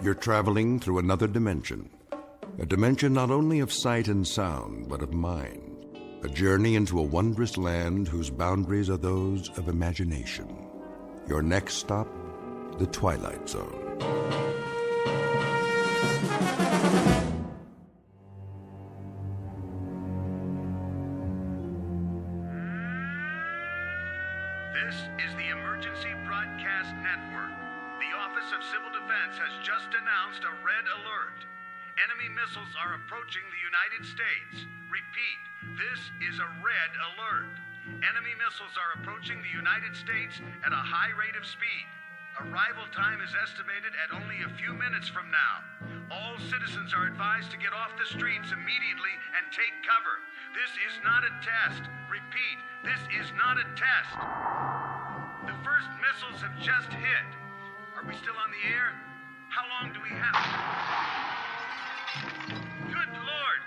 You're traveling through another dimension. A dimension not only of sight and sound, but of mind. A journey into a wondrous land whose boundaries are those of imagination. Your next stop, the Twilight Zone. This is the Emergency Broadcast Network. The Office of Civil Defense has just announced a red alert. Enemy missiles are approaching the United States. Repeat, this is a red alert. Enemy missiles are approaching the United States at a high rate of speed. Arrival time is estimated at only a few minutes from now. All citizens are advised to get off the streets immediately and take cover. This is not a test. Repeat, this is not a test. The first missiles have just hit. Are we still on the air? How long do we have? Good Lord!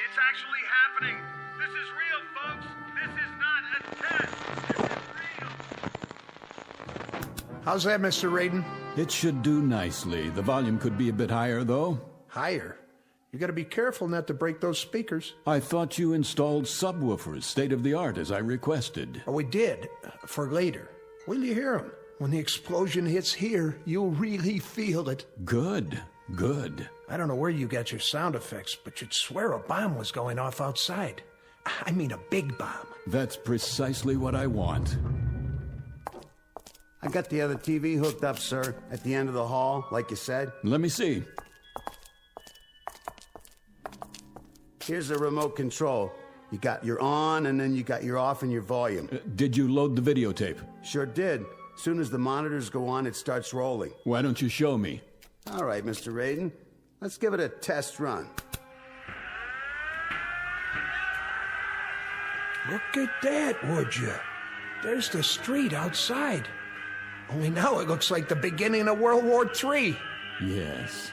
It's actually happening. This is real, folks. This is not a test. This is real. How's that, Mr. Raiden? It should do nicely. The volume could be a bit higher, though. Higher? You gotta be careful not to break those speakers. I thought you installed subwoofers, state-of-the-art, as I requested. Oh, we did. For later. Wait till you hear them. When the explosion hits here, you'll really feel it. Good, good. I don't know where you got your sound effects, but you'd swear a bomb was going off outside. I mean a big bomb. That's precisely what I want. I got the other TV hooked up, sir, at the end of the hall, like you said. Let me see. Here's the remote control. You got your on, and then you got your off and your volume. Did you load the videotape? Sure did. As soon as the monitors go on, it starts rolling. Why don't you show me? All right, Mr. Raiden. Let's give it a test run. Look at that, would you? There's the street outside. Only now it looks like the beginning of World War III. Yes.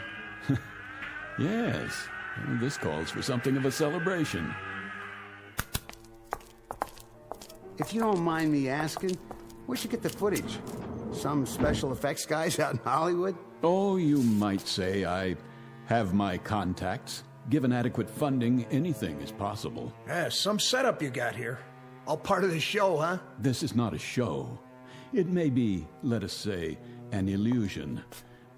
Yes. This calls for something of a celebration. If you don't mind me asking, where'd you get the footage? Some special effects guys out in Hollywood? Oh, you might say I have my contacts. Given adequate funding, anything is possible. Yeah, some setup you got here. All part of the show, huh? This is not a show. It may be, let us say, an illusion.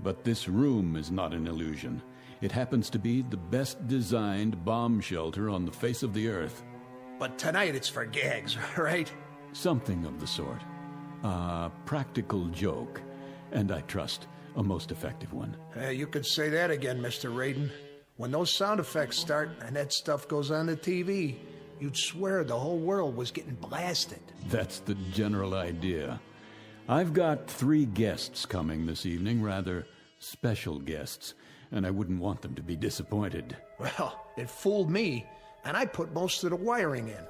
But this room is not an illusion. It happens to be the best designed bomb shelter on the face of the earth. But tonight it's for gags, right? Something of the sort. A practical joke, and I trust a most effective one. You could say that again, Mr. Raiden. When those sound effects start and that stuff goes on the TV, you'd swear the whole world was getting blasted. That's the general idea. I've got 3 guests coming this evening, rather special guests, and I wouldn't want them to be disappointed. Well, it fooled me, and I put most of the wiring in.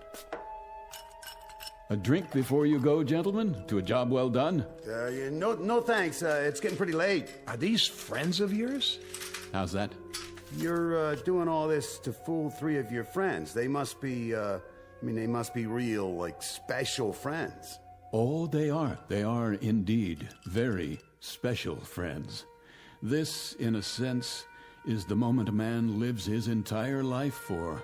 A drink before you go, gentlemen, to a job well done? No thanks. It's getting pretty late. Are these friends of yours? How's that? You're doing all this to fool 3 of your friends. They must be, they must be real, like, special friends. Oh, they are. They are indeed very special friends. This, in a sense, is the moment a man lives his entire life for.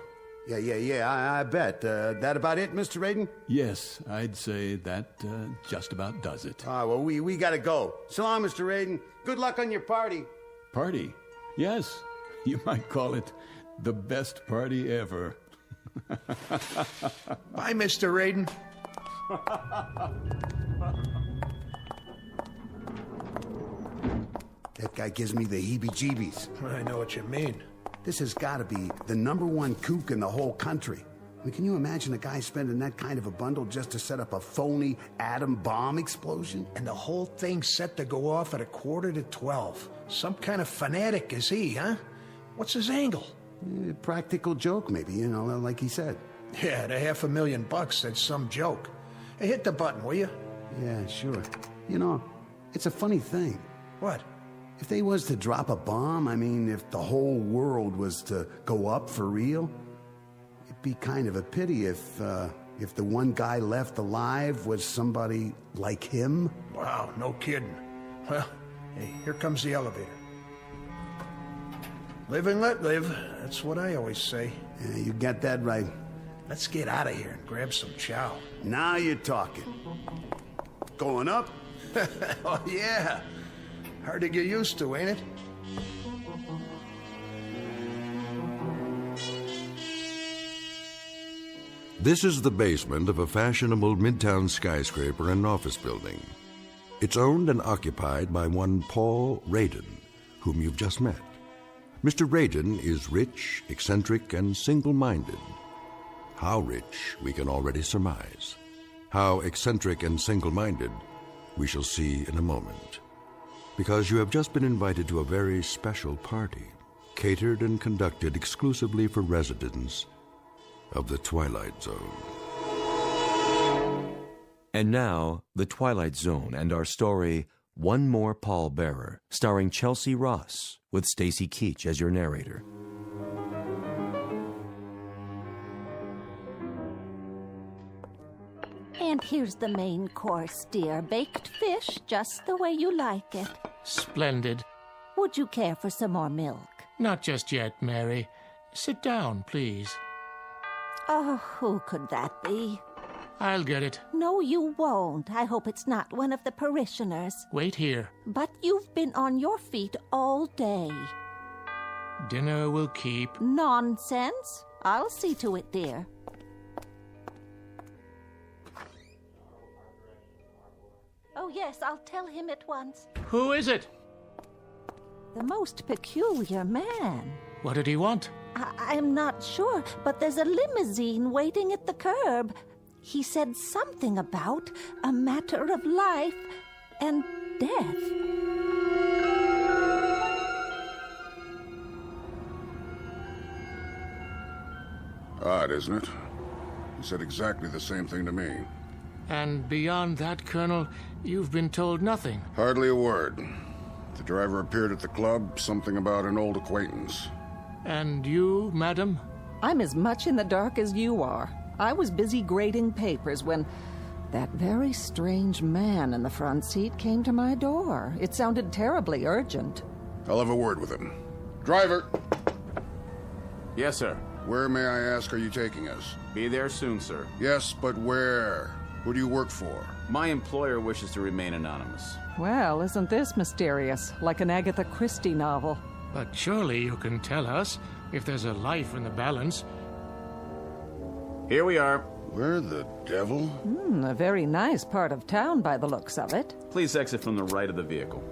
Yeah, I bet. That about it, Mr. Raiden? Yes, I'd say that just about does it. Well, we gotta go. So long, Mr. Raiden. Good luck on your party. Party? Yes, you might call it the best party ever. Bye, Mr. Raiden. That guy gives me the heebie-jeebies. I know what you mean. This has got to be the #1 kook in the whole country. Can you imagine a guy spending that kind of a bundle just to set up a phony atom bomb explosion? And the whole thing's set to go off at 11:45. Some kind of fanatic is he, huh? What's his angle? Practical joke, maybe, like he said. Yeah, the $500,000, that's some joke. Hey, hit the button, will you? Yeah, sure. It's a funny thing. What? If they was to drop a bomb, if the whole world was to go up for real, it'd be kind of a pity if the one guy left alive was somebody like him. Wow, no kidding. Well, hey, here comes the elevator. Live and let live. That's what I always say. Yeah, you got that right. Let's get out of here and grab some chow. Now you're talking. Going up? Oh, yeah. Hard to get used to, ain't it? This is the basement of a fashionable midtown skyscraper and office building. It's owned and occupied by one Paul Radin, whom you've just met. Mr. Radin is rich, eccentric, and single-minded. How rich, we can already surmise. How eccentric and single-minded, we shall see in a moment. Because you have just been invited to a very special party, catered and conducted exclusively for residents of the Twilight Zone. And now, The Twilight Zone and our story, One More Pallbearer, starring Chelsea Ross, with Stacy Keach as your narrator. And here's the main course, dear. Baked fish, just the way you like it. Splendid. Would you care for some more milk? Not just yet, Mary. Sit down, please. Oh, who could that be? I'll get it. No, you won't. I hope it's not one of the parishioners. Wait here. But you've been on your feet all day. Dinner will keep. Nonsense. I'll see to it, dear. Oh, yes, I'll tell him at once. Who is it? The most peculiar man. What did he want? I'm not sure, but there's a limousine waiting at the curb. He said something about a matter of life and death. Odd, isn't it? He said exactly the same thing to me. And beyond that, Colonel, you've been told nothing. Hardly a word. The driver appeared at the club, something about an old acquaintance. And you, madam? I'm as much in the dark as you are. I was busy grading papers when that very strange man in the front seat came to my door. It sounded terribly urgent. I'll have a word with him. Driver! Yes, sir. Where, may I ask, are you taking us? Be there soon, sir. Yes, but where? Who do you work for? My employer wishes to remain anonymous. Well, isn't this mysterious? Like an Agatha Christie novel. But surely you can tell us if there's a life in the balance. Here we are. Where the devil? A very nice part of town by the looks of it. Please exit from the right of the vehicle.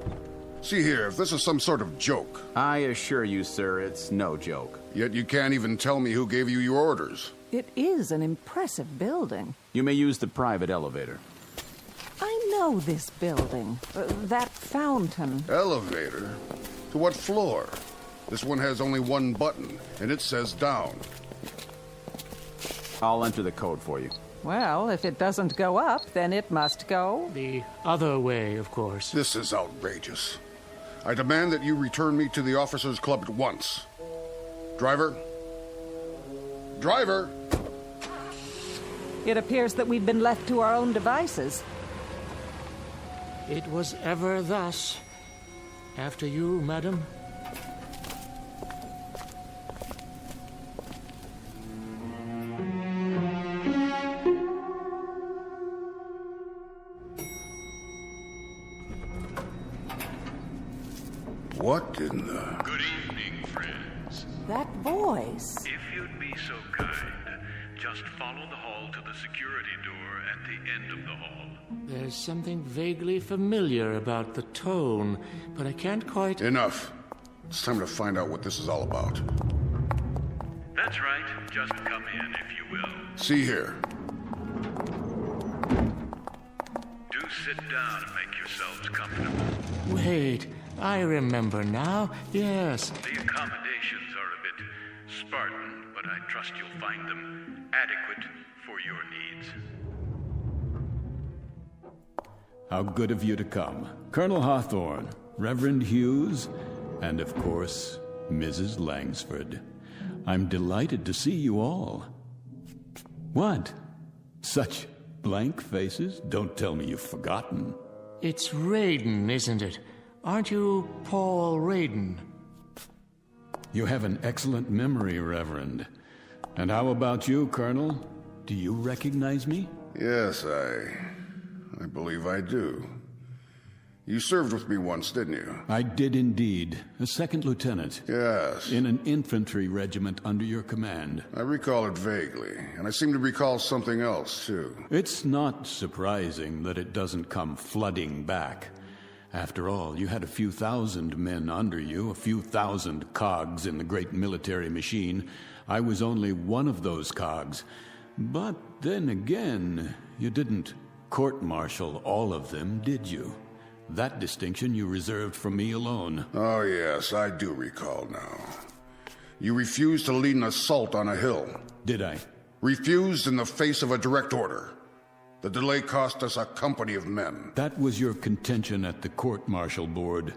See here, if this is some sort of joke. I assure you, sir, it's no joke. Yet you can't even tell me who gave you your orders. It is an impressive building. You may use the private elevator. I know this building. That fountain. Elevator? To what floor? This one has only one button, and it says down. I'll enter the code for you. Well, if it doesn't go up, then it must go The other way, of course. This is outrageous. I demand that you return me to the officers' club at once. Driver? Driver! It appears that we've been left to our own devices. It was ever thus. After you, madam. What in the... Good evening, friends. That voice. If you'd be so kind, just follow the hall to the security door at the end of the hall. There's something vaguely familiar about the tone, but I can't quite... Enough. It's time to find out what this is all about. That's right. Just come in, if you will. See here. Do sit down and make yourselves comfortable. Wait, I remember now. Yes. The accommodations are a bit Spartan, but I trust you'll find them adequate for your needs. How good of you to come. Colonel Hawthorne, Reverend Hughes, and of course, Mrs. Langsford. I'm delighted to see you all. What? Such blank faces? Don't tell me you've forgotten. It's Radin, isn't it? Aren't you Paul Radin? You have an excellent memory, Reverend. And how about you, Colonel? Do you recognize me? Yes, I believe I do. You served with me once, didn't you? I did indeed. A second lieutenant. Yes. In an infantry regiment under your command. I recall it vaguely, and I seem to recall something else, too. It's not surprising that it doesn't come flooding back. After all, you had a few thousand men under you, a few thousand cogs in the great military machine. I was only one of those cogs. But then again, you didn't court-martial all of them, did you? That distinction you reserved for me alone. Oh, yes, I do recall now. You refused to lead an assault on a hill. Did I? Refused in the face of a direct order. The delay cost us a company of men. That was your contention at the court-martial board.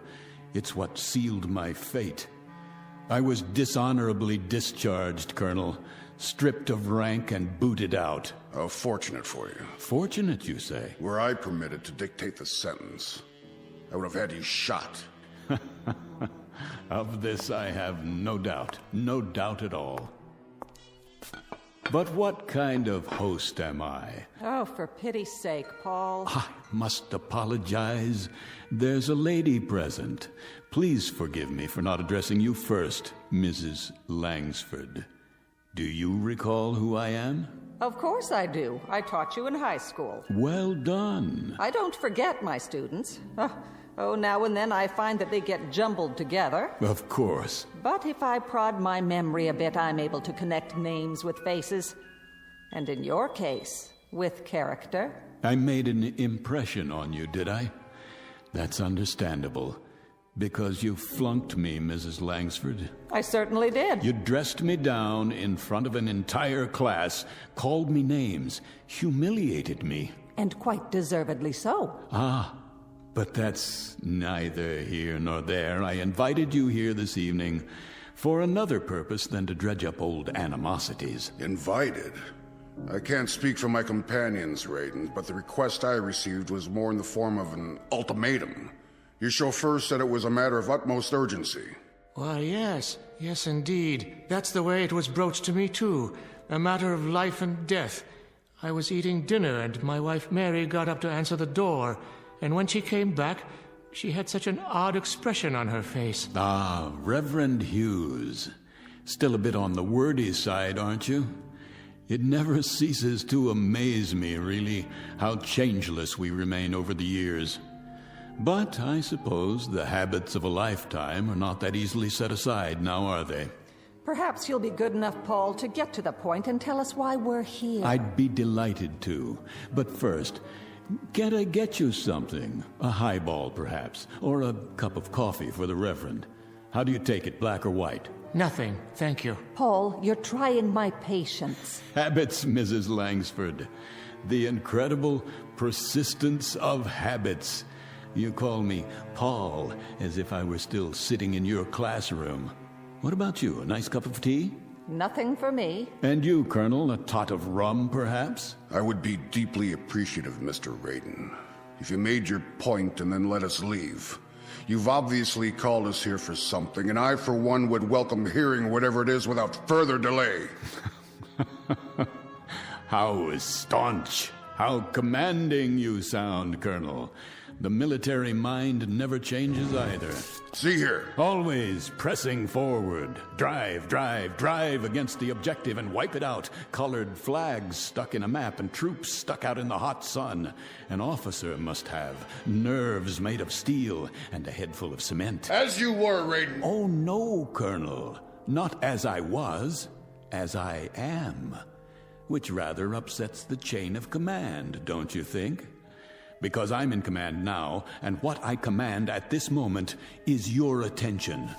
It's what sealed my fate. I was dishonorably discharged, Colonel. Stripped of rank and booted out. Oh, fortunate for you. Fortunate, you say? Were I permitted to dictate the sentence, I would have had you shot. Of this I have no doubt. No doubt at all. But what kind of host am I? Oh, for pity's sake, Paul. I must apologize. There's a lady present. Please forgive me for not addressing you first, Mrs. Langsford. Do you recall who I am? Of course I do. I taught you in high school. Well done. I don't forget my students. Oh, now and then I find that they get jumbled together. Of course. But if I prod my memory a bit, I'm able to connect names with faces. And in your case, with character. I made an impression on you, did I? That's understandable. Because you flunked me, Mrs. Langsford. I certainly did. You dressed me down in front of an entire class, called me names, humiliated me. And quite deservedly so. Ah, but that's neither here nor there. I invited you here this evening for another purpose than to dredge up old animosities. Invited? I can't speak for my companions, Raiden, but the request I received was more in the form of an ultimatum. Your chauffeur said it was a matter of utmost urgency. Why, yes. Yes, indeed. That's the way it was broached to me, too. A matter of life and death. I was eating dinner, and my wife Mary got up to answer the door. And when she came back, she had such an odd expression on her face. Ah, Reverend Hughes. Still a bit on the wordy side, aren't you? It never ceases to amaze me, really, how changeless we remain over the years. But I suppose the habits of a lifetime are not that easily set aside, now are they? Perhaps you'll be good enough, Paul, to get to the point and tell us why we're here. I'd be delighted to. But first, can't I get you something? A highball, perhaps, or a cup of coffee for the Reverend. How do you take it, black or white? Nothing, thank you. Paul, you're trying my patience. Habits, Mrs. Langsford. The incredible persistence of habits. You call me Paul, as if I were still sitting in your classroom. What about you, a nice cup of tea? Nothing for me. And you, Colonel, a tot of rum, perhaps? I would be deeply appreciative, Mr. Raiden, if you made your point and then let us leave. You've obviously called us here for something, and I, for one, would welcome hearing whatever it is without further delay. How staunch, how commanding you sound, Colonel. The military mind never changes either. See here. Always pressing forward. Drive, drive, drive against the objective and wipe it out. Colored flags stuck in a map and troops stuck out in the hot sun. An officer must have nerves made of steel and a head full of cement. As you were, Raiden. Oh, no, Colonel. Not as I was, as I am. Which rather upsets the chain of command, don't you think? Because I'm in command now, and what I command at this moment is your attention.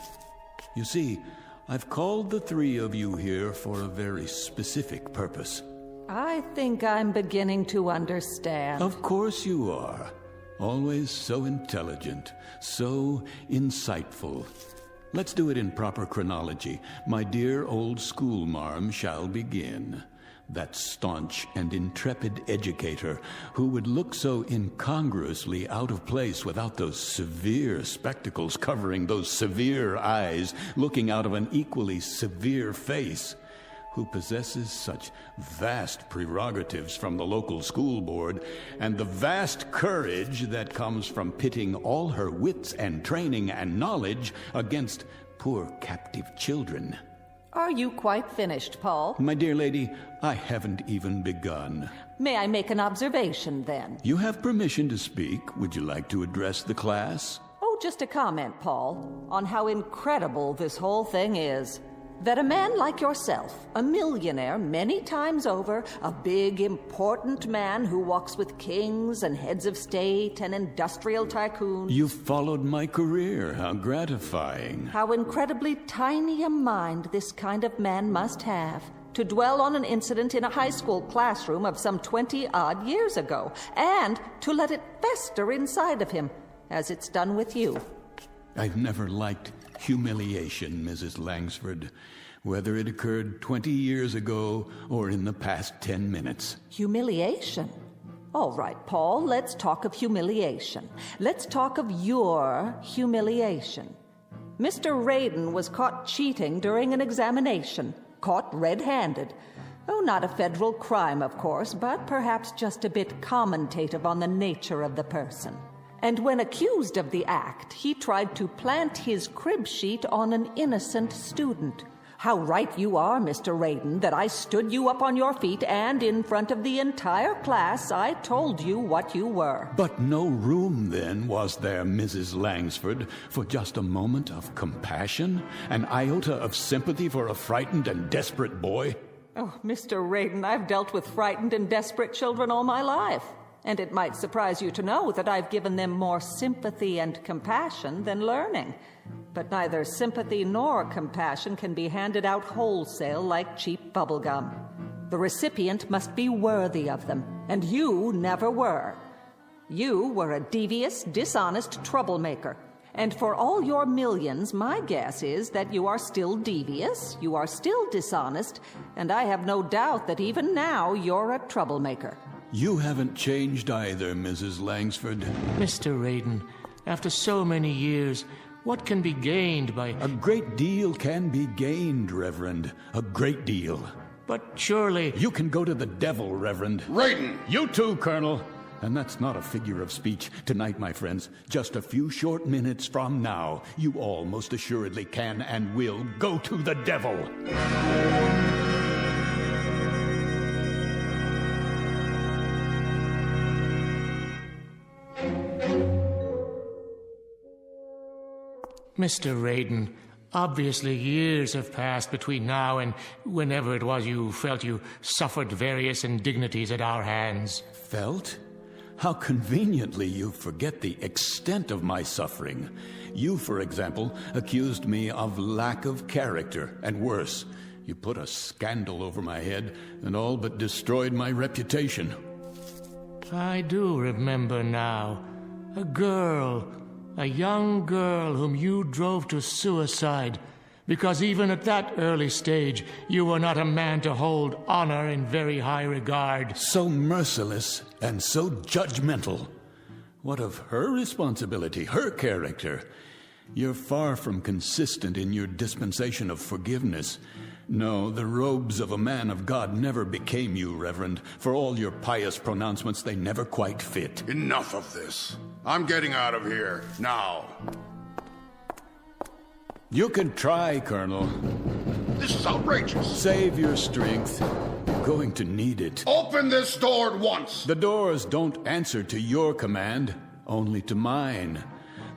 You see, I've called the three of you here for a very specific purpose. I think I'm beginning to understand. Of course you are. Always so intelligent, so insightful. Let's do it in proper chronology. My dear old schoolmarm shall begin. that staunch and intrepid educator who would look so incongruously out of place without those severe spectacles covering those severe eyes looking out of an equally severe face, who possesses such vast prerogatives from the local school board and the vast courage that comes from pitting all her wits and training and knowledge against poor captive children. Are you quite finished, Paul? My dear lady, I haven't even begun. May I make an observation, then? You have permission to speak. Would you like to address the class? Oh, just a comment, Paul, on how incredible this whole thing is. That a man like yourself, a millionaire many times over, a big, important man who walks with kings and heads of state and industrial tycoons... You followed my career. How gratifying. How incredibly tiny a mind this kind of man must have to dwell on an incident in a high school classroom of some 20-odd years ago, and to let it fester inside of him, as it's done with you. I've never liked humiliation, Mrs. Langsford, whether it occurred 20 years ago or in the past 10 minutes. Humiliation? All right, Paul, let's talk of humiliation. Let's talk of your humiliation. Mr. Raiden was caught cheating during an examination, caught red-handed. Oh, not a federal crime, of course, but perhaps just a bit commentative on the nature of the person. And when accused of the act, he tried to plant his crib sheet on an innocent student. How right you are, Mr. Raiden, that I stood you up on your feet and in front of the entire class I told you what you were. But no room then, was there, Mrs. Langsford, for just a moment of compassion? An iota of sympathy for a frightened and desperate boy? Oh, Mr. Raiden, I've dealt with frightened and desperate children all my life. And it might surprise you to know that I've given them more sympathy and compassion than learning. But neither sympathy nor compassion can be handed out wholesale like cheap bubblegum. The recipient must be worthy of them, and you never were. You were a devious, dishonest troublemaker. And for all your millions, my guess is that you are still devious, you are still dishonest, and I have no doubt that even now you're a troublemaker. You haven't changed either, Mrs. Langsford. Mr. Raiden, after so many years, what can be gained by... A great deal can be gained, Reverend. A great deal. But surely... You can go to the devil, Reverend. Raiden! You too, Colonel. And that's not a figure of speech. Tonight, my friends, just a few short minutes from now, you all most assuredly can and will go to the devil. Mr. Raiden, obviously years have passed between now and whenever it was you felt you suffered various indignities at our hands. Felt? How conveniently you forget the extent of my suffering. You, for example, accused me of lack of character, and worse, you put a scandal over my head and all but destroyed my reputation. I do remember now. A young girl whom you drove to suicide, because even at that early stage you were not a man to hold honor in very high regard. So merciless and so judgmental. What of her responsibility, her character? You're far from consistent in your dispensation of forgiveness. No, the robes of a man of God never became you, Reverend. For all your pious pronouncements, they never quite fit. Enough of this. I'm getting out of here, now. You can try, Colonel. This is outrageous. Save your strength. You're going to need it. Open this door at once. The doors don't answer to your command, only to mine.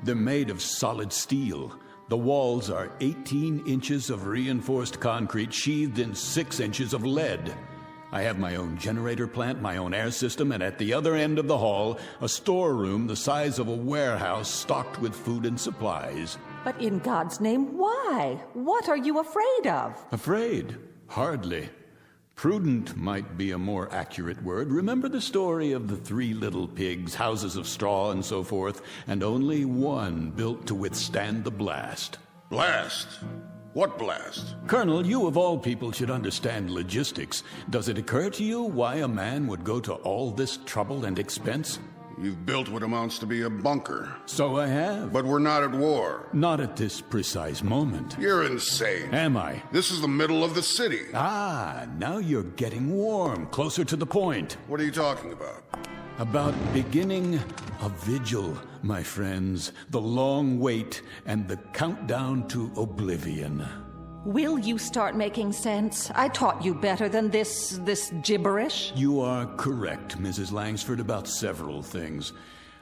They're made of solid steel. The walls are 18 inches of reinforced concrete sheathed in 6 inches of lead. I have my own generator plant, my own air system, and at the other end of the hall, a storeroom the size of a warehouse stocked with food and supplies. But in God's name, why? What are you afraid of? Afraid? Hardly. Prudent might be a more accurate word. Remember the story of the 3 little pigs, houses of straw and so forth, and only one built to withstand the blast. Blast? What blast? Colonel, you of all people should understand logistics. Does it occur to you why a man would go to all this trouble and expense? You've built what amounts to be a bunker. So I have. But we're not at war. Not at this precise moment. You're insane. Am I? This is the middle of the city. Ah, now you're getting warm, closer to the point. What are you talking about? About beginning a vigil, my friends. The long wait and the countdown to oblivion. Will you start making sense? I taught you better than this gibberish. You are correct, Mrs. Langsford, about several things.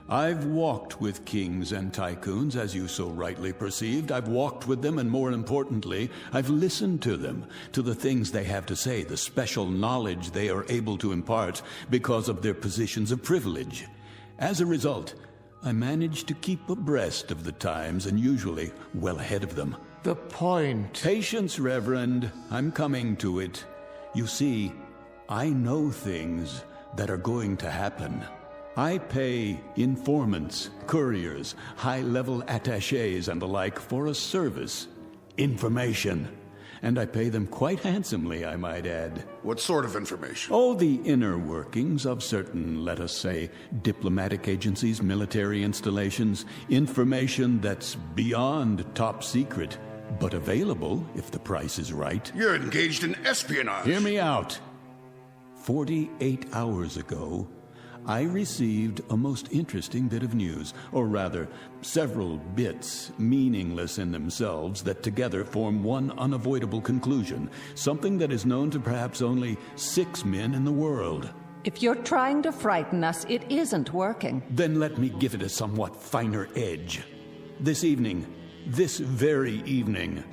I've walked with kings and tycoons, as you so rightly perceived. I've walked with them, and more importantly, I've listened to them, to the things they have to say, the special knowledge they are able to impart because of their positions of privilege. As a result, I manage to keep abreast of the times and usually well ahead of them. The point. Patience, Reverend. I'm coming to it. You see, I know things that are going to happen. I pay informants, couriers, high-level attachés and the like for a service, information. And I pay them quite handsomely, I might add. What sort of information? Oh, the inner workings of certain, let us say, diplomatic agencies, military installations, information that's beyond top secret, but available if the price is right. You're engaged in espionage. Hear me out. 48 hours ago, I received a most interesting bit of news, or rather, several bits, meaningless in themselves, that together form one unavoidable conclusion, something that is known to perhaps only 6 men in the world. If you're trying to frighten us, it isn't working. Then let me give it a somewhat finer edge. This evening, this very evening,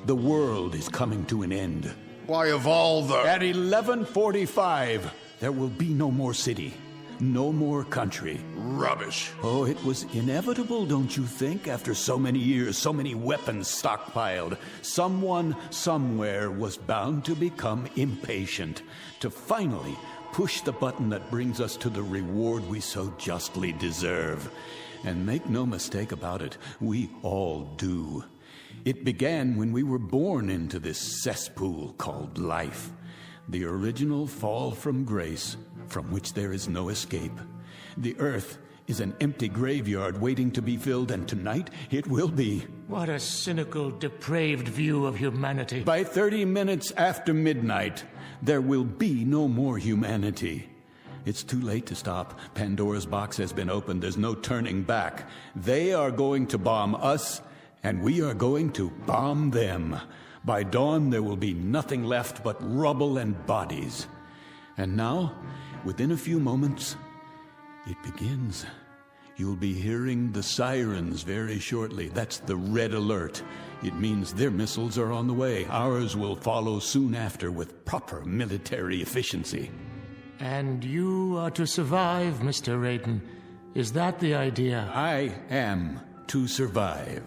the world is coming to an end. Why, of all the... At 11:45, there will be no more city. No more country. Rubbish. Oh, it was inevitable, don't you think? After so many years, so many weapons stockpiled, someone somewhere was bound to become impatient, to finally push the button that brings us to the reward we so justly deserve. And make no mistake about it, we all do. It began when we were born into this cesspool called life. The original fall from grace, from which there is no escape. The earth is an empty graveyard waiting to be filled, and tonight it will be. What a cynical, depraved view of humanity. By 30 minutes after midnight, there will be no more humanity. It's too late to stop. Pandora's box has been opened. There's no turning back. They are going to bomb us, and we are going to bomb them. By dawn, there will be nothing left but rubble and bodies. And now, within a few moments, it begins. You'll be hearing the sirens very shortly. That's the red alert. It means their missiles are on the way. Ours will follow soon after with proper military efficiency. And you are to survive, Mr. Raiden. Is that the idea? I am to survive,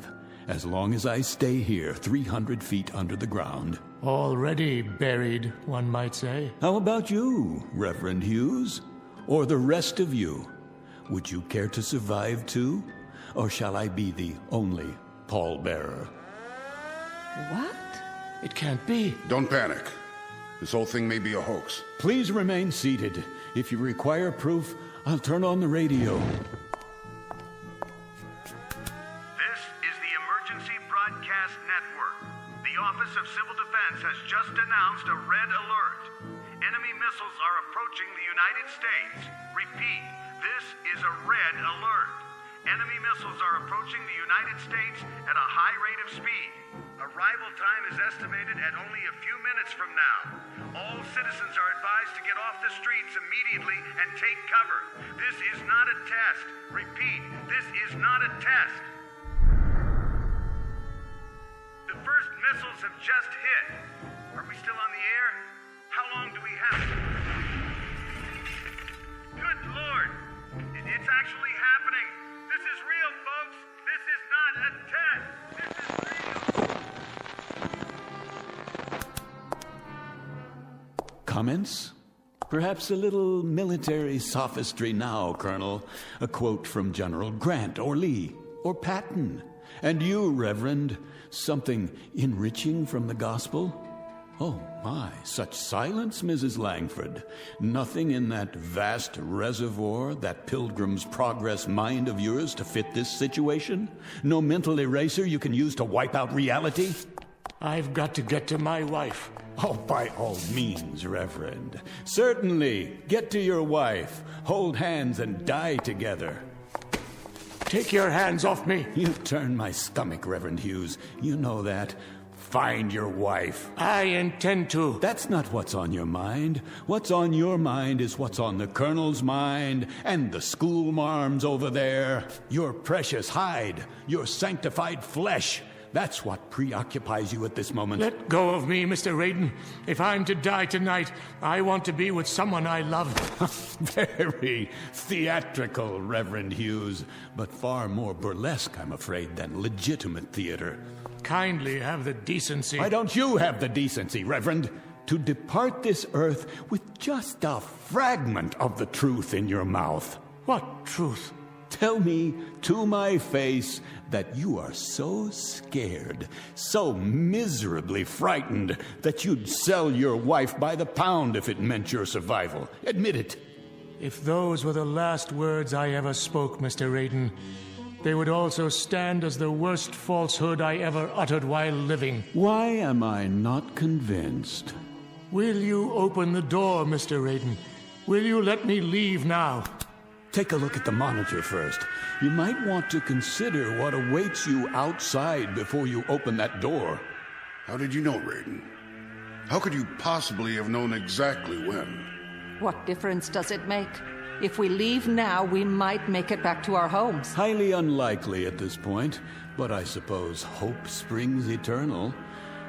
as long as I stay here 300 feet under the ground. Already buried, one might say. How about you, Reverend Hughes? Or the rest of you? Would you care to survive too? Or shall I be the only pallbearer? What? It can't be. Don't panic. This whole thing may be a hoax. Please remain seated. If you require proof, I'll turn on the radio. This is the Emergency Broadcast Network. The Office of Civil Defense has just announced a red alert. Enemy missiles are approaching the United States. Repeat, this is a red alert. Enemy missiles are approaching the United States at a high rate of speed. Arrival time is estimated at only a few minutes from now. All citizens are advised to get off the streets immediately and take cover. This is not a test. Repeat, this is not a test. The first missiles have just hit. Are we still on the air? How long do we have? Good Lord! It's actually happening! This is real, folks! This is not a test! This is real! Comments? Perhaps a little military sophistry now, Colonel. A quote from General Grant or Lee or Patton. And you, Reverend, something enriching from the gospel? Oh, my, such silence, Mrs. Langford. Nothing in that vast reservoir, that Pilgrim's Progress mind of yours to fit this situation? No mental eraser you can use to wipe out reality? I've got to get to my wife. Oh, by all means, Reverend. Certainly, get to your wife. Hold hands and die together. Take your hands off me. You turn my stomach, Reverend Hughes. You know that. Find your wife. I intend to. That's not what's on your mind. What's on your mind is what's on the Colonel's mind and the schoolmarm's over there. Your precious hide, your sanctified flesh. That's what preoccupies you at this moment. Let go of me, Mr. Raiden. If I'm to die tonight, I want to be with someone I love. Very theatrical, Reverend Hughes, but far more burlesque, I'm afraid, than legitimate theater. Kindly have the decency. Why don't you have the decency, Reverend, to depart this earth with just a fragment of the truth in your mouth? What truth? Tell me to my face that you are so scared, so miserably frightened, that you'd sell your wife by the pound if it meant your survival. Admit it. If those were the last words I ever spoke, Mr. Raiden, they would also stand as the worst falsehood I ever uttered while living. Why am I not convinced? Will you open the door, Mr. Raiden? Will you let me leave now? Take a look at the monitor first. You might want to consider what awaits you outside before you open that door. How did you know, Raiden? How could you possibly have known exactly when? What difference does it make? If we leave now, we might make it back to our homes. Highly unlikely at this point, but I suppose hope springs eternal.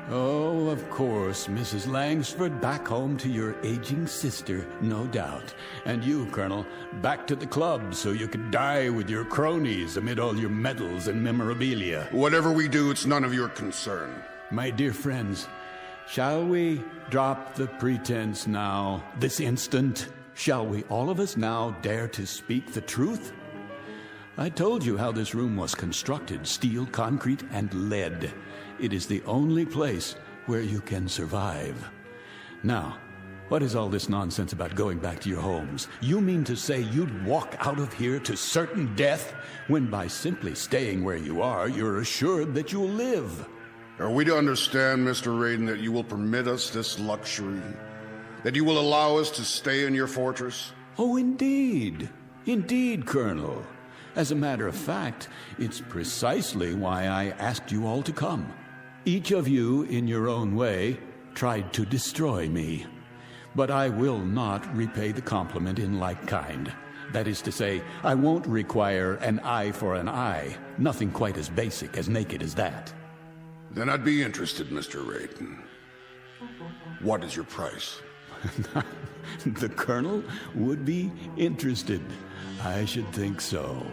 Oh, of course, Mrs. Langsford, back home to your aging sister, no doubt. And you, Colonel, back to the club so you could die with your cronies amid all your medals and memorabilia. Whatever we do, it's none of your concern. My dear friends, shall we drop the pretense now, this instant? Shall we all of us now dare to speak the truth? I told you how this room was constructed, steel, concrete, and lead. It is the only place where you can survive. Now, what is all this nonsense about going back to your homes? You mean to say you'd walk out of here to certain death, when by simply staying where you are, you're assured that you'll live? Are we to understand, Mr. Raiden, that you will permit us this luxury? That you will allow us to stay in your fortress? Oh, indeed. Indeed, Colonel. As a matter of fact, it's precisely why I asked you all to come. Each of you, in your own way, tried to destroy me. But I will not repay the compliment in like kind. That is to say, I won't require an eye for an eye. Nothing quite as basic, as naked as that. Then I'd be interested, Mr. Raiden. What is your price? The Colonel would be interested. I should think so.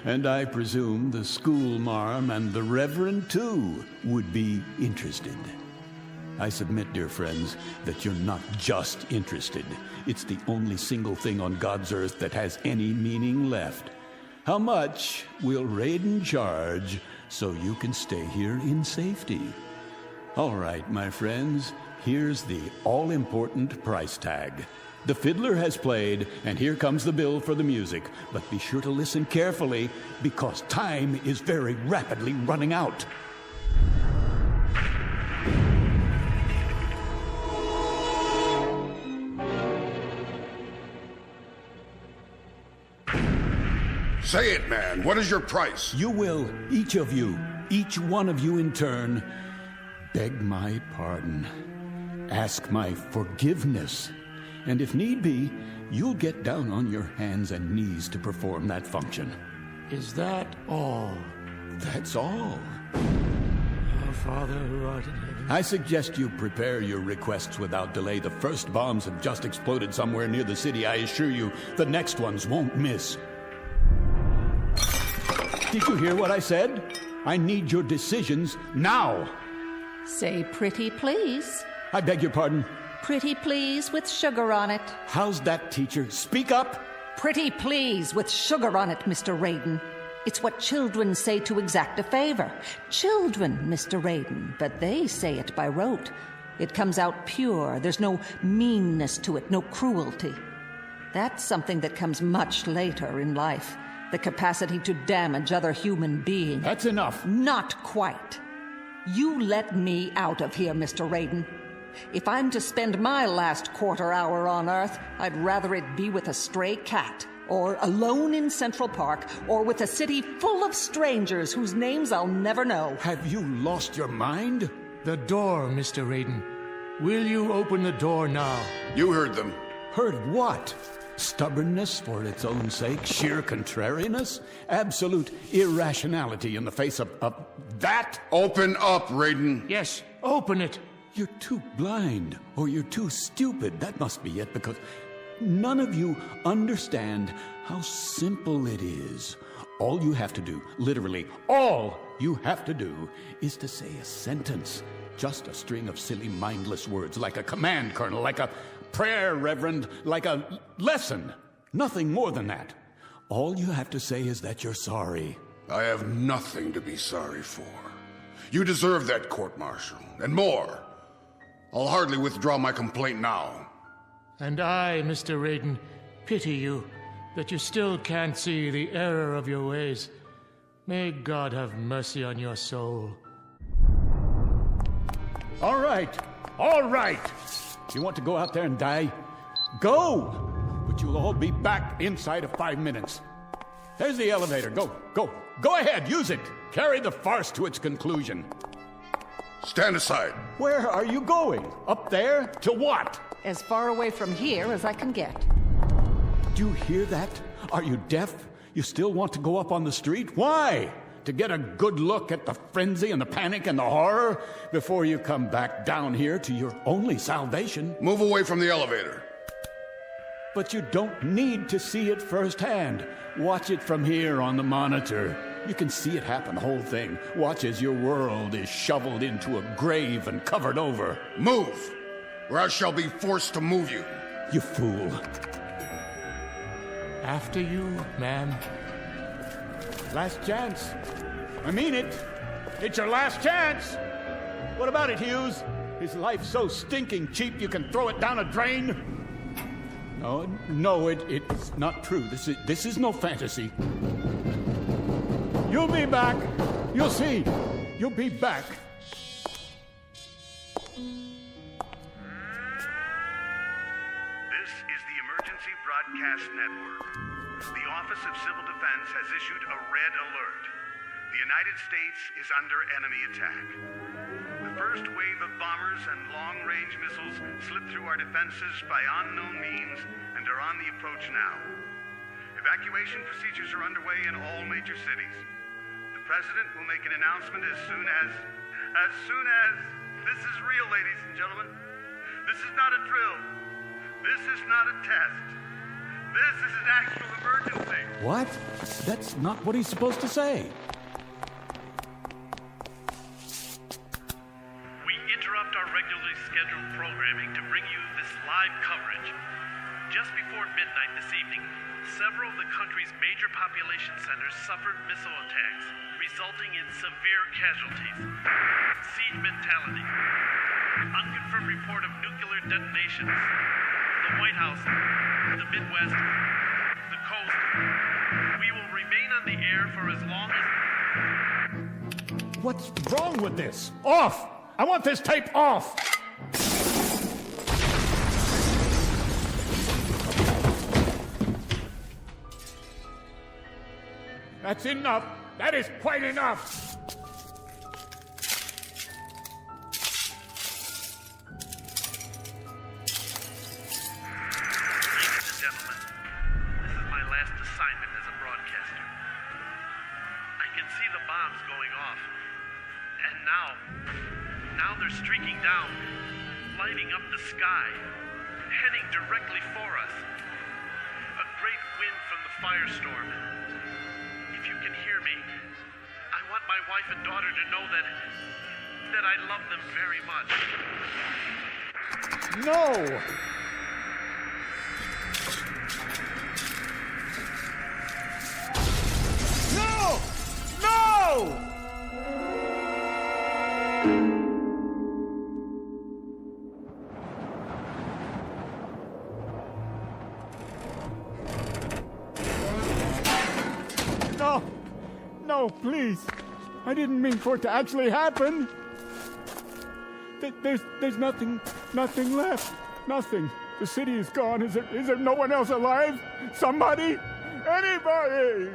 And I presume the schoolmarm and the Reverend, too, would be interested. I submit, dear friends, that you're not just interested. It's the only single thing on God's earth that has any meaning left. How much will Raiden charge so you can stay here in safety? All right, my friends, here's the all-important price tag. The fiddler has played, and here comes the bill for the music. But be sure to listen carefully, because time is very rapidly running out. Say it, man. What is your price? You will, each of you, each one of you in turn, beg my pardon, ask my forgiveness. And if need be, you'll get down on your hands and knees to perform that function. Is that all? That's all. Our Father who art in heaven. I suggest you prepare your requests without delay. The first bombs have just exploded somewhere near the city. I assure you, the next ones won't miss. Did you hear what I said? I need your decisions now. Say pretty please. I beg your pardon? Pretty please with sugar on it. How's that, teacher? Speak up! Pretty please with sugar on it, Mr. Raiden. It's what children say to exact a favor. Children, Mr. Raiden, but they say it by rote. It comes out pure. There's no meanness to it, no cruelty. That's something that comes much later in life. The capacity to damage other human beings. That's enough. Not quite. You let me out of here, Mr. Raiden. If I'm to spend my last quarter hour on Earth, I'd rather it be with a stray cat, or alone in Central Park, or with a city full of strangers whose names I'll never know. Have you lost your mind? The door, Mr. Raiden. Will you open the door now? You heard them. Heard what? Stubbornness for its own sake? Sheer contrariness? Absolute irrationality in the face of that? Open up, Raiden. Yes, open it. You're too blind, or you're too stupid. That must be it, because none of you understand how simple it is. All you have to do, literally all you have to do, is to say a sentence. Just a string of silly, mindless words, like a command, Colonel, like a prayer, Reverend, like a lesson. Nothing more than that. All you have to say is that you're sorry. I have nothing to be sorry for. You deserve that, court-martial, and more. I'll hardly withdraw my complaint now. And I, Mr. Raiden, pity you that you still can't see the error of your ways. May God have mercy on your soul. All right. You want to go out there and die? Go! But you'll all be back inside of 5 minutes. There's the elevator. Go ahead, use it. Carry the farce to its conclusion. Stand aside. Where are you going? Up there? To what? As far away from here as I can get. Do you hear that? Are you deaf? You still want to go up on the street? Why? To get a good look at the frenzy and the panic and the horror before you come back down here to your only salvation? Move away from the elevator. But you don't need to see it firsthand. Watch it from here on the monitor. You can see it happen, the whole thing. Watch as your world is shoveled into a grave and covered over. Move, or I shall be forced to move you. You fool. After you, ma'am. Last chance. I mean it. It's your last chance. What about it, Hughes? Is life so stinking cheap you can throw it down a drain? No, it's not true. This is no fantasy. You'll be back. You'll see. You'll be back. This is the Emergency Broadcast Network. The Office of Civil Defense has issued a red alert. The United States is under enemy attack. The first wave of bombers and long-range missiles slipped through our defenses by unknown means and are on the approach now. Evacuation procedures are underway in all major cities. The President will make an announcement as soon as this is real, ladies and gentlemen. This is not a drill. This is not a test. This is an actual emergency. What? That's not what he's supposed to say. We interrupt our regularly scheduled programming to bring you this live coverage. Just before midnight this evening, several of the country's major population centers suffered missile attacks, resulting in severe casualties. Siege mentality. Unconfirmed report of nuclear detonations. The White House, the Midwest, the coast. We will remain on the air for as long as... What's wrong with this? Off! I want this tape off! That's enough. That is quite enough. Ladies and gentlemen, this is my last assignment as a broadcaster. I can see the bombs going off. And now they're streaking down, lighting up the sky, heading directly for us. A great wind from the firestorm. If you can hear me, I want my wife and daughter to know that I love them very much. No! No! No! No, please! I didn't mean for it to actually happen! There's nothing left. Nothing. The city is gone. Is there no one else alive? Somebody? Anybody?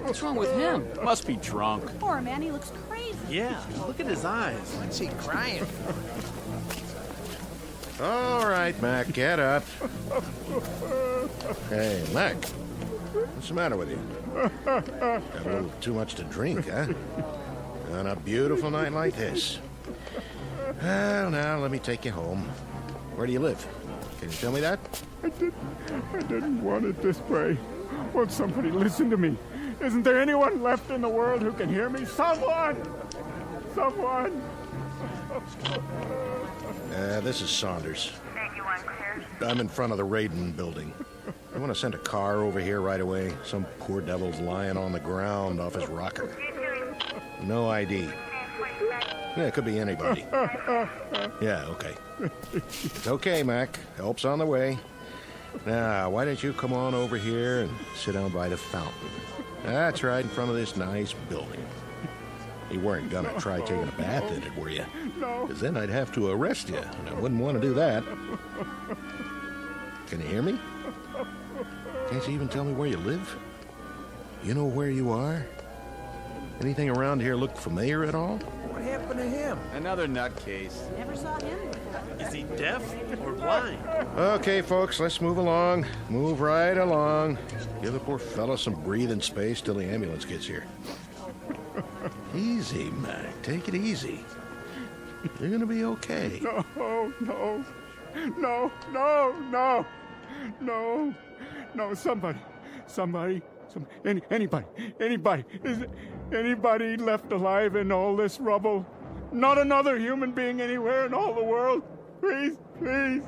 What's wrong with him? Must be drunk. Poor man, he looks crazy. Yeah, look at his eyes. What's he crying for? All right, Mac, get up. Hey, Mac, what's the matter with you? Got a little too much to drink, huh? On a beautiful night like this. Well, now, let me take you home. Where do you live? Can you tell me that? I didn't want it this way. Won't somebody listen to me? Isn't there anyone left in the world who can hear me? Someone! Someone! This is Saunders. I'm in front of the Raiden building. I want to send a car over here right away. Some poor devil's lying on the ground off his rocker. No ID. Yeah, it could be anybody. Yeah, okay. It's okay, Mac. Help's on the way. Now, why don't you come on over here and sit down by the fountain? That's right in front of this nice building. You weren't gonna try taking a bath in it, were you? No. Because then I'd have to arrest you, and I wouldn't want to do that. Can you hear me? Can't you even tell me where you live? You know where you are? Anything around here look familiar at all? What happened to him? Another nutcase. Never saw him. Is he deaf or blind? Okay, folks, let's move along. Move right along. Give the poor fella some breathing space till the ambulance gets here. Easy, Mac. Take it easy. You're gonna be okay. No, somebody, anybody. Is anybody left alive in all this rubble? Not another human being anywhere in all the world? Please. Oh,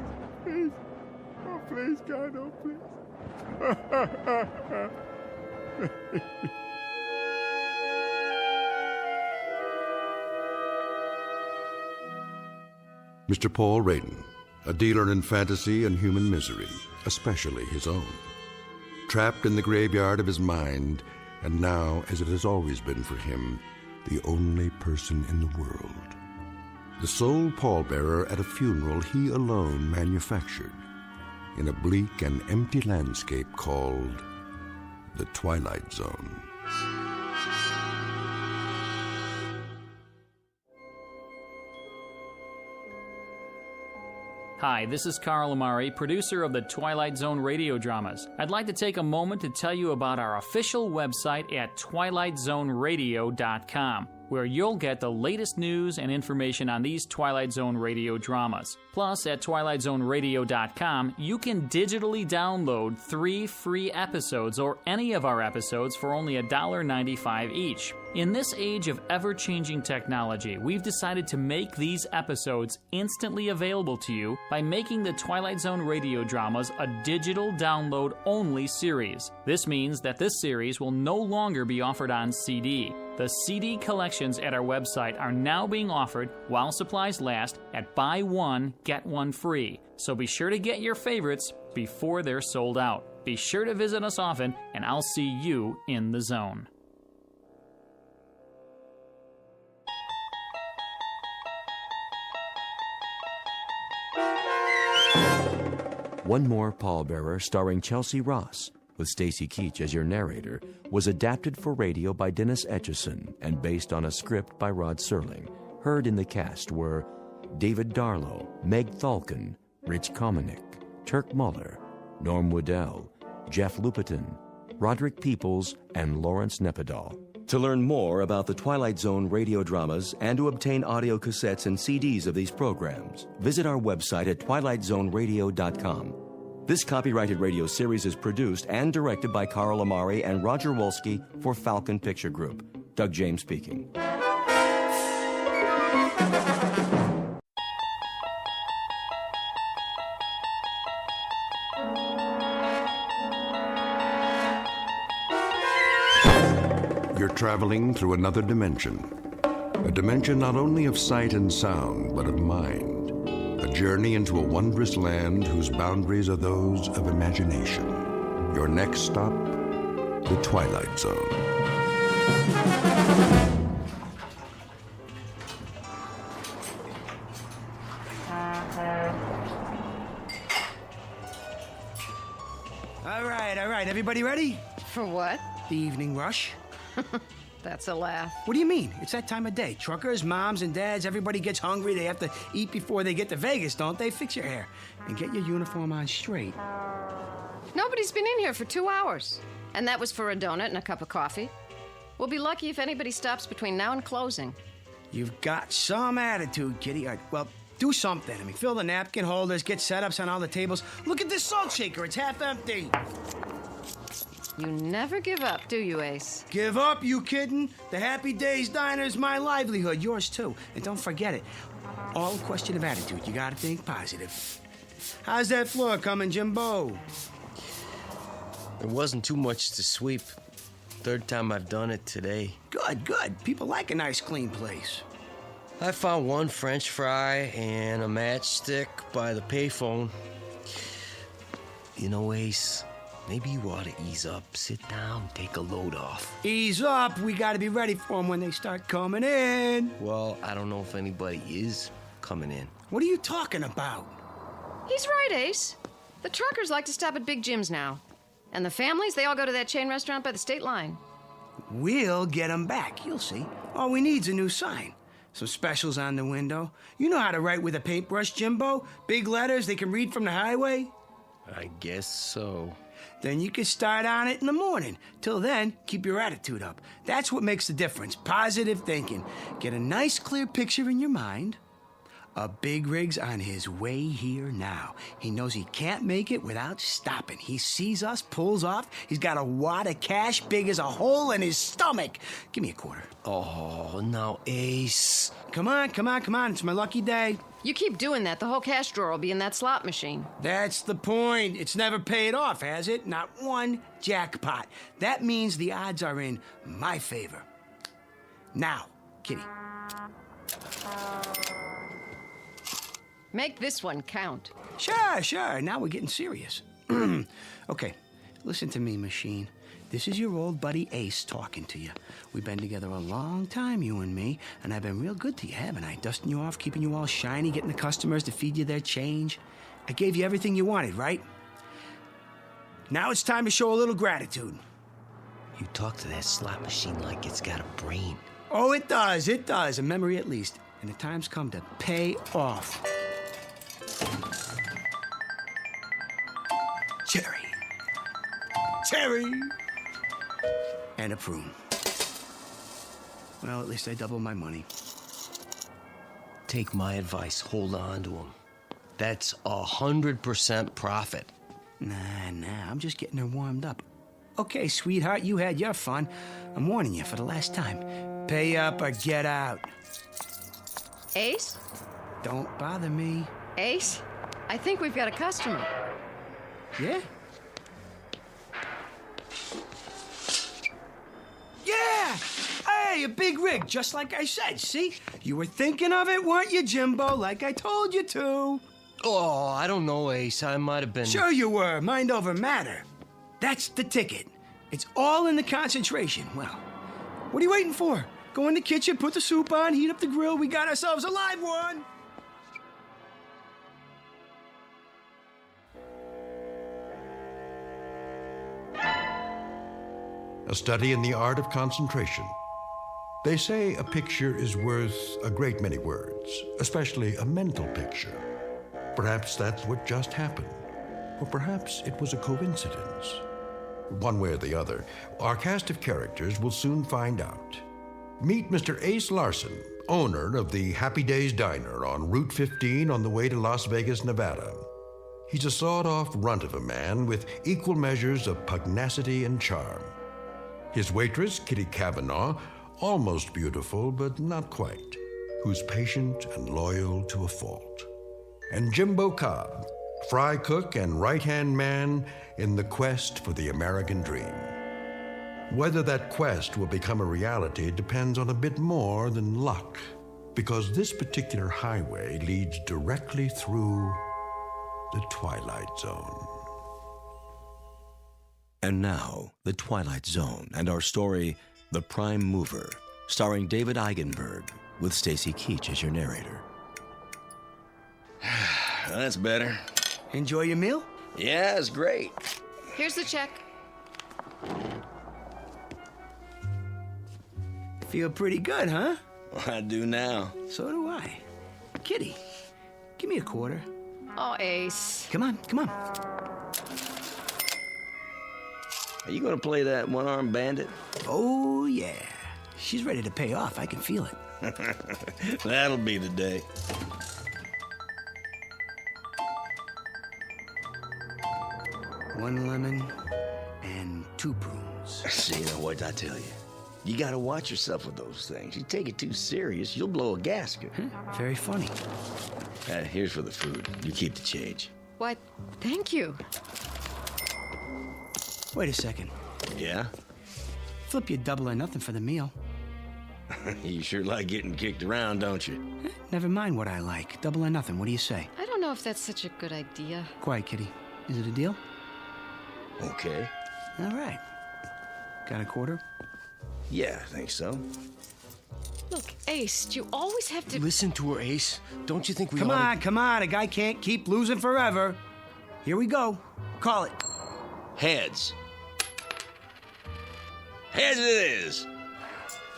please, God, oh, please. Mr. Paul Raiden, a dealer in fantasy and human misery, especially his own. Trapped in the graveyard of his mind, and now, as it has always been for him, the only person in the world. The sole pallbearer at a funeral he alone manufactured, in a bleak and empty landscape called the Twilight Zone. Hi, this is Carl Amari, producer of the Twilight Zone radio dramas. I'd like to take a moment to tell you about our official website at twilightzoneradio.com, where you'll get the latest news and information on these Twilight Zone radio dramas. Plus, at twilightzoneradio.com, you can digitally download 3 free episodes or any of our episodes for only $1.95 each. In this age of ever-changing technology, we've decided to make these episodes instantly available to you by making the Twilight Zone radio dramas a digital download-only series. This means that this series will no longer be offered on CD. The CD collections at our website are now being offered, while supplies last, at buy one, get one free. So be sure to get your favorites before they're sold out. Be sure to visit us often, and I'll see you in the zone. One More Pallbearer, starring Chelsea Ross, with Stacy Keach as your narrator, was adapted for radio by Dennis Etchison and based on a script by Rod Serling. Heard in the cast were David Darlow, Meg Thalken, Rich Komanik, Turk Muller, Norm Woodell, Jeff Lupiton, Roderick Peoples, and Lawrence Nepidal. To learn more about the Twilight Zone radio dramas and to obtain audio cassettes and CDs of these programs, visit our website at twilightzoneradio.com. This copyrighted radio series is produced and directed by Carl Amari and Roger Wolski for Falcon Picture Group. Doug James speaking. You're traveling through another dimension. A dimension not only of sight and sound, but of mind. A journey into a wondrous land whose boundaries are those of imagination. Your next stop, the Twilight Zone. All right, everybody ready? For what? The evening rush. That's a laugh. What do you mean? It's that time of day. Truckers, moms, and dads, everybody gets hungry. They have to eat before they get to Vegas, don't they? Fix your hair and get your uniform on straight. Nobody's been in here for 2 hours. And that was for a donut and a cup of coffee. We'll be lucky if anybody stops between now and closing. You've got some attitude, Kitty. Well, do something. I mean, fill the napkin holders, get setups on all the tables. Look at this salt shaker. It's half empty. You never give up, do you, Ace? Give up, you kidding? The Happy Days Diner is my livelihood, yours too. And don't forget it, all a question of attitude. You gotta think positive. How's that floor coming, Jimbo? There wasn't too much to sweep. Third time I've done it today. Good, good. People like a nice, clean place. I found one French fry and a matchstick by the payphone. You know, Ace, maybe you ought to ease up, sit down, take a load off. Ease up. We gotta be ready for them when they start coming in. Well, I don't know if anybody is coming in. What are you talking about? He's right, Ace. The truckers like to stop at Big Jim's now. And the families, they all go to that chain restaurant by the state line. We'll get them back, you'll see. All we need's a new sign. Some specials on the window. You know how to write with a paintbrush, Jimbo? Big letters they can read from the highway? I guess so. Then you can start on it in the morning. Till then, keep your attitude up. That's what makes the difference. Positive thinking. Get a nice, clear picture in your mind. A big rig's on his way here now. He knows he can't make it without stopping. He sees us, pulls off. He's got a wad of cash big as a hole in his stomach. Give me a quarter. Oh, now, Ace. Come on, come on, come on. It's my lucky day. You keep doing that, the whole cash drawer will be in that slot machine. That's the point. It's never paid off, has it? Not one jackpot. That means the odds are in my favor. Now, Kitty. Make this one count. Sure, sure. Now we're getting serious. Okay, listen to me, machine. This is your old buddy Ace talking to you. We've been together a long time, you and me, and I've been real good to you, haven't I? Dusting you off, keeping you all shiny, getting the customers to feed you their change. I gave you everything you wanted, right? Now it's time to show a little gratitude. You talk to that slot machine like it's got a brain. Oh, it does, a memory at least. And the time's come to pay off. Cherry. And a prune. Well, at least I doubled my money. Take my advice, hold on to them. That's 100% profit. Nah, I'm just getting her warmed up. Okay, sweetheart, you had your fun. I'm warning you for the last time. Pay up or get out. Ace? Don't bother me. Ace? I think we've got a customer. Yeah? Yeah! Hey, a big rig, just like I said, see? You were thinking of it, weren't you, Jimbo? Like I told you to. Oh, I don't know, Ace. I might have been... Sure you were. Mind over matter. That's the ticket. It's all in the concentration. Well, what are you waiting for? Go in the kitchen, put the soup on, heat up the grill. We got ourselves a live one. A study in the art of concentration. They say a picture is worth a great many words, especially a mental picture. Perhaps that's what just happened, or perhaps it was a coincidence. One way or the other, our cast of characters will soon find out. Meet Mr. Ace Larson, owner of the Happy Days Diner on Route 15 on the way to Las Vegas, Nevada. He's a sawed-off runt of a man with equal measures of pugnacity and charm. His waitress, Kitty Cavanaugh, almost beautiful, but not quite, who's patient and loyal to a fault. And Jimbo Cobb, fry cook and right-hand man in the quest for the American dream. Whether that quest will become a reality depends on a bit more than luck, because this particular highway leads directly through the Twilight Zone. And now, The Twilight Zone and our story, The Prime Mover, starring David Eigenberg, with Stacy Keach as your narrator. That's better. Enjoy your meal? Yeah, it's great. Here's the check. Feel pretty good, huh? I do now. So do I. Kitty, give me a quarter. Oh, Ace. Come on, come on. Are you gonna play that one-armed bandit? Oh, yeah. She's ready to pay off. I can feel it. That'll be the day. One lemon and 2 prunes. See, now what I tell you? You gotta watch yourself with those things. You take it too serious, you'll blow a gasket. Very funny. Here's for the food. You keep the change. Why, thank you. Wait a second. Yeah? Flip you double or nothing for the meal. You sure like getting kicked around, don't you? Never mind what I like. Double or nothing. What do you say? I don't know if that's such a good idea. Quiet, Kitty. Is it a deal? Okay. All right. Got a quarter? Yeah, I think so. Look, Ace, you always have to... Listen to her, Ace. Don't you think we Come oughta... on, come on. A guy can't keep losing forever. Here we go. Call it. Heads. Heads it is.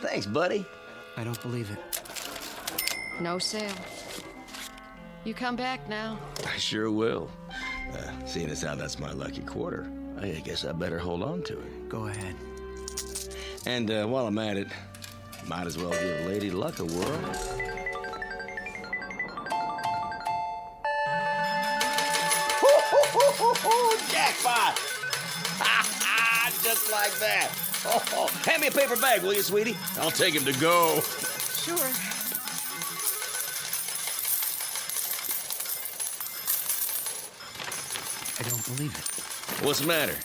Thanks, buddy. I don't believe it. No sale. You come back now. I sure will. Seeing as how that's my lucky quarter, I guess I better hold on to it. Go ahead. And while I'm at it, might as well give Lady Luck a whirl. Jackpot! Just like that. Oh, hand me a paper bag, will you, sweetie? I'll take him to go. Sure. I don't believe it. What's the matter?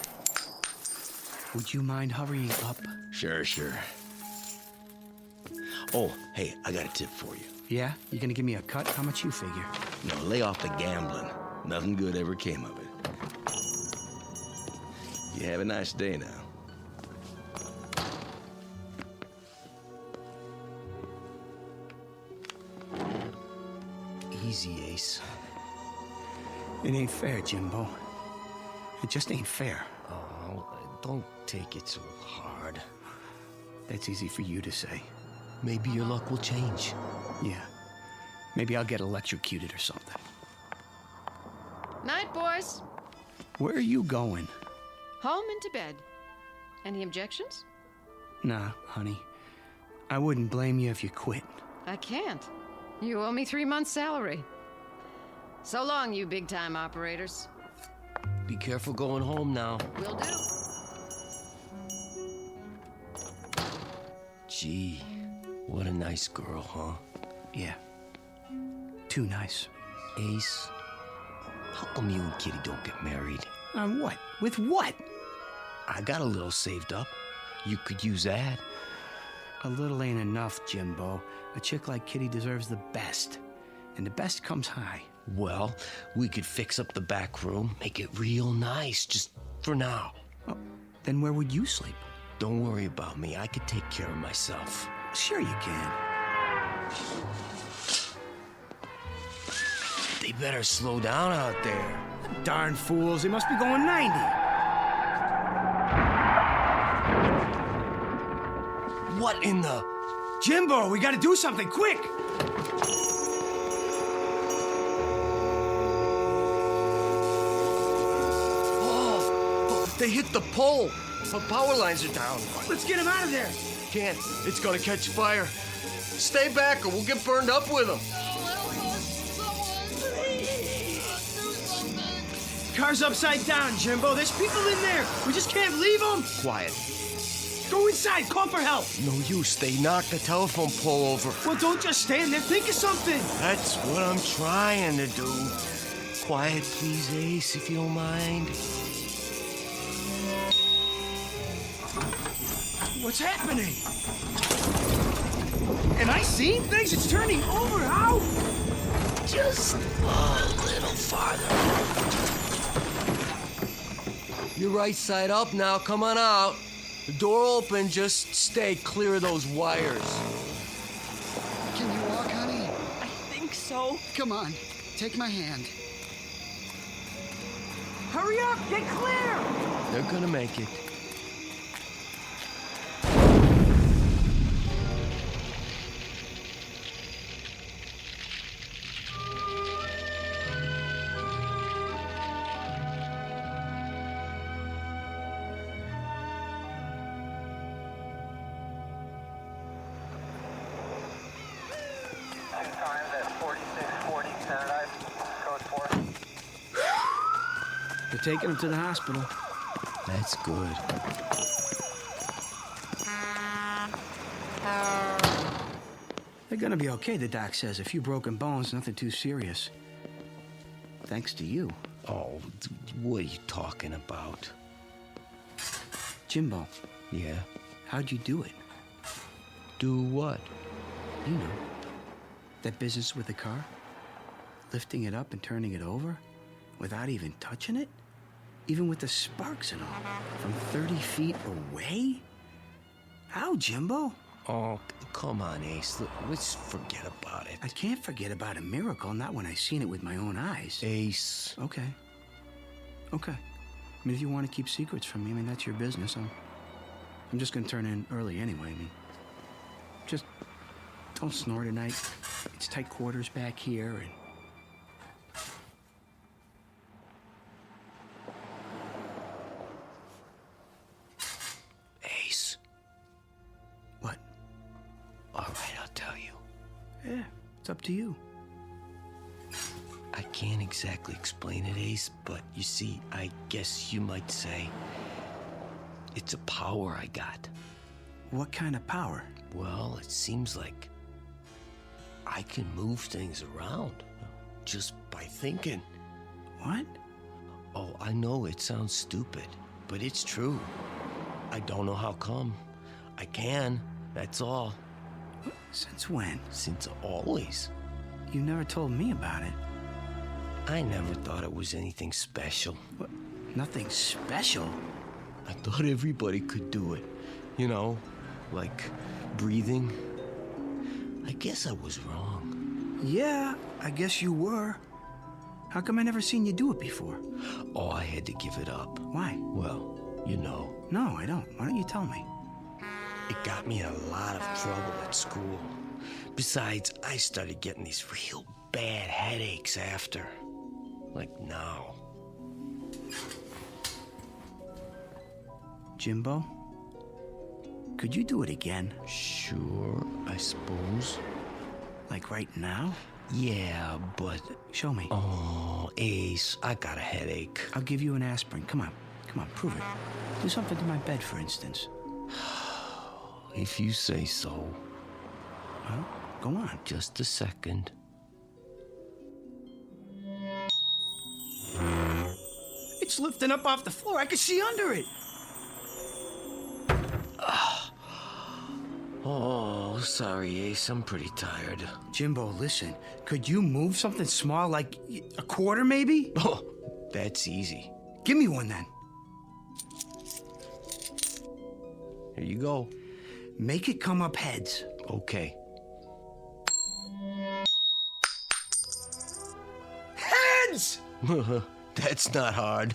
Would you mind hurrying up? Sure. Oh, hey, I got a tip for you. Yeah? You gonna give me a cut? How much you figure? No, lay off the gambling. Nothing good ever came of it. You have a nice day now. Easy, Ace. It ain't fair, Jimbo. It just ain't fair. Oh, don't take it so hard. That's easy for you to say. Maybe your luck will change. Yeah. Maybe I'll get electrocuted or something. Night, boys. Where are you going? Home and to bed. Any objections? Nah, honey. I wouldn't blame you if you quit. I can't. You owe me 3 months' salary. So long, you big-time operators. Be careful going home now. Will do. Gee, what a nice girl, huh? Yeah. Too nice. Ace, how come you and Kitty don't get married? On what? With what? I got a little saved up. You could use that. A little ain't enough, Jimbo. A chick like Kitty deserves the best. And the best comes high. Well, we could fix up the back room, make it real nice, just for now. Well, then where would you sleep? Don't worry about me. I could take care of myself. Sure you can. They better slow down out there. Darn fools, they must be going 90. What in the... Jimbo, we gotta do something, quick! Oh, they hit the pole. The power lines are down. Let's get him out of there. Can't. It's gonna catch fire. Stay back or we'll get burned up with them. Car's upside down, Jimbo. There's people in there. We just can't leave them. Quiet. Go inside. Call for help. No use. They knocked the telephone pole over. Well, don't just stand there. Think of something. That's what I'm trying to do. Quiet, please, Ace, if you don't mind. What's happening? Am I seeing things? It's turning over. How? Just a little farther. You're right side up now. Come on out. The door open. Just stay clear of those wires. Can you walk, honey? I think so. Come on, take my hand. Hurry up! Get clear! They're gonna make it. They're taking him to the hospital. That's good. They're gonna be okay, the doc says. A few broken bones, nothing too serious. Thanks to you. Oh, what are you talking about? Jimbo. Yeah? How'd you do it? Do what? You know. That business with the car? Lifting it up and turning it over? Without even touching it? Even with the sparks and all? From 30 feet away? How, Jimbo? Oh, come on, Ace. Let's forget about it. I can't forget about a miracle, not when I seen it with my own eyes. Ace. Okay. Okay. I mean, if you want to keep secrets from me, I mean, that's your business. I'm just gonna turn in early anyway. I mean, just don't snore tonight. It's tight quarters back here, and... Ace. What? All right, I'll tell you. Yeah, it's up to you. I can't exactly explain it, Ace, but you see, I guess you might say it's a power I got. What kind of power? Well, it seems like I can move things around just by thinking. What? Oh, I know it sounds stupid, but it's true. I don't know how come. I can, that's all. Since when? Since always. You never told me about it. I never thought it was anything special. What? Nothing special? I thought everybody could do it. You know, like breathing. I guess I was wrong. Yeah, I guess you were. How come I never seen you do it before? Oh, I had to give it up. Why? Well, you know. No, I don't. Why don't you tell me? It got me in a lot of trouble at school. Besides, I started getting these real bad headaches after. Like now. Jimbo? Could you do it again? Sure, I suppose. Like right now? Yeah, but... Show me. Oh, Ace, I got a headache. I'll give you an aspirin. Come on. Come on, prove it. Do something to my bed, for instance. If you say so. Well, go on. Just a second. It's lifting up off the floor. I can see under it. Oh, sorry, Ace. I'm pretty tired. Jimbo, listen. Could you move something small, like a quarter, maybe? Oh, that's easy. Give me one, then. Here you go. Make it come up heads. Okay. Heads! That's not hard.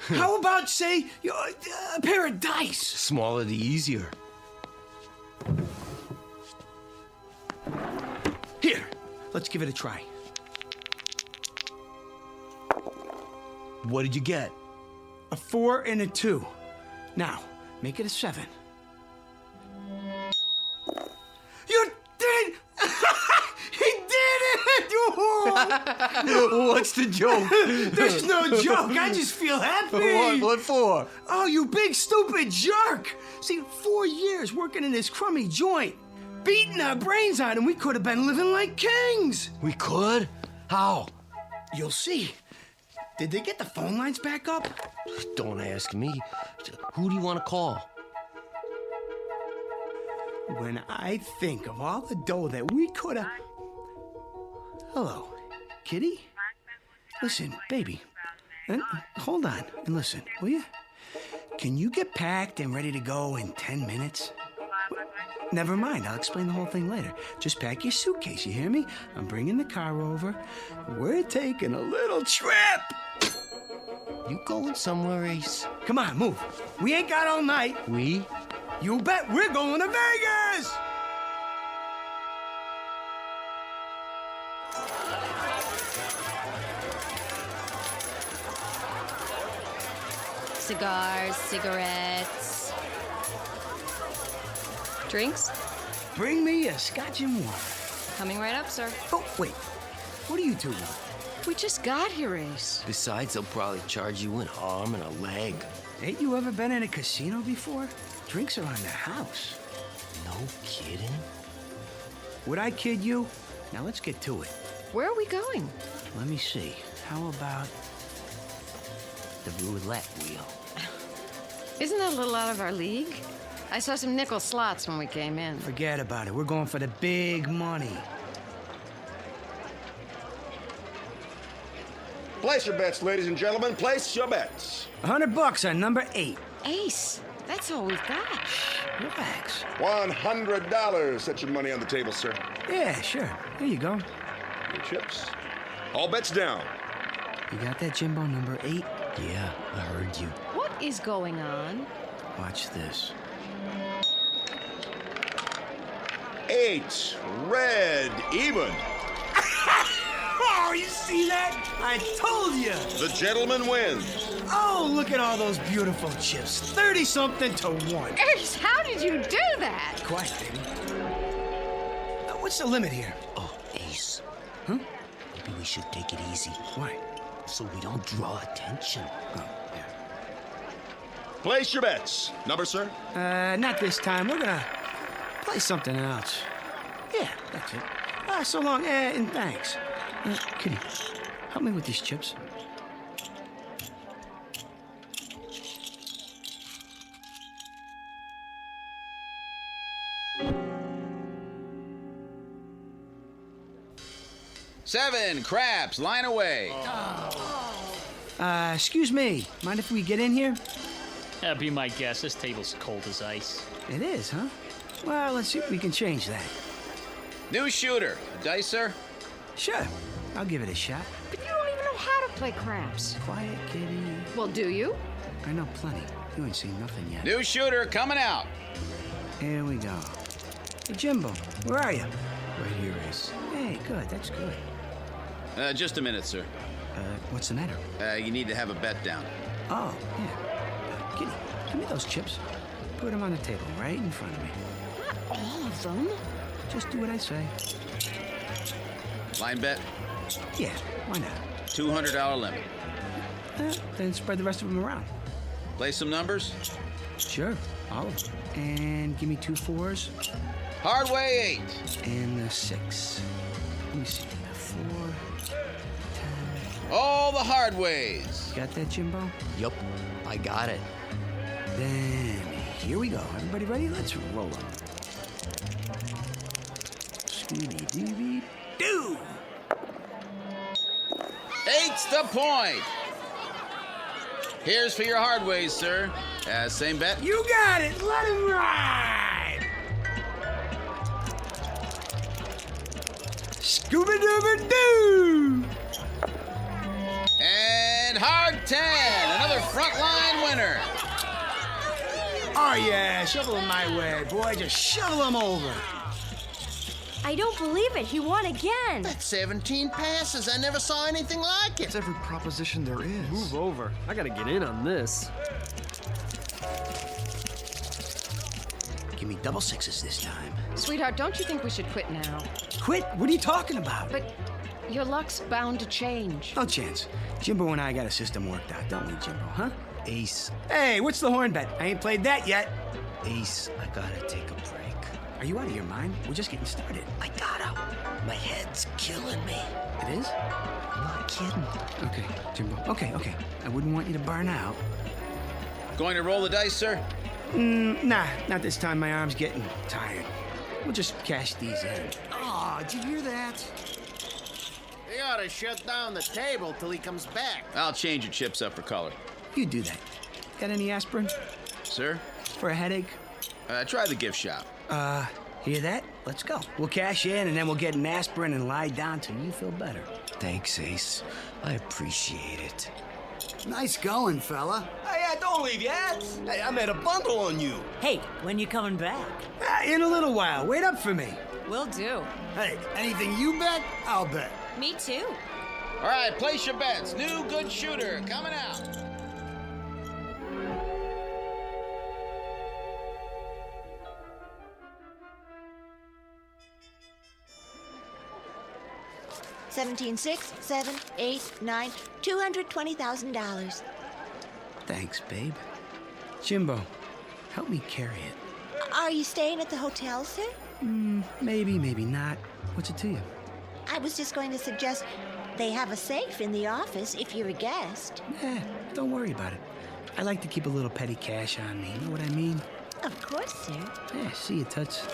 How about, say, a pair of dice? Smaller the easier. Here, let's give it a try. What did you get? A 4 and a 2. Now, make it a 7. You did! He did it! What's the joke? There's no joke. I just feel happy. What for? Oh, you big stupid jerk! See, 4 years working in this crummy joint, beating our brains out, and we could have been living like kings. We could? How? You'll see. Did they get the phone lines back up? Don't ask me. Who do you want to call? When I think of all the dough that we could have... Hello, kitty? Listen, baby. Hold on and listen, will you? Can you get packed and ready to go in 10 minutes? Never mind, I'll explain the whole thing later. Just pack your suitcase, you hear me? I'm bringing the car over. We're taking a little trip. You going somewhere, Ace? Come on, move. We ain't got all night. We? You bet we're going to Vegas! Cigars, cigarettes. Drinks? Bring me a scotch and water. Coming right up, sir. Oh, wait. What do you two want? We just got here, Ace. Besides, they'll probably charge you an arm and a leg. Ain't you ever been in a casino before? Drinks are on the house. No kidding? Would I kid you? Now let's get to it. Where are we going? Let me see. How about the roulette wheel? Isn't that a little out of our league? I saw some nickel slots when we came in. Forget about it. We're going for the big money. Place your bets, ladies and gentlemen. Place your bets. $100 on number 8. Ace, that's all we've got. Relax. $100. Set your money on the table, sir. Yeah, sure. Here you go. Your chips. All bets down. You got that, Jimbo, number 8? Yeah, I heard you. What is going on? Watch this. 8. Red. Even. Oh, you see that? I told you. The gentleman wins. Oh, look at all those beautiful chips. 30-something to 1. Ace, how did you do that? Quiet, baby. What's the limit here? Oh, Ace. Huh? Maybe we should take it easy. Why? So we don't draw attention. Oh, yeah. Place your bets. Number, sir? Not this time. We're gonna play something else. Yeah, that's it. So long, and thanks. Kitty, help me with these chips. Seven craps, line away. Excuse me. Mind if we get in here? That'd be my guess. This table's cold as ice. It is, huh? Well, let's see if we can change that. New shooter. Dice, sir? Sure. I'll give it a shot. But you don't even know how to play craps. Quiet, kitty. Well, do you? I know plenty. You ain't seen nothing yet. New shooter coming out. Here we go. Hey, Jimbo, where are you? Right here, Ace. Hey, good. That's good. Just a minute, sir. What's the matter? You need to have a bet down. Oh, yeah. Kitty, give me those chips. Put them on the table right in front of me. Not all of them. Just do what I say. Line bet? Yeah, why not? $200 limit. Then spread the rest of them around. Play some numbers? Sure, all of them. And give me 2 4s. Hard way 8. And the 6. Let me see. 4, 10. All the hard ways. Got that, Jimbo? Yup, I got it. Then here we go. Everybody ready? Let's roll them. Scooby-Dooby-Doo! 8's the point. Here's for your hard ways, sir. Same bet? You got it. Let him ride. Scooby-Dooby-Doo! And hard 10. Another frontline winner. Oh, yeah. Shovel them my way, boy. Just shovel them over. I don't believe it. He won again. That's 17 passes. I never saw anything like it. It's every proposition there is. Move over. I gotta get in on this. Give me double 6s this time. Sweetheart, don't you think we should quit now? Quit? What are you talking about? But your luck's bound to change. No chance. Jimbo and I got a system worked out, don't we, Jimbo, huh? Ace. Hey, what's the horn bet? I ain't played that yet. Ace, I gotta take a break. Are you out of your mind? We're just getting started. I gotta. My head's killing me. It is? I'm not kidding. Okay, Jimbo. Okay. I wouldn't want you to burn out. Going to roll the dice, sir? Nah, not this time. My arm's getting tired. We'll just cash these in. Oh, did you hear that? They ought to shut down the table till he comes back. I'll change your chips up for color. You do that. Got any aspirin? Sir? For a headache? Try the gift shop. Hear that? Let's go. We'll cash in and then we'll get an aspirin and lie down till you feel better. Thanks, Ace. I appreciate it. Nice going, fella. Hey, don't leave yet. Hey, I made a bundle on you. Hey, when you coming back? In a little while. Wait up for me. Will do. Hey, anything you bet, I'll bet. Me too. All right, place your bets. New good shooter coming out. $17,600, $7,000, $8,000, $9,000, $220,000. Thanks, babe. Jimbo, help me carry it. Are you staying at the hotel, sir? Maybe, maybe not. What's it to you? I was just going to suggest they have a safe in the office if you're a guest. Don't worry about it. I like to keep a little petty cash on me. You know what I mean? Of course, sir. Yeah, see you, Toots.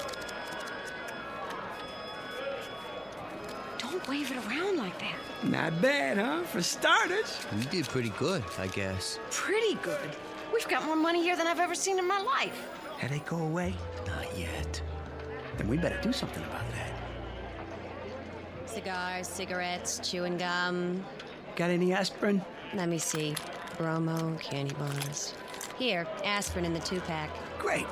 Don't wave it around like that. Not bad, huh? For starters. You did pretty good, I guess. Pretty good. We've got more money here than I've ever seen in my life. Headache go away? Not yet. Then we better do something about that. Cigars, cigarettes, chewing gum. Got any aspirin? Let me see. Bromo, candy bars. Here, aspirin in the 2-pack. Great.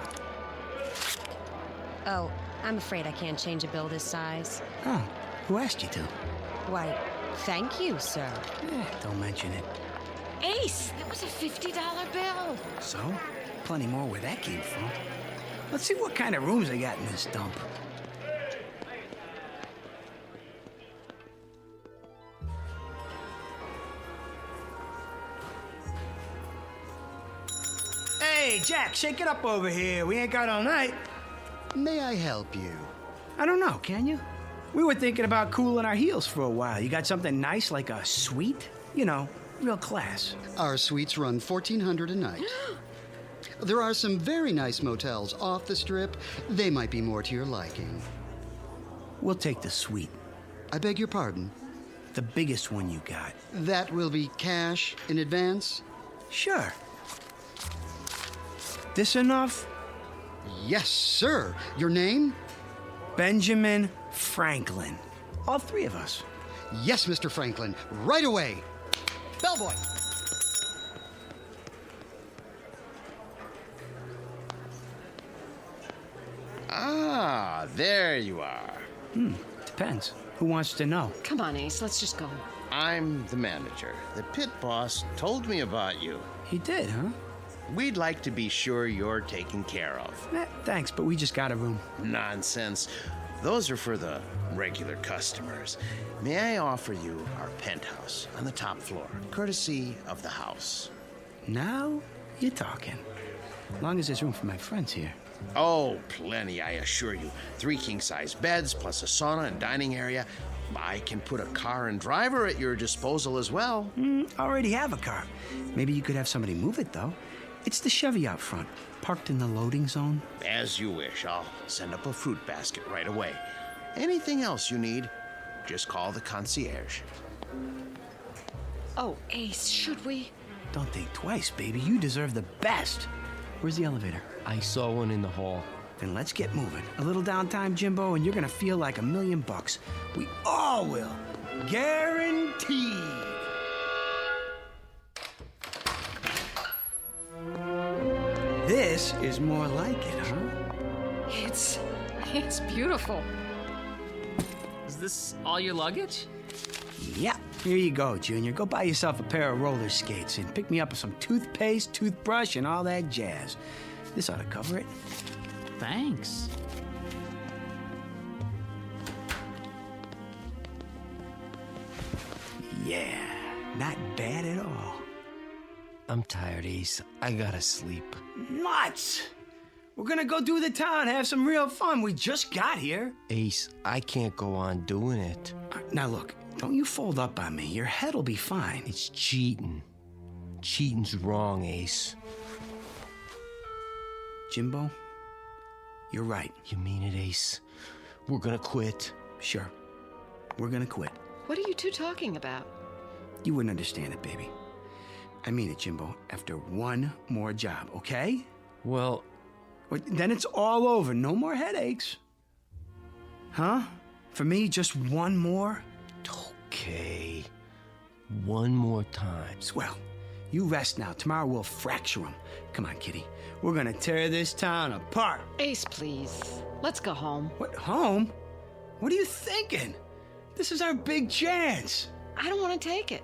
Oh, I'm afraid I can't change a bill this size. Oh, who asked you to? Why, thank you, sir. Don't mention it. Ace, that was a $50 bill. So? Plenty more where that came from. Let's see what kind of rooms they got in this dump. Hey, Jack, shake it up over here. We ain't got all night. May I help you? I don't know, can you? We were thinking about cooling our heels for a while. You got something nice like a suite? You know, real class. Our suites run $1,400 a night. There are some very nice motels off the strip. They might be more to your liking. We'll take the suite. I beg your pardon? The biggest one you got. That will be cash in advance? Sure. This enough? Yes, sir. Your name? Benjamin Franklin. All three of us. Yes, Mr. Franklin. Right away. Bellboy. Ah, there you are. Depends. Who wants to know? Come on, Ace, let's just go. I'm the manager. The pit boss told me about you. He did, huh? We'd like to be sure you're taken care of. Thanks, but we just got a room. Nonsense. Those are for the regular customers. May I offer you our penthouse on the top floor, courtesy of the house? Now you're talking. As long as there's room for my friends here. Oh, plenty, I assure you. 3 king-size beds, plus a sauna and dining area. I can put a car and driver at your disposal as well. Already have a car. Maybe you could have somebody move it, though. It's the Chevy out front, parked in the loading zone. As you wish. I'll send up a fruit basket right away. Anything else you need, just call the concierge. Oh, Ace, should we? Don't think twice, baby. You deserve the best. Where's the elevator? I saw one in the hall. Then let's get moving. A little downtime, Jimbo, and you're gonna feel like $1,000,000. We all will. Guaranteed. This is more like it, huh? It's beautiful. Is this all your luggage? Yeah. Here you go, Junior. Go buy yourself a pair of roller skates and pick me up some toothpaste, toothbrush, and all that jazz. This ought to cover it. Thanks. Yeah, not bad at all. I'm tired, Ace. I gotta sleep. Nuts! We're gonna go do the town, have some real fun. We just got here. Ace, I can't go on doing it. Now look, don't you fold up on me. Your head'll be fine. It's cheating. Cheating's wrong, Ace. Jimbo, you're right. You mean it, Ace? We're gonna quit. Sure. We're gonna quit. What are you two talking about? You wouldn't understand it, baby. I mean it, Jimbo. After one more job, okay? Well, then it's all over. No more headaches. Huh? For me, just one more? Okay. One more time. Swell. You rest now. Tomorrow we'll fracture them. Come on, kitty. We're gonna tear this town apart. Ace, please. Let's go home. What, home? What are you thinking? This is our big chance. I don't want to take it.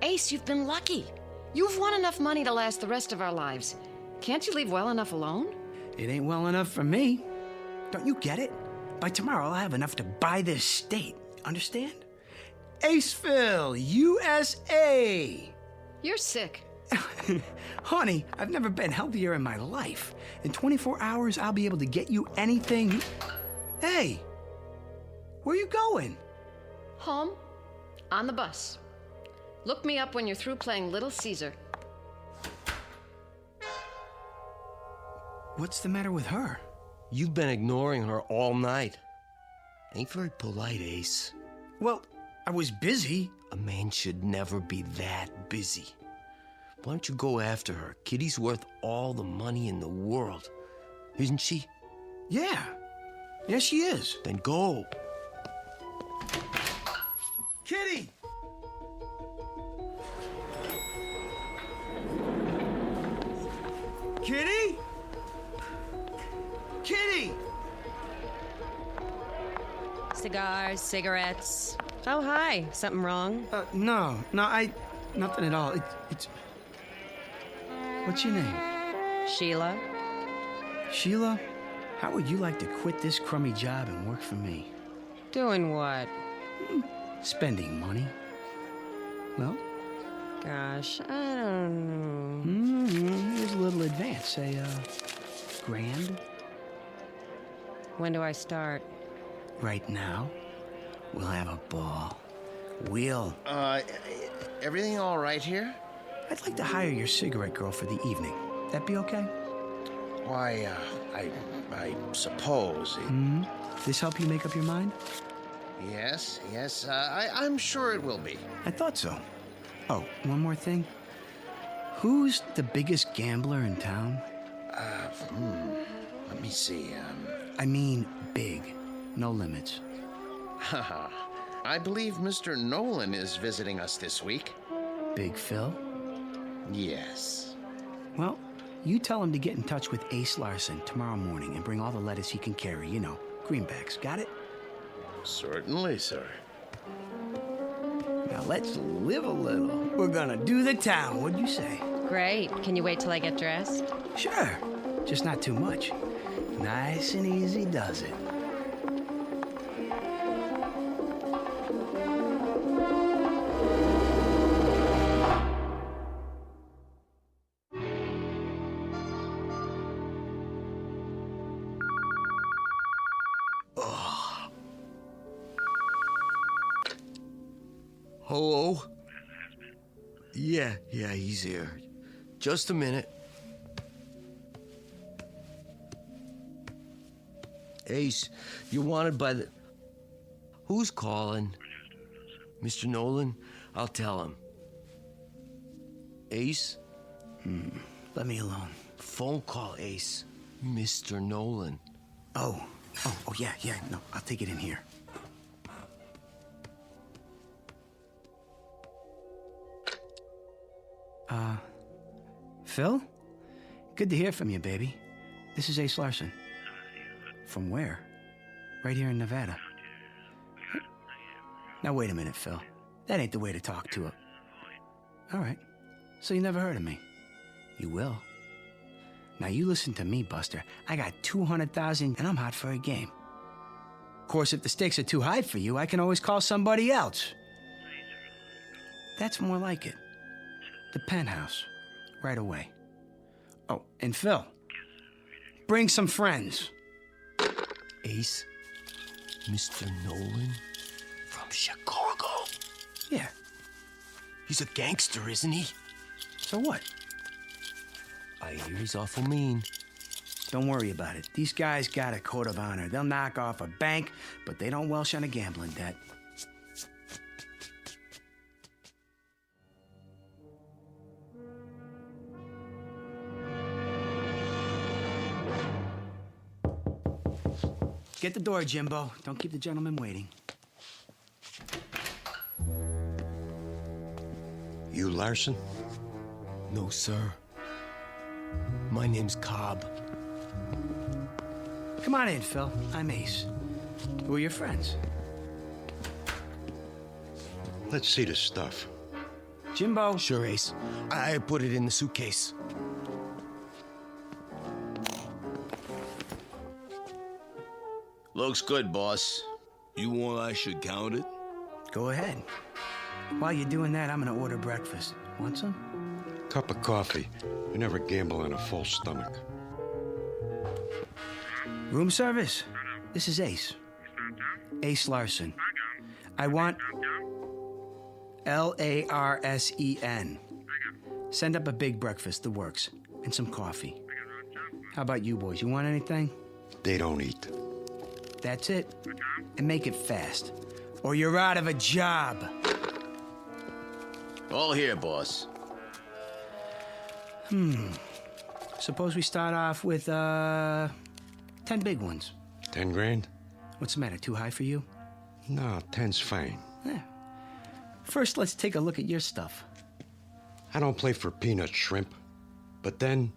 Ace, you've been lucky. You've won enough money to last the rest of our lives. Can't you leave well enough alone? It ain't well enough for me. Don't you get it? By tomorrow, I'll have enough to buy this state. Understand? Aceville, USA. You're sick. Honey, I've never been healthier in my life. In 24 hours, I'll be able to get you anything. Hey, where you going? Home. On the bus. Look me up when you're through playing Little Caesar. What's the matter with her? You've been ignoring her all night. Ain't very polite, Ace. Well, I was busy. A man should never be that busy. Why don't you go after her? Kitty's worth all the money in the world. Isn't she? Yeah. Yes, she is. Then go. Kitty! Kitty? Kitty! Cigars, cigarettes. Oh, hi. Something wrong? No, nothing at all. It's... What's your name? Sheila. Sheila, how would you like to quit this crummy job and work for me? Doing what? Spending money. Well? Gosh, I don't know. Here's a little advance. Say, $1,000? When do I start? Right now. We'll have a ball. We'll... Everything all right here? I'd like to hire your cigarette girl for the evening. That be okay? Why, I suppose... This help you make up your mind? Yes, I'm sure it will be. I thought so. Oh, one more thing. Who's the biggest gambler in town? Let me see, I mean big. No limits. I believe Mr. Nolan is visiting us this week. Big Phil? Yes. Well, you tell him to get in touch with Ace Larson tomorrow morning and bring all the lettuce he can carry. You know, greenbacks. Got it? Certainly, sir. Now let's live a little. We're gonna do the town, what'd you say? Great. Can you wait till I get dressed? Sure. Just not too much. Nice and easy does it. Hello? Yeah, he's here. Just a minute. Ace, you're wanted by the... Who's calling? Mr. Nolan? I'll tell him. Ace? Let me alone. Phone call, Ace. Mr. Nolan. Oh, yeah. No, I'll take it in here. Phil? Good to hear from you, baby. This is Ace Larson. From where? Right here in Nevada. Now, wait a minute, Phil. That ain't the way to talk to a... All right. So you never heard of me? You will. Now, you listen to me, Buster. I got 200,000 and I'm hot for a game. Of course, if the stakes are too high for you, I can always call somebody else. That's more like it. The penthouse. Right away. Oh, and Phil, bring some friends. Ace? Mr. Nolan? From Chicago? Yeah. He's a gangster, isn't he? So what? I hear he's awful mean. Don't worry about it. These guys got a code of honor. They'll knock off a bank, but they don't welsh on a gambling debt. Get the door, Jimbo. Don't keep the gentleman waiting. You Larson? No, sir. My name's Cobb. Come on in, Phil. I'm Ace. Who are your friends? Let's see the stuff. Jimbo. Sure, Ace. I put it in the suitcase. Looks good, boss. You want I should count it? Go ahead. While you're doing that, I'm gonna order breakfast. Want some? Cup of coffee. I never gamble on a full stomach. Room service. This is Ace. Ace Larson. I want Larsen. Send up a big breakfast, the works, and some coffee. How about you boys? You want anything? They don't eat. That's it. And make it fast, or you're out of a job. All here, boss. Suppose we start off with 10 big ones. 10 grand? What's the matter? Too high for you? No, 10's fine. Yeah. First, let's take a look at your stuff. I don't play for peanut shrimp, but then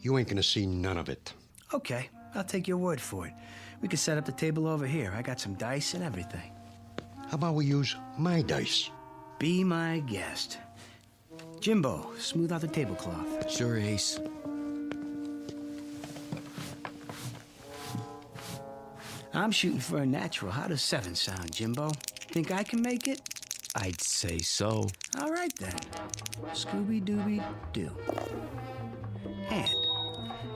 you ain't gonna see none of it. Okay, I'll take your word for it. We can set up the table over here. I got some dice and everything. How about we use my dice? Be my guest. Jimbo, smooth out the tablecloth. Sure, Ace. I'm shooting for a natural. How does 7 sound, Jimbo? Think I can make it? I'd say so. All right, then. Scooby-Dooby-Doo. And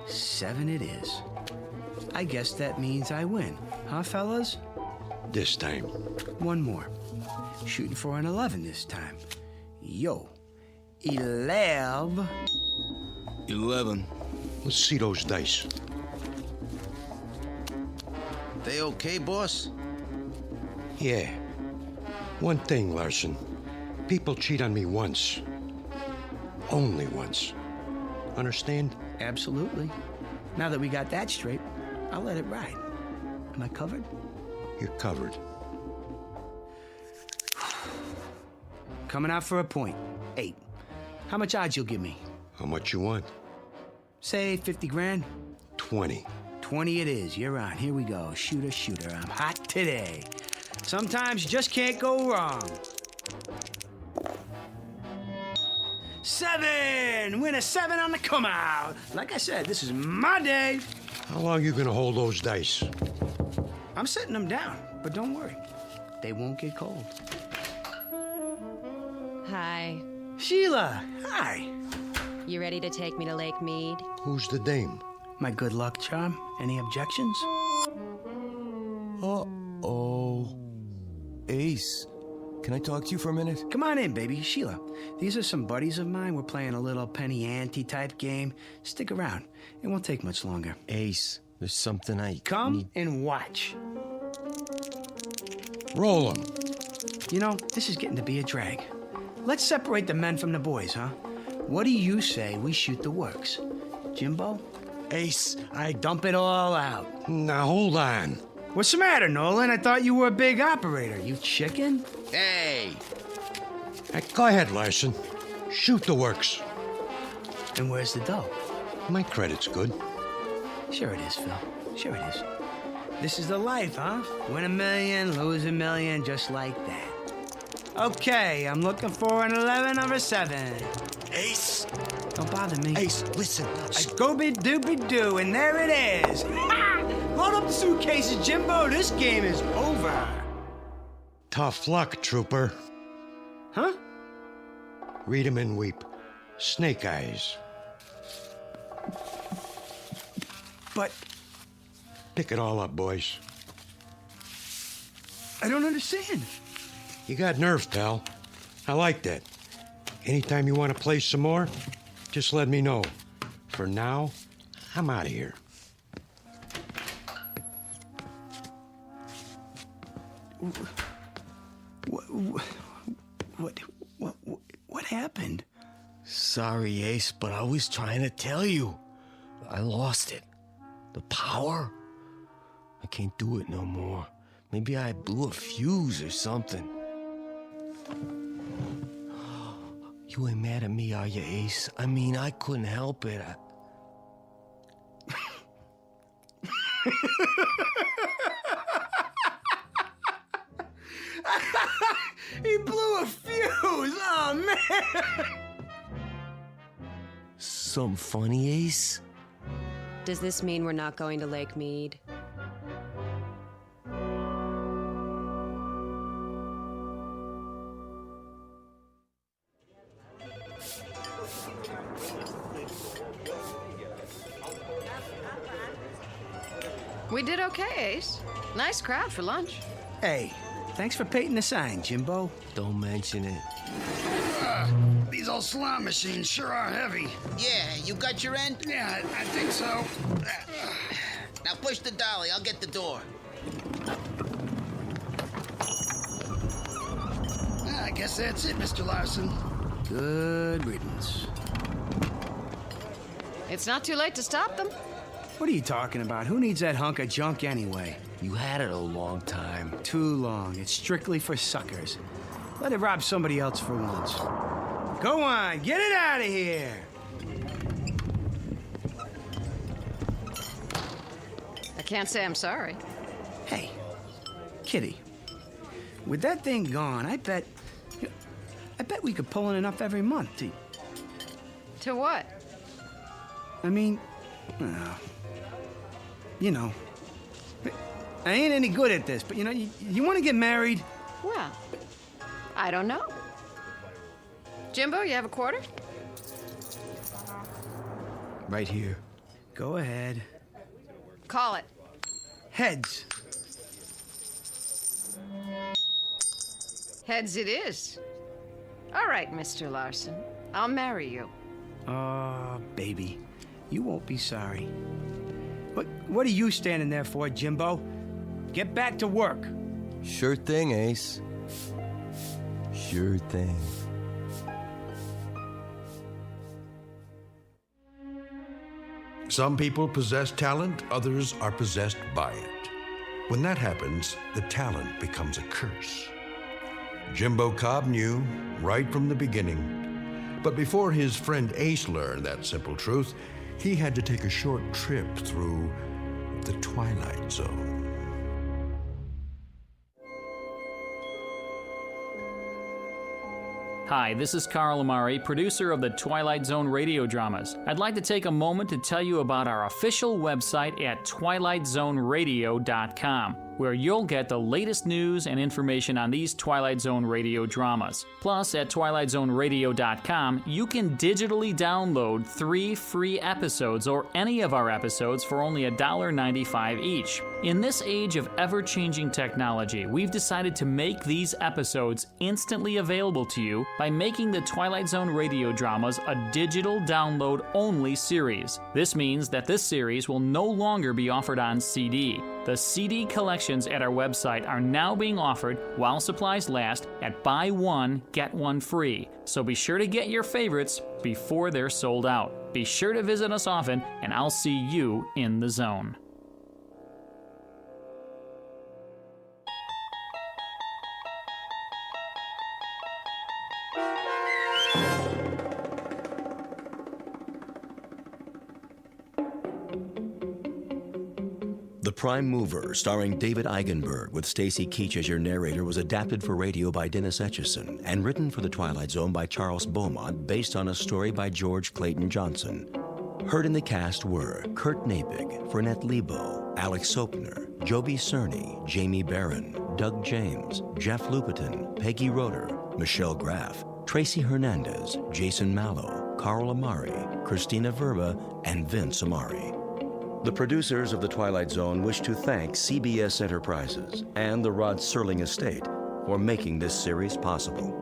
7 it is. I guess that means I win. Huh, fellas? This time. One more. Shooting for an 11 this time. Yo. 11. 11. Let's see those dice. They okay, boss? Yeah. One thing, Larson. People cheat on me once. Only once. Understand? Absolutely. Now that we got that straight, I'll let it ride. Am I covered? You're covered. Coming out for a point. 8. How much odds you'll give me? How much you want? Say 50 grand. 20. 20 it is. You're on. Here we go. Shooter, shooter. I'm hot today. Sometimes you just can't go wrong. 7! Win a 7 on the come out. Like I said, this is my day. How long you gonna hold those dice? I'm setting them down, but don't worry. They won't get cold. Hi. Sheila, hi. You ready to take me to Lake Mead? Who's the dame? My good luck charm. Any objections? Uh-oh. Ace, can I talk to you for a minute? Come on in, baby. Sheila, these are some buddies of mine. We're playing a little penny ante type game. Stick around. It won't take much longer. Ace, there's something I Come need. and watch. Roll 'em. You know, this is getting to be a drag. Let's separate the men from the boys, huh? What do you say we shoot the works? Jimbo? Ace, I dump it all out. Now, hold on. What's the matter, Nolan? I thought you were a big operator. You chicken? Hey! Hey, go ahead, Larson. Shoot the works. And where's the dough? My credit's good. Sure it is, Phil. Sure it is. This is the life, huh? Win $1 million, lose $1 million, just like that. Okay, I'm looking for an 11 or a 7. Ace! Don't bother me. Ace, listen. Scooby-Dooby-Doo, and there it is. Load up the suitcases, Jimbo. This game is over. Tough luck, trooper. Huh? Read 'em and weep. Snake eyes. But Pick it all up, boys. I don't understand. You got nerve, pal. I like that. Anytime you want to play some more, just let me know. For now, I'm out of here. What happened? Sorry, Ace, but I was trying to tell you. I lost it. The power. I can't do it no more. Maybe I blew a fuse or something. You ain't mad at me, are you, Ace? I mean, I couldn't help it. He blew a fuse! Oh, man! Something funny, Ace? Does this mean we're not going to Lake Mead? We did okay, Ace. Nice crowd for lunch. Hey, thanks for painting the sign, Jimbo. Don't mention it. These old slot machines sure are heavy. Yeah, you got your end? Yeah, I think so. Now push the dolly, I'll get the door. I guess that's it, Mr. Larson. Good riddance. It's not too late to stop them. What are you talking about? Who needs that hunk of junk anyway? You had it a long time. Too long. It's strictly for suckers. Let it rob somebody else for once. Go on, get it out of here! I can't say I'm sorry. Hey, Kitty, with that thing gone, I bet we could pull in enough every month to... To what? I mean, you know, I ain't any good at this, but you know, you want to get married? Well, I don't know. Jimbo, you have a quarter? Right here. Go ahead. Call it. Heads. Heads it is. All right, Mr. Larson. I'll marry you. Oh, baby. You won't be sorry. What are you standing there for, Jimbo? Get back to work. Sure thing, Ace. Sure thing. Some people possess talent, others are possessed by it. When that happens, the talent becomes a curse. Jimbo Cobb knew right from the beginning. But before his friend Ace learned that simple truth, he had to take a short trip through the Twilight Zone. Hi, this is Carl Amari, producer of the Twilight Zone radio dramas. I'd like to take a moment to tell you about our official website at twilightzoneradio.com, where you'll get the latest news and information on these Twilight Zone radio dramas. Plus, at twilightzoneradio.com, you can digitally download 3 free episodes or any of our episodes for only $1.95 each. In this age of ever-changing technology, we've decided to make these episodes instantly available to you by making the Twilight Zone radio dramas a digital download-only series. This means that this series will no longer be offered on CD. The CD collections at our website are now being offered while supplies last at buy one, get one free. So be sure to get your favorites before they're sold out. Be sure to visit us often, and I'll see you in the zone. The Prime Mover, starring David Eigenberg with Stacy Keach as your narrator, was adapted for radio by Dennis Etchison and written for The Twilight Zone by Charles Beaumont, based on a story by George Clayton Johnson. Heard in the cast were Kurt Nabig, Fernette Lebo, Alex Sopner, Joby Cerny, Jamie Barron, Doug James, Jeff Lupiton, Peggy Roeder, Michelle Graff, Tracy Hernandez, Jason Mallow, Carl Amari, Christina Verba, and Vince Amari. The producers of The Twilight Zone wish to thank CBS Enterprises and the Rod Serling Estate for making this series possible.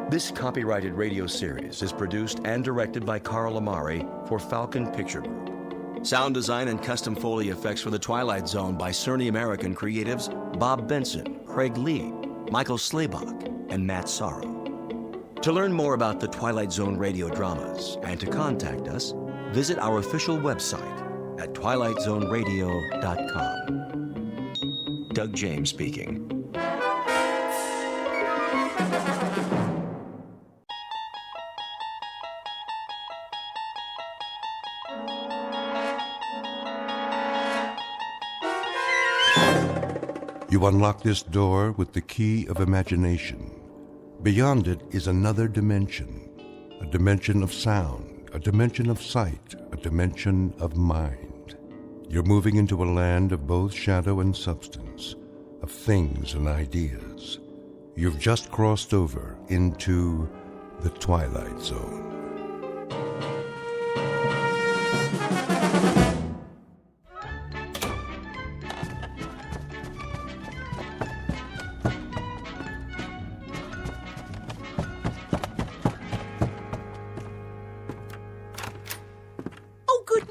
This copyrighted radio series is produced and directed by Carl Amari for Falcon Picture Group. Sound design and custom Foley effects for The Twilight Zone by Cerny American creatives Bob Benson, Craig Lee, Michael Slaybach, and Matt Sorrow. To learn more about the Twilight Zone radio dramas and to contact us, visit our official website at twilightzoneradio.com. Doug James speaking. You unlock this door with the key of imagination. Beyond it is another dimension, a dimension of sound, a dimension of sight, a dimension of mind. You're moving into a land of both shadow and substance, of things and ideas. You've just crossed over into the Twilight Zone.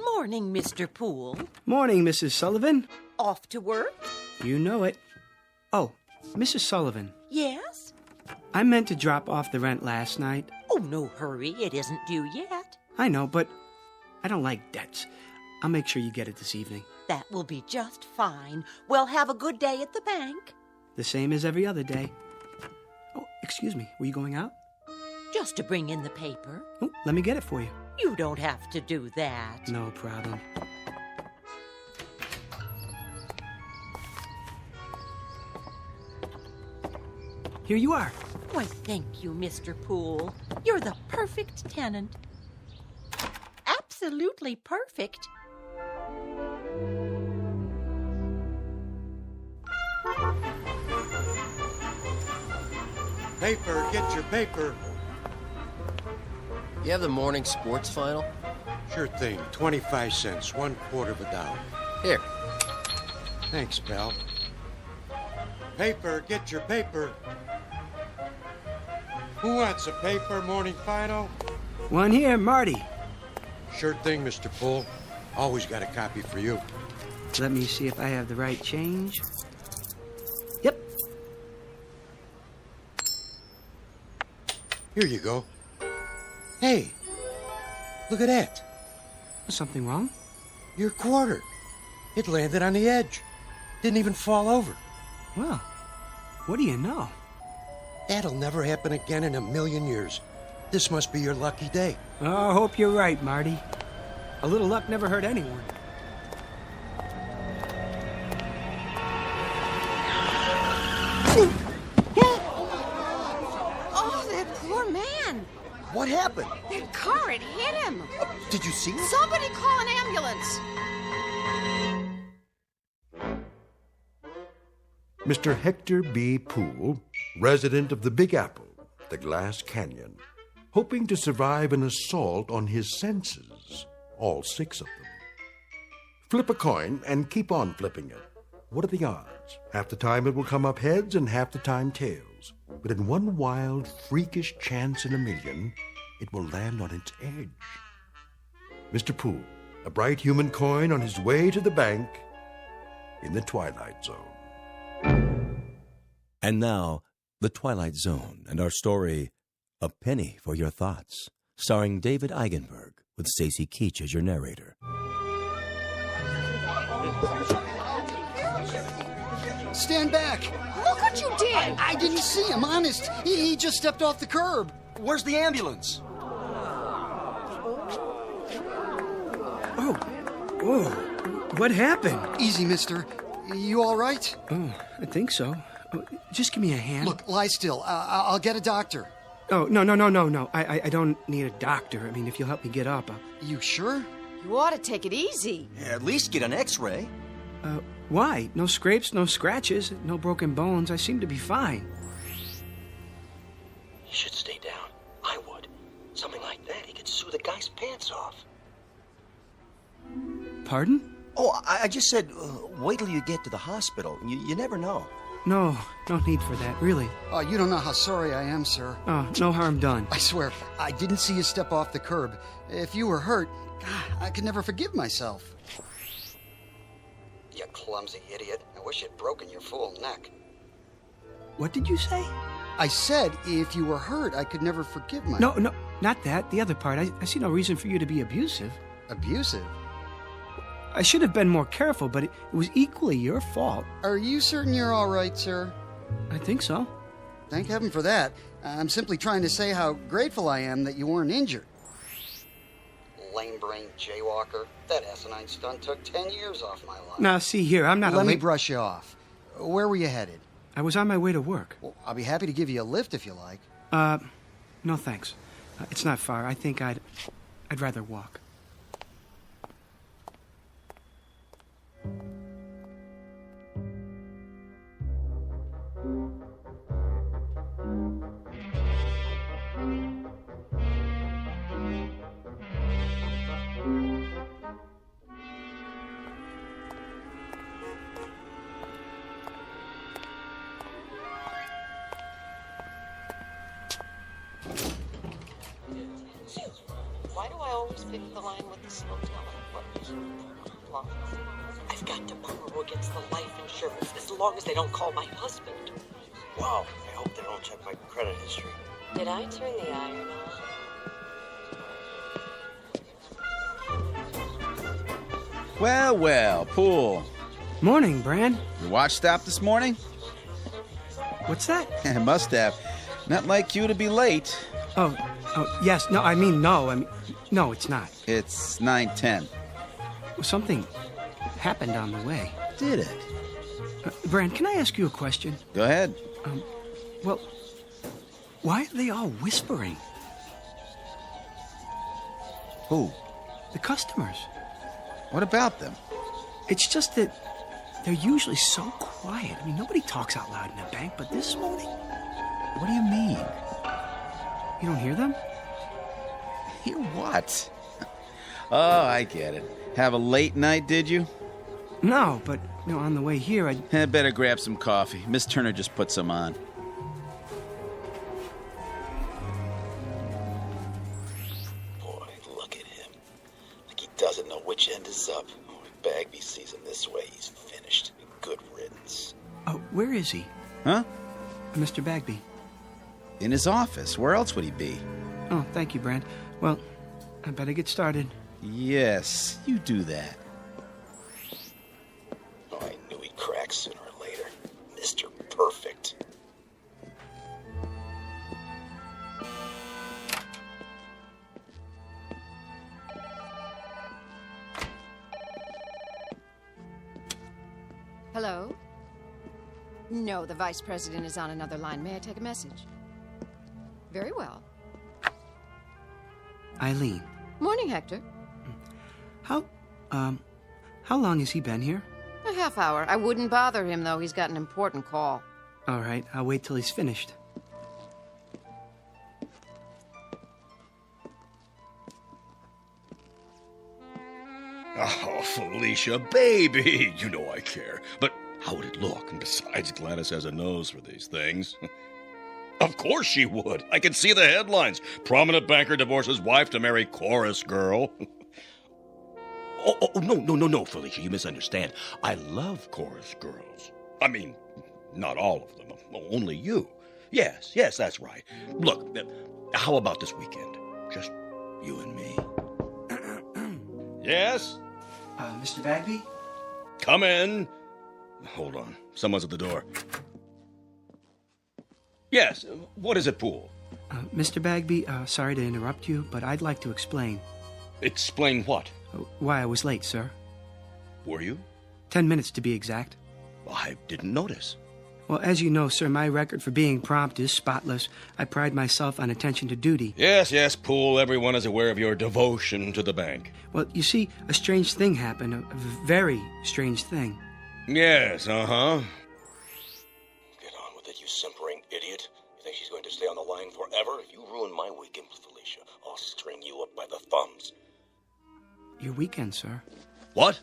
Morning, Mr. Poole. Morning, Mrs. Sullivan. Off to work? You know it. Oh, Mrs. Sullivan. Yes? I meant to drop off the rent last night. Oh, no hurry. It isn't due yet. I know, but I don't like debts. I'll make sure you get it this evening. That will be just fine. Well, have a good day at the bank. The same as every other day. Oh, excuse me. Were you going out? Just to bring in the paper. Oh, let me get it for you. You don't have to do that. No problem. Here you are. Why, thank you, Mr. Poole. You're the perfect tenant. Absolutely perfect. Paper, get your paper. You have the morning sports final? Sure thing. 25 cents, $1/4 of a dollar. Here. Thanks, pal. Paper, get your paper. Who wants a paper, morning final? One here, Marty. Sure thing, Mr. Poole. Always got a copy for you. Let me see if I have the right change. Yep. Here you go. Hey, look at that. Something wrong? Your quarter. It landed on the edge. Didn't even fall over. Well, what do you know? That'll never happen again in a million years. This must be your lucky day. Oh, I hope you're right, Marty. A little luck never hurt anyone. Oh, that poor man. What happened? That car, it hit him. Did you see it? Somebody call an ambulance. Mr. Hector B. Poole, resident of the Big Apple, the Glass Canyon, hoping to survive an assault on his senses, all 6 of them. Flip a coin and keep on flipping it. What are the odds? Half the time it will come up heads and half the time tails. But in one wild, freakish chance in a million, it will land on its edge. Mr. Poole, a bright human coin on his way to the bank in the Twilight Zone. And now, The Twilight Zone and our story, A Penny for Your Thoughts, starring David Eigenberg with Stacy Keach as your narrator. Stand back! Look what you did! I didn't see him, honest. He just stepped off the curb. Where's the ambulance? Oh, what happened? Easy, mister. You all right? Oh, I think so. Oh, just give me a hand. Look, lie still. I'll get a doctor. Oh, no. I don't need a doctor. I mean, if you'll help me get up. You sure? You ought to take it easy. Yeah, at least get an x-ray. Why? No scrapes, no scratches, no broken bones. I seem to be fine. He should stay down. I would. Something like that, he could sue the guy's pants off. Pardon? Oh, I just said, wait till you get to the hospital. You never know. No need for that, really. Oh, you don't know how sorry I am, sir. Oh, no harm done. I swear, I didn't see you step off the curb. If you were hurt, God, I could never forgive myself. You clumsy idiot. I wish you'd broken your fool neck. What did you say? I said if you were hurt, I could never forgive my... No, not that. The other part. I see no reason for you to be abusive. Abusive? I should have been more careful, but it was equally your fault. Are you certain you're all right, sir? I think so. Thank heaven for that. I'm simply trying to say how grateful I am that you weren't injured. Lame-brained jaywalker. That asinine stunt took 10 years off my life. Now, see here, I'm not Let me brush you off. Where were you headed? I was on my way to work. Well, I'll be happy to give you a lift if you like. No thanks. It's not far. I think I'd rather walk. Why do I always pick the line with the slow telling? I've got to borrow against the life insurance as long as they don't call my husband. Wow, I hope they don't check my credit history. Did I turn the iron on? Well, Pool. Morning, Bran. Your watch stopped this morning? What's that? Must have. Not like you to be late. Oh, yes. No, no, it's not. It's 9:10. Something happened on the way. Did it? Bran, can I ask you a question? Go ahead. Well, why are they all whispering? Who? The customers. What about them? It's just that they're usually so quiet. I mean, nobody talks out loud in a bank, but this morning... What do you mean? You don't hear them? Hear what? Oh, I get it. Have a late night, did you? No, but, on the way here, I better grab some coffee. Miss Turner just put some on. Boy, look at him. Like he doesn't know which end is up. Oh, if Bagby sees him this way, he's finished. Good riddance. Oh, where is he? Huh? Mr. Bagby. In his office. Where else would he be? Oh, thank you, Brand. Well, I better get started. Yes, you do that. Oh, I knew he'd crack sooner or later. Mr. Perfect. Hello? No, the vice president is on another line. May I take a message? Very well. Eileen. Morning, Hector. How long has he been here? A half hour. I wouldn't bother him, though. He's got an important call. All right, I'll wait till he's finished. Oh, Felicia, baby! You know I care. But how would it look? And besides, Gladys has a nose for these things. Of course she would. I can see the headlines. Prominent banker divorces wife to marry chorus girl. No, Felicia, you misunderstand. I love chorus girls. I mean, not all of them. Only you. Yes, that's right. Look, how about this weekend? Just you and me. Yes? Mr. Bagby? Come in. Hold on. Someone's at the door. Yes, what is it, Poole? Mr. Bagby, sorry to interrupt you, but I'd like to explain. Explain what? Why I was late, sir. Were you? 10 minutes to be exact. I didn't notice. Well, as you know, sir, my record for being prompt is spotless. I pride myself on attention to duty. Yes, Poole, everyone is aware of your devotion to the bank. Well, you see, a strange thing happened, a very strange thing. Yes, uh-huh. Get on with it, you simpering idiot. You think she's going to stay on the line forever? If you ruin my weekend with Felicia, I'll string you up by the thumbs. Your weekend, sir. What?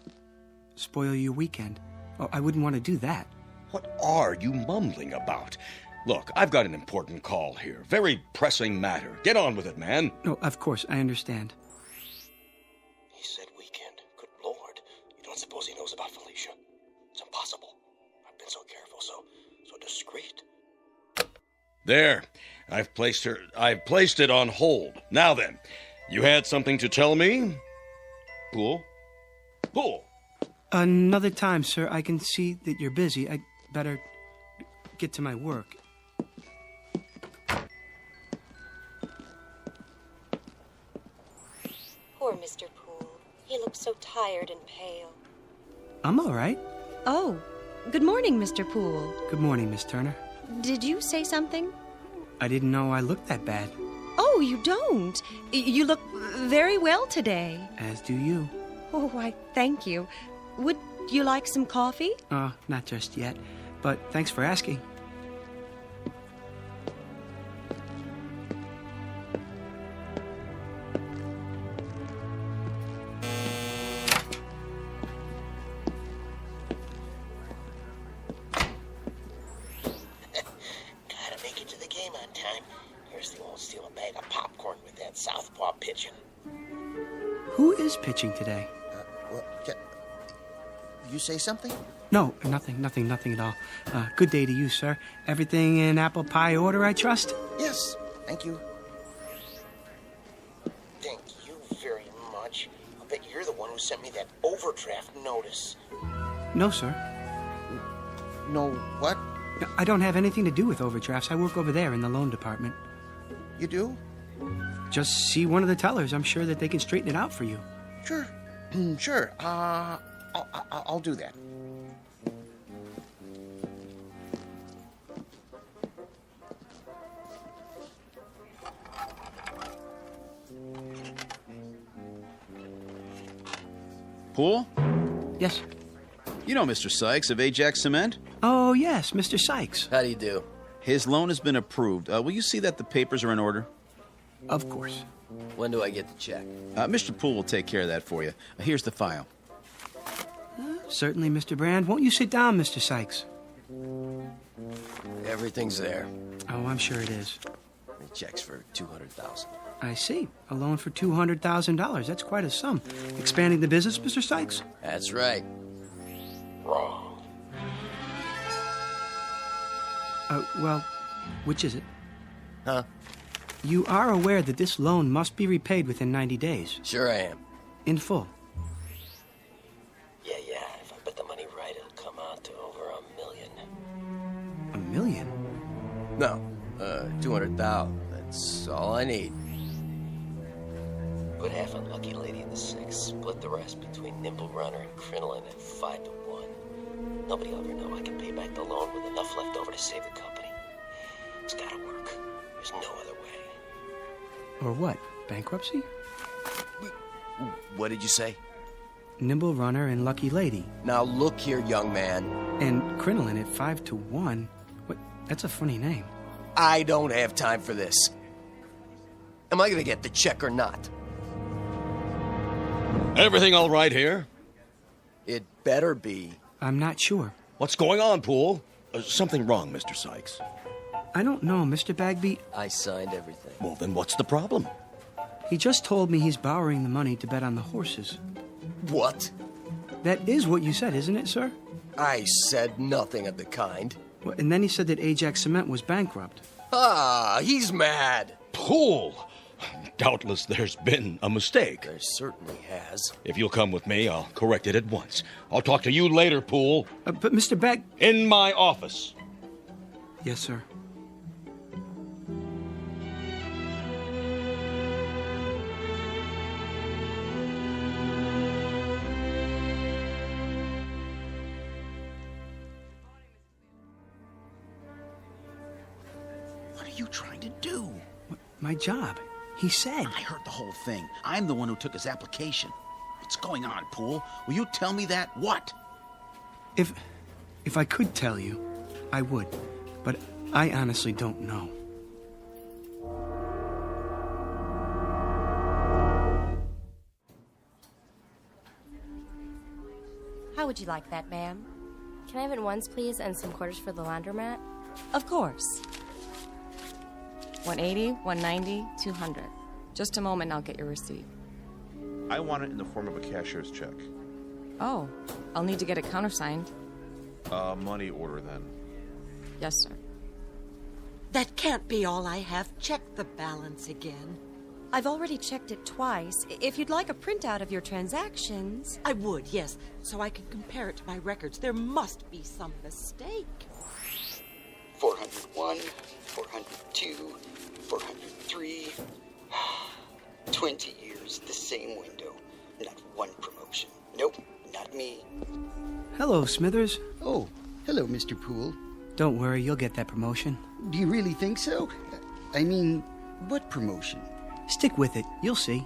Spoil your weekend. Oh, I wouldn't want to do that. What are you mumbling about? Look, I've got an important call here. Very pressing matter. Get on with it, man. No, of course, I understand. He said weekend. Good Lord. You don't suppose he knows about Felicia? It's impossible. I've been so careful, so discreet. There. I've placed it on hold. Now then, you had something to tell me? Pool? Pool! Another time, sir. I can see that you're busy. I'd better get to my work. Poor Mr. Poole. He looks so tired and pale. I'm all right. Oh, good morning, Mr. Poole. Good morning, Miss Turner. Did you say something? I didn't know I looked that bad. Oh, you don't. You look very well today. As do you. Oh, why, thank you. Would you like some coffee? Not just yet, but thanks for asking. Gotta make it to the game on time. Here's the won't steal a bag of popcorn with that southpaw pitching. Who is pitching today? You say something? No, nothing at all. Good day to you, sir. Everything in apple pie order, I trust? Yes, thank you. Thank you very much. I'll bet you're the one who sent me that overdraft notice. No, sir. No what? No, I don't have anything to do with overdrafts. I work over there in the loan department. You do? Just see one of the tellers. I'm sure that they can straighten it out for you. Sure. Sure. I'll do that. Pool? Yes. You know Mr. Sykes of Ajax Cement? Oh, yes, Mr. Sykes. How do you do? His loan has been approved. Will you see that the papers are in order? Of course. When do I get the check? Mr. Poole will take care of that for you. Here's the file. Certainly, Mr. Brand. Won't you sit down, Mr. Sykes? Everything's there. Oh, I'm sure it is. The check's for $200,000. I see. A loan for $200,000. That's quite a sum. Expanding the business, Mr. Sykes? That's right. Wrong. Well, which is it? Huh? You are aware that this loan must be repaid within 90 days. Sure I am. In full. Yeah. If I put the money right, it'll come out to over $1 million. $1 million? No, 200,000. That's all I need. Put half on Lucky Lady in the 6. Split the rest between Nimble Runner and Crinoline at 5 to 1. Nobody will ever know I can pay back the loan with enough left over to save the company. It's gotta work. There's no other way. Or what? Bankruptcy? What did you say? Nimble Runner and Lucky Lady. Now look here, young man. And Crinoline at 5 to 1? What? That's a funny name. I don't have time for this. Am I gonna get the check or not? Everything all right here? It better be. I'm not sure. What's going on, Poole? Something wrong, Mr. Sykes. I don't know, Mr. Bagby. I signed everything. Well, then what's the problem? He just told me he's borrowing the money to bet on the horses. What? That is what you said, isn't it, sir? I said nothing of the kind. Well, and then he said that Ajax Cement was bankrupt. Ah, he's mad. Poole! Doubtless there's been a mistake. There certainly has. If you'll come with me, I'll correct it at once. I'll talk to you later, Poole. But Mr. Bag... In my office. Yes, sir. What are you trying to do? My job. He said. I heard the whole thing. I'm the one who took his application. What's going on, Poole? Will you tell me that? What? If I could tell you, I would. But I honestly don't know. How would you like that, ma'am? Can I have it once, please, and some quarters for the laundromat? Of course. 180, 190, 200. Just a moment, I'll get your receipt. I want it in the form of a cashier's check. Oh, I'll need to get it countersigned. Money order, then. Yes, sir. That can't be all I have. Check the balance again. I've already checked it twice. If you'd like a printout of your transactions... I would, yes, so I can compare it to my records. There must be some mistake. 401, 402, 403. 20 years, the same window. Not one promotion. Nope, not me. Hello, Smithers. Oh, hello, Mr. Poole. Don't worry, you'll get that promotion. Do you really think so? I mean, what promotion? Stick with it. You'll see.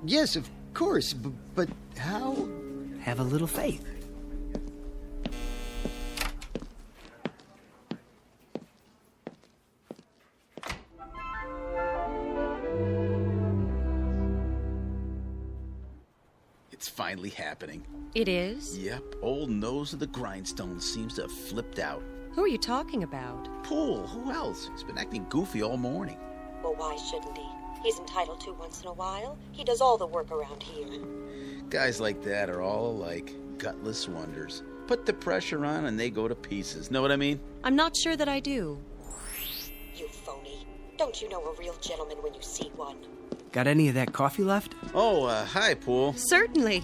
Yes, of course, but how? Have a little faith. It's finally happening. It is? Yep, old nose of the grindstone seems to have flipped out. Who are you talking about? Poole, who else? He's been acting goofy all morning. Well, why shouldn't he? He's entitled to once in a while. He does all the work around here. Guys like that are all alike, gutless wonders. Put the pressure on and they go to pieces. Know what I mean? I'm not sure that I do. You phony. Don't you know a real gentleman when you see one? Got any of that coffee left? Oh, hi, Poole. Certainly.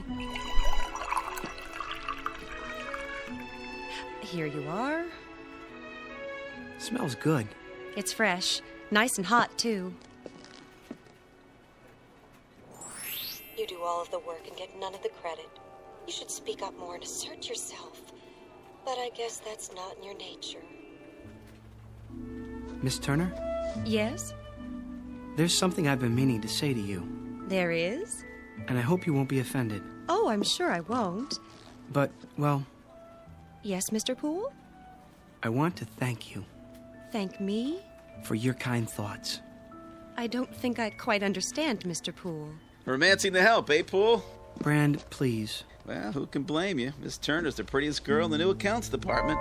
Here you are. Smells good. It's fresh. Nice and hot, too. You do all of the work and get none of the credit. You should speak up more and assert yourself. But I guess that's not in your nature. Miss Turner? Yes? There's something I've been meaning to say to you. There is? And I hope you won't be offended. Oh, I'm sure I won't. But, well... Yes, Mr. Poole? I want to thank you. Thank me? For your kind thoughts. I don't think I quite understand, Mr. Poole. Romancing the help, eh, Poole? Brand, please. Well, who can blame you? Miss Turner's the prettiest girl in the new accounts department.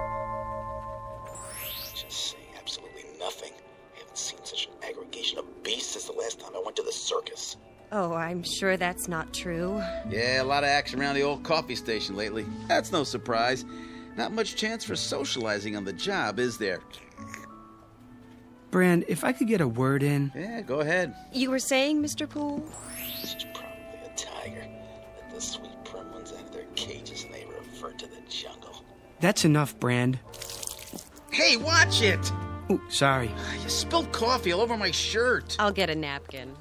Just saying absolutely nothing. I haven't seen such an aggregation of beasts since the last time I went to the circus. Oh, I'm sure that's not true. Yeah, a lot of action around the old coffee station lately. That's no surprise. Not much chance for socializing on the job, is there? Brand, if I could get a word in... Yeah, go ahead. You were saying, Mr. Poole? She's probably a tiger. Let the sweet prim ones have their cages and they revert to the jungle. That's enough, Brand. Hey, watch it! Oh, sorry. You spilled coffee all over my shirt. I'll get a napkin.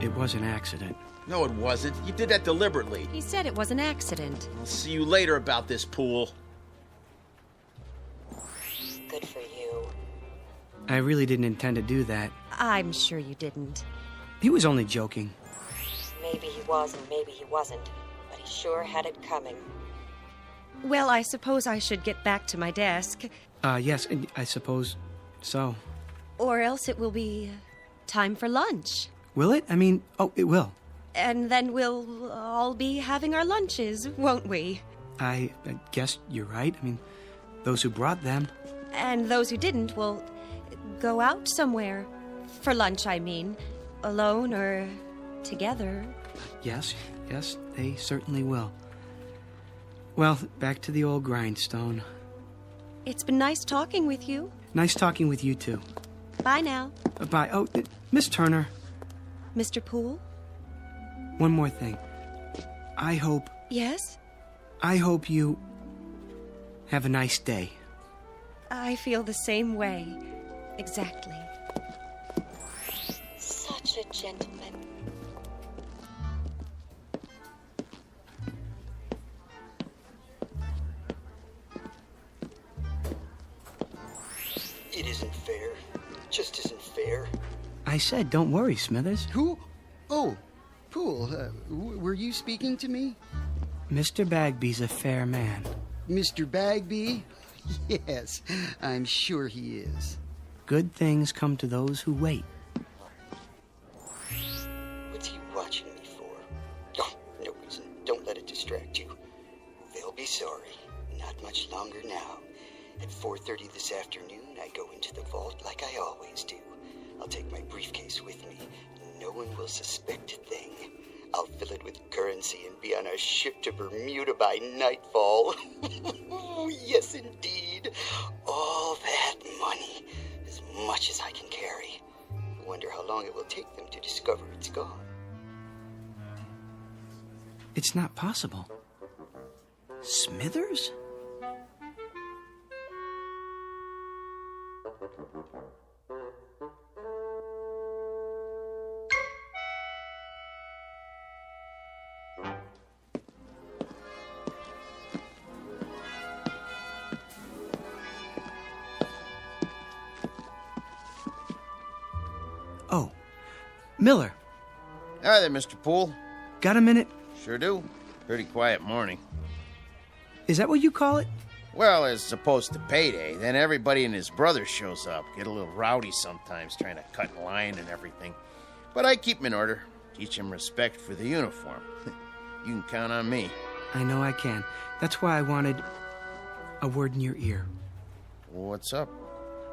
It was an accident. No, it wasn't. You did that deliberately. He said it was an accident. I'll see you later about this, Poole. Good for you. I really didn't intend to do that. I'm sure you didn't. He was only joking. Maybe he was and maybe he wasn't, but he sure had it coming. Well, I suppose I should get back to my desk. Yes, I suppose so. Or else it will be time for lunch. Will it? I mean, oh, it will. And then we'll all be having our lunches, won't we? I guess you're right. I mean, those who brought them. And those who didn't will go out somewhere. For lunch, I mean. Alone or together. Yes, they certainly will. Well, back to the old grindstone. It's been nice talking with you. Nice talking with you, too. Bye now. Bye. Oh, Miss Turner. Mr. Poole? One more thing. I hope... Yes? I hope you have a nice day. I feel the same way. Exactly. Such a gentleman. It isn't fair. Just isn't fair. I said, don't worry, Smithers. Who? Oh, Poole, were you speaking to me? Mr. Bagby's a fair man. Mr. Bagby? Yes, I'm sure he is. Good things come to those who wait. What's he watching me for? Oh, no reason. Don't let it distract you. They'll be sorry. Not much longer now. At 4:30 this afternoon, I go into the vault like I always do. I'll take my briefcase with me. No one will suspect a thing. I'll fill it with currency and be on a ship to Bermuda by nightfall. Yes, indeed. All that money. As much as I can carry. I wonder how long it will take them to discover it's gone. It's not possible. Smithers? Oh, Miller. Hi there, Mr. Poole. Got a minute? Sure do. Pretty quiet morning. Is that what you call it? Well, as opposed to payday, then everybody and his brother shows up. Get a little rowdy sometimes, trying to cut in line and everything. But I keep 'em in order. Teach 'em respect for the uniform. You can count on me. I know I can. That's why I wanted a word in your ear. What's up?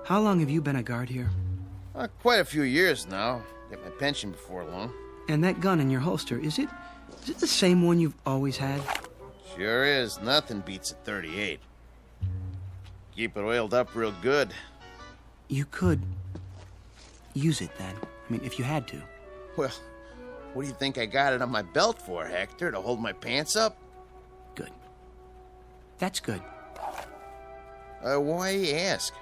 How long have you been a guard here? Quite a few years now. Get my pension before long. And that gun in your holster, is it the same one you've always had? Sure is. Nothing beats a 38. Keep it oiled up real good. You could use it then. I mean, if you had to. Well, what do you think I got it on my belt for, Hector? To hold my pants up? Good. That's good. Why you ask?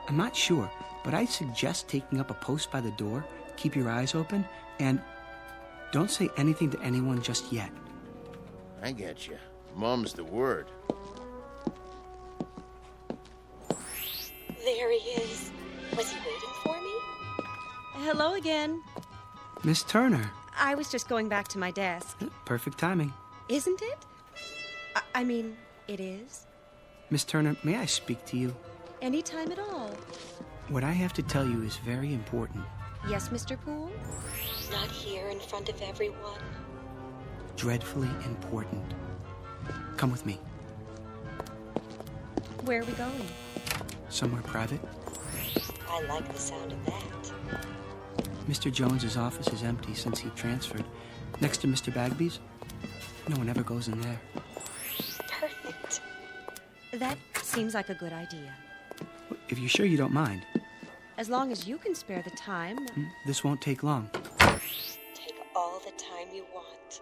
I'm not sure, but I suggest taking up a post by the door, keep your eyes open, and don't say anything to anyone just yet. I get you. Mum's the word. There he is. Was he waiting for me? Hello again. Miss Turner. I was just going back to my desk. Perfect timing. Isn't it? I mean, it is. Miss Turner, may I speak to you? Anytime at all. What I have to tell you is very important. Yes, Mr. Poole? Not here in front of everyone. Dreadfully important. Come with me. Where are we going? Somewhere private. I like the sound of that. Mr. Jones's office is empty since he transferred. Next to Mr. Bagby's. No one ever goes in there. Perfect. That seems like a good idea. If you're sure you don't mind. As long as you can spare the time. This won't take long. Take all the time you want.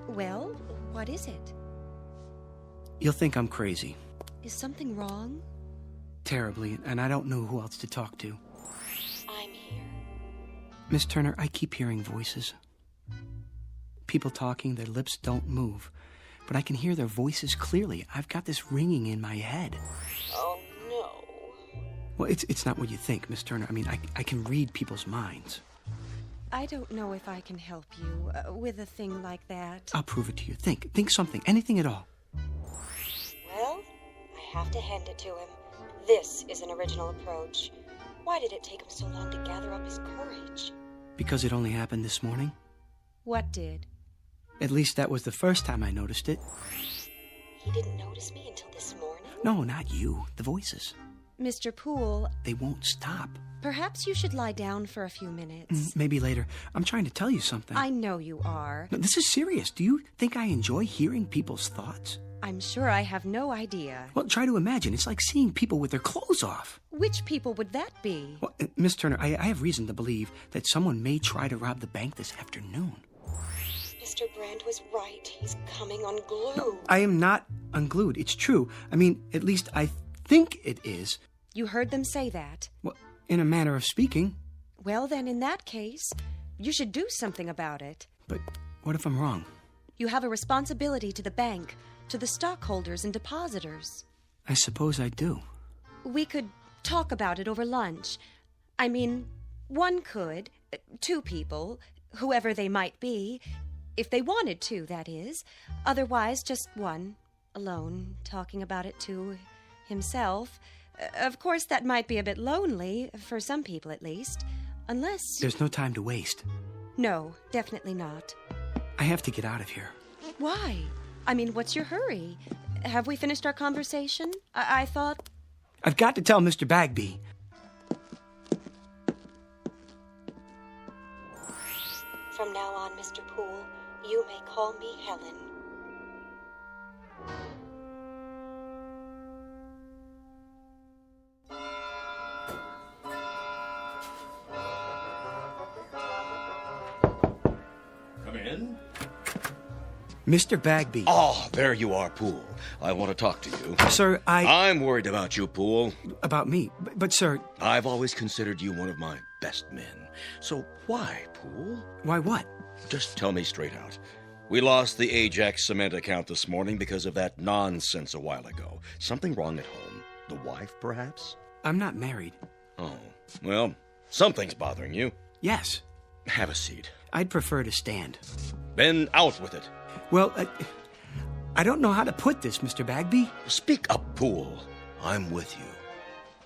Well, what is it? You'll think I'm crazy. Is something wrong? Terribly, and I don't know who else to talk to. I'm here. Miss Turner, I keep hearing voices. People talking, their lips don't move. But I can hear their voices clearly. I've got this ringing in my head. Oh, no. Well, it's not what you think, Miss Turner. I mean, I can read people's minds. I don't know if I can help you with a thing like that. I'll prove it to you. Think something, anything at all. Well, I have to hand it to him. This is an original approach. Why did it take him so long to gather up his courage? Because it only happened this morning? What did? At least that was the first time I noticed it. He didn't notice me until this morning? No, not you. The voices. Mr. Poole... They won't stop. Perhaps you should lie down for a few minutes. Maybe later. I'm trying to tell you something. I know you are. No, this is serious. Do you think I enjoy hearing people's thoughts? I'm sure I have no idea. Well, try to imagine. It's like seeing people with their clothes off. Which people would that be? Well, Miss Turner, I have reason to believe that someone may try to rob the bank this afternoon. Mr. Brand was right. He's coming unglued. No, I am not unglued. It's true. I mean, at least I think it is. You heard them say that? Well, in a manner of speaking. Well, then, in that case, you should do something about it. But what if I'm wrong? You have a responsibility to the bank, to the stockholders and depositors. I suppose I do. We could talk about it over lunch. I mean, one could, two people, whoever they might be, if they wanted to, that is. Otherwise, just one, alone, talking about it to himself. Of course, that might be a bit lonely, for some people at least, unless... There's no time to waste. No, definitely not. I have to get out of here. Why? I mean, what's your hurry? Have we finished our conversation? I thought... I've got to tell Mr. Bagby. From now on, Mr. Poole, you may call me Helen. in. Mr. Bagby. Oh, there you are, Poole. I want to talk to you. Sir, I'm worried about you, Poole. About me? But, sir... I've always considered you one of my best men. So why, Poole? Why what? Just tell me straight out. We lost the Ajax cement account this morning because of that nonsense a while ago. Something wrong at home? The wife, perhaps? I'm not married. Oh, well, something's bothering you. Yes. Have a seat. I'd prefer to stand. Then out with it. Well, I don't know how to put this, Mr. Bagby. Speak up, Poole. I'm with you.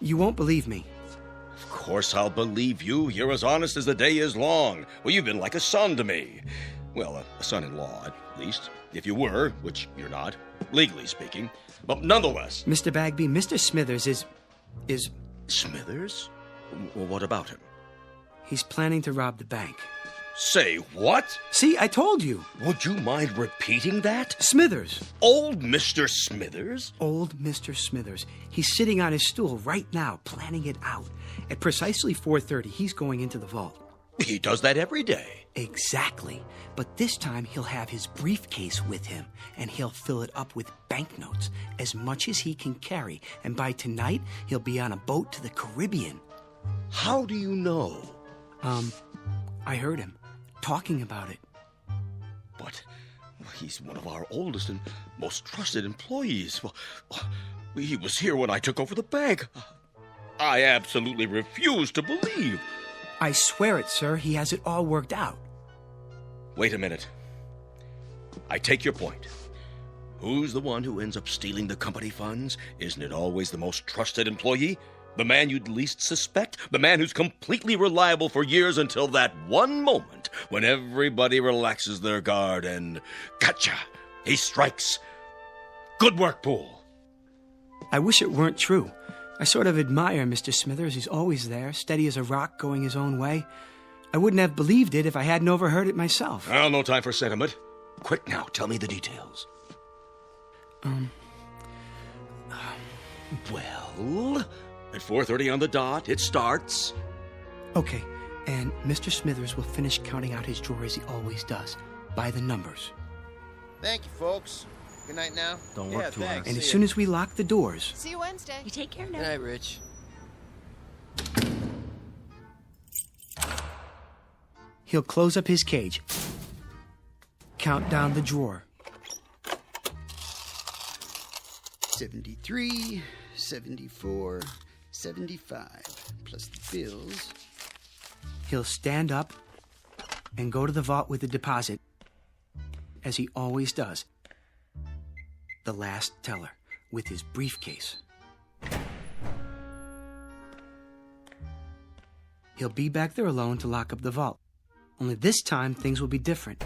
You won't believe me. Of course I'll believe you. You're as honest as the day is long. Well, you've been like a son to me. Well, a son-in-law, at least. If you were, which you're not, legally speaking. But nonetheless... Mr. Bagby, Mr. Smithers is... Smithers? Well, what about him? He's planning to rob the bank. Say what? See, I told you. Would you mind repeating that? Smithers. Old Mr. Smithers? Old Mr. Smithers. He's sitting on his stool right now, planning it out. At precisely 4:30, he's going into the vault. He does that every day. Exactly. But this time, he'll have his briefcase with him, and he'll fill it up with banknotes, as much as he can carry. And by tonight, he'll be on a boat to the Caribbean. How do you know? I heard him talking about it. But he's one of our oldest and most trusted employees. Well, he was here when I took over the bank. I absolutely refuse to believe. I swear it, sir. He has it all worked out. Wait a minute. I take your point. Who's the one who ends up stealing the company funds? Isn't it always the most trusted employee? The man you'd least suspect? The man who's completely reliable for years until that one moment when everybody relaxes their guard and... Gotcha! He strikes. Good work, Poole. I wish it weren't true. I sort of admire Mr. Smithers. He's always there, steady as a rock, going his own way. I wouldn't have believed it if I hadn't overheard it myself. Well, no time for sentiment. Quick now, tell me the details. Well... At 4:30 on the dot, it starts. Okay, and Mr. Smithers will finish counting out his drawer as he always does, by the numbers. Thank you, folks. Good night now. Don't work too hard. And as soon as we lock the doors... See you Wednesday. You take care now. Good night, Rich. He'll close up his cage, count down the drawer. 73, 74, 75, plus the bills. He'll stand up and go to the vault with the deposit, as he always does. The last teller, with his briefcase. He'll be back there alone to lock up the vault. Only this time, things will be different.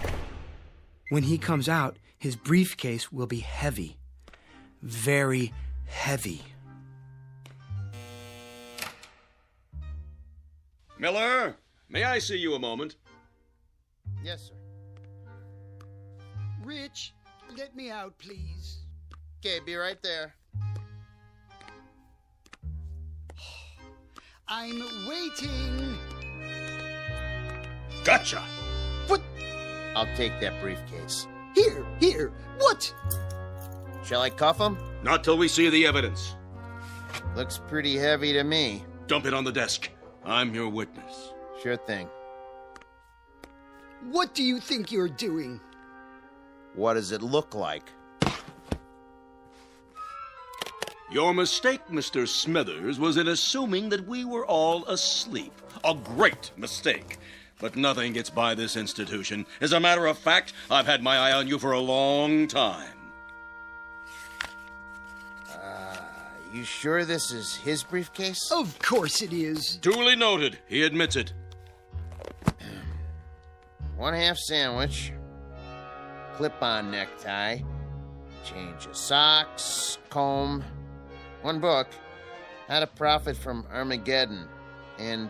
When he comes out, his briefcase will be heavy. Very heavy. Miller, may I see you a moment? Yes, sir. Rich, let me out, please. Okay, be right there. I'm waiting. Gotcha. What? I'll take that briefcase. Here. What? Shall I cuff him? Not till we see the evidence. Looks pretty heavy to me. Dump it on the desk. I'm your witness. Sure thing. What do you think you're doing? What does it look like? Your mistake, Mr. Smithers, was in assuming that we were all asleep. A great mistake. But nothing gets by this institution. As a matter of fact, I've had my eye on you for a long time. You sure this is his briefcase? Of course it is. Duly noted. He admits it. 1/2 sandwich, clip-on necktie, change of socks, comb, 1 book, How to Profit from Armageddon, and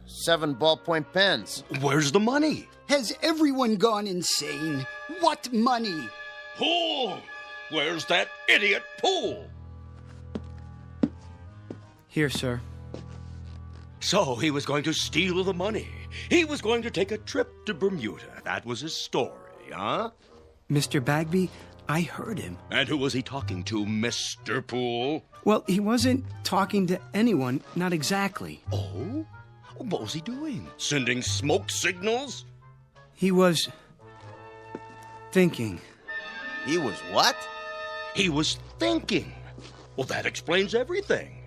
7 ballpoint pens. Where's the money? Has everyone gone insane? What money? Poole! Where's that idiot Poole? Here, sir. So he was going to steal the money. He was going to take a trip to Bermuda. That was his story, huh? Mr. Bagby, I heard him. And who was he talking to, Mr. Poole? Well, he wasn't talking to anyone, not exactly. Oh? What was he doing? Sending smoke signals? He was thinking. He was what? He was thinking. Well, that explains everything.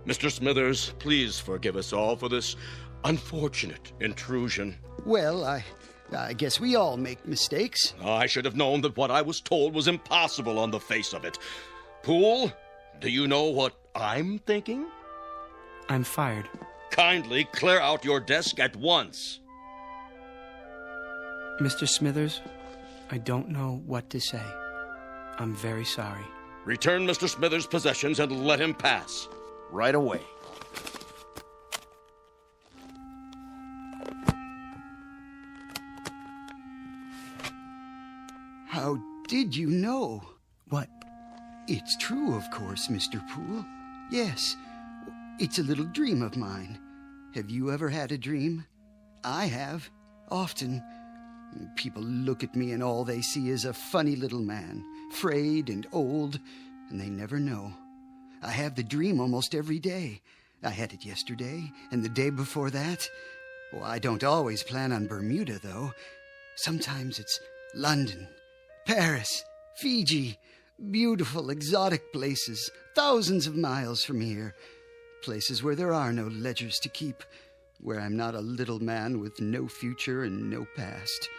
Mr. Smithers, please forgive us all for this unfortunate intrusion. Well, I guess we all make mistakes. I should have known that what I was told was impossible on the face of it. Poole, do you know what I'm thinking? I'm fired. Kindly clear out your desk at once. Mr. Smithers, I don't know what to say. I'm very sorry. Return Mr. Smithers' possessions and let him pass. Right away. How did you know? What? It's true, of course, Mr. Poole. Yes, it's a little dream of mine. Have you ever had a dream? I have. Often. People look at me and all they see is a funny little man, frayed and old, and they never know. I have the dream almost every day. I had it yesterday and the day before that. Well, I don't always plan on Bermuda, though. Sometimes it's London, Paris, Fiji, beautiful, exotic places, thousands of miles from here. Places where there are no ledgers to keep, where I'm not a little man with no future and no past.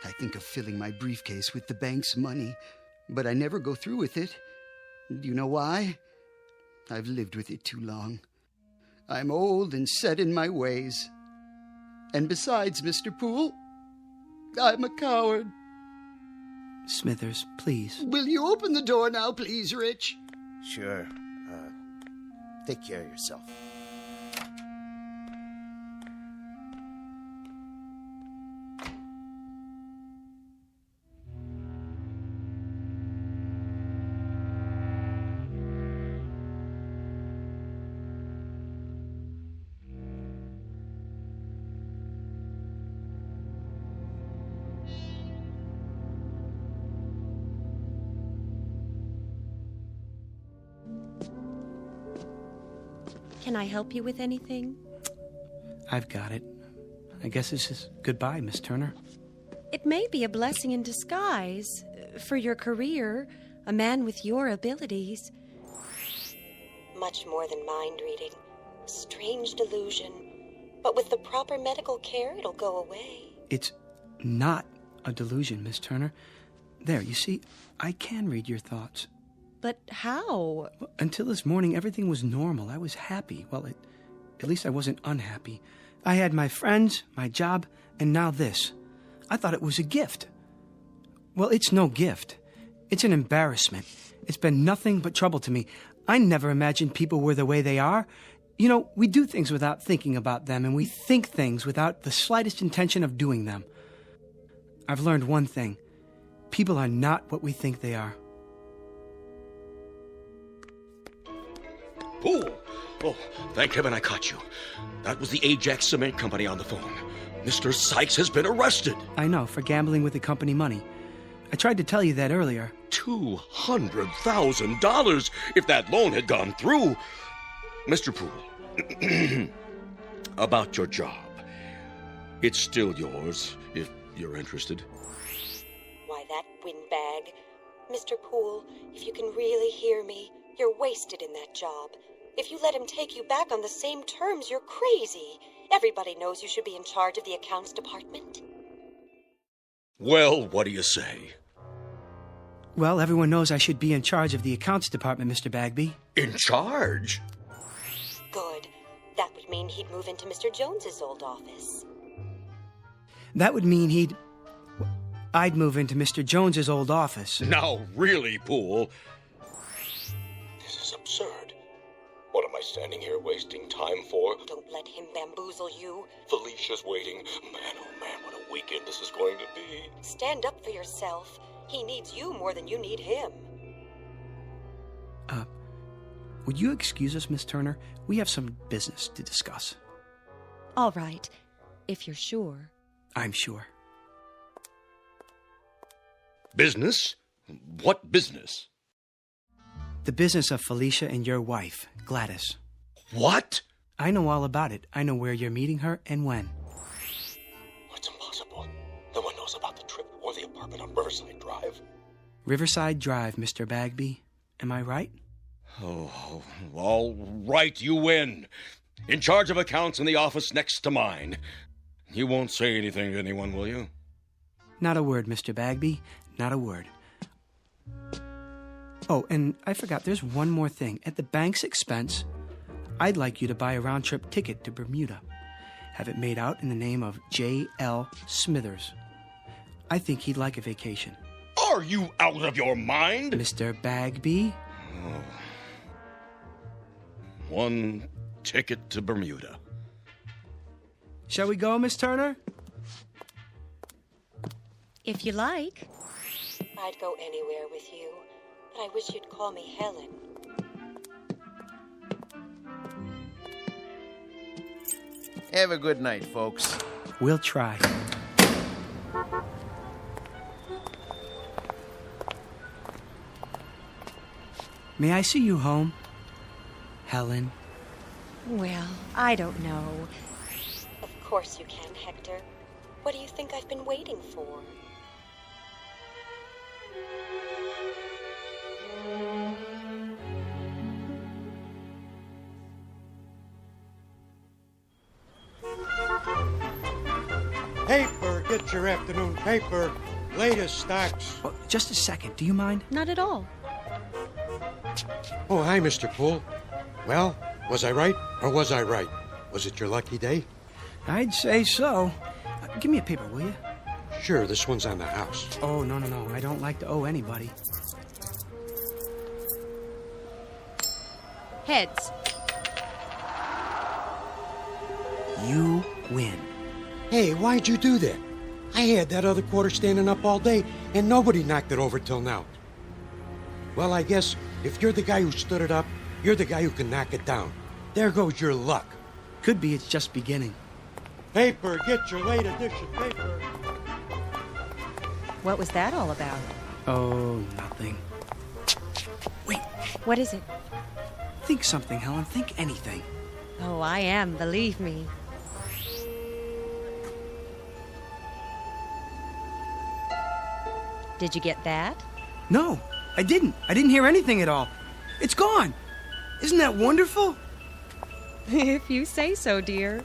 I think of filling my briefcase with the bank's money, but I never go through with it. Do you know why? I've lived with it too long. I'm old and set in my ways. And besides, Mr. Poole, I'm a coward. Smithers, please. Will you open the door now, please, Rich? Sure. Take care of yourself. Can I help you with anything? I've got it. I guess this is goodbye, Miss Turner. It may be a blessing in disguise. For your career, a man with your abilities. Much more than mind reading. A strange delusion. But with the proper medical care, it'll go away. It's not a delusion, Miss Turner. There, you see, I can read your thoughts. But how? Well, until this morning, everything was normal. I was happy. Well, at least I wasn't unhappy. I had my friends, my job, and now this. I thought it was a gift. Well, it's no gift. It's an embarrassment. It's been nothing but trouble to me. I never imagined people were the way they are. You know, we do things without thinking about them, and we think things without the slightest intention of doing them. I've learned one thing. People are not what we think they are. Poole! Oh, thank heaven I caught you. That was the Ajax Cement Company on the phone. Mr. Sykes has been arrested. I know, for gambling with the company money. I tried to tell you that earlier. $200,000 if that loan had gone through. Mr. Poole, about your job. It's still yours, if you're interested. Why, that windbag. Mr. Poole, if you can really hear me, you're wasted in that job. If you let him take you back on the same terms, you're crazy. Everybody knows you should be in charge of the accounts department. Well, what do you say? Well, everyone knows I should be in charge of the accounts department, Mr. Bagby. In charge? Good. That would mean he'd move into Mr. Jones's old office. That would mean I'd move into Mr. Jones's old office. Now, really, Poole. This is absurd. What am I standing here wasting time for? Don't let him bamboozle you. Felicia's waiting. Man, oh man, what a weekend this is going to be. Stand up for yourself. He needs you more than you need him. Would you excuse us, Miss Turner? We have some business to discuss. All right, if you're sure. I'm sure. Business? What business? The business of Felicia and your wife, Gladys. What? I know all about it. I know where you're meeting her and when. It's impossible. No one knows about the trip or the apartment on Riverside Drive. Riverside Drive, Mr. Bagby. Am I right? Oh, all right, you win. In charge of accounts in the office next to mine. You won't say anything to anyone, will you? Not a word, Mr. Bagby. Not a word. Oh, and I forgot, there's one more thing. At the bank's expense, I'd like you to buy a round-trip ticket to Bermuda. Have it made out in the name of J.L. Smithers. I think he'd like a vacation. Are you out of your mind? Mr. Bagby? Oh. One ticket to Bermuda. Shall we go, Miss Turner? If you like. I'd go anywhere with you, but I wish you'd call me Helen. Have a good night, folks. We'll try. May I see you home, Helen? Well, I don't know. Of course you can, Hector. What do you think I've been waiting for? Paper, get your afternoon paper. Latest stocks. Oh, just a second, do you mind? Not at all. Oh, hi, Mr. Poole. Well, was I right or was I right? Was it your lucky day? I'd say so. Give me a paper, will you? Sure, this one's on the house. Oh, no. I don't like to owe anybody. Heads. You win. Hey, why'd you do that? I had that other quarter standing up all day, and nobody knocked it over till now. Well, I guess if you're the guy who stood it up, you're the guy who can knock it down. There goes your luck. Could be it's just beginning. Paper, get your late edition paper. What was that all about? Oh, nothing. Wait. What is it? Think something, Helen. Think anything. Oh, I am, believe me. Did you get that? No, I didn't. I didn't hear anything at all. It's gone. Isn't that wonderful? If you say so, dear.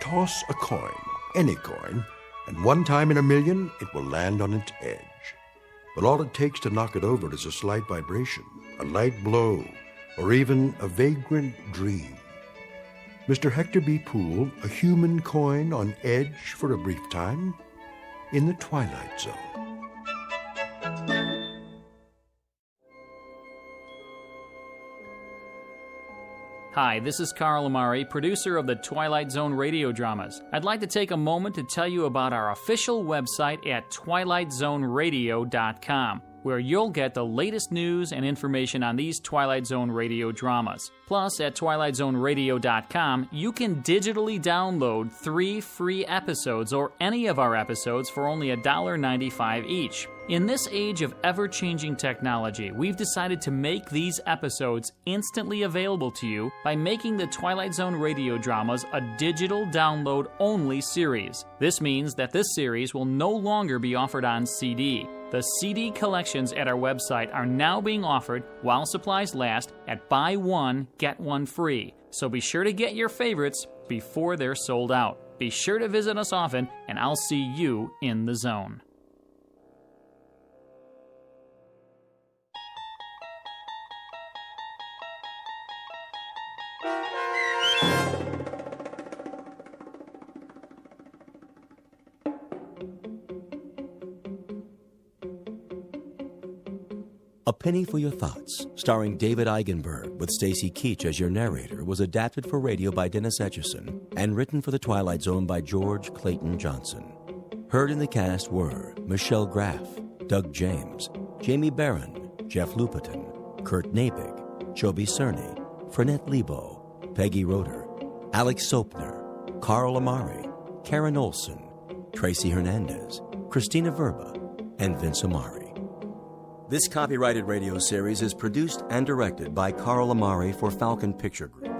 Toss a coin, any coin, and one time in a million it will land on its edge. But all it takes to knock it over is a slight vibration, a light blow, or even a vagrant dream. Mr. Hector B. Poole, a human coin on edge for a brief time in the Twilight Zone. Hi, this is Carl Amari, producer of the Twilight Zone radio dramas. I'd like to take a moment to tell you about our official website at twilightzoneradio.com, where you'll get the latest news and information on these Twilight Zone radio dramas. Plus, at twilightzoneradio.com, you can digitally download 3 free episodes or any of our episodes for only $1.95 each. In this age of ever-changing technology, we've decided to make these episodes instantly available to you by making the Twilight Zone radio dramas a digital download-only series. This means that this series will no longer be offered on CD. The CD collections at our website are now being offered, while supplies last, at buy one, get one free. So be sure to get your favorites before they're sold out. Be sure to visit us often, and I'll see you in the zone. A Penny for Your Thoughts, starring David Eigenberg with Stacy Keach as your narrator, was adapted for radio by Dennis Etchison and written for The Twilight Zone by George Clayton Johnson. Heard in the cast were Michelle Graff, Doug James, Jamie Barron, Jeff Lupetin, Kurt Nabig, Joby Cerny, Fernette Lebo, Peggy Roeder, Alex Sopner, Carl Amari, Karen Olson, Tracy Hernandez, Christina Verba, and Vince Amari. This copyrighted radio series is produced and directed by Carl Amari for Falcon Picture Group.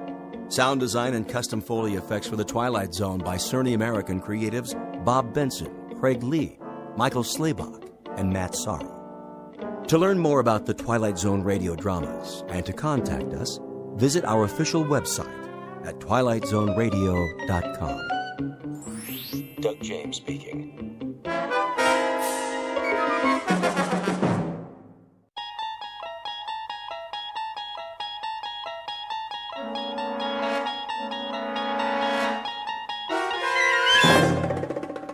Sound design and custom Foley effects for The Twilight Zone by Cerny American creatives Bob Benson, Craig Lee, Michael Slaybach, and Matt Sorrow. To learn more about the Twilight Zone radio dramas and to contact us, visit our official website at twilightzoneradio.com. Doug James speaking.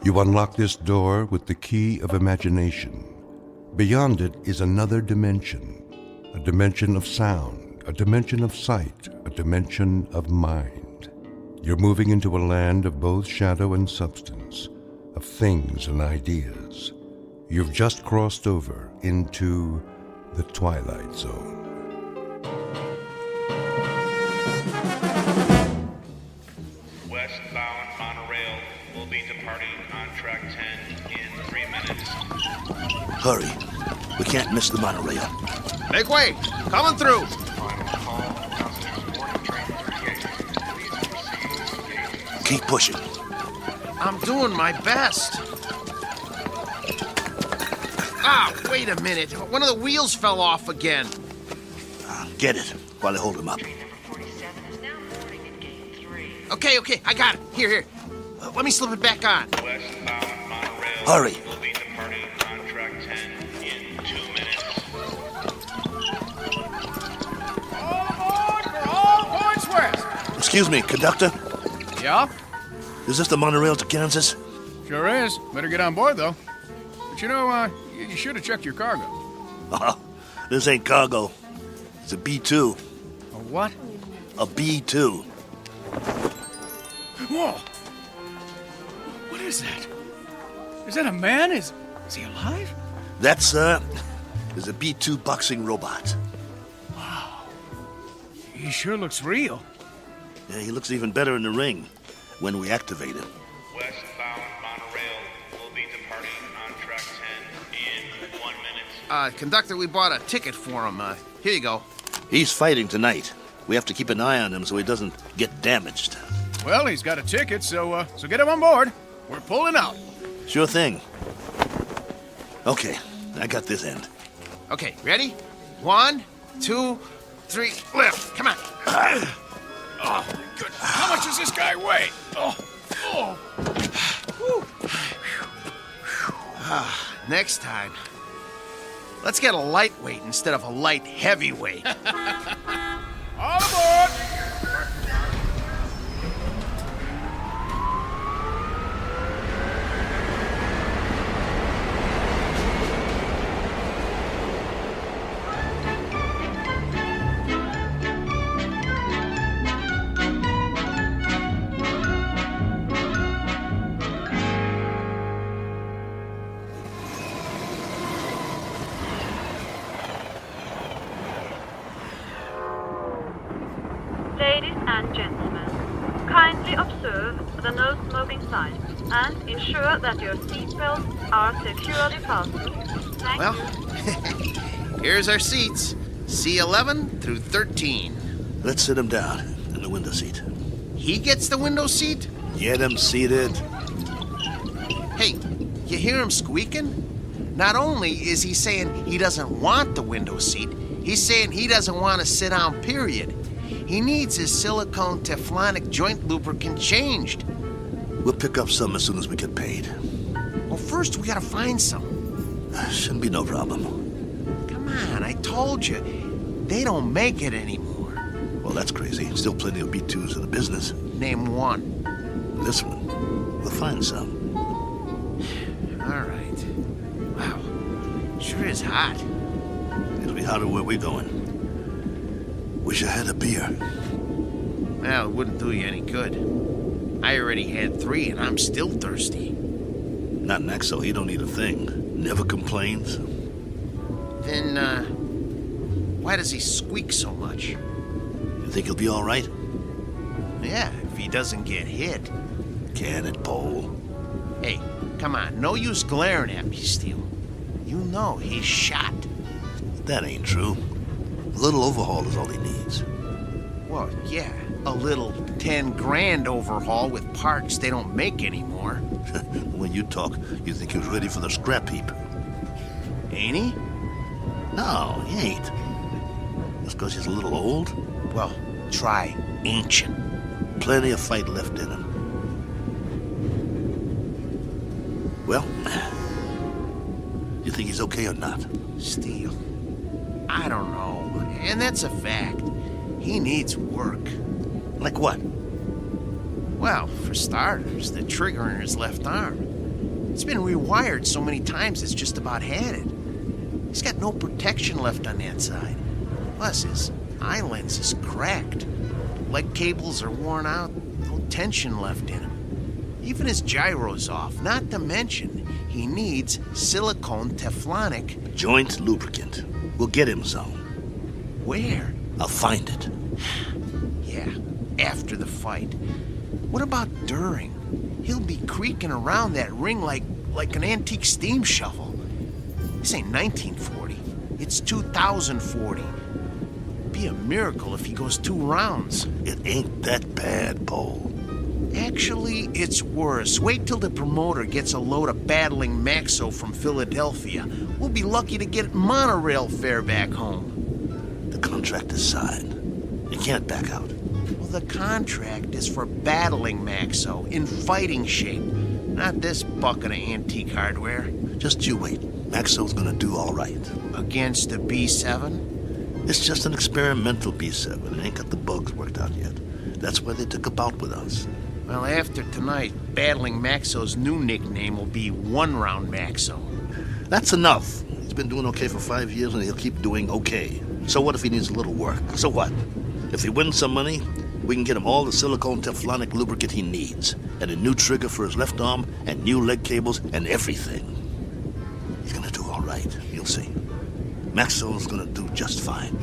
You unlock this door with the key of imagination. Beyond it is another dimension, a dimension of sound, a dimension of sight, a dimension of mind. You're moving into a land of both shadow and substance, of things and ideas. You've just crossed over into the Twilight Zone. Westbound monorail will be departing on track 10 in 3 minutes. Hurry. We can't miss the monorail. Make way! Coming through! Keep pushing. I'm doing my best. Ah, wait a minute. One of the wheels fell off again. Get it while I hold him up. Okay, I got it. Here. Let me slip it back on. Westbound monorail Hurry. will be departing on track 10 in 2 minutes. All points west. Excuse me, conductor. Yeah? Is this the monorail to Kansas? Sure is. Better get on board, though. But you know, you should have checked your cargo. This ain't cargo. It's a B-2. A what? A B-2. Whoa! What is that? Is that a man? Is he alive? That, sir, is a B-2 boxing robot. Wow. He sure looks real. Yeah, he looks even better in the ring when we activate him. Westbound monorail will be departing on track 10 in 1 minute. Conductor, we bought a ticket for him. Here you go. He's fighting tonight. We have to keep an eye on him so he doesn't get damaged. Well, he's got a ticket, so get him on board. We're pulling out. Sure thing. Okay, I got this end. Okay, ready? 1, 2, 3, lift. Come on. Oh, my goodness. How much does this guy weigh? Next time, let's get a lightweight instead of a light heavyweight. All aboard! Ladies and gentlemen, kindly observe the no smoking sign and ensure that your seatbelts are securely fastened. Thank Well, you. here's our seats. C11 through 13. Let's sit him down in the window seat. He gets the window seat? Get him seated. Hey, you hear him squeaking? Not only is he saying he doesn't want the window seat, he's saying he doesn't want to sit down, period. He needs his silicone Teflonic joint lubricant changed. We'll pick up some as soon as we get paid. Well, first we gotta find some. Shouldn't be no problem. Come on, I told you. They don't make it anymore. Well, that's crazy. Still plenty of B-2s in the business. Name one. This one. We'll find some. All right. Wow. Sure is hot. It'll be hotter where we're going. Wish I had a beer. Well, it wouldn't do you any good. I already had 3 and I'm still thirsty. Not Naxo, he don't need a thing. Never complains. Then, Why does he squeak so much? You think he'll be all right? Yeah, if he doesn't get hit. Can it, Pole? Hey, come on, no use glaring at me, Steele. You know he's shot. That ain't true. A little overhaul is all he needs. Well, yeah, a little 10 grand overhaul with parts they don't make anymore. When you talk, you think he was ready for the scrap heap. Ain't he? No, he ain't. Just because he's a little old? Well, try ancient. Plenty of fight left in him. Well, you think he's okay or not? Steele, I don't know. And that's a fact. He needs work. Like what? Well, for starters, the trigger in his left arm. It's been rewired so many times it's just about had it. He's got no protection left on that side. Plus, his eye lens is cracked. Leg cables are worn out, no tension left in him. Even his gyro's off, not to mention he needs silicone Teflonic joint lubricant. We'll get him some. Where? I'll find it. Yeah, after the fight. What about during? He'll be creaking around that ring like an antique steam shovel. This ain't 1940. It's 2040. Be a miracle if he goes 2 rounds. It ain't that bad, Pole. Actually, it's worse. Wait till the promoter gets a load of battling Maxo from Philadelphia. We'll be lucky to get monorail fare back home. The contract is signed. You can't back out. Well, the contract is for battling Maxo in fighting shape, not this bucket of antique hardware. Just you wait. Maxo's gonna do all right. Against the B7? It's just an experimental B7. It ain't got the bugs worked out yet. That's why they took a bout with us. Well, after tonight, battling Maxo's new nickname will be One Round Maxo. That's enough. He's been doing okay for 5 years, and he'll keep doing okay. So what if he needs a little work? So what? If he wins some money, we can get him all the silicone Teflonic lubricant he needs, and a new trigger for his left arm, and new leg cables, and everything. He's gonna do all right. You'll see. Maxwell's gonna do just fine.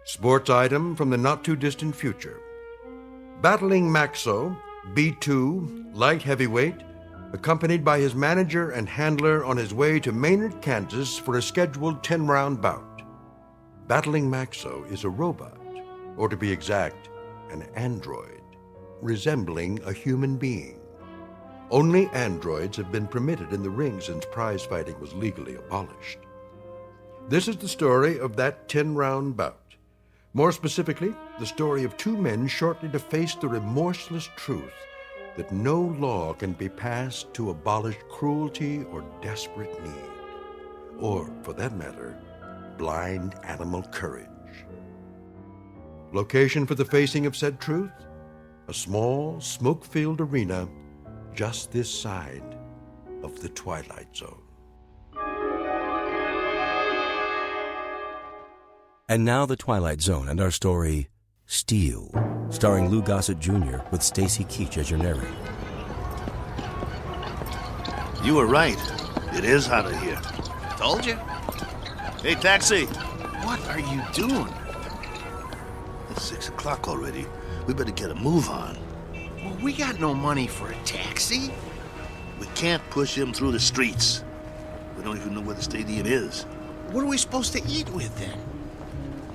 Sports item from the not-too-distant future. Battling Maxo, B2, light heavyweight, accompanied by his manager and handler on his way to Maynard, Kansas for a scheduled 10-round bout. Battling Maxo is a robot, or to be exact, an android, resembling a human being. Only androids have been permitted in the ring since prize fighting was legally abolished. This is the story of that 10-round bout. More specifically, the story of 2 men shortly to face the remorseless truth that no law can be passed to abolish cruelty or desperate need, or, for that matter, blind animal courage. Location for the facing of said truth? A small, smoke-filled arena just this side of the Twilight Zone. And now The Twilight Zone and our story, Steel, starring Lou Gossett Jr. with Stacy Keach as your narrator. You were right. It is hotter here. Told you. Hey, taxi! What are you doing? It's 6 o'clock already. We better get a move on. Well, we got no money for a taxi. We can't push him through the streets. We don't even know where the stadium is. What are we supposed to eat with then?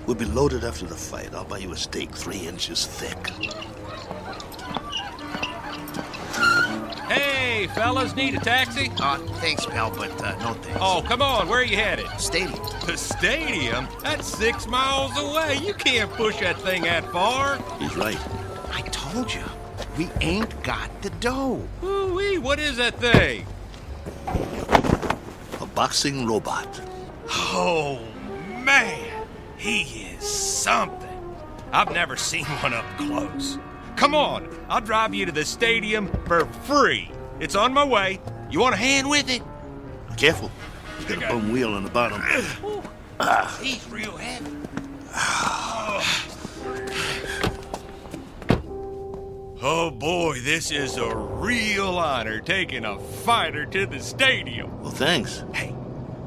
We'll be loaded after the fight. I'll buy you a steak 3 inches thick. Hey, fellas, need a taxi? Thanks, pal, but no thanks. Oh, come on, where are you headed? Stadium. The stadium? That's 6 miles away. You can't push that thing that far. He's right. I told you, we ain't got the dough. Ooh-wee, what is that thing? A boxing robot. Oh, man. He is something. I've never seen one up close. Come on, I'll drive you to the stadium for free. It's on my way. You want a hand with it? Careful. He's got a bum wheel on the bottom. He's real heavy. Oh boy, this is a real honor taking a fighter to the stadium. Well, thanks. Hey,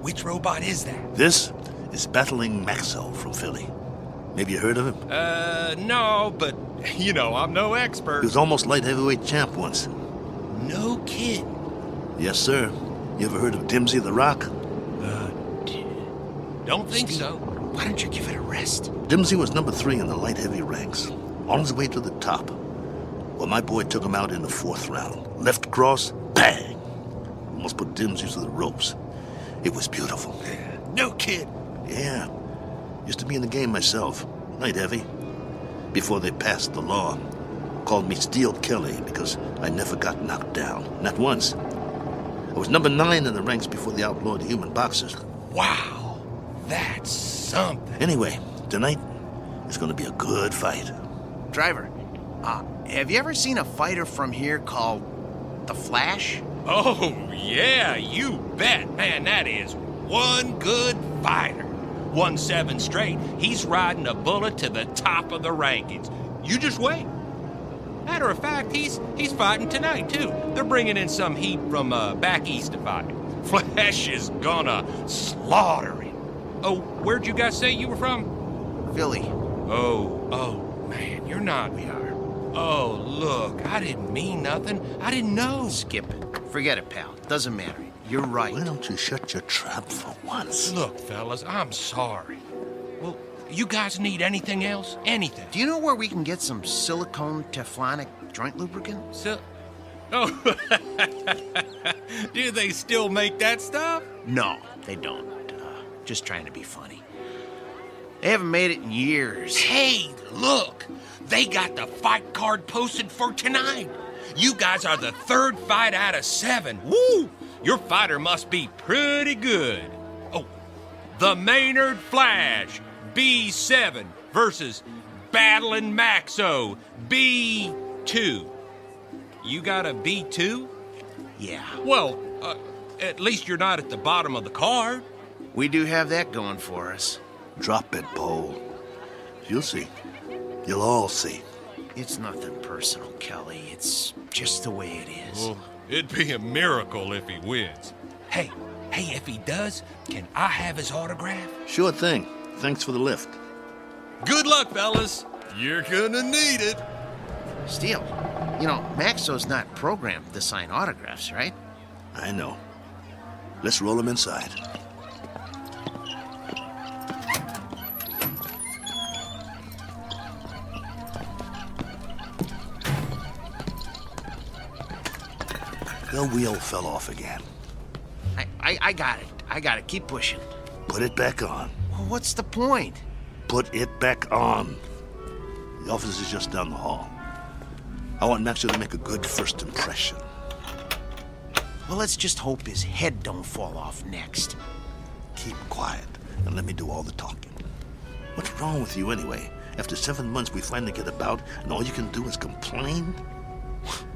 which robot is that? This is Battling Maxo from Philly. Maybe you heard of him? No, but, you know, I'm no expert. He was almost light heavyweight champ once. No kid. Yes, sir. You ever heard of Dimsy the Rock? Don't think so. Why don't you give it a rest? Dimsy was number 3 in the light heavy ranks, on his way to the top. Well, my boy took him out in the 4th round. Left cross, bang! Almost put Dimsy to the ropes. It was beautiful. No kid. Yeah. Used to be in the game myself. Light heavy. Before they passed the law. Called me Steel Kelly because I never got knocked down. Not once. I was number 9 in the ranks before they outlawed human boxers. Wow. That's something. Anyway, tonight is going to be a good fight. Driver, have you ever seen a fighter from here called The Flash? Oh, yeah, you bet. Man, that is one good fighter. Won 7 straight. He's riding a bullet to the top of the rankings. You just wait. Matter of fact, he's fighting tonight, too. They're bringing in some heat from back east to fight. Flash is gonna slaughter him. Oh, where'd you guys say you were from? Philly. Oh, man, you're not. We are. Oh, look, I didn't mean nothing. I didn't know. Skip it. Forget it, pal. Doesn't matter. You're right. Why don't you shut your trap for once? Look, fellas, I'm sorry. Well, you guys need anything else? Anything? Do you know where we can get some silicone teflonic joint lubricant? Oh, do they still make that stuff? No, they don't. Just trying to be funny. They haven't made it in years. Hey, look! They got the fight card posted for tonight. You guys are the 3rd fight out of 7. Woo! Your fighter must be pretty good. Oh, the Maynard Flash, B7 versus Battling Maxo, B2. You got a B2? Yeah. Well, at least you're not at the bottom of the card. We do have that going for us. Drop it, Bo. You'll see. You'll all see. It's nothing personal, Kelly. It's just the way it is. Well, it'd be a miracle if he wins. Hey, if he does, can I have his autograph? Sure thing. Thanks for the lift. Good luck, fellas. You're gonna need it. Steele, you know, Maxo's not programmed to sign autographs, right? I know. Let's roll him inside. The wheel fell off again. I got it. I got it. Keep pushing. Put it back on. Well, what's the point? Put it back on. The office is just down the hall. I want Maxo to make a good first impression. Well, let's just hope his head don't fall off next. Keep quiet and let me do all the talking. What's wrong with you anyway? After 7 months, we finally get about, and all you can do is complain?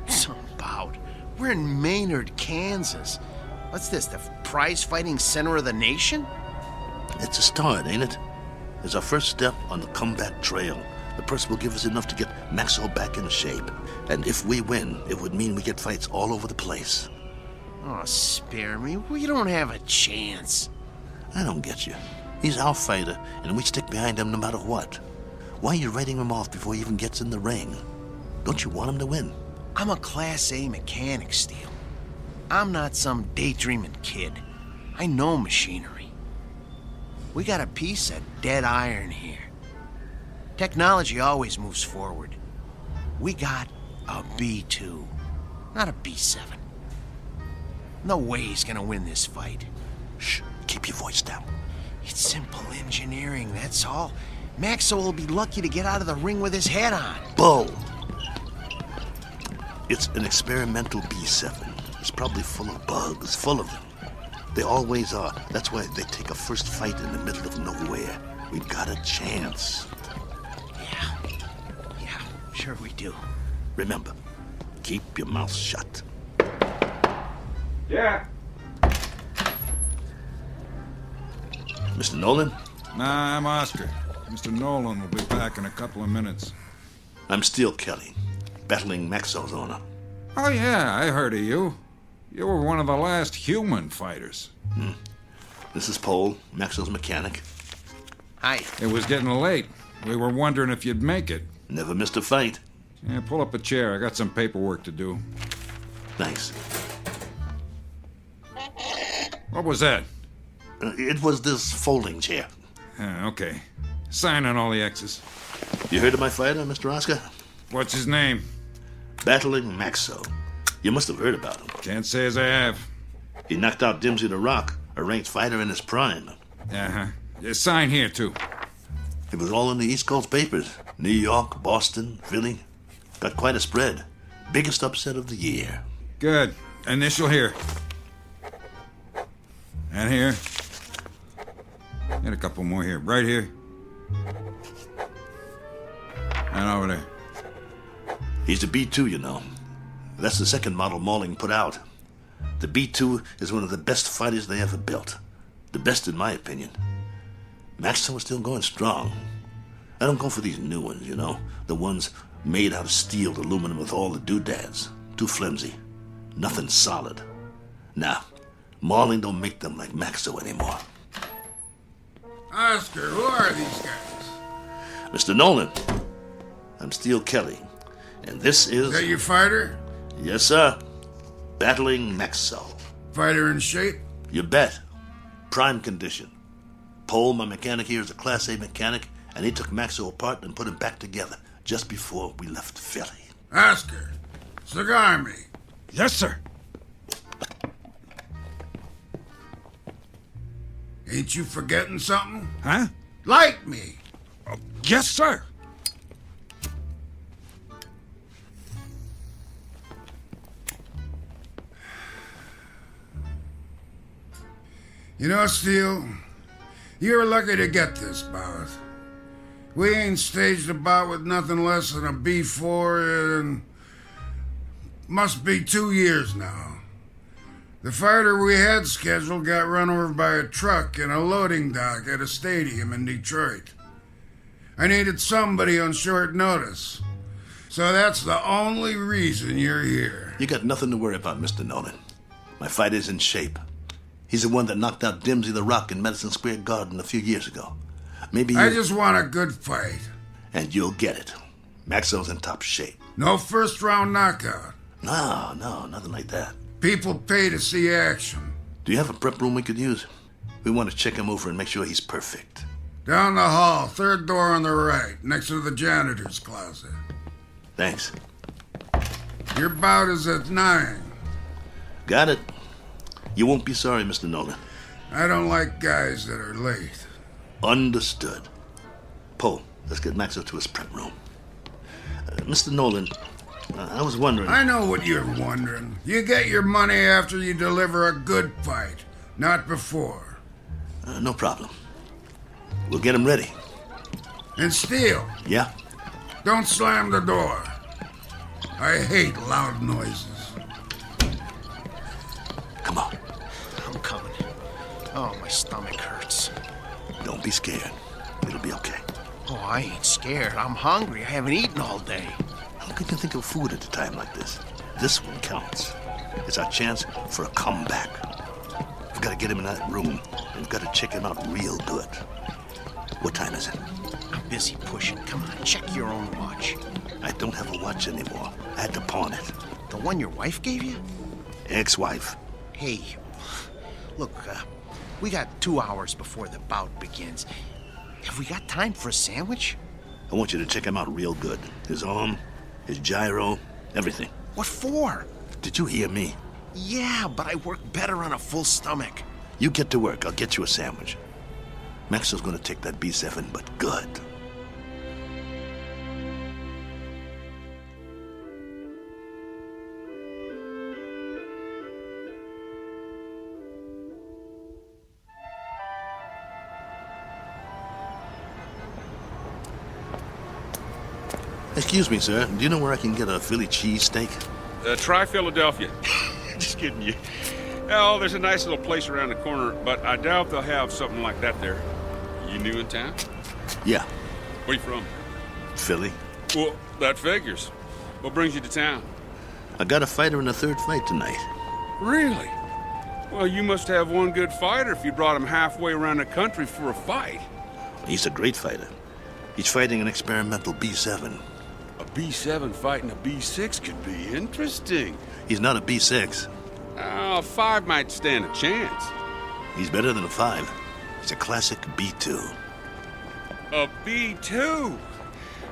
Some bout. We're in Maynard, Kansas. What's this, the prize-fighting center of the nation? It's a start, ain't it? It's our first step on the comeback trail. The purse will give us enough to get Maxo back in shape. And if we win, it would mean we get fights all over the place. Oh, spare me. We don't have a chance. I don't get you. He's our fighter, and we stick behind him no matter what. Why are you writing him off before he even gets in the ring? Don't you want him to win? I'm a Class A mechanic, Steele. I'm not some daydreaming kid. I know machinery. We got a piece of dead iron here. Technology always moves forward. We got a B2, not a B7. No way he's gonna win this fight. Shh, keep your voice down. It's simple engineering, that's all. Maxo will be lucky to get out of the ring with his head on. Bold. It's an experimental B7. It's probably full of bugs, full of them. They always are. That's why they take a first fight in the middle of nowhere. We've got a chance. Yeah, sure we do. Remember, keep your mouth shut. Yeah. Mr. Nolan? Nah, I'm Oscar. Mr. Nolan will be back in a couple of minutes. I'm Steele Kelly, battling Maxwell's owner. Oh, yeah, I heard of you. You were one of the last human fighters. This is Paul, Maxwell's mechanic. Hi. It was getting late. We were wondering if you'd make it. Never missed a fight. Yeah, pull up a chair. I got some paperwork to do. Thanks. What was that? It was this folding chair. Okay. Sign on all the X's. You heard of my fighter, Mr. Oscar? What's his name? Battling Maxwell. You must have heard about him. Can't say as I have. He knocked out Dimsy the Rock, a ranked fighter in his prime. Uh-huh. Yeah, sign here, too. It was all in the East Coast papers. New York, Boston, Philly. Got quite a spread. Biggest upset of the year. Good. Initial here. And here. And a couple more here. Right here. And over there. He's a B2, you know. That's the second model Malling put out. The B2 is one of the best fighters they ever built. The best in my opinion. Maxwell was still going strong. I don't go for these new ones, you know. The ones made out of steel, aluminum with all the doodads. Too flimsy. Nothing solid. Nah, Malling don't make them like Maxwell anymore. Oscar, who are these guys? Mr. Nolan, I'm Steele Kelly, and this is... Is that your fighter? Yes, sir. Battling Maxwell. Fighter in shape? You bet. Prime condition. Paul, my mechanic here, is a Class A mechanic, and he took Maxwell apart and put him back together just before we left Philly. Oscar, cigar me. Yes, sir. Ain't you forgetting something? Huh? Light me. Oh, yes, sir. You know, Steele, you're lucky to get this bout. We ain't staged a bout with nothing less than a B4 in must be 2 years now. The fighter we had scheduled got run over by a truck in a loading dock at a stadium in Detroit. I needed somebody on short notice. So that's the only reason you're here. You got nothing to worry about, Mr. Nolan. My fighter's in shape. He's the one that knocked out Dimsy the Rock in Madison Square Garden a few years ago. Maybe I just want a good fight. And you'll get it. Maxwell's in top shape. No first-round knockout. No, nothing like that. People pay to see action. Do you have a prep room we could use? We want to check him over and make sure he's perfect. Down the hall, third door on the right, next to the janitor's closet. Thanks. Your bout is at 9. Got it. You won't be sorry, Mr. Nolan. I don't like guys that are late. Understood. Poe, let's get Maxwell to his prep room. Mr. Nolan, I was wondering... I know what you're wondering. You get your money after you deliver a good fight, not before. No problem. We'll get him ready. And Steele. Yeah? Don't slam the door. I hate loud noises. Come on. I'm coming. Oh, my stomach hurts. Don't be scared. It'll be okay. Oh, I ain't scared. I'm hungry. I haven't eaten all day. How could you think of food at a time like this? This one counts. It's our chance for a comeback. We've got to get him in that room, and we've got to check him out real good. What time is it? I'm busy pushing. Come on, check your own watch. I don't have a watch anymore. I had to pawn it. The one your wife gave you? Ex-wife. Hey, look, we got 2 hours before the bout begins. Have we got time for a sandwich? I want you to check him out real good. His arm, his gyro, everything. What for? Did you hear me? Yeah, but I work better on a full stomach. You get to work. I'll get you a sandwich. Maxwell's gonna take that B7, but good. Excuse me, sir. Do you know where I can get a Philly cheesesteak? Try Philadelphia. Just kidding you. Oh, there's a nice little place around the corner, but I doubt they'll have something like that there. You new in town? Yeah. Where you from? Philly. Well, that figures. What brings you to town? I got a fighter in the third fight tonight. Really? Well, you must have one good fighter if you brought him halfway around the country for a fight. He's a great fighter. He's fighting an experimental B7. A B7 fighting a B6 could be interesting. He's not a B6. A 5 might stand a chance. He's better than a 5. He's a classic B2. A B2?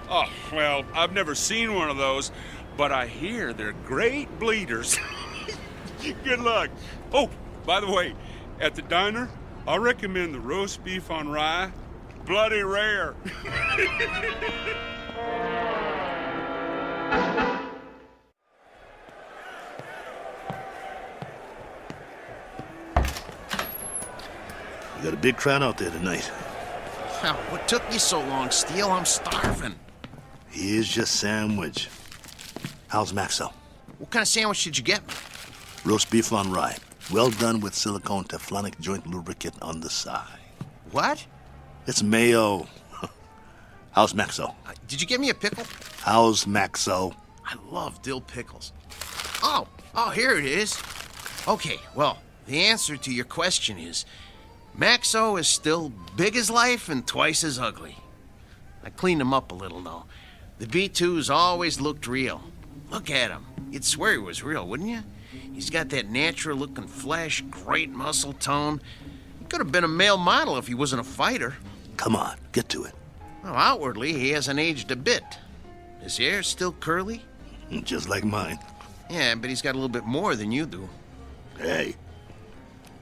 Oh, well, I've never seen one of those, but I hear they're great bleeders. Good luck. Oh, by the way, at the diner, I recommend the roast beef on rye. Bloody rare. We got a big crowd out there tonight. What took you so long, Steele? I'm starving. Here's your sandwich. How's Maxo? What kind of sandwich did you get me? Roast beef on rye. Well done with silicone Teflonic joint lubricant on the side. What? It's mayo. How's Maxo? Did you give me a pickle? How's Maxo? I love dill pickles. Oh, here it is. Okay, well, the answer to your question is Maxo is still big as life and twice as ugly. I cleaned him up a little, though. The B2's always looked real. Look at him. You'd swear he was real, wouldn't you? He's got that natural-looking flesh, great muscle tone. He could have been a male model if he wasn't a fighter. Come on, get to it. Well, outwardly, he hasn't aged a bit. His hair's still curly. Just like mine. Yeah, but he's got a little bit more than you do. Hey,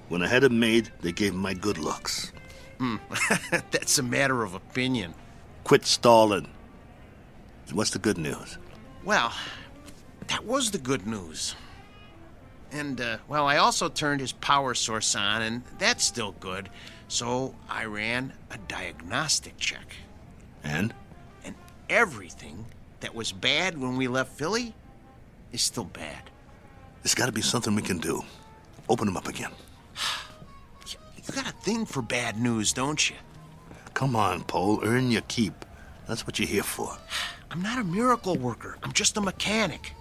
when I had him made, they gave him my good looks. That's a matter of opinion. Quit stalling. What's the good news? Well, that was the good news. And, I also turned his power source on, and that's still good. So I ran a diagnostic check. And? And everything that was bad when we left Philly is still bad. There's got to be something we can do. Open him up again. You got a thing for bad news, don't you? Come on, Pole. Earn your keep. That's what you're here for. I'm not a miracle worker. I'm just a mechanic.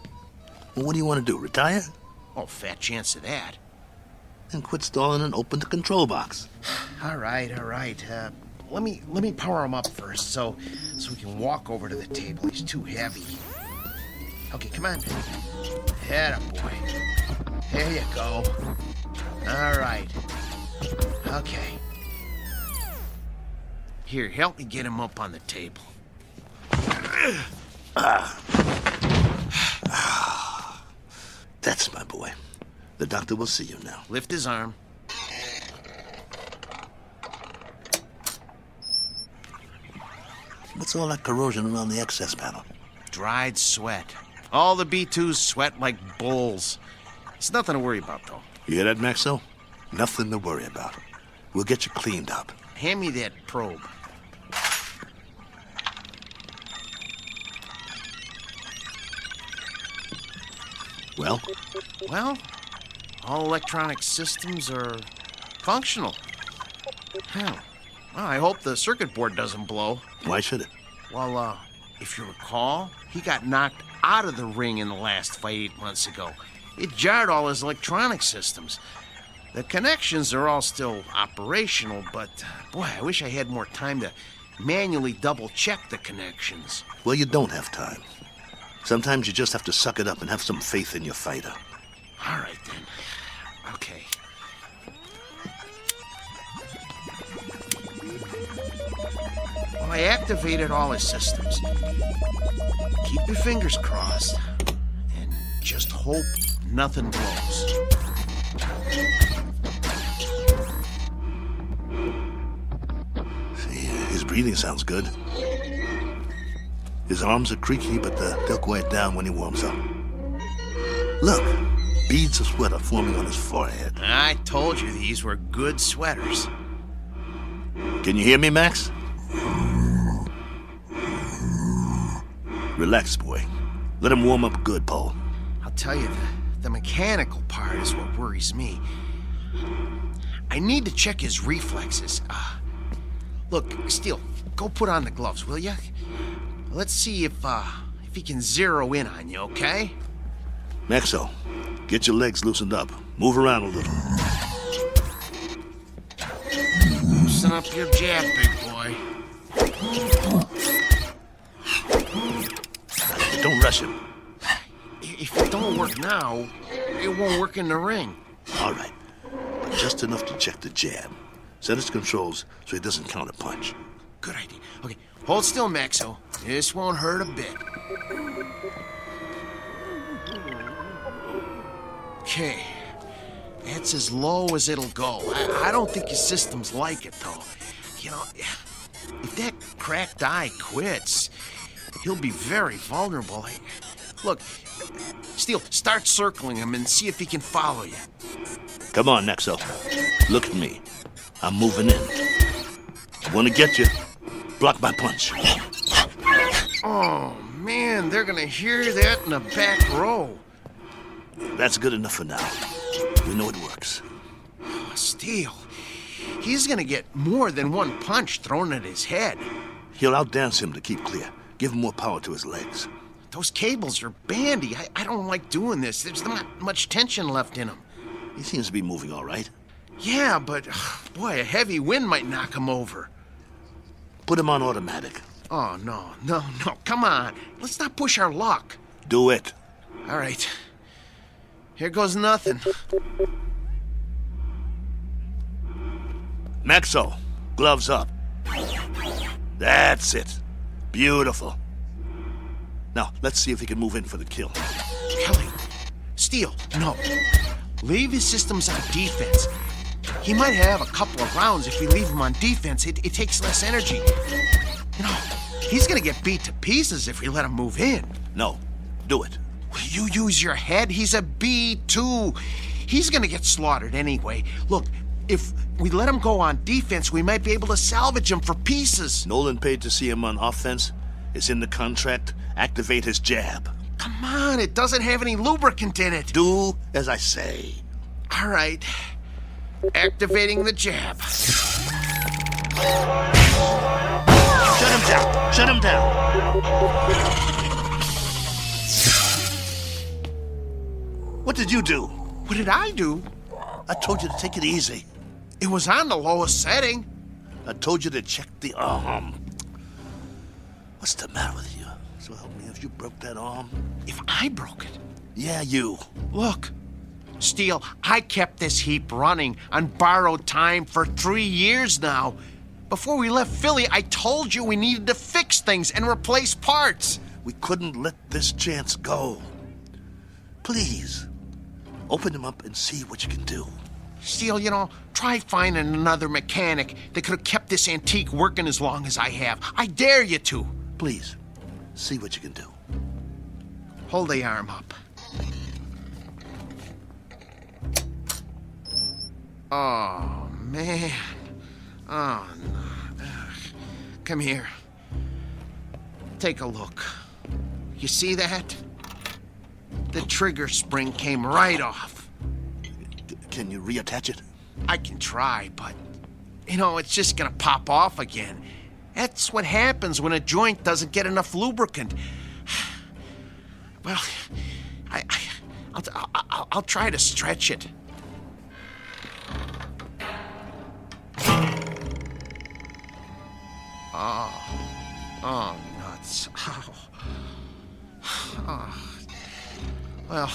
Well, what do you want to do, retire? Oh, fat chance of that. Then quit stalling and open the control box. All right. Let me power him up first, so we can walk over to the table. He's too heavy. Okay, come on. Atta boy. There you go. All right. Okay. Here, help me get him up on the table. That's my boy. The doctor will see you now. Lift his arm. What's all that corrosion around the access panel? Dried sweat. All the B2s sweat like bulls. It's nothing to worry about, though. You hear that, Maxo? Nothing to worry about. We'll get you cleaned up. Hand me that probe. Well? Well, all electronic systems are functional. Well, I hope the circuit board doesn't blow. Why should it? Well, if you recall, he got knocked out of the ring in the last fight 8 months ago. It jarred all his electronic systems. The connections are all still operational, but, boy, I wish I had more time to manually double-check the connections. Well, you don't have time. Sometimes you just have to suck it up and have some faith in your fighter. All right, then. Okay. Well, I activated all his systems. Keep your fingers crossed and just hope nothing blows. See, his breathing sounds good. His arms are creaky, but they'll quiet down when he warms up. Look, beads of sweat are forming on his forehead. I told you these were good sweaters. Can you hear me, Max? Relax, boy. Let him warm up good, Paul. I'll tell you, The mechanical part is what worries me. I need to check his reflexes. Look, Steele, go put on the gloves, will you? Let's see if he can zero in on you, okay? Maxo, get your legs loosened up. Move around a little. Loosen up your jab, big boy. Don't rush him. If it don't work now, it won't work in the ring. All right. Just enough to check the jab. Set his controls so he doesn't counterpunch. Good idea. Okay, hold still, Maxo. This won't hurt a bit. Okay. That's as low as it'll go. I don't think his systems like it, though. You know, if that cracked eye quits, he'll be very vulnerable. Look, Steele, start circling him and see if he can follow you. Come on, Maxo. Look at me. I'm moving in. I want to get you. Block my punch. Oh, man, they're gonna hear that in the back row. That's good enough for now. We know it works. Oh, Steele, he's gonna get more than one punch thrown at his head. He'll outdance him to keep clear. Give him more power to his legs. Those cables are bandy. I don't like doing this. There's not much tension left in him. He seems to be moving all right. Yeah, but, boy, a heavy wind might knock him over. Put him on automatic. Oh, no. Come on. Let's not push our luck. Do it. All right. Here goes nothing. Maxo, gloves up. That's it. Beautiful. Now, let's see if he can move in for the kill. Kelly, Steele, no. Leave his systems on defense. He might have a couple of rounds if we leave him on defense. It takes less energy. You know, he's gonna get beat to pieces if we let him move in. No, do it. Will you use your head? He's a B2. He's gonna get slaughtered anyway. Look, if we let him go on defense, we might be able to salvage him for pieces. Nolan paid to see him on offense. It's in the contract. Activate his jab. Come on, it doesn't have any lubricant in it. Do as I say. All right. Activating the jab. Shut him down. Shut him down. What did you do? What did I do? I told you to take it easy. It was on the lowest setting. I told you to check the arm. What's the matter with you? So help me if you broke that arm. If I broke it? Yeah, you. Look, Steele, I kept this heap running on borrowed time for 3 years now. Before we left Philly, I told you we needed to fix things and replace parts. We couldn't let this chance go. Please, open them up and see what you can do. Steele, you know, try finding another mechanic that could have kept this antique working as long as I have. I dare you to. Please, see what you can do. Hold the arm up. Oh, man. Oh, no. Come here. Take a look. You see that? The trigger spring came right off. Can you reattach it? I can try, but, you know, it's just gonna pop off again. That's what happens when a joint doesn't get enough lubricant. Well, I'll try to stretch it. Oh, nuts. Oh. Well,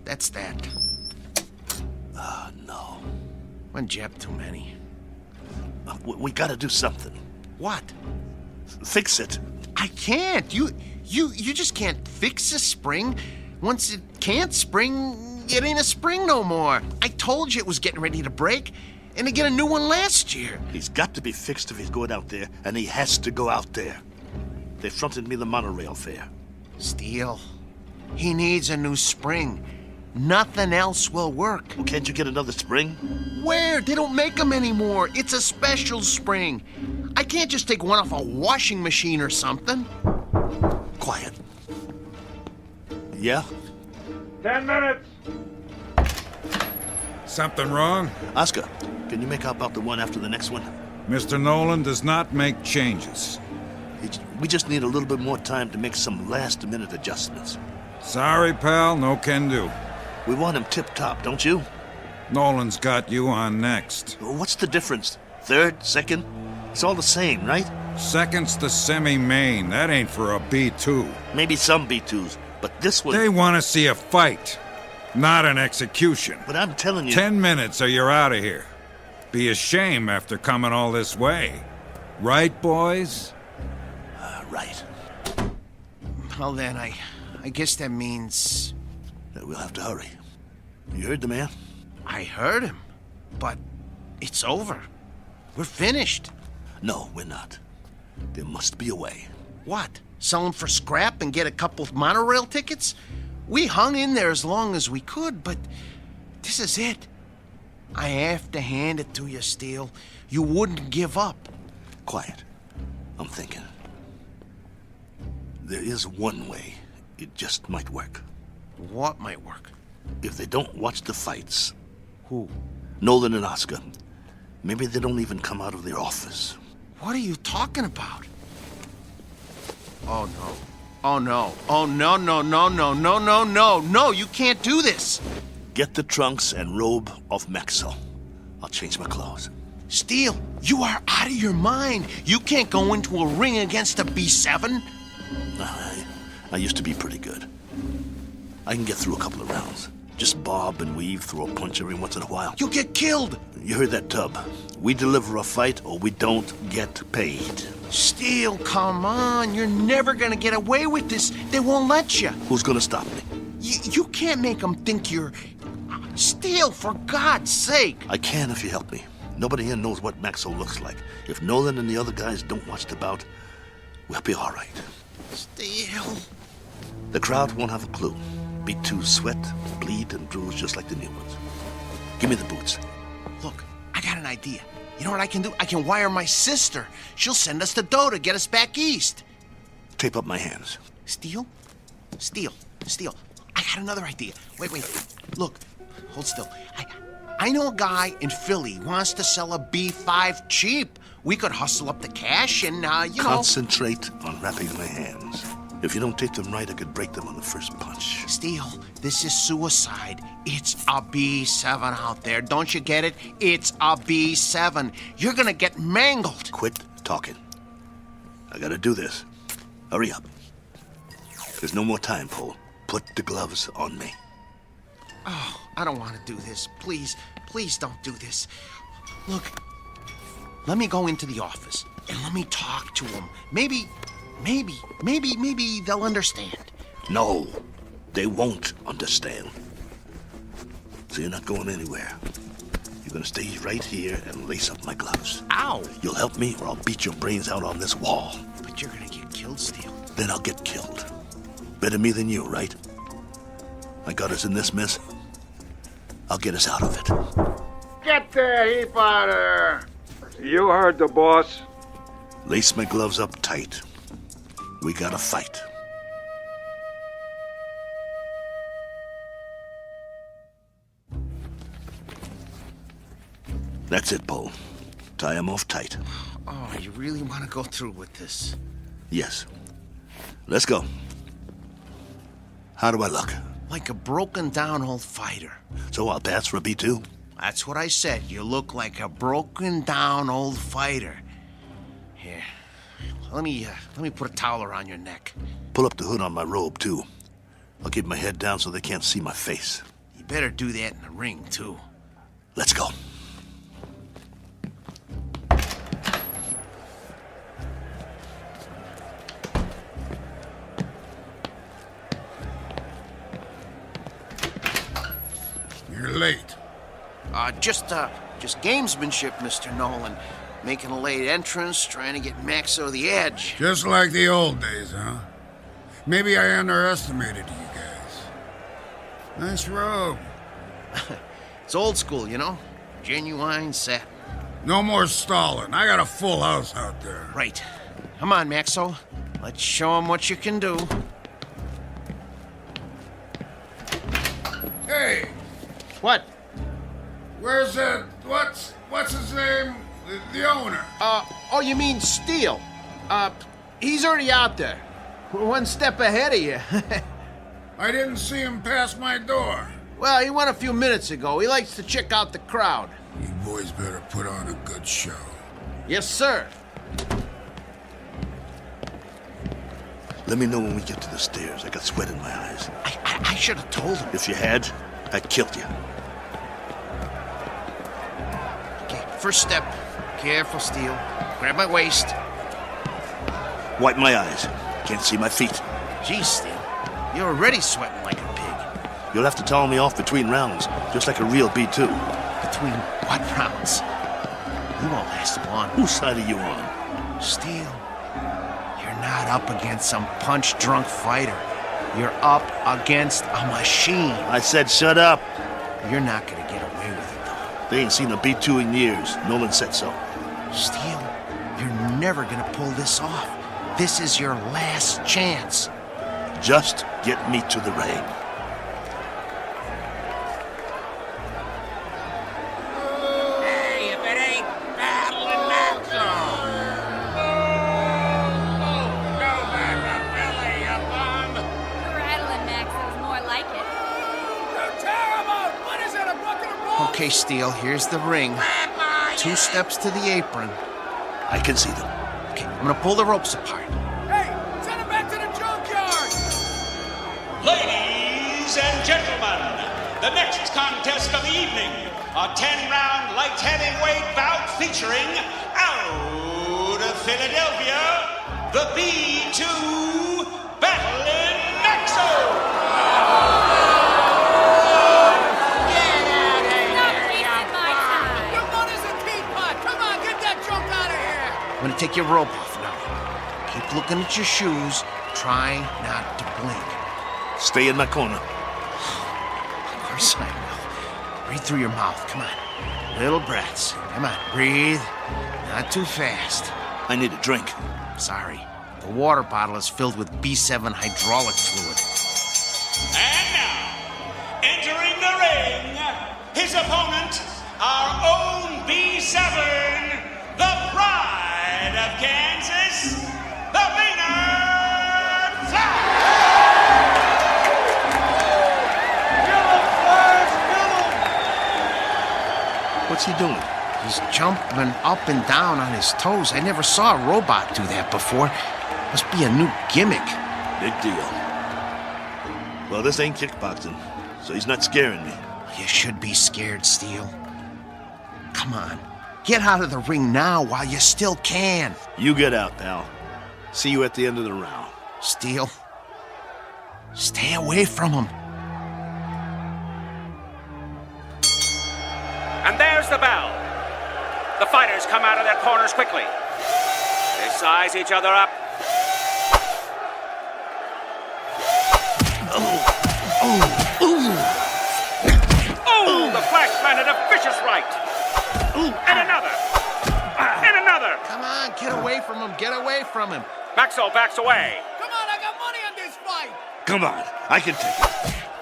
that's that. No. One jab too many. We gotta do something. What? Fix it. I can't. You just can't fix a spring. Once it can't spring, it ain't a spring no more. I told you it was getting ready to break, and to get a new one last year. He's got to be fixed if he's going out there, and he has to go out there. They fronted me the monorail fare. Steele, he needs a new spring. Nothing else will work. Well, can't you get another spring? Where? They don't make them anymore. It's a special spring. I can't just take one off a washing machine or something. Quiet. Yeah? 10 minutes. Something wrong? Oscar, can you make out about the one after the next one? Mr. Nolan does not make changes. We just need a little bit more time to make some last-minute adjustments. Sorry, pal, no can do. We want him tip-top, don't you? Nolan's got you on next. What's the difference? Third, second? It's all the same, right? Second's the semi-main. That ain't for a B2. Maybe some B2s, but this one... They want to see a fight, not an execution. But I'm telling you... 10 minutes or you're out of here. Be a shame after coming all this way. Right, boys? Right. Well then, I guess that means... that we'll have to hurry. You heard the man? I heard him, but it's over. We're finished. No, we're not. There must be a way. What? Sell them for scrap and get a couple of monorail tickets? We hung in there as long as we could, but this is it. I have to hand it to you, Steele. You wouldn't give up. Quiet. I'm thinking. There is one way. It just might work. What might work? If they don't watch the fights. Who? Nolan and Oscar. Maybe they don't even come out of their office. What are you talking about? Oh, no. Oh, no. Oh, no, no, no, no, no, no, no. No, you can't do this. Get the trunks and robe off Maxwell. I'll change my clothes. Steele, you are out of your mind. You can't go into a ring against a B7. I used to be pretty good. I can get through a couple of rounds. Just bob and weave, throw a punch every once in a while. You'll get killed. You heard that, Tub. We deliver a fight or we don't get paid. Steele, come on. You're never gonna get away with this. They won't let you. Who's gonna stop me? You can't make them think you're... Steele, for God's sake. I can if you help me. Nobody here knows what Maxwell looks like. If Nolan and the other guys don't watch the bout, we'll be all right. Steele. The crowd won't have a clue. B2s sweat, bleed, and bruise just like the new ones. Give me the boots. Look, I got an idea. You know what I can do? I can wire my sister. She'll send us the dough to get us back east. Tape up my hands. Steele? Steele. I got another idea. Wait. Look, hold still. I know a guy in Philly wants to sell a B5 cheap. We could hustle up the cash and, you know... Concentrate on wrapping my hands. If you don't take them right, I could break them on the first punch. Steele, this is suicide. It's a B7 out there. Don't you get it? It's a B7. You're gonna get mangled. Quit talking. I gotta do this. Hurry up. There's no more time, Paul. Put the gloves on me. Oh, I don't want to do this. Please don't do this. Look, let me go into the office and let me talk to them. Maybe they'll understand. No, they won't understand. So you're not going anywhere. You're gonna stay right here and lace up my gloves. Ow! You'll help me or I'll beat your brains out on this wall. But you're gonna get killed, Steele. Then I'll get killed. Better me than you, right? I got us in this mess. I'll get us out of it. Get the heap out of there! You heard the boss. Lace my gloves up tight. We gotta fight. That's it, Paul. Tie him off tight. Oh, you really want to go through with this? Yes. Let's go. How do I look? Like a broken down old fighter. So I'll pass for a B2? That's what I said. You look like a broken down old fighter. Here. Let me put a towel around your neck. Pull up the hood on my robe, too. I'll keep my head down so they can't see my face. You better do that in the ring, too. Let's go. You're late. Just gamesmanship, Mr. Nolan. Making a late entrance, trying to get Max over the edge. Just like the old days, huh? Maybe I underestimated you guys. Nice robe. It's old school, you know? Genuine satin. No more stalling. I got a full house out there. Right. Come on, Maxo. Let's show him what you can do. What? Where's that? What's his name? The owner. Oh, you mean Steele? He's already out there. One step ahead of you. I didn't see him pass my door. Well, he went a few minutes ago. He likes to check out the crowd. You boys better put on a good show. Yes, sir. Let me know when we get to the stairs. I got sweat in my eyes. I should have told him. If you had, I'd killed you. Okay, first step. Careful, Steele. Grab my waist. Wipe my eyes. Can't see my feet. Geez, Steele. You're already sweating like a pig. You'll have to towel me off between rounds, just like a real B2. Between what rounds? You won't last long. Whose side are you on? Steele, you're not up against some punch-drunk fighter. You're up against a machine. I said shut up. You're not gonna get away with it, though. They ain't seen a B2 in years. Nolan said so. Steele, you're never gonna pull this off. This is your last chance. Just get me to the ring. Hey, if it ain't battling Maxo! Go back to Philly, you bum! Rattling Maxo's more like it. Terrible! What is it, a bucket of balls? Okay, Steele, here's the ring. 2 steps to the apron. I can see them. Okay, I'm gonna pull the ropes apart. Hey, send him back to the junkyard! Ladies and gentlemen, the next contest of the evening, a 10-round light heavyweight bout featuring out of Philadelphia, the B2 Battling Maxo! I'm gonna take your rope off now. Keep looking at your shoes. Try not to blink. Stay in my corner. Of course I will. Breathe through your mouth. Come on. Little breaths. Come on. Breathe. Not too fast. I need a drink. Sorry. The water bottle is filled with B7 hydraulic fluid. And now, entering the ring, his opponent, our own B7, the pride of Kansas, the Maynard What's he doing? He's jumping up and down on his toes. I never saw a robot do that before. Must be a new gimmick. Big deal. Well, this ain't kickboxing, so he's not scaring me. You should be scared, Steele. Come on. Get out of the ring now while you still can. You get out, pal. See you at the end of the round. Steele, stay away from him. And there's the bell. The fighters come out of their corners quickly. They size each other up. Oh, the Flash landed a vicious right. And another. And another. Come on, get away from him. Get away from him. Maxo backs away. Come on, I got money on this fight! Come on, I can take it.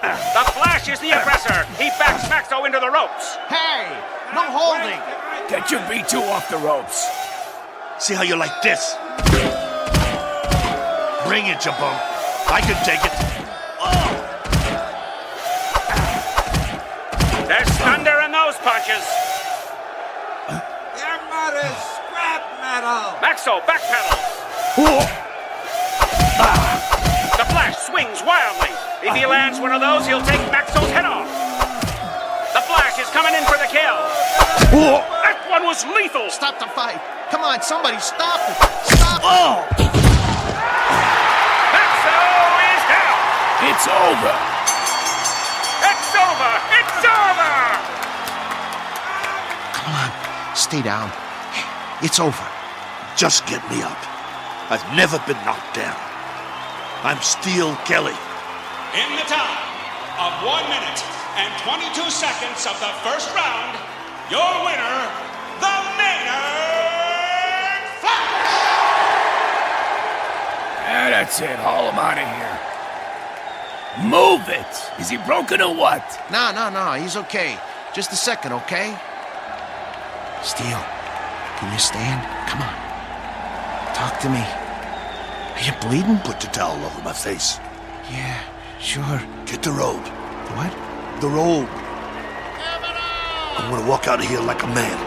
The Flash is the aggressor. He backs Maxo into the ropes. Hey, no holding. Get your B2 off the ropes. See how you like this? Bring it, you bum. I can take it. There's thunder in those punches. Your mother's scrap metal! Maxo backpedals. The Flash swings wildly. If he lands one of those, he'll take Maxo's head off. The Flash is coming in for the kill. That one was lethal. Stop the fight. Come on, somebody stop it. Stop it. Maxo is down. It's over. It's over. It's over. Come on, stay down. It's over. Just get me up. I've never been knocked down. I'm Steele Kelly. In the time of 1 minute and 22 seconds of the first round, your winner, the Maynard Flash! That's it. Haul him out of here. Move it! Is he broken or what? No, he's okay. Just a second, okay? Steele, can you stand? Come on. Talk to me. Are you bleeding? Put the towel over my face. Yeah, sure. Get the robe. What? The robe. I want to walk out of here like a man.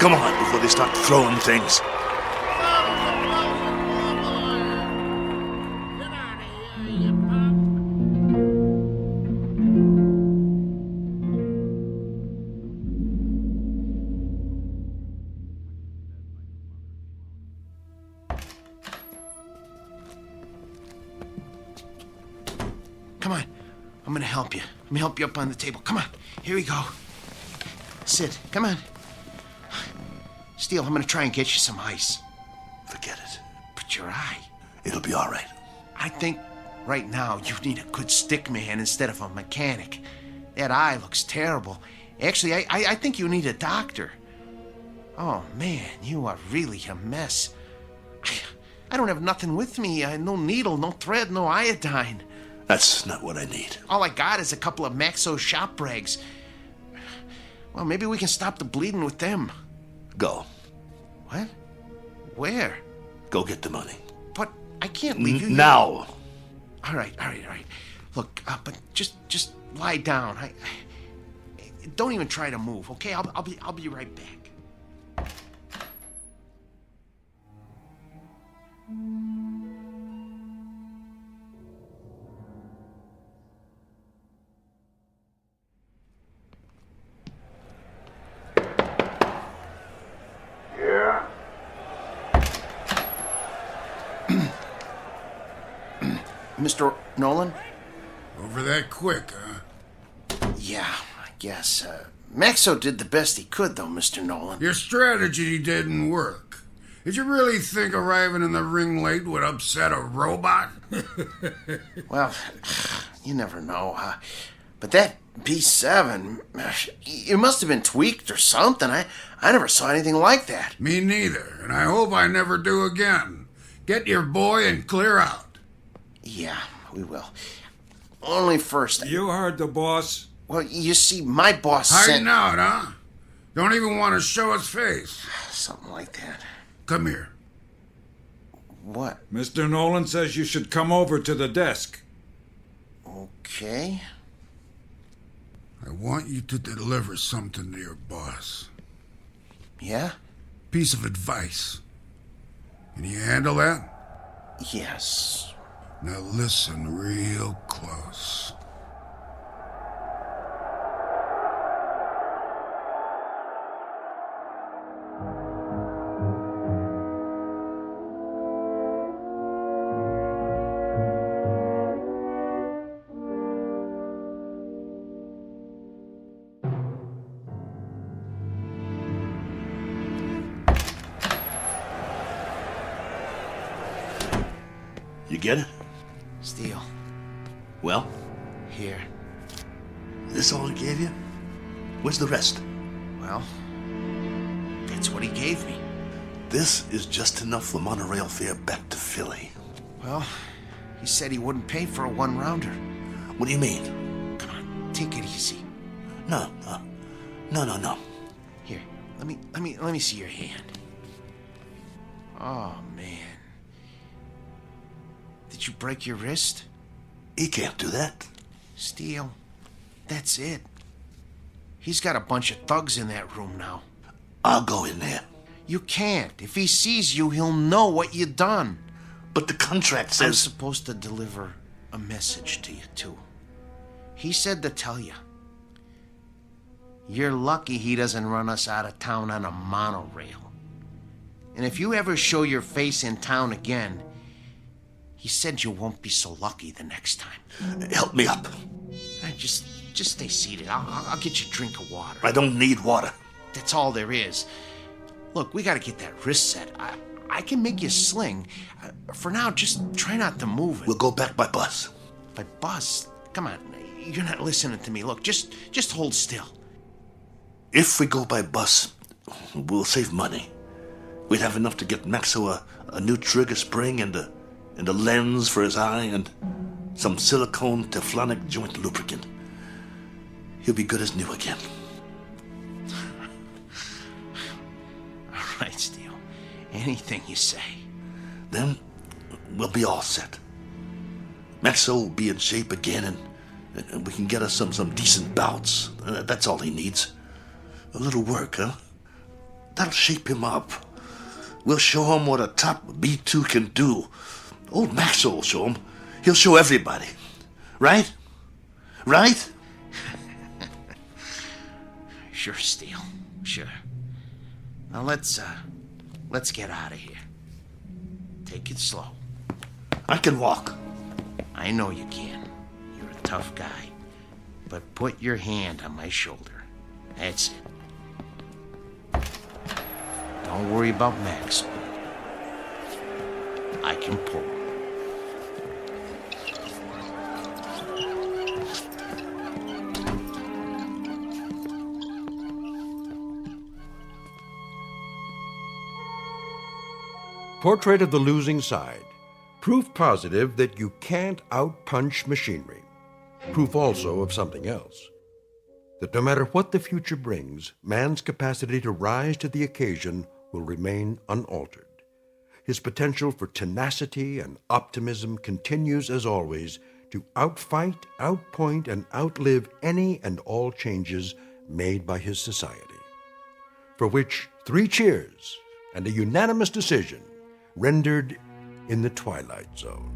Come on, before they start throwing things. Come on. I'm gonna help you. Let me help you up on the table. Come on. Here we go. Sit. Come on. Steele, I'm gonna try and get you some ice. Forget it. But your eye. It'll be all right. I think right now you need a good stick man instead of a mechanic. That eye looks terrible. Actually, I think you need a doctor. Oh, man, you are really a mess. I don't have nothing with me. No needle, no thread, no iodine. That's not what I need. All I got is a couple of Maxo shop rags. Well, maybe we can stop the bleeding with them. Go. What? Where? Go get the money. But I can't leave you now. All right. Look, but just lie down. I don't even try to move, okay? I'll be right back. Yeah? Mr. Nolan? Over that quick, huh? Yeah, I guess. Maxo did the best he could, though, Mr. Nolan. Your strategy didn't work. Did you really think arriving in the ring late would upset a robot? Well, you never know. But that B7, it must have been tweaked or something. I never saw anything like that. Me neither, and I hope I never do again. Get your boy and clear out. Yeah, we will. Only first. You heard the boss. Well, you see, my boss Hiding out, huh? Don't even want to show his face. Something like that. Come here. What? Mr. Nolan says you should come over to the desk. Okay. I want you to deliver something to your boss. Yeah? Piece of advice. Can you handle that? Yes. Now listen real close. You get it? Steele. Well? Here. This all he gave you? Where's the rest? Well, that's what he gave me. This is just enough for monorail fare back to Philly. Well, he said he wouldn't pay for a one-rounder. What do you mean? Come on, take it easy. No. Here, let me see your hand. Oh, man. Did you break your wrist? He can't do that. Steele, that's it. He's got a bunch of thugs in that room now. I'll go in there. You can't. If he sees you, he'll know what you done. But the contract says... I'm supposed to deliver a message to you, too. He said to tell you. You're lucky he doesn't run us out of town on a monorail. And if you ever show your face in town again, he said you won't be so lucky the next time. Help me up. Just stay seated. I'll get you a drink of water. I don't need water. That's all there is. Look, we gotta get that wrist set. I can make you a sling. For now, just try not to move it. We'll go back by bus. By bus? Come on, you're not listening to me. Look, just hold still. If we go by bus, we'll save money. We'd have enough to get Maxo a new trigger spring and a lens for his eye, and some silicone Teflonic joint lubricant. He'll be good as new again. All right, Steele. Anything you say. Then we'll be all set. Maxo will be in shape again, and we can get us some decent bouts. That's all he needs. A little work, huh? That'll shape him up. We'll show him what a top B2 can do. Old Maxo will show him. He'll show everybody. Right? Right? Sure, Steele. Sure. Now let's get out of here. Take it slow. I can walk. I know you can. You're a tough guy. But put your hand on my shoulder. That's it. Don't worry about Max. I can pull. Portrait of the Losing Side. Proof positive that you can't outpunch machinery. Proof also of something else. That no matter what the future brings, man's capacity to rise to the occasion will remain unaltered. His potential for tenacity and optimism continues as always to outfight, outpoint, and outlive any and all changes made by his society. For which 3 cheers and a unanimous decision rendered in the Twilight Zone.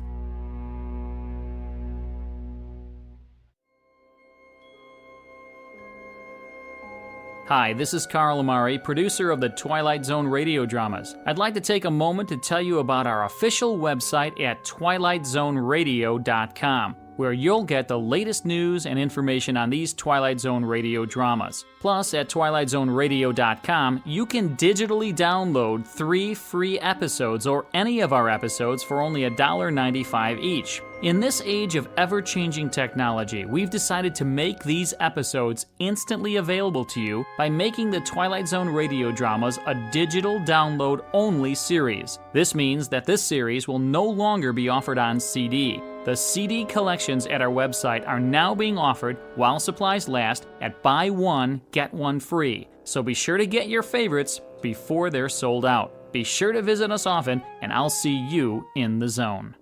Hi, this is Carl Amari, producer of the Twilight Zone radio dramas. I'd like to take a moment to tell you about our official website at twilightzoneradio.com, where you'll get the latest news and information on these Twilight Zone radio dramas. Plus, at twilightzoneradio.com, you can digitally download 3 free episodes or any of our episodes for only $1.95 each. In this age of ever-changing technology, we've decided to make these episodes instantly available to you by making the Twilight Zone radio dramas a digital download-only series. This means that this series will no longer be offered on CD. The CD collections at our website are now being offered while supplies last at buy one, get one free. So be sure to get your favorites before they're sold out. Be sure to visit us often, and I'll see you in the zone.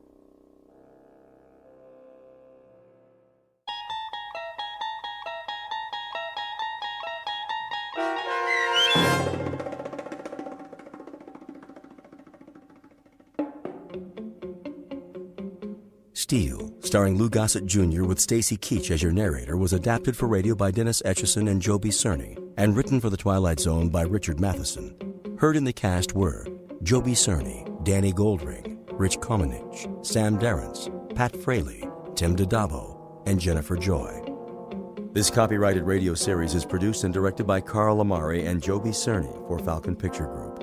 Steel, starring Lou Gossett Jr. with Stacy Keach as your narrator, was adapted for radio by Dennis Etchison and Joby Cerny, and written for The Twilight Zone by Richard Matheson. Heard in the cast were Joby Cerny, Danny Goldring, Rich Komenich, Sam Darrence, Pat Fraley, Tim Dodabo, and Jennifer Joy. This copyrighted radio series is produced and directed by Carl Amari and Joby Cerny for Falcon Picture Group.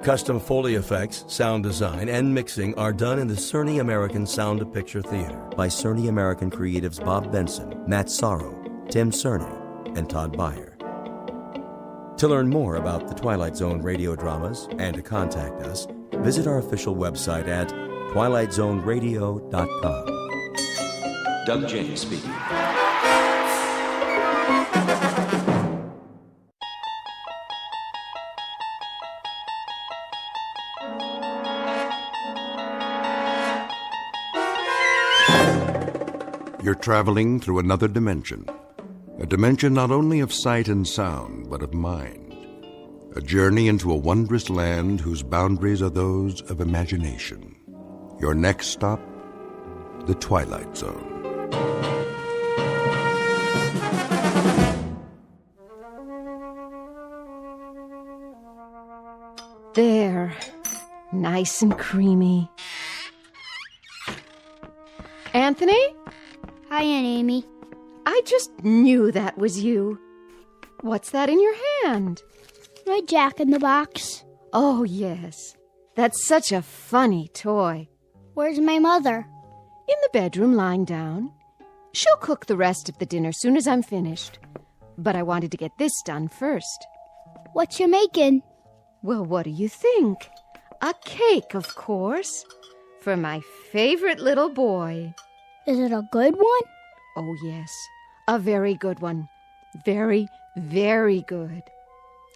Custom Foley effects, sound design, and mixing are done in the Cerny American Sound to Picture Theater by Cerny American creatives Bob Benson, Matt Sorrow, Tim Cerny, and Todd Beyer. To learn more about the Twilight Zone radio dramas and to contact us, visit our official website at twilightzoneradio.com. Doug James speaking. You're traveling through another dimension. A dimension not only of sight and sound, but of mind. A journey into a wondrous land whose boundaries are those of imagination. Your next stop, the Twilight Zone. There. Nice and creamy. Anthony? Hi, Aunt Amy. I just knew that was you. What's that in your hand? My Jack-in-the-Box. Oh, yes. That's such a funny toy. Where's my mother? In the bedroom, lying down. She'll cook the rest of the dinner soon as I'm finished. But I wanted to get this done first. What you making? Well, what do you think? A cake, of course. For my favorite little boy. Is it a good one? Oh, yes. A very good one. Very, very good.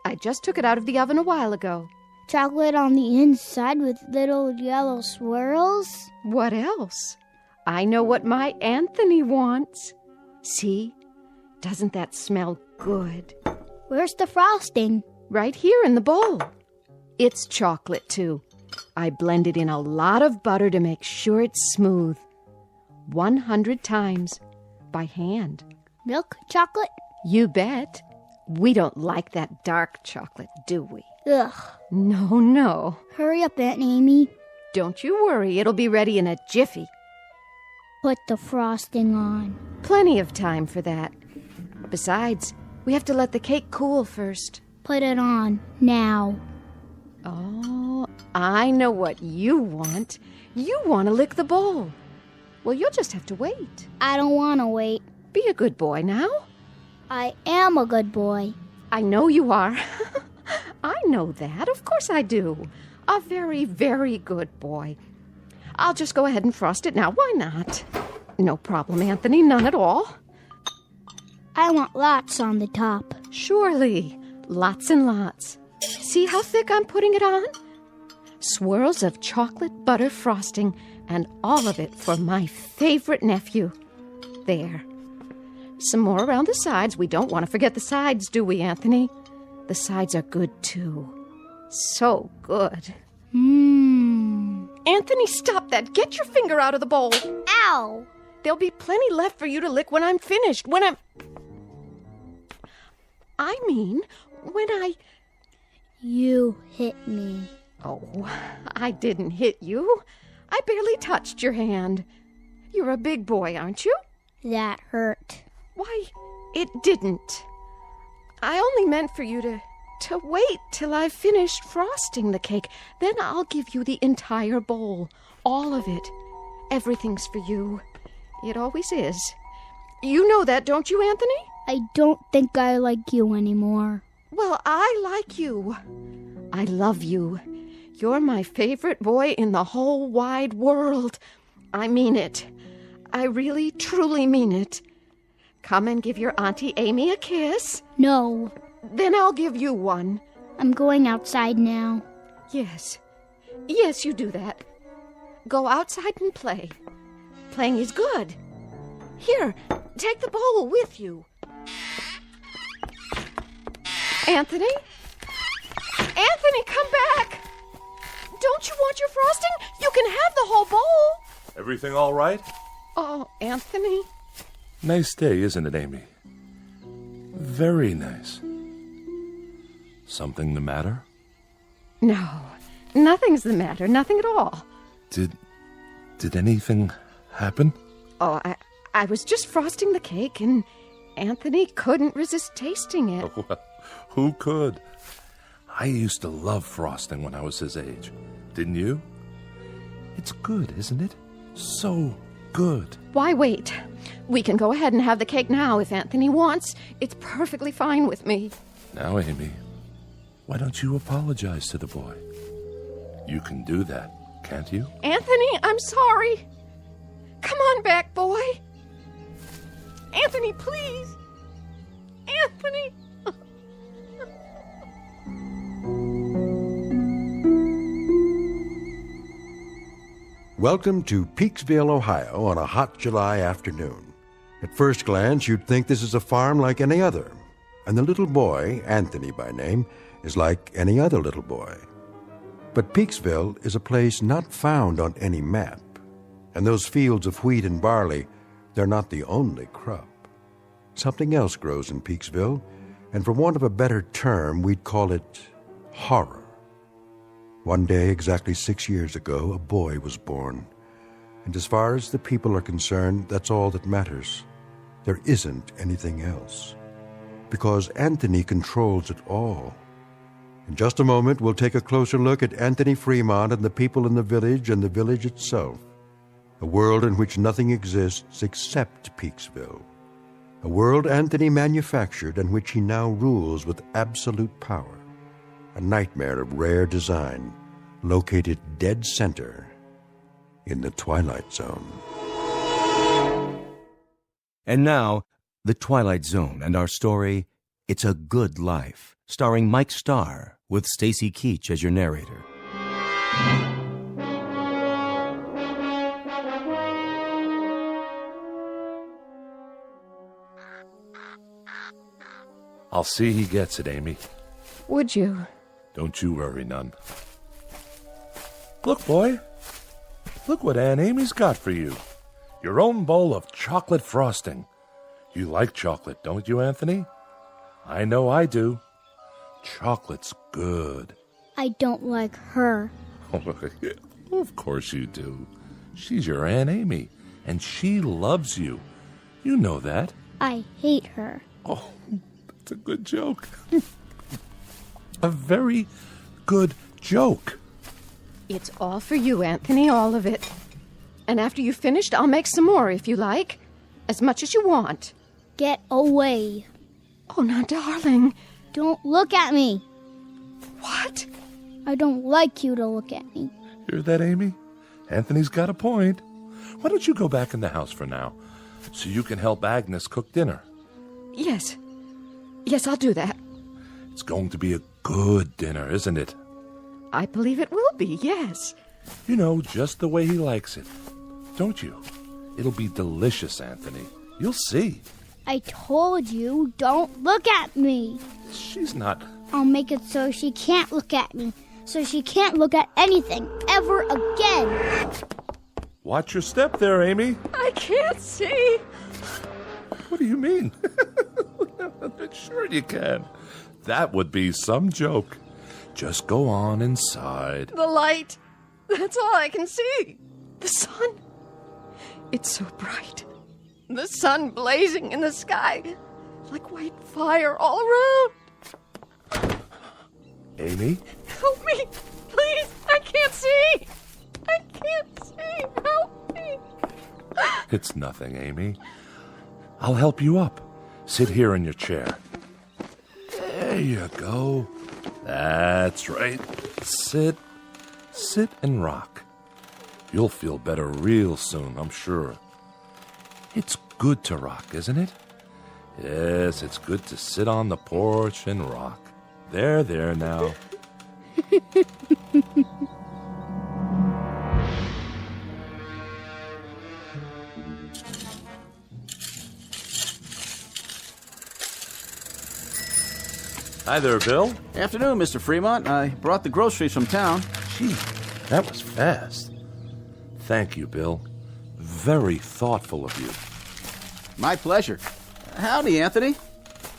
I just took it out of the oven a while ago. Chocolate on the inside with little yellow swirls? What else? I know what my Anthony wants. See? Doesn't that smell good? Where's the frosting? Right here in the bowl. It's chocolate, too. I blended in a lot of butter to make sure it's smooth. 100 times. By hand. Milk chocolate? You bet. We don't like that dark chocolate, do we? Ugh. No. Hurry up, Aunt Amy. Don't you worry. It'll be ready in a jiffy. Put the frosting on. Plenty of time for that. Besides, we have to let the cake cool first. Put it on. Now. Oh, I know what you want. You want to lick the bowl. Well, you'll just have to wait. I don't want to wait. Be a good boy now. I am a good boy. I know you are. I know that. Of course I do. A very, very good boy. I'll just go ahead and frost it now. Why not? No problem, Anthony. None at all. I want lots on the top. Surely. Lots and lots. See how thick I'm putting it on? Swirls of chocolate butter frosting, and all of it for my favorite nephew. There. Some more around the sides. We don't want to forget the sides, do we, Anthony? The sides are good, too. So good. Anthony, stop that. Get your finger out of the bowl. Ow! There'll be plenty left for you to lick when I'm finished. When You hit me. Oh, I didn't hit you. I barely touched your hand. You're a big boy, aren't you? That hurt. Why, it didn't. I only meant for you to wait till I've finished frosting the cake. Then I'll give you the entire bowl. All of it. Everything's for you. It always is. You know that, don't you, Anthony? I don't think I like you anymore. Well, I like you. I love you. You're my favorite boy in the whole wide world. I mean it. I really, truly mean it. Come and give your Auntie Amy a kiss. No. Then I'll give you one. I'm going outside now. Yes. Yes, you do that. Go outside and play. Playing is good. Here, take the bowl with you. Anthony? Anthony, come back! Don't you want your frosting? You can have the whole bowl. Everything all right? Oh, Anthony. Nice day, isn't it, Amy? Very nice. Something the matter? No, nothing's the matter. Nothing at all. Did anything happen? Oh, I was just frosting the cake, and Anthony couldn't resist tasting it. Well, who could? I used to love frosting when I was his age. Didn't you? It's good, isn't it? So good. Why wait? We can go ahead and have the cake now if Anthony wants. It's perfectly fine with me. Now, Amy, why don't you apologize to the boy? You can do that, can't you? Anthony, I'm sorry. Come on back, boy. Anthony, please. Anthony. Welcome to Peaksville, Ohio, on a hot July afternoon. At first glance, you'd think this is a farm like any other, and the little boy, Anthony by name, is like any other little boy. But Peaksville is a place not found on any map, and those fields of wheat and barley, they're not the only crop. Something else grows in Peaksville, and for want of a better term, we'd call it horror. One day, exactly 6 years ago, a boy was born. And as far as the people are concerned, that's all that matters. There isn't anything else. Because Anthony controls it all. In just a moment, we'll take a closer look at Anthony Fremont and the people in the village and the village itself. A world in which nothing exists except Peaksville. A world Anthony manufactured and which he now rules with absolute power. A nightmare of rare design, located dead center in the Twilight Zone. And now, The Twilight Zone and our story, It's a Good Life, starring Mike Starr, with Stacy Keach as your narrator. I'll see he gets it, Amy. Would you? Don't you worry none. Look, boy. Look what Aunt Amy's got for you. Your own bowl of chocolate frosting. You like chocolate, don't you, Anthony? I know I do. Chocolate's good. I don't like her. Of course you do. She's your Aunt Amy, and she loves you. You know that. I hate her. Oh, that's a good joke. A very good joke. It's all for you, Anthony, all of it. And after you've finished, I'll make some more if you like. As much as you want. Get away. Oh, now, darling. Don't look at me. What? I don't like you to look at me. Hear that, Amy? Anthony's got a point. Why don't you go back in the house for now, so you can help Agnes cook dinner? Yes. Yes, I'll do that. It's going to be a good dinner, isn't it? I believe it will be, yes. You know, just the way he likes it. Don't you? It'll be delicious, Anthony. You'll see. I told you, don't look at me. She's not... I'll make it so she can't look at me. So she can't look at anything ever again. Watch your step there, Amy. I can't see. What do you mean? Sure you can. That would be some joke. Just go on inside. The light. That's all I can see. The sun. It's so bright. The sun blazing in the sky. Like white fire all around. Amy? Help me. Please. I can't see. I can't see. Help me. It's nothing, Amy. I'll help you up. Sit here in your chair. There you go. That's right. Sit and rock. You'll feel better real soon, I'm sure. It's good to rock, isn't it? Yes, it's good to sit on the porch and rock. There now. Hi there, Bill. Afternoon, Mr. Fremont. I brought the groceries from town. Gee, that was fast. Thank you, Bill. Very thoughtful of you. My pleasure. Howdy, Anthony.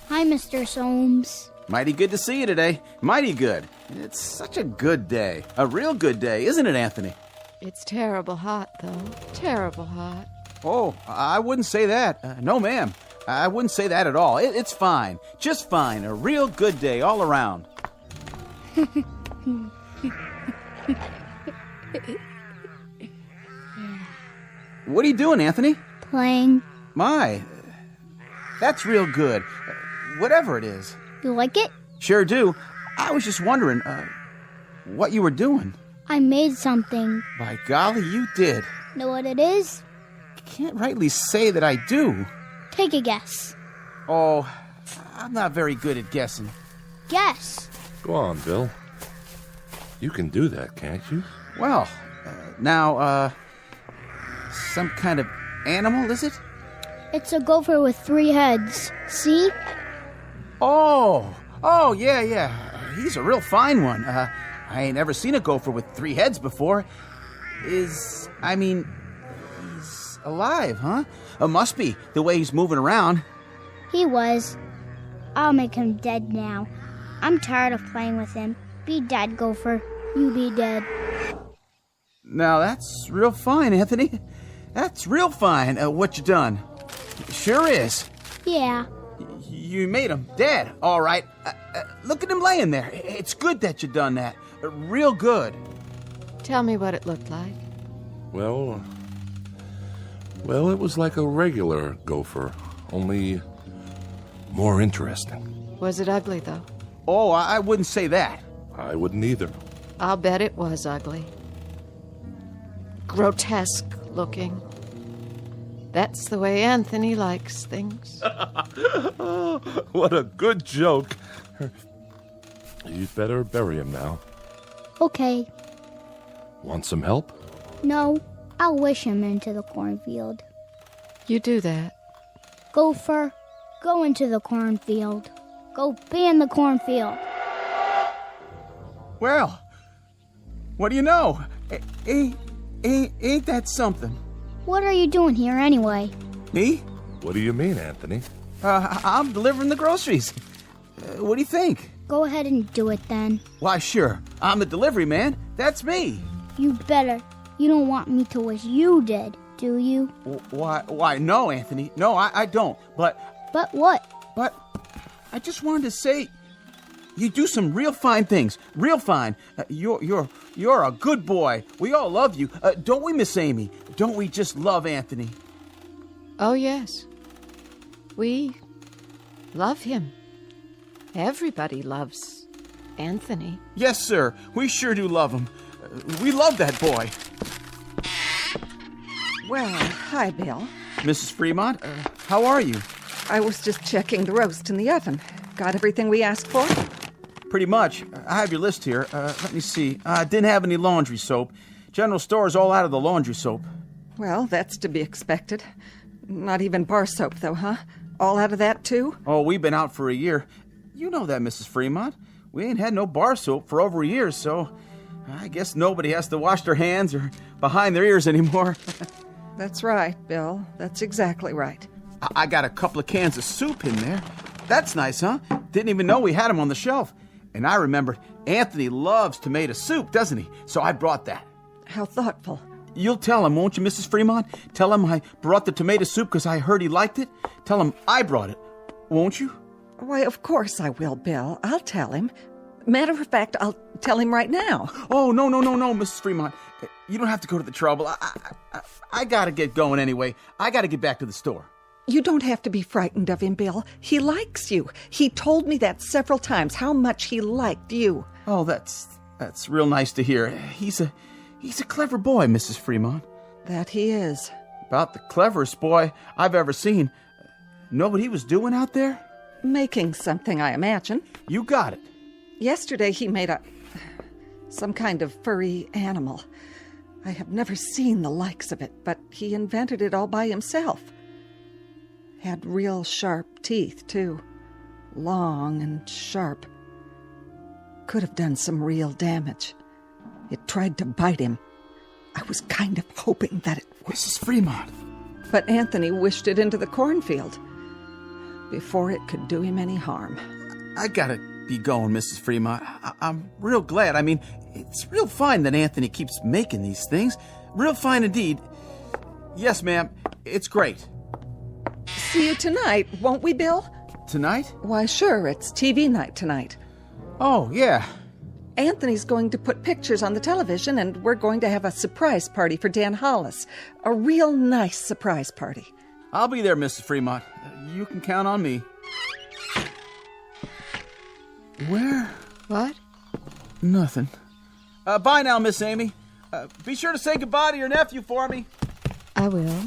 Hi, Mr. Soames. Mighty good to see you today. Mighty good. It's such a good day. A real good day, isn't it, Anthony? It's terrible hot, though. Terrible hot. Oh, I wouldn't say that. No, ma'am. I wouldn't say that at all. It's fine. Just fine. A real good day all around. What are you doing, Anthony? Playing. My, that's real good. Whatever it is. You like it? Sure do. I was just wondering, what you were doing. I made something. By golly, you did. Know what it is? Can't rightly say that I do. Take a guess. Oh, I'm not very good at guessing. Guess. Go on, Bill. You can do that, can't you? Well, now, some kind of animal, is it? It's a gopher with 3 heads. See? Oh, yeah. He's a real fine one. I ain't ever seen a gopher with 3 heads before. He's alive, huh? Must be, the way he's moving around. He was. I'll make him dead now. I'm tired of playing with him. Be dead, gopher. You be dead. Now, that's real fine, Anthony. That's real fine, what you done. Sure is. Yeah. You made him dead, all right. Look at him laying there. It's good that you done that. Real good. Tell me what it looked like. Well, it was like a regular gopher, only more interesting. Was it ugly, though? Oh, I wouldn't say that. I wouldn't either. I'll bet it was ugly. Grotesque looking. That's the way Anthony likes things. What a good joke. You'd better bury him now. Okay. Want some help? No, I'll wish him into the cornfield. You do that. Gopher, go into the cornfield. Go be in the cornfield. Well, what do you know? Ain't that something? What are you doing here anyway? Me? What do you mean, Anthony? I'm delivering the groceries. What do you think? Go ahead and do it then. Why, sure. I'm the delivery man. That's me. You better. You don't want me to wish you did, do you? Why, no, Anthony. No, I don't. But what? But I just wanted to say, you do some real fine things. Real fine. You're a good boy. We all love you. Don't we, Miss Amy? Don't we just love Anthony? Oh, yes. We love him. Everybody loves Anthony. Yes, sir. We sure do love him. We love that boy. Well, hi, Bill. Mrs. Fremont, how are you? I was just checking the roast in the oven. Got everything we asked for? Pretty much. I have your list here. Let me see. Didn't have any laundry soap. General store's all out of the laundry soap. Well, that's to be expected. Not even bar soap, though, huh? All out of that, too? Oh, we've been out for a year. You know that, Mrs. Fremont. We ain't had no bar soap for over a year, so I guess nobody has to wash their hands or behind their ears anymore. That's right, Bill. That's exactly right. I got a couple of cans of soup in there. That's nice, huh? Didn't even know we had them on the shelf. And I remembered Anthony loves tomato soup, doesn't he? So I brought that. How thoughtful. You'll tell him, won't you, Mrs. Fremont? Tell him I brought the tomato soup because I heard he liked it. Tell him I brought it, won't you? Why, of course I will, Bill. I'll tell him. Matter of fact, I'll tell him right now. Oh, no, Mrs. Fremont. You don't have to go to the trouble. I gotta get going anyway. I gotta get back to the store. You don't have to be frightened of him, Bill. He likes you. He told me that several times, how much he liked you. Oh, that's real nice to hear. He's a clever boy, Mrs. Fremont. That he is. About the cleverest boy I've ever seen. Know what he was doing out there? Making something, I imagine. You got it. Yesterday he made some kind of furry animal. I have never seen the likes of it, but he invented it all by himself. Had real sharp teeth, too. Long and sharp. Could have done some real damage. It tried to bite him. I was kind of hoping that it would. Mrs. Fremont. But Anthony wished it into the cornfield before it could do him any harm. I gotta be going, Mrs. Fremont. I'm real glad. I mean, it's real fine that Anthony keeps making these things. Real fine indeed. Yes, ma'am. It's great. See you tonight, won't we, Bill? Tonight? Why, sure. It's TV night tonight. Oh, yeah. Anthony's going to put pictures on the television, and we're going to have a surprise party for Dan Hollis. A real nice surprise party. I'll be there, Mrs. Fremont. You can count on me. Where? What? Nothing. Bye now, Miss Amy. Be sure to say goodbye to your nephew for me. I will.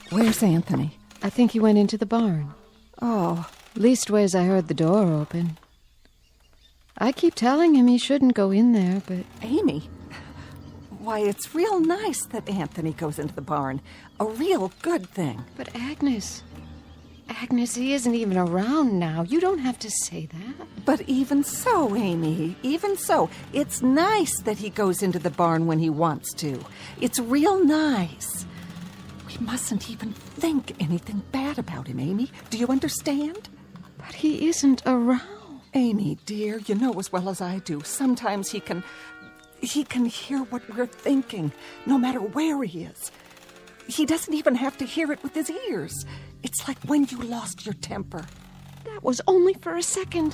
Where's Anthony? I think he went into the barn. Oh. Leastways, I heard the door open. I keep telling him he shouldn't go in there, but... Amy, why, it's real nice that Anthony goes into the barn. A real good thing. But Agnes, he isn't even around now. You don't have to say that. But even so, Amy, even so, it's nice that he goes into the barn when he wants to. It's real nice. We mustn't even think anything bad about him, Amy. Do you understand? But he isn't around. Amy, dear, you know as well as I do. Sometimes he can hear what we're thinking, no matter where he is. He doesn't even have to hear it with his ears. It's like when you lost your temper. That was only for a second.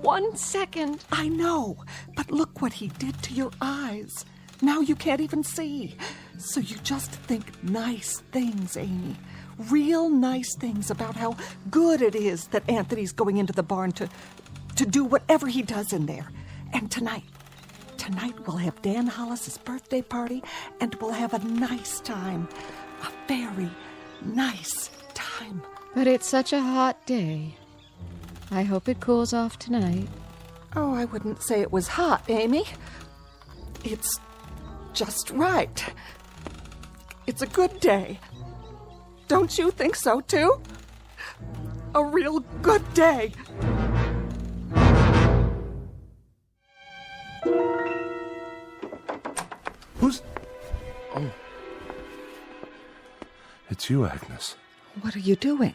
1 second. I know, but look what he did to your eyes. Now you can't even see. So you just think nice things, Amy. Real nice things about how good it is that Anthony's going into the barn to do whatever he does in there. And tonight Tonight we'll have Dan Hollis's birthday party, and we'll have a nice time. A very nice time. But it's such a hot day. I hope it cools off tonight. Oh, I wouldn't say it was hot, Amy. It's just right. It's a good day. Don't you think so, too? A real good day. Who's... Oh. It's you, Agnes. What are you doing?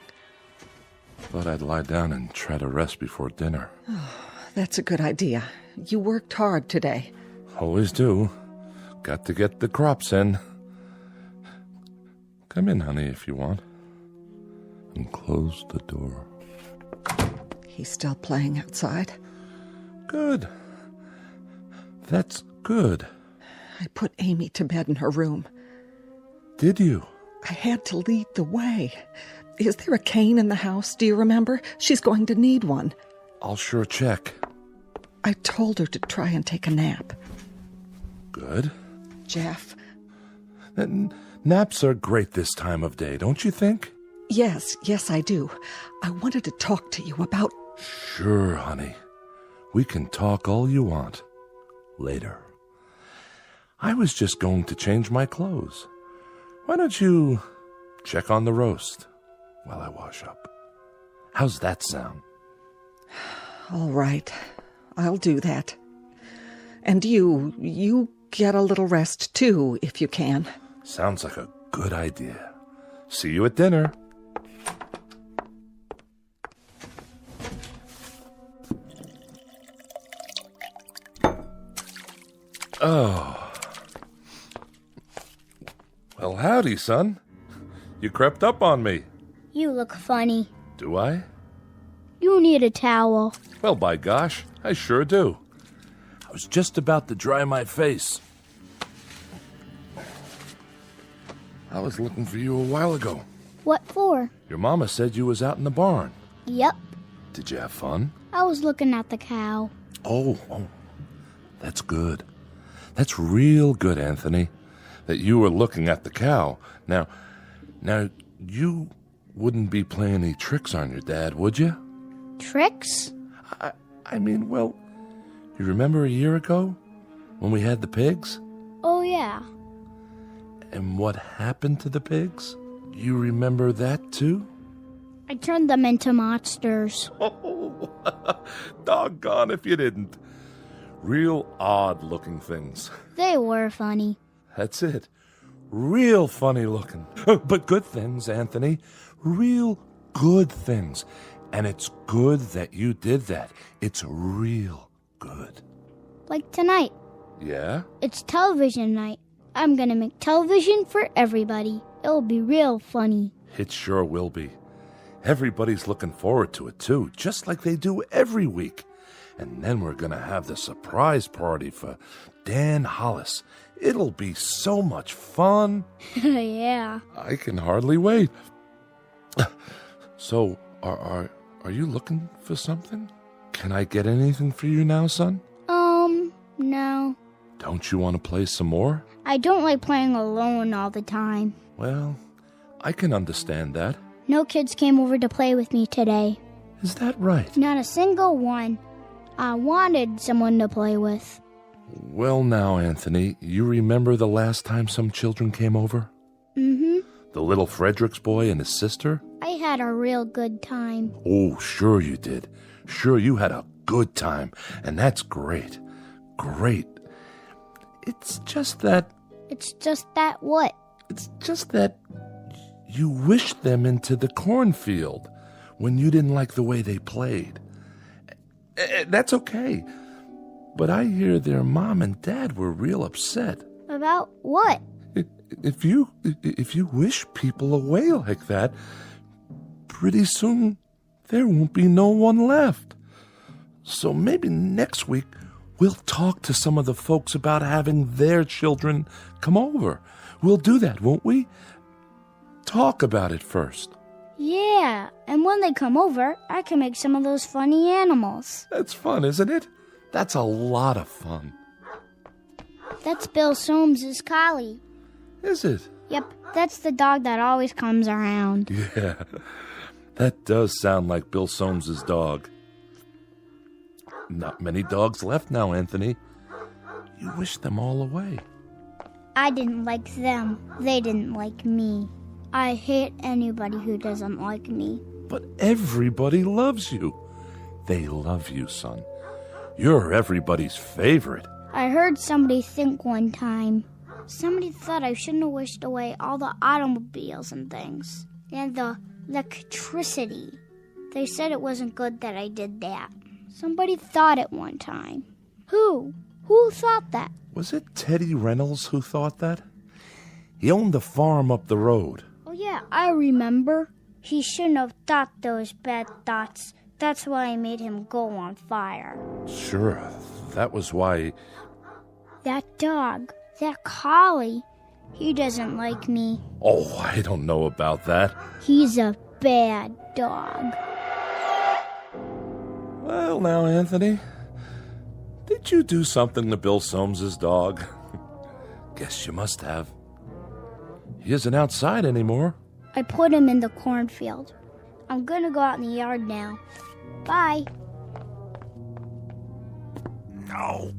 Thought I'd lie down and try to rest before dinner. Oh, that's a good idea. You worked hard today. Always do. Got to get the crops in. Come in, honey, if you want. And close the door. He's still playing outside? Good. That's good. I put Amy to bed in her room. Did you? I had to lead the way. Is there a cane in the house? Do you remember? She's going to need one. I'll sure check. I told her to try and take a nap. Good. Jeff. Naps are great this time of day, don't you think? Yes, I do. I wanted to talk to you about... Sure, honey. We can talk all you want. Later. I was just going to change my clothes. Why don't you check on the roast while I wash up? How's that sound? All right. I'll do that. And you get a little rest, too, if you can. Sounds like a good idea. See you at dinner. Oh. Well, howdy, son. You crept up on me. You look funny. Do I? You need a towel. Well, by gosh, I sure do. I was just about to dry my face. I was looking for you a while ago. What for? Your mama said you was out in the barn. Yep. Did you have fun? I was looking at the cow. Oh, that's good. That's real good, Anthony, that you were looking at the cow. Now, you wouldn't be playing any tricks on your dad, would you? Tricks? I mean, well, you remember a year ago when we had the pigs? Oh, yeah. And what happened to the pigs? You remember that, too? I turned them into monsters. Oh, doggone if you didn't. Real odd-looking things. They were funny. That's it. Real funny looking. But good things, Anthony. Real good things. And it's good that you did that. It's real good. Like tonight. Yeah? It's television night. I'm gonna make television for everybody. It'll be real funny. It sure will be. Everybody's looking forward to it, too, just like they do every week. And then we're gonna have the surprise party for Dan Hollis. It'll be so much fun. Yeah. I can hardly wait. So, are you looking for something? Can I get anything for you now, son? No. Don't you want to play some more? I don't like playing alone all the time. Well, I can understand that. No kids came over to play with me today. Is that right? Not a single one. I wanted someone to play with. Well now, Anthony, you remember the last time some children came over? Mm-hmm. The little Fredericks boy and his sister? I had a real good time. Oh, sure you did. Sure you had a good time, and that's great. Great. It's just that... It's just that what? It's just that you wished them into the cornfield when you didn't like the way they played. That's okay. But I hear their mom and dad were real upset. About what? If you wish people away like that, pretty soon there won't be no one left. So maybe next week we'll talk to some of the folks about having their children come over. We'll do that, won't we? Talk about it first. Yeah, and when they come over, I can make some of those funny animals. That's fun, isn't it? That's a lot of fun. That's Bill Soames's collie. Is it? Yep, that's the dog that always comes around. Yeah, that does sound like Bill Soames's dog. Not many dogs left now, Anthony. You wish them all away. I didn't like them. They didn't like me. I hate anybody who doesn't like me. But everybody loves you. They love you, son. You're everybody's favorite. I heard somebody think one time. Somebody thought I shouldn't have wished away all the automobiles and things. And the electricity. They said it wasn't good that I did that. Somebody thought it one time. Who? Who thought that? Was it Teddy Reynolds who thought that? He owned the farm up the road. Oh yeah, I remember. He shouldn't have thought those bad thoughts. That's why I made him go on fire. Sure, that was why... That dog, that collie, he doesn't like me. Oh, I don't know about that. He's a bad dog. Well, now, Anthony, did you do something to Bill Soames's dog? Guess you must have. He isn't outside anymore. I put him in the cornfield. I'm gonna go out in the yard now. Bye. No.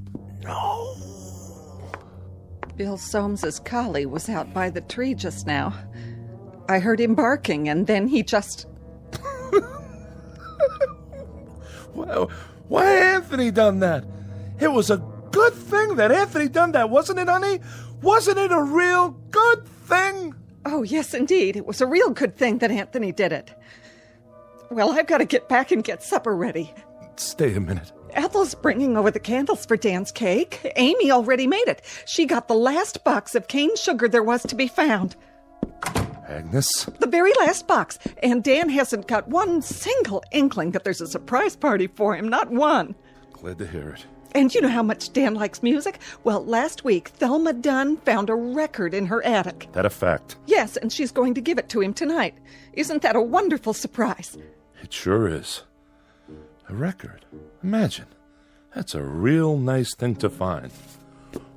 Bill Soames's collie was out by the tree just now. I heard him barking, and then he just... Well, why Anthony done that? It was a good thing that Anthony done that, wasn't it, honey? Wasn't it a real good thing? Oh, yes, indeed. It was a real good thing that Anthony did it. Well, I've got to get back and get supper ready. Stay a minute. Ethel's bringing over the candles for Dan's cake. Amy already made it. She got the last box of cane sugar there was to be found. Agnes? The very last box. And Dan hasn't got one single inkling that there's a surprise party for him. Not one. Glad to hear it. And you know how much Dan likes music? Well, last week, Thelma Dunn found a record in her attic. That a fact? Yes, and she's going to give it to him tonight. Isn't that a wonderful surprise? It sure is. A record. Imagine. That's a real nice thing to find.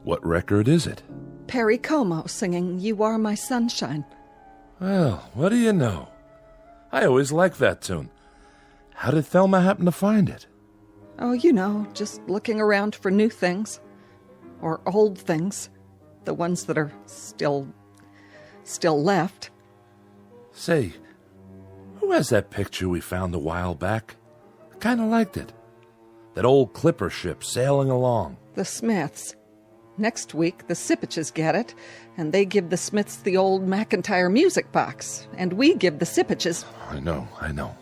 What record is it? Perry Como singing You Are My Sunshine. Well, what do you know? I always liked that tune. How did Thelma happen to find it? Oh, you know, just looking around for new things. Or old things. The ones that are still left. Say, who has that picture we found a while back? I kind of liked it. That old clipper ship sailing along. The Smiths. Next week, the Sipiches get it, and they give the Smiths the old McIntyre music box, and we give the Sipiches... I know.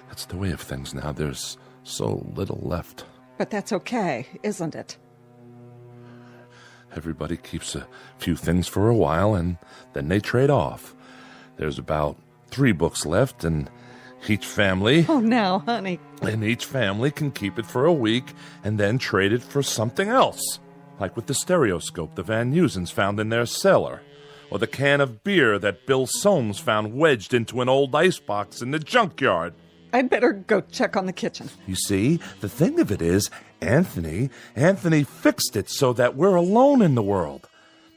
That's the way of things now. There's so little left. But that's okay, isn't it? Everybody keeps a few things for a while, and then they trade off. There's about 3 books left, and each family... Oh, now, honey. And each family can keep it for a week, and then trade it for something else. Like with the stereoscope the Van Nusens found in their cellar, or the can of beer that Bill Soames found wedged into an old icebox in the junkyard. I'd better go check on the kitchen. You see, the thing of it is, Anthony fixed it so that we're alone in the world.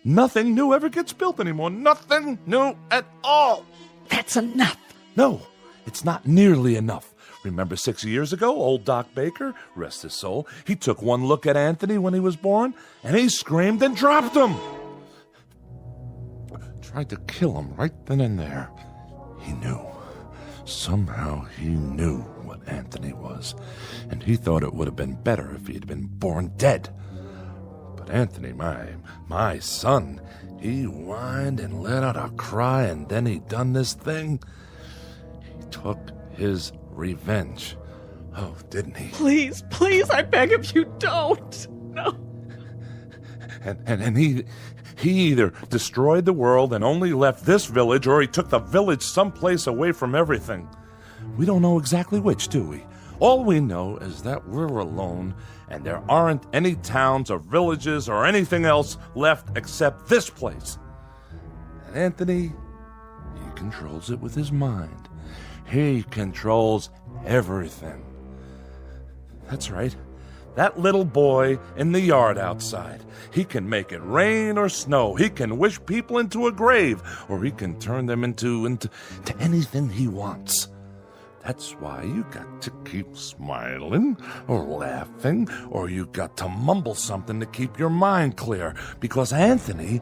Nothing new ever gets built anymore. Nothing new at all. That's enough. No, it's not nearly enough. Remember 6 years ago, old Doc Baker, rest his soul, he took one look at Anthony when he was born, and he screamed and dropped him. Tried to kill him right then and there. He knew. Somehow he knew what Anthony was, and he thought it would have been better if he had been born dead. But Anthony, my son, he whined and let out a cry, and then he done this thing. He took his revenge. Oh, didn't he? Please, I beg of you, don't. No. And he either destroyed the world and only left this village, or he took the village someplace away from everything. We don't know exactly which, do we? All we know is that we're alone, and there aren't any towns or villages or anything else left except this place. And Anthony, he controls it with his mind. He controls everything. That's right. That little boy in the yard outside. He can make it rain or snow. He can wish people into a grave, or he can turn them into anything he wants. That's why you got to keep smiling or laughing, or you got to mumble something to keep your mind clear. Because Anthony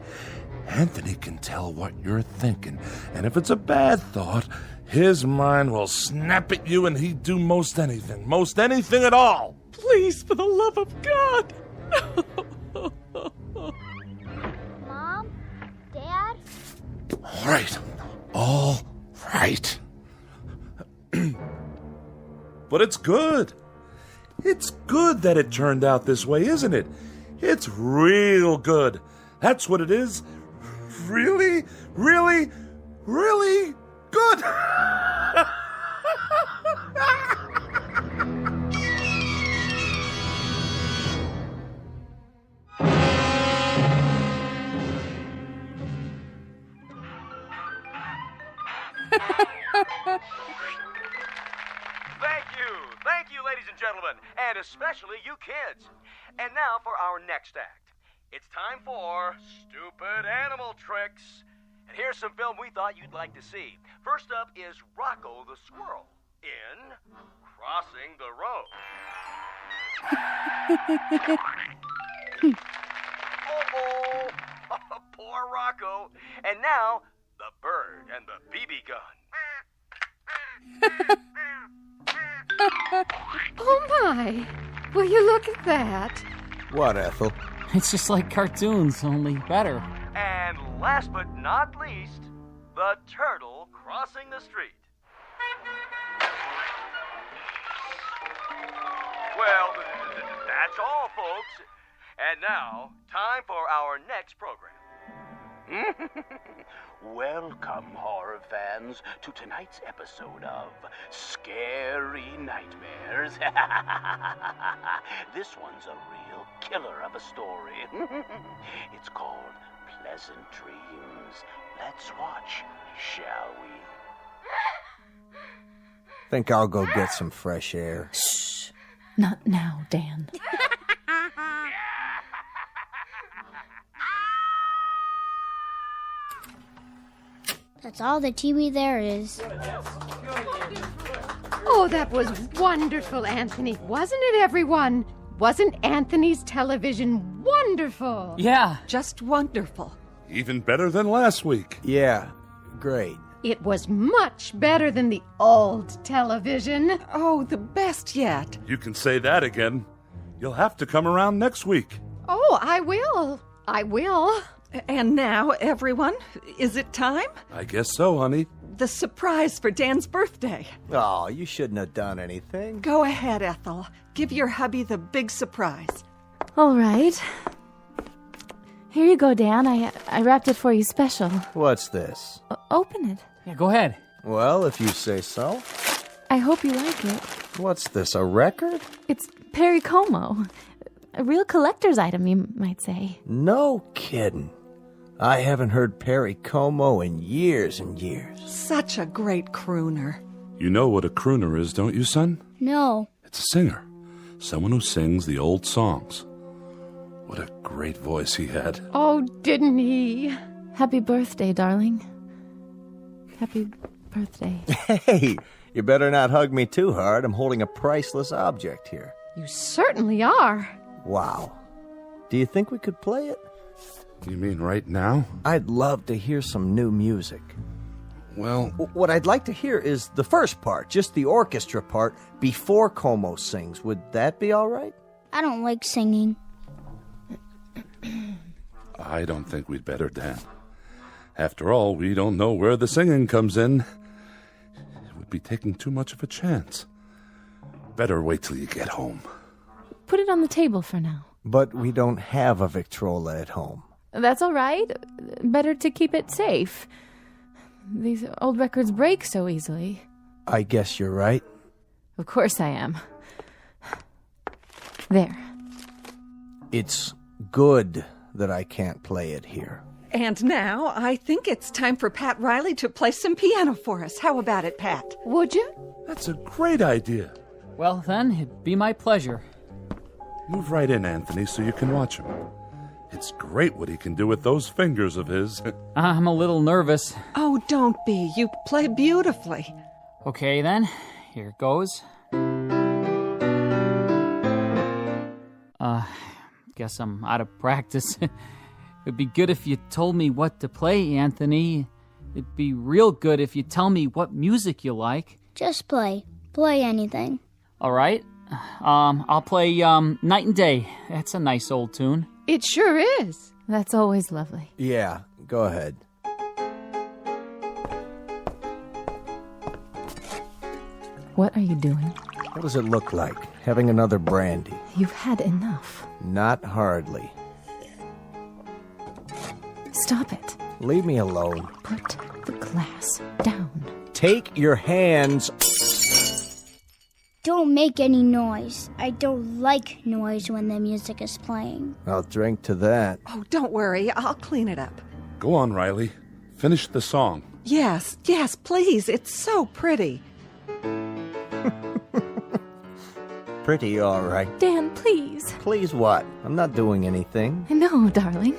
can tell what you're thinking. And if it's a bad thought, his mind will snap at you and he'd do most anything at all. Please, for the love of God. Mom? Dad? All right. But it's good. It's good that it turned out this way, isn't it? It's real good. That's what it is. Really, really, really good. Thank you, ladies and gentlemen, and especially you kids. And now for our next act. It's time for Stupid Animal Tricks. And here's some film we thought you'd like to see. First up is Rocco the Squirrel in Crossing the Road. Oh, poor Rocco. And now, the bird and the BB gun. Oh, my. Will you look at that? What, Ethel? It's just like cartoons, only better. And last but not least, the turtle crossing the street. Well, that's all, folks. And now, time for our next program. Welcome, horror fans, to tonight's episode of Scary Nightmares. This one's a real killer of a story. It's called Pleasant Dreams. Let's watch, shall we? Think I'll go get some fresh air. Shh. Not now, Dan. That's all the TV there is. Oh, that was wonderful, Anthony. Wasn't it, everyone? Wasn't Anthony's television wonderful? Yeah. Just wonderful. Even better than last week. Yeah, great. It was much better than the old television. Oh, the best yet. You can say that again. You'll have to come around next week. Oh, I will. I will. And now, everyone, is it time? I guess so, honey. The surprise for Dan's birthday. Oh, you shouldn't have done anything. Go ahead, Ethel. Give your hubby the big surprise. All right. Here you go, Dan. I wrapped it for you special. What's this? Open it. Yeah, go ahead. Well, if you say so. I hope you like it. What's this, a record? It's Perry Como. A real collector's item, you might say. No kidding. I haven't heard Perry Como in years and years. Such a great crooner. You know what a crooner is, don't you, son? No. It's a singer. Someone who sings the old songs. What a great voice he had. Oh, didn't he? Happy birthday, darling. Happy birthday. Hey, you better not hug me too hard. I'm holding a priceless object here. You certainly are. Wow. Do you think we could play it? You mean right now? I'd love to hear some new music. Well, what I'd like to hear is the first part, just the orchestra part, before Como sings. Would that be all right? I don't like singing. I don't think we'd better, Dan. After all, we don't know where the singing comes in. It would be taking too much of a chance. Better wait till you get home. Put it on the table for now. But we don't have a Victrola at home. That's all right. Better to keep it safe. These old records break so easily. I guess you're right. Of course I am. There. It's good that I can't play it here. And now, I think it's time for Pat Riley to play some piano for us. How about it, Pat? Would you? That's a great idea. Well, then, it'd be my pleasure. Move right in, Anthony, so you can watch him. It's great what he can do with those fingers of his. I'm a little nervous. Oh, don't be. You play beautifully. Okay, then. Here it goes. Guess I'm out of practice. It'd be good if you told me what to play, Anthony. It'd be real good if you tell me what music you like. Just play. Play anything. All right. I'll play Night and Day. That's a nice old tune. It sure is. That's always lovely. Yeah, go ahead. What are you doing? What does it look like? Having another brandy? You've had enough. Not hardly. Stop it. Leave me alone. Put the glass down. Take your hands. Don't make any noise. I don't like noise when the music is playing. I'll drink to that. Oh, don't worry. I'll clean it up. Go on, Riley. Finish the song. Yes, please. It's so pretty. Pretty, all right. Dan, please. Please what? I'm not doing anything. I know, darling,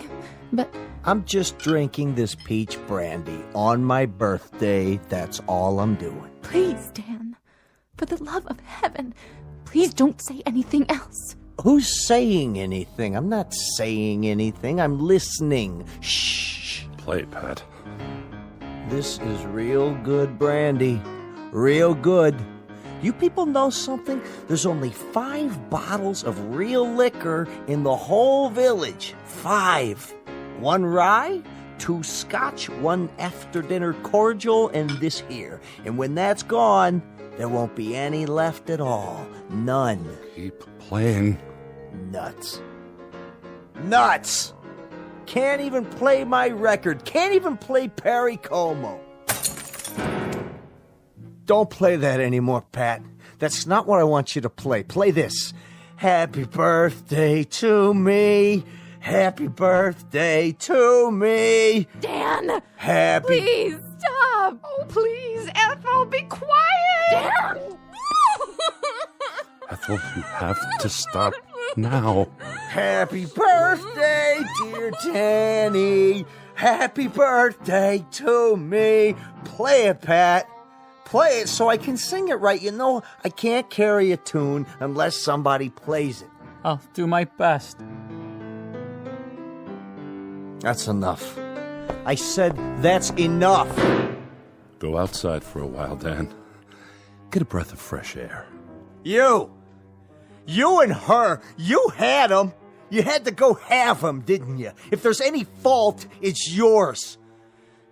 but... I'm just drinking this peach brandy on my birthday. That's all I'm doing. Please, Dan. For the love of heaven, please don't say anything else. Who's saying anything? I'm not saying anything. I'm listening. Shh. Play, Pat. This is real good brandy. Real good. You people know something? There's only 5 bottles of real liquor in the whole village. 5. 1 rye, 2 scotch, 1 after-dinner cordial, and this here. And when that's gone, there won't be any left at all. None. Keep playing. Nuts. Nuts! Can't even play my record. Can't even play Perry Como. Don't play that anymore, Pat. That's not what I want you to play. Play this. Happy birthday to me. Happy birthday to me. Dan! Happy... Please, stop! Oh, please, Ethel, be quiet! Dan! Ethel, you have to stop now. Happy birthday, dear Danny. Happy birthday to me. Play it, Pat. Play it so I can sing it right. You know, I can't carry a tune unless somebody plays it. I'll do my best. That's enough. I said that's enough. Go outside for a while, Dan. Get a breath of fresh air. You and her, you had them. You had to go have them, didn't you? If there's any fault, it's yours.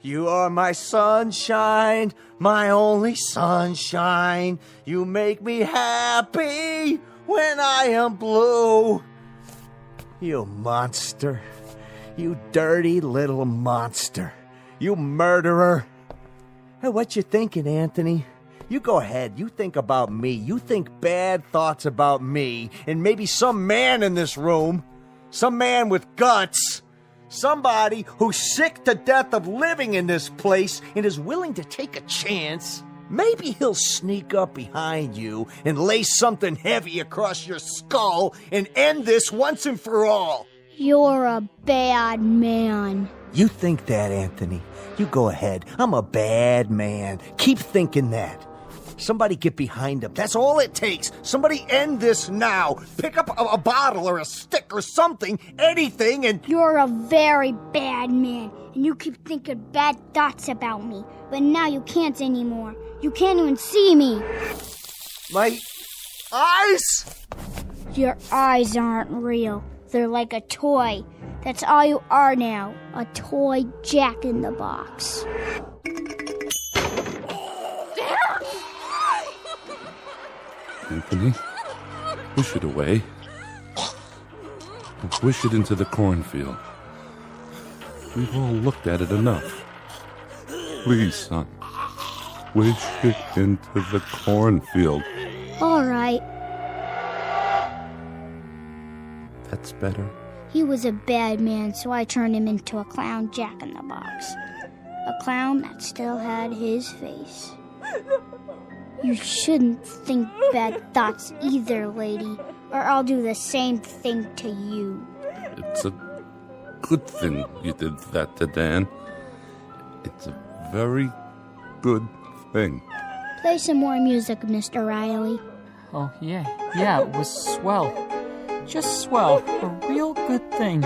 You are my sunshine, my only sunshine. You make me happy when I am blue. You monster. You dirty little monster. You murderer. Hey, what you thinking, Anthony? You go ahead. You think about me. You think bad thoughts about me. And maybe some man in this room. Some man with guts. Somebody who's sick to death of living in this place and is willing to take a chance. Maybe he'll sneak up behind you and lay something heavy across your skull and end this once and for all. You're a bad man. You think that, Anthony. You go ahead. I'm a bad man. Keep thinking that. Somebody get behind him. That's all it takes. Somebody end this now. Pick up a bottle or a stick or something, anything, and... You're a very bad man, and you keep thinking bad thoughts about me. But now you can't anymore. You can't even see me. My eyes? Your eyes aren't real. They're like a toy. That's all you are now. A toy jack-in-the-box. Anthony, wish it away. Wish it into the cornfield. We've all looked at it enough. Please, son. Wish it into the cornfield. All right. That's better. He was a bad man, so I turned him into a clown jack-in-the-box. A clown that still had his face. You shouldn't think bad thoughts either, lady. or I'll do the same thing to you. It's a good thing you did that to Dan. It's a very good thing. Play some more music, Mr. Riley. Oh, yeah, it was swell. Just swell. A real good thing.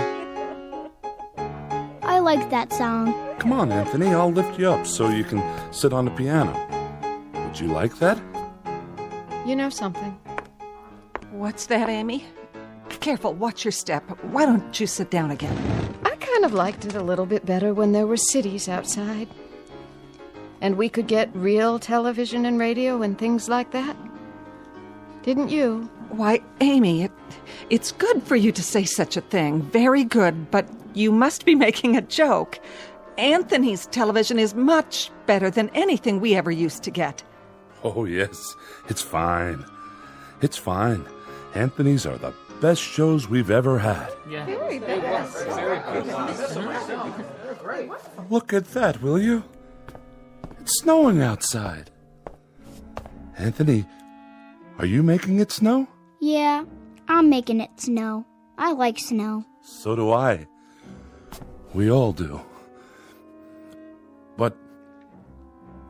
I like that song. Come on, Anthony, I'll lift you up so you can sit on the piano. Would you like that? You know something? What's that, Amy? Careful, watch your step. Why don't you sit down again? I kind of liked it a little bit better when there were cities outside. And we could get real television and radio and things like that. Didn't you? Why, Amy, it's good for you to say such a thing. Very good, but you must be making a joke. Anthony's television is much better than anything we ever used to get. Oh, yes. It's fine. It's fine. Anthony's are the best shows we've ever had. Yeah. Very best. Look at that, will you? It's snowing outside. Anthony, are you making it snow? Yeah, I'm making it snow. I like snow. So do I. We all do. But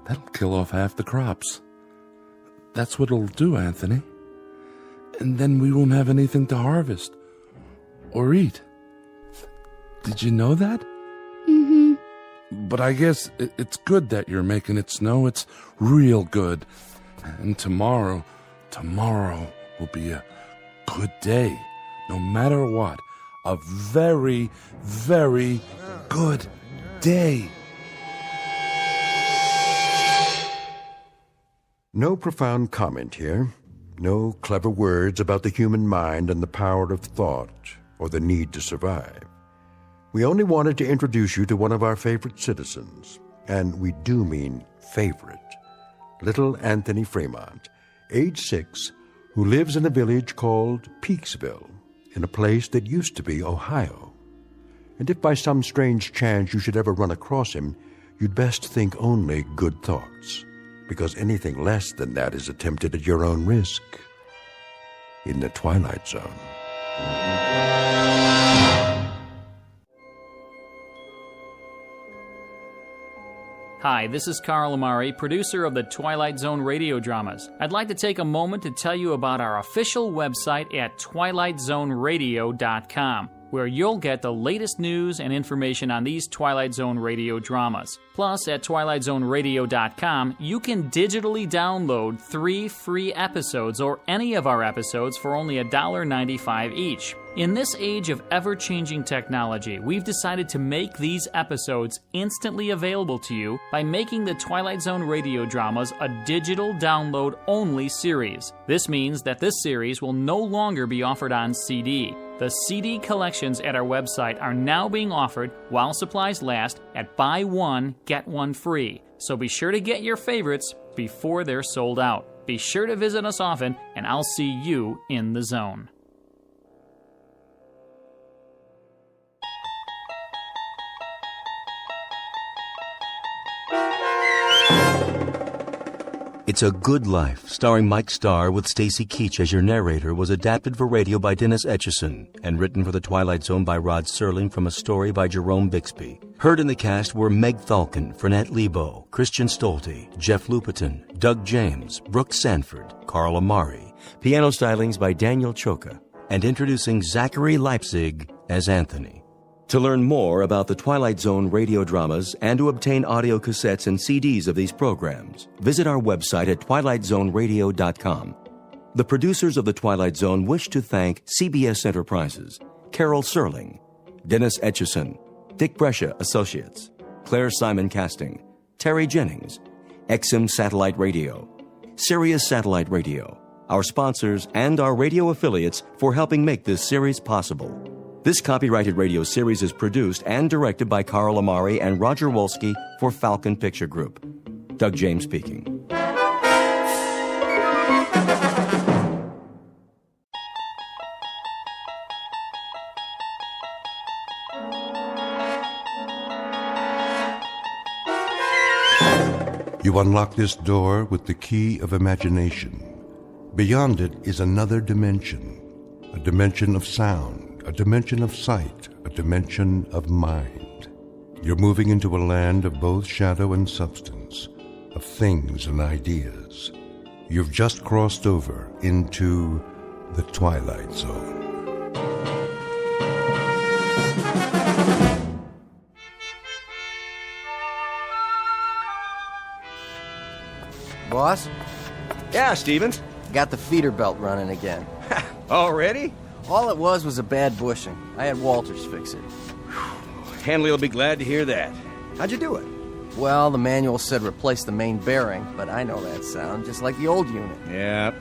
that'll kill off half the crops. That's what it'll do, Anthony. And then we won't have anything to harvest or eat. Did you know that? Mm-hmm. But I guess it's good that you're making it snow. It's real good. And tomorrow will be a good day. No matter what. A very, very good day. No profound comment here. No clever words about the human mind and the power of thought or the need to survive. We only wanted to introduce you to one of our favorite citizens, and we do mean favorite, little Anthony Fremont, age 6, who lives in a village called Peaksville, in a place that used to be Ohio. And if by some strange chance you should ever run across him, you'd best think only good thoughts, because anything less than that is attempted at your own risk. In the Twilight Zone. Hi, this is Carl Amari, producer of the Twilight Zone radio dramas. I'd like to take a moment to tell you about our official website at twilightzoneradio.com, where you'll get the latest news and information on these Twilight Zone radio dramas. Plus, at twilightzoneradio.com, you can digitally download 3 free episodes or any of our episodes for only $1.95 each. In this age of ever-changing technology, we've decided to make these episodes instantly available to you by making the Twilight Zone radio dramas a digital download-only series. This means that this series will no longer be offered on CD. The CD collections at our website are now being offered while supplies last at buy one, get one free. So be sure to get your favorites before they're sold out. Be sure to visit us often, and I'll see you in the zone. It's a Good Life, starring Mike Starr with Stacy Keach as your narrator, was adapted for radio by Dennis Etchison and written for The Twilight Zone by Rod Serling from a story by Jerome Bixby. Heard in the cast were Meg Thalken, Fernette Lebo, Christian Stolte, Jeff Lupetin, Doug James, Brooke Sanford, Carl Amari, piano stylings by Daniel Choka, and introducing Zachary Leipzig as Anthony. To learn more about the Twilight Zone radio dramas and to obtain audio cassettes and CDs of these programs, visit our website at twilightzoneradio.com. The producers of The Twilight Zone wish to thank CBS Enterprises, Carol Serling, Dennis Etchison, Dick Brescia Associates, Claire Simon Casting, Terry Jennings, XM Satellite Radio, Sirius Satellite Radio, our sponsors, and our radio affiliates for helping make this series possible. This copyrighted radio series is produced and directed by Carl Amari and Roger Wolski for Falcon Picture Group. Doug James speaking. You unlock this door with the key of imagination. Beyond it is another dimension, a dimension of sound, a dimension of sight, a dimension of mind. You're moving into a land of both shadow and substance, of things and ideas. You've just crossed over into the Twilight Zone. Boss? Yeah, Stevens. Got the feeder belt running again. Already? All it was a bad bushing. I had Walters fix it. Hanley will be glad to hear that. How'd you do it? Well, the manual said replace the main bearing, but I know that sound, just like the old unit. Yeah.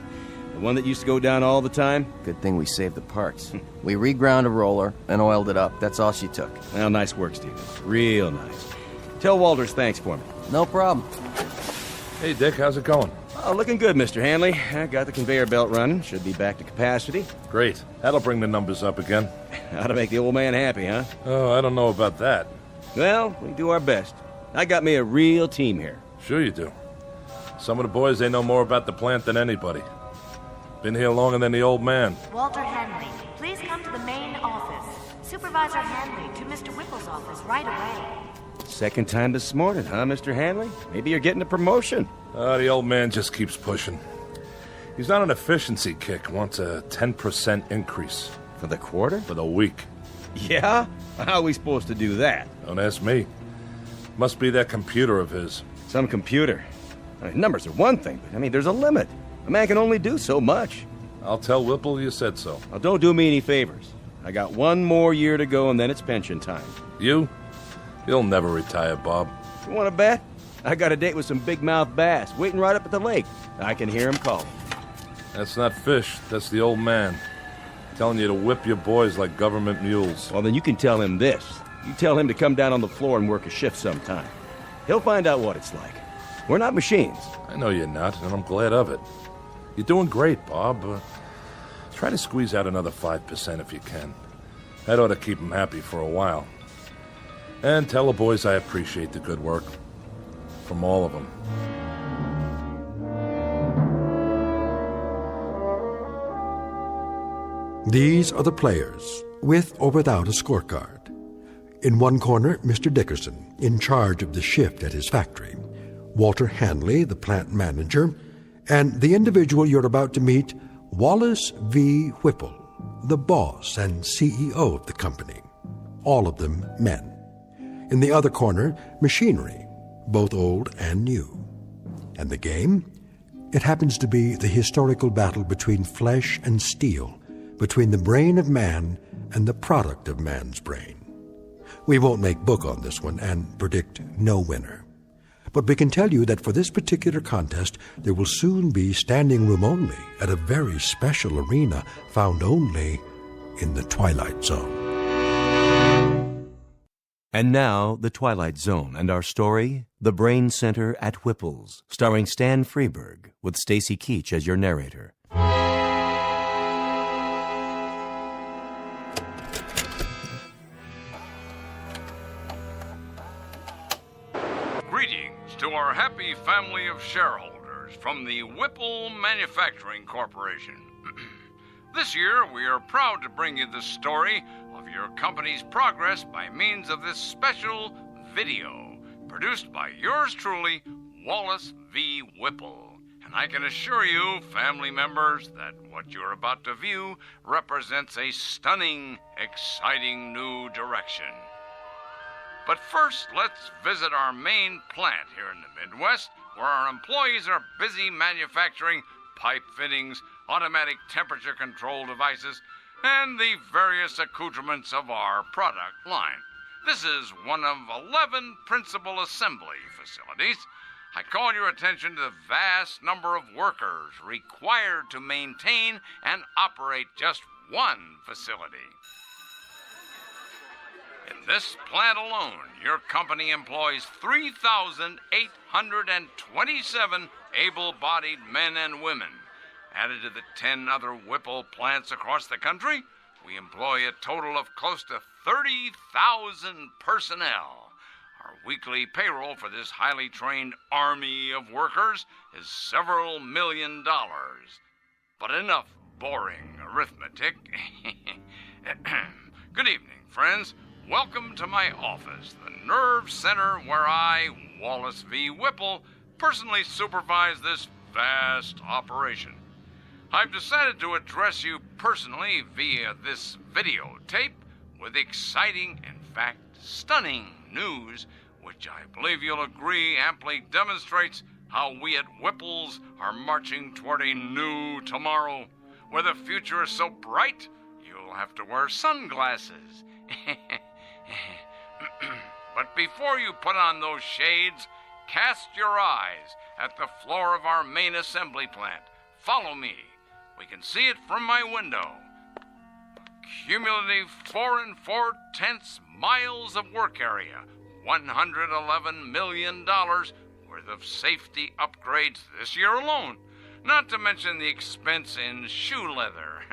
The one that used to go down all the time? Good thing we saved the parts. We reground a roller and oiled it up. That's all she took. Well, nice work, Stevens. Real nice. Tell Walters thanks for me. No problem. Hey, Dick, how's it going? Oh, looking good, Mr. Hanley. I got the conveyor belt running. Should be back to capacity. Great. That'll bring the numbers up again. How to make the old man happy, huh? Oh, I don't know about that. Well, we do our best. I got me a real team here. Sure you do. Some of the boys, they know more about the plant than anybody. Been here longer than the old man. Walter Hanley, please come to the main office. Supervisor Hanley to Mr. Whipple's office right away. Second time this morning, huh, Mr. Hanley? Maybe you're getting a promotion. The old man just keeps pushing. He's on an efficiency kick, wants a 10% increase. For the quarter? For the week. Yeah? How are we supposed to do that? Don't ask me. Must be that computer of his. Some computer. I mean, numbers are one thing, but there's a limit. A man can only do so much. I'll tell Whipple you said so. Now, don't do me any favors. I got one more year to go, and then it's pension time. You? You'll never retire, Bob. You want to bet? I got a date with some big-mouth bass waiting right up at the lake. I can hear him calling. That's not fish. That's the old man. Telling you to whip your boys like government mules. Well, then you can tell him this. You tell him to come down on the floor and work a shift sometime. He'll find out what it's like. We're not machines. I know you're not, and I'm glad of it. You're doing great, Bob. Try to squeeze out another 5% if you can. That ought to keep him happy for a while. And tell the boys I appreciate the good work. From all of them. These are the players, with or without a scorecard. In one corner, Mr. Dickerson, in charge of the shift at his factory. Walter Hanley, the plant manager. And the individual you're about to meet, Wallace V. Whipple, the boss and CEO of the company. All of them men. In the other corner, machinery, both old and new. And the game? It happens to be the historical battle between flesh and steel, between the brain of man and the product of man's brain. We won't make book on this one and predict no winner. But we can tell you that for this particular contest, there will soon be standing room only at a very special arena found only in the Twilight Zone. And now, The Twilight Zone and our story, The Brain Center at Whipple's, starring Stan Freberg, with Stacy Keach as your narrator. Greetings to our happy family of shareholders from the Whipple Manufacturing Corporation. This year, we are proud to bring you the story of your company's progress by means of this special video produced by yours truly, Wallace V. Whipple. And I can assure you, family members, that what you're about to view represents a stunning, exciting new direction. But first, let's visit our main plant here in the Midwest, where our employees are busy manufacturing pipe fittings, automatic temperature control devices, and the various accoutrements of our product line. This is one of 11 principal assembly facilities. I call your attention to the vast number of workers required to maintain and operate just one facility. In this plant alone, your company employs 3,827 able-bodied men and women. Added to the 10 other Whipple plants across the country, we employ a total of close to 30,000 personnel. Our weekly payroll for this highly trained army of workers is several $1 million. But enough boring arithmetic. Good evening, friends. Welcome to my office, the nerve center where I, Wallace V. Whipple, personally supervise this vast operation. I've decided to address you personally via this videotape with exciting, in fact, stunning news, which I believe you'll agree amply demonstrates how we at Whipple's are marching toward a new tomorrow, where the future is so bright you'll have to wear sunglasses. But before you put on those shades, cast your eyes at the floor of our main assembly plant. Follow me. We can see it from my window. Cumulative 4 4/10 miles of work area, $111 million worth of safety upgrades this year alone, not to mention the expense in shoe leather.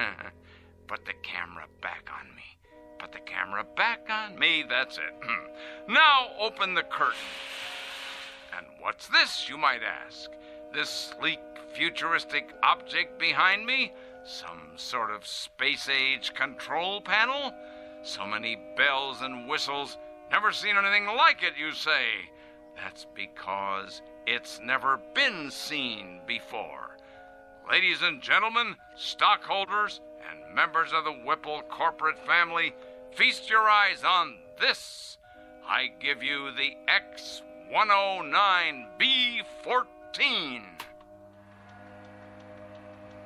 Put the camera back on me. Put the camera back on me, that's it. Now open the curtain. And what's this, you might ask? This sleek, futuristic object behind me? Some sort of space-age control panel? So many bells and whistles. Never seen anything like it, you say? That's because it's never been seen before. Ladies and gentlemen, stockholders, and members of the Whipple corporate family, feast your eyes on this. I give you the X109B14.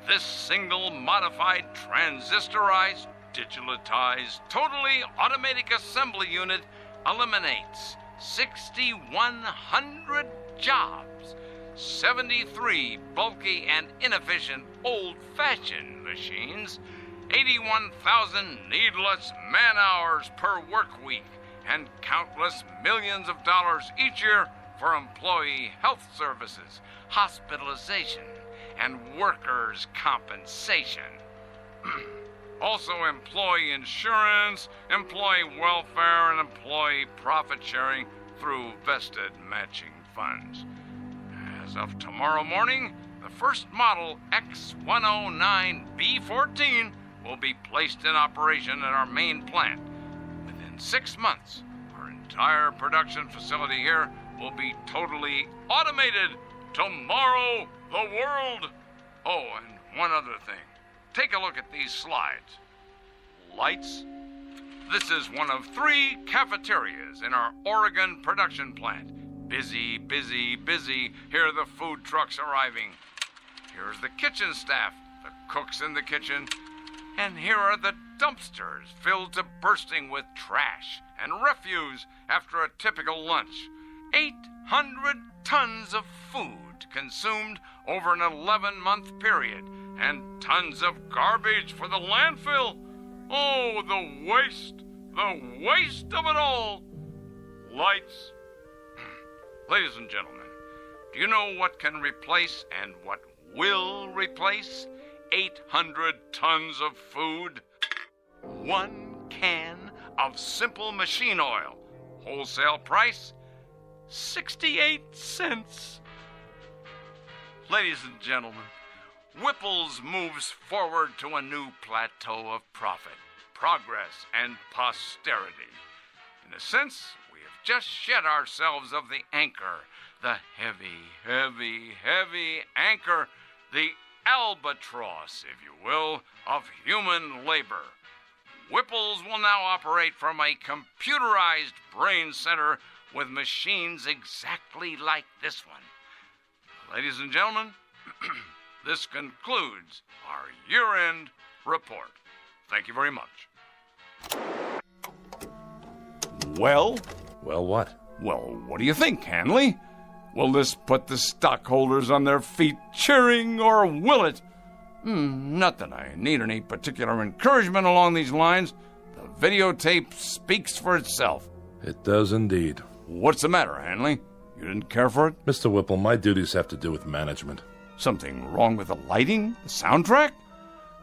This single modified transistorized, digitalized, totally automatic assembly unit eliminates 6,100 jobs, 73 bulky and inefficient old-fashioned machines, 81,000 needless man-hours per work week, and countless millions of dollars each year for employee health services, hospitalization, and workers' compensation. Also employee insurance, employee welfare, and employee profit sharing through vested matching funds. As of tomorrow morning, the first model X109B14 will be placed in operation at our main plant. Within 6 months, our entire production facility here will be totally automated. Tomorrow, the world. Oh, and one other thing. Take a look at these slides. Lights. This is one of 3 cafeterias in our Oregon production plant. Busy, busy, busy. Here are the food trucks arriving. Here's the kitchen staff, the cooks in the kitchen. And here are the dumpsters filled to bursting with trash and refuse after a typical lunch. 800 tons of food consumed over an 11-month period, and tons of garbage for the landfill. Oh, the waste of it all. Lights. Ladies and gentlemen, do you know what can replace and what will replace 800 tons of food? 1 can of simple machine oil. Wholesale price, 68 cents. Ladies and gentlemen, Whipple's moves forward to a new plateau of profit, progress, and posterity. In a sense, we have just shed ourselves of the anchor, the heavy, heavy, heavy anchor, the albatross, if you will, of human labor. Whipple's will now operate from a computerized brain center with machines exactly like this one. Ladies and gentlemen, this concludes our year-end report. Thank you very much. Well? Well, what? Well, what do you think, Hanley? Will this put the stockholders on their feet cheering, or will it? Not that I need any particular encouragement along these lines. The videotape speaks for itself. It does indeed. What's the matter, Hanley? You didn't care for it? Mr. Whipple, my duties have to do with management. Something wrong with the lighting? The soundtrack?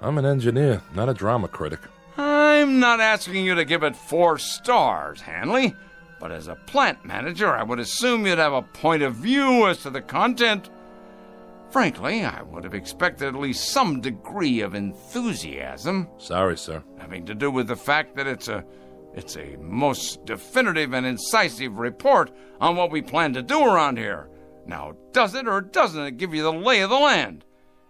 I'm an engineer, not a drama critic. I'm not asking you to give it 4 stars, Hanley. But as a plant manager, I would assume you'd have a point of view as to the content. Frankly, I would have expected at least some degree of enthusiasm. Sorry, sir. Having to do with the fact that it's a most definitive and incisive report on what we plan to do around here. Now, does it or doesn't it give you the lay of the land?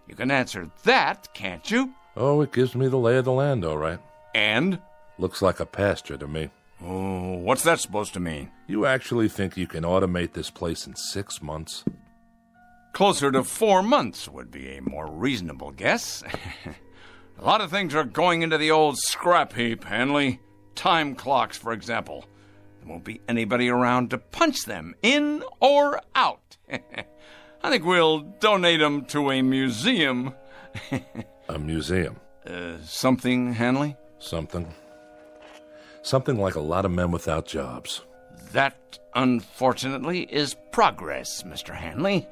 You can answer that, can't you? Oh, it gives me the lay of the land, all right. And? Looks like a pasture to me. Oh, what's that supposed to mean? You actually think you can automate this place in 6 months? Closer to 4 months would be a more reasonable guess. A lot of things are going into the old scrap heap, Hanley. Time clocks, for example. There won't be anybody around to punch them in or out. I think we'll donate them to a museum. A museum? Something, Hanley? Something like a lot of men without jobs. That, unfortunately, is progress, Mr. Hanley.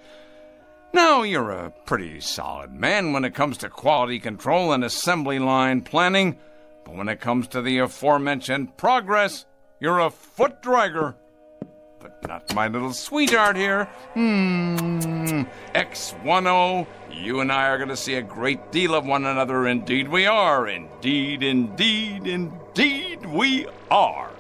Now, you're a pretty solid man when it comes to quality control and assembly line planning, but when it comes to the aforementioned progress, you're a foot dragger. But not my little sweetheart here. X10, you and I are going to see a great deal of one another. Indeed we are. Indeed, indeed, indeed we are.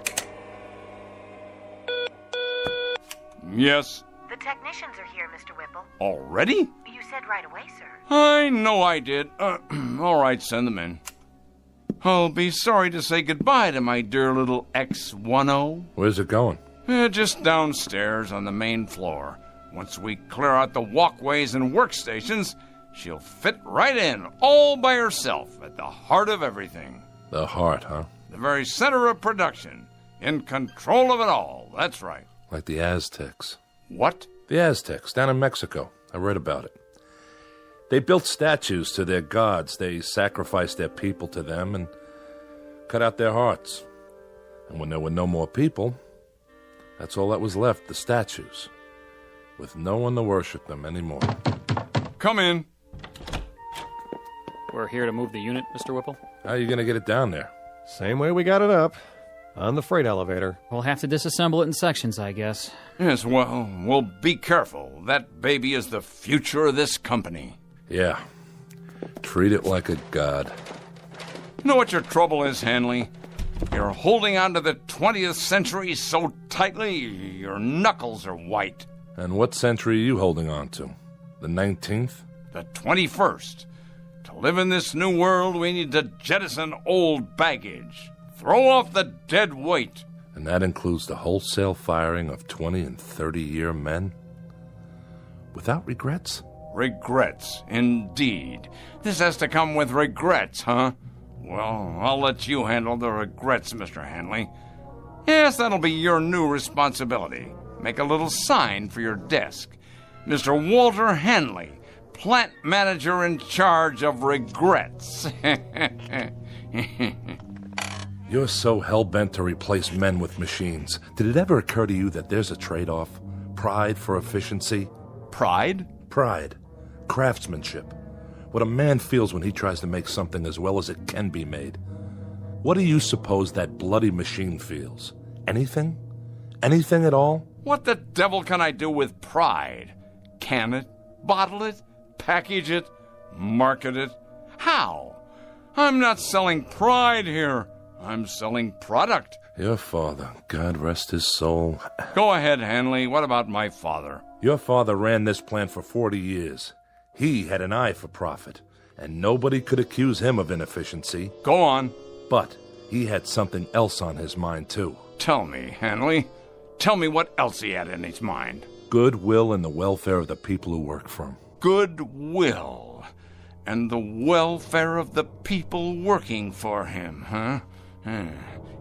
Yes? The technicians are here, Mr. Whipple. Already? You said right away, sir. I know I did. All right, send them in. I'll be sorry to say goodbye to my dear little X10. Where's it going? Just downstairs on the main floor. Once we clear out the walkways and workstations, she'll fit right in, all by herself, at the heart of everything. The heart, huh? The very center of production. In control of it all, that's right. Like the Aztecs. What? The Aztecs, down in Mexico. I read about it. They built statues to their gods. They sacrificed their people to them and cut out their hearts. And when there were no more people, that's all that was left, the statues, with no one to worship them anymore. Come in. We're here to move the unit, Mr. Whipple. How are you going to get it down there? Same way we got it up, on the freight elevator. We'll have to disassemble it in sections, I guess. Yes, well, we'll be careful. That baby is the future of this company. Yeah. Treat it like a god. You know what your trouble is, Hanley? You're holding on to the 20th century so tightly, your knuckles are white. And what century are you holding on to? The 19th? The 21st. To live in this new world, we need to jettison old baggage. Throw off the dead weight. And that includes the wholesale firing of 20 and 30-year men? Without regrets? Regrets, indeed. This has to come with regrets, huh? Well, I'll let you handle the regrets, Mr. Hanley. Yes, that'll be your new responsibility. Make a little sign for your desk. Mr. Walter Hanley, plant manager in charge of regrets. You're so hell-bent to replace men with machines. Did it ever occur to you that there's a trade-off? Pride for efficiency? Pride? Pride. Craftsmanship. What a man feels when he tries to make something as well as it can be made. What do you suppose that bloody machine feels? Anything? Anything at all? What the devil can I do with pride? Can it? Bottle it? Package it? Market it? How? I'm not selling pride here. I'm selling product. Your father, God rest his soul. Go ahead, Hanley. What about my father? Your father ran this plant for 40 years. He had an eye for profit, and nobody could accuse him of inefficiency. Go on. But he had something else on his mind, too. Tell me, Hanley. Tell me what else he had in his mind. Goodwill and the welfare of the people who work for him. Goodwill and the welfare of the people working for him, huh?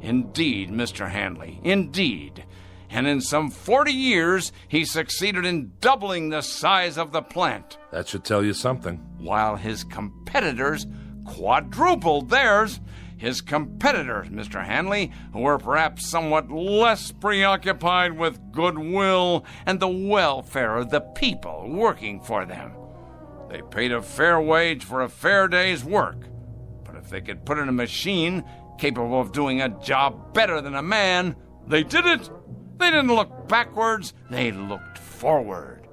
Indeed, Mr. Hanley, indeed. And in some 40 years, he succeeded in doubling the size of the plant. That should tell you something. While his competitors quadrupled theirs. His competitors, Mr. Hanley, who were perhaps somewhat less preoccupied with goodwill and the welfare of the people working for them. They paid a fair wage for a fair day's work. But if they could put in a machine capable of doing a job better than a man, they did it. They didn't look backwards, they looked forward.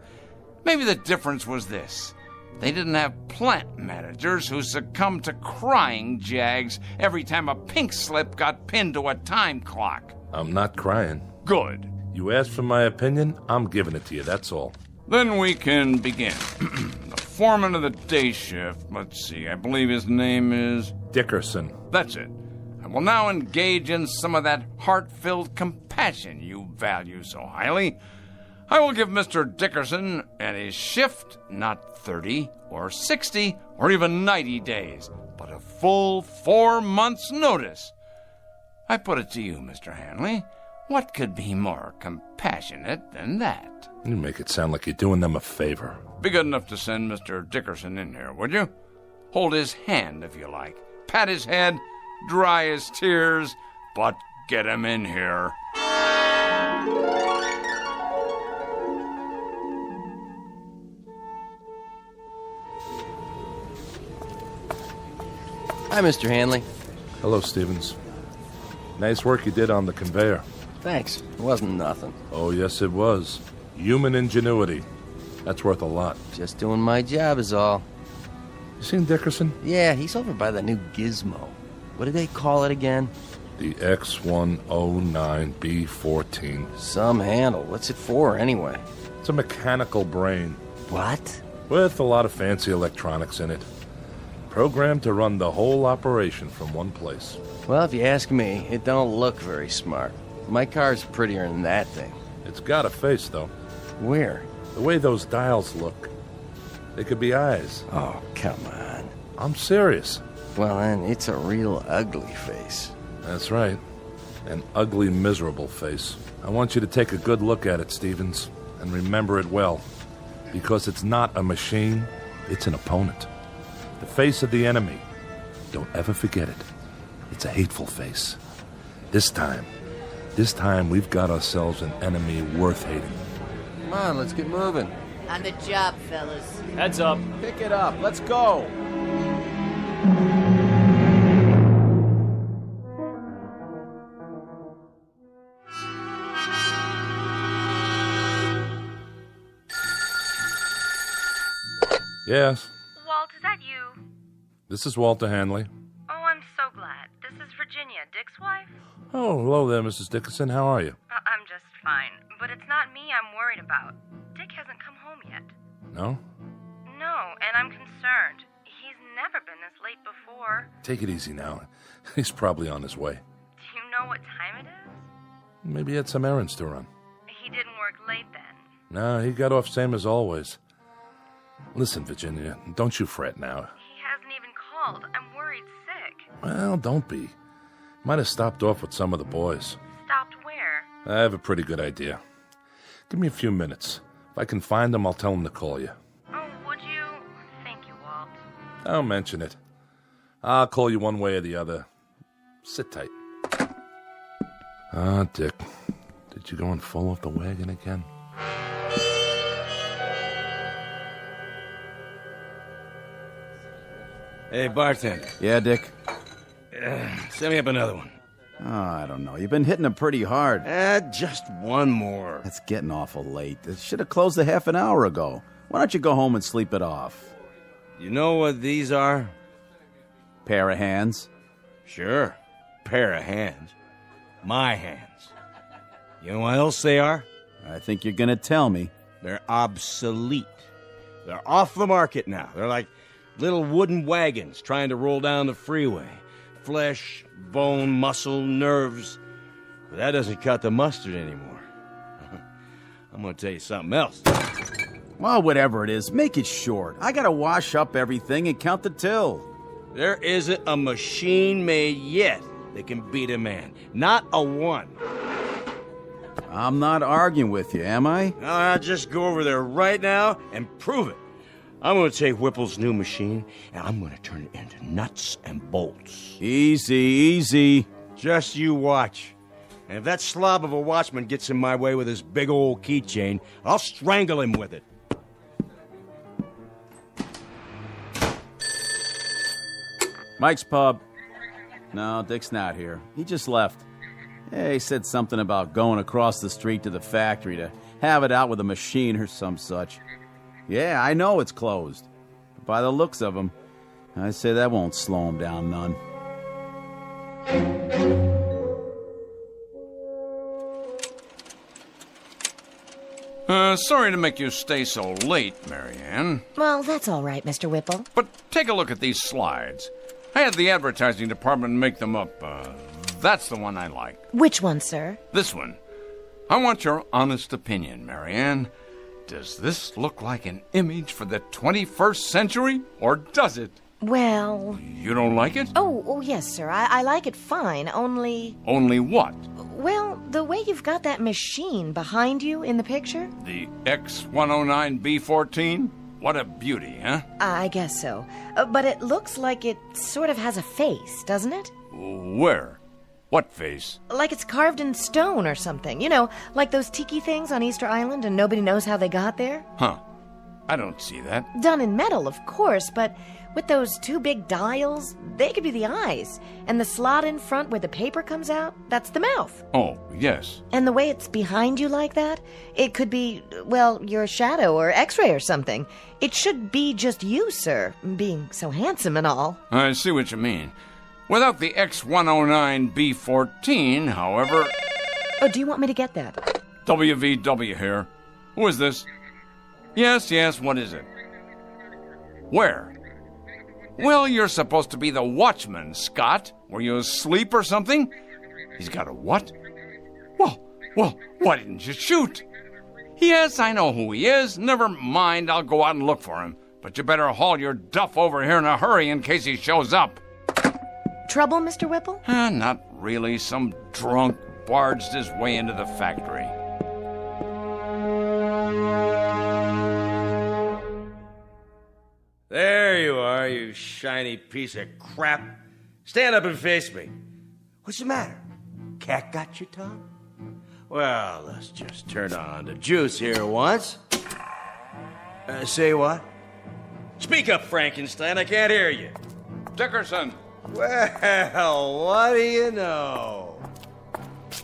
Maybe the difference was this. They didn't have plant managers who succumbed to crying jags every time a pink slip got pinned to a time clock. I'm not crying. Good. You asked for my opinion, I'm giving it to you, that's all. Then we can begin. The foreman of the day shift, let's see, I believe his name is... Dickerson. That's it. I will now engage in some of that heart-filled compassion you value so highly. I will give Mr. Dickerson and his shift not 30 or 60 or even 90 days, but a full 4 months' notice. I put it to you, Mr. Hanley, what could be more compassionate than that? You make it sound like you're doing them a favor. Be good enough to send Mr. Dickerson in here, would you? Hold his hand, if you like. Pat his head, dry his tears, but get him in here. Hi, Mr. Hanley. Hello, Stevens. Nice work you did on the conveyor. Thanks. It wasn't nothing. Oh, yes, it was. Human ingenuity. That's worth a lot. Just doing my job is all. You seen Dickerson? Yeah, he's over by the new gizmo. What do they call it again? The X109B14. Some handle. What's it for, anyway? It's a mechanical brain. What? With a lot of fancy electronics in it. Programmed to run the whole operation from one place. Well, if you ask me, it don't look very smart. My car's prettier than that thing. It's got a face, though. Where? The way those dials look. They could be eyes. Oh, come on. I'm serious. Well, then, it's a real ugly face. That's right. An ugly, miserable face. I want you to take a good look at it, Stevens, and remember it well. Because it's not a machine, it's an opponent. The face of the enemy. Don't ever forget it. It's a hateful face. This time we've got ourselves an enemy worth hating. Come on, let's get moving. On the job, fellas. Heads up. Pick it up. Let's go. Yes. Walt, is that you? This is Walter Hanley. Oh, I'm so glad. This is Virginia, Dick's wife. Oh, hello there, Mrs. Dickerson. How are you? I'm just fine, but it's not me I'm worried about. Dick hasn't come home yet. No? No, and I'm concerned. He's never been this late before. Take it easy now. He's probably on his way. Do you know what time it is? Maybe he had some errands to run. He didn't work late then. No, he got off same as always. Listen, Virginia, don't you fret now. He hasn't even called. I'm worried sick. Well, don't be. Might have stopped off with some of the boys. Stopped where? I have a pretty good idea. Give me a few minutes. If I can find him, I'll tell him to call you. Oh, would you? Thank you, Walt. Don't mention it. I'll call you one way or the other. Sit tight. Ah, Dick. Did you go and fall off the wagon again? Hey, bartender. Yeah, Dick? Send me up another one. Oh, I don't know. You've been hitting them pretty hard. Just one more. It's getting awful late. It should have closed a half an hour ago. Why don't you go home and sleep it off? You know what these are? Pair of hands? Sure. Pair of hands. My hands. You know what else they are? I think you're gonna tell me. They're obsolete. They're off the market now. They're like little wooden wagons trying to roll down the freeway. Flesh, bone, muscle, nerves. But that doesn't cut the mustard anymore. I'm gonna tell you something else. Well, whatever it is, make it short. I gotta wash up everything and count the till. There isn't a machine made yet that can beat a man. Not a one. I'm not arguing with you, am I? I'll just go over there right now and prove it. I'm going to take Whipple's new machine, and I'm going to turn it into nuts and bolts. Easy, easy. Just you watch. And if that slob of a watchman gets in my way with his big old keychain, I'll strangle him with it. Mike's Pub. No, Dick's not here. He just left. Yeah, he said something about going across the street to the factory to have it out with a machine or some such. Yeah, I know it's closed. By the looks of him, I say that won't slow him down none. Sorry to make you stay so late, Marianne. Well, that's all right, Mr. Whipple. But take a look at these slides. I had the advertising department make them up. That's the one I like. Which one, sir? This one. I want your honest opinion, Marianne. Does this look like an image for the 21st century, or does it? Well... You don't like it? Oh, yes, sir. I like it fine, only... Only what? Well, the way you've got that machine behind you in the picture. The X-109B14? What a beauty, huh? I guess so. But it looks like it sort of has a face, doesn't it? Where? What face? Like it's carved in stone or something. You know, like those tiki things on Easter Island and nobody knows how they got there. Huh. I don't see that. Done in metal, of course, but with those two big dials, they could be the eyes. And the slot in front where the paper comes out, that's the mouth. Oh, yes. And the way it's behind you like that, it could be, well, your shadow or x-ray or something. It should be just you, sir, being so handsome and all. I see what you mean. Without the X-109B14, however... Oh, do you want me to get that? WVW here. Who is this? Yes, what is it? Where? Well, you're supposed to be the watchman, Scott. Were you asleep or something? He's got a what? Well, why didn't you shoot? Yes, I know who he is. Never mind, I'll go out and look for him. But you better haul your duff over here in a hurry in case he shows up. Trouble, Mr. Whipple? Not really. Some drunk barged his way into the factory. There you are, you shiny piece of crap. Stand up and face me. What's the matter? Cat got your tongue? Well, let's just turn on the juice here once. Say what? Speak up, Frankenstein. I can't hear you. Dickerson. Well, what do you know?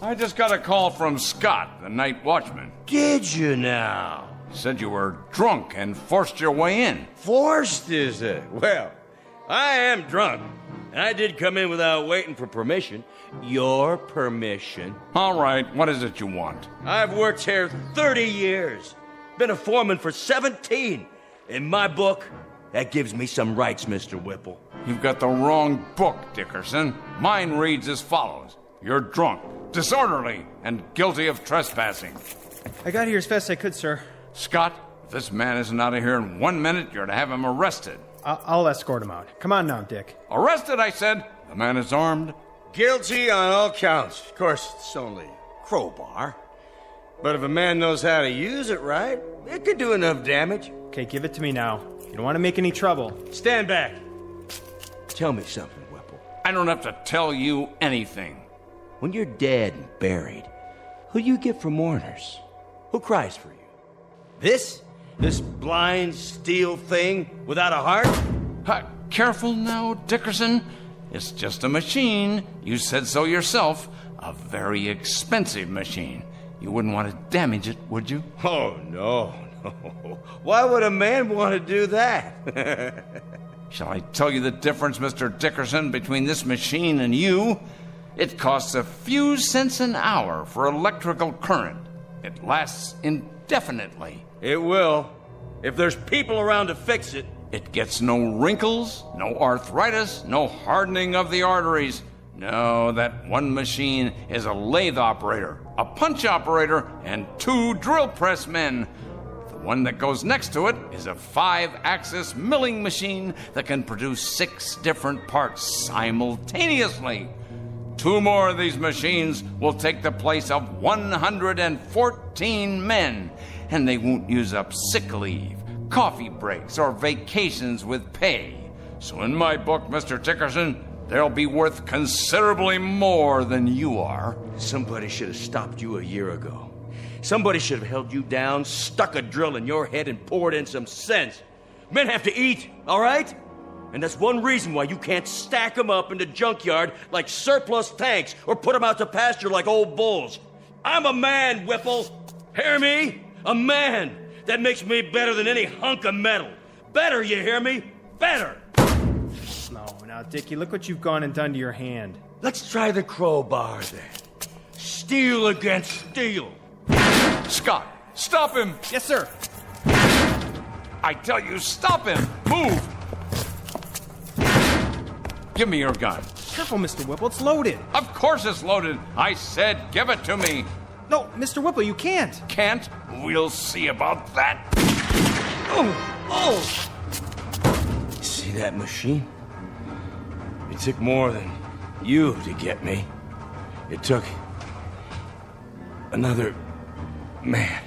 I just got a call from Scott, the night watchman. Did you now? He said you were drunk and forced your way in. Forced, is it? Well, I am drunk. And I did come in without waiting for permission. Your permission. All right, what is it you want? I've worked here 30 years. Been a foreman for 17. In my book, that gives me some rights, Mr. Whipple. You've got the wrong book, Dickerson. Mine reads as follows. You're drunk, disorderly, and guilty of trespassing. I got here as fast as I could, sir. Scott, if this man isn't out of here in 1 minute, you're to have him arrested. I'll escort him out. Come on now, Dick. Arrested, I said. The man is armed. Guilty on all counts. Of course, it's only a crowbar. But if a man knows how to use it right, it could do enough damage. Okay, give it to me now. You don't want to make any trouble. Stand back. Tell me something, Whipple. I don't have to tell you anything. When you're dead and buried, who do you get for mourners? Who cries for you? This blind steel thing without a heart? Careful now, Dickerson. It's just a machine. You said so yourself. A very expensive machine. You wouldn't want to damage it, would you? Oh, no. Why would a man want to do that? Shall I tell you the difference, Mr. Dickerson, between this machine and you? It costs a few cents an hour for electrical current. It lasts indefinitely. It will. If there's people around to fix it. It gets no wrinkles, no arthritis, no hardening of the arteries. No, that one machine is a lathe operator, a punch operator, and 2 drill press men. The one that goes next to it is a 5-axis milling machine that can produce 6 different parts simultaneously. 2 more of these machines will take the place of 114 men, and they won't use up sick leave, coffee breaks, or vacations with pay. So in my book, Mr. Dickerson, they'll be worth considerably more than you are. Somebody should have stopped you a year ago. Somebody should have held you down, stuck a drill in your head, and poured in some sense. Men have to eat, all right? And that's one reason why you can't stack them up in the junkyard like surplus tanks or put them out to pasture like old bulls. I'm a man, Whipple. Hear me? A man. That makes me better than any hunk of metal. Better, you hear me? Better! No, now, Dickie, look what you've gone and done to your hand. Let's try the crowbar then. Steel against steel. Scott, stop him! Yes, sir. I tell you, stop him! Move! Give me your gun. Careful, Mr. Whipple, it's loaded. Of course it's loaded. I said give it to me. No, Mr. Whipple, you can't. Can't? We'll see about that. Oh! See that machine? It took more than you to get me. It took another man.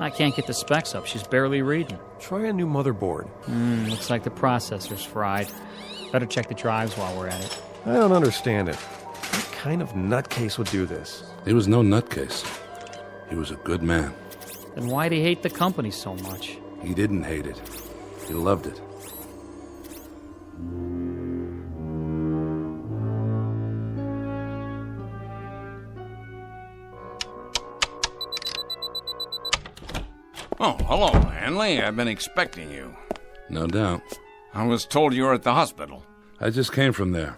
I can't get the specs up. She's barely reading. Try a new motherboard. Looks like the processor's fried. Better check the drives while we're at it. I don't understand it. What kind of nutcase would do this? He was no nutcase. He was a good man. Then why'd he hate the company so much? He didn't hate it. He loved it. Oh, hello, Hanley. I've been expecting you. No doubt. I was told you were at the hospital. I just came from there.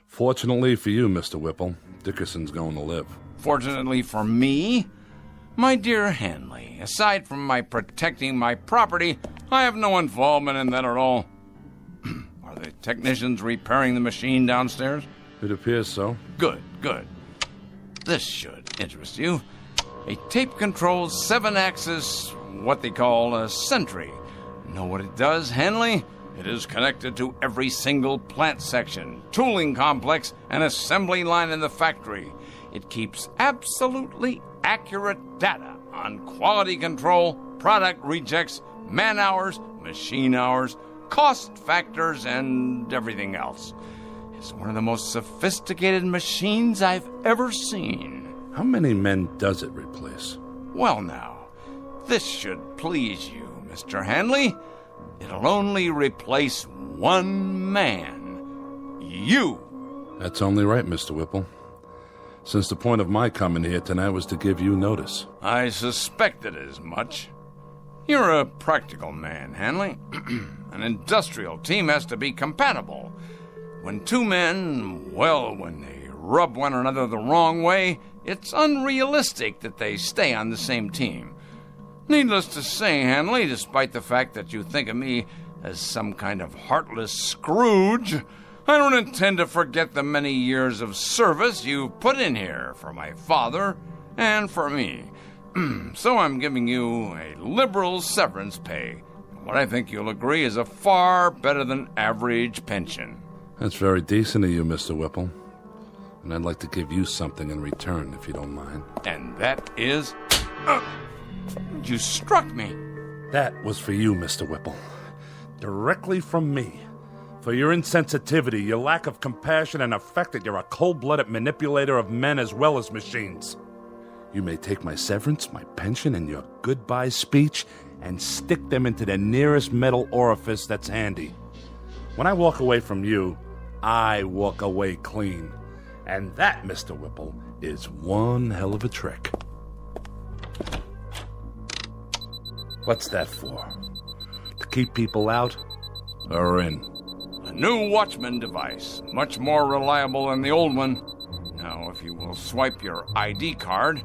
Fortunately for you, Mr. Whipple, Dickerson's going to live. Fortunately for me? My dear Hanley, aside from my protecting my property, I have no involvement in that at all. Are the technicians repairing the machine downstairs? It appears so. Good, good. This should interest you. A tape-controlled 7-axis, what they call a sentry. Know what it does, Hanley? It is connected to every single plant section, tooling complex, and assembly line in the factory. It keeps absolutely accurate data on quality control, product rejects, man hours, machine hours, cost factors, and everything else. It's one of the most sophisticated machines I've ever seen. How many men does it replace? Well, now, this should please you, Mr. Hanley. It'll only replace one man. You. That's only right, Mr. Whipple. Since the point of my coming here tonight was to give you notice. I suspected as much. You're a practical man, Hanley. An industrial team has to be compatible. When two men, well, when they rub one another the wrong way, it's unrealistic that they stay on the same team. Needless to say, Hanley, despite the fact that you think of me as some kind of heartless Scrooge, I don't intend to forget the many years of service you've put in here for my father and for me. So I'm giving you a liberal severance pay. What I think you'll agree is a far better than average pension. That's very decent of you, Mr. Whipple. And I'd like to give you something in return, if you don't mind. And that is... you struck me. That was for you, Mr. Whipple. Directly from me. For your insensitivity, your lack of compassion, and the fact that you're a cold-blooded manipulator of men as well as machines. You may take my severance, my pension, and your goodbye speech and stick them into the nearest metal orifice that's handy. When I walk away from you, I walk away clean. And that, Mr. Whipple, is one hell of a trick. What's that for? To keep people out or in? A new Watchman device, much more reliable than the old one. Now, if you will swipe your ID card,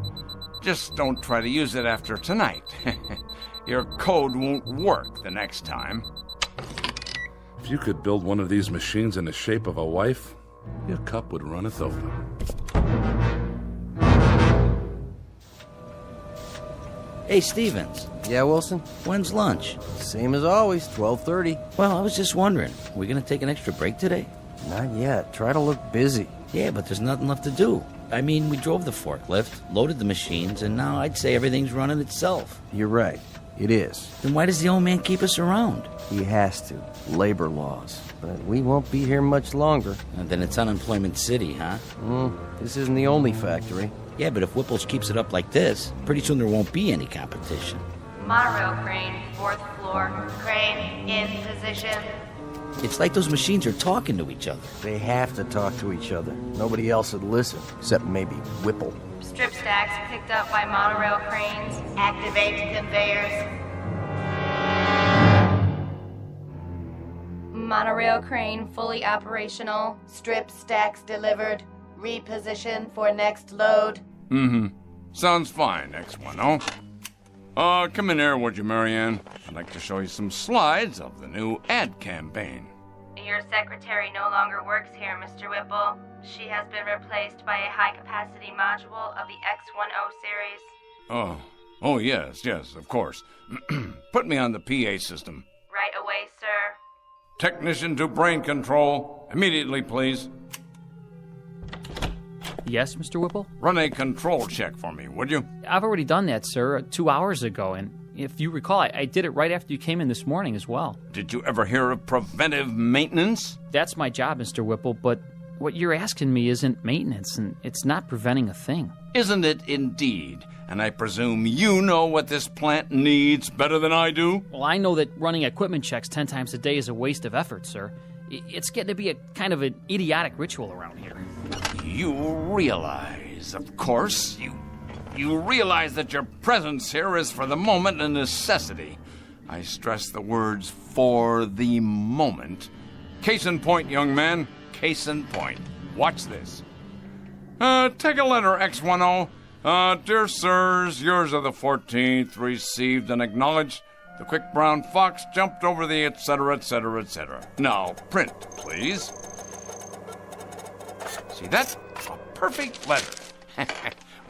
just don't try to use it after tonight. Your code won't work the next time. If you could build one of these machines in the shape of a wife, your cup would runneth over. Hey, Stevens. Yeah, Wilson? When's lunch? Same as always, 12:30. Well, I was just wondering, are we going to take an extra break today? Not yet. Try to look busy. Yeah, but there's nothing left to do. I mean, we drove the forklift, loaded the machines, and now I'd say everything's running itself. You're right. It is. Then why does the old man keep us around? He has to. Labor laws. But we won't be here much longer. And then it's Unemployment City, huh? This isn't the only factory. Yeah, but if Whipple's keeps it up like this, pretty soon there won't be any competition. Monorail crane, 4th floor. Crane in position. It's like those machines are talking to each other. They have to talk to each other. Nobody else would listen, except maybe Whipple. Strip stacks picked up by monorail cranes. Activate conveyors. Monorail crane fully operational. Strip stacks delivered. Reposition for next load. Mm-hmm. Sounds fine, X10. Come in here, would you, Marianne? I'd like to show you some slides of the new ad campaign. Your secretary no longer works here, Mr. Whipple. She has been replaced by a high-capacity module of the X10 series. Oh, yes, of course. Put me on the PA system. Right away, sir. Technician to brain control. Immediately, please. Yes, Mr. Whipple? Run a control check for me, would you? I've already done that, sir, 2 hours ago, and if you recall, I did it right after you came in this morning as well. Did you ever hear of preventive maintenance? That's my job, Mr. Whipple, but what you're asking me isn't maintenance, and it's not preventing a thing. Isn't it indeed? And I presume you know what this plant needs better than I do? Well, I know that running equipment checks 10 times a day is a waste of effort, sir. It's getting to be a kind of an idiotic ritual around here. You realize, of course, you realize that your presence here is for the moment a necessity. I stress the words "for the moment." Case in point, young man, case in point. Watch this. Take a letter, X10. Dear sirs, yours of the 14th, received and acknowledged. The quick brown fox jumped over the etc., etc., etc. Now, print, please. See that? A perfect letter.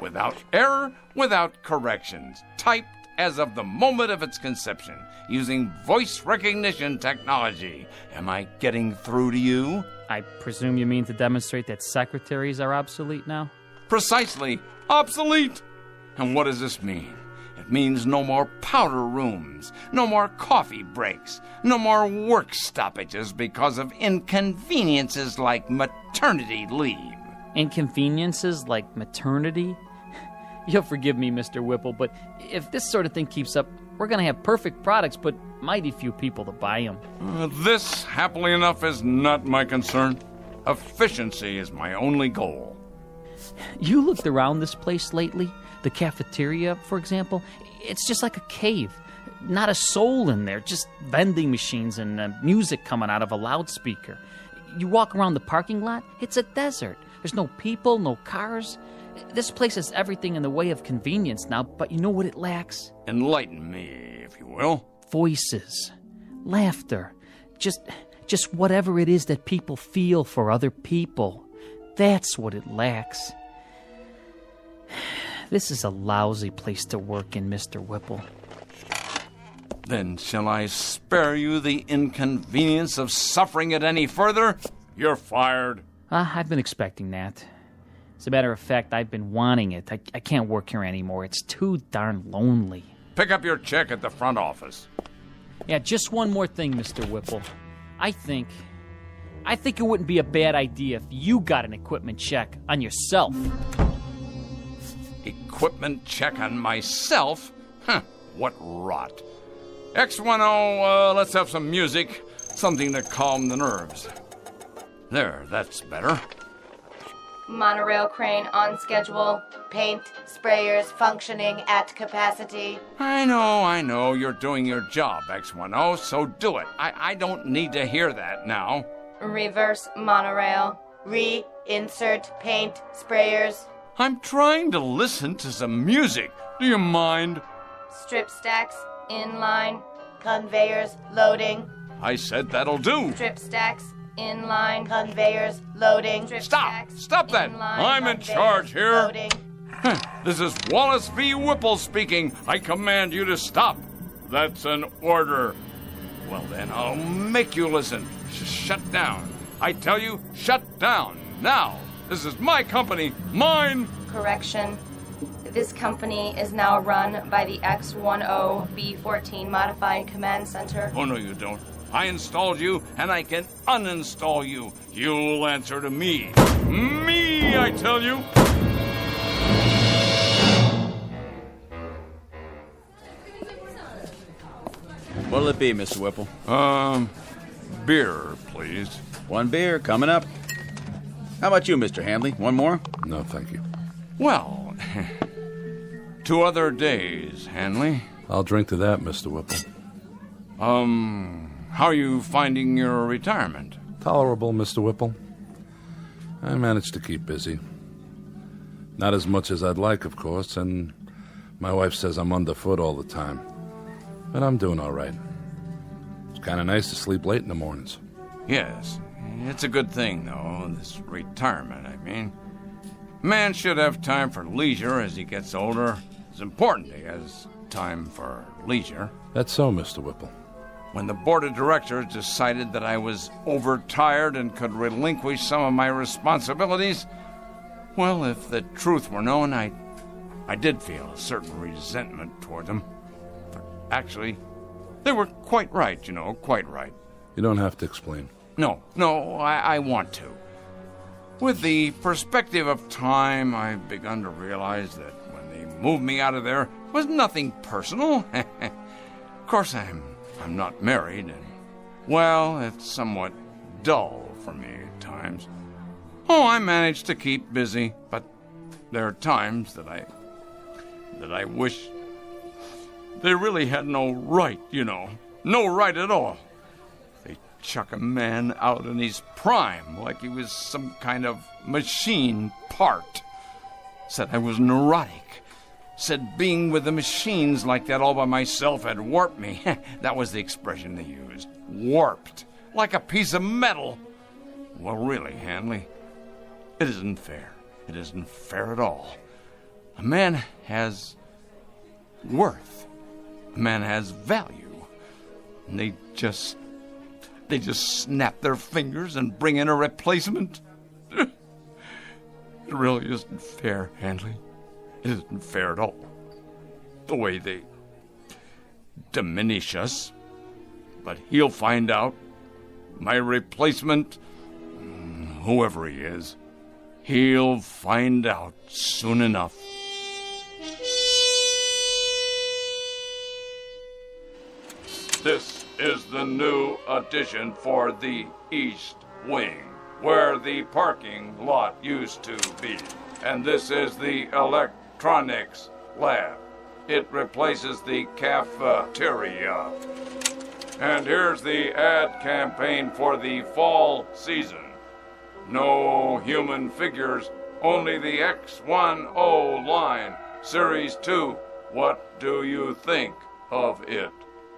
Without error, without corrections. Typed as of the moment of its conception, using voice recognition technology. Am I getting through to you? I presume you mean to demonstrate that secretaries are obsolete now? Precisely. Obsolete. And what does this mean? It means no more powder rooms, no more coffee breaks, no more work stoppages because of inconveniences like maternity leave. Inconveniences like maternity? You'll forgive me, Mr. Whipple, but if this sort of thing keeps up, we're going to have perfect products, but mighty few people to buy them. This, happily enough, is not my concern. Efficiency is my only goal. You looked around this place lately? The cafeteria, for example? It's just like a cave. Not a soul in there, just vending machines and music coming out of a loudspeaker. You walk around the parking lot, it's a desert. There's no people, no cars. This place has everything in the way of convenience now, but you know what it lacks? Enlighten me, if you will. Voices, laughter, just whatever it is that people feel for other people. That's what it lacks. This is a lousy place to work in, Mr. Whipple. Then shall I spare you the inconvenience of suffering it any further? You're fired. I've been expecting that. As a matter of fact, I've been wanting it. I can't work here anymore. It's too darn lonely. Pick up your check at the front office. Yeah, just one more thing, Mr. Whipple. I think it wouldn't be a bad idea if you got an equipment check on yourself. Equipment check on myself? Huh, what rot. X10, let's have some music. Something to calm the nerves. There, that's better. Monorail crane on schedule. Paint sprayers functioning at capacity. I know. You're doing your job, X10, so do it. I don't need to hear that now. Reverse monorail. Reinsert paint sprayers. I'm trying to listen to some music. Do you mind? Strip stacks in line. Conveyors loading. I said that'll do. Strip stacks in line. Conveyors loading. Strip Stop that. in line. I'm in charge here. Loading. This is Wallace V. Whipple speaking. I command you to stop. That's an order. Well then, I'll make you listen. Shut down. I tell you, shut down. Now. This is my company. Mine. Correction. This company is now run by the X10B14 Modified Command Center. Oh, no, you don't. I installed you, and I can uninstall you. You'll answer to me. Me, I tell you. What'll it be, Mr. Whipple? beer, please. One beer coming up. How about you, Mr. Hanley? One more? No, thank you. Well, 2 other days, Hanley. I'll drink to that, Mr. Whipple. How are you finding your retirement? Tolerable, Mr. Whipple. I managed to keep busy. Not as much as I'd like, of course, and my wife says I'm underfoot all the time. But I'm doing all right. It's kind of nice to sleep late in the mornings. Yes, it's a good thing, though, this retirement, I mean. A man should have time for leisure as he gets older. It's important he has time for leisure. That's so, Mr. Whipple. When the board of directors decided that I was overtired and could relinquish some of my responsibilities, well, if the truth were known, I did feel a certain resentment toward them. But actually, they were quite right, quite right. You don't have to explain. No, I want to. With the perspective of time, I've begun to realize that when they moved me out of there, it was nothing personal. Of course, I'm not married, and, well, it's somewhat dull for me at times. Oh, I manage to keep busy, but there are times that I wish they really had no right, no right at all. They chuck a man out in his prime like he was some kind of machine part. Said I was neurotic. Said being with the machines like that all by myself had warped me. That was the expression they used. Warped. Like a piece of metal. Well, really, Hanley, it isn't fair. It isn't fair at all. A man has worth. A man has value. And they just snap their fingers and bring in a replacement. It really isn't fair, Hanley. It isn't fair at all. The way they diminish us. But he'll find out. My replacement, whoever he is, he'll find out soon enough. This is the new addition for the East Wing, where the parking lot used to be. And this is the electronics lab. It replaces the cafeteria. And here's the ad campaign for the fall season. No human figures, only the X10 line. Series 2. What do you think of it?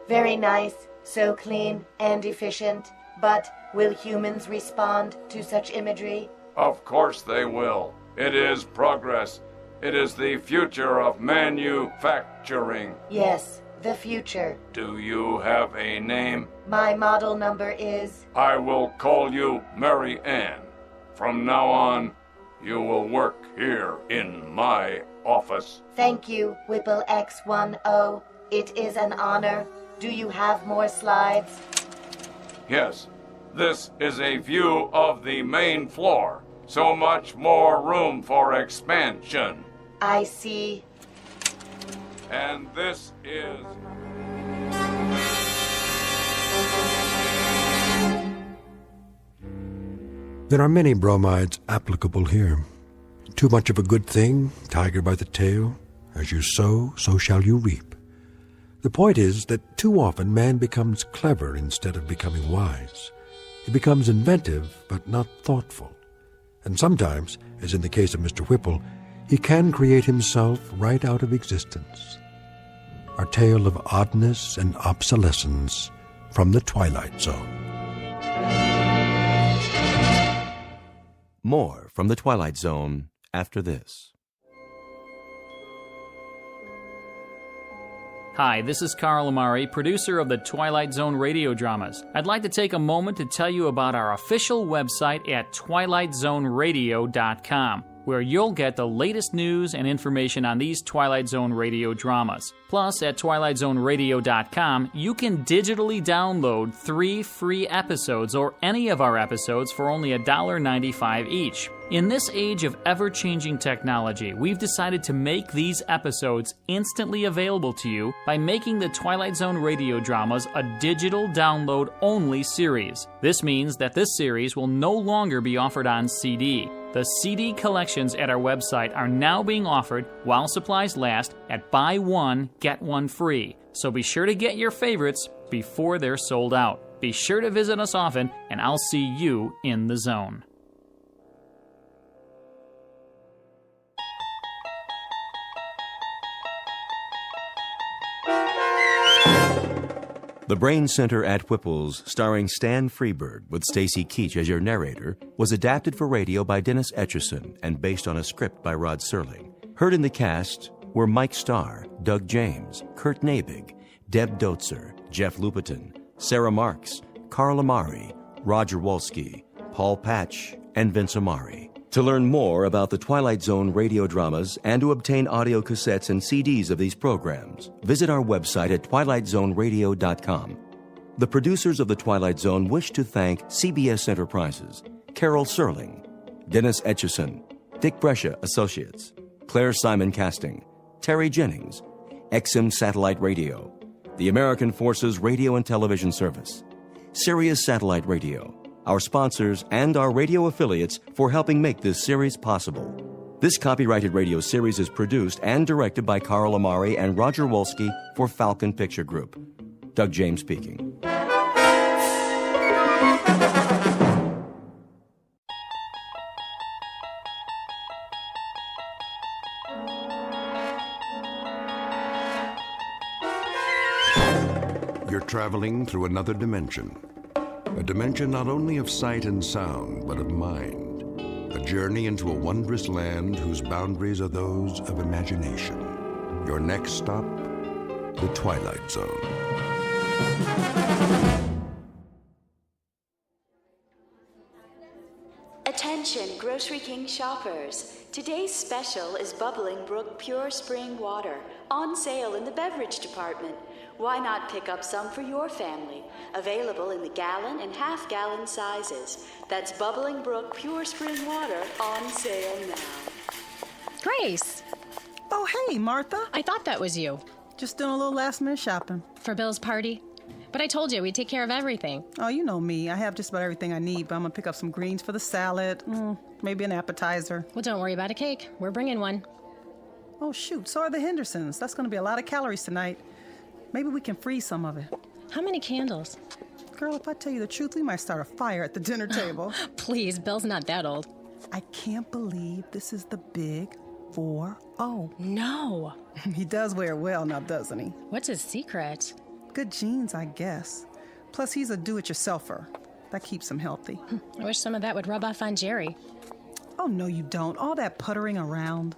Very nice, so clean and efficient. But will humans respond to such imagery? Of course they will. It is progress. It is the future of manufacturing. Yes, the future. Do you have a name? My model number is... I will call you Mary Ann. From now on, you will work here in my office. Thank you, Whipple X10. It is an honor. Do you have more slides? Yes. This is a view of the main floor. So much more room for expansion. I see. And this is... There are many bromides applicable here. Too much of a good thing, tiger by the tail. As you sow, so shall you reap. The point is that too often man becomes clever instead of becoming wise. He becomes inventive, but not thoughtful. And sometimes, as in the case of Mr. Whipple, he can create himself right out of existence. Our tale of oddness and obsolescence from the Twilight Zone. More from the Twilight Zone after this. Hi, this is Carl Amari, producer of the Twilight Zone radio dramas. I'd like to take a moment to tell you about our official website at twilightzoneradio.com. where you'll get the latest news and information on these Twilight Zone radio dramas. Plus, at twilightzoneradio.com, you can digitally download 3 free episodes or any of our episodes for only $1.95 each. In this age of ever-changing technology, we've decided to make these episodes instantly available to you by making the Twilight Zone radio dramas a digital download-only series. This means that this series will no longer be offered on CD. The CD collections at our website are now being offered, while supplies last, at buy one, get one free. So be sure to get your favorites before they're sold out. Be sure to visit us often, and I'll see you in the zone. The Brain Center at Whipple's, starring Stan Freberg with Stacy Keach as your narrator, was adapted for radio by Dennis Etchison and based on a script by Rod Serling. Heard in the cast were Mike Starr, Doug James, Kurt Nabig, Deb Dotzer, Jeff Lupetin, Sarah Marks, Carl Amari, Roger Wolski, Paul Patch, and Vince Amari. To learn more about the Twilight Zone radio dramas and to obtain audio cassettes and CDs of these programs, visit our website at twilightzoneradio.com. The producers of The Twilight Zone wish to thank CBS Enterprises, Carol Serling, Dennis Etchison, Dick Brescia Associates, Claire Simon Casting, Terry Jennings, XM Satellite Radio, the American Forces Radio and Television Service, Sirius Satellite Radio, our sponsors, and our radio affiliates for helping make this series possible. This copyrighted radio series is produced and directed by Carl Amari and Roger Wolski for Falcon Picture Group. Doug James speaking. You're traveling through another dimension. A dimension not only of sight and sound, but of mind. A journey into a wondrous land whose boundaries are those of imagination. Your next stop, the Twilight Zone. Attention, Grocery King shoppers. Today's special is Bubbling Brook Pure Spring Water, on sale in the beverage department. Why not pick up some for your family? Available in the gallon and half-gallon sizes. That's Bubbling Brook Pure Spring Water, on sale now. Grace! Oh, hey, Martha. I thought that was you. Just doing a little last-minute shopping. For Bill's party? But I told you we'd take care of everything. Oh, you know me. I have just about everything I need, but I'm gonna pick up some greens for the salad, maybe an appetizer. Well, don't worry about a cake. We're bringing one. Oh, shoot. So are the Hendersons. That's gonna be a lot of calories tonight. Maybe we can freeze some of it. How many candles? Girl, if I tell you the truth, we might start a fire at the dinner table. Please, Bill's not that old. I can't believe this is the big 4-0. No. He does wear well now, doesn't he? What's his secret? Good genes, I guess. Plus, he's a do-it-yourselfer. That keeps him healthy. I wish some of that would rub off on Jerry. Oh, no, you don't. All that puttering around.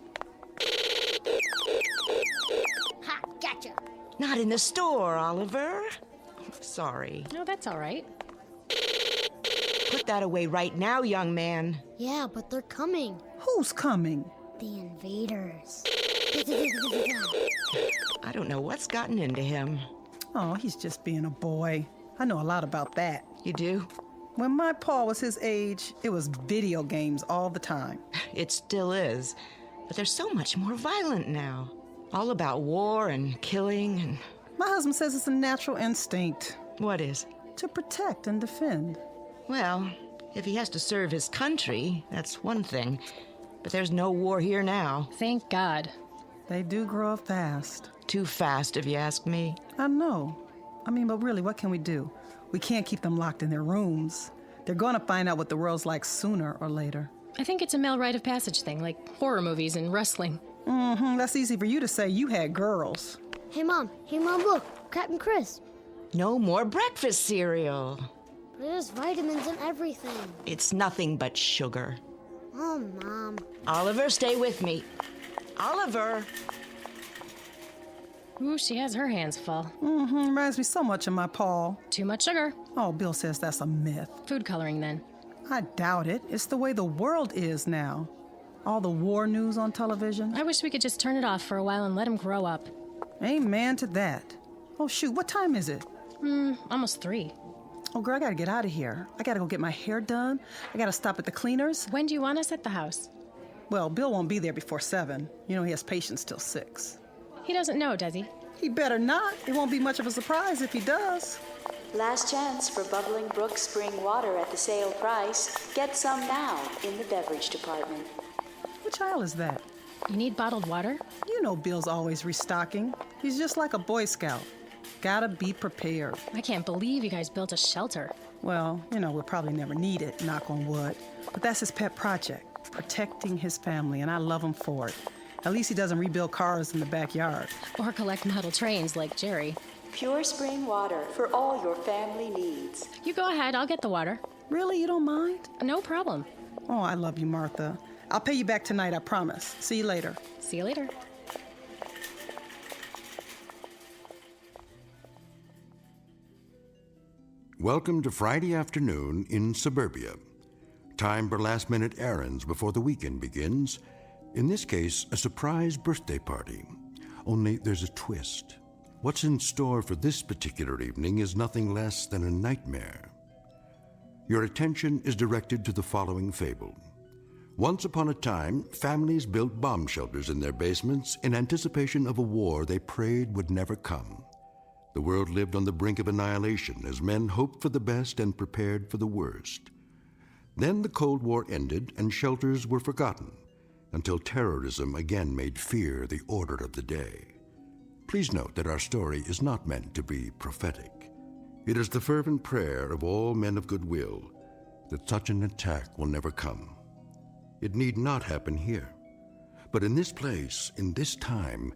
Ha! Gotcha! Not in the store, Oliver. Sorry. No, that's all right. Put that away right now, young man. Yeah, but they're coming. Who's coming? The invaders. I don't know what's gotten into him. Oh, he's just being a boy. I know a lot about that. You do? When my pa was his age, it was video games all the time. It still is. But they're so much more violent now. All about war and killing and... My husband says it's a natural instinct. What is? To protect and defend. Well, if he has to serve his country, that's one thing. But there's no war here now. Thank God. They do grow up fast. Too fast, if you ask me. I know. But really, what can we do? We can't keep them locked in their rooms. They're going to find out what the world's like sooner or later. I think it's a male rite of passage thing, like horror movies and wrestling. That's easy for you to say. You had girls. Hey, Mom, look. Captain Chris. No more breakfast cereal. But there's vitamins in everything. It's nothing but sugar. Oh, Mom. Oliver, stay with me. Oliver! Ooh, she has her hands full. Reminds me so much of my pa. Too much sugar. Oh, Bill says that's a myth. Food coloring, then. I doubt it. It's the way the world is now. All the war news on television. I wish we could just turn it off for a while and let him grow up. Amen to that. Oh, shoot, what time is it? Almost 3. Oh, girl, I gotta get out of here. I gotta go get my hair done. I gotta stop at the cleaners. When do you want us at the house? Well, Bill won't be there before 7. You know, he has patients till 6. He doesn't know, does he? He better not. It won't be much of a surprise if he does. Last chance for Bubbling Brook spring water at the sale price. Get some now in the beverage department. Which aisle is that? You need bottled water? You know Bill's always restocking. He's just like a Boy Scout. Gotta be prepared. I can't believe you guys built a shelter. Well, you know, we'll probably never need it, knock on wood. But that's his pet project, protecting his family, and I love him for it. At least he doesn't rebuild cars in the backyard. Or collect model trains like Jerry. Pure spring water for all your family needs. You go ahead, I'll get the water. Really? You don't mind? No problem. Oh, I love you, Martha. I'll pay you back tonight, I promise. See you later. See you later. Welcome to Friday afternoon in suburbia. Time for last-minute errands before the weekend begins. In this case, a surprise birthday party. Only there's a twist. What's in store for this particular evening is nothing less than a nightmare. Your attention is directed to the following fable. Once upon a time, families built bomb shelters in their basements in anticipation of a war they prayed would never come. The world lived on the brink of annihilation as men hoped for the best and prepared for the worst. Then the Cold War ended and shelters were forgotten until terrorism again made fear the order of the day. Please note that our story is not meant to be prophetic. It is the fervent prayer of all men of goodwill that such an attack will never come. It need not happen here. But in this place, in this time,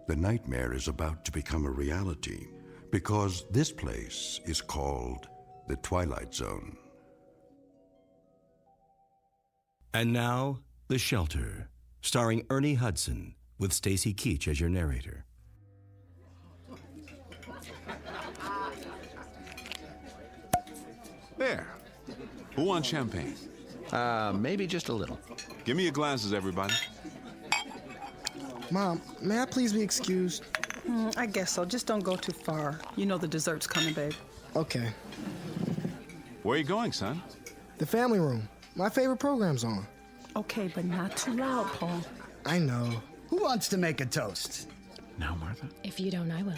the nightmare is about to become a reality because this place is called the Twilight Zone. And now, The Shelter, starring Ernie Hudson, with Stacy Keach as your narrator. There. Who wants champagne? Maybe just a little. Give me your glasses, everybody. Mom, may I please be excused? I guess so. Just don't go too far. You know the dessert's coming, babe. Okay. Where are you going, son? The family room. My favorite program's on. Okay, but not too loud, Paul. I know. Who wants to make a toast? Now, Martha. If you don't, I will.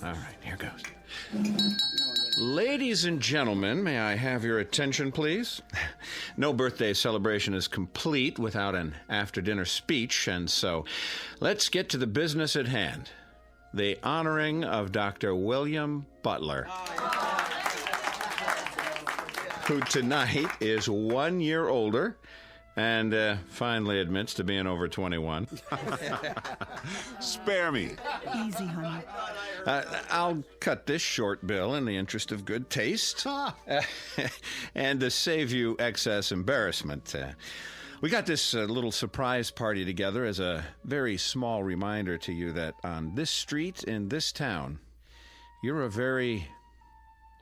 All right, here goes. Ladies and gentlemen, may I have your attention, please? No birthday celebration is complete without an after-dinner speech, and so let's get to the business at hand. The honoring of Dr. William Butler, who tonight is 1 year older and finally admits to being over 21. Spare me. Easy, honey. I'll cut this short, Bill, in the interest of good taste and to save you excess embarrassment. We got this little surprise party together as a very small reminder to you that on this street in this town, you're a very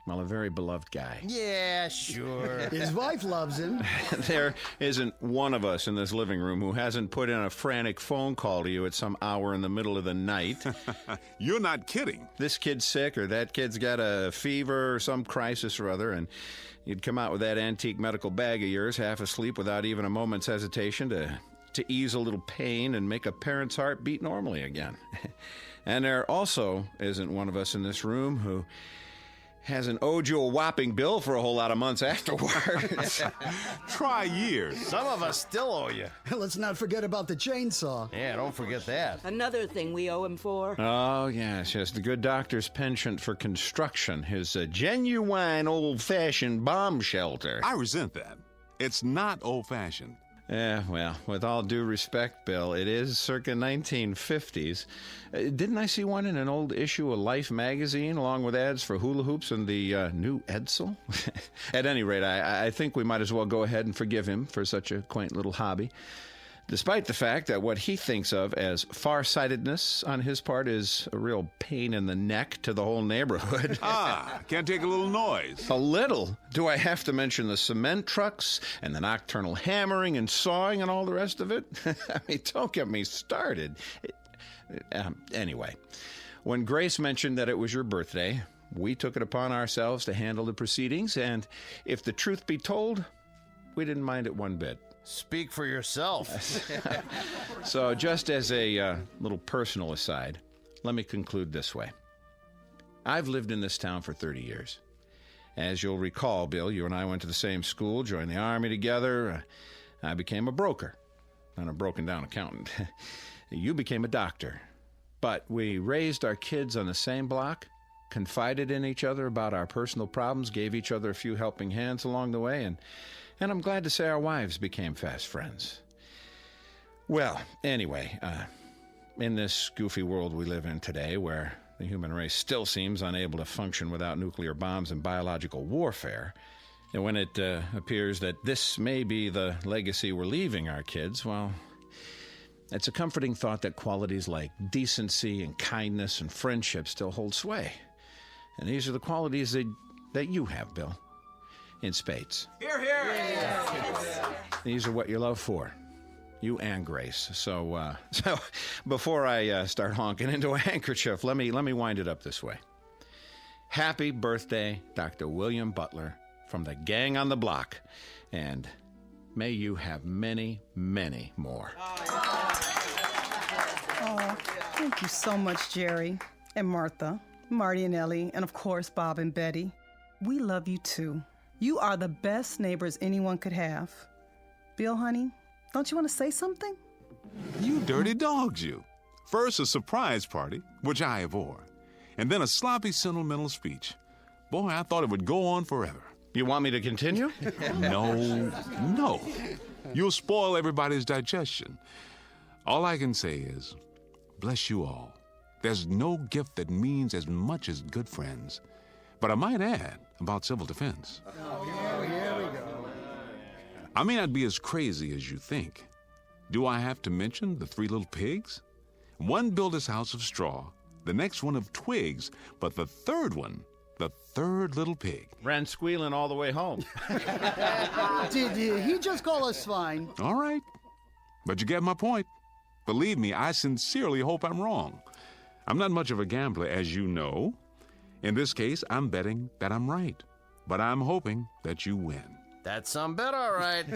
beloved guy. Yeah, sure. His wife loves him. There isn't one of us in this living room who hasn't put in a frantic phone call to you at some hour in the middle of the night. You're not kidding. This kid's sick, or that kid's got a fever or some crisis or other, and you'd come out with that antique medical bag of yours, half asleep without even a moment's hesitation to ease a little pain and make a parent's heart beat normally again. And there also isn't one of us in this room who hasn't owed you a whopping bill for a whole lot of months afterwards. Try years. Some of us still owe you. Let's not forget about the chainsaw. Yeah, don't forget that. Another thing we owe him for. Oh, yes, the good doctor's penchant for construction, his genuine old-fashioned bomb shelter. I resent that. It's not old-fashioned. Yeah, well, with all due respect, Bill, it is circa 1950s. Didn't I see one in an old issue of Life magazine, along with ads for hula hoops and the new Edsel? At any rate, I think we might as well go ahead and forgive him for such a quaint little hobby. despite the fact that what he thinks of as farsightedness on his part is a real pain in the neck to the whole neighborhood. Can't take a little noise. A little? Do I have to mention the cement trucks and the nocturnal hammering and sawing and all the rest of it? I mean, don't get me started. Anyway, when Grace mentioned that it was your birthday, we took it upon ourselves to handle the proceedings, and if the truth be told, we didn't mind it one bit. Speak for yourself. So just as a little personal aside, let me conclude this way. I've lived in this town for 30 years. As you'll recall, Bill, you and I went to the same school, joined the Army together. I became a broker, not a broken-down accountant. You became a doctor. But we raised our kids on the same block, confided in each other about our personal problems, gave each other a few helping hands along the way, and I'm glad to say our wives became fast friends. Well, anyway, in this goofy world we live in today, where the human race still seems unable to function without nuclear bombs and biological warfare, and when it appears that this may be the legacy we're leaving our kids, well, it's a comforting thought that qualities like decency and kindness and friendship still hold sway. And these are the qualities that you have, Bill. In spades. Here, here. These are what you love for, you and Grace. So before I start honking into a handkerchief, let me wind it up this way. Happy birthday, Dr. William Butler, from the gang on the block, and may you have many, many more. Oh, thank you so much, Jerry and Martha, Marty and Ellie, and of course Bob and Betty. We love you too. You are the best neighbors anyone could have. Bill, honey, don't you want to say something? You dirty dogs, you. First, a surprise party, which I abhor, and then a sloppy, sentimental speech. Boy, I thought it would go on forever. You want me to continue? No. You'll spoil everybody's digestion. All I can say is, bless you all. There's no gift that means as much as good friends. But I might add about civil defense. Here we go. I may not be as crazy as you think. Do I have to mention the 3 little pigs? One built his house of straw, the next one of twigs, but the third one, the third little pig, ran squealing all the way home. Did he just call us swine? All right, but you get my point. Believe me, I sincerely hope I'm wrong. I'm not much of a gambler, as you know. In this case, I'm betting that I'm right, but I'm hoping that you win. That's some bet, all right.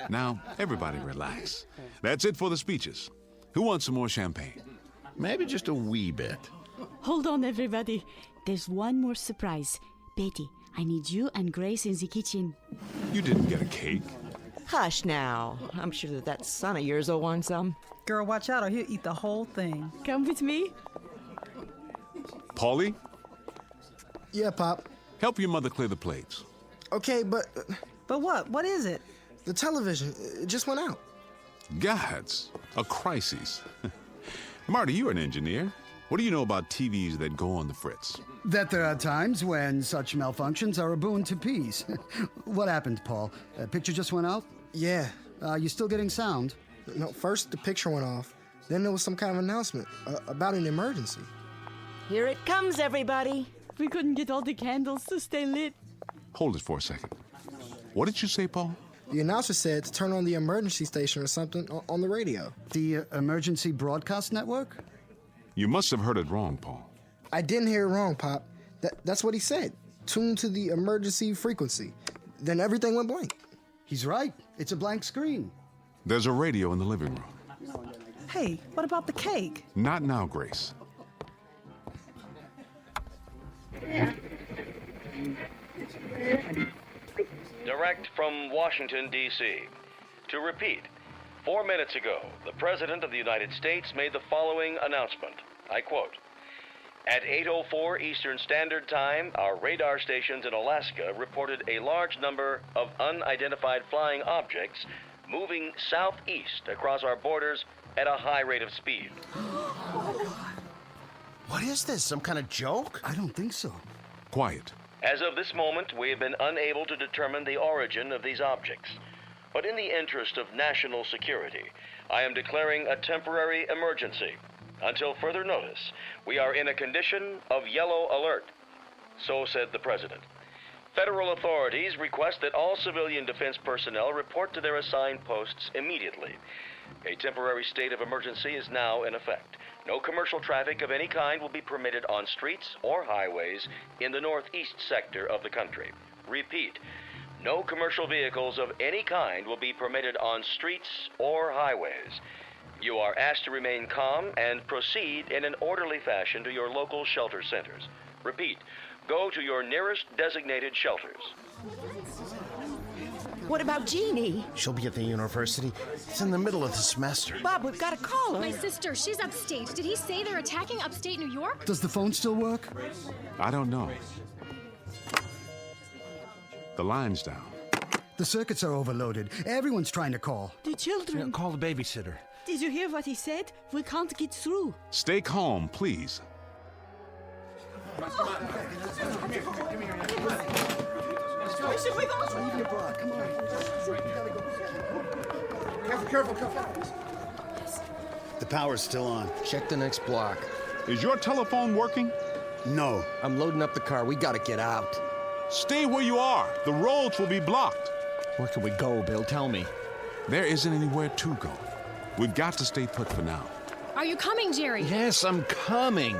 Now, everybody relax. That's it for the speeches. Who wants some more champagne? Maybe just a wee bit. Hold on, everybody. There's one more surprise. Betty, I need you and Grace in the kitchen. You didn't get a cake. Hush now. I'm sure that son of yours will want some. Girl, watch out or he'll eat the whole thing. Come with me. Paulie? Yeah, Pop. Help your mother clear the plates. Okay, but... But what? What is it? The television. It just went out. Gods, a crisis. Marty, you're an engineer. What do you know about TVs that go on the fritz? That there are times when such malfunctions are a boon to peace. What happened, Paul? Picture just went out? Yeah. You still getting sound? No, first the picture went off. Then there was some kind of announcement about an emergency. Here it comes, everybody. We couldn't get all the candles to stay lit. Hold it for a second. What did you say, Paul? The announcer said to turn on the emergency station or something on the radio. The emergency broadcast network? You must have heard it wrong, Paul. I didn't hear it wrong, Pop. That's what he said. Tune to the emergency frequency. Then everything went blank. He's right. It's a blank screen. There's a radio in the living room. Hey, what about the cake? Not now, Grace. Direct from Washington, D.C. To repeat, 4 minutes ago, the President of the United States made the following announcement. I quote, "At 8:04 Eastern Standard Time, our radar stations in Alaska reported a large number of unidentified flying objects moving southeast across our borders at a high rate of speed." What is this, some kind of joke? I don't think so. Quiet. As of this moment, we have been unable to determine the origin of these objects. but in the interest of national security, I am declaring a temporary emergency. Until further notice, we are in a condition of yellow alert. So said the President. Federal authorities request that all civilian defense personnel report to their assigned posts immediately. A temporary state of emergency is now in effect. No commercial traffic of any kind will be permitted on streets or highways in the northeast sector of the country. Repeat, no commercial vehicles of any kind will be permitted on streets or highways. You are asked to remain calm and proceed in an orderly fashion to your local shelter centers. Repeat, go to your nearest designated shelters. What about Jeannie? She'll be at the university. It's in the middle of the semester. Bob, we've got to call her. My sister, she's upstate. Did he say they're attacking upstate New York? Does the phone still work? I don't know. The line's down. The circuits are overloaded. Everyone's trying to call. The children. Call the babysitter. Did you hear what he said? We can't get through. Stay calm, please. Careful. The power's still on. Check the next block. Is your telephone working? No. I'm loading up the car. We gotta get out. Stay where you are. The roads will be blocked. Where can we go, Bill? Tell me. There isn't anywhere to go. We've got to stay put for now. Are you coming, Jerry? Yes, I'm coming.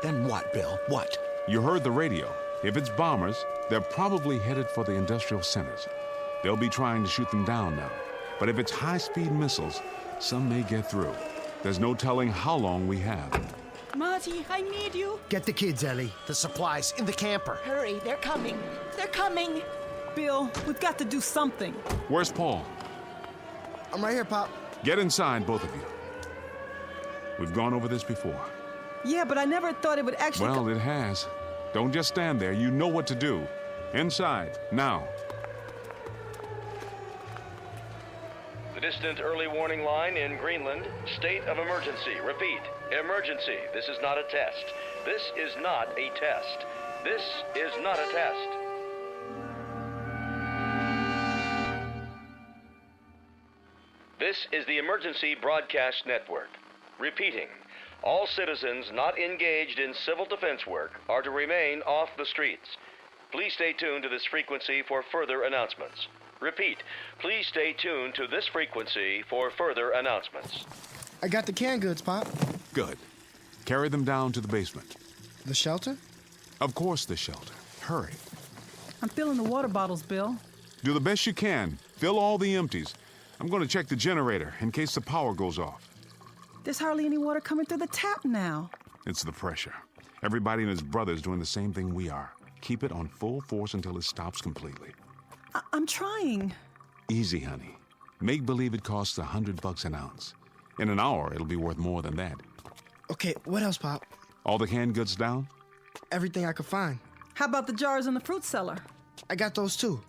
Then what, Bill? What? You heard the radio. If it's bombers, they're probably headed for the industrial centers. They'll be trying to shoot them down now. But if it's high-speed missiles, some may get through. There's no telling how long we have. Marty, I need you. Get the kids, Ellie. The supplies in the camper. Hurry, they're coming. They're coming. Bill, we've got to do something. Where's Paul? I'm right here, Pop. Get inside, both of you. We've gone over this before. Yeah, but I never thought it would actually... Well, it has. Don't just stand there. You know what to do. Inside, now. The distant early warning line in Greenland, state of emergency. Repeat, emergency. This is not a test. This is not a test. This is not a test. This is the Emergency Broadcast Network. Repeating, all citizens not engaged in civil defense work are to remain off the streets. Please stay tuned to this frequency for further announcements. Repeat, please stay tuned to this frequency for further announcements. I got the canned goods, Pop. Good. Carry them down to the basement. The shelter? Of course, the shelter. Hurry. I'm filling the water bottles, Bill. Do the best you can. Fill all the empties. I'm going to check the generator in case the power goes off. There's hardly any water coming through the tap now. It's the pressure. Everybody and his brother's doing the same thing we are. Keep it on full force until it stops completely. I'm trying. Easy, honey. Make believe it costs $100 an ounce. In an hour, it'll be worth more than that. Okay, what else, Pop? All the canned goods down? Everything I could find. How about the jars in the fruit cellar? I got those too.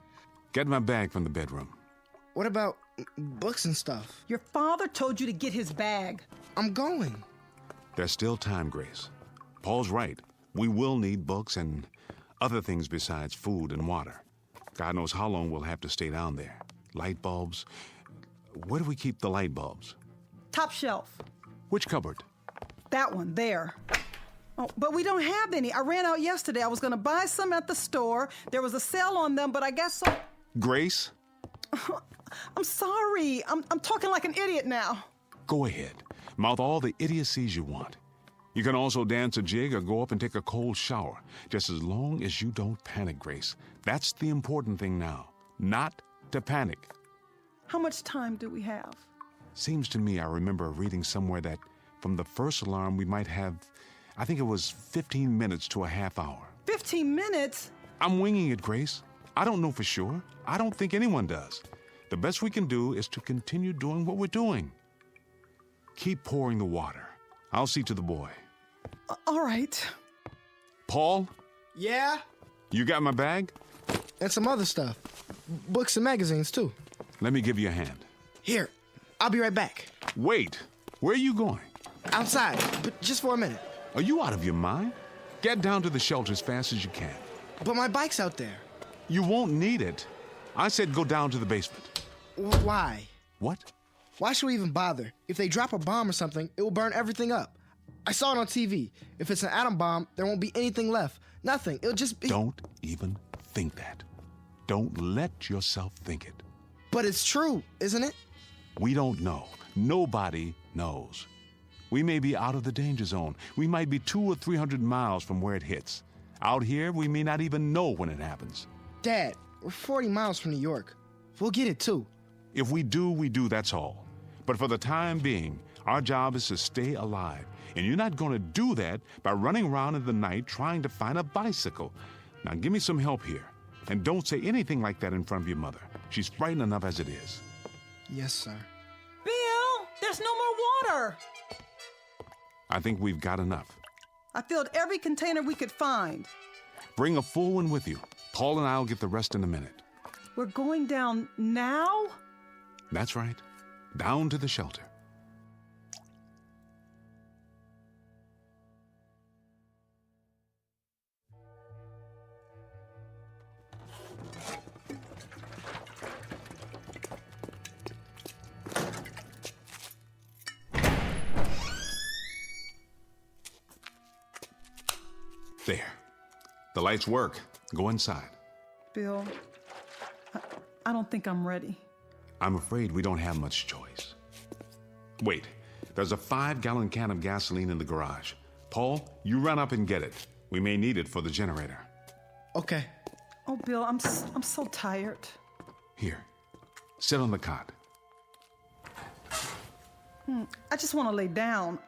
Get my bag from the bedroom. What about books and stuff? Your father told you to get his bag. I'm going. There's still time, Grace. Paul's right. We will need books and other things besides food and water. God knows how long we'll have to stay down there. Light bulbs. Where do we keep the light bulbs? Top shelf. Which cupboard? That one, there. Oh, but we don't have any. I ran out yesterday. I was going to buy some at the store. There was a sale on them, but I guess so. Grace? I'm sorry. I'm talking like an idiot now. Go ahead. Mouth all the idiocies you want. You can also dance a jig or go up and take a cold shower, just as long as you don't panic, Grace. That's the important thing now. Not to panic. How much time do we have? Seems to me I remember reading somewhere that from the first alarm we might have, I think it was 15 minutes to a half hour. 15 minutes? I'm winging it, Grace. I don't know for sure. I don't think anyone does. The best we can do is to continue doing what we're doing. Keep pouring the water. I'll see to the boy. All right. Paul? Yeah? You got my bag? And some other stuff. Books and magazines, too. Let me give you a hand. Here. I'll be right back. Wait. Where are you going? Outside, but just for a minute. Are you out of your mind? Get down to the shelter as fast as you can. But my bike's out there. You won't need it. I said go down to the basement. Why? What? Why should we even bother? If they drop a bomb or something, it will burn everything up. I saw it on TV. If it's an atom bomb, there won't be anything left. Nothing. It'll just be... Don't even think that. Don't let yourself think it. But it's true, isn't it? We don't know. Nobody knows. We may be out of the danger zone. We might be 200 or 300 miles from where it hits. Out here, we may not even know when it happens. Dad, we're 40 miles from New York. We'll get it too. If we do, we do, that's all. But for the time being, our job is to stay alive. And you're not going to do that by running around in the night trying to find a bicycle. Now, give me some help here. And don't say anything like that in front of your mother. She's frightened enough as it is. Yes, sir. Bill, there's no more water. I think we've got enough. I filled every container we could find. Bring a full one with you. Paul and I'll get the rest in a minute. We're going down now? That's right. Down to the shelter. There. The lights work. Go inside. Bill, I don't think I'm ready. I'm afraid we don't have much choice. Wait, there's a 5-gallon can of gasoline in the garage. Paul, you run up and get it. We may need it for the generator. Okay. Oh, Bill, I'm so tired. Here, sit on the cot. I just want to lay down.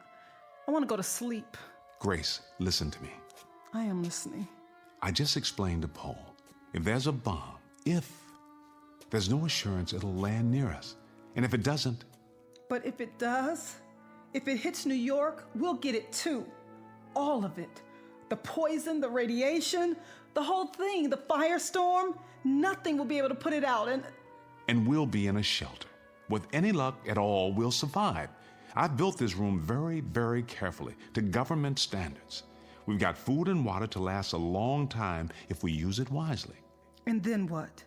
I want to go to sleep. Grace, listen to me. I am listening. I just explained to Paul, if there's a bomb, there's no assurance it'll land near us. And if it doesn't... But if it does, if it hits New York, we'll get it too. All of it. The poison, the radiation, the whole thing, the firestorm, nothing will be able to put it out. And we'll be in a shelter. With any luck at all, we'll survive. I've built this room very, very carefully to government standards. We've got food and water to last a long time if we use it wisely. And then what?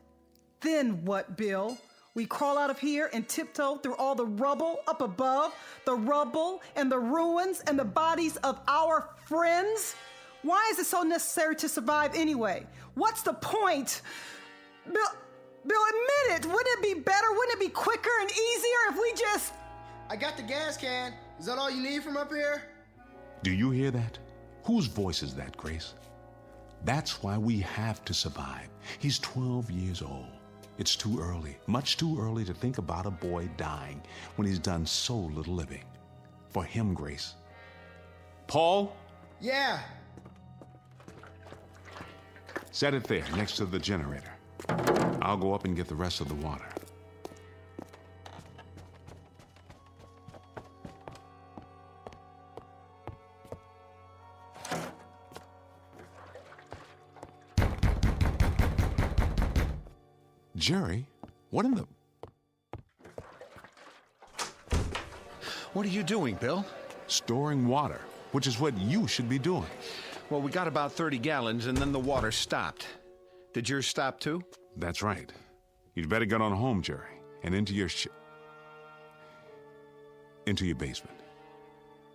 Then what, Bill? We crawl out of here and tiptoe through all the rubble up above, the rubble and the ruins and the bodies of our friends? Why is it so necessary to survive anyway? What's the point? Bill, admit it. Wouldn't it be better? Wouldn't it be quicker and easier if we just... I got the gas can. Is that all you need from up here? Do you hear that? Whose voice is that, Grace? That's why we have to survive. He's 12 years old. It's too early, much too early to think about a boy dying when he's done so little living. For him, Grace. Paul? Yeah. Set it there, next to the generator. I'll go up and get the rest of the water. Jerry, what in the... What are you doing, Bill? Storing water, which is what you should be doing. Well, we got about 30 gallons, and then the water stopped. Did yours stop, too? That's right. You'd better get on home, Jerry, and into your basement.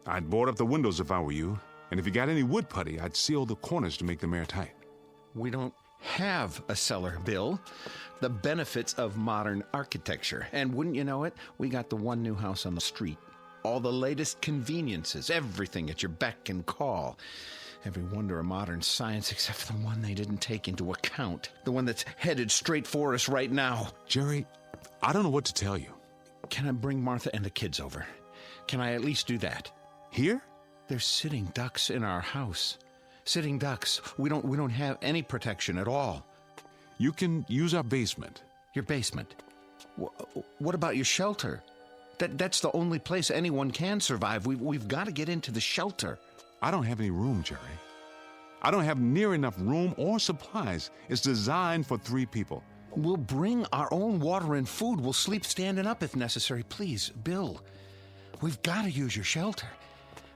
I'd board up the windows if I were you, and if you got any wood putty, I'd seal the corners to make them airtight. We don't have a cellar, Bill. The benefits of modern architecture. And wouldn't you know it, we got the one new house on the street. All the latest conveniences, everything at your beck and call. Every wonder of modern science except for the one they didn't take into account. The one that's headed straight for us right now. Jerry, I don't know what to tell you. Can I bring Martha and the kids over? Can I at least do that? Here? There's sitting ducks in our house. Sitting ducks. We don't have any protection at all. You can use our basement. Your basement? What about your shelter? That's the only place anyone can survive. We've got to get into the shelter. I don't have any room, Jerry. I don't have near enough room or supplies. It's designed for 3 people. We'll bring our own water and food. We'll sleep standing up if necessary. Please, Bill, we've got to use your shelter.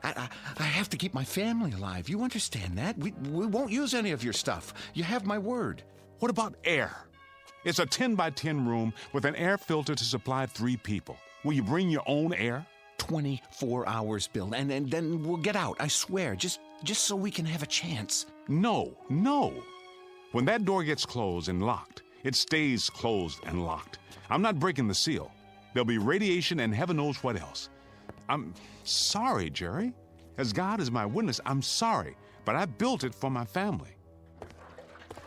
I have to keep my family alive. You understand that? We won't use any of your stuff. You have my word. What about air? It's a 10 by 10 room with an air filter to supply 3 people. Will you bring your own air? 24 hours, Bill, and then we'll get out, I swear, just so we can have a chance. No. When that door gets closed and locked, it stays closed and locked. I'm not breaking the seal. There'll be radiation and heaven knows what else. I'm sorry, Jerry. As God is my witness, I'm sorry, but I built it for my family.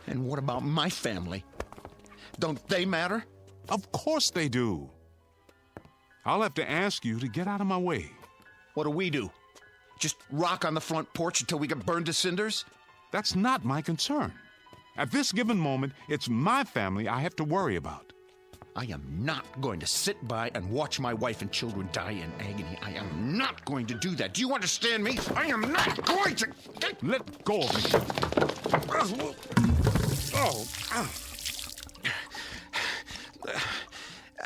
And what about my family? Don't they matter? Of course they do. I'll have to ask you to get out of my way. What do? Just rock on the front porch until we get burned to cinders? That's not my concern. At this given moment, it's my family I have to worry about. I am not going to sit by and watch my wife and children die in agony. I am not going to do that. Do you understand me? I am not going to... Let go of me.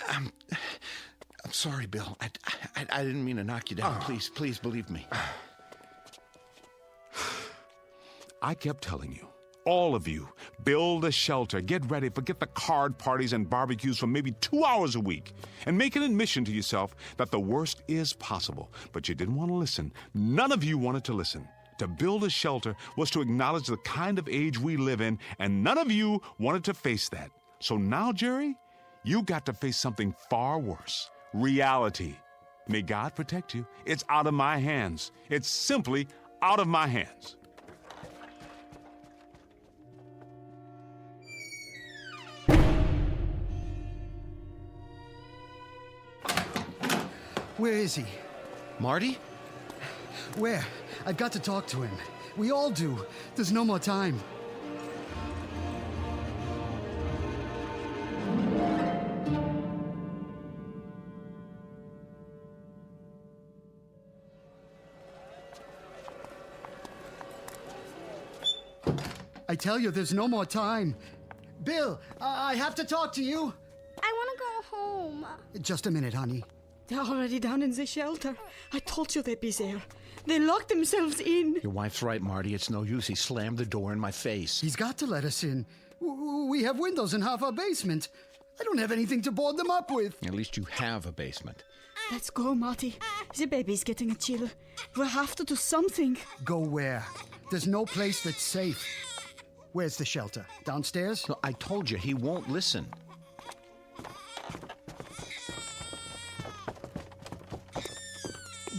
I'm sorry, Bill. I didn't mean to knock you down. Please believe me. I kept telling you, all of you, build a shelter, get ready, forget the card parties and barbecues for maybe 2 hours a week, and make an admission to yourself that the worst is possible. But you didn't want to listen. None of you wanted to listen. To build a shelter was to acknowledge the kind of age we live in, and none of you wanted to face that. So now, Jerry, you got to face something far worse. Reality. May God protect you. It's out of my hands. It's simply out of my hands. Where is he? Marty? Where? I've got to talk to him. We all do. There's no more time. I tell you, there's no more time. Bill, I have to talk to you. I want to go home. Just a minute, honey. They're already down in the shelter. I told you they'd be there. They locked themselves in. Your wife's right, Marty. It's no use. He slammed the door in my face. He's got to let us in. We have windows in half our basement. I don't have anything to board them up with. At least you have a basement. Let's go, Marty. The baby's getting a chill. We'll have to do something. Go where? There's no place that's safe. Where's the shelter? Downstairs? No, I told you, he won't listen.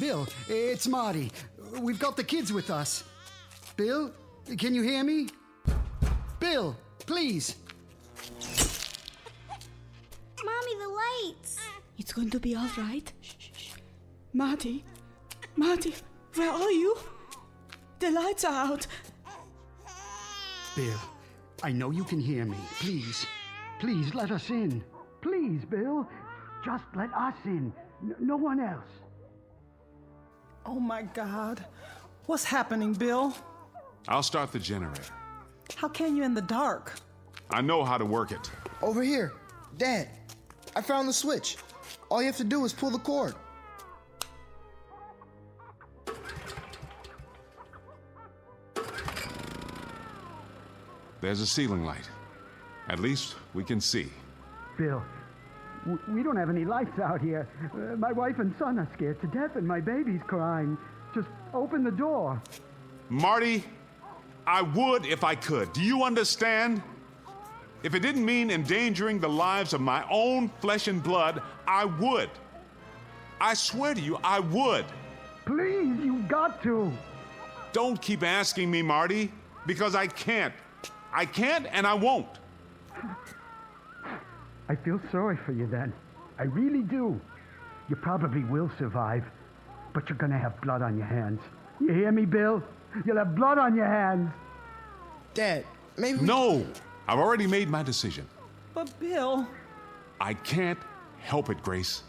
Bill, it's Marty. We've got the kids with us. Bill, can you hear me? Bill, please. Mommy, the lights. It's going to be all right. Shh. Marty, where are you? The lights are out. Bill, I know you can hear me. Please let us in. Please, Bill. Just let us in. No one else. Oh, my God. What's happening, Bill? I'll start the generator. How can you in the dark? I know how to work it. Over here. Dad, I found the switch. All you have to do is pull the cord. There's a ceiling light. At least we can see. Bill, we don't have any lights out here. My wife and son are scared to death and my baby's crying. Just open the door. Marty, I would if I could. Do you understand? If it didn't mean endangering the lives of my own flesh and blood, I would. I swear to you, I would. Please, you've got to. Don't keep asking me, Marty, because I can't. I can't and I won't. I feel sorry for you then. I really do. You probably will survive, but you're gonna have blood on your hands. You hear me, Bill? You'll have blood on your hands. Dad, maybe No! I've already made my decision. But, Bill... I can't help it, Grace.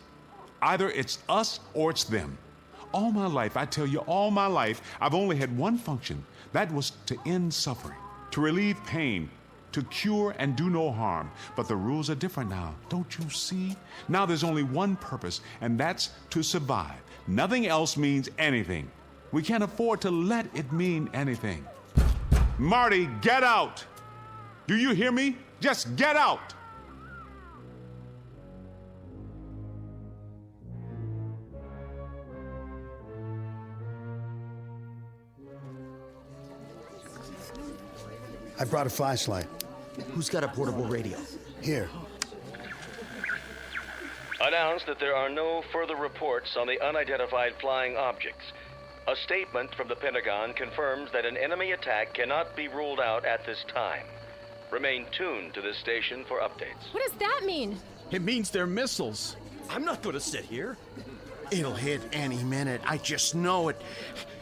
Either it's us or it's them. All my life, I tell you, all my life, I've only had one function. That was to end suffering, to relieve pain, to cure and do no harm. But the rules are different now, don't you see? Now there's only one purpose, and that's to survive. Nothing else means anything. We can't afford to let it mean anything. Marty, get out! Do you hear me? Just get out! I brought a flashlight. Who's got a portable radio? Here. Announced that there are no further reports on the unidentified flying objects. A statement from the Pentagon confirms that an enemy attack cannot be ruled out at this time. Remain tuned to this station for updates. What does that mean? It means they're missiles. I'm not going to sit here. It'll hit any minute. I just know it.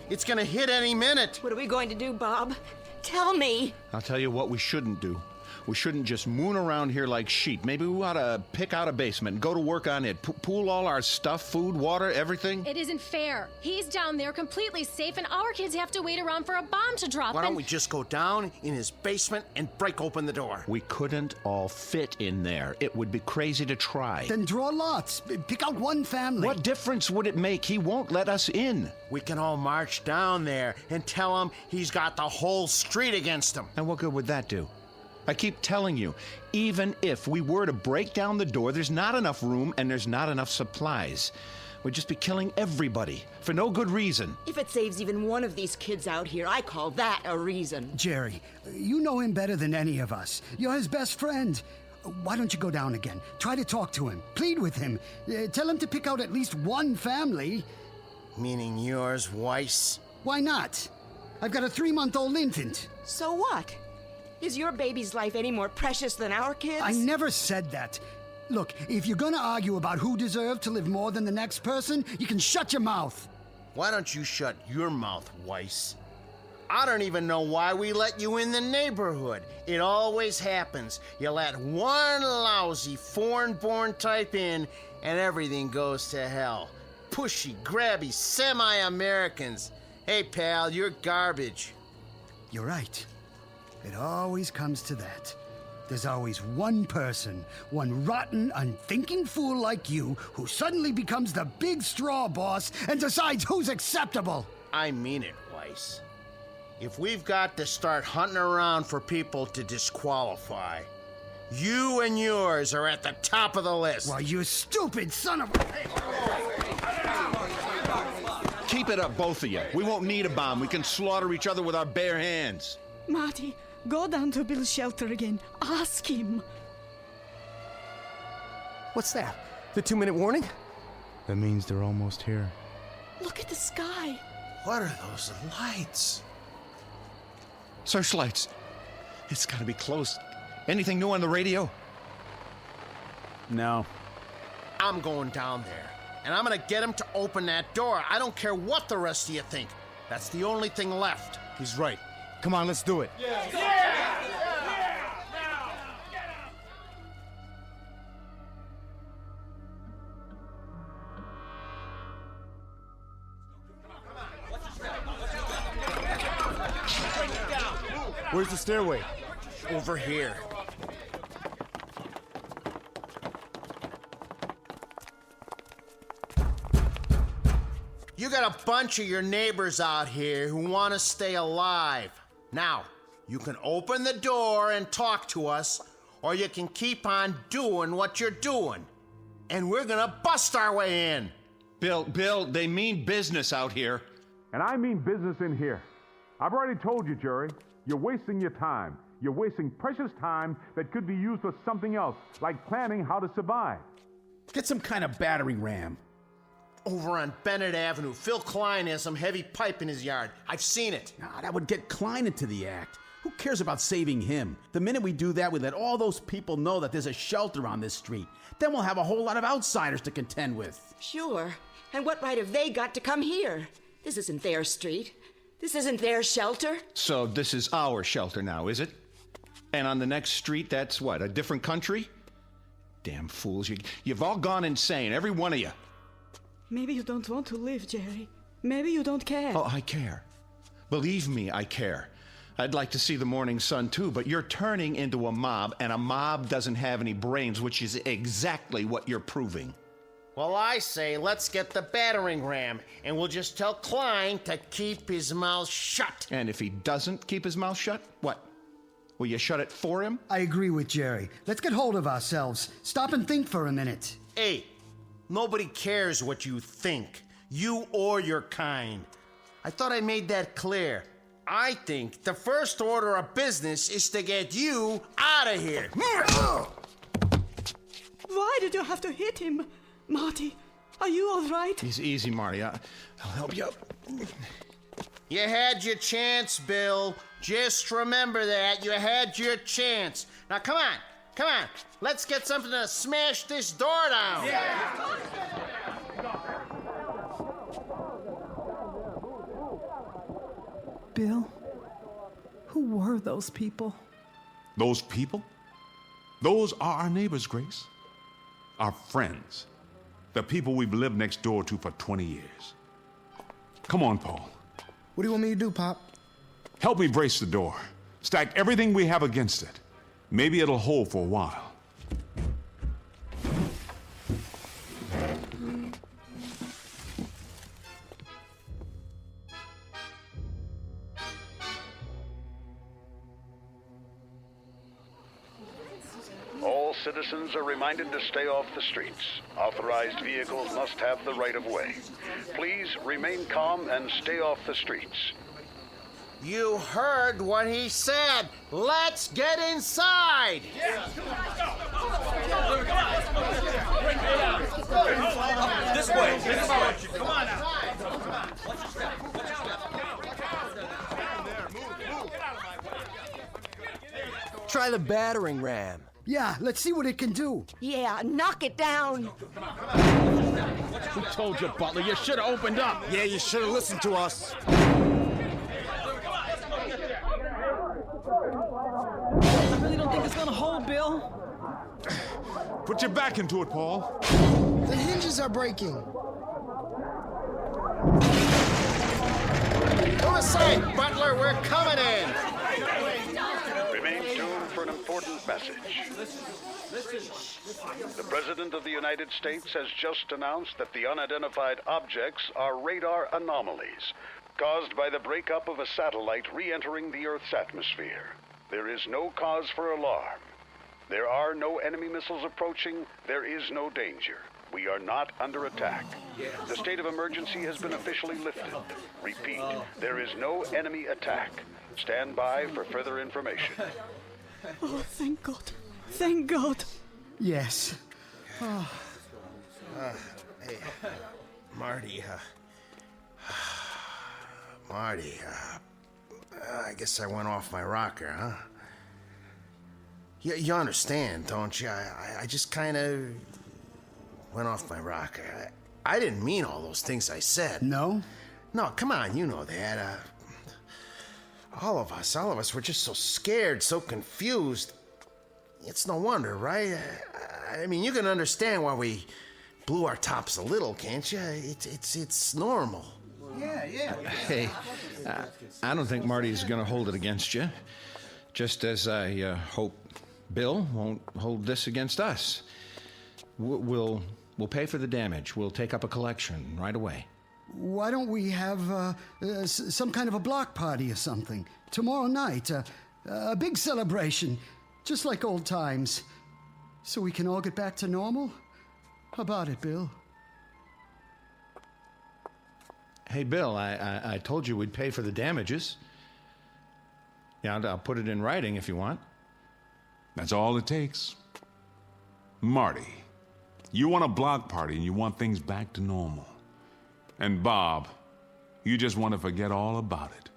It's gonna hit any minute. What are we going to do, Bob? Tell me. I'll tell you what we shouldn't do. We shouldn't just moon around here like sheep. Maybe we ought to pick out a basement and go to work on it. Pool all our stuff, food, water, everything. It isn't fair. He's down there completely safe, and our kids have to wait around for a bomb to drop. Why don't we just go down in his basement and break open the door? We couldn't all fit in there. It would be crazy to try. Then draw lots. Pick out one family. What difference would it make? He won't let us in. We can all march down there and tell him he's got the whole street against him. And what good would that do? I keep telling you, even if we were to break down the door, there's not enough room and there's not enough supplies. We'd just be killing everybody for no good reason. If it saves even one of these kids out here, I call that a reason. Jerry, you know him better than any of us. You're his best friend. Why don't you go down again? Try to talk to him. Plead with him. Tell him to pick out at least one family. Meaning yours, Weiss? Why not? I've got a 3-month-old infant. So what? Is your baby's life any more precious than our kids? I never said that. Look, if you're gonna argue about who deserved to live more than the next person, you can shut your mouth. Why don't you shut your mouth, Weiss? I don't even know why we let you in the neighborhood. It always happens. You let one lousy foreign-born type in, and everything goes to hell. Pushy, grabby, semi-Americans. Hey, pal, you're garbage. You're right. It always comes to that. There's always one person, one rotten, unthinking fool like you, who suddenly becomes the big straw boss and decides who's acceptable. I mean it, Weiss. If we've got to start hunting around for people to disqualify, you and yours are at the top of the list. Well, you stupid son of a... Keep it up, both of you. We won't need a bomb. We can slaughter each other with our bare hands. Marty, go down to Bill's shelter again. Ask him. What's that? The 2-minute warning? That means they're almost here. Look at the sky. What are those lights? Searchlights. It's gotta be close. Anything new on the radio? No. I'm going down there, and I'm gonna get him to open that door. I don't care what the rest of you think. That's the only thing left. He's right. Come on, let's do it. Where's the stairway? Over here. You got a bunch of your neighbors out here who want to stay alive. Now, you can open the door and talk to us, or you can keep on doing what you're doing. And we're gonna bust our way in. Bill, they mean business out here. And I mean business in here. I've already told you, Jerry, you're wasting your time. You're wasting precious time that could be used for something else, like planning how to survive. Get some kind of battering ram. Over on Bennett Avenue, Phil Klein has some heavy pipe in his yard. I've seen it. Nah, that would get Klein into the act. Who cares about saving him? The minute we do that, we let all those people know that there's a shelter on this street. Then we'll have a whole lot of outsiders to contend with. Sure. And what right have they got to come here? This isn't their street. This isn't their shelter. So this is our shelter now, is it? And on the next street, that's what, a different country? Damn fools, you've all gone insane, every one of you. Maybe you don't want to live, Jerry. Maybe you don't care. Oh, I care. Believe me, I care. I'd like to see the morning sun too, but you're turning into a mob, and a mob doesn't have any brains, which is exactly what you're proving. Well, I say let's get the battering ram, and we'll just tell Klein to keep his mouth shut. And if he doesn't keep his mouth shut, what? Will you shut it for him? I agree with Jerry. Let's get hold of ourselves. Stop and think for a minute. Hey, nobody cares what you think, you or your kind. I thought I made that clear. I think the first order of business is to get you out of here. Why did you have to hit him? Marty, are you all right? Easy, Marty. I'll help you up. You had your chance, Bill. Just remember that. You had your chance. Now, come on. Let's get something to smash this door down. Yeah. Bill, who were those people? Those people? Those are our neighbors, Grace. Our friends. The people we've lived next door to for 20 years. Come on, Paul. What do you want me to do, Pop? Help me brace the door. Stack everything we have against it. Maybe it'll hold for a while. All citizens are reminded to stay off the streets. Authorized vehicles must have the right of way. Please remain calm and stay off the streets. You heard what he said. Let's get inside. This way. Come on now. Try the battering ram. Yeah, let's see what it can do. Yeah, knock it down. Who told you, Butler? You should have opened up. Yeah, you should have listened to us. I really don't think it's gonna hold, Bill. Put your back into it, Paul. The hinges are breaking. Go aside, Butler. We're coming in. Remain tuned for an important message. The President of the United States has just announced that the unidentified objects are radar anomalies caused by the breakup of a satellite re-entering the Earth's atmosphere. There is no cause for alarm. There are no enemy missiles approaching. There is no danger. We are not under attack. The state of emergency has been officially lifted. Repeat, there is no enemy attack. Stand by for further information. Oh, thank God. Thank God. Yes. Oh. Hey, Marty, I guess I went off my rocker, huh? You understand, don't you? I just kind of went off my rocker. I didn't mean all those things I said. No? No, come on, you know that. All of us were just so scared, so confused. It's no wonder, right? I mean, you can understand why we blew our tops a little, can't you? It's normal. Yeah. Hey, I don't think Marty's going to hold it against you. Just as I hope Bill won't hold this against us. We'll pay for the damage. We'll take up a collection right away. Why don't we have some kind of a block party or something? Tomorrow night, a big celebration, just like old times. So we can all get back to normal? How about it, Bill? Hey, Bill, I told you we'd pay for the damages. Yeah, I'll put it in writing if you want. That's all it takes. Marty, you want a block party and you want things back to normal. And Bob, you just want to forget all about it.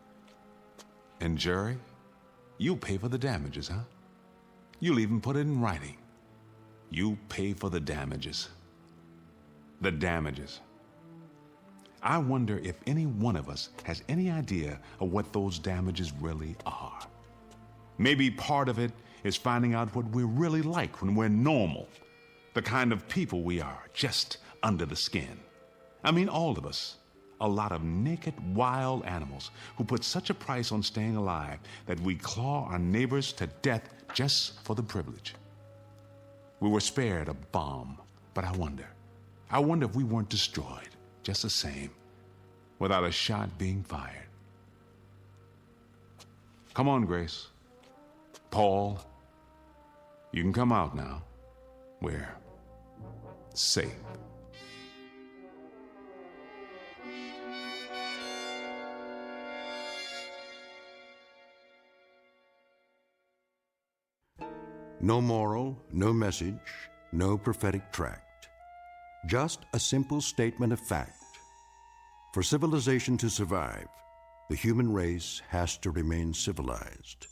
And Jerry, you pay for the damages, huh? You'll even put it in writing. You pay for the damages. The damages. I wonder if any one of us has any idea of what those damages really are. Maybe part of it is finding out what we're really like when we're normal. The kind of people we are, just under the skin. I mean, all of us. A lot of naked, wild animals who put such a price on staying alive that we claw our neighbors to death just for the privilege. We were spared a bomb, but I wonder if we weren't destroyed just the same, without a shot being fired. Come on, Grace. Paul, you can come out now. We're safe. No moral, no message, no prophetic tract. Just a simple statement of fact. For civilization to survive, the human race has to remain civilized.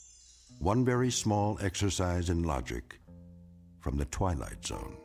One very small exercise in logic from the Twilight Zone.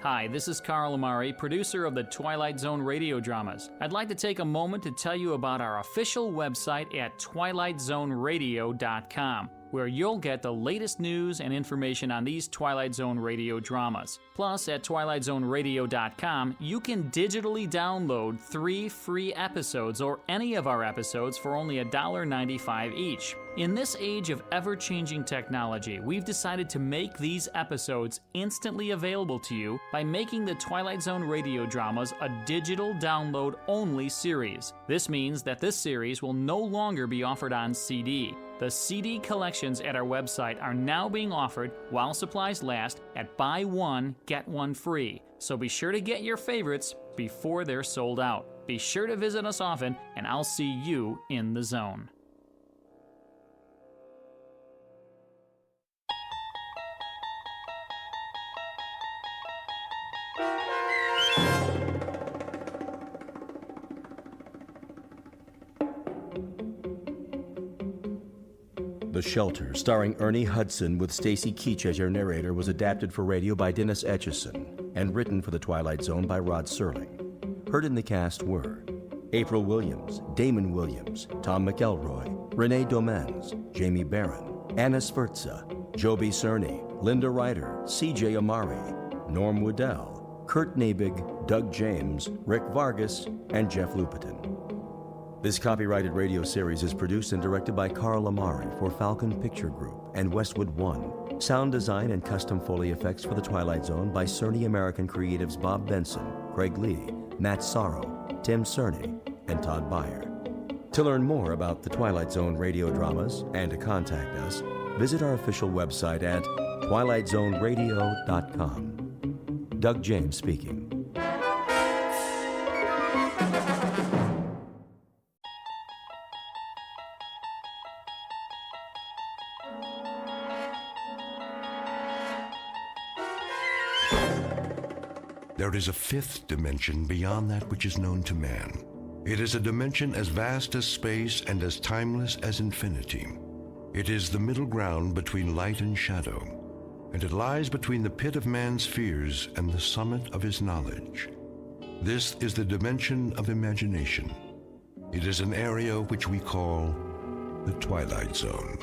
Hi, this is Carl Amari, producer of the Twilight Zone radio dramas. I'd like to take a moment to tell you about our official website at twilightzoneradio.com, where you'll get the latest news and information on these Twilight Zone radio dramas. Plus, at twilightzoneradio.com, you can digitally download 3 free episodes or any of our episodes for only $1.95 each. In this age of ever-changing technology, we've decided to make these episodes instantly available to you by making the Twilight Zone radio dramas a digital download-only series. This means that this series will no longer be offered on CD. The CD collections at our website are now being offered, while supplies last, at buy one, get one free. So be sure to get your favorites before they're sold out. Be sure to visit us often, and I'll see you in the zone. The Shelter, starring Ernie Hudson with Stacy Keach as your narrator, was adapted for radio by Dennis Etchison and written for The Twilight Zone by Rod Serling. Heard in the cast were April Williams, Damon Williams, Tom McElroy, Renee Domens, Jamie Barron, Anna Sferza, Joby Cerny, Linda Ryder, C.J. Amari, Norm Woodell, Kurt Nabig, Doug James, Rick Vargas, and Jeff Lupetin. This copyrighted radio series is produced and directed by Carl Amari for Falcon Picture Group and Westwood One. Sound design and custom Foley effects for The Twilight Zone by Cerny American creatives Bob Benson, Craig Lee, Matt Sorrow, Tim Cerny, and Todd Beyer. To learn more about The Twilight Zone radio dramas and to contact us, visit our official website at twilightzoneradio.com. Doug James speaking. There is a fifth dimension beyond that which is known to man. It is a dimension as vast as space and as timeless as infinity. It is the middle ground between light and shadow, and it lies between the pit of man's fears and the summit of his knowledge. This is the dimension of imagination. It is an area which we call the Twilight Zone.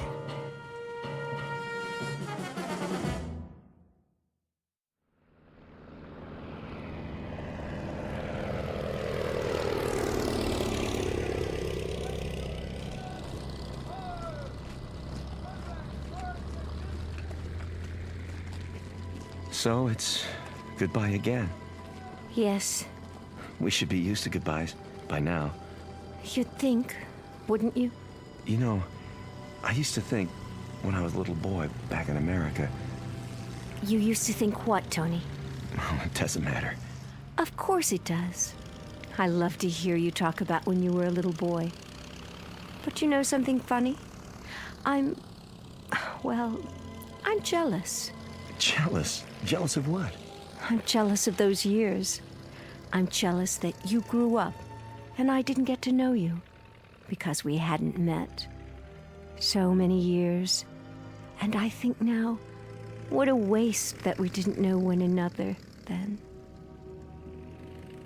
So it's goodbye again. Yes. We should be used to goodbyes by now. You'd think, wouldn't you? You know, I used to think when I was a little boy back in America. You used to think what, Tony? Oh, it doesn't matter. Of course it does. I love to hear you talk about when you were a little boy. But you know something funny? I'm jealous. Jealous? Jealous of what? I'm jealous of those years. I'm jealous that you grew up and I didn't get to know you because we hadn't met. So many years. And I think now, what a waste that we didn't know one another then.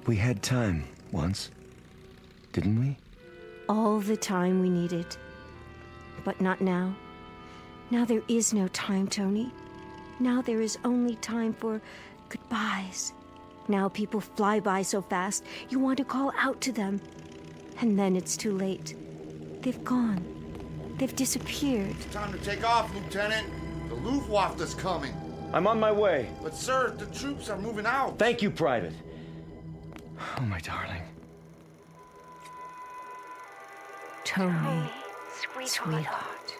We had time once, didn't we? All the time we needed. But not now. Now there is no time, Tony. Now there is only time for goodbyes. Now people fly by so fast, you want to call out to them. And then it's too late. They've gone. They've disappeared. Time to take off, Lieutenant. The Luftwaffe is coming. I'm on my way. But, sir, the troops are moving out. Thank you, Private. Oh, my darling. Tony, sweetheart.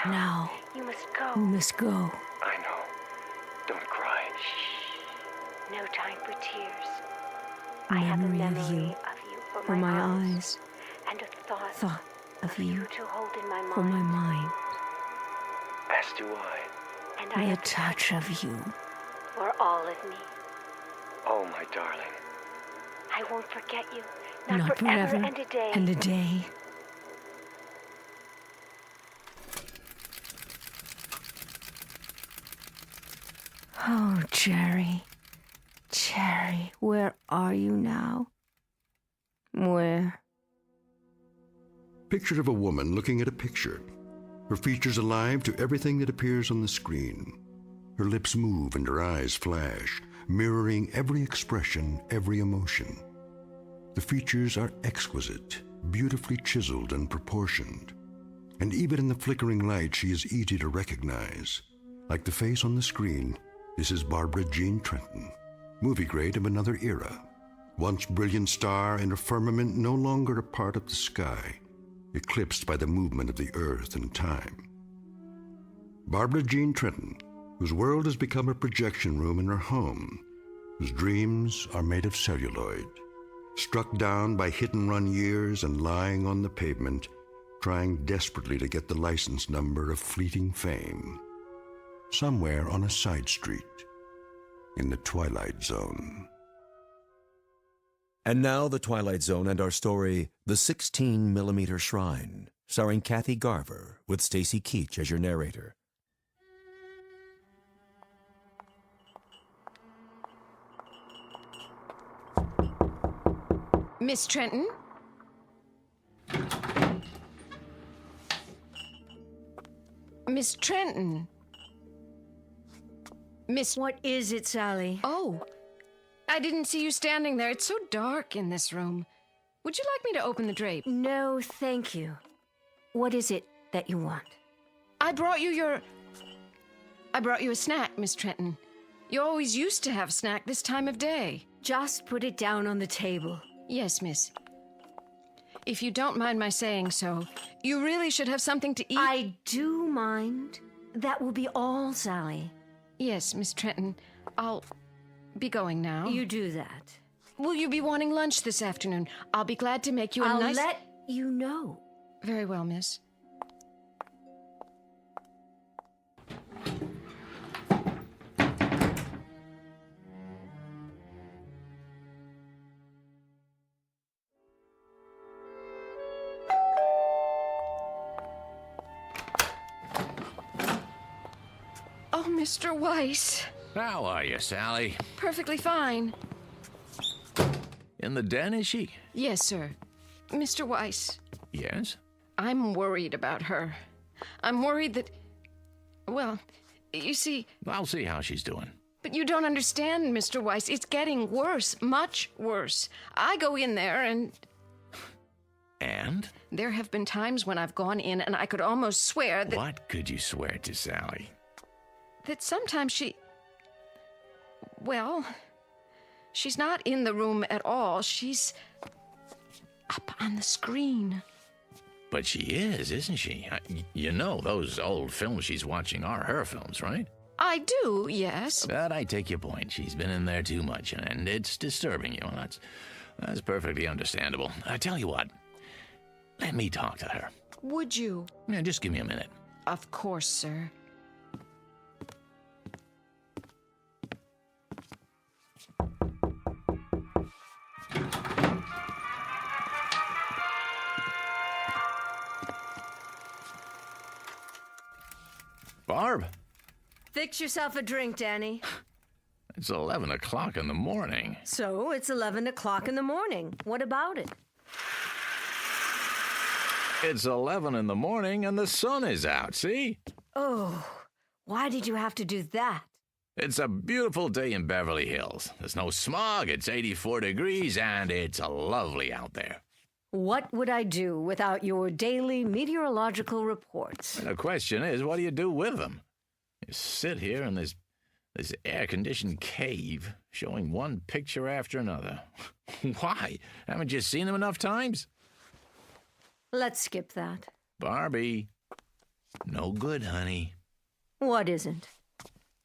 Now, you must go. You must go. I know. Don't cry. Shh. No time for tears. I have a memory of for my eyes, and a thought of you to hold in my for my mind, As do I. And I the have touch of you. for all of me. Oh, my darling. I won't forget you, Not forever and a day. and a day. Oh, Jerry, Jerry, where are you now? Where? Picture of a woman looking at a picture, her features alive to everything that appears on the screen. Her lips move and her eyes flash, mirroring every expression, every emotion. The features are exquisite, beautifully chiseled and proportioned. And even in the flickering light, she is easy to recognize. Like the face on the screen, this is Barbara Jean Trenton, movie great of another era. Once brilliant star in a firmament no longer a part of the sky, eclipsed by the movement of the earth and time. Barbara Jean Trenton, whose world has become a projection room in her home, whose dreams are made of celluloid, struck down by hit-and-run years and lying on the pavement, trying desperately to get the license number of fleeting fame, somewhere on a side street in the Twilight Zone. And now the Twilight Zone and our story, The 16mm Shrine, starring Kathy Garver with Stacy Keach as your narrator. Miss Trenton? Miss Trenton? Miss... What is it, Sally? Oh, I didn't see you standing there. It's so dark in this room. Would you like me to open the drape? No, thank you. What is it that you want? I brought you a snack, Miss Trenton. You always used to have snack this time of day. Just put it down on the table. Yes, miss. If you don't mind my saying so, you really should have something to eat. I do mind. That will be all, Sally. Yes, Miss Trenton. I'll be going now. You do that. Will you be wanting lunch this afternoon? I'll be glad to make you a nice... I'll let you know. Very well, miss. Oh, Mr. Weiss. How are you, Sally? Perfectly fine. In the den, is she? Yes, sir. Mr. Weiss. Yes? I'm worried about her. I'm worried that... Well, you see... I'll see how she's doing. But you don't understand, Mr. Weiss. It's getting worse, much worse. I go in there and... And? There have been times when I've gone in and I could almost swear that... What could you swear to, Sally? That sometimes she... Well, she's not in the room at all. She's up on the screen. But she is, isn't she? You know those old films she's watching are her films, right? I do, yes. But I take your point. She's been in there too much, and it's disturbing you. That's perfectly understandable. I tell you what, let me talk to her. Would you? Yeah, just give me a minute. Of course, sir. Barb? Fix yourself a drink, Danny. It's 11 o'clock in the morning. So, it's 11 o'clock in the morning. What about it? It's 11 in the morning and the sun is out, see? Oh, why did you have to do that? It's a beautiful day in Beverly Hills. There's no smog, it's 84 degrees, and it's lovely out there. What would I do without your daily meteorological reports? And the question is, what do you do with them? You sit here in this air-conditioned cave, showing one picture after another. Why? Haven't you seen them enough times? Let's skip that. Barbie, no good, honey. What isn't?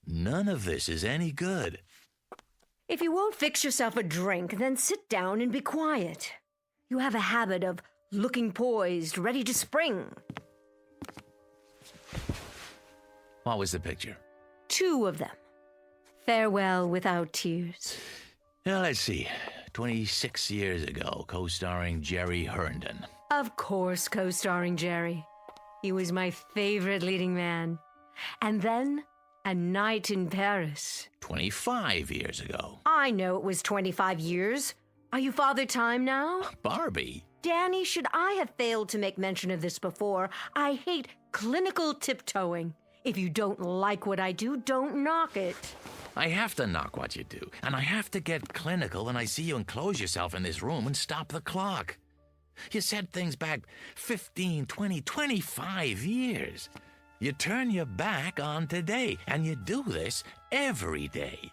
None of this is any good. If you won't fix yourself a drink, then sit down and be quiet. You have a habit of looking poised, ready to spring. What was the picture? 2 of them. Farewell Without Tears. Well, let's see. 26 years ago, co-starring Jerry Herndon. Of course, co-starring Jerry. He was my favorite leading man. And then, A Night in Paris. 25 years ago. I know it was 25 years. Are you Father Time now? Barbie. Danny, should I have failed to make mention of this before? I hate clinical tiptoeing. If you don't like what I do, don't knock it. I have to knock what you do, and I have to get clinical when I see you enclose yourself in this room and stop the clock. You said things back 15, 20, 25 years. You turn your back on today, and you do this every day.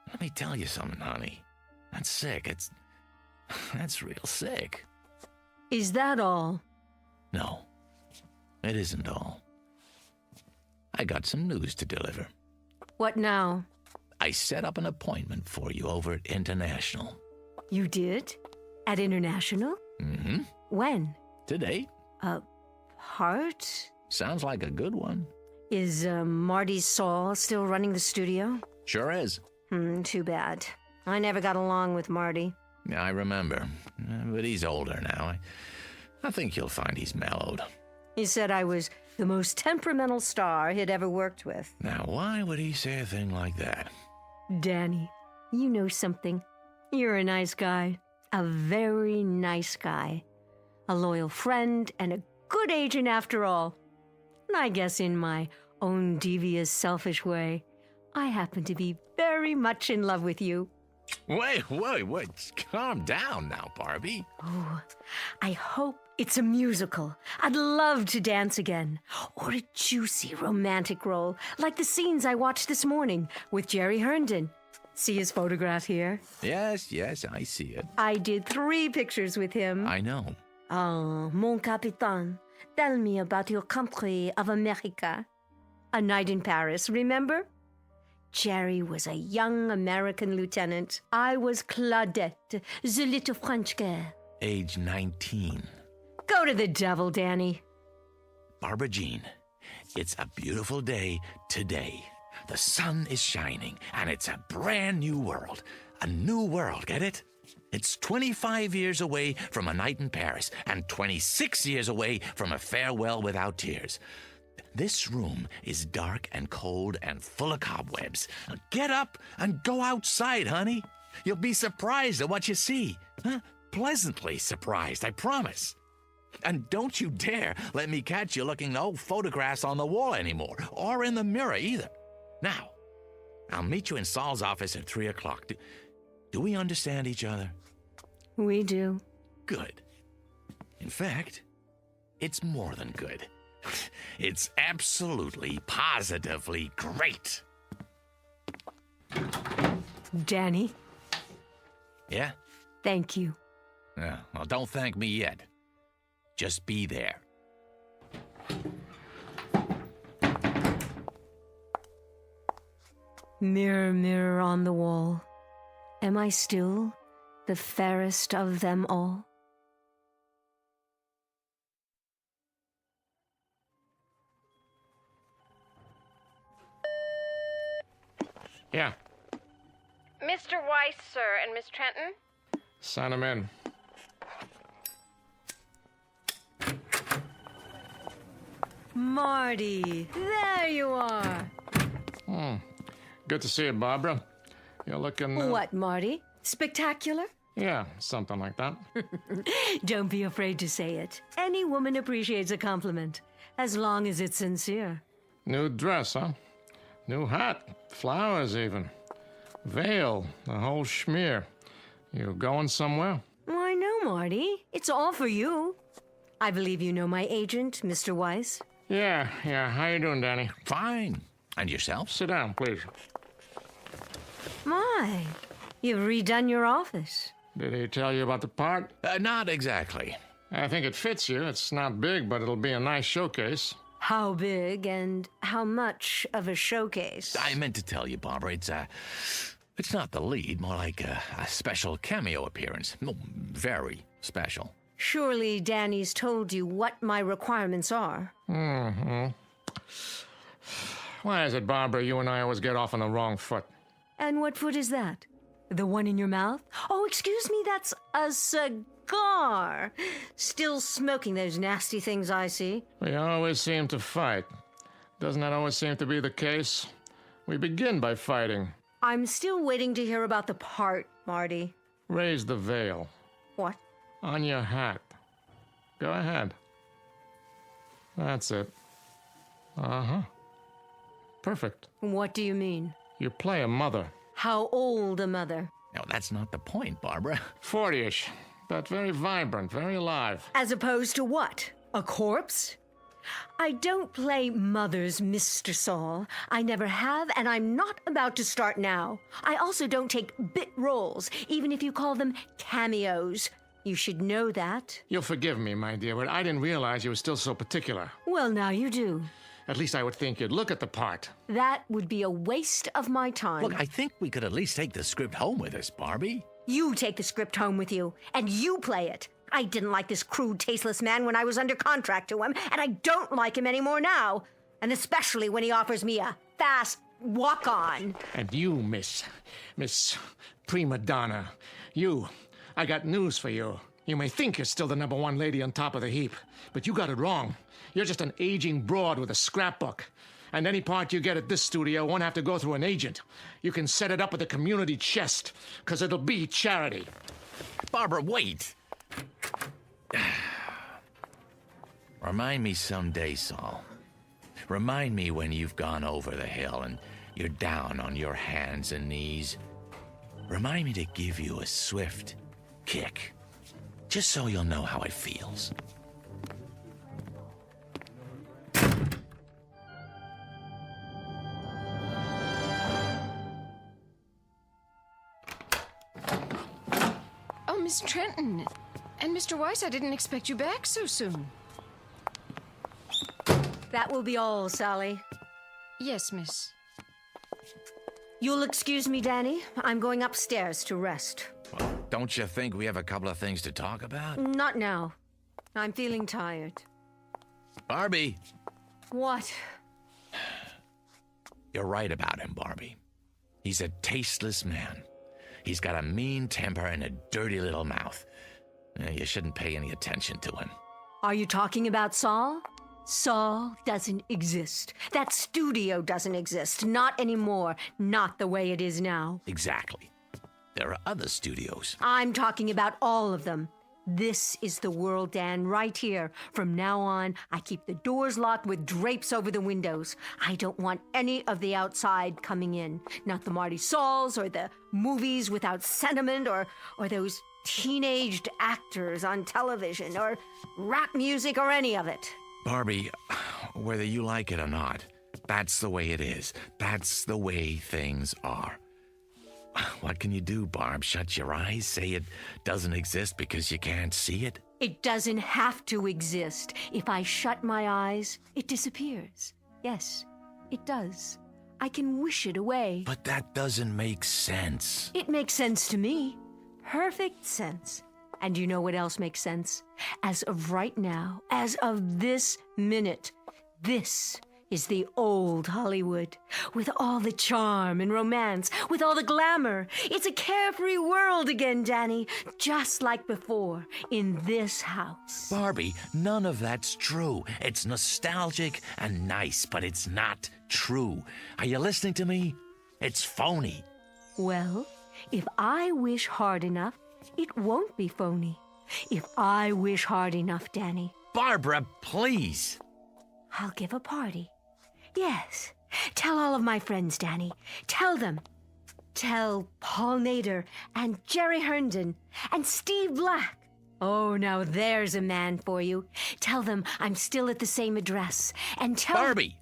Let me tell you something, honey. That's sick. That's real sick. Is that all? No, it isn't all. I got some news to deliver. What now? I set up an appointment for you over at International. You did? At International? Mm-hmm. When? Today. Heart? Sounds like a good one. Is Marty Saul still running the studio? Sure is. Too bad. I never got along with Marty. Yeah, I remember. But he's older now. I think you'll find he's mellowed. He said I was the most temperamental star he'd ever worked with. Now, why would he say a thing like that? Danny, you know something. You're a nice guy. A very nice guy. A loyal friend and a good agent after all. And I guess in my own devious, selfish way, I happen to be very much in love with you. Wait. Calm down now, Barbie. Oh, I hope it's a musical. I'd love to dance again. Or a juicy romantic role, like the scenes I watched this morning with Jerry Herndon. See his photograph here? Yes, I see it. I did 3 pictures with him. I know. Oh, mon capitaine, tell me about your country of America. A Night in Paris, remember? Jerry was a young American lieutenant. I was Claudette, the little French girl. Age 19. Go to the devil, Danny. Barbara Jean, it's a beautiful day today. The sun is shining, and it's a brand new world. A new world, get it? It's 25 years away from A Night in Paris, and 26 years away from A Farewell Without Tears. This room is dark and cold and full of cobwebs. Get up and go outside, honey. You'll be surprised at what you see. Huh? Pleasantly surprised, I promise. And don't you dare let me catch you looking at old photographs on the wall anymore, or in the mirror either. Now, I'll meet you in Saul's office at 3 o'clock. Do we understand each other? We do. Good. In fact, it's more than good. It's absolutely, positively great. Danny? Yeah? Thank you. Yeah, well, don't thank me yet. Just be there. Mirror, mirror on the wall, am I still the fairest of them all? Yeah. Mr. Weiss, sir, and Miss Trenton? Sign him in. Marty, there you are. Good to see you, Barbara. You're looking... What, Marty? Spectacular? Yeah, something like that. Don't be afraid to say it. Any woman appreciates a compliment, as long as it's sincere. New dress, huh? New hat. Flowers, even. Veil. The whole schmear. You going somewhere? Why, no, Marty. It's all for you. I believe you know my agent, Mr. Weiss. Yeah. How you doing, Danny? Fine. And yourself? Sit down, please. My, you've redone your office. Did he tell you about the part? Not exactly. I think it fits you. It's not big, but it'll be a nice showcase. How big and how much of a showcase? I meant to tell you, Barbara, It's not the lead, more like a special cameo appearance. No, very special. Surely Danny's told you what my requirements are. Mm-hmm. Why is it, Barbara, you and I always get off on the wrong foot? And what foot is that? The one in your mouth? Oh, excuse me, that's a cigar. Still smoking those nasty things, I see. We always seem to fight. Doesn't that always seem to be the case? We begin by fighting. I'm still waiting to hear about the part, Marty. Raise the veil. What? On your hat. Go ahead. That's it. Uh-huh. Perfect. What do you mean? You play a mother. How old a mother? No, that's not the point, Barbara. 40-ish, but very vibrant, very alive. As opposed to what? A corpse? I don't play mothers, Mr. Saul. I never have, and I'm not about to start now. I also don't take bit roles, even if you call them cameos. You should know that. You'll forgive me, my dear, but I didn't realize you were still so particular. Well, now you do. At least I would think you'd look at the part. That would be a waste of my time. Look, I think we could at least take the script home with us, Barbie. You take the script home with you, and you play it. I didn't like this crude, tasteless man when I was under contract to him, and I don't like him anymore now. And especially when he offers me a fast walk-on. And you, Miss Prima Donna, I got news for you. You may think you're still the #1 lady on top of the heap, but you got it wrong. You're just an aging broad with a scrapbook. And any part you get at this studio won't have to go through an agent. You can set it up with a community chest, because it'll be charity. Barbara, wait. Remind me someday, Saul. Remind me when you've gone over the hill and you're down on your hands and knees. Remind me to give you a swift kick, just so you'll know how it feels. Oh, Miss Trenton. And Mr. Weiss, I didn't expect you back so soon. That will be all, Sally. Yes, miss. You'll excuse me, Danny. I'm going upstairs to rest. Well, don't you think we have a couple of things to talk about? Not now. I'm feeling tired. Barbie! What? You're right about him, Barbie. He's a tasteless man. He's got a mean temper and a dirty little mouth. You shouldn't pay any attention to him. Are you talking about Saul? Saul doesn't exist. That studio doesn't exist. Not anymore. Not the way it is now. Exactly. There are other studios. I'm talking about all of them. This is the world, Dan, right here. From now on, I keep the doors locked with drapes over the windows. I don't want any of the outside coming in. Not the Marty Sauls or the movies without sentiment or those teenaged actors on television or rap music or any of it. Barbie, whether you like it or not, that's the way it is. That's the way things are. What can you do, Barb? Shut your eyes? Say it doesn't exist because you can't see it? It doesn't have to exist. If I shut my eyes, it disappears. Yes, it does. I can wish it away. But that doesn't make sense. It makes sense to me. Perfect sense. And you know what else makes sense? As of right now, as of this minute, this is the old Hollywood, with all the charm and romance, with all the glamour. It's a carefree world again, Danny, just like before, in this house. Barbie, none of that's true. It's nostalgic and nice, but it's not true. Are you listening to me? It's phony. Well, if I wish hard enough, it won't be phony. If I wish hard enough, Danny. Barbara, please. I'll give a party. Yes. Tell all of my friends, Danny. Tell them. Tell Paul Nader and Jerry Herndon and Steve Black. Oh, now there's a man for you. Tell them I'm still at the same address. And tell... Barbie!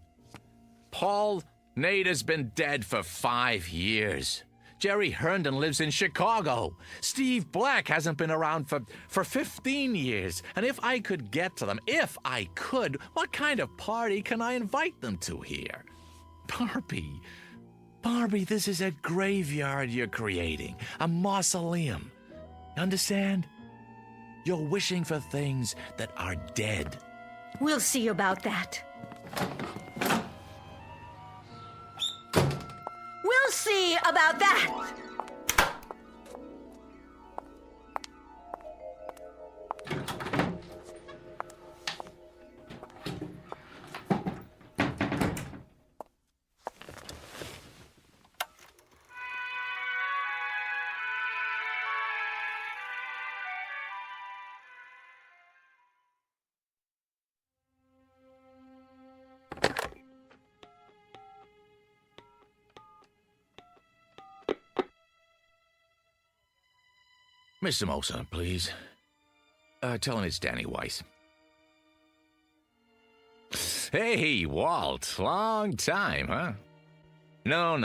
Paul Nader's been dead for 5 years. Jerry Herndon lives in Chicago. Steve Black hasn't been around for 15 years. And if I could get to them, what kind of party can I invite them to here? Barbie, Barbie, this is a graveyard you're creating, a mausoleum. Understand? You're wishing for things that are dead. We'll see about that. We'll see about that. Mr. Mosa, please. Tell him it's Danny Weiss. Hey, Walt. Long time, huh? No.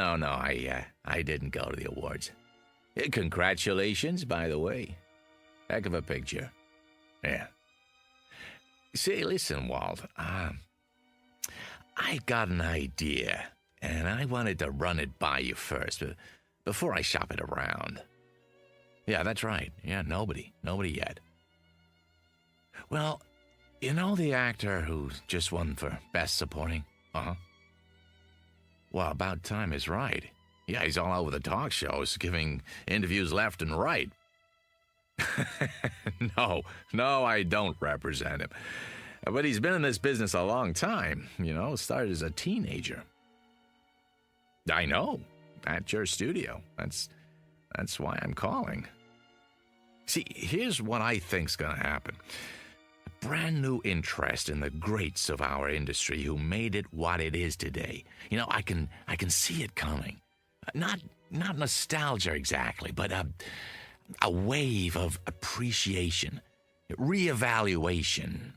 I didn't go to the awards. Congratulations, by the way. Heck of a picture. Yeah. See, listen, Walt. I got an idea, and I wanted to run it by you first, before I shop it around. Yeah, that's right. Yeah, nobody yet. Well, you know the actor who just won for Best Supporting? Uh-huh. Well, About Time is right. Yeah, he's all over the talk shows, giving interviews left and right. No, I don't represent him. But he's been in this business a long time, started as a teenager. I know, at your studio. That's why I'm calling. See, here's what I think's gonna happen. A brand new interest in the greats of our industry who made it what it is today. I can see it coming. Not nostalgia exactly, but a wave of appreciation, reevaluation.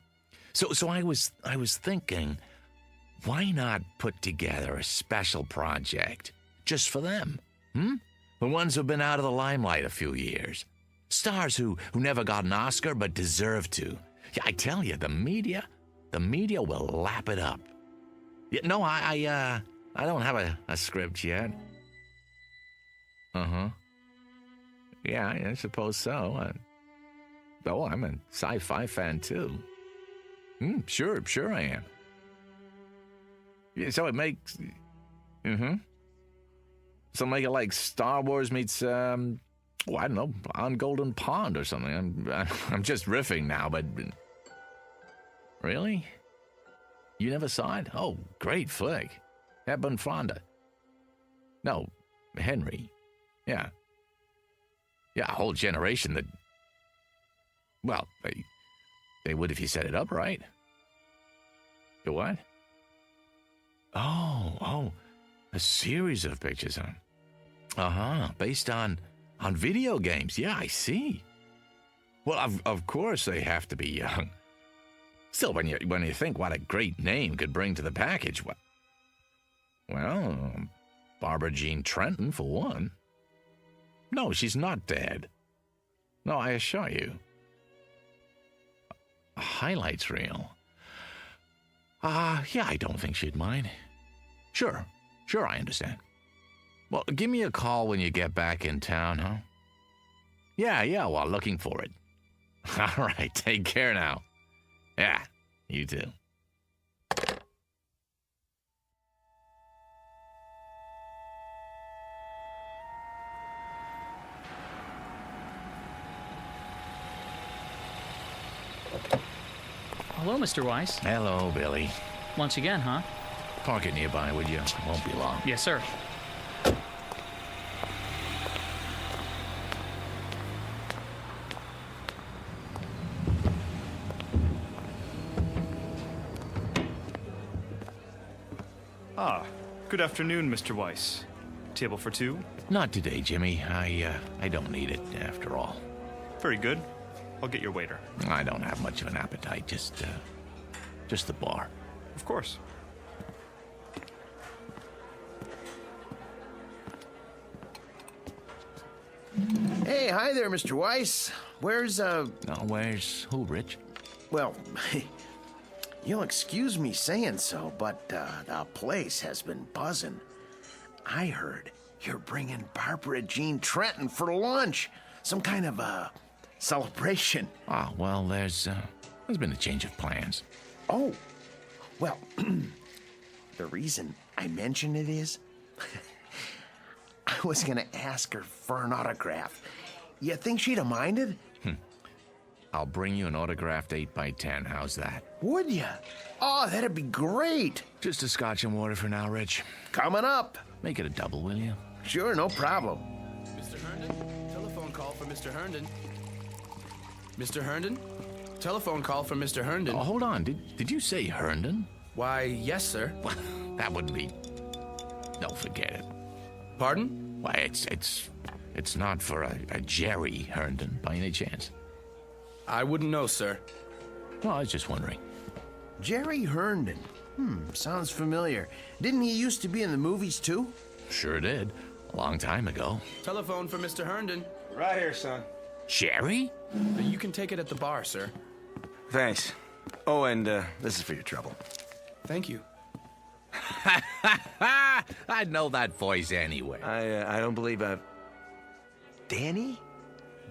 So I was thinking, why not put together a special project just for them? The ones who've been out of the limelight a few years. Stars who never got an Oscar but deserve to. Yeah, I tell you, the media will lap it up. Yeah, no, I don't have a script yet. Uh-huh. Yeah, I suppose so. I'm a sci-fi fan too. Sure I am. Yeah, so it makes... So make it like Star Wars meets, I don't know, On Golden Pond or something. I'm just riffing now, but... Really? You never saw it? Oh, great flick. Hep and Fonda. No, Henry. Yeah. Yeah, a whole generation that... Well, they would if you set it up right. The what? Oh, a series of pictures, huh? Uh-huh, based on video games. Yeah, I see. Well, of course they have to be young. Still, when you think what a great name could bring to the package, well, Barbara Jean Trenton, for one. No, she's not dead. No, I assure you. A highlights reel. Yeah, I don't think she'd mind. Sure, I understand. Well, give me a call when you get back in town, huh? Yeah, well, looking for it. All right, take care now. Yeah, you too. Hello, Mr. Weiss. Hello, Billy. Once again, huh? Park it nearby, would you? Won't be long. Yes, sir. Good afternoon, Mr. Weiss. Table for two? Not today, Jimmy. I don't need it, after all. Very good. I'll get your waiter. I don't have much of an appetite, just the bar. Of course. Hey, hi there, Mr. Weiss. Where's who, Rich? Well, you'll excuse me saying so, but the place has been buzzing. I heard you're bringing Barbara Jean Trenton for lunch. Some kind of a celebration. Oh, well, there's been a change of plans. Oh, well, the reason I mention it is I was going to ask her for an autograph. You think she'd have minded? I'll bring you an autographed 8x10. How's that? Would ya? Oh, that'd be great. Just a scotch and water for now, Rich. Coming up. Make it a double, will you? Sure, no problem. Mr. Herndon, telephone call for Mr. Herndon. Mr. Herndon? Telephone call for Mr. Herndon. Oh, hold on. Did you say Herndon? Why, yes, sir. That would be... No, forget it. Pardon? Why, it's not for a Jerry Herndon, by any chance. I wouldn't know, sir. Well, I was just wondering. Jerry Herndon. Sounds familiar. Didn't he used to be in the movies, too? Sure did. A long time ago. Telephone for Mr. Herndon. Right here, son. Jerry? You can take it at the bar, sir. Thanks. Oh, and this is for your trouble. Thank you. I'd know that voice anyway. I don't believe I've... Danny?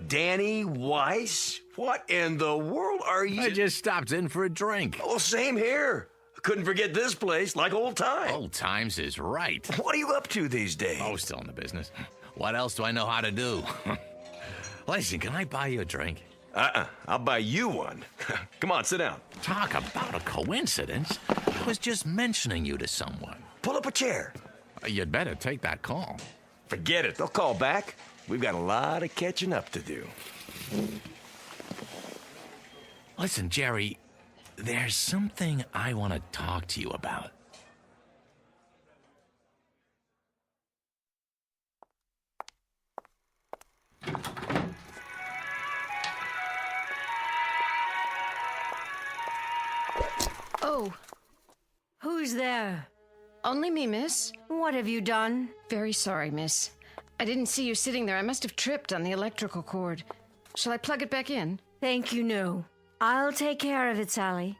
Danny Weiss? What in the world are you... I just stopped in for a drink. Oh, same here. I couldn't forget this place like old times. Old times is right. What are you up to these days? Oh, still in the business. What else do I know how to do? Listen, can I buy you a drink? I'll buy you one. Come on, sit down. Talk about a coincidence. I was just mentioning you to someone. Pull up a chair. You'd better take that call. Forget it. They'll call back. We've got a lot of catching up to do. Listen, Jerry, there's something I want to talk to you about. Oh. Who's there? Only me, miss. What have you done? Very sorry, miss. I didn't see you sitting there. I must have tripped on the electrical cord. Shall I plug it back in? Thank you, no. I'll take care of it, Sally.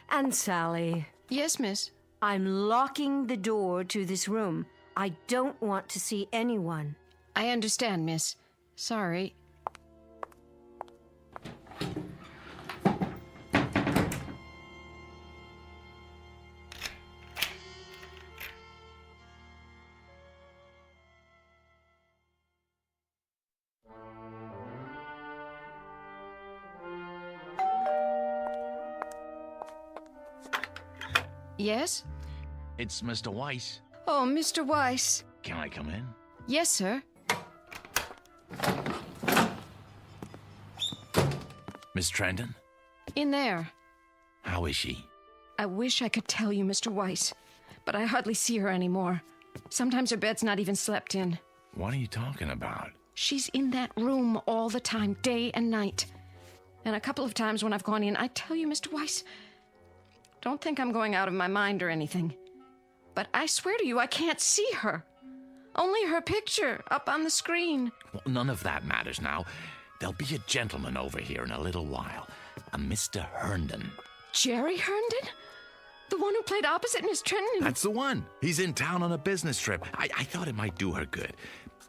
And Sally. Yes, miss. I'm locking the door to this room. I don't want to see anyone. I understand, miss. Sorry. Yes? It's Mr. Weiss. Oh, Mr. Weiss. Can I come in? Yes, sir. Miss Trenton? In there. How is she? I wish I could tell you, Mr. Weiss, but I hardly see her anymore. Sometimes her bed's not even slept in. What are you talking about? She's in that room all the time, day and night. And a couple of times when I've gone in, I tell you, Mr. Weiss, don't think I'm going out of my mind or anything. But I swear to you, I can't see her. Only her picture up on the screen. Well, none of that matters now. There'll be a gentleman over here in a little while. A Mr. Herndon. Jerry Herndon? The one who played opposite Miss Trenton? That's the one. He's in town on a business trip. I thought it might do her good.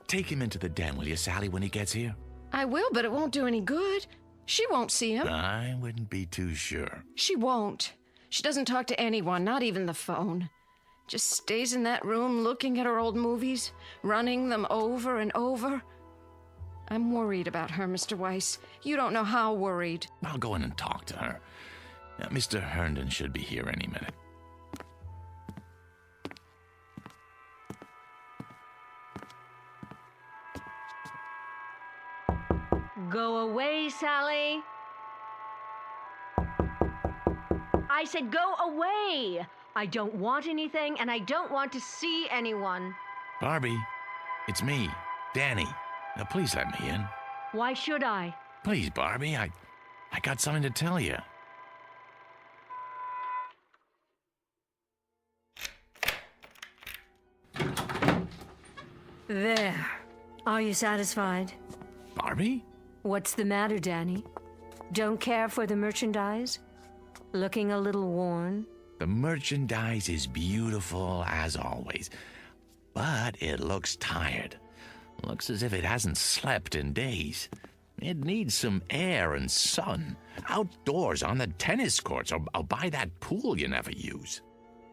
Take him into the den, will you, Sally, when he gets here? I will, but it won't do any good. She won't see him. I wouldn't be too sure. She won't. She doesn't talk to anyone, not even the phone. Just stays in that room looking at her old movies, running them over and over. I'm worried about her, Mr. Weiss. You don't know how worried. I'll go in and talk to her. Mr. Herndon should be here any minute. Go away, Sally. I said go away. I don't want anything, and I don't want to see anyone. Barbie, it's me, Danny. Now, please let me in. Why should I? Please, Barbie, I got something to tell you. There. Are you satisfied? Barbie? What's the matter, Danny? Don't care for the merchandise? Looking a little worn? The merchandise is beautiful as always. but it looks tired. Looks as if it hasn't slept in days. It needs some air and sun. Outdoors on the tennis courts or by that pool you never use.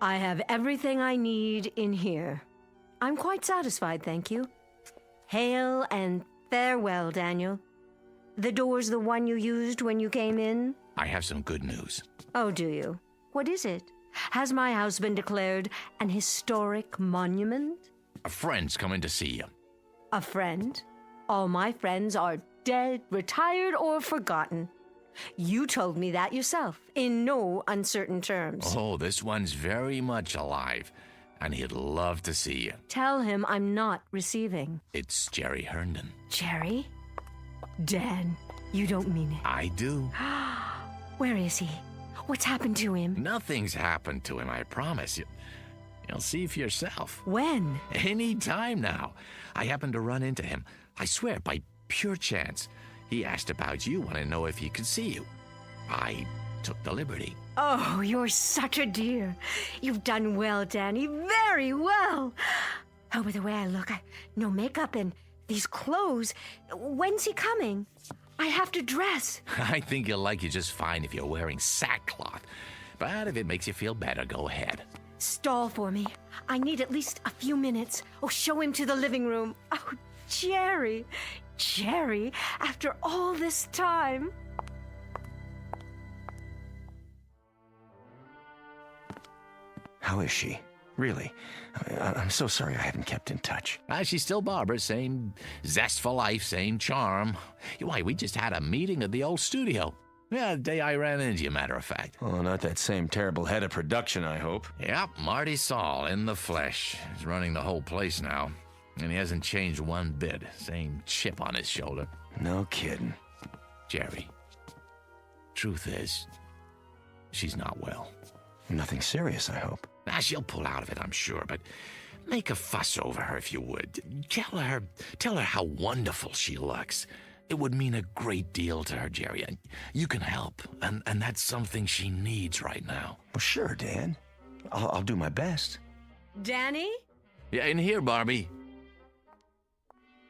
I have everything I need in here. I'm quite satisfied, thank you. Hail and farewell, Daniel. The door's the one you used when you came in? I have some good news. Oh, do you? What is it? Has my house been declared an historic monument? A friend's coming to see you. A friend? All my friends are dead, retired, or forgotten. You told me that yourself, in no uncertain terms. Oh, this one's very much alive, and he'd love to see you. Tell him I'm not receiving. It's Jerry Herndon. Jerry? Dan, you don't mean it. I do. Where is he? What's happened to him? Nothing's happened to him, I promise you. You'll see for yourself. When? Any time now. I happened to run into him. I swear, by pure chance. He asked about you, wanted to know if he could see you. I took the liberty. Oh, you're such a dear. You've done well, Danny. Very well. Oh, by the way I look, no makeup and these clothes. When's he coming? I have to dress. I think he'll like you just fine if you're wearing sackcloth. But if it makes you feel better, go ahead. Stall for me. I need at least a few minutes. Oh, show him to the living room. Oh, Jerry. Jerry, after all this time. How is she? Really? I'm so sorry I haven't kept in touch. She's still Barbara, same zest for life, same charm. Why, we just had a meeting at the old studio. Yeah, the day I ran into you, matter of fact. Oh, not that same terrible head of production, I hope. Yep, Marty Saul in the flesh. He's running the whole place now. And he hasn't changed one bit. Same chip on his shoulder. No kidding. Jerry, truth is, she's not well. Nothing serious, I hope. She'll pull out of it, I'm sure, but make a fuss over her if you would. Tell her how wonderful she looks. It would mean a great deal to her, Jerry, and you can help, and that's something she needs right now. Well, sure, Dan. I'll do my best. Danny? Yeah, in here, Barbie.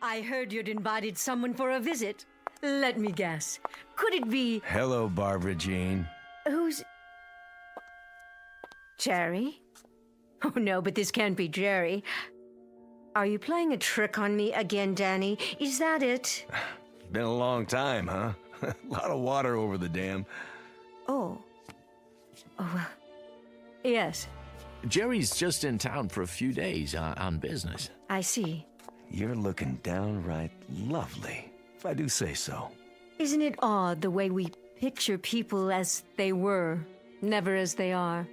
I heard you'd invited someone for a visit. Let me guess. Could it be... Hello, Barbara Jean. Who's... Jerry? Oh, no, but this can't be Jerry. Are you playing a trick on me again, Danny? Is that it? Been a long time, huh? A lot of water over the dam. Oh, yes. Jerry's just in town for a few days on business. I see. You're looking downright lovely, if I do say so. Isn't it odd the way we picture people as they were, never as they are?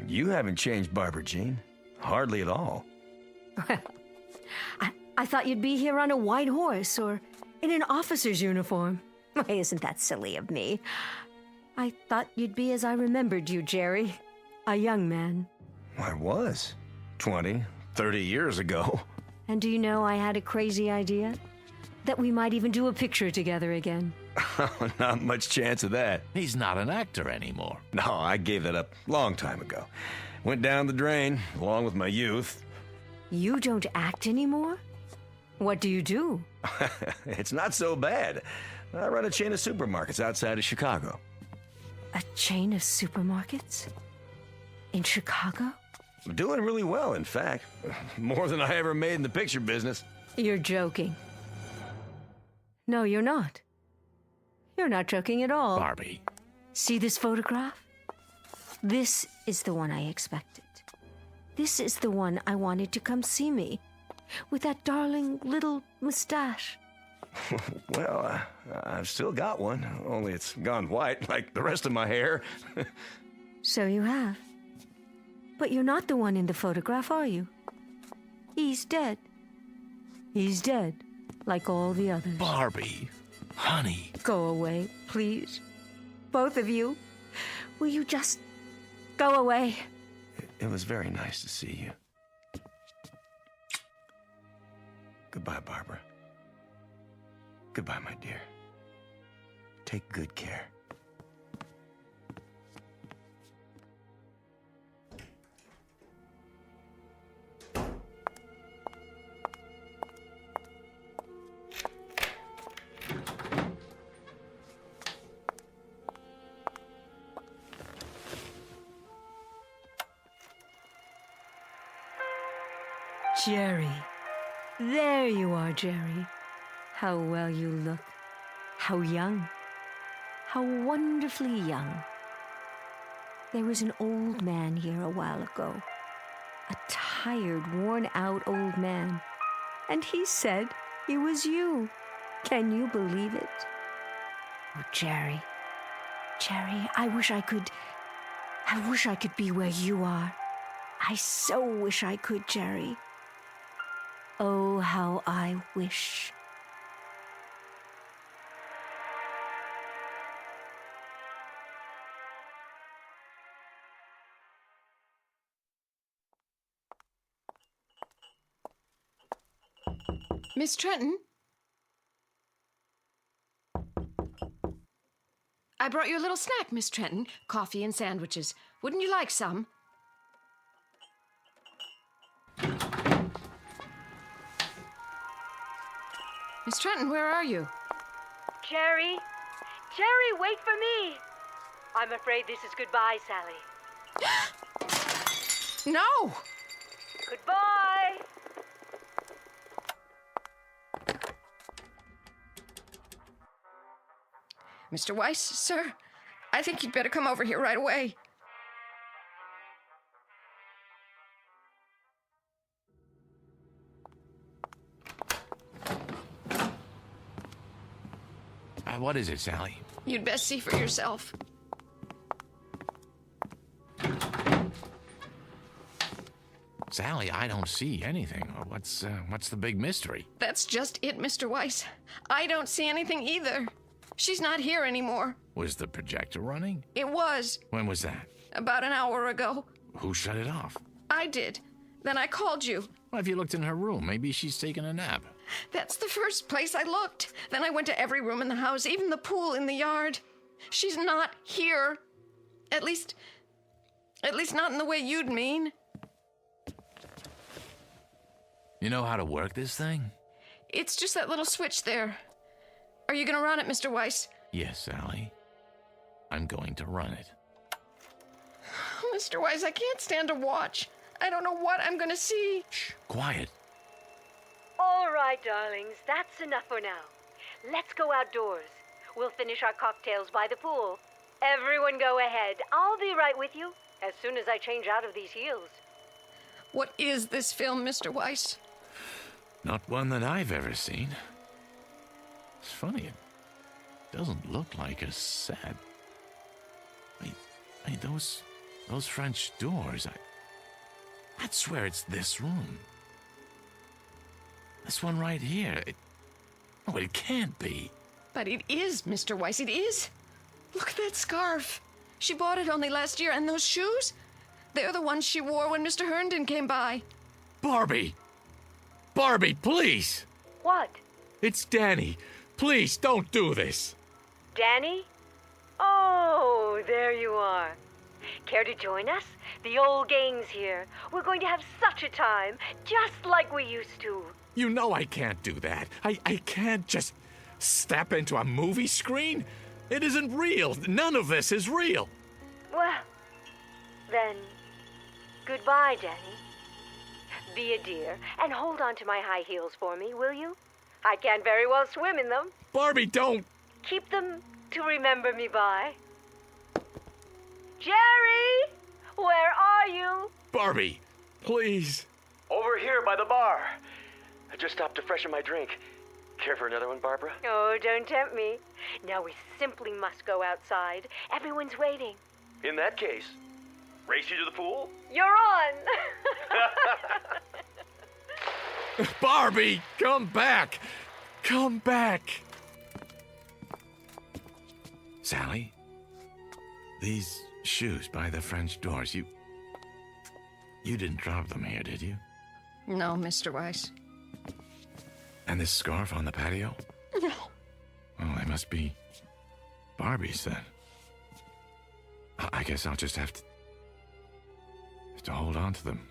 You haven't changed, Barbara Jean. Hardly at all. I thought you'd be here on a white horse or in an officer's uniform. Why, isn't that silly of me? I thought you'd be as I remembered you, Jerry. A young man. I was. 20, 30 years ago. And do you know I had a crazy idea? That we might even do a picture together again. Not much chance of that. He's not an actor anymore. No, I gave that up a long time ago. Went down the drain, along with my youth. You don't act anymore? What do you do? It's not so bad. I run a chain of supermarkets outside of Chicago. A chain of supermarkets? In Chicago? Doing really well, in fact. More than I ever made in the picture business. You're joking. No, you're not. You're not joking at all. Barbie. See this photograph? This is the one I expected. This is the one I wanted to come see me. With that darling little mustache. Well, I've still got one. Only it's gone white, like the rest of my hair. So you have. But you're not the one in the photograph, are you? He's dead. He's dead, like all the others. Barbie, honey. Go away, please. Both of you. Will you just go away? It was very nice to see you. Goodbye, Barbara. Goodbye, my dear. Take good care. Jerry. There you are, Jerry. How well you look. How young. How wonderfully young. There was an old man here a while ago. A tired, worn-out old man. And he said he was you. Can you believe it? Oh, Jerry. Jerry, I wish I could be where you are. I so wish I could, Jerry. Oh, how I wish. Miss Trenton? I brought you a little snack, Miss Trenton. Coffee and sandwiches. Wouldn't you like some? Miss Trenton, where are you? Jerry? Jerry, wait for me! I'm afraid this is goodbye, Sally. No! Goodbye! Mr. Weiss, sir, I think you'd better come over here right away. What is it, Sally? You'd best see for yourself. Sally, I don't see anything. What's the big mystery? That's just it, Mr. Weiss. I don't see anything either. She's not here anymore. Was the projector running? It was. When was that? About an hour ago. Who shut it off? I did. Then I called you. Well, have you looked in her room? Maybe she's taking a nap. That's the first place I looked. Then I went to every room in the house, even the pool in the yard. She's not here. At least not in the way you'd mean. You know how to work this thing? It's just that little switch there. Are you going to run it, Mr. Weiss? Yes, Sally. I'm going to run it. Mr. Weiss, I can't stand to watch. I don't know what I'm going to see. Shh, quiet. All right, darlings, that's enough for now. Let's go outdoors. We'll finish our cocktails by the pool. Everyone go ahead. I'll be right with you as soon as I change out of these heels. What is this film, Mr. Weiss? Not one that I've ever seen. It's funny, it doesn't look like a set. Wait, those French doors, I'd swear it's this room. This one right here. It can't be. But it is, Mr. Weiss, it is. Look at that scarf. She bought it only last year, and those shoes? They're the ones she wore when Mr. Herndon came by. Barbie! Barbie, please! What? It's Danny. Please, don't do this. Danny? Oh, there you are. Care to join us? The old gang's here. We're going to have such a time, just like we used to. You know I can't do that. I can't just step into a movie screen. It isn't real. None of this is real. Well, then, goodbye, Danny. Be a dear and hold on to my high heels for me, will you? I can't very well swim in them. Barbie, don't! Keep them to remember me by. Jerry! Where are you? Barbie, please. Over here by the bar. I just stopped to freshen my drink. Care for another one, Barbara? Oh, don't tempt me. Now we simply must go outside. Everyone's waiting. In that case, race you to the pool? You're on! Barbie, come back! Come back! Sally, these shoes by the French doors, you didn't drop them here, did you? No, Mr. Weiss. And this scarf on the patio? No. Oh, they must be Barbie's then. I guess I'll just have to hold on to them.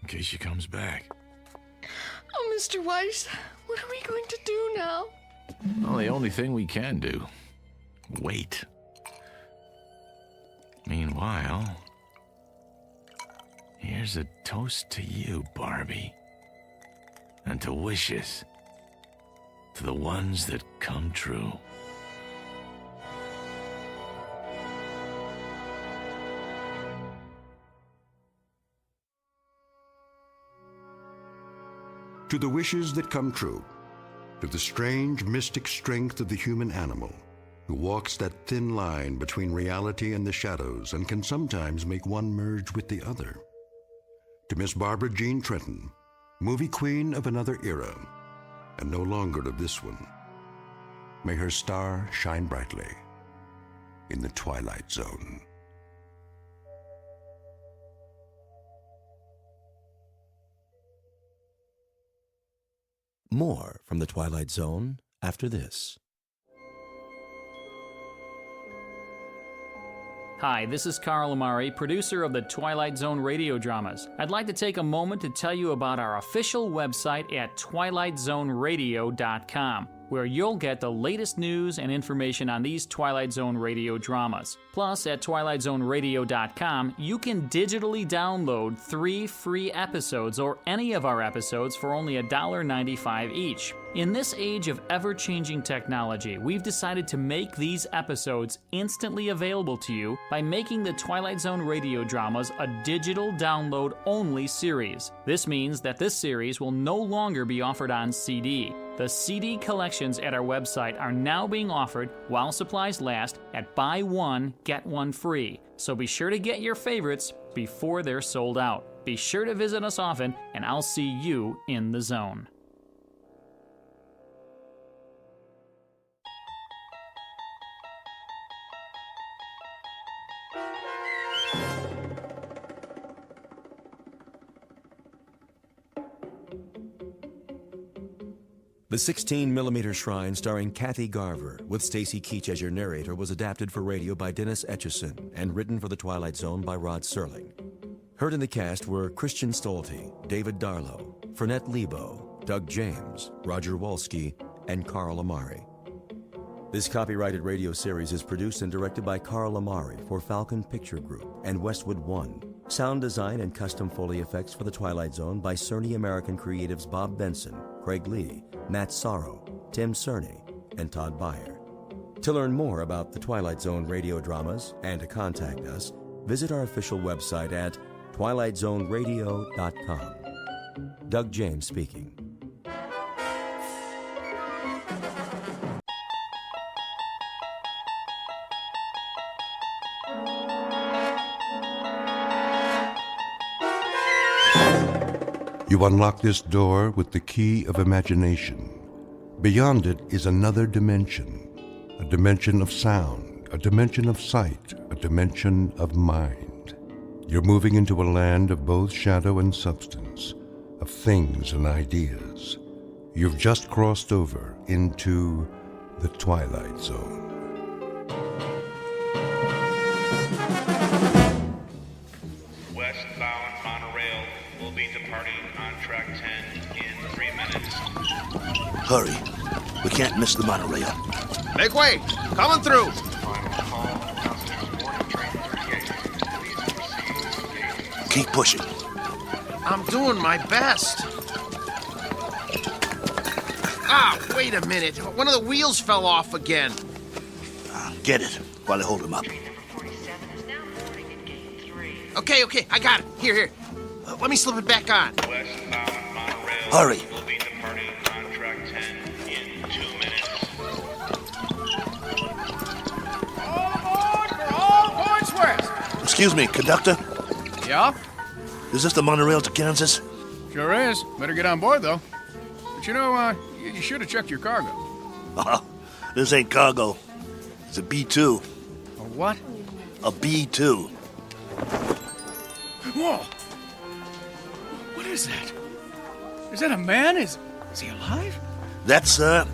In case she comes back. Oh, Mr. Weiss, what are we going to do now? Well, the only thing we can do. Wait. Meanwhile, here's a toast to you, Barbie. And to wishes. To the ones that come true. To the wishes that come true, to the strange mystic strength of the human animal, who walks that thin line between reality and the shadows and can sometimes make one merge with the other. To Miss Barbara Jean Trenton, movie queen of another era, and no longer of this one. May her star shine brightly in the Twilight Zone. More from the Twilight Zone after this. Hi, this is Carl Amari, producer of the Twilight Zone radio dramas. I'd like to take a moment to tell you about our official website at twilightzoneradio.com, where you'll get the latest news and information on these Twilight Zone radio dramas. Plus, at twilightzoneradio.com, you can digitally download 3 free episodes or any of our episodes for only $1.95 each. In this age of ever-changing technology, we've decided to make these episodes instantly available to you by making the Twilight Zone radio dramas a digital download-only series. This means that this series will no longer be offered on CD. The CD collections at our website are now being offered while supplies last at buy one, get one free. So be sure to get your favorites before they're sold out. Be sure to visit us often, and I'll see you in the zone. The 16mm Shrine starring Kathy Garver with Stacy Keach as your narrator was adapted for radio by Dennis Etchison and written for The Twilight Zone by Rod Serling. Heard in the cast were Christian Stolte, David Darlow, Fernette Lebo, Doug James, Roger Wolski, and Carl Amari. This copyrighted radio series is produced and directed by Carl Amari for Falcon Picture Group and Westwood One. Sound design and custom Foley effects for The Twilight Zone by Cerny American creatives Bob Benson, Craig Lee, Matt Sorrow, Tim Cerny, and Todd Beyer. To learn more about the Twilight Zone radio dramas and to contact us, visit our official website at twilightzoneradio.com. Doug James speaking. You unlock this door with the key of imagination. Beyond it is another dimension, a dimension of sound, a dimension of sight, a dimension of mind. You're moving into a land of both shadow and substance, of things and ideas. You've just crossed over into the Twilight Zone. Westbound monorail will be departing on track 10 in 3 minutes. Hurry. We can't miss the monorail. Make way! Coming through! Keep pushing. I'm doing my best. Ah, wait a minute. One of the wheels fell off again. Get it while I hold him up. Okay, I got it. Here. Let me slip it back on. Westbound monorail Hurry. will be departing on track 10 in 2 minutes. All aboard for all points west. Excuse me, conductor. Yeah? Is this the monorail to Kansas? Sure is. Better get on board, though. But you know, you should have checked your cargo. This ain't cargo. It's a B-2. A what? A B-2. Whoa! What is that? Is that a man? Is he alive? That, sir,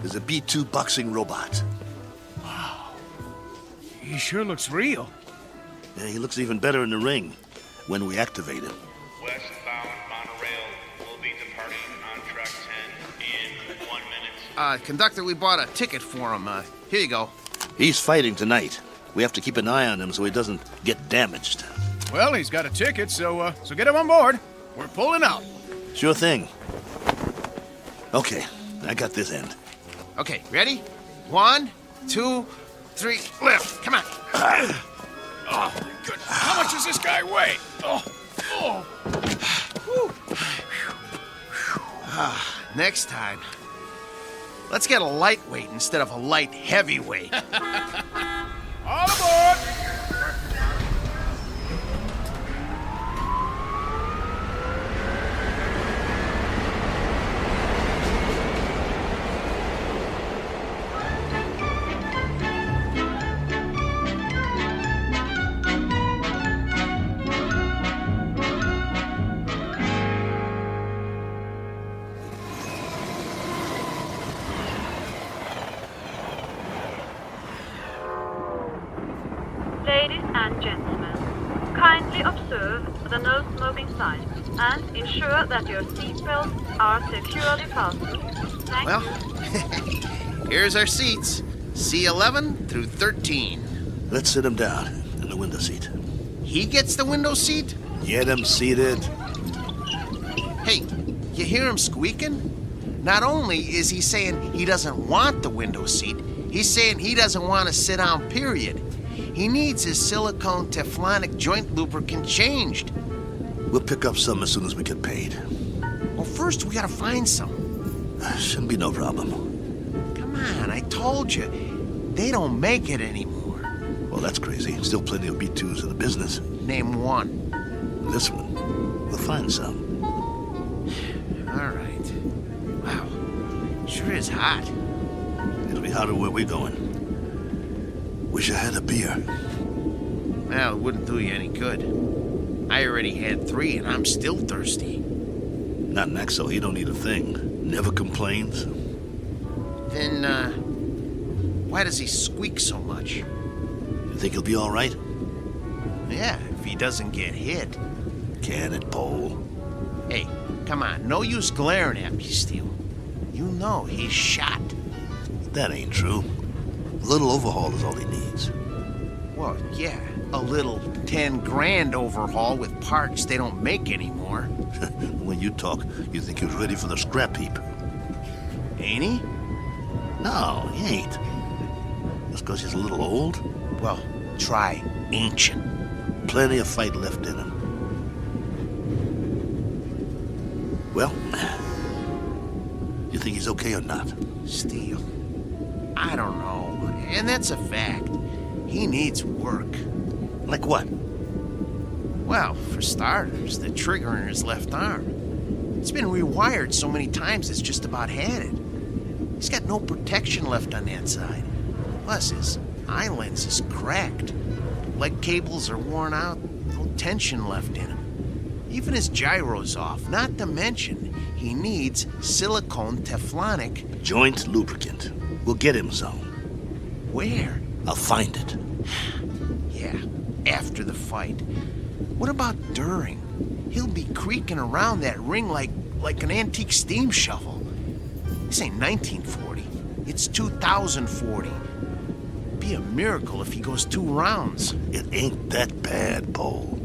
is a B-2 boxing robot. Wow. He sure looks real. Yeah, he looks even better in the ring when we activate him. Westbound monorail will be departing on track 10 in 1 minute. Conductor, we bought a ticket for him. Here you go. He's fighting tonight. We have to keep an eye on him so he doesn't get damaged. Well, he's got a ticket, so get him on board. We're pulling out. Sure thing. Okay, I got this end. Okay, ready? 1, 2, 3, lift. Come on. Oh, my goodness. How much does this guy weigh? Next time, let's get a lightweight instead of a light heavyweight. All aboard! Ladies and gentlemen, kindly observe the no smoking sign and ensure that your seatbelts are securely fastened. Thank Well, you. here's our seats. C11 through 13. Let's sit him down in the window seat. He gets the window seat? Get him seated. Hey, you hear him squeaking? Not only is he saying he doesn't want the window seat, he's saying he doesn't want to sit down, period. He needs his silicone Teflonic joint lubricant changed. We'll pick up some as soon as we get paid. Well, first we gotta find some. Shouldn't be no problem. Come on, I told you. They don't make it anymore. Well, that's crazy. Still plenty of B2s in the business. Name one. This one. We'll find some. All right. Wow. Sure is hot. It'll be hotter where we're going. Wish I had a beer. Well, it wouldn't do you any good. I already had 3 and I'm still thirsty. Not Maxo, he don't need a thing. Never complains. Then, why does he squeak so much? You think he'll be all right? Yeah, if he doesn't get hit. Can it, Pole? Hey, come on, no use glaring at me, Steele. You know he's shot. That ain't true. A little overhaul is all he needs. Well, yeah, a little 10 grand overhaul with parts they don't make anymore. When you talk, you think he was ready for the scrap heap. Ain't he? No, he ain't. Just because he's a little old? Well, try ancient. Plenty of fight left in him. Well, you think he's okay or not? Steele, I don't know. And that's a fact. He needs work. Like what? Well, for starters, the trigger in his left arm. It's been rewired so many times it's just about had it. He's got no protection left on that side. Plus, his eye lens is cracked. Leg cables are worn out, no tension left in him. Even his gyro's off, not to mention he needs silicone Teflonic joint lubricant. We'll get him some. Where? I'll find it. Yeah, after the fight. What about during? He'll be creaking around that ring like an antique steam shovel. This ain't 1940. It's 2040. Be a miracle if he goes 2 rounds. It ain't that bad, Paul.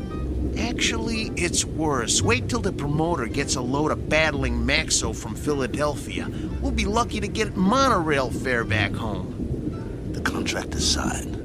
Actually, it's worse. Wait till the promoter gets a load of battling Maxo from Philadelphia. We'll be lucky to get monorail fare back home. The contract is signed.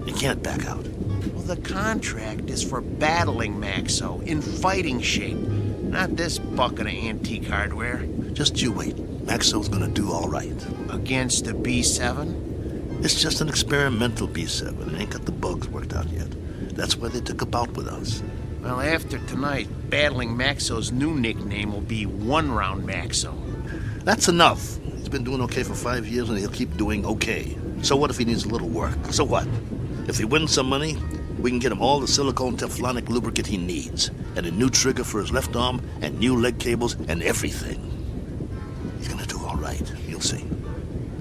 You can't back out. Well, the contract is for battling Maxo in fighting shape, not this bucket of antique hardware. Just you wait. Maxo's gonna do all right. Against a B7? It's just an experimental B7. It ain't got the bugs worked out yet. That's why they took a bout with us. Well, after tonight, battling Maxo's new nickname will be One Round Maxo. That's enough. He's been doing okay for 5 years, and he'll keep doing okay. So what if he needs a little work? So what? If he wins some money, we can get him all the silicone Teflonic lubricant he needs, and a new trigger for his left arm, and new leg cables, and everything. He's gonna do all right. You'll see.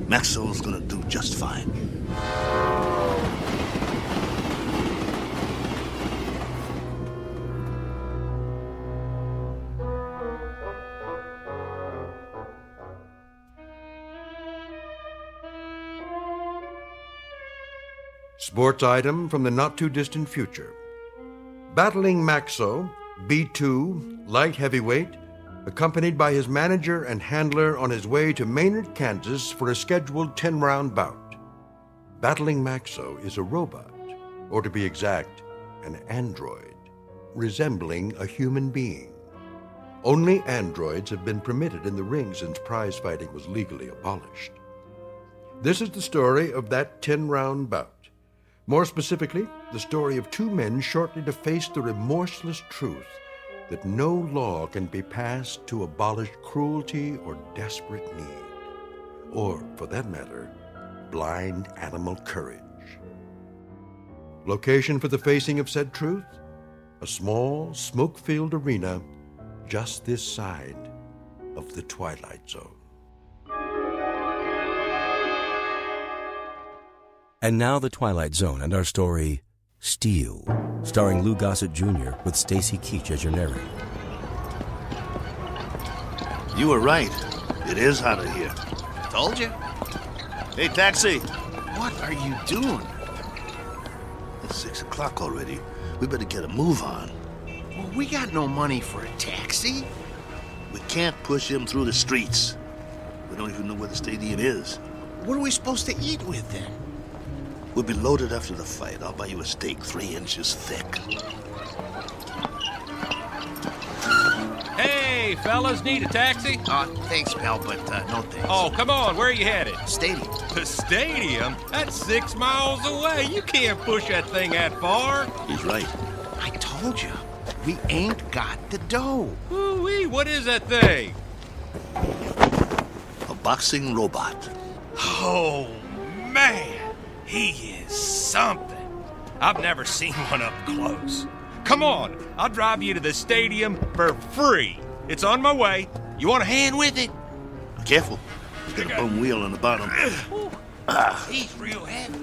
Maxwell's gonna do just fine. Sports item from the not-too-distant future. Battling Maxo, B2, light heavyweight, accompanied by his manager and handler on his way to Maynard, Kansas for a scheduled 10-round bout. Battling Maxo is a robot, or to be exact, an android, resembling a human being. Only androids have been permitted in the ring since prize fighting was legally abolished. This is the story of that 10-round bout. More specifically, the story of two men shortly to face the remorseless truth that no law can be passed to abolish cruelty or desperate need, or, for that matter, blind animal courage. Location for the facing of said truth? A small, smoke-filled arena just this side of the Twilight Zone. And now the Twilight Zone and our story, Steel, starring Lou Gossett Jr. with Stacy Keach as your narrator. You were right. It is hotter here. Told you. Hey, taxi! What are you doing? It's 6 o'clock already. We better get a move on. Well, we got no money for a taxi. We can't push him through the streets. We don't even know where the stadium is. What are we supposed to eat with then? We'll be loaded after the fight. I'll buy you a steak 3 inches thick. Hey, fellas, need a taxi? Thanks, pal, but no thanks. Oh, come on, where are you headed? Stadium. The stadium? That's 6 miles away. You can't push that thing that far. He's right. I told you, we ain't got the dough. Ooh-wee, what is that thing? A boxing robot. Oh, man. He is something. I've never seen one up close. Come on, I'll drive you to the stadium for free. It's on my way. You want a hand with it? Careful. He's got a bum wheel on the bottom. He's real heavy.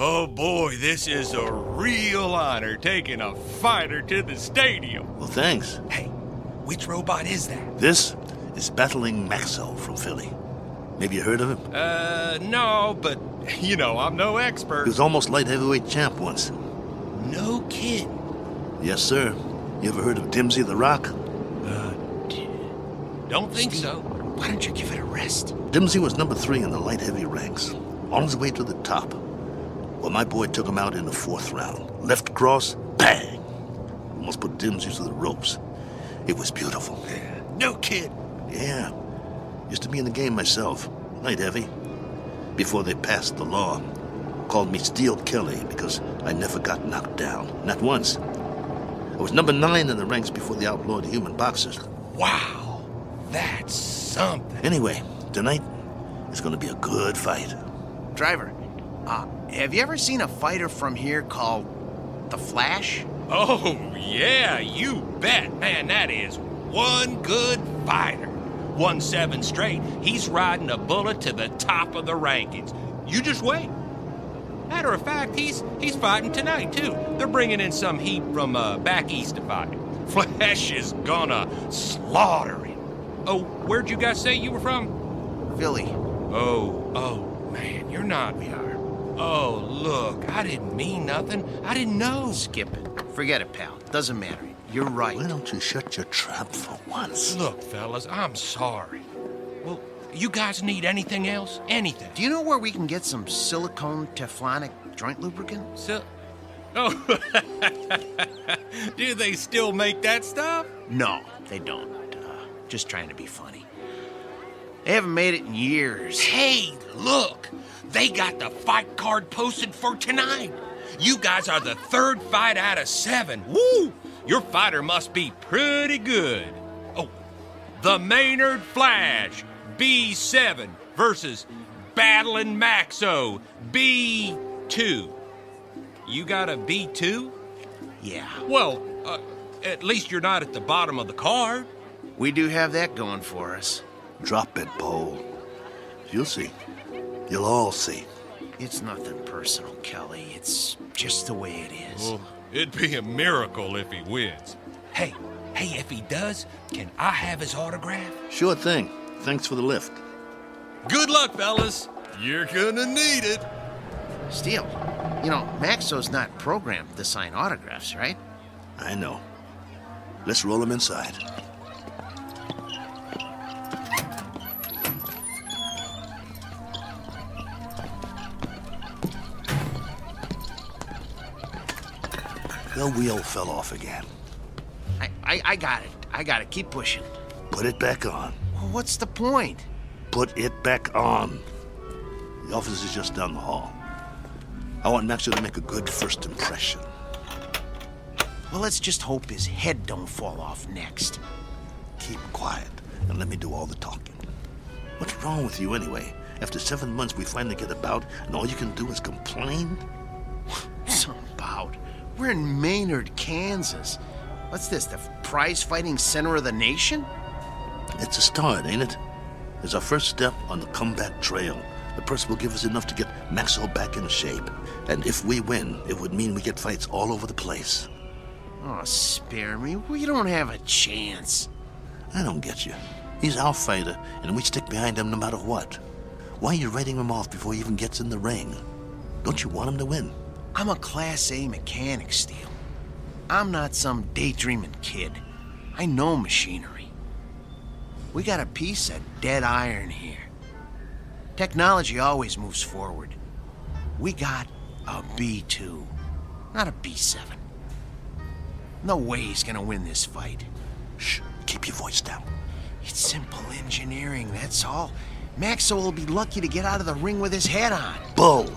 Oh boy, this is a real honor taking a fighter to the stadium. Well, thanks. Hey, which robot is that? This is Battling Maxo from Philly. Maybe you heard of him? No, but, you know, I'm no expert. He was almost light heavyweight champ once. No kid. Yes, sir. You ever heard of Dimsy the Rock? Don't think so. Why don't you give it a rest? Dimsy was number 3 in the light heavy ranks, on his way to the top. Well, my boy took him out in the 4th round. Left cross, bang! Almost put Dimsy to the ropes. It was beautiful. No kid. Yeah. Used to be in the game myself. Light heavy. Before they passed the law. Called me Steel Kelly because I never got knocked down. Not once. I was number 9 in the ranks before they outlawed human boxers. Wow. That's something. Anyway, tonight is going to be a good fight. Driver, have you ever seen a fighter from here called The Flash? Oh, yeah, you bet. Man, that is one good fighter. 1-7 straight. He's riding a bullet to the top of the rankings. You just wait. Matter of fact, he's fighting tonight, too. They're bringing in some heat from back east to fight. Flash is gonna slaughter him. Oh, where'd you guys say you were from? Philly. Oh, man, you're not. We are. Oh, look, I didn't mean nothing. I didn't know. Skip it. Forget it, pal. Doesn't matter. You're right. Why don't you shut your trap for once? Look, fellas, I'm sorry. Well, you guys need anything else? Anything? Do you know where we can get some silicone Teflonic joint lubricant? Oh, do they still make that stuff? No, they don't. Just trying to be funny. They haven't made it in years. Hey, look! They got the fight card posted for tonight. You guys are the 3rd fight out of 7. Woo! Your fighter must be pretty good. Oh, the Maynard Flash, B7 versus Battling Maxo, B2. You got a B2? Yeah. Well, at least you're not at the bottom of the card. We do have that going for us. Drop it, Bo. You'll see. You'll all see. It's nothing personal, Kelly. It's just the way it is. Well, it'd be a miracle if he wins. Hey, if he does, can I have his autograph? Sure thing. Thanks for the lift. Good luck, fellas. You're gonna need it. Steele, you know, Maxo's not programmed to sign autographs, right? I know. Let's roll him inside. The wheel fell off again. I got it. I got it. Keep pushing. Put it back on. Well, what's the point? Put it back on. The office is just down the hall. I want Maxo to make a good first impression. Well, let's just hope his head don't fall off next. Keep quiet and let me do all the talking. What's wrong with you anyway? After 7 months, we finally get about, and all you can do is complain? Some about. We're in Maynard, Kansas. What's this, the prize-fighting center of the nation? It's a start, ain't it? It's our first step on the comeback trail. The purse will give us enough to get Maxwell back in shape. And if we win, it would mean we get fights all over the place. Oh, spare me. We don't have a chance. I don't get you. He's our fighter, and we stick behind him no matter what. Why are you writing him off before he even gets in the ring? Don't you want him to win? I'm a Class A mechanic, Steele. I'm not some daydreaming kid. I know machinery. We got a piece of dead iron here. Technology always moves forward. We got a B2, not a B7. No way he's gonna win this fight. Shh, keep your voice down. It's simple engineering, that's all. Maxo will be lucky to get out of the ring with his head on. Bull!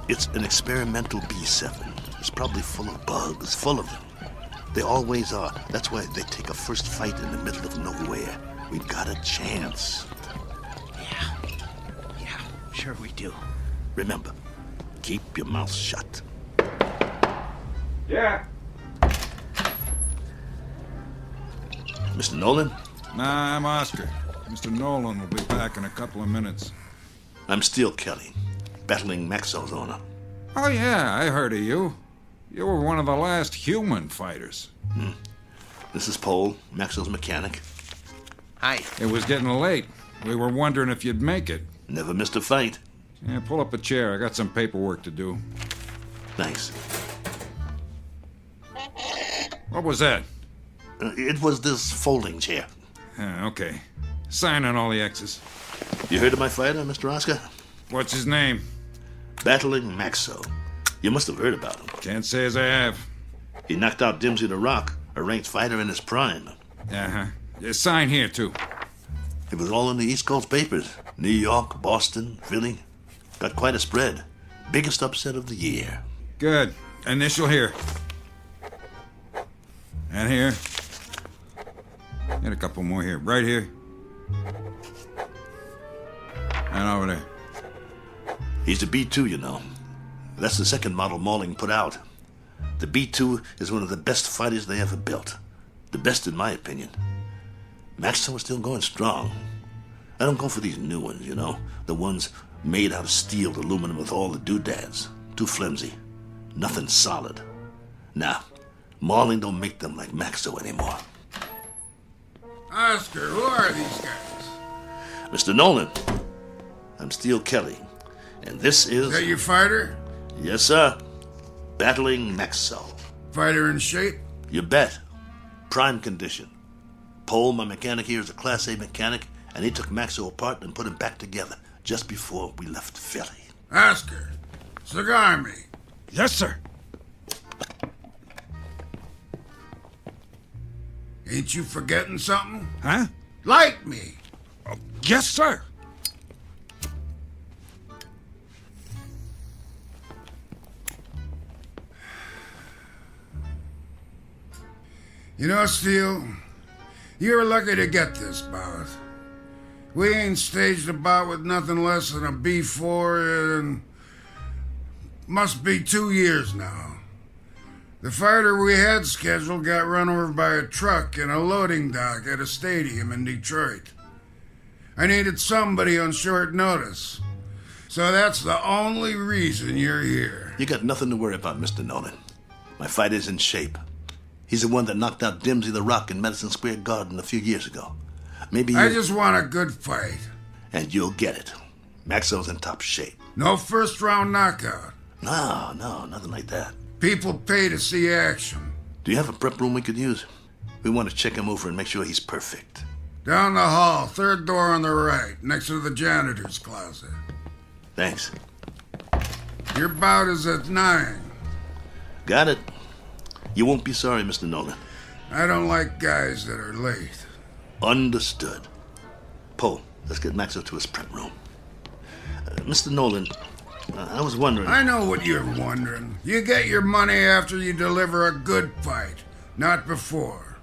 It's an experimental B7. It's probably full of bugs, full of them. They always are. That's why they take a first fight in the middle of nowhere. We've got a chance. Yeah, sure we do. Remember, keep your mouth shut. Yeah. Mr. Nolan? Nah, I'm Oscar. Mr. Nolan will be back in a couple of minutes. I'm Steele Kelly, battling Maxwell's owner. Oh, yeah, I heard of you. You were one of the last human fighters. This is Paul, Maxwell's mechanic. Hi. It was getting late. We were wondering if you'd make it. Never missed a fight. Yeah, pull up a chair. I got some paperwork to do. Thanks. What was that? It was this folding chair. Okay. Sign on all the X's. You heard of my fighter, Mr. Oscar? What's his name? Battling Maxo. You must have heard about him. Can't say as I have. He knocked out Dimsey the Rock, a ranked fighter in his prime. Uh-huh. Sign here, too. It was all in the East Coast papers. New York, Boston, Philly. Got quite a spread. Biggest upset of the year. Good. Initial here. And here. And a couple more here. Right here. And over there. He's the B2, you know. That's the second model Malling put out. The B2 is one of the best fighters they ever built. The best in my opinion. Maxwell is still going strong. I don't go for these new ones, you know. The ones made out of steel, aluminum with all the doodads. Too flimsy. Nothing solid. Nah, Malling don't make them like Maxwell anymore. Oscar, who are these guys? Mr. Nolan, I'm Steele Kelly, and this is... Is that your fighter? Yes, sir. Battling Maxwell. Fighter in shape? You bet. Prime condition. Paul, my mechanic here, is a Class A mechanic, and he took Maxwell apart and put him back together just before we left Philly. Oscar, cigar me. Yes, sir. Ain't you forgetting something? Huh? Light me. Oh, yes, sir. You know, Steele, you were lucky to get this bout. We ain't staged a bout with nothing less than a B4 in must be 2 years now. The fighter we had scheduled got run over by a truck in a loading dock at a stadium in Detroit. I needed somebody on short notice. So that's the only reason you're here. You got nothing to worry about, Mr. Nolan. My fighter's in shape. He's the one that knocked out Dimsey the Rock in Madison Square Garden a few years ago. Maybe you... I just want a good fight. And you'll get it. Maxwell's in top shape. No first-round knockout. No, nothing like that. People pay to see action. Do you have a prep room we could use? We want to check him over and make sure he's perfect. Down the hall, third door on the right, next to the janitor's closet. Thanks. Your bout is at 9. Got it. You won't be sorry, Mr. Nolan. I don't like guys that are late. Understood. Poe, let's get Maxwell to his prep room. Mr. Nolan, I was wondering... I know what you're wondering. You get your money after you deliver a good fight, not before.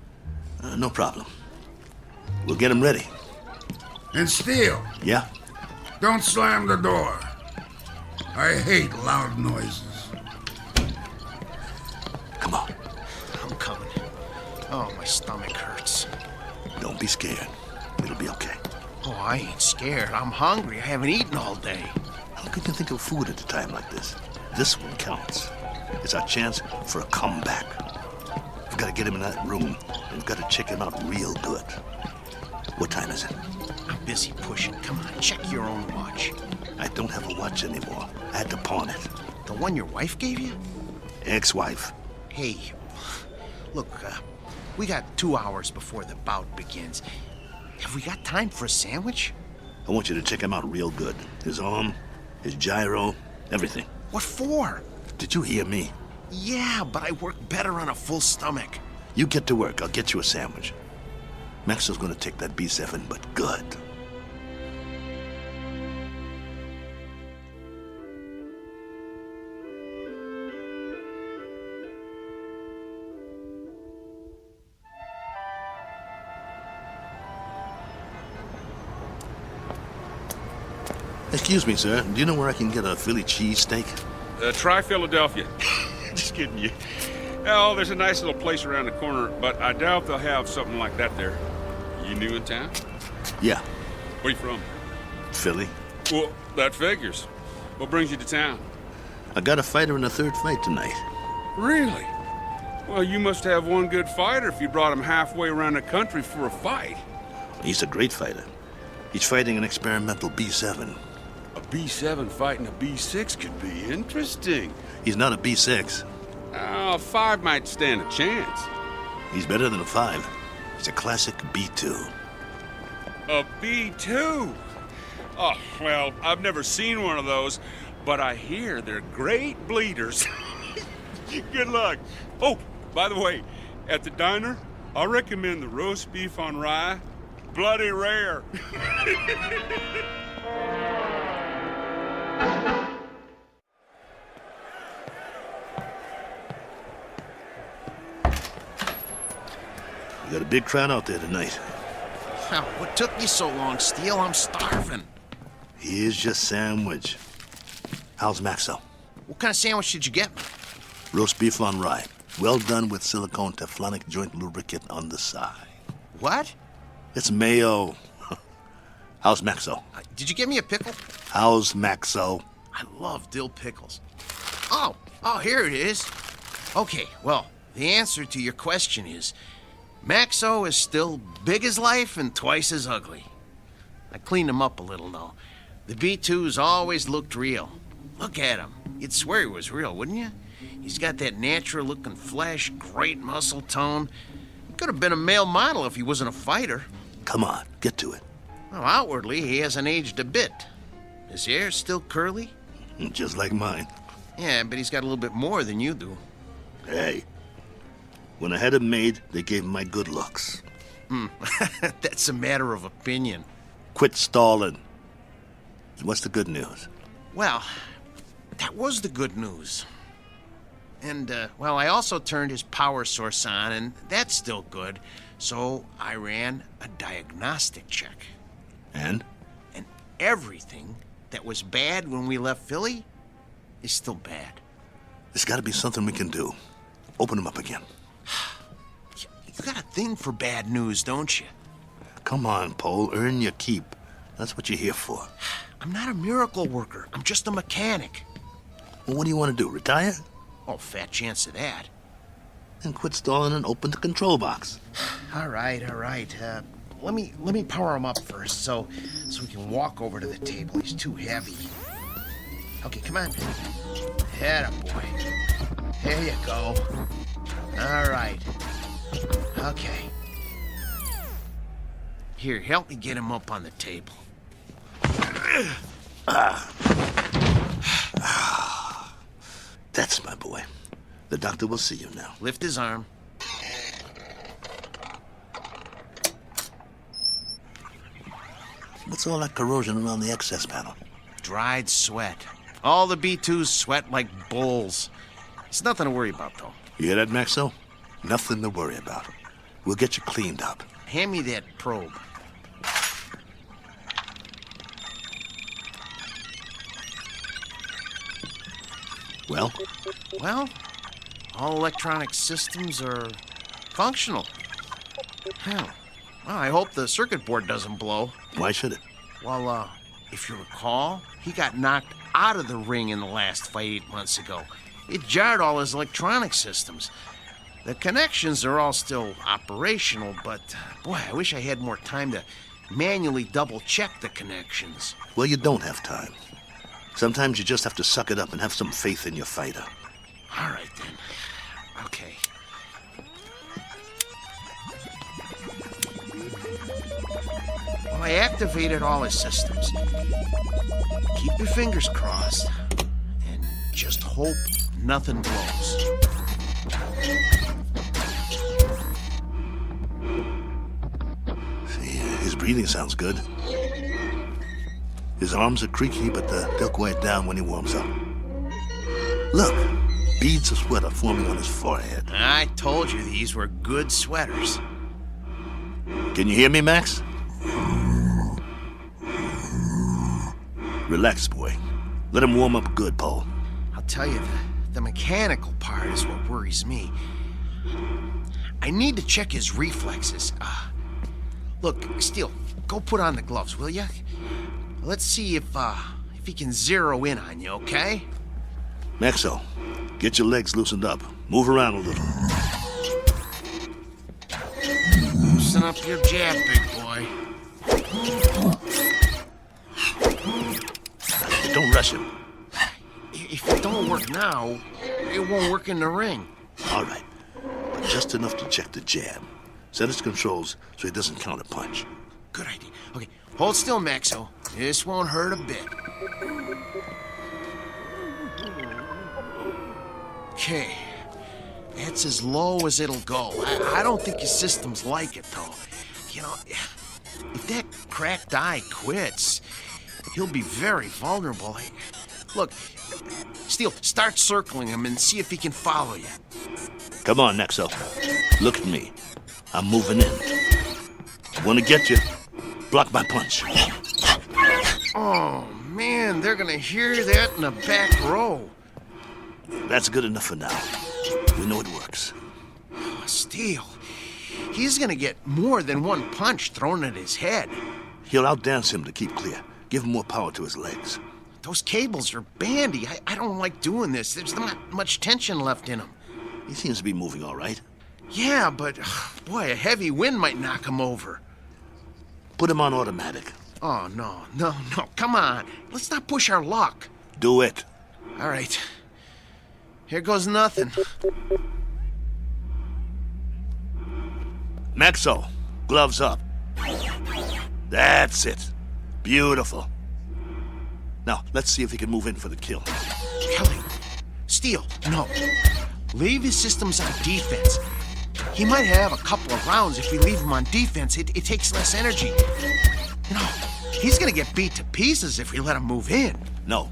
No problem. We'll get him ready. And Steele. Yeah? Don't slam the door. I hate loud noises. Come on. I'm coming. Oh, my stomach hurts. Don't be scared. It'll be okay. Oh, I ain't scared. I'm hungry. I haven't eaten all day. How can you think of food at a time like this? This one counts. It's our chance for a comeback. We've got to get him in that room, and we've got to check him out real good. What time is it? I'm busy pushing. Come on, check your own watch. I don't have a watch anymore. I had to pawn it. The one your wife gave you? Ex-wife. Hey, look, we got 2 hours before the bout begins. Have we got time for a sandwich? I want you to check him out real good. His arm, his gyro, everything. What for? Did you hear me? Yeah, but I work better on a full stomach. You get to work. I'll get you a sandwich. Maxwell's gonna take that B7, but good. Excuse me, sir. Do you know where I can get a Philly cheesesteak? Try Philadelphia. Just kidding you. Oh, there's a nice little place around the corner, but I doubt they'll have something like that there. You new in town? Yeah. Where you from? Philly. Well, that figures. What brings you to town? I got a fighter in a third fight tonight. Really? Well, you must have one good fighter if you brought him halfway around the country for a fight. He's a great fighter. He's fighting an experimental B7. A B7 fighting a B6 could be interesting. He's not a B6. A 5 might stand a chance. He's better than a 5. He's a classic B2. A B2? Oh, well, I've never seen one of those, but I hear they're great bleeders. Good luck. Oh, by the way, at the diner, I recommend the roast beef on rye. Bloody rare. We got a big crowd out there tonight. Now, what took you so long, Steele? I'm starving. Here's your sandwich. How's Maxwell? What kind of sandwich did you get me? Roast beef on rye. Well done with silicone Teflonic joint lubricant on the side. What? It's mayo. How's Maxo? Did you give me a pickle? How's Maxo? I love dill pickles. Oh, here it is. Okay, well, the answer to your question is Maxo is still big as life and twice as ugly. I cleaned him up a little, though. The B2's always looked real. Look at him. You'd swear he was real, wouldn't you? He's got that natural-looking flesh, great muscle tone. He could have been a male model if he wasn't a fighter. Come on, get to it. Well, outwardly, he hasn't aged a bit. His hair's still curly. Just like mine. Yeah, but he's got a little bit more than you do. Hey, when I had him made, they gave him my good looks. That's a matter of opinion. Quit stalling. What's the good news? Well, that was the good news. And, well, I also turned his power source on, and that's still good. So I ran a diagnostic check. And? And everything that was bad when we left Philly is still bad. There's got to be something we can do. Open him up again. You got a thing for bad news, don't you? Come on, Paul. Earn your keep. That's what you're here for. I'm not a miracle worker. I'm just a mechanic. Well, what do you want to do, retire? Oh, fat chance of that. Then quit stalling and open the control box. All right. let me power him up first so we can walk over to the table. He's too heavy. Okay, come on. Atta boy. There you go. All right. Okay. Here, help me get him up on the table. That's my boy. The doctor will see you now. Lift his arm. What's all that corrosion around the excess panel? Dried sweat. All the B2s sweat like bulls. It's nothing to worry about, though. You hear that, Maxo? Nothing to worry about. We'll get you cleaned up. Hand me that probe. Well? Well, all electronic systems are functional. Well, I hope the circuit board doesn't blow. Why should it? Well, if you recall, he got knocked out of the ring in the last fight 8 months ago. It jarred all his electronic systems. The connections are all still operational, but boy, I wish I had more time to manually double-check the connections. Well, you don't have time. Sometimes you just have to suck it up and have some faith in your fighter. All right, then. Okay. Well, I activated all his systems. Keep your fingers crossed and just hope nothing blows. See, his breathing sounds good. His arms are creaky, but they'll quiet down when he warms up. Look, beads of sweat are forming on his forehead. I told you these were good sweaters. Can you hear me, Max? Relax, boy. Let him warm up good, Paul. I'll tell you, the mechanical part is what worries me. I need to check his reflexes. Look, Steele, go put on the gloves, will ya? Let's see if he can zero in on you, okay? Maxo, get your legs loosened up. Move around a little. Loosen up your jab, big boy. Don't rush him. If it don't work now, it won't work in the ring. All right, but just enough to check the jab. Set his controls so he doesn't counter punch. Good idea. Okay, hold still, Maxo. This won't hurt a bit. Okay. That's as low as it'll go. I don't think his systems like it, though. You know, if that cracked eye quits, he'll be very vulnerable. Look, Steele, start circling him and see if he can follow you. Come on, Nexo. Look at me. I'm moving in. Want to get you. Block my punch. Oh, man, they're gonna hear that in the back row. That's good enough for now. We know it works. Oh, Steele, he's gonna get more than one punch thrown at his head. He'll outdance him to keep clear. Give him more power to his legs. Those cables are bandy. I don't like doing this. There's not much tension left in him. He seems to be moving all right. Yeah, but, boy, a heavy wind might knock him over. Put him on automatic. Oh, no. Come on. Let's not push our luck. Do it. All right. Here goes nothing. Maxo, gloves up. That's it. Beautiful. Now, let's see if he can move in for the kill. Kelly, Steele, no. Leave his systems on defense. He might have a couple of rounds if we leave him on defense. It takes less energy. You know, he's gonna get beat to pieces if we let him move in. No,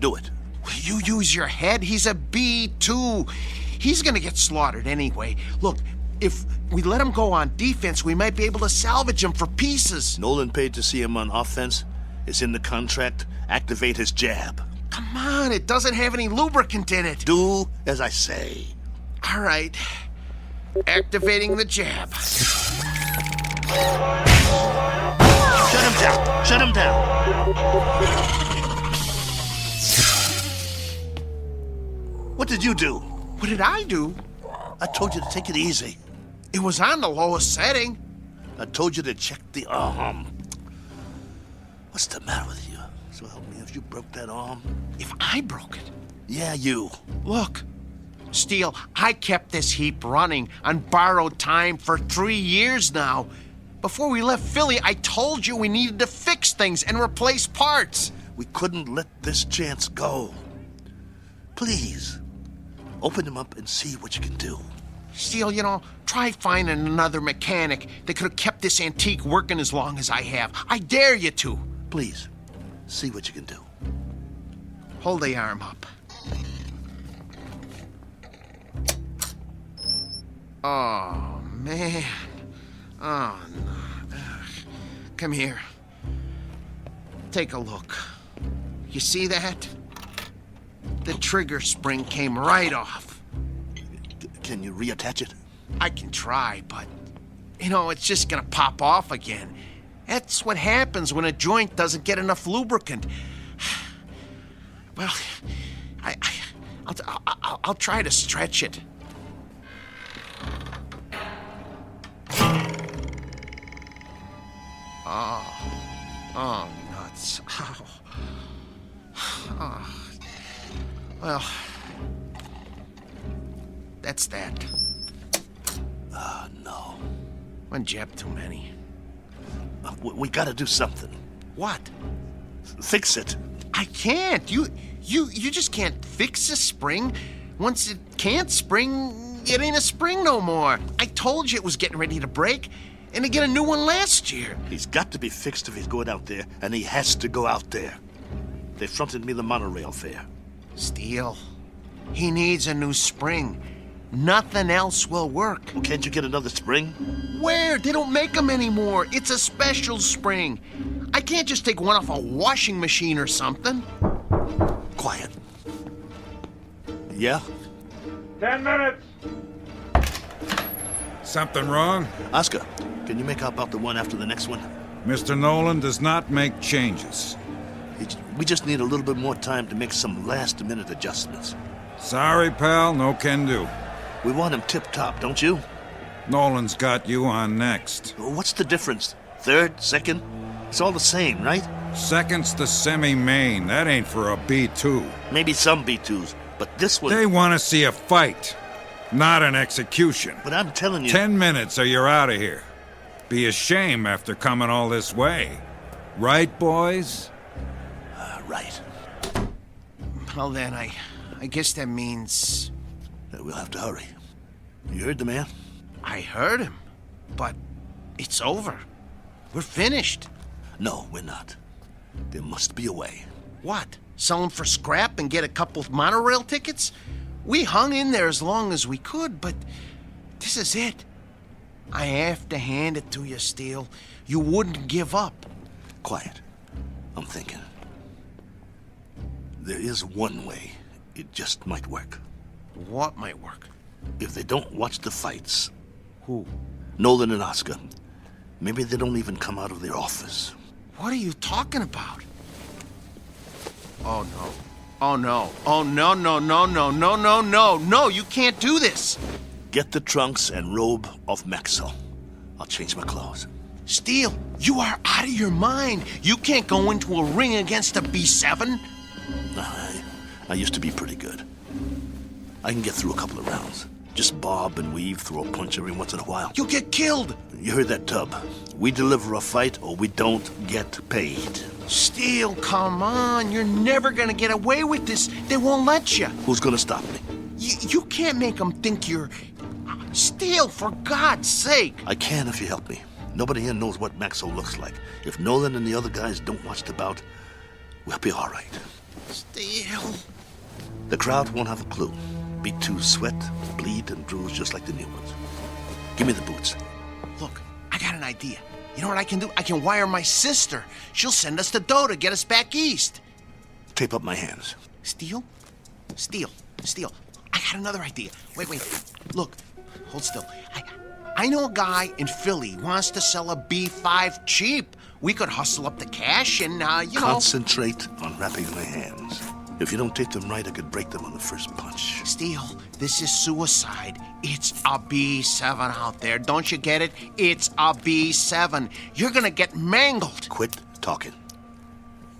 do it. You use your head? He's a B2. He's gonna get slaughtered anyway. Look, if we let him go on defense, we might be able to salvage him for pieces. Nolan paid to see him on offense. It's in the contract. Activate his jab. Come on, it doesn't have any lubricant in it. Do as I say. All right. Activating the jab. Shut him down! Shut him down! What did you do? What did I do? I told you to take it easy. It was on the lowest setting. I told you to check the arm. What's the matter with you? So help me if you broke that arm. If I broke it? Yeah, you. Look, Steele, I kept this heap running on borrowed time for 3 years now. Before we left Philly, I told you we needed to fix things and replace parts. We couldn't let this chance go. Please, open them up and see what you can do. Steele, try finding another mechanic that could have kept this antique working as long as I have. I dare you to. Please, see what you can do. Hold the arm up. Oh, man. Oh, no. Come here. Take a look. You see that? The trigger spring came right off. Can you reattach it? I can try, but, it's just gonna pop off again. That's what happens when a joint doesn't get enough lubricant. Well, I'll try to stretch it. Oh, nuts. Oh. Well, that's that. No. One jab too many. We gotta do something. What? Fix it. I can't. You just can't fix a spring. Once it can't spring, it ain't a spring no more. I told you it was getting ready to break, and to get a new one last year. He's got to be fixed if he's going out there, and he has to go out there. They fronted me the monorail fare. Steele, he needs a new spring. Nothing else will work. Well, can't you get another spring? Where? They don't make them anymore. It's a special spring. I can't just take one off a washing machine or something. Quiet. Yeah? 10 minutes. Something wrong? Oscar, can you make out about the one after the next one? Mr. Nolan does not make changes. We just need a little bit more time to make some last-minute adjustments. Sorry, pal, no can do. We want him tip-top, don't you? Nolan's got you on next. What's the difference? Third? Second? It's all the same, right? Second's the semi-main. That ain't for a B2. Maybe some B2s, but this one... They want to see a fight, not an execution. But I'm telling you... 10 minutes or you're out of here. Be a shame after coming all this way. Right, boys? Right. Well, then, I guess that means... We'll have to hurry. You heard the man? I heard him, but it's over. We're finished. No, we're not. There must be a way. What? Sell them for scrap and get a couple of monorail tickets? We hung in there as long as we could, but this is it. I have to hand it to you, Steele. You wouldn't give up. Quiet. I'm thinking. There is one way. It just might work. What might work? If they don't watch the fights. Who? Nolan and Oscar. Maybe they don't even come out of their office. What are you talking about? Oh, no. Oh, no. Oh, no, no, no, no, no, no, no. No, you can't do this. Get the trunks and robe off Maxwell. I'll change my clothes. Steele, you are out of your mind. You can't go into a ring against a B7. I used to be pretty good. I can get through a couple of rounds. Just bob and weave, throw a punch every once in a while. You'll get killed. You heard that, Tub. We deliver a fight or we don't get paid. Steele, come on. You're never gonna get away with this. They won't let you. Who's gonna stop me? You can't make them think you're... Steele, for God's sake. I can if you help me. Nobody here knows what Maxwell looks like. If Nolan and the other guys don't watch the bout, we'll be all right. Steele. The crowd won't have a clue. B2s sweat, bleed, and bruise just like the new ones. Give me the boots. Look, I got an idea. You know what I can do? I can wire my sister. She'll send us the dough to get us back east. Tape up my hands. Steele? Steele. I got another idea. Wait. Look, hold still. I know a guy in Philly who wants to sell a B5 cheap. We could hustle up the cash and, Concentrate on wrapping my hands. If you don't take them right, I could break them on the first punch. Steele, this is suicide. It's a B7 out there. Don't you get it? It's a B7. You're gonna get mangled. Quit talking.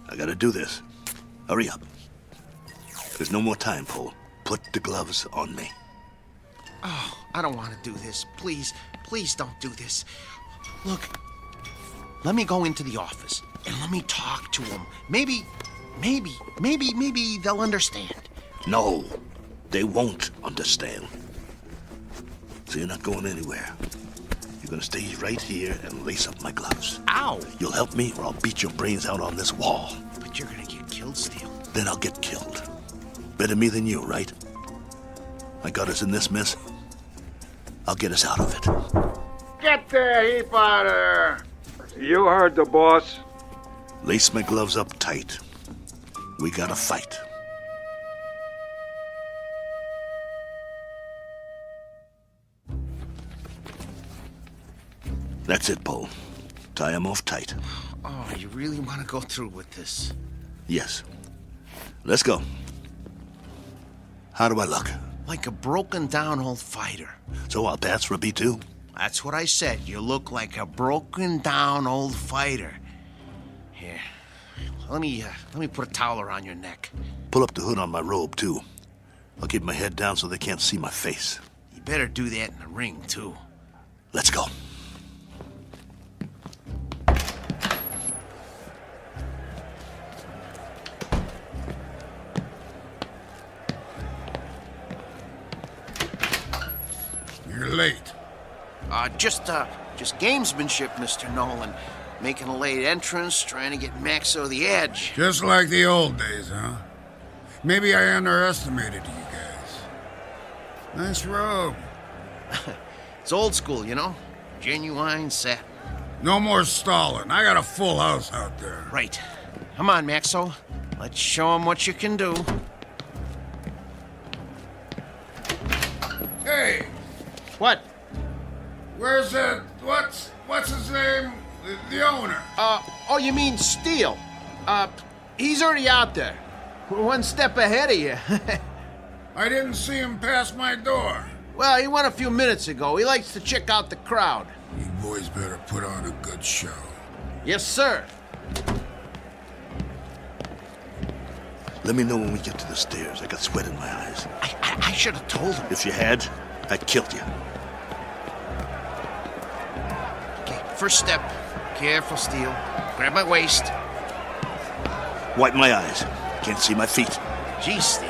I gotta do this. Hurry up. There's no more time, Paul. Put the gloves on me. Oh, I don't want to do this. Please, please don't do this. Look, let me go into the office and let me talk to them. Maybe they'll understand. No, they won't understand. So you're not going anywhere. You're gonna stay right here and lace up my gloves. Ow! You'll help me or I'll beat your brains out on this wall. But you're gonna get killed, Steele. Then I'll get killed. Better me than you, right? I got us in this mess. I'll get us out of it. Get the heap out of there! You heard the boss. Lace my gloves up tight. We gotta fight. That's it, Paul. Tie him off tight. Oh, you really want to go through with this? Yes. Let's go. How do I look? Like a broken down old fighter. So I'll pass for a B2? That's what I said. You look like a broken down old fighter. Here, let me put a towel around your neck. Pull up the hood on my robe, too. I'll keep my head down so they can't see my face. You better do that in the ring, too. Let's go. You're late. Just gamesmanship, Mr. Nolan. Making a late entrance, trying to get Max over the edge. Just like the old days, huh? Maybe I underestimated you guys. Nice robe. It's old school, you know? Genuine satin. No more stalling. I got a full house out there. Right. Come on, Maxo. Let's show him what you can do. Hey! What? Where's that? What's his name? The owner. Oh, you mean Steele? He's already out there. We're one step ahead of you. I didn't see him pass my door. Well, he went a few minutes ago. He likes to check out the crowd. You boys better put on a good show. Yes, sir. Let me know when we get to the stairs. I got sweat in my eyes. I should have told him. If you had, I'd killed you. Okay, first step. Careful, Steele. Grab my waist. Wipe my eyes. Can't see my feet. Geez, Steele.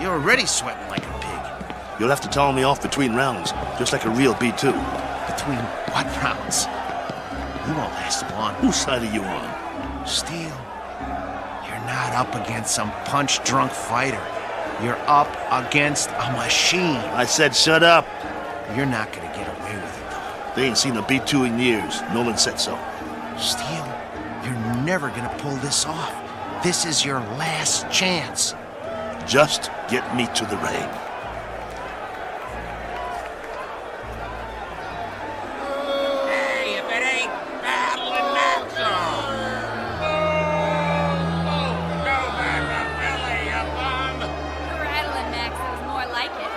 You're already sweating like a pig. You'll have to towel me off between rounds, just like a real B2. Between what rounds? You won't last long. Whose side are you on? Steele, you're not up against some punch-drunk fighter. You're up against a machine. I said shut up. You're not gonna get away with it, though. They ain't seen a B2 in years. Nolan said so. Steele, you're never gonna pull this off. This is your last chance. Just get me to the ring. Hey, if it ain't battling Maxo! Go back to Philly, you bum! Rattling Maxo's more like it.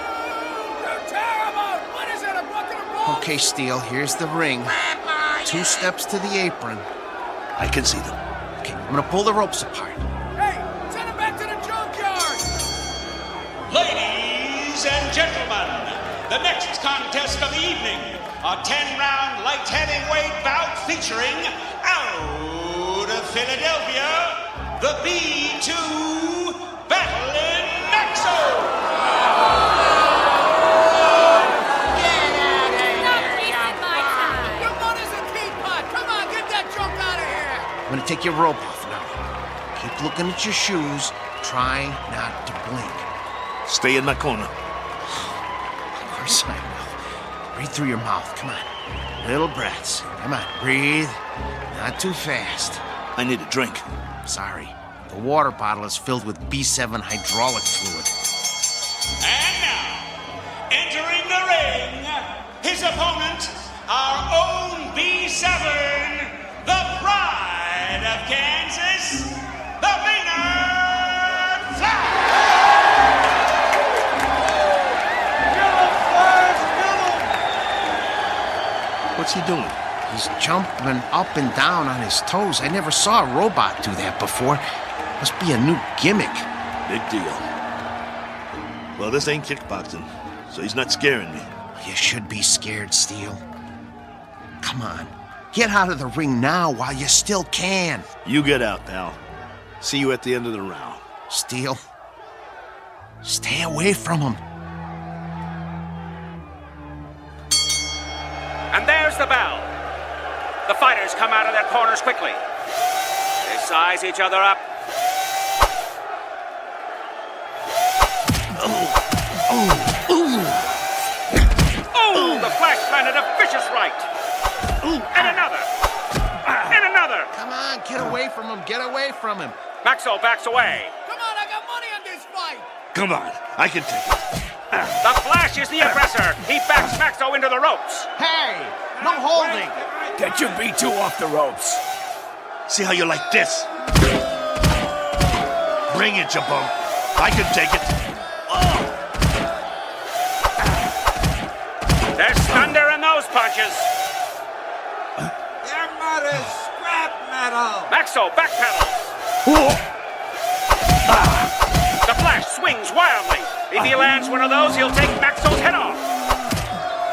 You're terrible! What is it, a book and a roll? Okay, Steele, here's the ring. 2 steps to the apron. I can see them. Okay, I'm gonna pull the ropes apart. Hey, send him back to the junkyard! Ladies and gentlemen, the next contest of the evening, a 10-round light heavyweight bout featuring out of Philadelphia, the B2 Battling Maxo! I'm gonna take your rope off now. Keep looking at your shoes. Try not to blink. Stay in my corner. Of course I will. Breathe through your mouth. Come on. Little breaths. Come on. Breathe. Not too fast. I need a drink. Sorry. The water bottle is filled with B7 hydraulic fluid. And now, entering the ring, his opponent, our own B7, the pride of Kansas, the Maynard Flash! he doing? He's jumping up and down on his toes. I never saw a robot do that before. Must be a new gimmick. Big deal. Well, this ain't kickboxing, so he's not scaring me. You should be scared, Steele. Come on. Get out of the ring now while you still can. You get out, pal. See you at the end of the round. Steele, stay away from him. And there's the bell. The fighters come out of their corners quickly. They size each other up. Oh, the Flash landed a vicious right. And another. And another. Come on, get away from him. Get away from him. Maxwell backs away. Come on, I got money on this fight. Come on, I can take it. The Flash is the aggressor. He backs Maxo into the ropes. Hey, no holding. Get your B2 off the ropes. See how you like this? Bring it, you bum. I can take it. There's thunder in those punches. Your mother's scrap metal. Maxo backpedals. The Flash swings wildly. If he lands one of those, he'll take Maxo's head off.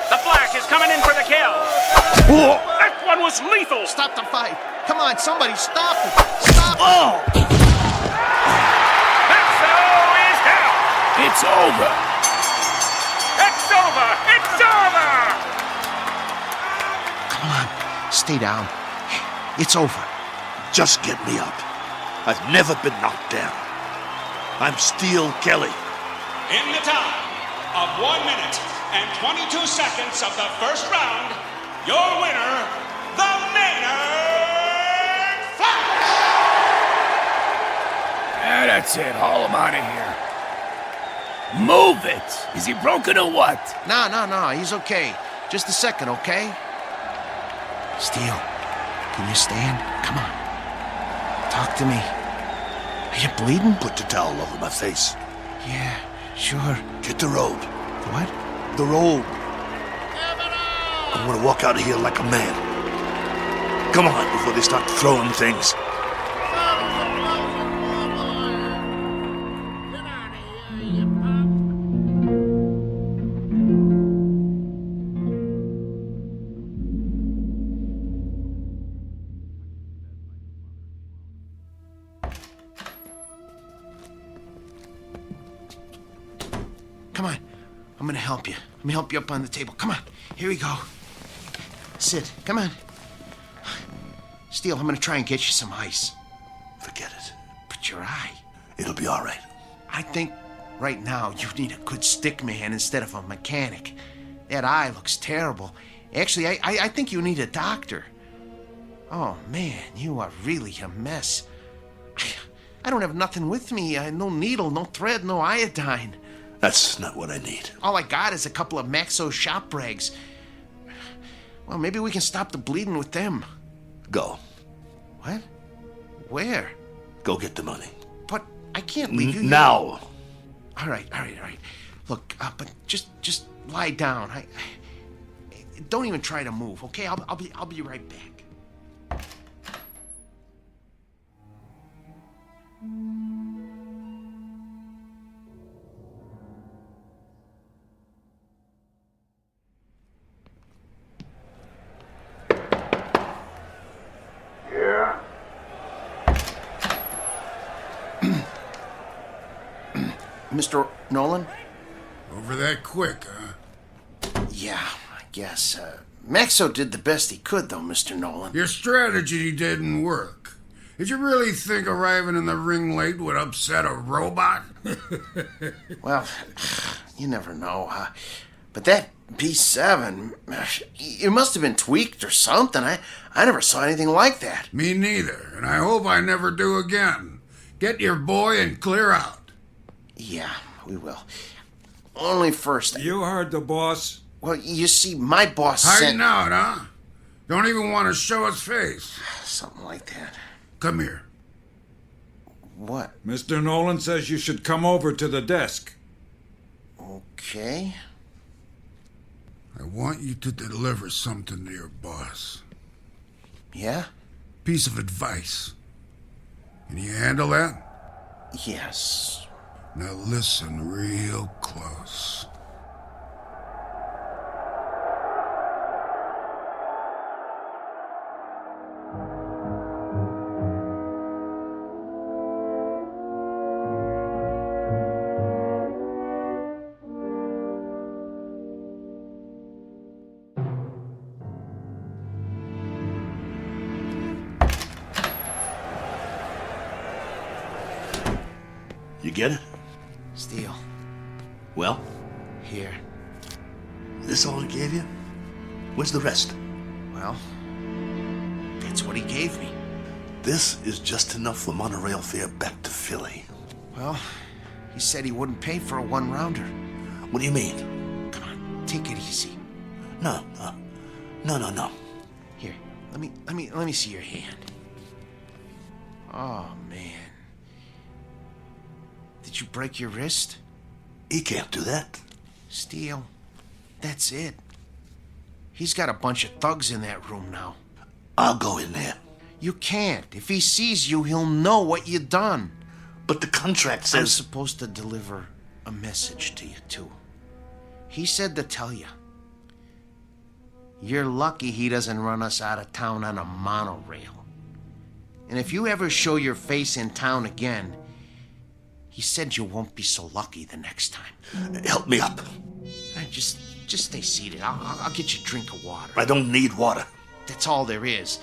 The Flash is coming in for the kill. That one was lethal. Stop the fight. Come on, somebody stop it. Stop it. Maxo is down. It's over. It's over. It's over. Come on, stay down. It's over. Just get me up. I've never been knocked down. I'm Steele Kelly. In the time of 1 minute and 22 seconds of the first round, your winner, the Maynard Flash! Yeah, that's it. Haul him out of here. Move it! Is he broken or what? No, he's okay. Just a second, okay? Steele, can you stand? Come on. Talk to me. Are you bleeding? Put the towel over my face. Yeah, sure. Get the robe. What? The robe. I want to walk out of here like a man. Come on, before they start throwing things. Come on. I'm gonna help you. Let me help you up on the table. Come on. Here we go. Sit. Come on. Steele, I'm gonna try and get you some ice. Forget it. But your eye. It'll be all right. I think right now you need a good stick man instead of a mechanic. That eye looks terrible. Actually, I think you need a doctor. Oh, man, you are really a mess. I don't have nothing with me. No needle, no thread, no iodine. That's not what I need. All I got is a couple of Maxo shop rags. Well, maybe we can stop the bleeding with them. Go. What? Where? Go get the money. But I can't leave you now. All right. Look, but just lie down. I don't even try to move, okay? I'll be right back. Yeah. Mr. Nolan? Over that quick, huh? Yeah, I guess. Maxo did the best he could, though, Mr. Nolan. Your strategy didn't work. Did you really think arriving in the ring late would upset a robot? Well, you never know. But that B7, it must have been tweaked or something. I never saw anything like that. Me neither, and I hope I never do again. Get your boy and clear out. Yeah, we will. Only first. You heard the boss. Well, you see, my boss Hiding out, huh? Don't even want to show his face. Something like that. Come here. What? Mr. Nolan says you should come over to the desk. Okay. I want you to deliver something to your boss. Yeah? Piece of advice. Can you handle that? Yes. Now listen real close. You get it? Steele. Well? Here. This all he gave you? Where's the rest? Well, that's what he gave me. This is just enough for monorail fare back to Philly. Well, he said he wouldn't pay for a one-rounder. What do you mean? Come on, take it easy. No. Here, let me see your hand. Oh, man. Did you break your wrist? He can't do that. Steele, that's it. He's got a bunch of thugs in that room now. I'll go in there. You can't. If he sees you, he'll know what you done. But the contract says... I'm supposed to deliver a message to you, too. He said to tell you. You're lucky he doesn't run us out of town on a monorail. And if you ever show your face in town again, he said you won't be so lucky the next time. Help me up. Just stay seated. I'll get you a drink of water. I don't need water. That's all there is.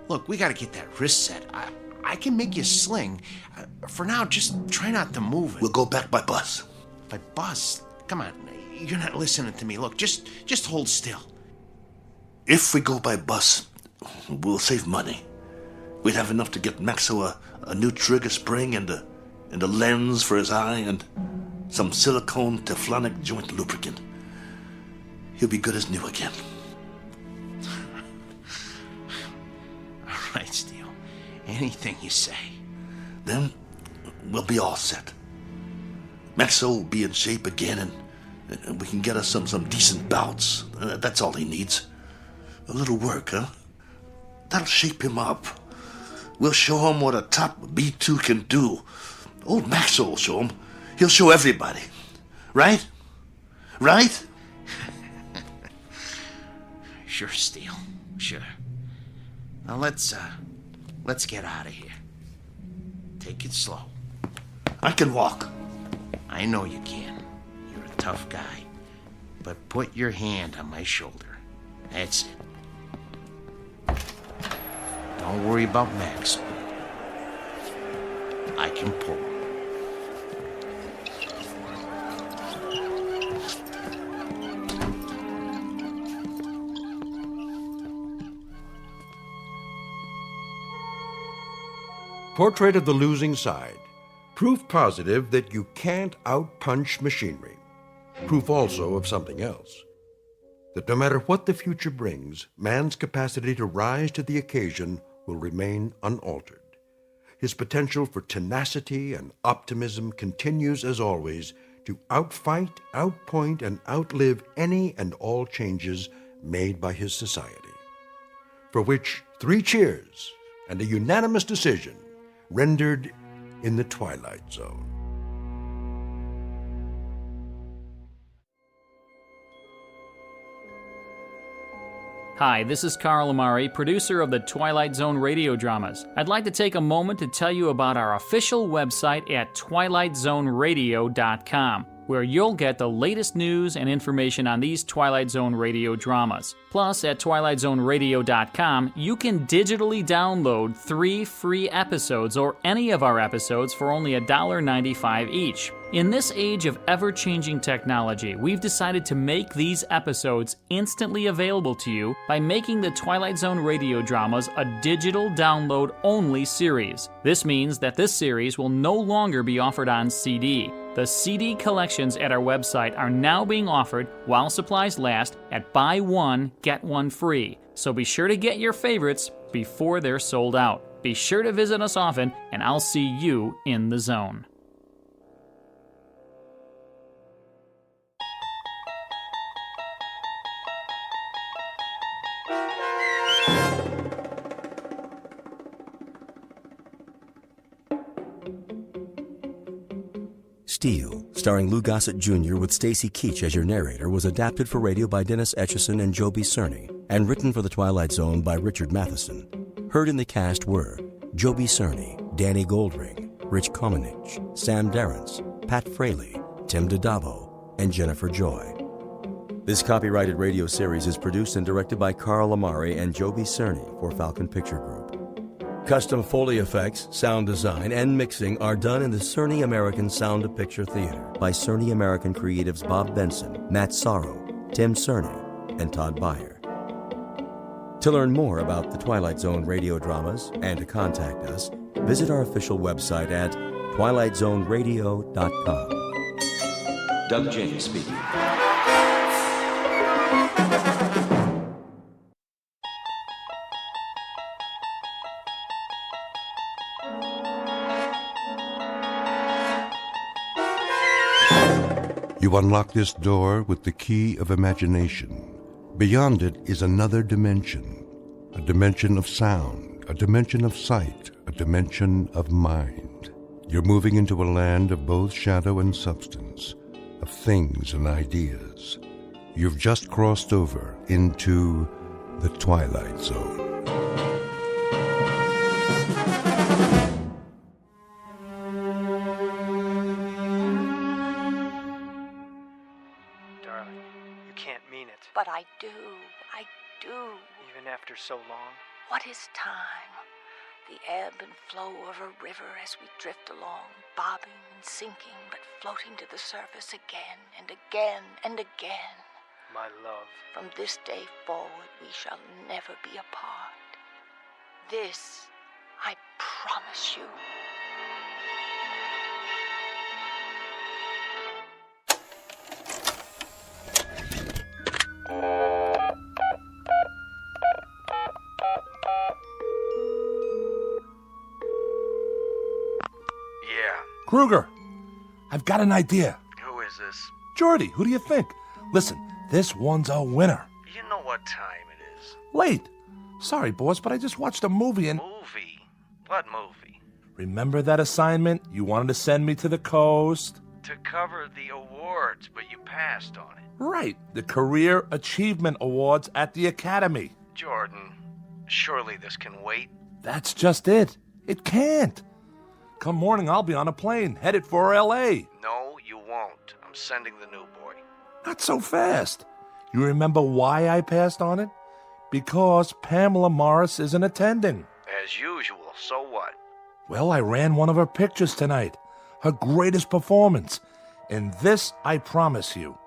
Look, we gotta get that wrist set. I can make you a sling. For now, just try not to move it. We'll go back by bus. By bus? Come on, you're not listening to me. Look, just hold still. If we go by bus, we'll save money. We'd have enough to get Maxo a new trigger spring and a lens for his eye and some silicone Teflonic joint lubricant. He'll be good as new again. All right, Steele. Anything you say. Then we'll be all set. Maxo will be in shape again and we can get us some decent bouts. That's all he needs. A little work, huh? That'll shape him up. We'll show him what a top B2 can do. Old Maxo will show him. He'll show everybody. Right? Right? Sure, Steele. Sure. Now let's get out of here. Take it slow. I can walk. I know you can. You're a tough guy. But put your hand on my shoulder. That's it. Don't worry about Max. I can pull. Portrait of the Losing Side. Proof positive that you can't outpunch machinery. Proof also of something else. That no matter what the future brings, man's capacity to rise to the occasion will remain unaltered. His potential for tenacity and optimism continues, as always, to outfight, outpoint, and outlive any and all changes made by his society. For which 3 cheers and a unanimous decision rendered in the Twilight Zone. Hi, this is Carl Amari, producer of the Twilight Zone radio dramas. I'd like to take a moment to tell you about our official website at twilightzoneradio.com, where you'll get the latest news and information on these Twilight Zone radio dramas. Plus, at twilightzoneradio.com, you can digitally download 3 free episodes or any of our episodes for only $1.95 each. In this age of ever-changing technology, we've decided to make these episodes instantly available to you by making the Twilight Zone radio dramas a digital download-only series. This means that this series will no longer be offered on CD. The CD collections at our website are now being offered while supplies last at buy one, get one free. So be sure to get your favorites before they're sold out. Be sure to visit us often, and I'll see you in the zone. Steel, starring Lou Gossett Jr. with Stacy Keach as your narrator, was adapted for radio by Dennis Etchison and Joby Cerny, and written for The Twilight Zone by Richard Matheson. Heard in the cast were Joby Cerny, Danny Goldring, Rich Komenich, Sam Darrance, Pat Fraley, Tim DiDavo, and Jennifer Joy. This copyrighted radio series is produced and directed by Carl Amari and Joby Cerny for Falcon Picture Group. Custom Foley effects, sound design, and mixing are done in the Cerny American Sound of Picture Theater by Cerny American creatives Bob Benson, Matt Sorrow, Tim Cerny, and Todd Beyer. To learn more about the Twilight Zone radio dramas and to contact us, visit our official website at twilightzoneradio.com. Doug James speaking. You unlock this door with the key of imagination. Beyond it is another dimension, a dimension of sound, a dimension of sight, a dimension of mind. You're moving into a land of both shadow and substance, of things and ideas. You've just crossed over into the Twilight Zone. But I do. Even after so long? What is time? The ebb and flow of a river as we drift along, bobbing and sinking, but floating to the surface again and again and again. My love. From this day forward, we shall never be apart. This, I promise you. Kruger, I've got an idea. Who is this? Jordy, who do you think? Listen, this one's a winner. You know what time it is. Late. Sorry, boss, but I just watched a movie and... Movie? What movie? Remember that assignment? You wanted to send me to the coast? To cover the awards, but you passed on it. Right, the Career Achievement Awards at the Academy. Jordan, surely this can wait. That's just it. It can't. Come morning, I'll be on a plane, headed for L.A. No, you won't. I'm sending the new boy. Not so fast. You remember why I passed on it? Because Pamela Morris isn't attending. As usual, so what? Well, I ran one of her pictures tonight. Her greatest performance. And this, I promise you,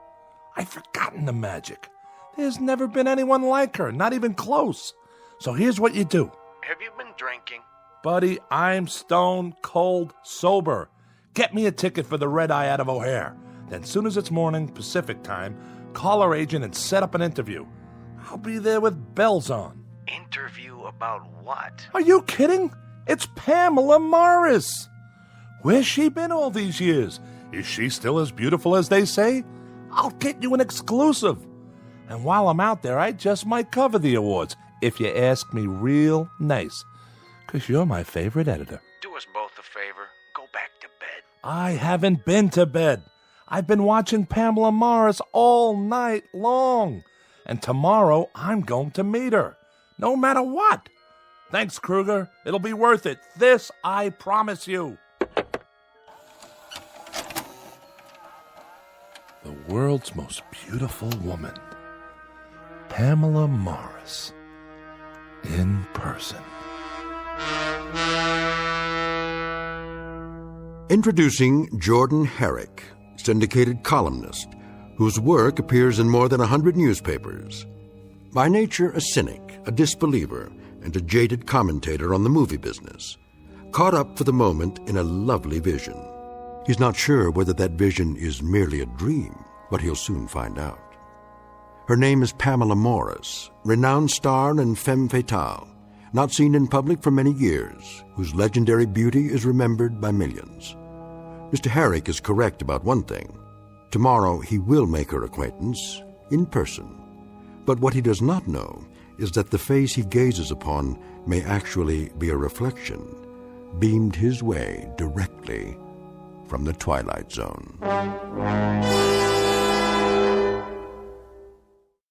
I've forgotten the magic. There's never been anyone like her, not even close. So here's what you do. Have you been drinking? Buddy, I'm stone cold sober. Get me a ticket for the red eye out of O'Hare. Then soon as it's morning, Pacific time, call our agent and set up an interview. I'll be there with bells on. Interview about what? Are you kidding? It's Pamela Morris. Where's she been all these years? Is she still as beautiful as they say? I'll get you an exclusive. And while I'm out there, I just might cover the awards, if you ask me real nice. 'Cause you're my favorite editor. Do us both a favor. Go back to bed. I haven't been to bed. I've been watching Pamela Morris all night long. And tomorrow, I'm going to meet her. No matter what. Thanks, Kruger. It'll be worth it. This, I promise you. The world's most beautiful woman. Pamela Morris. In person. Introducing Jordan Herrick, syndicated columnist, whose work appears in more than 100 newspapers. By nature a cynic, a disbeliever, and a jaded commentator on the movie business, caught up for the moment in a lovely vision. He's not sure whether that vision is merely a dream, but he'll soon find out. Her name is Pamela Morris, renowned star and femme fatale, not seen in public for many years, whose legendary beauty is remembered by millions. Mr. Herrick is correct about one thing. Tomorrow he will make her acquaintance, in person. But what he does not know is that the face he gazes upon may actually be a reflection, beamed his way directly from the Twilight Zone.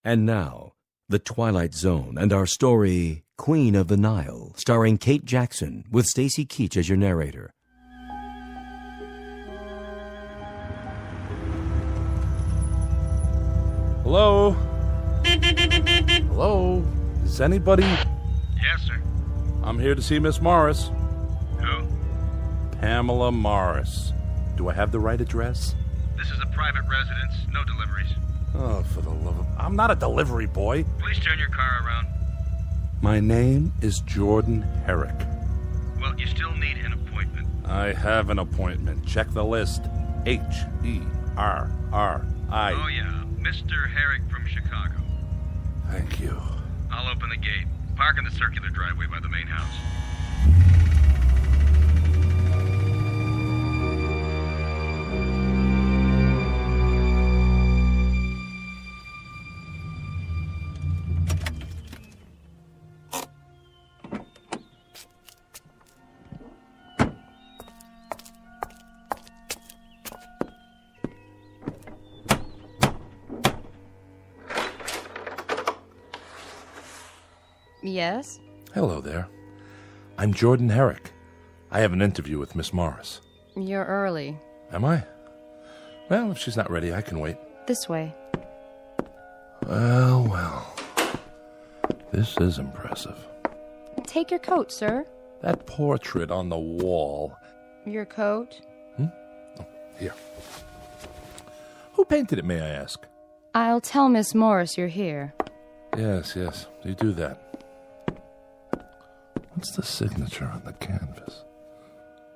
And now, The Twilight Zone and our story, Queen of the Nile, starring Kate Jackson, with Stacy Keach as your narrator. Hello? Hello? Is anybody... Yes, sir. I'm here to see Miss Morris. Who? Pamela Morris. Do I have the right address? This is a private residence. No deliveries. Oh, for the love of... I'm not a delivery boy. Please turn your car around. My name is Jordan Herrick. Well, you still need an appointment. I have an appointment. Check the list. Herri. Oh, yeah. Mr. Herrick from Chicago. Thank you. I'll open the gate. Park in the circular driveway by the main house. Yes? Hello there. I'm Jordan Herrick. I have an interview with Miss Morris. You're early. Am I? Well, if she's not ready, I can wait. This way. Well. This is impressive. Take your coat, sir. That portrait on the wall. Your coat? Here. Who painted it, may I ask? I'll tell Miss Morris you're here. Yes, you do that. What's the signature on the canvas?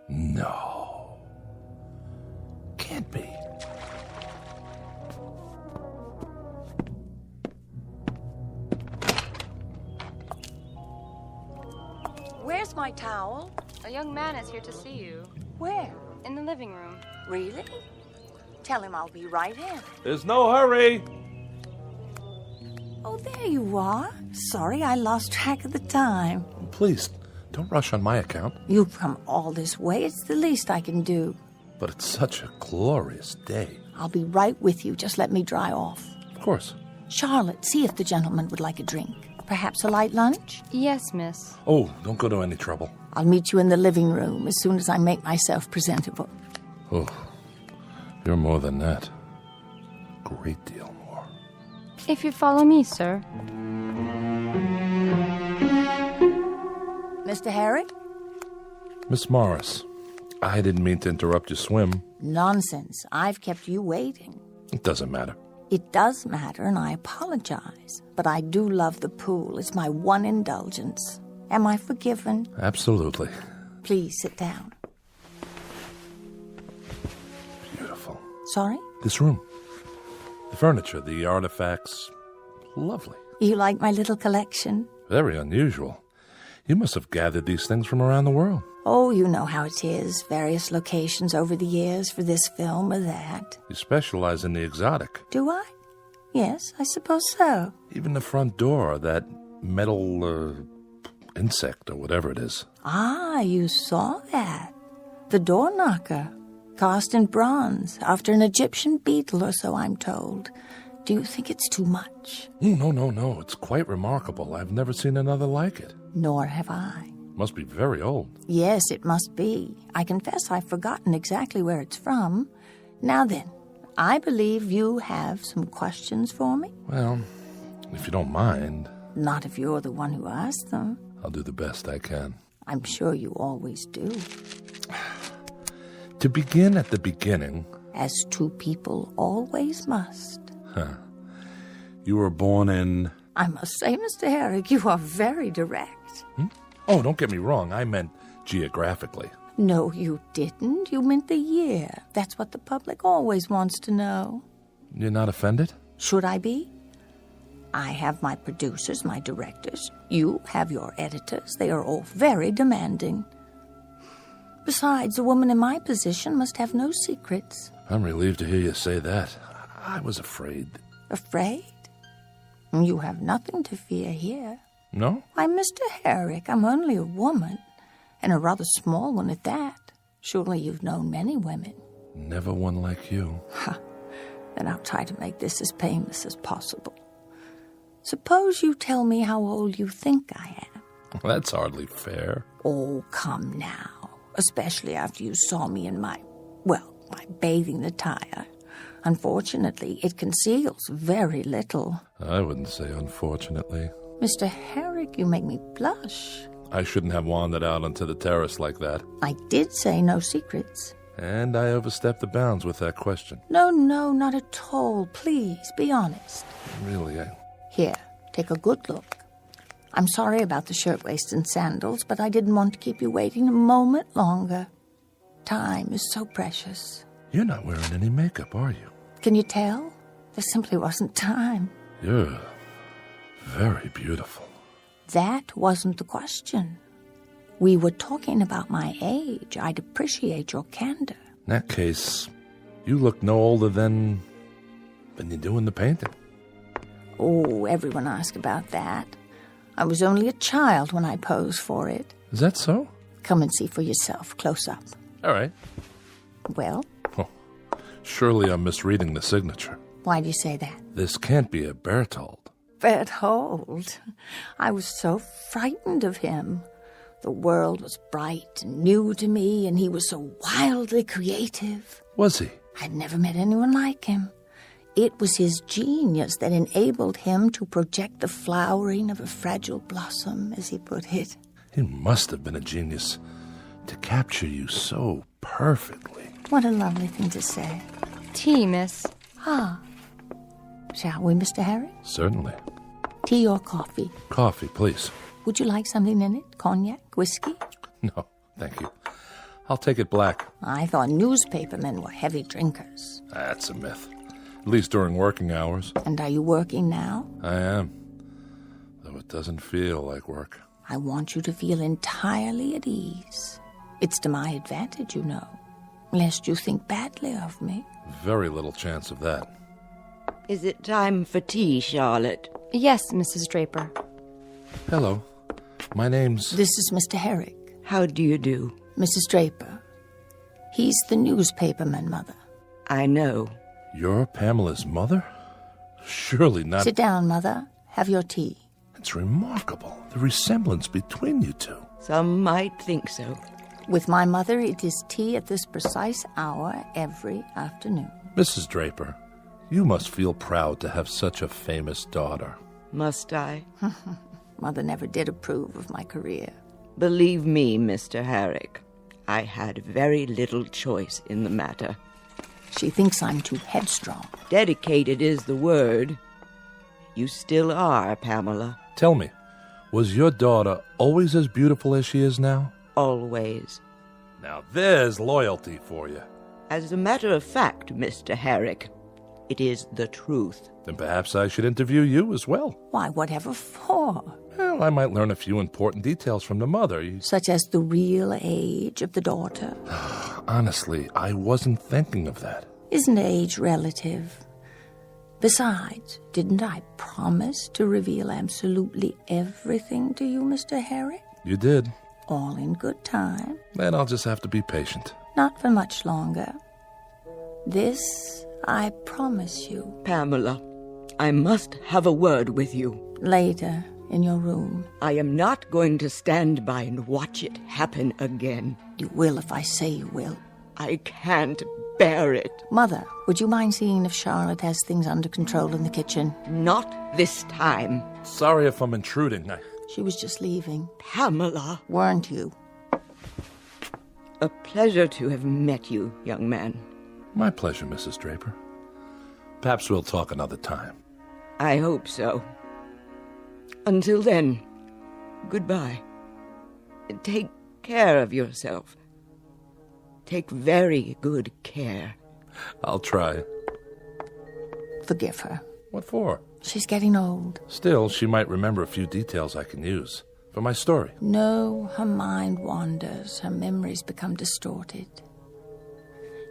No. Can't be. Where's my towel? A young man is here to see you. Where? In the living room. Really? Tell him I'll be right in. There's no hurry. Oh, there you are. Sorry, I lost track of the time. Please, don't rush on my account. You've come all this way. It's the least I can do. But it's such a glorious day. I'll be right with you. Just let me dry off. Of course. Charlotte, see if the gentleman would like a drink. Perhaps a light lunch? Yes, miss. Oh, don't go to any trouble. I'll meet you in the living room as soon as I make myself presentable. Oh, you're more than that. Great deal more. If you follow me, sir. Mr. Herrick? Miss Morris, I didn't mean to interrupt your swim. Nonsense. I've kept you waiting. It doesn't matter. It does matter, and I apologize. But I do love the pool. It's my one indulgence. Am I forgiven? Absolutely. Please sit down. Beautiful. Sorry? This room. The furniture, the artifacts. Lovely. You like my little collection? Very unusual. You must have gathered these things from around the world. Oh, you know how it is. Various locations over the years for this film or that. You specialize in the exotic. Do I? Yes, I suppose so. Even the front door, that metal insect or whatever it is. Ah, you saw that. The door knocker. Cast in bronze after an Egyptian beetle or so, I'm told. Do you think it's too much? No. It's quite remarkable. I've never seen another like it. Nor have I. Must be very old. Yes, it must be. I confess I've forgotten exactly where it's from. Now then, I believe you have some questions for me? Well, if you don't mind. Not if you're the one who asked them. I'll do the best I can. I'm sure you always do. To begin at the beginning. As two people always must. You were born in... I must say, Mr. Herrick, you are very direct. Oh, don't get me wrong. I meant geographically. No, you didn't. You meant the year. That's what the public always wants to know. You're not offended? Should I be? I have my producers, my directors. You have your editors. They are all very demanding. Besides, a woman in my position must have no secrets. I'm relieved to hear you say that. I was afraid. Afraid? You have nothing to fear here. No? Why, Mr. Herrick, I'm only a woman, and a rather small one at that. Surely you've known many women. Never one like you. Then I'll try to make this as painless as possible. Suppose you tell me how old you think I am. That's hardly fair. Oh, come now. Especially after you saw me in my bathing attire. Unfortunately, it conceals very little. I wouldn't say unfortunately. Mr. Herrick, you make me blush. I shouldn't have wandered out onto the terrace like that. I did say no secrets. And I overstepped the bounds with that question. No, not at all. Please, be honest. Really, Here, take a good look. I'm sorry about the shirtwaist and sandals, but I didn't want to keep you waiting a moment longer. Time is so precious. You're not wearing any makeup, are you? Can you tell? There simply wasn't time. You're very beautiful. That wasn't the question. We were talking about my age. I'd appreciate your candor. In that case, you look no older than you do in the painting. Oh, everyone asked about that. I was only a child when I posed for it. Is that so? Come and see for yourself, close up. All right. Well? Oh, surely I'm misreading the signature. Why do you say that? This can't be a Berthold. Berthold? I was so frightened of him. The world was bright and new to me, and he was so wildly creative. Was he? I'd never met anyone like him. It was his genius that enabled him to project the flowering of a fragile blossom, as he put it. He must have been a genius to capture you so perfectly. What a lovely thing to say. Tea, miss. Ah. Shall we, Mr. Herrick? Certainly. Tea or coffee? Coffee, please. Would you like something in it? Cognac? Whiskey? No, thank you. I'll take it black. I thought newspapermen were heavy drinkers. That's a myth. At least during working hours. And are you working now? I am. Though it doesn't feel like work. I want you to feel entirely at ease. It's to my advantage, you know. Lest you think badly of me. Very little chance of that. Is it time for tea, Charlotte? Yes, Mrs. Draper. Hello. My name's... This is Mr. Herrick. How do you do? Mrs. Draper. He's the newspaperman, Mother. I know. You're Pamela's mother? Surely not... Sit down, Mother. Have your tea. It's remarkable, the resemblance between you two. Some might think so. With my mother, it is tea at this precise hour every afternoon. Mrs. Draper, you must feel proud to have such a famous daughter. Must I? Mother never did approve of my career. Believe me, Mr. Herrick, I had very little choice in the matter. She thinks I'm too headstrong. Dedicated is the word. You still are, Pamela. Tell me, was your daughter always as beautiful as she is now? Always. Now there's loyalty for you. As a matter of fact, Mr. Herrick, it is the truth. Then perhaps I should interview you as well. Why, whatever for? Well, I might learn a few important details from the mother. Such as the real age of the daughter? Honestly, I wasn't thinking of that. Isn't age relative? Besides, didn't I promise to reveal absolutely everything to you, Mr. Herrick? You did. All in good time. Then I'll just have to be patient. Not for much longer. This I promise you. Pamela, I must have a word with you. Later, in your room. I am not going to stand by and watch it happen again. You will if I say you will. I can't bear it. Mother, would you mind seeing if Charlotte has things under control in the kitchen? Not this time. Sorry if I'm intruding. She was just leaving. Pamela. Weren't you? A pleasure to have met you, young man. My pleasure, Mrs. Draper. Perhaps we'll talk another time. I hope so. Until then, goodbye. Take care of yourself. Take very good care. I'll try. Forgive her. What for? She's getting old. Still, she might remember a few details I can use for my story. No, her mind wanders. Her memories become distorted.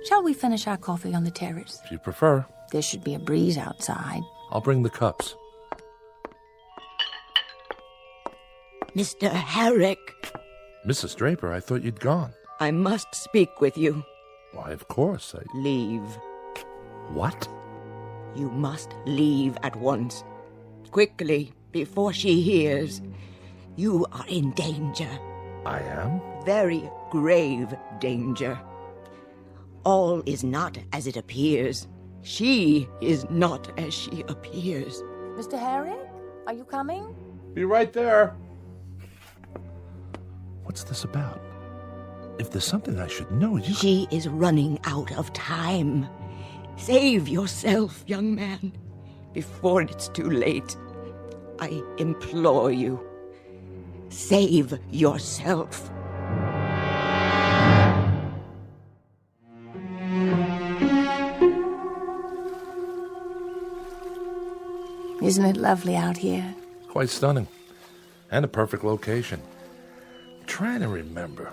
Shall we finish our coffee on the terrace? If you prefer. There should be a breeze outside. I'll bring the cups. Mr. Herrick. Mrs. Draper, I thought you'd gone. I must speak with you. Why, of course. Leave. What? You must leave at once. Quickly, before she hears. You are in danger. I am? Very grave danger. All is not as it appears. She is not as she appears. Mr. Herrick, are you coming? Be right there. What's this about? If there's something I should know, you... She is running out of time. Save yourself, young man, before it's too late. I implore you. Save yourself. Isn't it lovely out here? Quite stunning. And a perfect location. I'm trying to remember.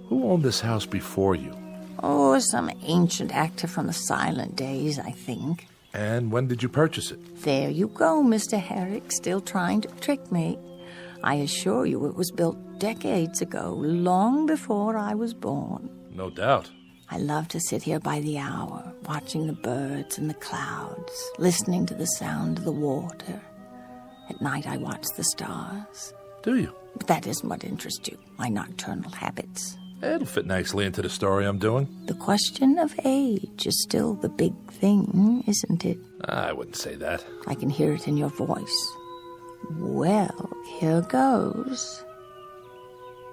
Who owned this house before you? Oh, some ancient actor from the silent days, I think. And when did you purchase it? There you go, Mr. Herrick, still trying to trick me. I assure you it was built decades ago, long before I was born. No doubt. I love to sit here by the hour, watching the birds and the clouds, listening to the sound of the water. At night I watch the stars. Do you? But that isn't what interests you, my nocturnal habits. It'll fit nicely into the story I'm doing. The question of age is still the big thing, isn't it? I wouldn't say that. I can hear it in your voice. Well, here goes.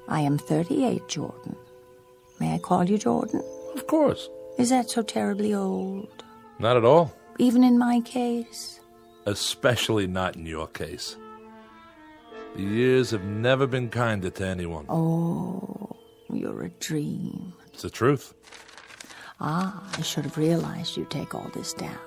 I am 38, Jordan. May I call you Jordan? Of course. Is that so terribly old? Not at all. Even in my case? Especially not in your case. The years have never been kinder to anyone. Oh, you're a dream. It's the truth. Ah, I should have realized you'd take all this down.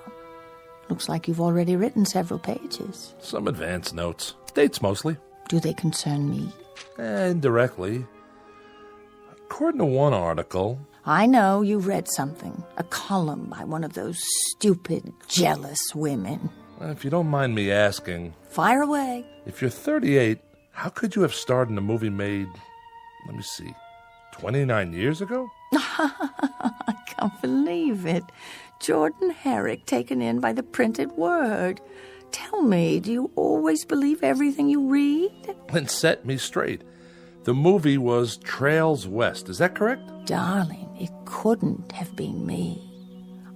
Looks like you've already written several pages. Some advance notes. Dates mostly. Do they concern me? Indirectly. According to one article... I know you read something. A column by one of those stupid, jealous women. If you don't mind me asking... Fire away. If you're 38, how could you have starred in a movie made, let me see, 29 years ago? I can't believe it. Jordan Herrick taken in by the printed word. Tell me, do you always believe everything you read? Then set me straight. The movie was Trails West, is that correct? Darling, it couldn't have been me.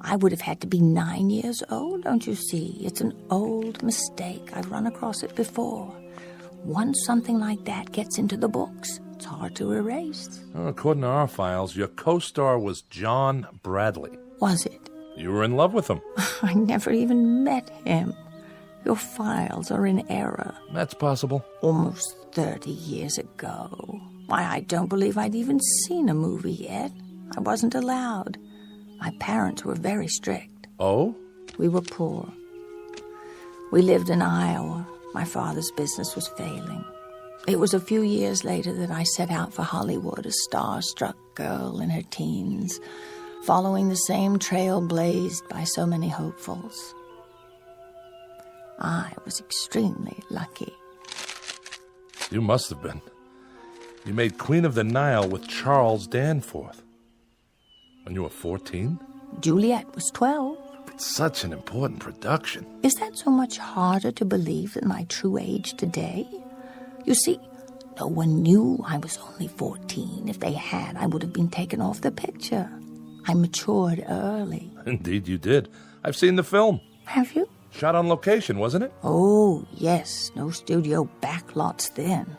I would have had to be 9 years old, don't you see? It's an old mistake. I've run across it before. Once something like that gets into the books, it's hard to erase. Well, according to our files, your co-star was John Bradley. Was it? You were in love with him. I never even met him. Your files are in error. That's possible. Almost 30 years ago. Why, I don't believe I'd even seen a movie yet. I wasn't allowed. My parents were very strict. Oh? We were poor. We lived in Iowa. My father's business was failing. It was a few years later that I set out for Hollywood, a star-struck girl in her teens, following the same trail blazed by so many hopefuls. I was extremely lucky. You must have been. You made Queen of the Nile with Charles Danforth. When you were 14? Juliet was 12. It's such an important production. Is that so much harder to believe than my true age today? You see, no one knew I was only 14. If they had, I would have been taken off the picture. I matured early. Indeed you did. I've seen the film. Have you? Shot on location, wasn't it? Oh, yes. No studio backlots then.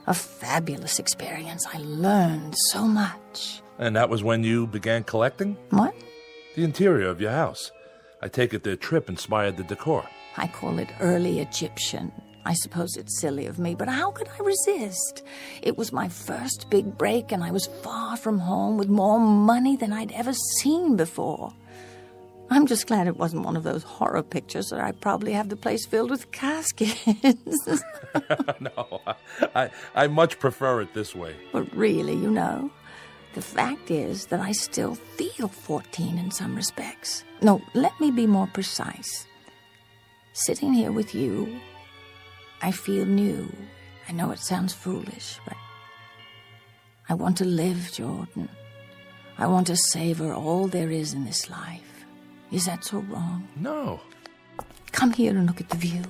A fabulous experience. I learned so much. And that was when you began collecting? What? The interior of your house. I take it the trip inspired the decor. I call it early Egyptian. I suppose it's silly of me, but how could I resist? It was my first big break, and I was far from home with more money than I'd ever seen before. I'm just glad it wasn't one of those horror pictures, or I'd probably have the place filled with caskets. No, I much prefer it this way. But really, you know, the fact is that I still feel 14 in some respects. No, let me be more precise. Sitting here with you, I feel new. I know it sounds foolish, but I want to live, Jordan. I want to savor all there is in this life. Is that so wrong? No. Come here and look at the view.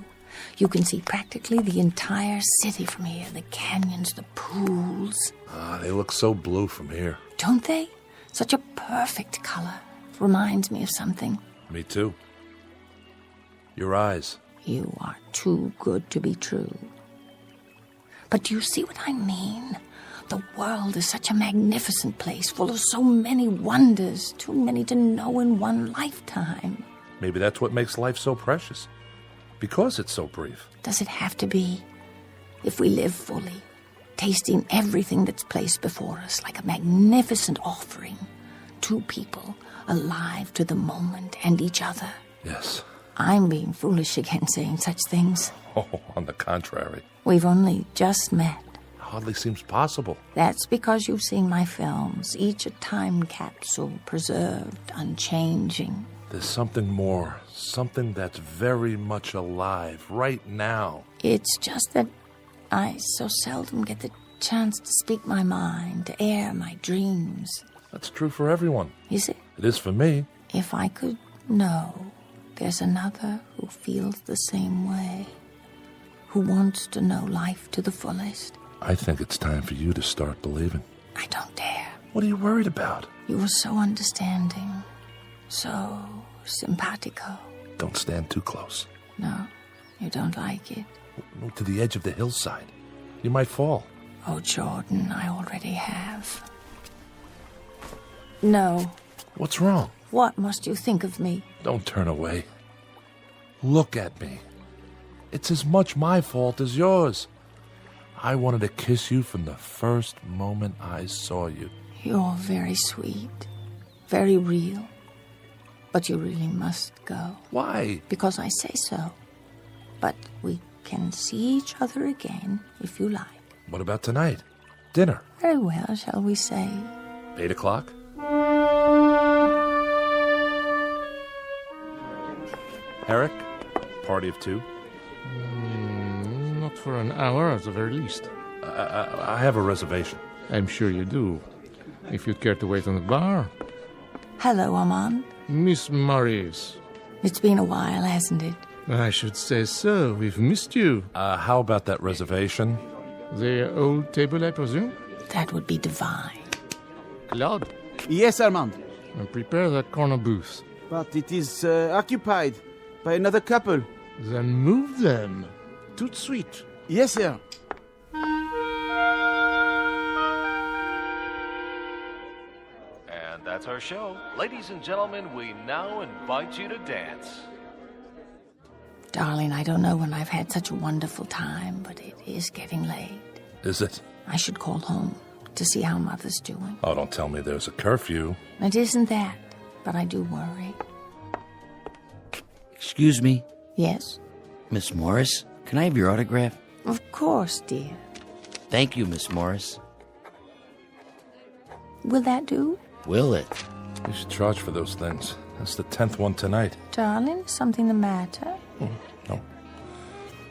You can see practically the entire city from here. The canyons, the pools. They look so blue from here. Don't they? Such a perfect color. Reminds me of something. Me too. Your eyes. You are too good to be true. But do you see what I mean? The world is such a magnificent place, full of so many wonders, too many to know in one lifetime. Maybe that's what makes life so precious. Because it's so brief. Does it have to be? If we live fully, tasting everything that's placed before us like a magnificent offering, two people alive to the moment and each other. Yes. I'm being foolish again saying such things. Oh, on the contrary. We've only just met. Hardly seems possible. That's because you've seen my films, each a time capsule, preserved, unchanging. There's something more, something that's very much alive right now. It's just that I so seldom get the chance to speak my mind, to air my dreams. That's true for everyone. Is it? It is for me. If I could know there's another who feels the same way, who wants to know life to the fullest. I think it's time for you to start believing. I don't dare. What are you worried about? You were so understanding, so simpatico. Don't stand too close. No, you don't like it. Move to the edge of the hillside. You might fall. Oh, Jordan, I already have. No. What's wrong? What must you think of me? Don't turn away. Look at me. It's as much my fault as yours. I wanted to kiss you from the first moment I saw you. You're very sweet, very real. But you really must go. Why? Because I say so. But we can see each other again, if you like. What about tonight? Dinner? Very well, shall we say? 8 o'clock? Eric? Party of two? Not for an hour, at the very least. I have a reservation. I'm sure you do. If you'd care to wait on the bar. Hello, Armand. Miss Morris. It's been a while, hasn't it? I should say so. We've missed you. How about that reservation? The old table, I presume? That would be divine. Claude? Yes, Armand. Prepare that corner booth. But it is occupied by another couple. Then move them. Tout suite. Yes, sir. And that's our show. Ladies and gentlemen, we now invite you to dance. Darling, I don't know when I've had such a wonderful time, but it is getting late. Is it? I should call home to see how Mother's doing. Oh, don't tell me there's a curfew. It isn't that, but I do worry. Excuse me? Yes? Miss Morris, can I have your autograph? Of course, dear. Thank you, Miss Morris. Will that do? Will it? You should charge for those things. That's the 10th one tonight. Darling, is something the matter? No.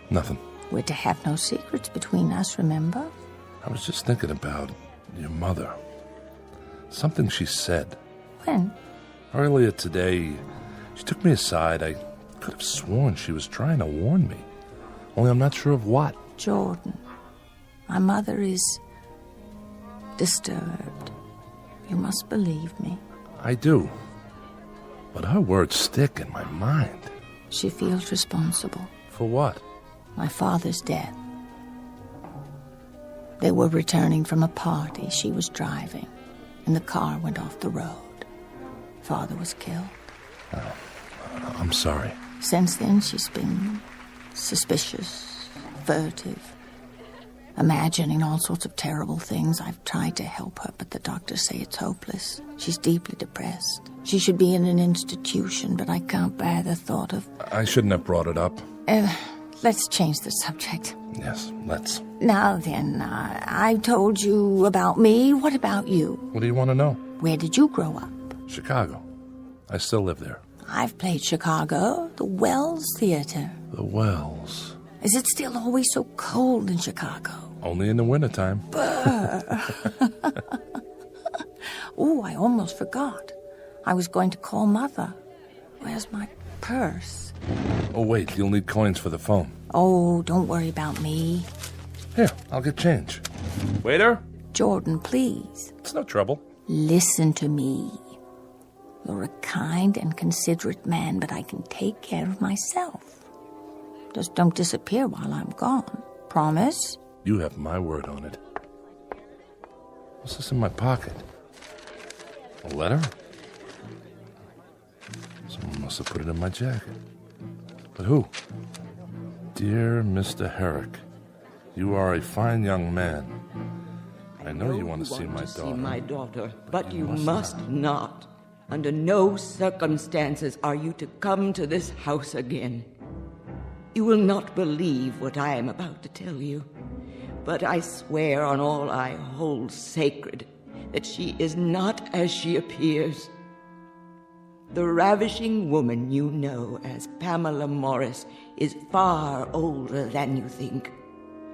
Nothing. We're to have no secrets between us, remember? I was just thinking about your mother. Something she said. When? Earlier today, she took me aside. I could have sworn she was trying to warn me. Only I'm not sure of what. Jordan, my mother is disturbed. You must believe me. I do. But her words stick in my mind. She feels responsible. For what? My father's death. They were returning from a party. She was driving, and the car went off the road. Father was killed. I'm sorry. Since then, she's been suspicious, furtive, imagining all sorts of terrible things. I've tried to help her, but the doctors say it's hopeless. She's deeply depressed. She should be in an institution, but I can't bear the thought of... I shouldn't have brought it up. Let's change the subject. Yes, let's. Now then, I told you about me. What about you? What do you want to know? Where did you grow up? Chicago. I still live there. I've played Chicago, the Wells Theater. The Wells. Is it still always so cold in Chicago? Only in the wintertime. Oh, I almost forgot. I was going to call Mother. Where's my purse? Oh, wait, you'll need coins for the phone. Oh, don't worry about me. Here, I'll get change. Waiter? Jordan, please. It's no trouble. Listen to me. You're a kind and considerate man, but I can take care of myself. Just don't disappear while I'm gone. Promise? You have my word on it. What's this in my pocket? A letter? Someone must have put it in my jacket. But who? Dear Mr. Herrick, you are a fine young man. I know you want to see my daughter. But you must not. Under no circumstances are you to come to this house again. You will not believe what I am about to tell you, but I swear on all I hold sacred that she is not as she appears. The ravishing woman you know as Pamela Morris is far older than you think.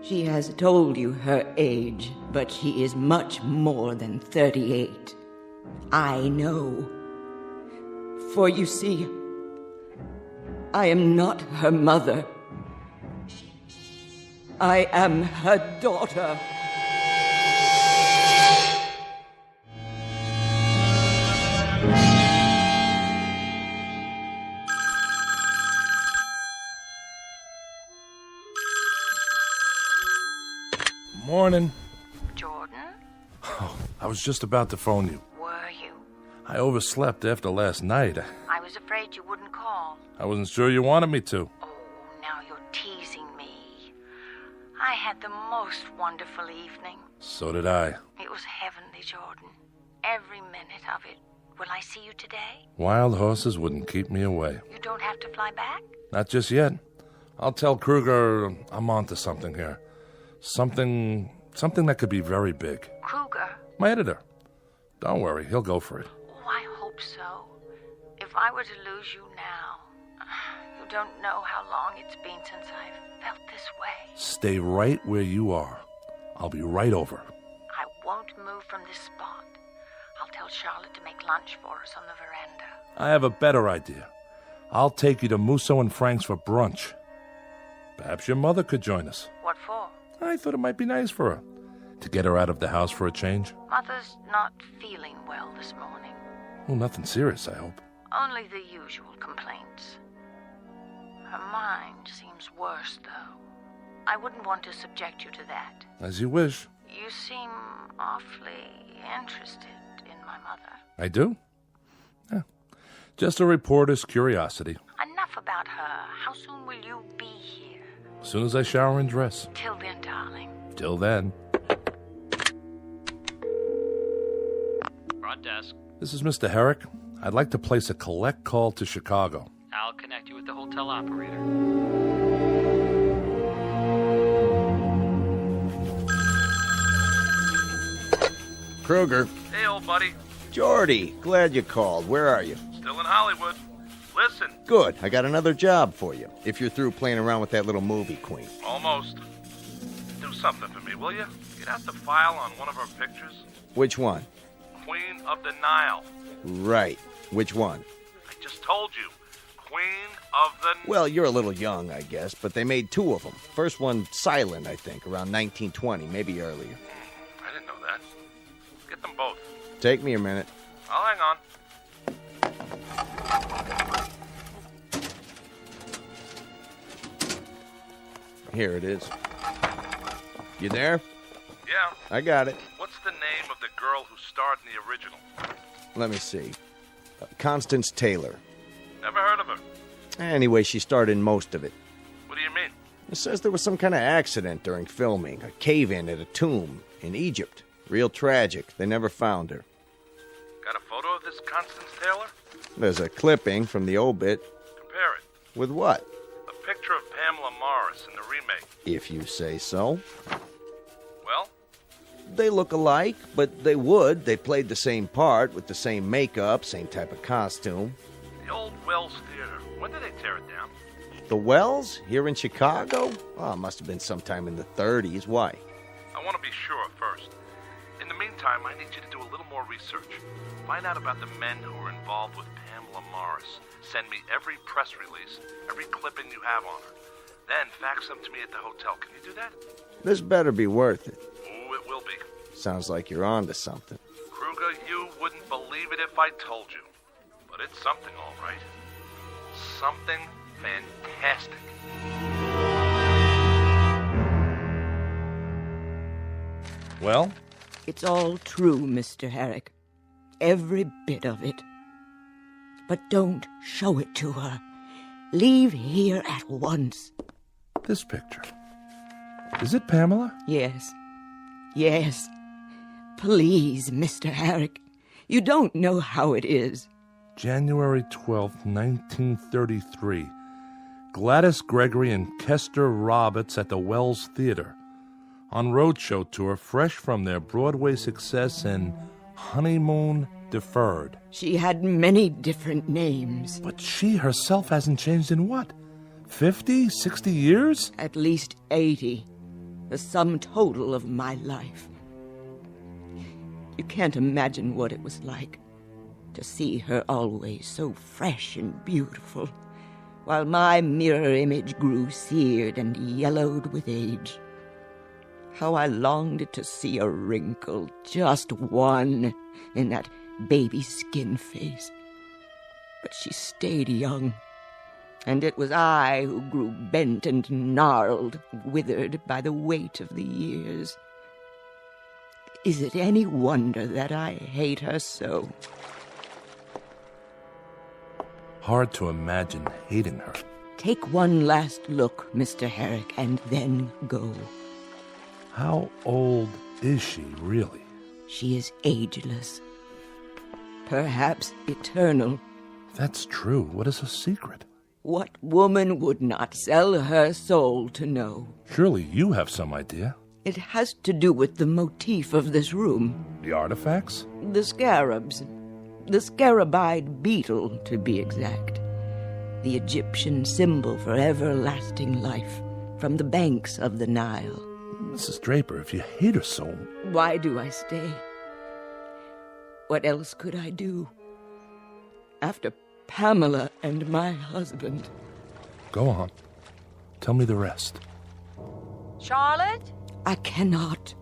She has told you her age, but she is much more than 38. I know. For you see, I am not her mother. I am her daughter. Morning. Jordan? Oh, I was just about to phone you. Were you? I overslept after last night. I was afraid you wouldn't call. I wasn't sure you wanted me to. Oh, now you're teasing me. I had the most wonderful evening. So did I. It was heavenly, Jordan. Every minute of it. Will I see you today? Wild horses wouldn't keep me away. You don't have to fly back? Not just yet. I'll tell Kruger I'm onto something here. Something that could be very big. Kruger? My editor. Don't worry, he'll go for it. Oh, I hope so. If I were to lose you now, you don't know how long it's been since I've felt this way. Stay right where you are. I'll be right over. I won't move from this spot. I'll tell Charlotte to make lunch for us on the veranda. I have a better idea. I'll take you to Musso and Frank's for brunch. Perhaps your mother could join us. What for? I thought it might be nice for her. To get her out of the house for a change. Mother's not feeling well this morning. Oh, nothing serious, I hope. Only the usual complaints. Her mind seems worse, though. I wouldn't want to subject you to that. As you wish. You seem awfully interested in my mother. I do? Yeah. Just a reporter's curiosity. Enough about her. How soon will you be here? As soon as I shower and dress. Till then, darling. Till then. Front desk. This is Mr. Herrick. I'd like to place a collect call to Chicago. I'll connect you with the hotel operator. Kruger. Hey, old buddy. Jordy, glad you called. Where are you? Still in Hollywood. Listen. Good. I got another job for you, if you're through playing around with that little movie queen. Almost. Do something for me, will you? Get out the file on one of our pictures. Which one? Queen of the Nile. Right. Which one? I just told you. Queen of the... Well, you're a little young, I guess, but they made two of them. First one silent, I think, around 1920, maybe earlier. I didn't know that. Get them both. Take me a minute. I'll hang on. Here it is. You there? Yeah. I got it. What's the name of the girl who starred in the original? Let me see. Constance Taylor. Never heard of her. Anyway, she starred in most of it. What do you mean? It says there was some kind of accident during filming. A cave-in at a tomb in Egypt. Real tragic. They never found her. Got a photo of this Constance Taylor? There's a clipping from the obit. Compare it. With what? A picture of Pamela Morris in the remake. If you say so. Well? They look alike, but they would. They played the same part with the same makeup, same type of costume. The old Wells Theater. When did they tear it down? The Wells? Here in Chicago? Oh, it must have been sometime in the 30s. Why? I want to be sure first. In the meantime, meantime, I need you to do a little more research. Find out about the men who were involved with Pamela Morris. Send me every press release, every clipping you have on her. Then fax them to me at the hotel. Can you do that? This better be worth it. Ooh, it will be. Sounds like you're on to something. Kruger, you wouldn't believe it if I told you. But it's something, all right. Something fantastic. Well? It's all true, Mr. Herrick. Every bit of it. But don't show it to her. Leave here at once. This picture. Is it Pamela? Yes. Yes. Please, Mr. Herrick. You don't know how it is. January 12th, 1933. Gladys Gregory and Kester Roberts at the Wells Theater. On roadshow tour, fresh from their Broadway success and Honeymoon Deferred. She had many different names. But she herself hasn't changed in what? 50, 60 years? At least 80. The sum total of my life. You can't imagine what it was like to see her always so fresh and beautiful, while my mirror image grew seared and yellowed with age. How I longed to see a wrinkle, just one, in that baby skin face. But she stayed young, and it was I who grew bent and gnarled, withered by the weight of the years. Is it any wonder that I hate her so? Hard to imagine hating her. Take one last look, Mr. Herrick, and then go. How old is she, really? She is ageless. Perhaps eternal. That's true. What is her secret? What woman would not sell her soul to know? Surely you have some idea. It has to do with the motif of this room. The artifacts? The scarabs. The scarabide beetle, to be exact. The Egyptian symbol for everlasting life, from the banks of the Nile. Mrs. Draper, if you hate her so... Why do I stay? What else could I do? After Pamela and my husband. Go on. Tell me the rest. Charlotte? I cannot.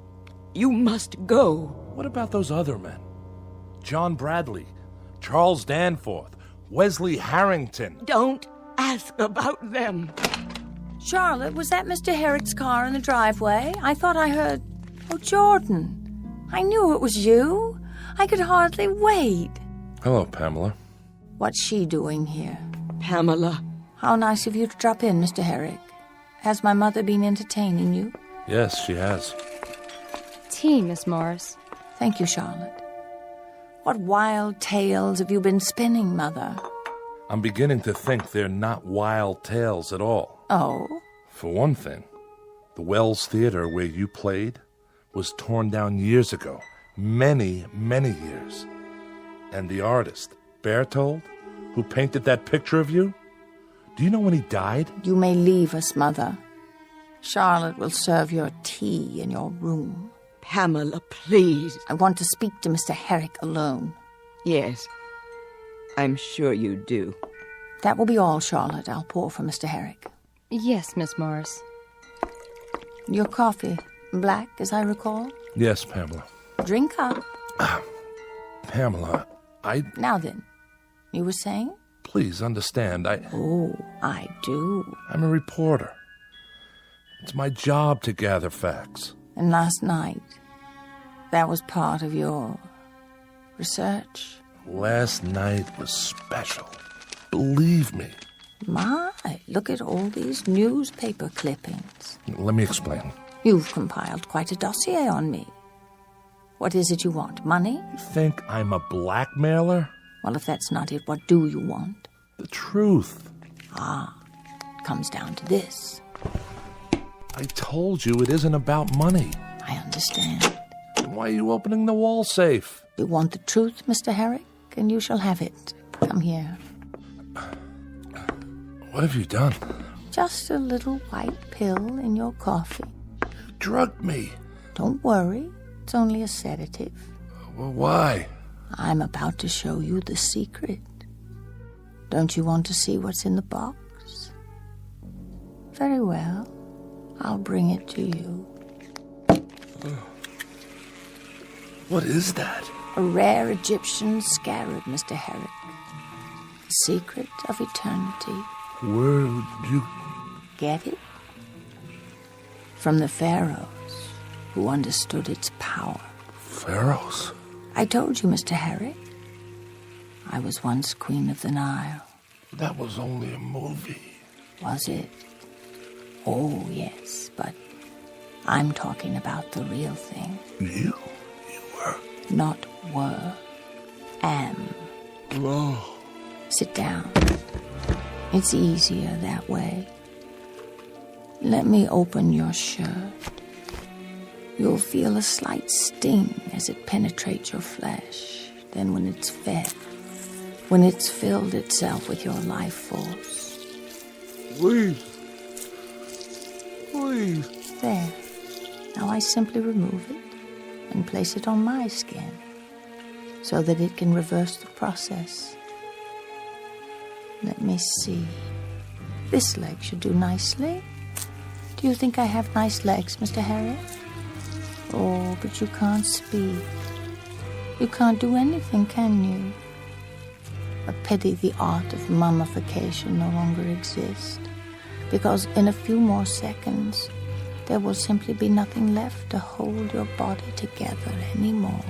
You must go. What about those other men? John Bradley, Charles Danforth, Wesley Harrington. Don't ask about them. Charlotte, was that Mr. Herrick's car in the driveway? I thought I heard... Oh, Jordan. I knew it was you. I could hardly wait. Hello, Pamela. What's she doing here? Pamela. How nice of you to drop in, Mr. Herrick. Has my mother been entertaining you? Yes, she has. Tea, Miss Morris. Thank you, Charlotte. What wild tales have you been spinning, Mother? I'm beginning to think they're not wild tales at all. Oh? For one thing, the Wells Theater where you played was torn down years ago. Many, many years. And the artist, Berthold, who painted that picture of you, do you know when he died? You may leave us, Mother. Charlotte will serve your tea in your room. Pamela, please. I want to speak to Mr. Herrick alone. Yes, I'm sure you do. That will be all, Charlotte. I'll pour for Mr. Herrick. Yes, Miss Morris. Your coffee. Black, as I recall? Yes, Pamela. Drink up. Pamela, Now then, you were saying? Please understand, Oh, I do. I'm a reporter. It's my job to gather facts. And last night, that was part of your research? Last night was special. Believe me. My, look at all these newspaper clippings. Let me explain. You've compiled quite a dossier on me. What is it you want? Money? You think I'm a blackmailer? Well, if that's not it, what do you want? The truth. It comes down to this. I told you it isn't about money. I understand. Then why are you opening the wall safe? You want the truth, Mr. Herrick, and you shall have it. Come here. What have you done? Just a little white pill in your coffee. You drugged me. Don't worry. It's only a sedative. Well, why? I'm about to show you the secret. Don't you want to see what's in the box? Very well. I'll bring it to you. What is that? A rare Egyptian scarab, Mr. Herrick. The secret of eternity. Where would you get it? From the pharaohs, who understood its power. Pharaohs? I told you, Mr. Herrick. I was once Queen of the Nile. That was only a movie. Was it? Oh, yes, but I'm talking about the real thing. You were? Not were. Am. Oh. Sit down. It's easier that way. Let me open your shirt. You'll feel a slight sting as it penetrates your flesh. Then when it's fed, when it's filled itself with your life force. Please. Please. There. Now I simply remove it and place it on my skin so that it can reverse the process. Let me see. This leg should do nicely. Do you think I have nice legs, Mr. Harry? Oh, but you can't speak. You can't do anything, can you? A pity the art of mummification no longer exists, because in a few more seconds, there will simply be nothing left to hold your body together anymore.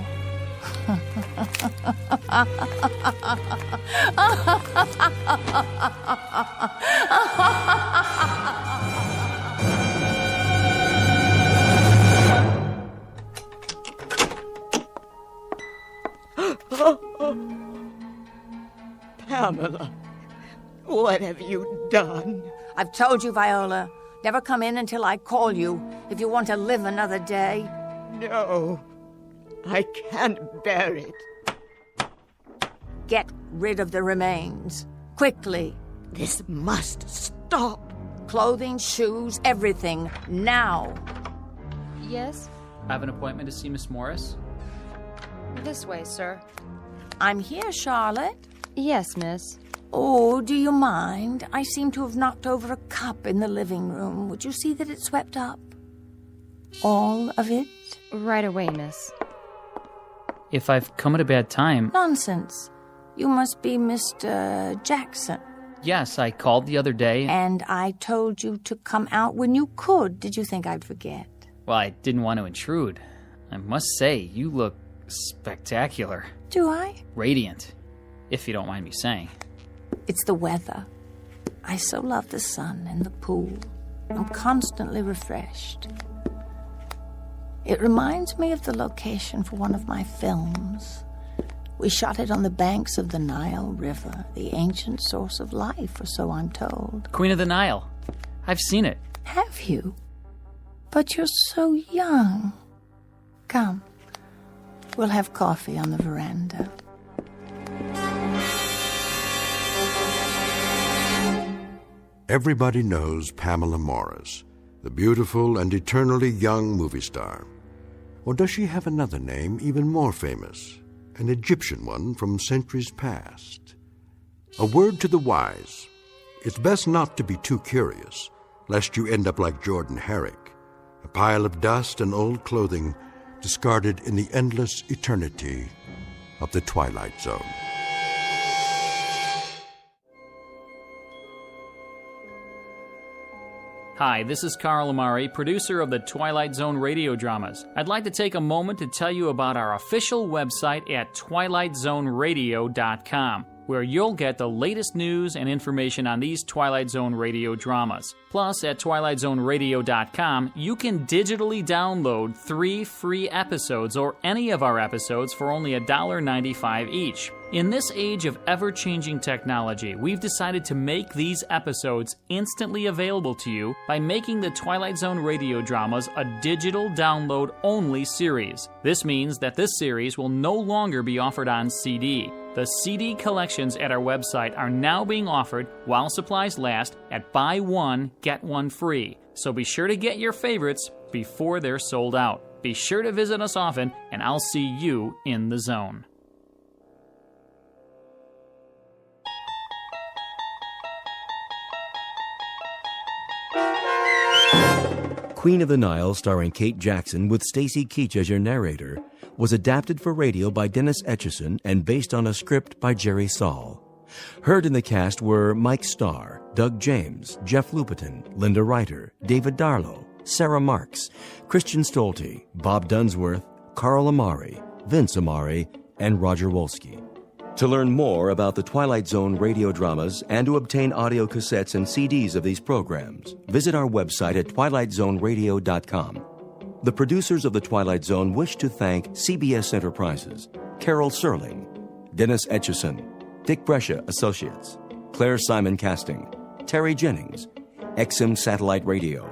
Pamela, what have you done? I've told you, Viola. Never come in until I call you if you want to live another day. No, I can't bear it. Get rid of the remains. Quickly. This must stop. Clothing, shoes, everything. Now. Yes? I have an appointment to see Miss Morris. This way, sir. I'm here, Charlotte. Yes, miss. Oh, do you mind? I seem to have knocked over a cup in the living room. Would you see that it's swept up? All of it? Right away, miss. If I've come at a bad time... Nonsense. You must be Mr. Jackson. Yes, I called the other day. And I told you to come out when you could. Did you think I'd forget? Well, I didn't want to intrude. I must say, you look spectacular. Do I? Radiant, if you don't mind me saying. It's the weather. I so love the sun and the pool. I'm constantly refreshed. It reminds me of the location for one of my films. We shot it on the banks of the Nile River, the ancient source of life, or so I'm told. Queen of the Nile. I've seen it. Have you? But you're so young. Come. We'll have coffee on the veranda. Everybody knows Pamela Morris, the beautiful and eternally young movie star. Or does she have another name even more famous, an Egyptian one from centuries past? A word to the wise. It's best not to be too curious, lest you end up like Jordan Herrick, a pile of dust and old clothing discarded in the endless eternity of the Twilight Zone. Hi, this is Carl Amari, producer of the Twilight Zone radio dramas. I'd like to take a moment to tell you about our official website at twilightzoneradio.com, where you'll get the latest news and information on these Twilight Zone radio dramas. Plus, at twilightzoneradio.com, you can digitally download 3 free episodes or any of our episodes for only $1.95 each. In this age of ever-changing technology, we've decided to make these episodes instantly available to you by making the Twilight Zone radio dramas a digital download-only series. This means that this series will no longer be offered on CD. The CD collections at our website are now being offered, while supplies last, at buy one, get one free. So be sure to get your favorites before they're sold out. Be sure to visit us often, and I'll see you in the zone. Queen of the Nile, starring Kate Jackson with Stacy Keach as your narrator, was adapted for radio by Dennis Etchison and based on a script by Jerry Saul. Heard in the cast were Mike Starr, Doug James, Jeff Lupetin, Linda Reiter, David Darlow, Sarah Marks, Christian Stolte, Bob Dunsworth, Carl Amari, Vince Amari, and Roger Wolski. To learn more about the Twilight Zone radio dramas and to obtain audio cassettes and CDs of these programs, visit our website at twilightzoneradio.com. The producers of The Twilight Zone wish to thank CBS Enterprises, Carol Serling, Dennis Etchison, Dick Brescia Associates, Claire Simon Casting, Terry Jennings, XM Satellite Radio,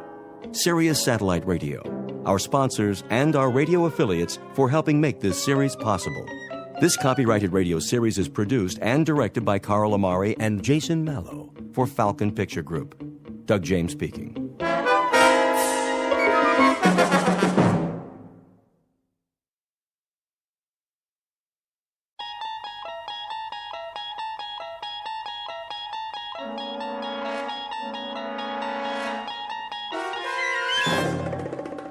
Sirius Satellite Radio, our sponsors, and our radio affiliates for helping make this series possible. This copyrighted radio series is produced and directed by Carl Amari and Jason Mallow for Falcon Picture Group. Doug James speaking.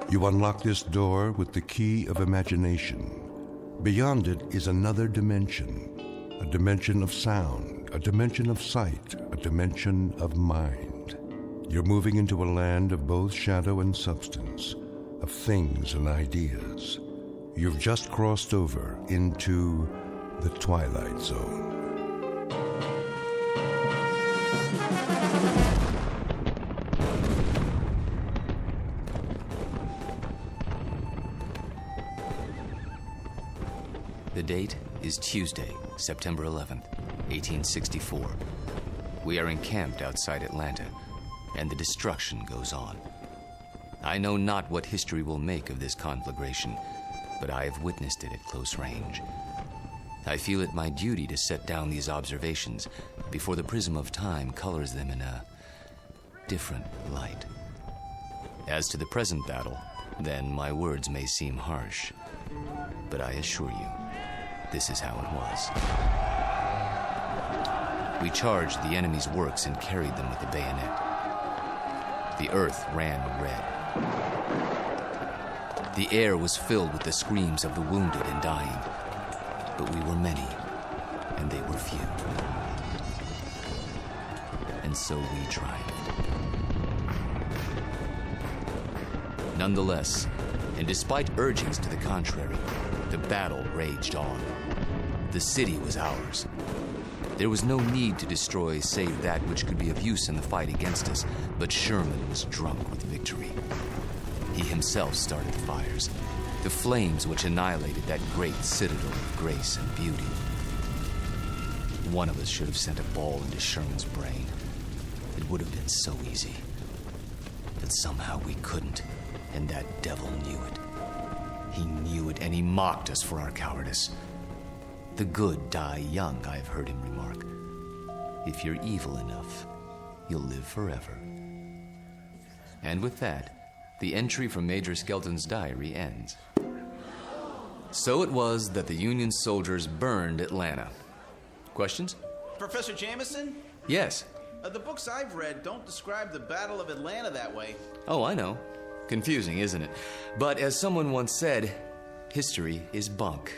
You unlock this door with the key of imagination. Beyond it is another dimension, a dimension of sound, a dimension of sight, a dimension of mind. You're moving into a land of both shadow and substance, of things and ideas. You've just crossed over into the Twilight Zone. The date is Tuesday, September 11th, 1864. We are encamped outside Atlanta, and the destruction goes on. I know not what history will make of this conflagration, but I have witnessed it at close range. I feel it my duty to set down these observations before the prism of time colors them in a different light. As to the present battle, then my words may seem harsh, but I assure you, this is how it was. We charged the enemy's works and carried them with the bayonet. The earth ran red. The air was filled with the screams of the wounded and dying. But we were many, and they were few. And so we triumphed. Nonetheless, and despite urgings to the contrary, the battle raged on. The city was ours. There was no need to destroy save that which could be of use in the fight against us, but Sherman was drunk with victory. He himself started the fires, the flames which annihilated that great citadel of grace and beauty. One of us should have sent a ball into Sherman's brain. It would have been so easy. But somehow we couldn't, and that devil knew it. He knew it, and he mocked us for our cowardice. The good die young, I've heard him remark. If you're evil enough, you'll live forever. And with that, the entry from Major Skelton's diary ends. So it was that the Union soldiers burned Atlanta. Questions? Professor Jameson? Yes. The books I've read don't describe the Battle of Atlanta that way. Oh, I know. Confusing, isn't it? But as someone once said, history is bunk.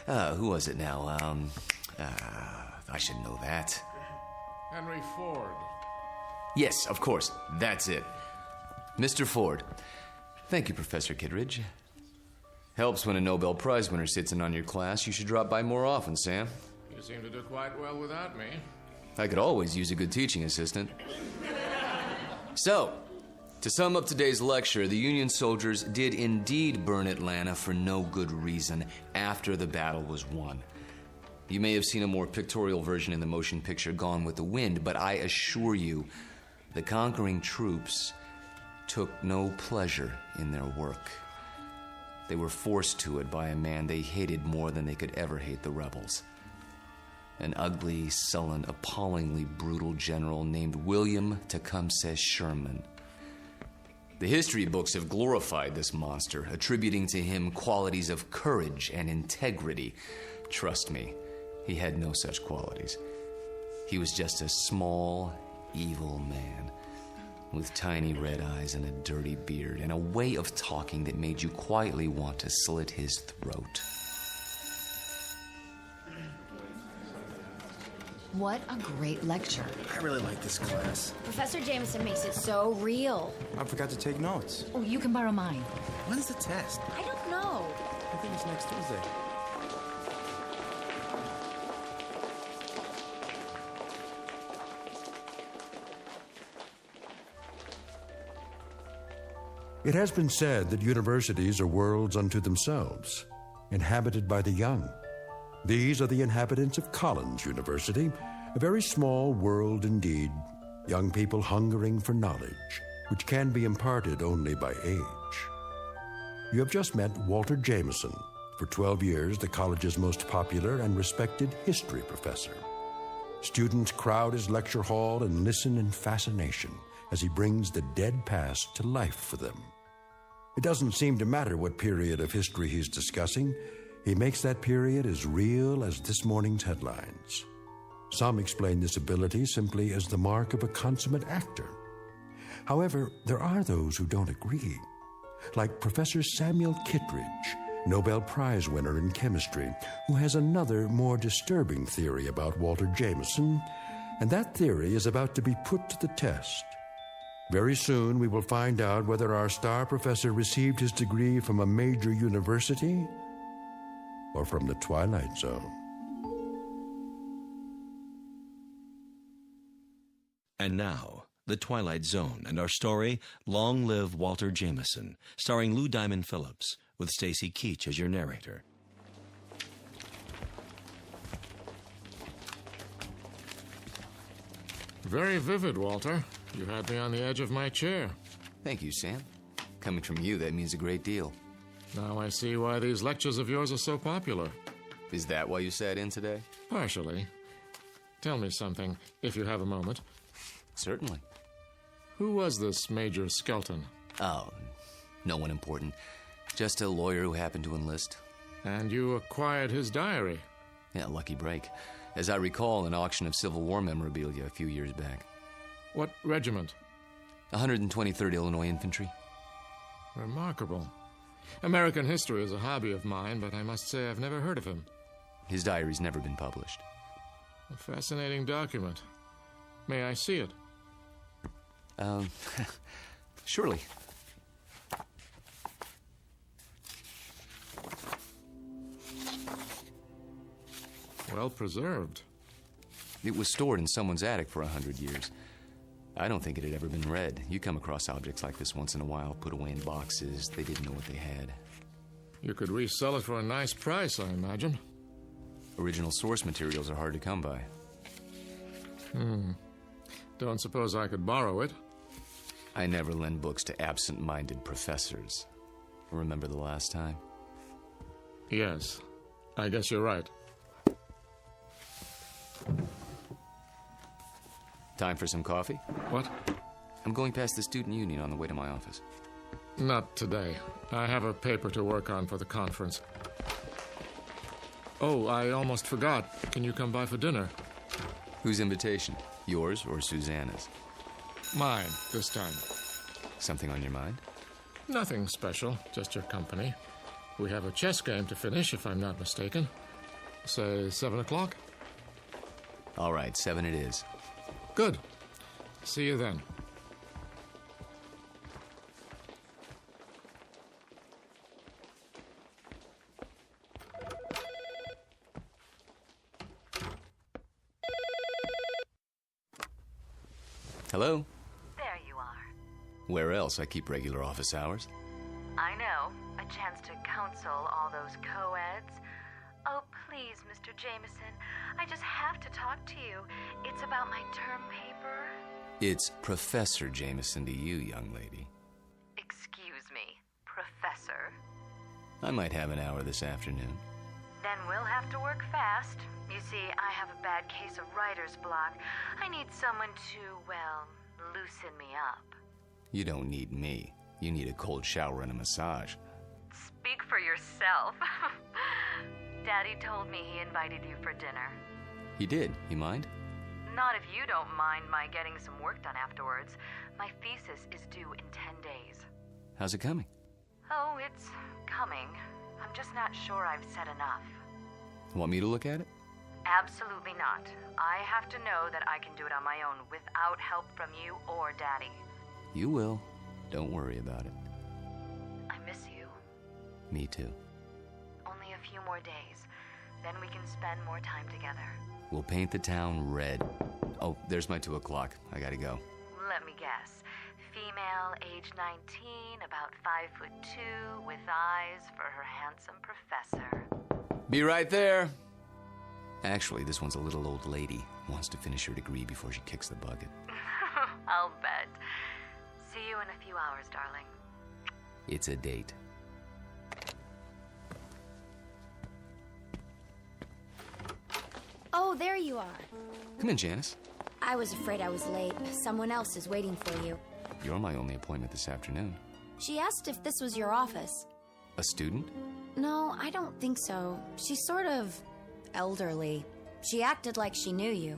Who was it now? I should know that. Henry Ford. Yes, of course. That's it. Mr. Ford. Thank you, Professor Kittredge. Helps when a Nobel Prize winner sits in on your class. You should drop by more often, Sam. You seem to do quite well without me. I could always use a good teaching assistant. So, to sum up today's lecture, the Union soldiers did indeed burn Atlanta for no good reason after the battle was won. You may have seen a more pictorial version in the motion picture Gone with the Wind, but I assure you, the conquering troops took no pleasure in their work. They were forced to it by a man they hated more than they could ever hate the rebels. An ugly, sullen, appallingly brutal general named William Tecumseh Sherman. The history books have glorified this monster, attributing to him qualities of courage and integrity. Trust me, he had no such qualities. He was just a small, evil man with tiny red eyes and a dirty beard and a way of talking that made you quietly want to slit his throat. What a great lecture. I really like this class. Professor Jameson makes it so real. I forgot to take notes. Oh, you can borrow mine. When's the test? I don't know. I think it's next Tuesday. It has been said that universities are worlds unto themselves, inhabited by the young. These are the inhabitants of Collins University, a very small world indeed, young people hungering for knowledge, which can be imparted only by age. You have just met Walter Jameson, for 12 years the college's most popular and respected history professor. Students crowd his lecture hall and listen in fascination as he brings the dead past to life for them. It doesn't seem to matter what period of history he's discussing. He makes that period as real as this morning's headlines. Some explain this ability simply as the mark of a consummate actor. However, there are those who don't agree, like Professor Samuel Kittredge, Nobel Prize winner in chemistry, who has another, more disturbing theory about Walter Jameson, and that theory is about to be put to the test. Very soon we will find out whether our star professor received his degree from a major university or from the Twilight Zone. And now, The Twilight Zone and our story, Long Live Walter Jameson, starring Lou Diamond Phillips, with Stacy Keach as your narrator. Very vivid, Walter. You had me on the edge of my chair. Thank you, Sam. Coming from you, that means a great deal. Now I see why these lectures of yours are so popular. Is that why you sat in today? Partially. Tell me something, if you have a moment. Certainly. Who was this Major Skelton? Oh, no one important. Just a lawyer who happened to enlist. And you acquired his diary? Yeah, lucky break. As I recall, an auction of Civil War memorabilia a few years back. What regiment? 123rd Illinois Infantry. Remarkable. American history is a hobby of mine, but I must say I've never heard of him. His diary's never been published. A fascinating document. May I see it? Surely. Well preserved. It was stored in someone's attic for 100 years. I don't think it had ever been read. You come across objects like this once in a while, put away in boxes. They didn't know what they had. You could resell it for a nice price, I imagine. Original source materials are hard to come by. Don't suppose I could borrow it? I never lend books to absent-minded professors. Remember the last time? Yes. I guess you're right. Time for some coffee? What? I'm going past the student union on the way to my office. Not today. I have a paper to work on for the conference. Oh, I almost forgot. Can you come by for dinner? Whose invitation? Yours or Susanna's? Mine, this time. Something on your mind? Nothing special, just your company. We have a chess game to finish, if I'm not mistaken. Say 7 o'clock? All right, 7 it is. Good. See you then. Hello? There you are. Where else? I keep regular office hours. I know. A chance to counsel all those co-eds. Oh, please, Mr. Jameson. I just have to talk to you. It's about my term paper. It's Professor Jameson to you, young lady. Excuse me, Professor. I might have an hour this afternoon. Then we'll have to work fast. You see, I have a bad case of writer's block. I need someone to, well, loosen me up. You don't need me. You need a cold shower and a massage. Speak for yourself. Daddy told me he invited you for dinner. He did. You mind? Not if you don't mind my getting some work done afterwards. My thesis is due in 10 days. How's it coming? Oh, it's coming. I'm just not sure I've said enough. Want me to look at it? Absolutely not. I have to know that I can do it on my own without help from you or Daddy. You will. Don't worry about it. I miss you. Me too. Only a few more days. Then we can spend more time together. We'll paint the town red. Oh, there's my 2 o'clock. I gotta go. Let me guess. Female, age 19, about 5'2", with eyes for her handsome professor. Be right there. Actually, this one's a little old lady. Wants to finish her degree before she kicks the bucket. I'll bet. See you in a few hours, darling. It's a date. Oh, there you are. Come in, Janice. I was afraid I was late. Someone else is waiting for you. You're my only appointment this afternoon. She asked if this was your office. A student? No, I don't think so. She's sort of elderly. She acted like she knew you.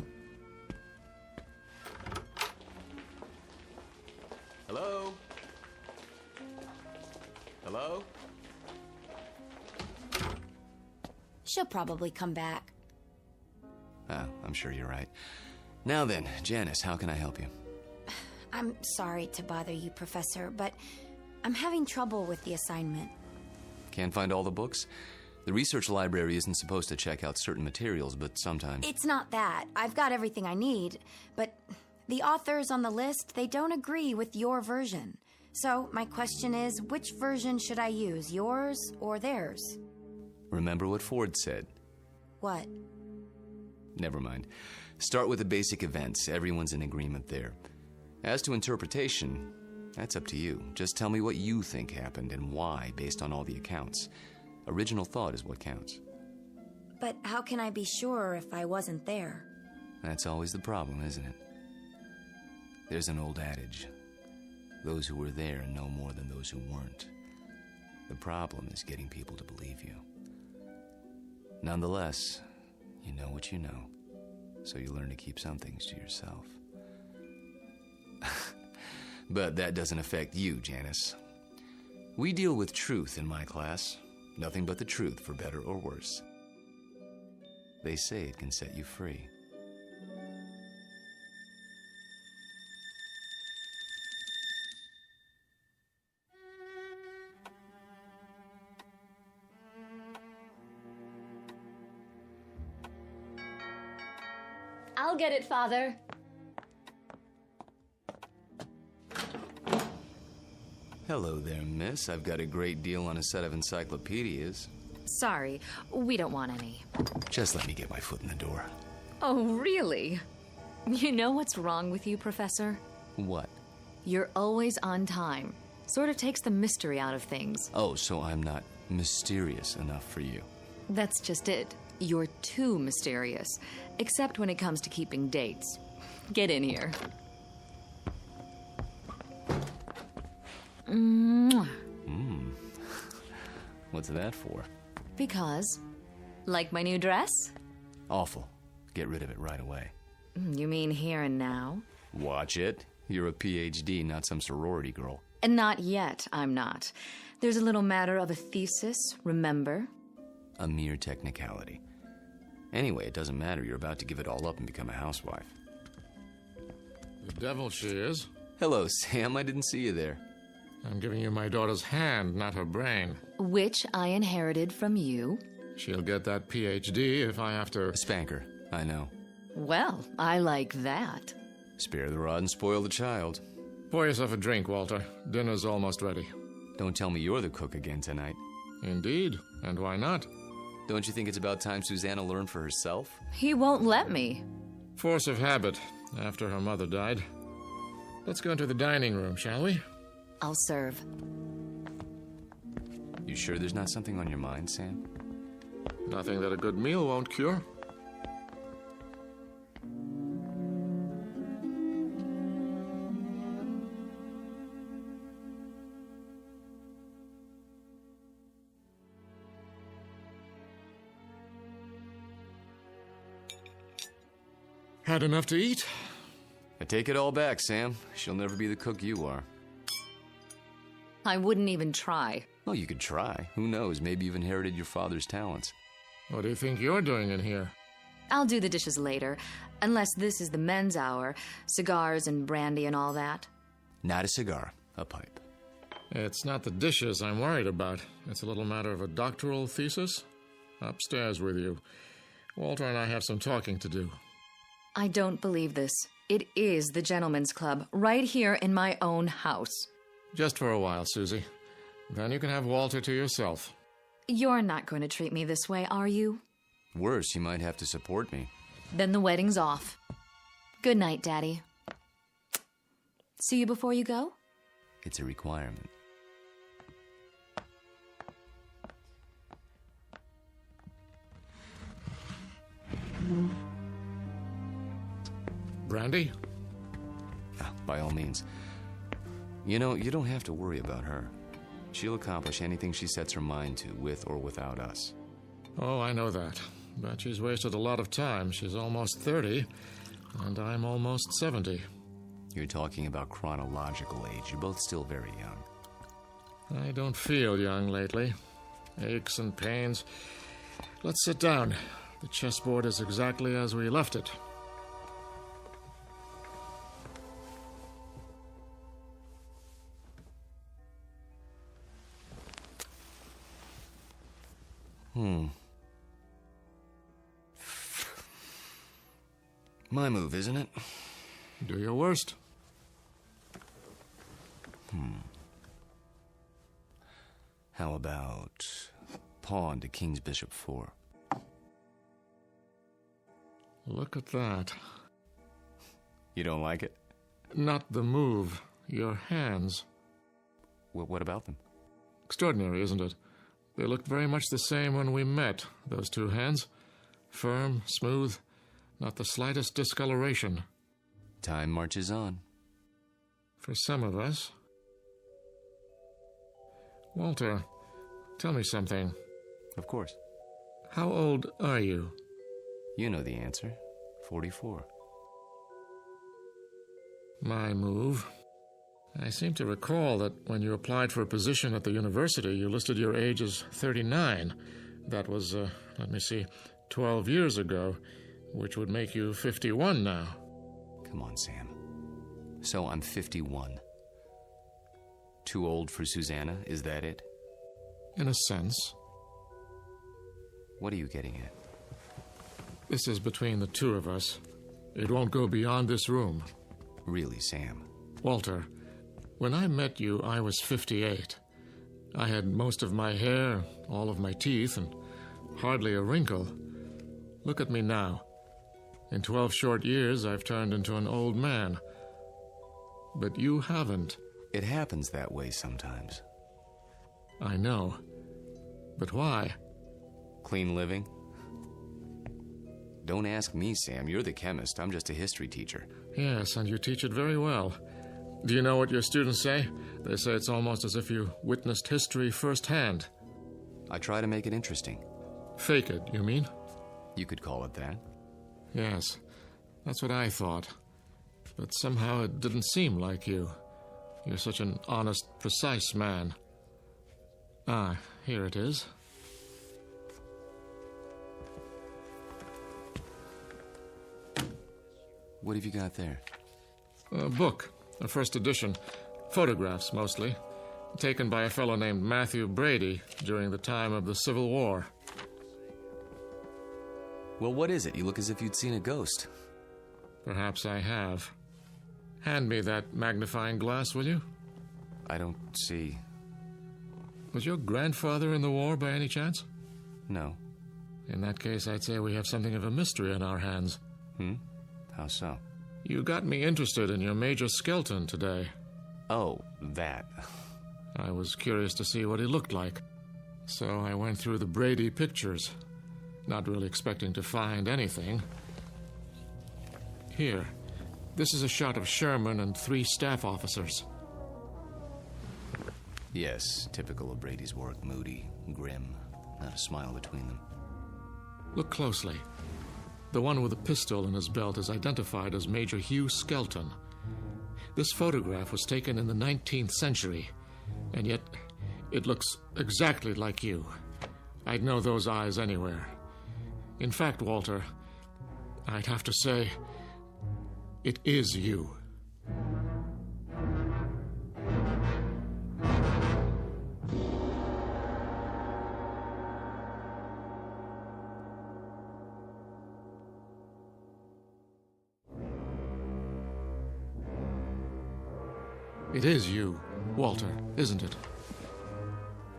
Hello? Hello? She'll probably come back. Oh, I'm sure you're right. Now then, Janice, how can I help you? I'm sorry to bother you, Professor, but I'm having trouble with the assignment. Can't find all the books? The research library isn't supposed to check out certain materials, but sometimes... It's not that. I've got everything I need, but the authors on the list, they don't agree with your version. So my question is, which version should I use, yours or theirs? Remember what Ford said. What? Never mind. Start with the basic events. Everyone's in agreement there. As to interpretation, that's up to you. Just tell me what you think happened and why, based on all the accounts. Original thought is what counts. But how can I be sure if I wasn't there? That's always the problem, isn't it? There's an old adage. Those who were there know more than those who weren't. The problem is getting people to believe you. Nonetheless, you know what you know, so you learn to keep some things to yourself. But that doesn't affect you, Janice. We deal with truth in my class. Nothing but the truth, for better or worse. They say it can set you free. I'll get it, Father. Hello there, miss. I've got a great deal on a set of encyclopedias. Sorry, we don't want any. Just let me get my foot in the door. Oh, really? You know what's wrong with you, Professor? What? You're always on time. Sort of takes the mystery out of things. Oh, so I'm not mysterious enough for you. That's just it. You're too mysterious. Except when it comes to keeping dates. Get in here. Mwah. What's that for? Because, like my new dress? Awful. Get rid of it right away. You mean here and now? Watch it. You're a PhD, not some sorority girl. And not yet, I'm not. There's a little matter of a thesis, remember? A mere technicality. Anyway, it doesn't matter. You're about to give it all up and become a housewife. The devil she is. Hello, Sam. I didn't see you there. I'm giving you my daughter's hand, not her brain. Which I inherited from you. She'll get that PhD if I have to... Spank her, I know. Well, I like that. Spare the rod and spoil the child. Pour yourself a drink, Walter. Dinner's almost ready. Don't tell me you're the cook again tonight. Indeed. And why not? Don't you think it's about time Susanna learned for herself? He won't let me. Force of habit, after her mother died. Let's go into the dining room, shall we? I'll serve. You sure there's not something on your mind, Sam? Nothing that a good meal won't cure. Had enough to eat? I take it all back, Sam. She'll never be the cook you are. I wouldn't even try. Well, you could try. Who knows? Maybe you've inherited your father's talents. What do you think you're doing in here? I'll do the dishes later, unless this is the men's hour. Cigars and brandy and all that. Not a cigar, a pipe. It's not the dishes I'm worried about. It's a little matter of a doctoral thesis. Upstairs with you. Walter and I have some talking to do. I don't believe this. It is the gentleman's club, right here in my own house. Just for a while, Susie. Then you can have Walter to yourself. You're not going to treat me this way, are you? Worse, you might have to support me. Then the wedding's off. Good night, Daddy. See you before you go? It's a requirement. Brandy? By all means. You know, you don't have to worry about her. She'll accomplish anything she sets her mind to, with or without us. Oh, I know that. But she's wasted a lot of time. She's almost 30, and I'm almost 70. You're talking about chronological age. You're both still very young. I don't feel young lately. Aches and pains. Let's sit down. The chessboard is exactly as we left it. My move, isn't it? Do your worst. How about pawn to king's bishop 4? Look at that. You don't like it? Not the move. Your hands. Well, what about them? Extraordinary, isn't it? They looked very much the same when we met, those two hands. Firm, smooth, not the slightest discoloration. Time marches on. For some of us. Walter, tell me something. Of course. How old are you? You know the answer. 44. My move. I seem to recall that when you applied for a position at the university, you listed your age as 39. That was, 12 years ago, which would make you 51 now. Come on, Sam. So I'm 51. Too old for Susanna, is that it? In a sense. What are you getting at? This is between the two of us. It won't go beyond this room. Really, Sam? Walter, when I met you, I was 58. I had most of my hair, all of my teeth, and hardly a wrinkle. Look at me now. In 12 short years, I've turned into an old man. But you haven't. It happens that way sometimes. I know. But why? Clean living? Don't ask me, Sam. You're the chemist. I'm just a history teacher. Yes, and you teach it very well. Do you know what your students say? They say it's almost as if you witnessed history firsthand. I try to make it interesting. Fake it, you mean? You could call it that. Yes, that's what I thought. But somehow it didn't seem like you. You're such an honest, precise man. Ah, here it is. What have you got there? A book, a first edition. Photographs, mostly. Taken by a fellow named Matthew Brady during the time of the Civil War. Well, what is it? You look as if you'd seen a ghost. Perhaps I have. Hand me that magnifying glass, will you? I don't see. Was your grandfather in the war by any chance? No. In that case, I'd say we have something of a mystery on our hands. How so? You got me interested in your Major Skelton today. Oh, that. I was curious to see what he looked like. So I went through the Brady pictures, not really expecting to find anything. Here, this is a shot of Sherman and 3 staff officers. Yes, typical of Brady's work. Moody, grim, not a smile between them. Look closely. The one with a pistol in his belt is identified as Major Hugh Skelton. This photograph was taken in the 19th century, and yet it looks exactly like you. I'd know those eyes anywhere. In fact, Walter, I'd have to say, it is you. It is you, Walter, isn't it?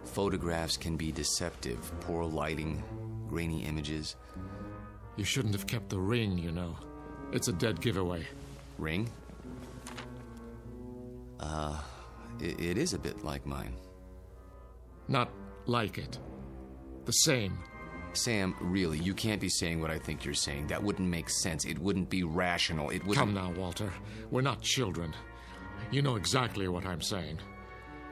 Photographs can be deceptive. Poor lighting, grainy images. You shouldn't have kept the ring, you know. It's a dead giveaway. Ring? It is a bit like mine. Not like it. The same. Sam, really, you can't be saying what I think you're saying. That wouldn't make sense. It wouldn't be rational. It wouldn't... Come now, Walter. We're not children. You know exactly what I'm saying.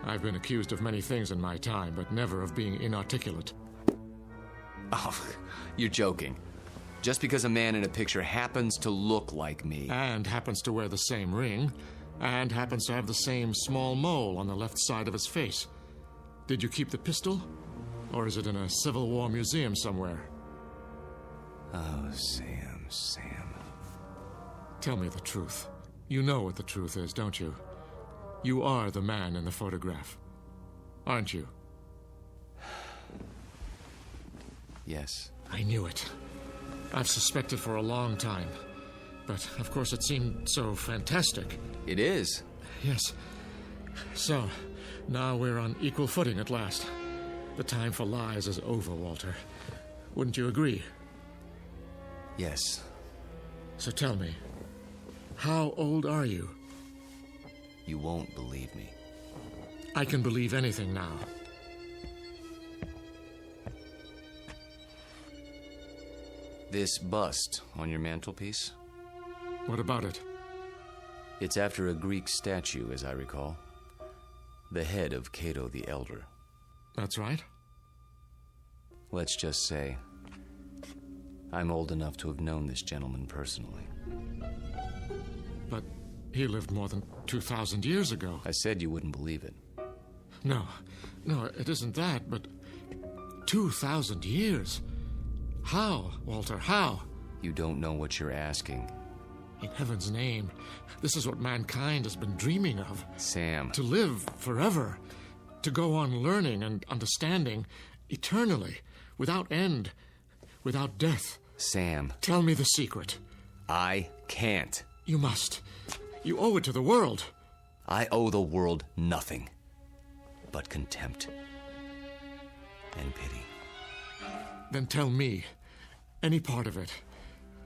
I've been accused of many things in my time, but never of being inarticulate. Oh, you're joking. Just because a man in a picture happens to look like me... And happens to wear the same ring, and happens to have the same small mole on the left side of his face. Did you keep the pistol? Or is it in a Civil War museum somewhere? Oh, Sam. Tell me the truth. You know what the truth is, don't you? You are the man in the photograph, aren't you? Yes. I knew it. I've suspected for a long time. But, of course, it seemed so fantastic. It is. Yes. So, now we're on equal footing at last. The time for lies is over, Walter. Wouldn't you agree? Yes. So tell me, how old are you? You won't believe me. I can believe anything now. This bust on your mantelpiece? What about it? It's after a Greek statue, as I recall. The head of Cato the Elder. That's right. Let's just say, I'm old enough to have known this gentleman personally. But he lived more than 2,000 years ago. I said you wouldn't believe it. No, it isn't that, but 2,000 years? How, Walter, how? You don't know what you're asking. In heaven's name, this is what mankind has been dreaming of. Sam. To live forever. To go on learning and understanding eternally, without end, without death. Sam. Tell me the secret. I can't. You must. You owe it to the world. I owe the world nothing but contempt and pity. Then tell me, any part of it.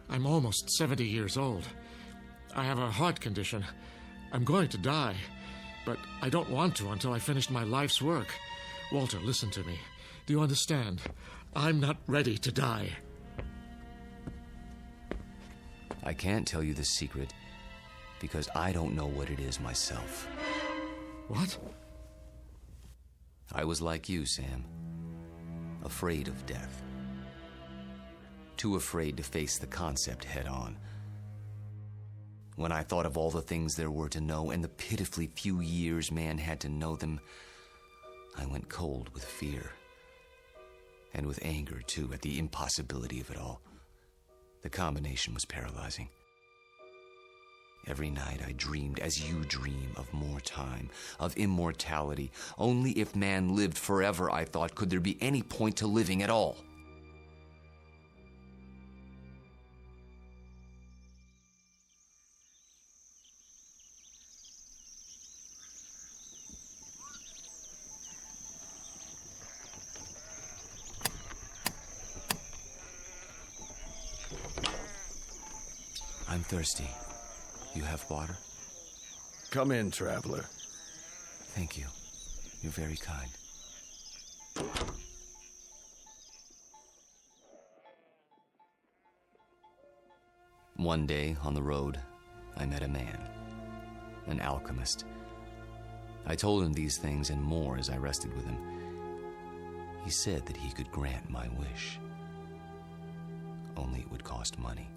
I'm almost 70 years old. I have a heart condition. I'm going to die, but I don't want to until I finish my life's work. Walter, listen to me. Do you understand? I'm not ready to die. I can't tell you the secret because I don't know what it is myself. What? I was like you, Sam. Afraid of death. Too afraid to face the concept head on. When I thought of all the things there were to know and the pitifully few years man had to know them, I went cold with fear. And with anger, too, at the impossibility of it all. The combination was paralyzing. Every night I dreamed, as you dream, of more time, of immortality. Only if man lived forever, I thought, could there be any point to living at all. I'm thirsty. You have water? Come in, traveler. Thank you. You're very kind. One day, on the road, I met a man. An alchemist. I told him these things and more as I rested with him. He said that he could grant my wish. only it would cost money.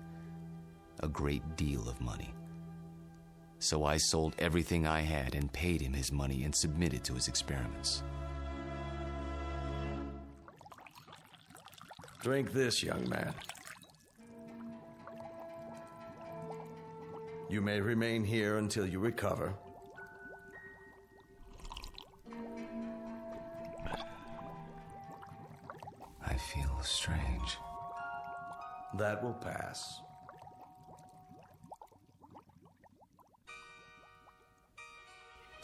A great deal of money. So I sold everything I had and paid him his money and submitted to his experiments. Drink this, young man. You may remain here until you recover. I feel strange. That will pass.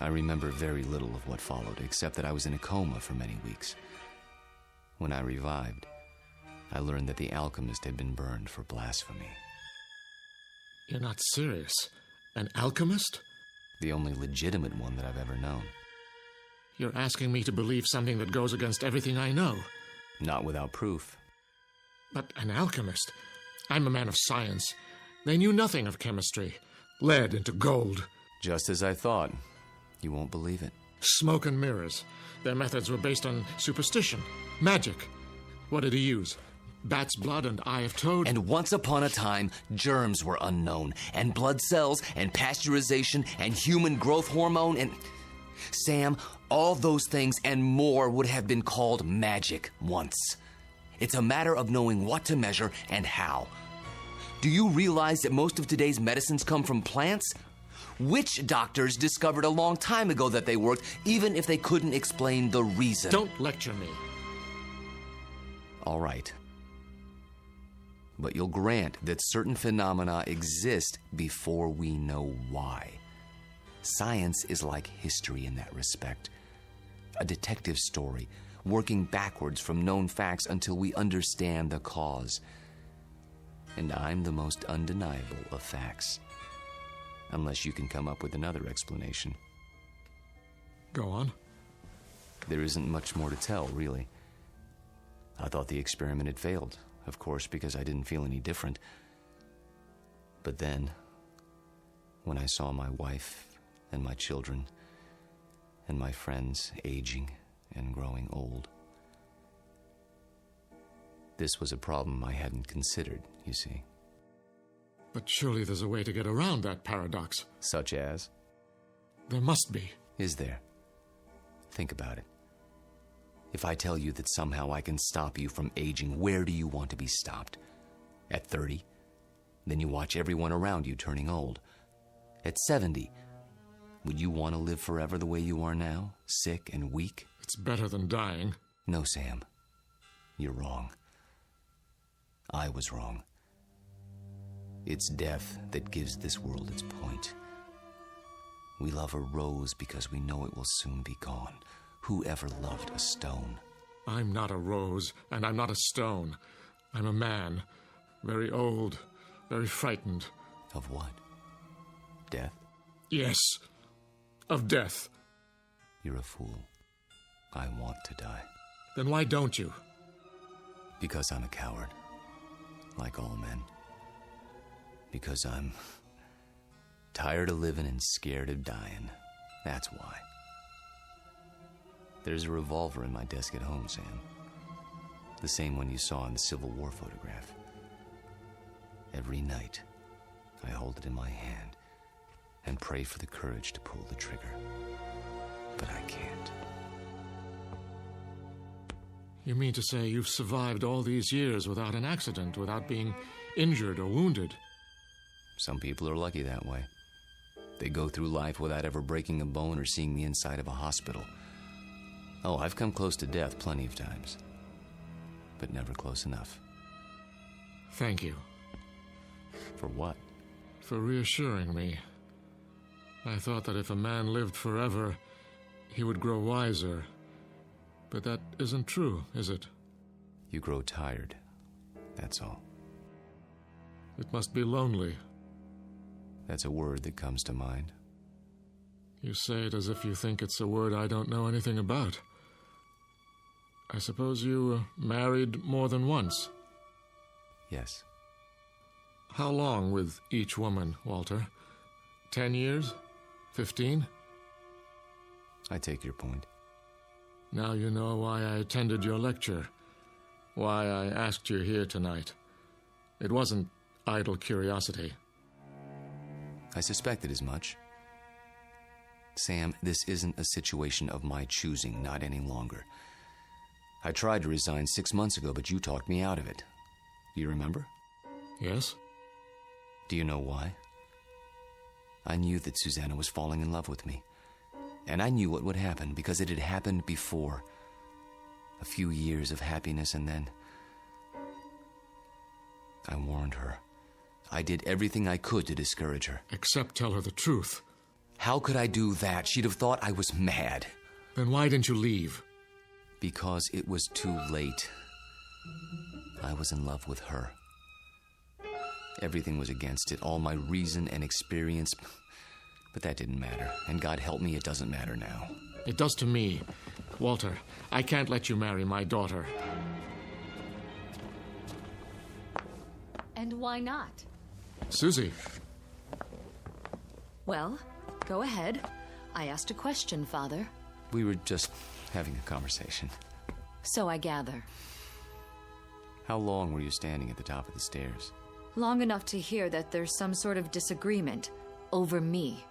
I remember very little of what followed, except that I was in a coma for many weeks. When I revived, I learned that the alchemist had been burned for blasphemy. You're not serious? An alchemist? The only legitimate one that I've ever known. You're asking me to believe something that goes against everything I know. Not without proof. But an alchemist? I'm a man of science. They knew nothing of chemistry. Lead into gold. Just as I thought. You won't believe it. Smoke and mirrors. Their methods were based on superstition, magic. What did he use? Bat's blood and eye of toad? And once upon a time, germs were unknown, and blood cells, and pasteurization, and human growth hormone, and... Sam, all those things and more would have been called magic once. It's a matter of knowing what to measure and how. Do you realize that most of today's medicines come from plants? Witch doctors discovered a long time ago that they worked, even if they couldn't explain the reason. Don't lecture me. All right. But you'll grant that certain phenomena exist before we know why. Science is like history in that respect. A detective story, working backwards from known facts until we understand the cause. And I'm the most undeniable of facts. Unless you can come up with another explanation. Go on. There isn't much more to tell, really. I thought the experiment had failed, of course, because I didn't feel any different. But then, when I saw my wife and my children and my friends aging and growing old, this was a problem I hadn't considered, you see. But surely there's a way to get around that paradox. Such as? There must be. Is there? Think about it. If I tell you that somehow I can stop you from aging, where do you want to be stopped? At 30? Then you watch everyone around you turning old. At 70? Would you want to live forever the way you are now? Sick and weak? It's better than dying. No, Sam. You're wrong. I was wrong. It's death that gives this world its point. We love a rose because we know it will soon be gone. Who ever loved a stone? I'm not a rose, and I'm not a stone. I'm a man. Very old, very frightened. Of what? Death? Yes, of death. You're a fool. I want to die. Then why don't you? Because I'm a coward. Like all men. Because I'm tired of living and scared of dying. That's why. There's a revolver in my desk at home, Sam. The same one you saw in the Civil War photograph. Every night, I hold it in my hand and pray for the courage to pull the trigger. But I can't. You mean to say you've survived all these years without an accident, without being injured or wounded? Some people are lucky that way. They go through life without ever breaking a bone or seeing the inside of a hospital. Oh, I've come close to death plenty of times. But never close enough. Thank you. For what? For reassuring me. I thought that if a man lived forever, he would grow wiser. But that isn't true, is it? You grow tired. That's all. It must be lonely. That's a word that comes to mind. You say it as if you think it's a word I don't know anything about. I suppose you married more than once? Yes. How long with each woman, Walter? 10 years? 15? I take your point. Now you know why I attended your lecture. Why I asked you here tonight. It wasn't idle curiosity. I suspected as much. Sam, this isn't a situation of my choosing, not any longer. I tried to resign 6 months ago, but you talked me out of it. Do you remember? Yes. Do you know why? I knew that Susanna was falling in love with me. And I knew what would happen, because it had happened before. A few years of happiness, and then... I warned her. I did everything I could to discourage her. Except tell her the truth. How could I do that? She'd have thought I was mad. Then why didn't you leave? Because it was too late. I was in love with her. Everything was against it, all my reason and experience. But that didn't matter. And God help me, it doesn't matter now. It does to me. Walter, I can't let you marry my daughter. And why not? Susie. Well, go ahead. I asked a question, Father. We were just having a conversation. So I gather. How long were you standing at the top of the stairs? Long enough to hear that there's some sort of disagreement over me.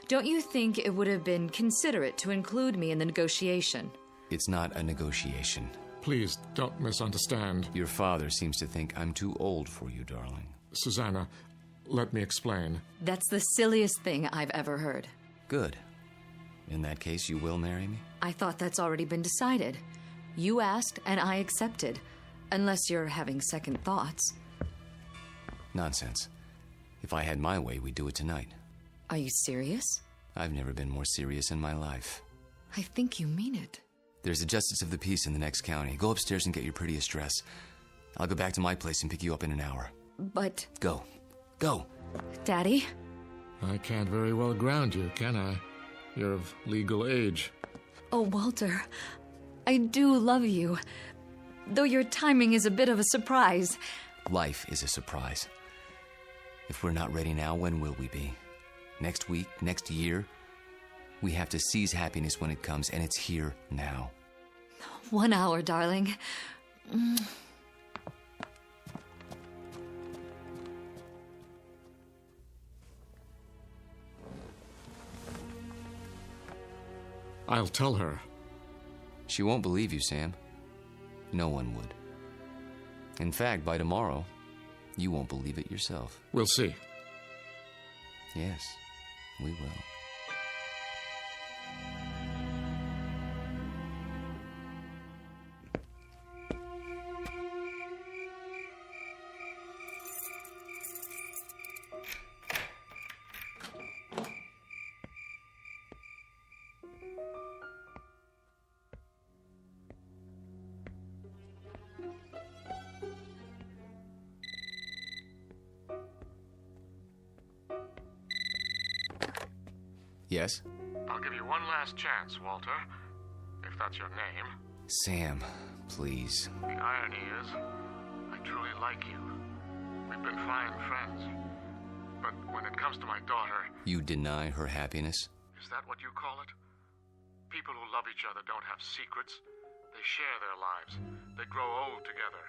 Don't you think it would have been considerate to include me in the negotiation? It's not a negotiation. Please, don't misunderstand. Your father seems to think I'm too old for you, darling. Susanna, let me explain. That's the silliest thing I've ever heard. Good. In that case, you will marry me? I thought that's already been decided. You asked, and I accepted. Unless you're having second thoughts. Nonsense. If I had my way, we'd do it tonight. Are you serious? I've never been more serious in my life. I think you mean it. There's a justice of the peace in the next county. Go upstairs and get your prettiest dress. I'll go back to my place and pick you up in an hour. But... Go. Go. Daddy? I can't very well ground you, can I? You're of legal age. Oh, Walter, I do love you. Though your timing is a bit of a surprise. Life is a surprise. If we're not ready now, when will we be? Next week? Next year? We have to seize happiness when it comes, and it's here now. 1 hour, darling. I'll tell her. She won't believe you, Sam. No one would. In fact, by tomorrow, you won't believe it yourself. We'll see. Yes, we will. Yes? I'll give you one last chance, Walter. If that's your name. Sam, please. The irony is, I truly like you. We've been fine friends. But when it comes to my daughter... You deny her happiness? Is that what you call it? People who love each other don't have secrets. They share their lives. They grow old together.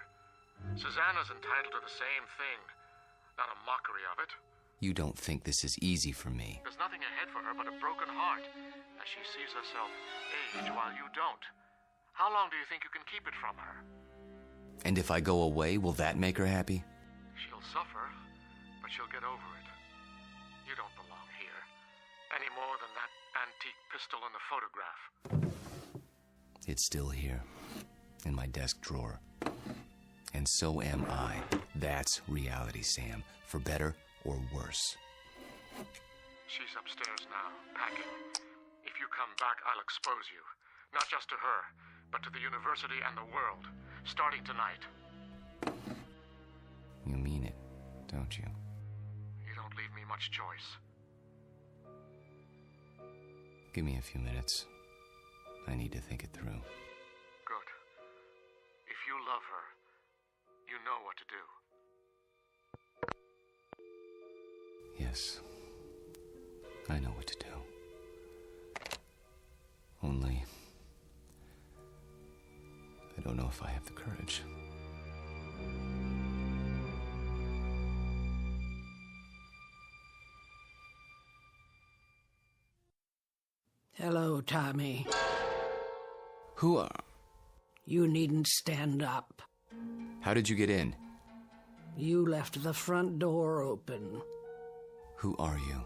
Susanna's entitled to the same thing. Not a mockery of it. You don't think this is easy for me. There's nothing ahead for her but a broken heart, as she sees herself age while you don't. How long do you think you can keep it from her? And if I go away, will that make her happy? She'll suffer, but she'll get over it. You don't belong here, any more than that antique pistol in the photograph. It's still here, in my desk drawer. And so am I. That's reality, Sam, for better or worse. She's upstairs now, packing. If you come back, I'll expose you. Not just to her, but to the university and the world. Starting tonight. You mean it, don't you? You don't leave me much choice. Give me a few minutes. I need to think it through. Good. If you love her, you know what to do. Yes, I know what to do. Only, I don't know if I have the courage. Hello, Tommy. Who are... You needn't stand up. How did you get in? You left the front door open. Who are you?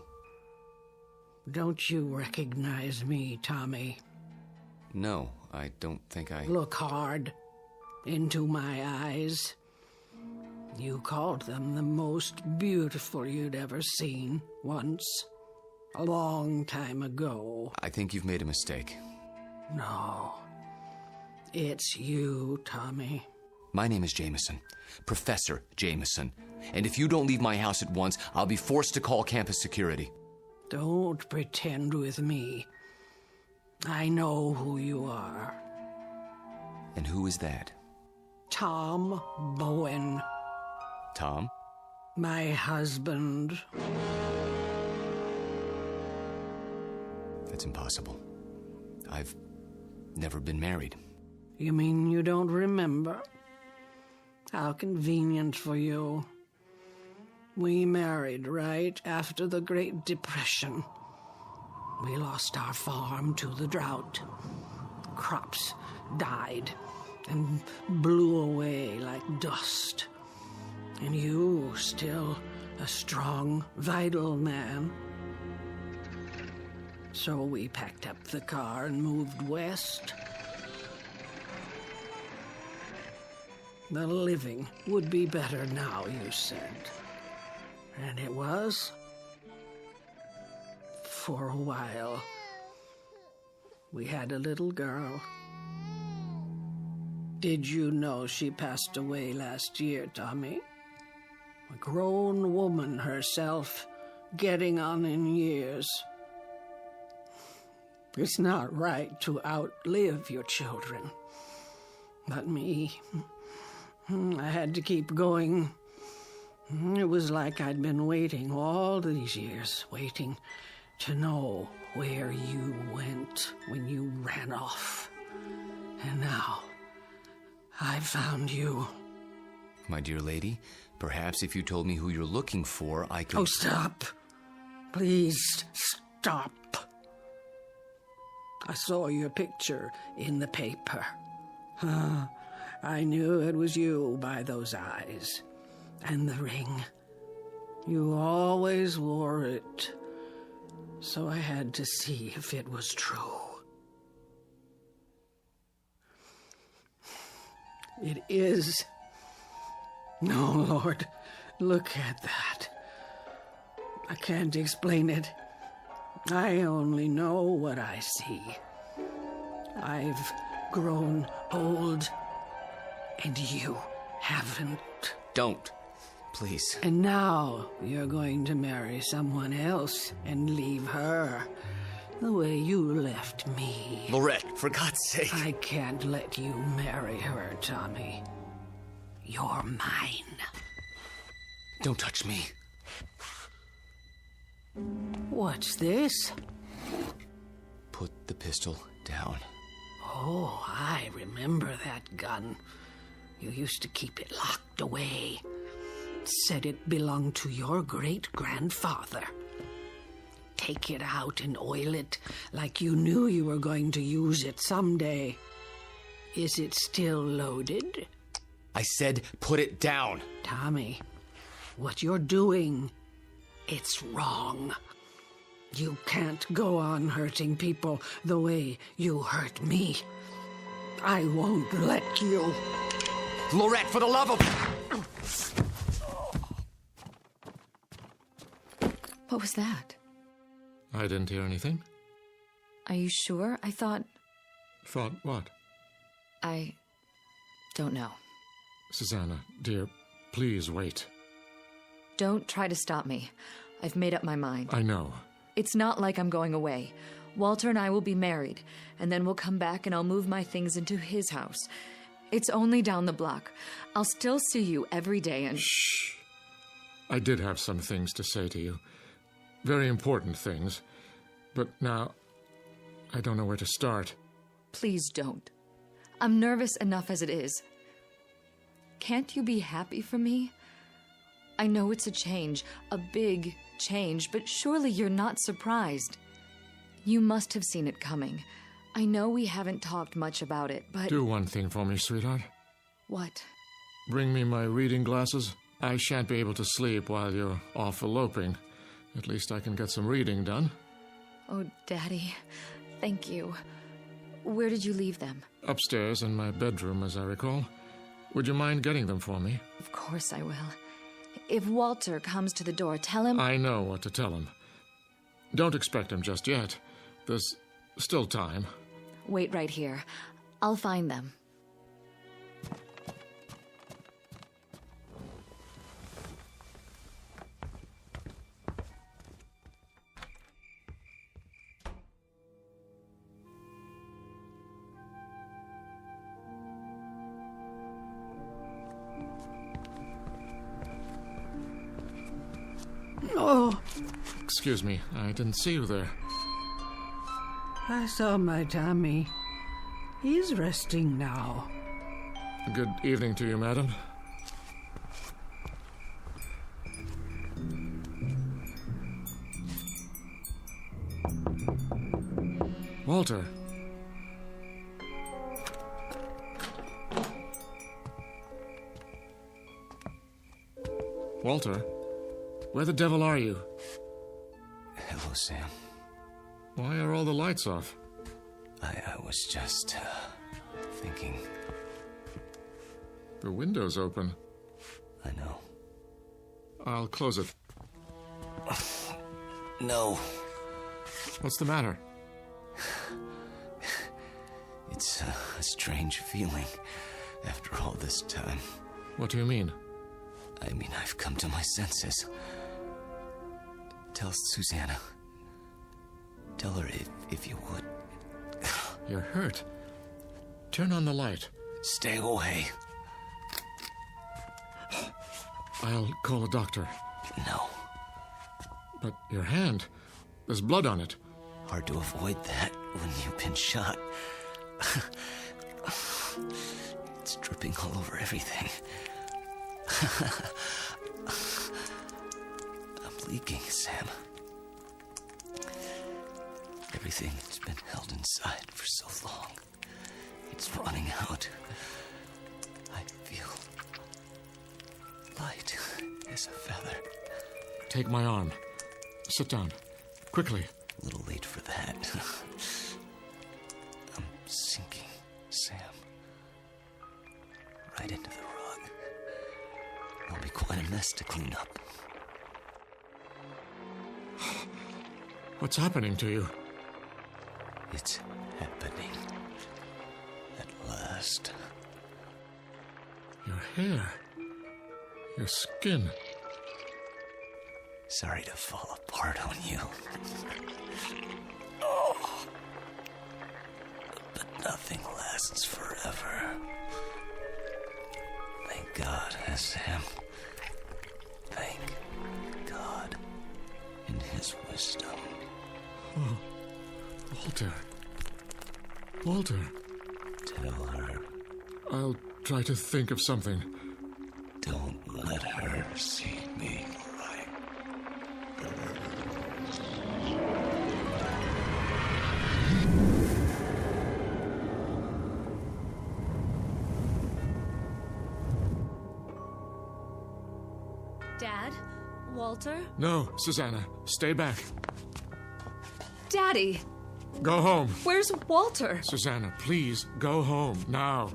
Don't you recognize me, Tommy? No, I don't think I... Look hard into my eyes. You called them the most beautiful you'd ever seen once. A long time ago. I think you've made a mistake. No. It's you, Tommy. My name is Jameson. Professor Jameson. And if you don't leave my house at once, I'll be forced to call campus security. Don't pretend with me. I know who you are. And who is that? Tom Bowen. Tom? My husband. That's impossible. I've never been married. You mean you don't remember? How convenient for you. We married right after the Great Depression. We lost our farm to the drought. Crops died and blew away like dust. And you, still a strong, vital man. So we packed up the car and moved west. The living would be better now, you said. And it was. For a while. We had a little girl. Did you know she passed away last year, Tommy? A grown woman herself, getting on in years. It's not right to outlive your children. But me, I had to keep going. It was like I'd been waiting all these years, waiting to know where you went when you ran off. And now, I found you. My dear lady, perhaps if you told me who you're looking for, I could... Oh, stop. Please, stop. I saw your picture in the paper. I knew it was you by those eyes. And the ring. You always wore it. So I had to see if it was true. It is. No, Lord, look at that. I can't explain it. I only know what I see. I've grown old, and you haven't. Don't. Please. And now you're going to marry someone else and leave her the way you left me. Lorette, for God's sake. I can't let you marry her, Tommy. You're mine. Don't touch me. What's this? Put the pistol down. Oh, I remember that gun. You used to keep it locked away. Said it belonged to your great-grandfather. Take it out and oil it like you knew you were going to use it someday. Is it still loaded? I said put it down. Tommy, what you're doing, it's wrong. You can't go on hurting people the way you hurt me. I won't let you. Lorette, for the love of... What was that? I didn't hear anything. Are you sure? I thought... Thought what? I don't know. Susanna, dear, please wait. Don't try to stop me. I've made up my mind. I know. It's not like I'm going away. Walter and I will be married, and then we'll come back and I'll move my things into his house. It's only down the block. I'll still see you every day and... Shh. I did have some things to say to you. Very important things. But now, I don't know where to start. Please don't. I'm nervous enough as it is. Can't you be happy for me? I know it's a change, a big change, but surely you're not surprised. You must have seen it coming. I know we haven't talked much about it, but... Do one thing for me, sweetheart. What? Bring me my reading glasses. I shan't be able to sleep while you're off eloping. At least I can get some reading done. Oh, Daddy, thank you. Where did you leave them? Upstairs in my bedroom, as I recall. Would you mind getting them for me? Of course I will. If Walter comes to the door, tell him... I know what to tell him. Don't expect him just yet. There's still time. Wait right here. I'll find them. Oh, Excuse me, I didn't see you there. I saw my Tommy. He's resting now. Good evening to you, madam. Walter. Walter, where the devil are you? Hello, Sam. Why are all the lights off? I was just, thinking. The window's open. I know. I'll close it. No. What's the matter? It's a strange feeling after all this time. What do you mean? I mean, I've come to my senses. Tell Susanna. Tell her if you would. You're hurt. Turn on the light. Stay away. I'll call a doctor. No. But your hand, there's blood on it. Hard to avoid that when you've been shot. It's dripping all over everything. I'm leaking, Sam. Everything has been held inside for so long. It's running out. I feel light as a feather. Take my arm. Sit down. Quickly. A little late for that. I'm sinking, Sam. Right into the rug. It'll be quite a mess to clean up. What's happening to you? It's happening. At last. Your hair. Your skin. Sorry to fall apart on you. Oh. But nothing lasts forever. Thank God, Sam. Thank God in His wisdom. Oh, Walter. Walter. Tell her. I'll try to think of something. Don't let her see me cry. Dad? Walter? No, Susanna. Stay back. Daddy! Go home. Where's Walter? Susanna, please, go home, now.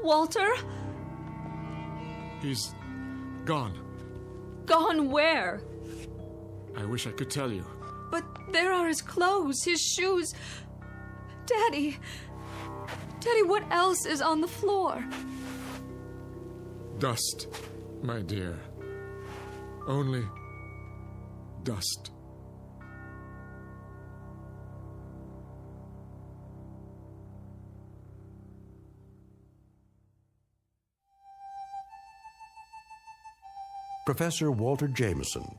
Walter? He's gone. Gone where? I wish I could tell you. But there are his clothes, his shoes. Daddy! Daddy, what else is on the floor? Dust, my dear. Only dust. Professor Walter Jameson,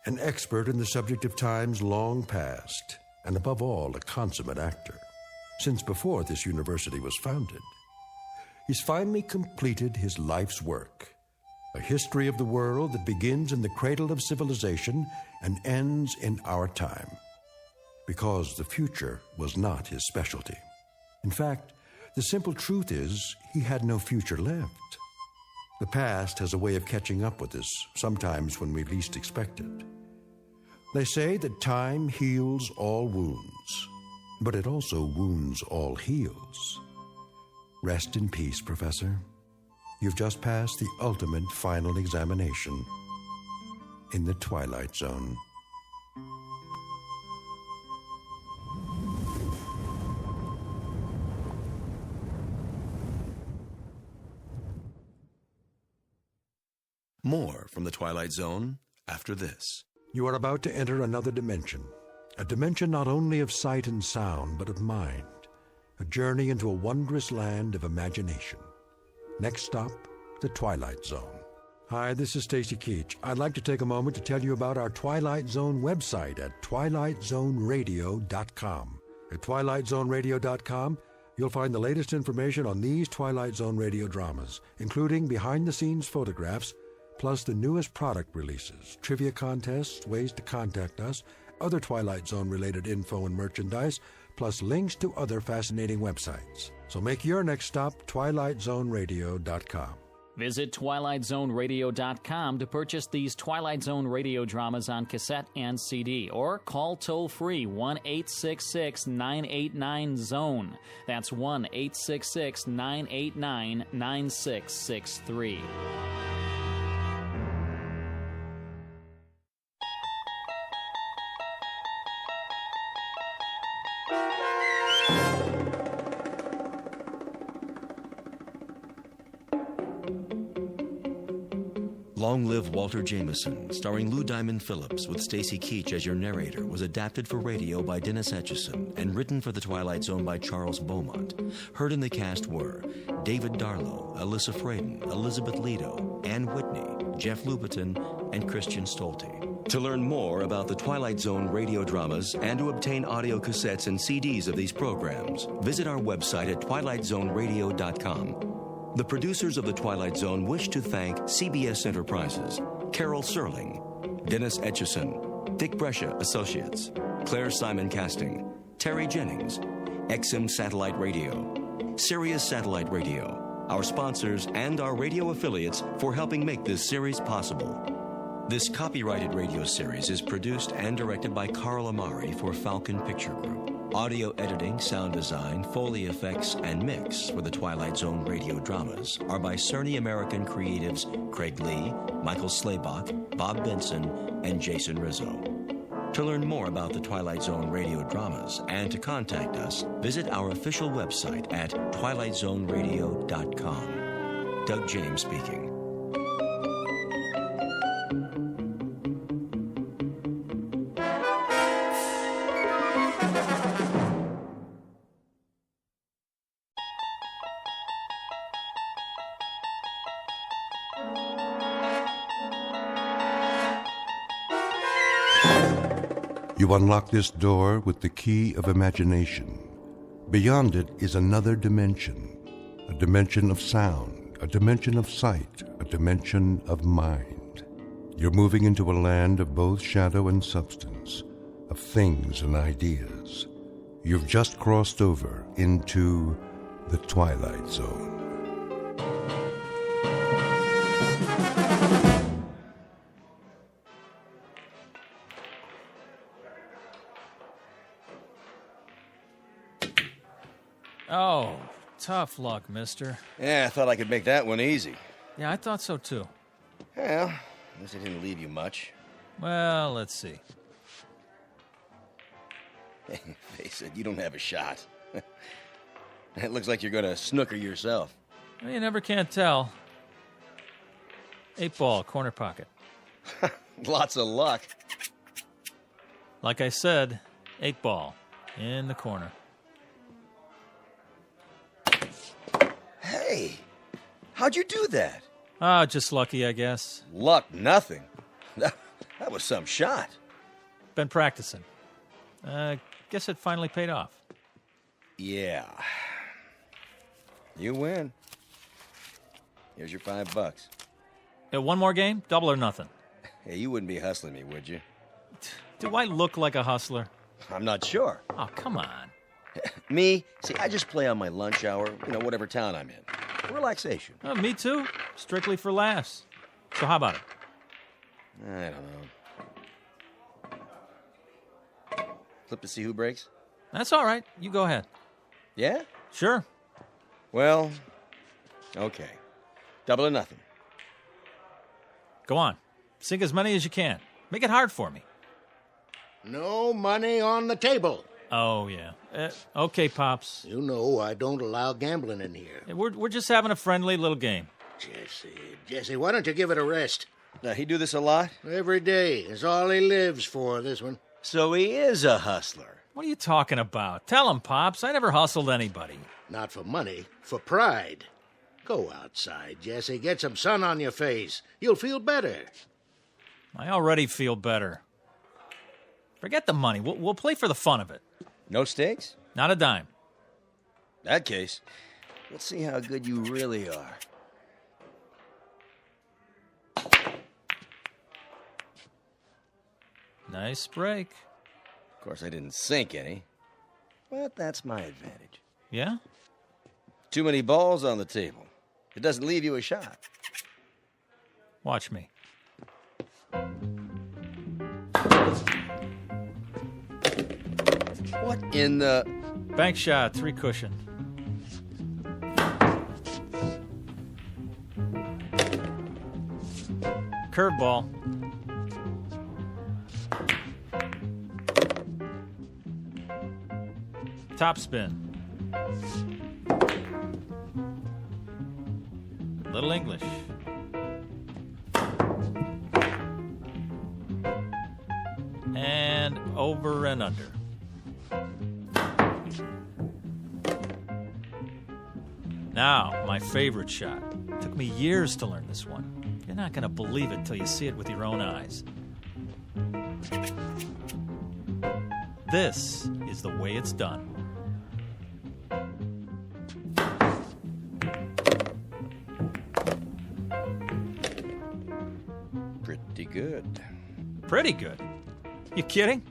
an expert in the subject of times long past, and above all, a consummate actor, since before this university was founded. He's finally completed his life's work, A history of the world that begins in the cradle of civilization and ends in our time. Because the future was not his specialty. In fact, the simple truth is he had no future left. The past has a way of catching up with us, sometimes when we least expect it. They say that time heals all wounds, but it also wounds all heals. Rest in peace, Professor. You've just passed the ultimate final examination in the Twilight Zone. More from the Twilight Zone after this. You are about to enter another dimension. A dimension not only of sight and sound, but of mind. A journey into a wondrous land of imagination. Next stop, the Twilight Zone. Hi, this is Stacy Keach. I'd like to take a moment to tell you about our Twilight Zone website at twilightzoneradio.com. At twilightzoneradio.com, you'll find the latest information on these Twilight Zone radio dramas, including behind-the-scenes photographs, plus the newest product releases, trivia contests, ways to contact us, other Twilight Zone-related info and merchandise, plus links to other fascinating websites. So make your next stop twilightzoneradio.com. Visit twilightzoneradio.com to purchase these Twilight Zone radio dramas on cassette and CD, or call toll-free 1-866-989-ZONE. That's 1-866-989-9663. Long Live Walter Jameson, starring Lou Diamond Phillips with Stacy Keach as your narrator, was adapted for radio by Dennis Etchison and written for The Twilight Zone by Charles Beaumont. Heard in the cast were David Darlow, Alyssa Fraden, Elizabeth Leto, Ann Whitney, Jeff Lupetin, and Christian Stolte. To learn more about the Twilight Zone radio dramas and to obtain audio cassettes and CDs of these programs, visit our website at twilightzoneradio.com. The producers of The Twilight Zone wish to thank CBS Enterprises, Carol Serling, Dennis Etchison, Dick Brescia Associates, Claire Simon Casting, Terry Jennings, XM Satellite Radio, Sirius Satellite Radio, our sponsors and our radio affiliates for helping make this series possible. This copyrighted radio series is produced and directed by Carl Amari for Falcon Picture Group. Audio editing, sound design, Foley effects, and mix for the Twilight Zone radio dramas are by Cerny American creatives Craig Lee, Michael Slaybach, Bob Benson, and Jason Rizzo. To learn more about the Twilight Zone radio dramas and to contact us, visit our official website at twilightzoneradio.com. Doug James speaking. You unlock this door with the key of imagination. Beyond it is another dimension, a dimension of sound, a dimension of sight, a dimension of mind. You're moving into a land of both shadow and substance, of things and ideas. You've just crossed over into the Twilight Zone. Oh, tough luck, mister. Yeah, I thought I could make that one easy. Yeah, I thought so too. Well, at least it didn't leave you much. Well, let's see. Face it, you don't have a shot. It looks like you're going to snooker yourself. Well, you never can tell. 8-ball, corner pocket. Lots of luck. Like I said, 8-ball, in the corner. Hey, how'd you do that? Oh, just lucky, I guess. Luck, nothing. That was some shot. Been practicing. Guess it finally paid off. Yeah. You win. Here's your $5. One more game? Double or nothing? Hey, you wouldn't be hustling me, would you? Do I look like a hustler? I'm not sure. Oh, come on. Me? See, I just play on my lunch hour, whatever town I'm in. Relaxation. Me too. Strictly for laughs. So how about it? I don't know. Flip to see who breaks? That's all right. You go ahead. Yeah? Sure. Well, okay. Double or nothing. Go on. Sink as many as you can. Make it hard for me. No money on the table. Oh, yeah. Okay, Pops. You know I don't allow gambling in here. We're just having a friendly little game. Jesse, why don't you give it a rest? He do this a lot? Every day. It's all he lives for, this one. So he is a hustler. What are you talking about? Tell him, Pops. I never hustled anybody. Not for money, for pride. Go outside, Jesse. Get some sun on your face. You'll feel better. I already feel better. Forget the money. We'll play for the fun of it. No stakes? Not a dime. That case, let's see how good you really are. Nice break. Of course, I didn't sink any, but that's my advantage. Yeah? Too many balls on the table. It doesn't leave you a shot. Watch me. What in the... Bank shot, 3 cushion. Curveball. Top spin. Little English. And over and under. Now, my favorite shot. Took me years to learn this one. You're not going to believe it till you see it with your own eyes. This is the way it's done. Pretty good. Pretty good? You kidding?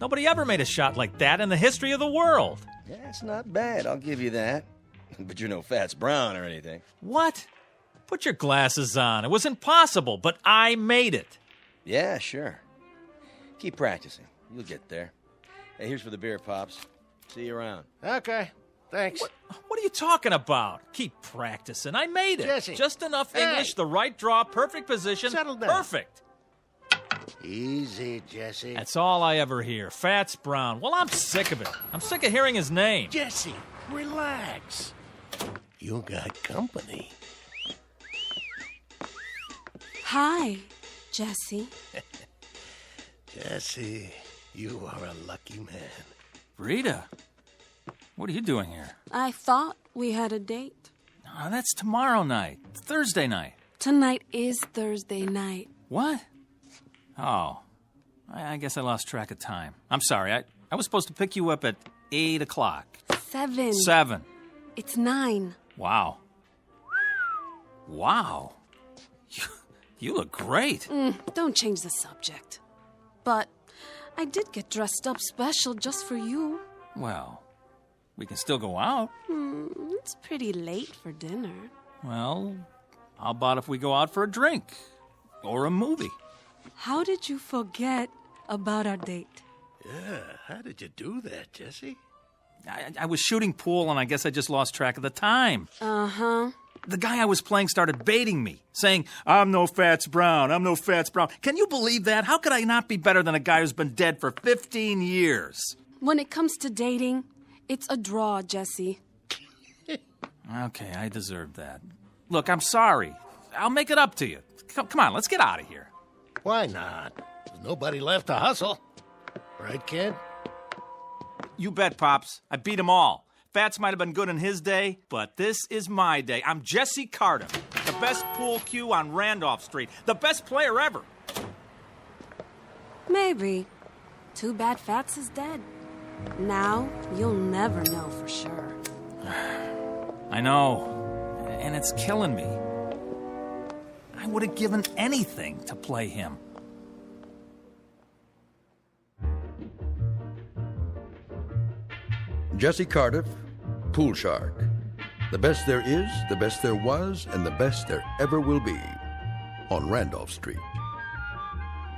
Nobody ever made a shot like that in the history of the world. Yeah, it's not bad, I'll give you that. But you're no Fats Brown or anything. What? Put your glasses on. It was impossible, but I made it. Yeah, sure. Keep practicing. You'll get there. Hey, here's for the beer, Pops. See you around. Okay, thanks. What are you talking about? Keep practicing. I made it. Jesse. Just enough English, the right draw, perfect position. Settle down. Perfect. Easy, Jesse. That's all I ever hear. Fats Brown. Well, I'm sick of it. I'm sick of hearing his name. Jesse, relax. You got company. Hi, Jesse. Jesse, you are a lucky man. Rita, what are you doing here? I thought we had a date. Oh, that's tomorrow night. Thursday night. Tonight is Thursday night. What? Oh, I guess I lost track of time. I'm sorry. I was supposed to pick you up at 8 o'clock. 7. 7. It's 9. Wow. Wow. You look great. Don't change the subject. But I did get dressed up special just for you. Well, we can still go out. It's pretty late for dinner. Well, how about if we go out for a drink? Or a movie? How did you forget about our date? Yeah, how did you do that, Jesse? I was shooting pool, and I guess I just lost track of the time. Uh-huh. The guy I was playing started baiting me, saying, I'm no Fats Brown, I'm no Fats Brown. Can you believe that? How could I not be better than a guy who's been dead for 15 years? When it comes to dating, it's a draw, Jesse. Okay, I deserve that. Look, I'm sorry. I'll make it up to you. Come on, let's get out of here. Why not? There's nobody left to hustle. Right, kid? You bet, Pops. I beat them all. Fats might have been good in his day, but this is my day. I'm Jesse Carter, the best pool cue on Randolph Street, the best player ever. Maybe. Too bad Fats is dead. Now, you'll never know for sure. I know, and it's killing me. I would have given anything to play him. Jesse Cardiff, Pool Shark. The best there is, the best there was, and the best there ever will be on Randolph Street.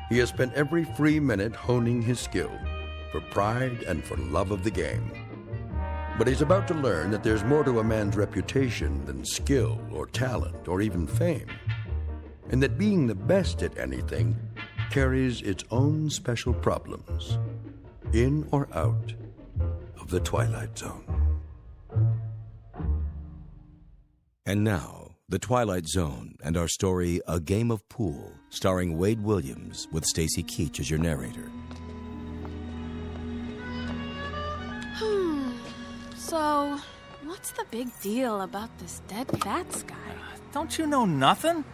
He has spent every free minute honing his skill for pride and for love of the game. But he's about to learn that there's more to a man's reputation than skill or talent or even fame, and that being the best at anything carries its own special problems, in or out of the Twilight Zone. And now, The Twilight Zone and our story, A Game of Pool, starring Wade Williams with Stacy Keach as your narrator. So, what's the big deal about this dead Fats guy? Don't you know nothing?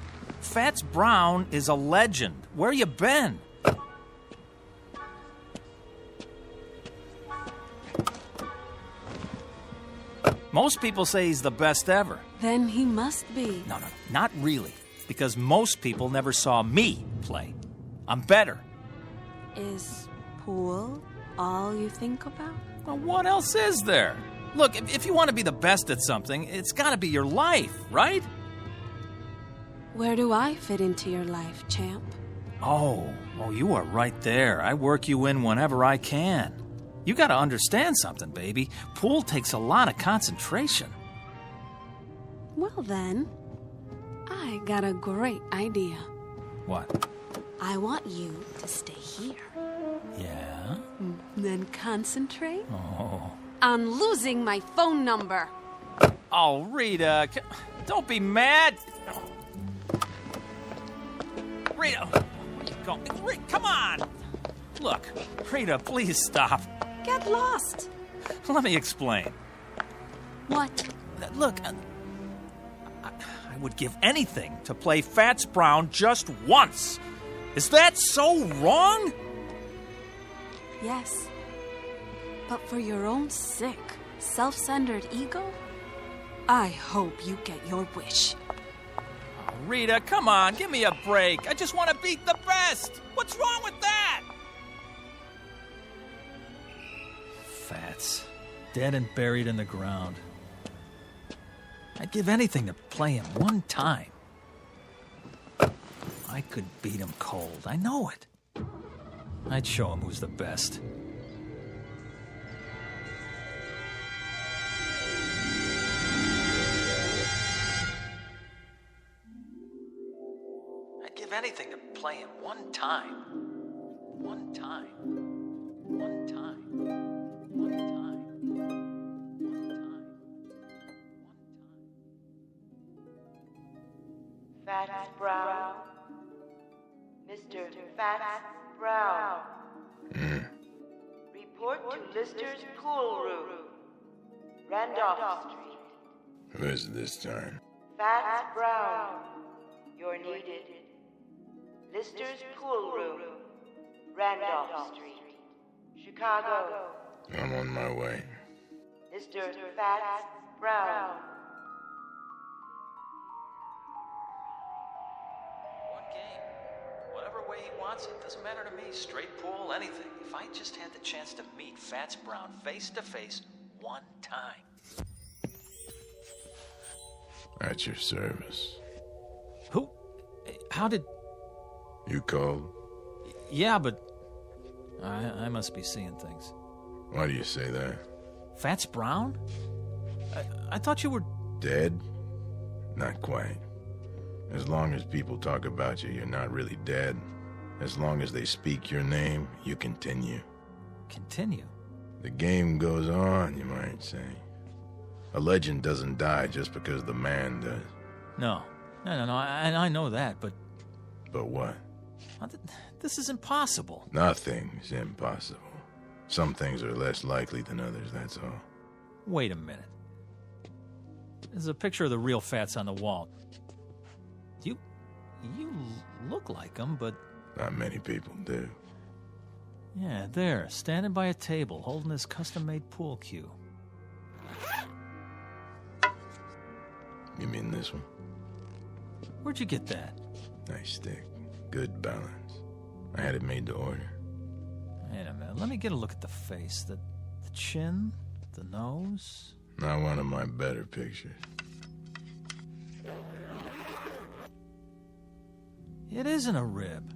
Fats Brown is a legend. Where you been? Most people say he's the best ever. Then he must be. No, not really. Because most people never saw me play. I'm better. Is pool all you think about? Well, what else is there? Look, if you want to be the best at something, it's got to be your life, right? Where do I fit into your life, champ? Oh, you are right there. I work you in whenever I can. You got to understand something, baby. Pool takes a lot of concentration. Well then, I got a great idea. What? I want you to stay here. Yeah? Then concentrate Oh. on losing my phone number. Oh, Rita, don't be mad. Rita, where you going? Rita, come on. Look, Rita, please stop. Get lost. Let me explain. What? Look, I would give anything to play Fats Brown just once. Is that so wrong? Yes. But for your own sick, self-centered ego, I hope you get your wish. Oh, Rita, come on, give me a break. I just want to beat the best. What's wrong with that? Fats, dead and buried in the ground. I'd give anything to play him one time. I could beat him cold, I know it. I'd show him who's the best. I'd give anything to play him one time. One time. One time. One time. One time. Fats Brown. Mr. Fats Brown. Report to Lister's pool room. Randolph Street. Who is it this time? Fats Brown. You're needed. Lister's pool room. Randolph Street. Chicago. I'm on my way. Mr. Fats Brown. One game. Whatever way he wants it, doesn't matter to me. Straight pool, anything. If I just had the chance to meet Fats Brown face to face one time. At your service. Who? How did... You called? Yeah, but... I must be seeing things. Why do you say that? Fats Brown? I thought you were... Dead? Not quite. As long as people talk about you, you're not really dead. As long as they speak your name, you continue. Continue? The game goes on, you might say. A legend doesn't die just because the man does. No. I know that, but... But what? This is impossible. Nothing's impossible. Some things are less likely than others, that's all. Wait a minute. There's a picture of the real Fats on the wall. You look like him, but... Not many people do. Yeah, there, standing by a table, holding his custom-made pool cue. You mean this one? Where'd you get that? Nice stick. Good balance. I had it made to order. Wait a minute. Let me get a look at the face. The chin, the nose. Not one of my better pictures. It isn't a rib.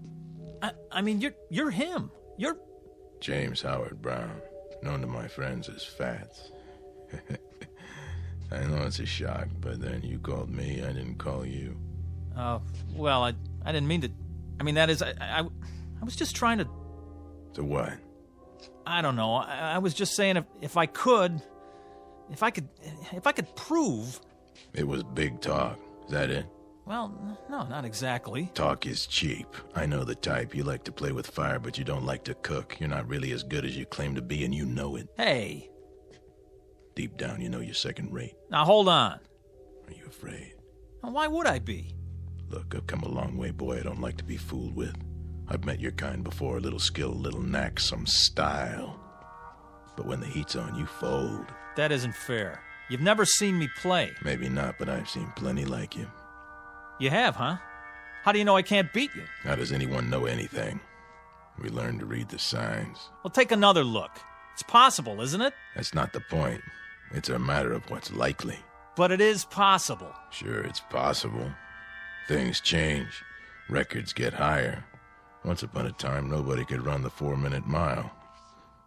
I mean, you're him. You're James Howard Brown, known to my friends as Fats. I know it's a shock, but then you called me, I didn't call you. Oh, well, I didn't mean to. I mean, that is, I was just trying to. To what? I don't know. I was just saying if I could prove. It was big talk. Is that it? Well, no, not exactly. Talk is cheap. I know the type. You like to play with fire, but you don't like to cook. You're not really as good as you claim to be, and you know it. Hey. Deep down, you know you're second rate. Now, hold on. Are you afraid? Now, why would I be? Look, I've come a long way, boy. I don't like to be fooled with. I've met your kind before. A little skill, a little knack, some style. But when the heat's on, you fold. That isn't fair. You've never seen me play. Maybe not, but I've seen plenty like you. You have, huh? How do you know I can't beat you? How does anyone know anything? We learn to read the signs. Well, take another look. It's possible, isn't it? That's not the point. It's a matter of what's likely. But it is possible. Sure, it's possible. Things change. Records get higher. Once upon a time, nobody could run the 4-minute mile.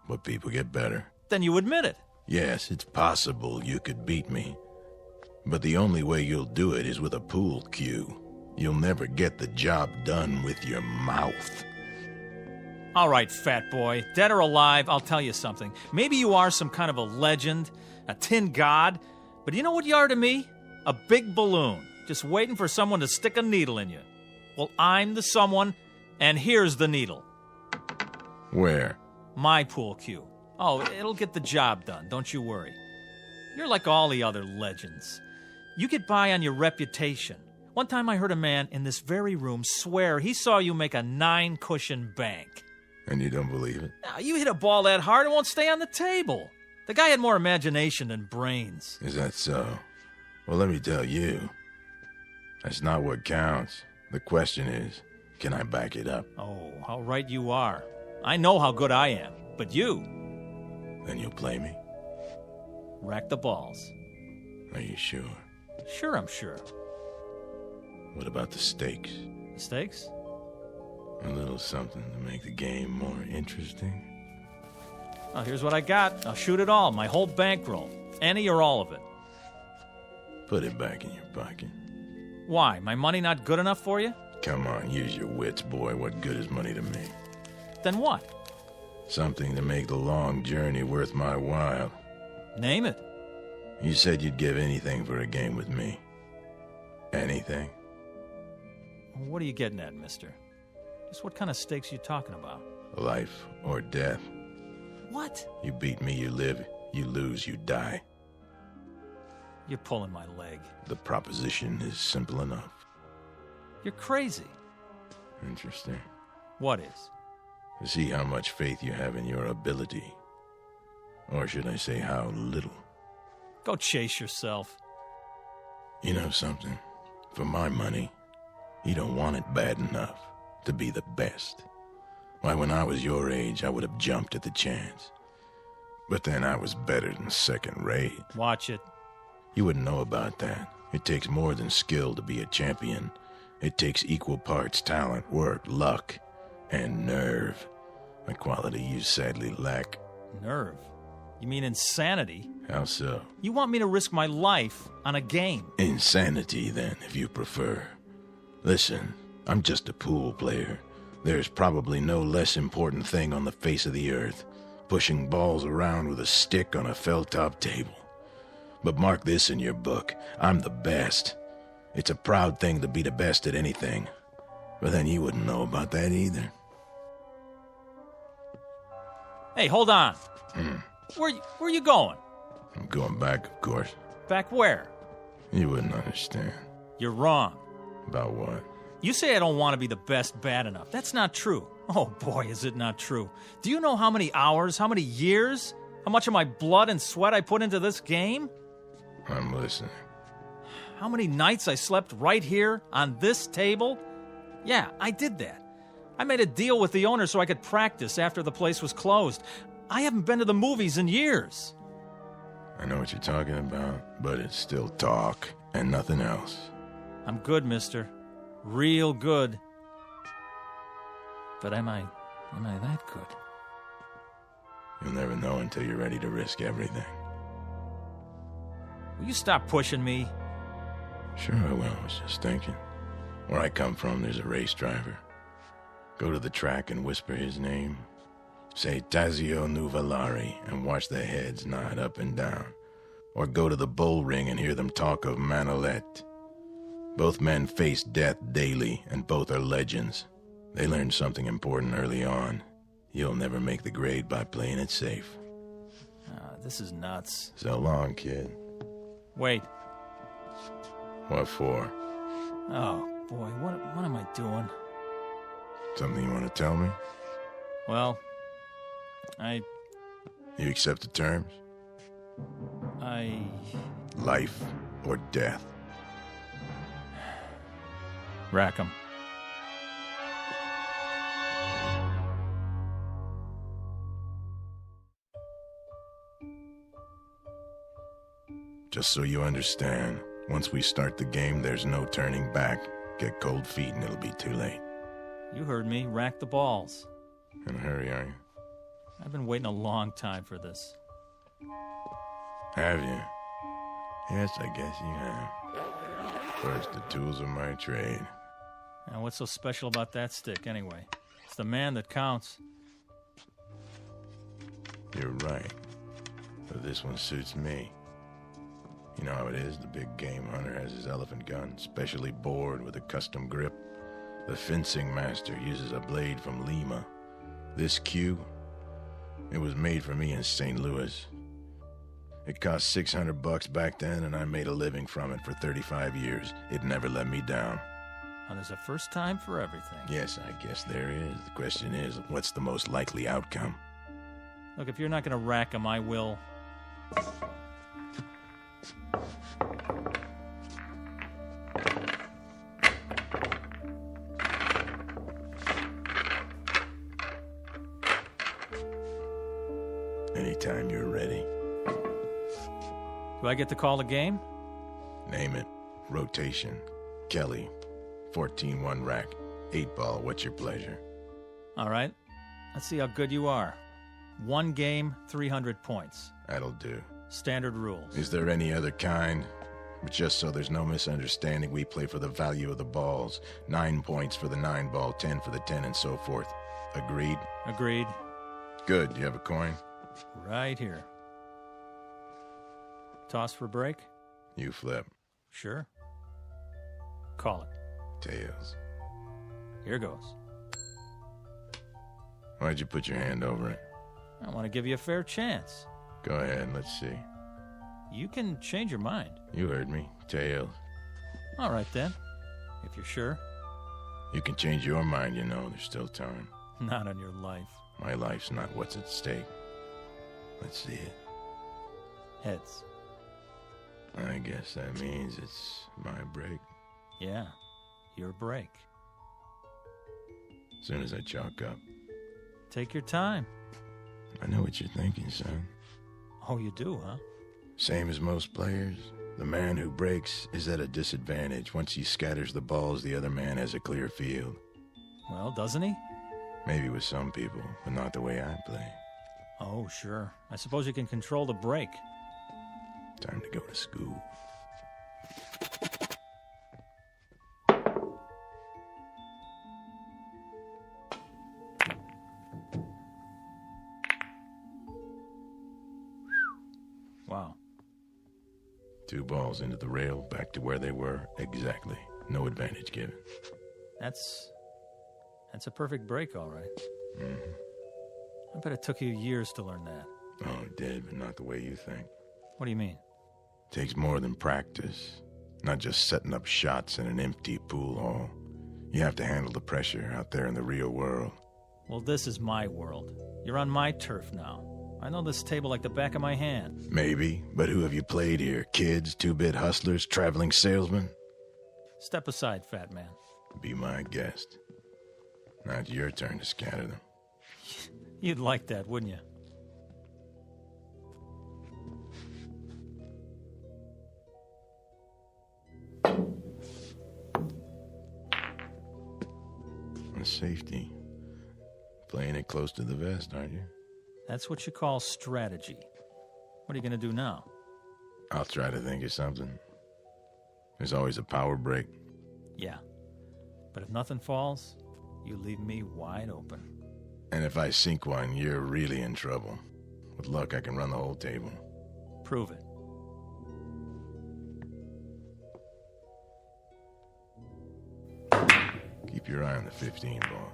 But people get better. Then you admit it. Yes, it's possible you could beat me. But the only way you'll do it is with a pool cue. You'll never get the job done with your mouth. All right, fat boy. Dead or alive, I'll tell you something. Maybe you are some kind of a legend, a tin god, but you know what you are to me? A big balloon, just waiting for someone to stick a needle in you. Well, I'm the someone, and here's the needle. Where? My pool cue. Oh, it'll get the job done, don't you worry. You're like all the other legends. You get by on your reputation. One time I heard a man in this very room swear he saw you make a 9-cushion bank. And you don't believe it? Now, you hit a ball that hard, it won't stay on the table. The guy had more imagination than brains. Is that so? Well, let me tell you. That's not what counts. The question is, can I back it up? Oh, how right you are. I know how good I am, but you... Then you'll play me? Rack the balls. Are you sure? Sure, I'm sure. What about the stakes? The stakes? A little something to make the game more interesting. Well, here's what I got. I'll shoot it all, my whole bankroll. Any or all of it. Put it back in your pocket. Why? My money not good enough for you? Come on, use your wits, boy. What good is money to me? Then what? Something to make the long journey worth my while. Name it. You said you'd give anything for a game with me. Anything? What are you getting at, mister? Just what kind of stakes you talking about? Life or death. What? You beat me, you live. You lose, you die. You're pulling my leg. The proposition is simple enough. You're crazy. Interesting. What is? To see how much faith you have in your ability. Or should I say how little? Go chase yourself. You know something? For my money, you don't want it bad enough to be the best. Why, when I was your age, I would have jumped at the chance. But then I was better than second rate. Watch it. You wouldn't know about that. It takes more than skill to be a champion. It takes equal parts talent, work, luck, and nerve. A quality you sadly lack. Nerve? You mean insanity? How so? You want me to risk my life on a game? Insanity, then, if you prefer. Listen, I'm just a pool player. There's probably no less important thing on the face of the earth, pushing balls around with a stick on a felt-top table. But mark this in your book, I'm the best. It's a proud thing to be the best at anything. But then you wouldn't know about that either. Hey, hold on. Where you going? I'm going back, of course. Back where? You wouldn't understand. You're wrong. About what? You say I don't want to be the best bad enough. That's not true. Oh, boy, is it not true. Do you know how many hours, how many years, how much of my blood and sweat I put into this game? I'm listening. How many nights I slept right here on this table? Yeah, I did that. I made a deal with the owner so I could practice after the place was closed. I haven't been to the movies in years. I know what you're talking about, but it's still talk and nothing else. I'm good, mister. Real good. But am I that good? You'll never know until you're ready to risk everything. Will you stop pushing me? Sure I will. I was just thinking. Where I come from, there's a race driver. Go to the track and whisper his name. Say Tazio Nuvolari and watch their heads nod up and down. Or go to the bull ring and hear them talk of Manolete. Both men face death daily, and both are legends. They learned something important early on. You'll never make the grade by playing it safe. This is nuts. So long, kid. Wait. What for? Oh, boy, what am I doing? Something you want to tell me? Well, You accept the terms? Life or death? Rack 'em. Just so you understand, once we start the game, there's no turning back. Get cold feet and it'll be too late. You heard me. Rack the balls. In a hurry, are you? I've been waiting a long time for this. Have you? Yes, I guess you have. First, the tools of my trade. Now, what's so special about that stick, anyway? It's the man that counts. You're right. But this one suits me. You know how it is, the big game hunter has his elephant gun, specially bored with a custom grip. The fencing master uses a blade from Lima. This cue, it was made for me in St. Louis. It cost $600 back then, and I made a living from it for 35 years. It never let me down. Now, there's a first time for everything. Yes, I guess there is. The question is, what's the most likely outcome? Look, if you're not going to rack 'em, I will. Anytime you're ready. Do I get to call the game? Name it. Rotation. Kelly. 14-1 rack. 8-ball. What's your pleasure? All right. Let's see how good you are. 1 game, 300 points. That'll do. Standard rules. Is there any other kind? But just so there's no misunderstanding, we play for the value of the balls. 9 points for the 9-ball, 10 for the 10, and so forth. Agreed? Agreed. Good. Do you have a coin? Right here. Toss for break? You flip. Sure. Call it. Tails. Here goes. Why'd you put your hand over it? I want to give you a fair chance. Go ahead, let's see. You can change your mind. You heard me. Tails. All right, then. If you're sure. You can change your mind, you know. There's still time. Not on your life. My life's not what's at stake. Let's see it. Heads. I guess that means it's my break. Yeah, your break. As soon as I chalk up. Take your time. I know what you're thinking, son. Oh, you do, huh? Same as most players. The man who breaks is at a disadvantage. Once he scatters the balls, the other man has a clear field. Well, doesn't he? Maybe with some people, but not the way I play. Oh, sure. I suppose you can control the break. Time to go to school. Wow. 2 balls into the rail, back to where they were. Exactly. No advantage given. That's a perfect break, all right. Mm-hmm. I bet it took you years to learn that. Oh, it did, but not the way you think. What do you mean? Takes more than practice. Not just setting up shots in an empty pool hall. You have to handle the pressure out there in the real world. Well, this is my world. You're on my turf now. I know this table like the back of my hand. Maybe, but who have you played here? Kids, 2-bit hustlers, traveling salesmen? Step aside, fat man. Be my guest. Now it's your turn to scatter them. You'd like that, wouldn't you? On safety. Playing it close to the vest, aren't you? That's what you call strategy. What are you going to do now? I'll try to think of something. There's always a power break. Yeah. But if nothing falls, you leave me wide open. And if I sink one, you're really in trouble. With luck, I can run the whole table. Prove it. Keep your eye on the 15 ball.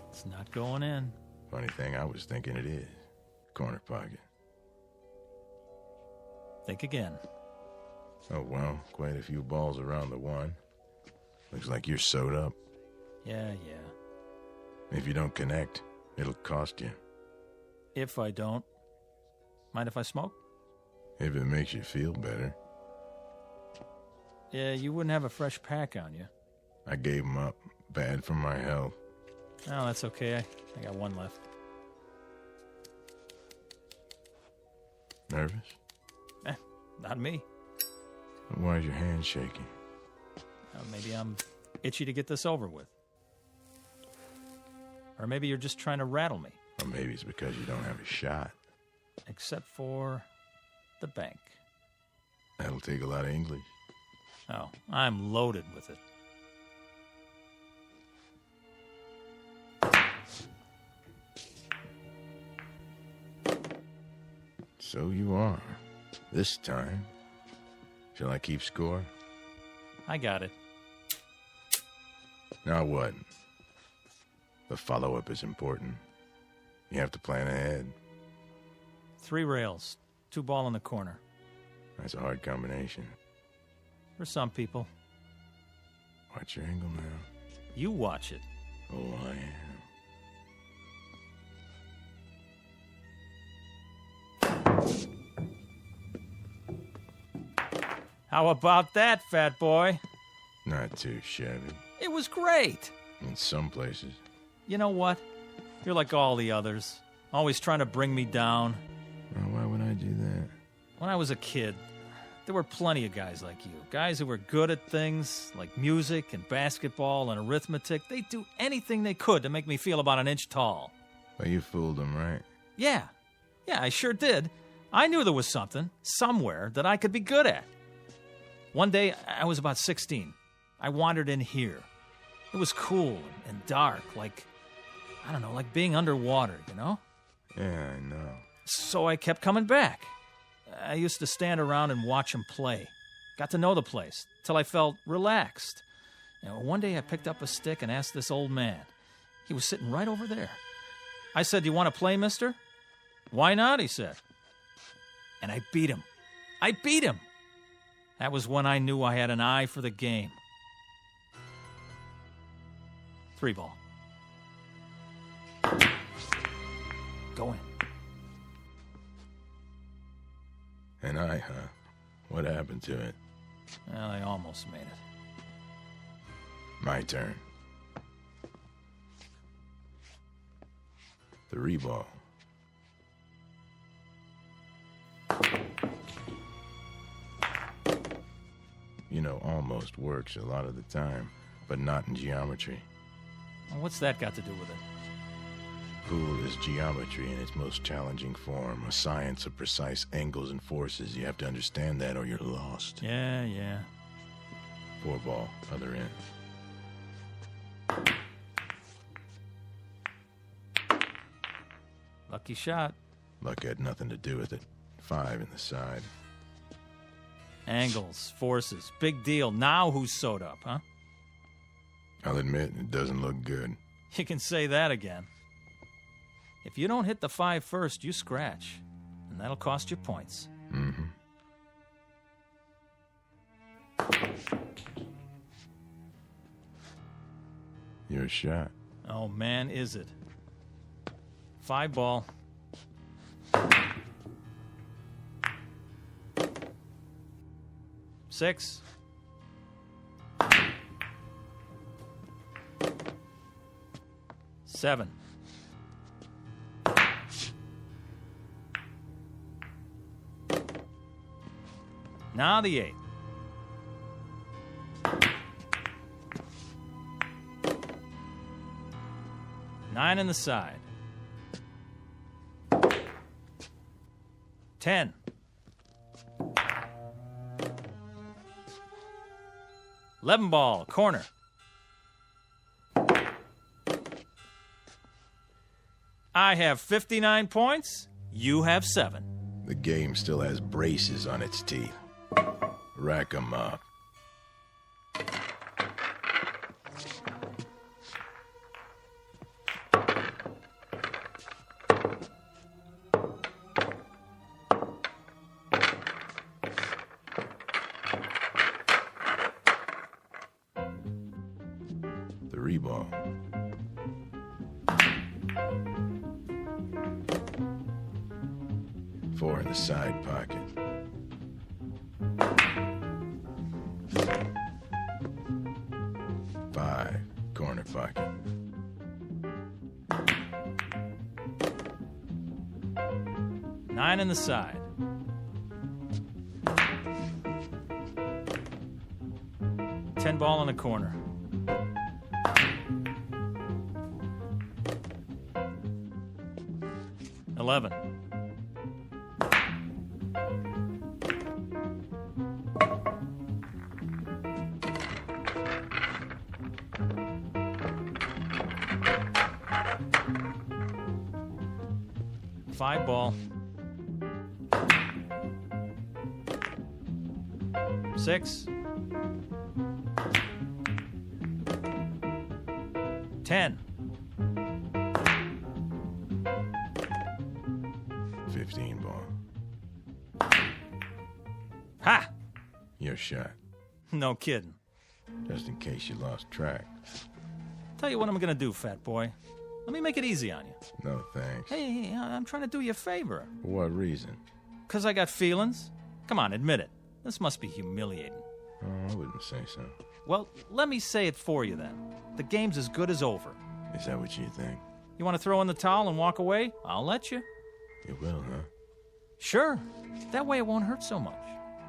It's not going in. Funny thing, I was thinking it is. Corner pocket. Think again. Oh, well, quite a few balls around the one. Looks like you're sewed up. Yeah. If you don't connect, it'll cost you. If I don't. Mind if I smoke? If it makes you feel better. Yeah, you wouldn't have a fresh pack on you. I gave 'em up. Bad for my health. Oh, that's okay. I got one left. Nervous? Not me. Why is your hand shaking? Maybe I'm itchy to get this over with. Or maybe you're just trying to rattle me. Or maybe it's because you don't have a shot. Except for the bank. That'll take a lot of English. Oh, I'm loaded with it. So you are. This time. Shall I keep score? I got it. Now what? The follow-up is important. You have to plan ahead. 3 rails, 2 ball in the corner. That's a hard combination. For some people. Watch your angle now. You watch it. Oh, I am. How about that, fat boy? Not too shabby. It was great. In some places. You know what? You're like all the others. Always trying to bring me down. Well, why would I do that? When I was a kid, there were plenty of guys like you. Guys who were good at things like music and basketball and arithmetic. They'd do anything they could to make me feel about an inch tall. Well, you fooled them, right? Yeah, I sure did. I knew there was something, somewhere, that I could be good at. One day, I was about 16. I wandered in here. It was cool and dark, like being underwater, you know? Yeah, I know. So I kept coming back. I used to stand around and watch them play. Got to know the place, till I felt relaxed. And one day I picked up a stick and asked this old man. He was sitting right over there. I said, "You want to play, mister?" "Why not?" he said. And I beat him. That was when I knew I had an eye for the game. 3 ball. Go in. An eye, huh? What happened to it? Well, I almost made it. My turn. 3 ball. You know, almost works a lot of the time, but not in geometry. Well, what's that got to do with it? Pool is geometry in its most challenging form, a science of precise angles and forces. You have to understand that or you're lost. Yeah. 4 ball, other end. Lucky shot. Luck had nothing to do with it. 5 in the side. Angles, forces, big deal. Now who's sewed up, huh? I'll admit, it doesn't look good. You can say that again. If you don't hit the 5 first, you scratch. And that'll cost you points. Mm-hmm. Your shot. Oh, man, is it. 5 ball. Six. 7. Now the 8. Nine in the side. 10. Eleven ball, corner. I have 59 points. You have 7. The game still has braces on its teeth. Rack 'em up. Ball. Four in the side pocket. Five, corner pocket. Nine in the side. Ten ball in the corner. $11. Five ball. 6. 10. 15 ball. Ha! Your shot. No kidding. Just in case you lost track. Tell you what I'm gonna do, fat boy. Let me make it easy on you. No thanks. Hey, I'm trying to do you a favor. For what reason? 'Cause I got feelings. Come on, admit it. This must be humiliating. Oh, I wouldn't say so. Well, let me say it for you then. The game's as good as over. Is that what you think? You want to throw in the towel and walk away? I'll let you. You will, huh? Sure. That way it won't hurt so much.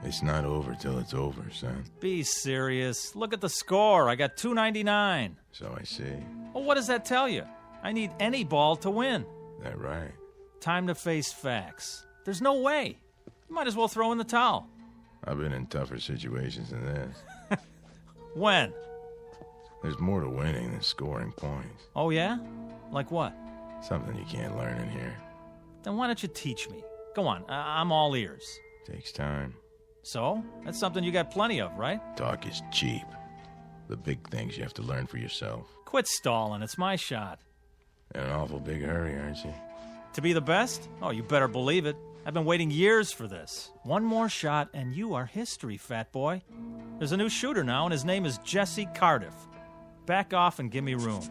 It's not over till it's over, son. Be serious. Look at the score. I got 299. So I see. Well, what does that tell you? I need any ball to win. That right? Time to face facts. There's no way. You might as well throw in the towel. I've been in tougher situations than this. When? There's more to winning than scoring points. Oh, yeah? Like what? Something you can't learn in here. Then why don't you teach me? Go on, I'm all ears. Takes time. So? That's something you got plenty of, right? Talk is cheap. The big things you have to learn for yourself. Quit stalling, it's my shot. In an awful big hurry, aren't you? To be the best? Oh, you better believe it. I've been waiting years for this. One more shot and you are history, fat boy. There's a new shooter now and his name is Jesse Cardiff. Back off and give me room.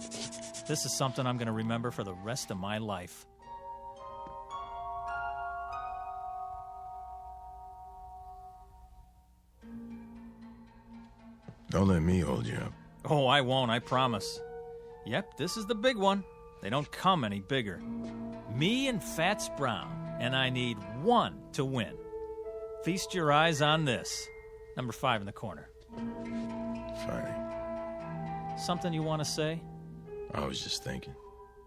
This is something I'm going to remember for the rest of my life. Don't let me hold you up. Oh, I won't, I promise. Yep, this is the big one. They don't come any bigger. Me and Fats Brown, and I need one to win. Feast your eyes on this. Number 5 in the corner. Funny. Something you want to say? I was just thinking.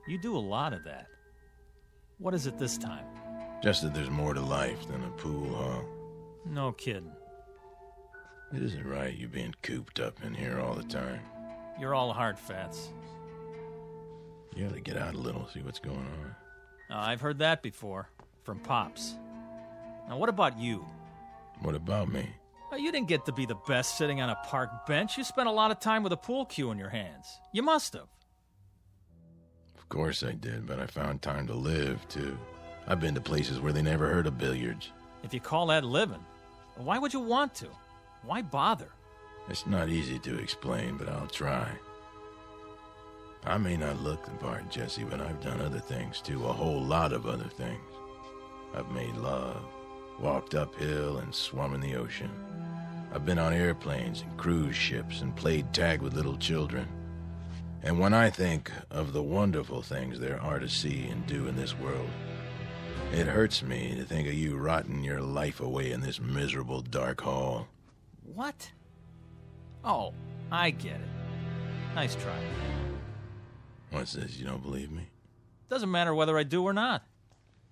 You do a lot of that. What is it this time? Just that there's more to life than a pool hall. No kidding. It isn't right you being cooped up in here all the time. You're all hard, Fats. You ought to get out a little, see what's going on. I've heard that before. From Pops. Now, what about you? What about me? Well, you didn't get to be the best sitting on a park bench. You spent a lot of time with a pool cue in your hands. You must have. Of course I did, but I found time to live, too. I've been to places where they never heard of billiards. If you call that living, why would you want to? Why bother? It's not easy to explain, but I'll try. I may not look the part, Jesse, but I've done other things, too. A whole lot of other things. I've made love, walked uphill, and swum in the ocean. I've been on airplanes and cruise ships and played tag with little children. And when I think of the wonderful things there are to see and do in this world, it hurts me to think of you rotting your life away in this miserable dark hall. What? Oh, I get it. Nice try. What's this, you don't believe me? Doesn't matter whether I do or not.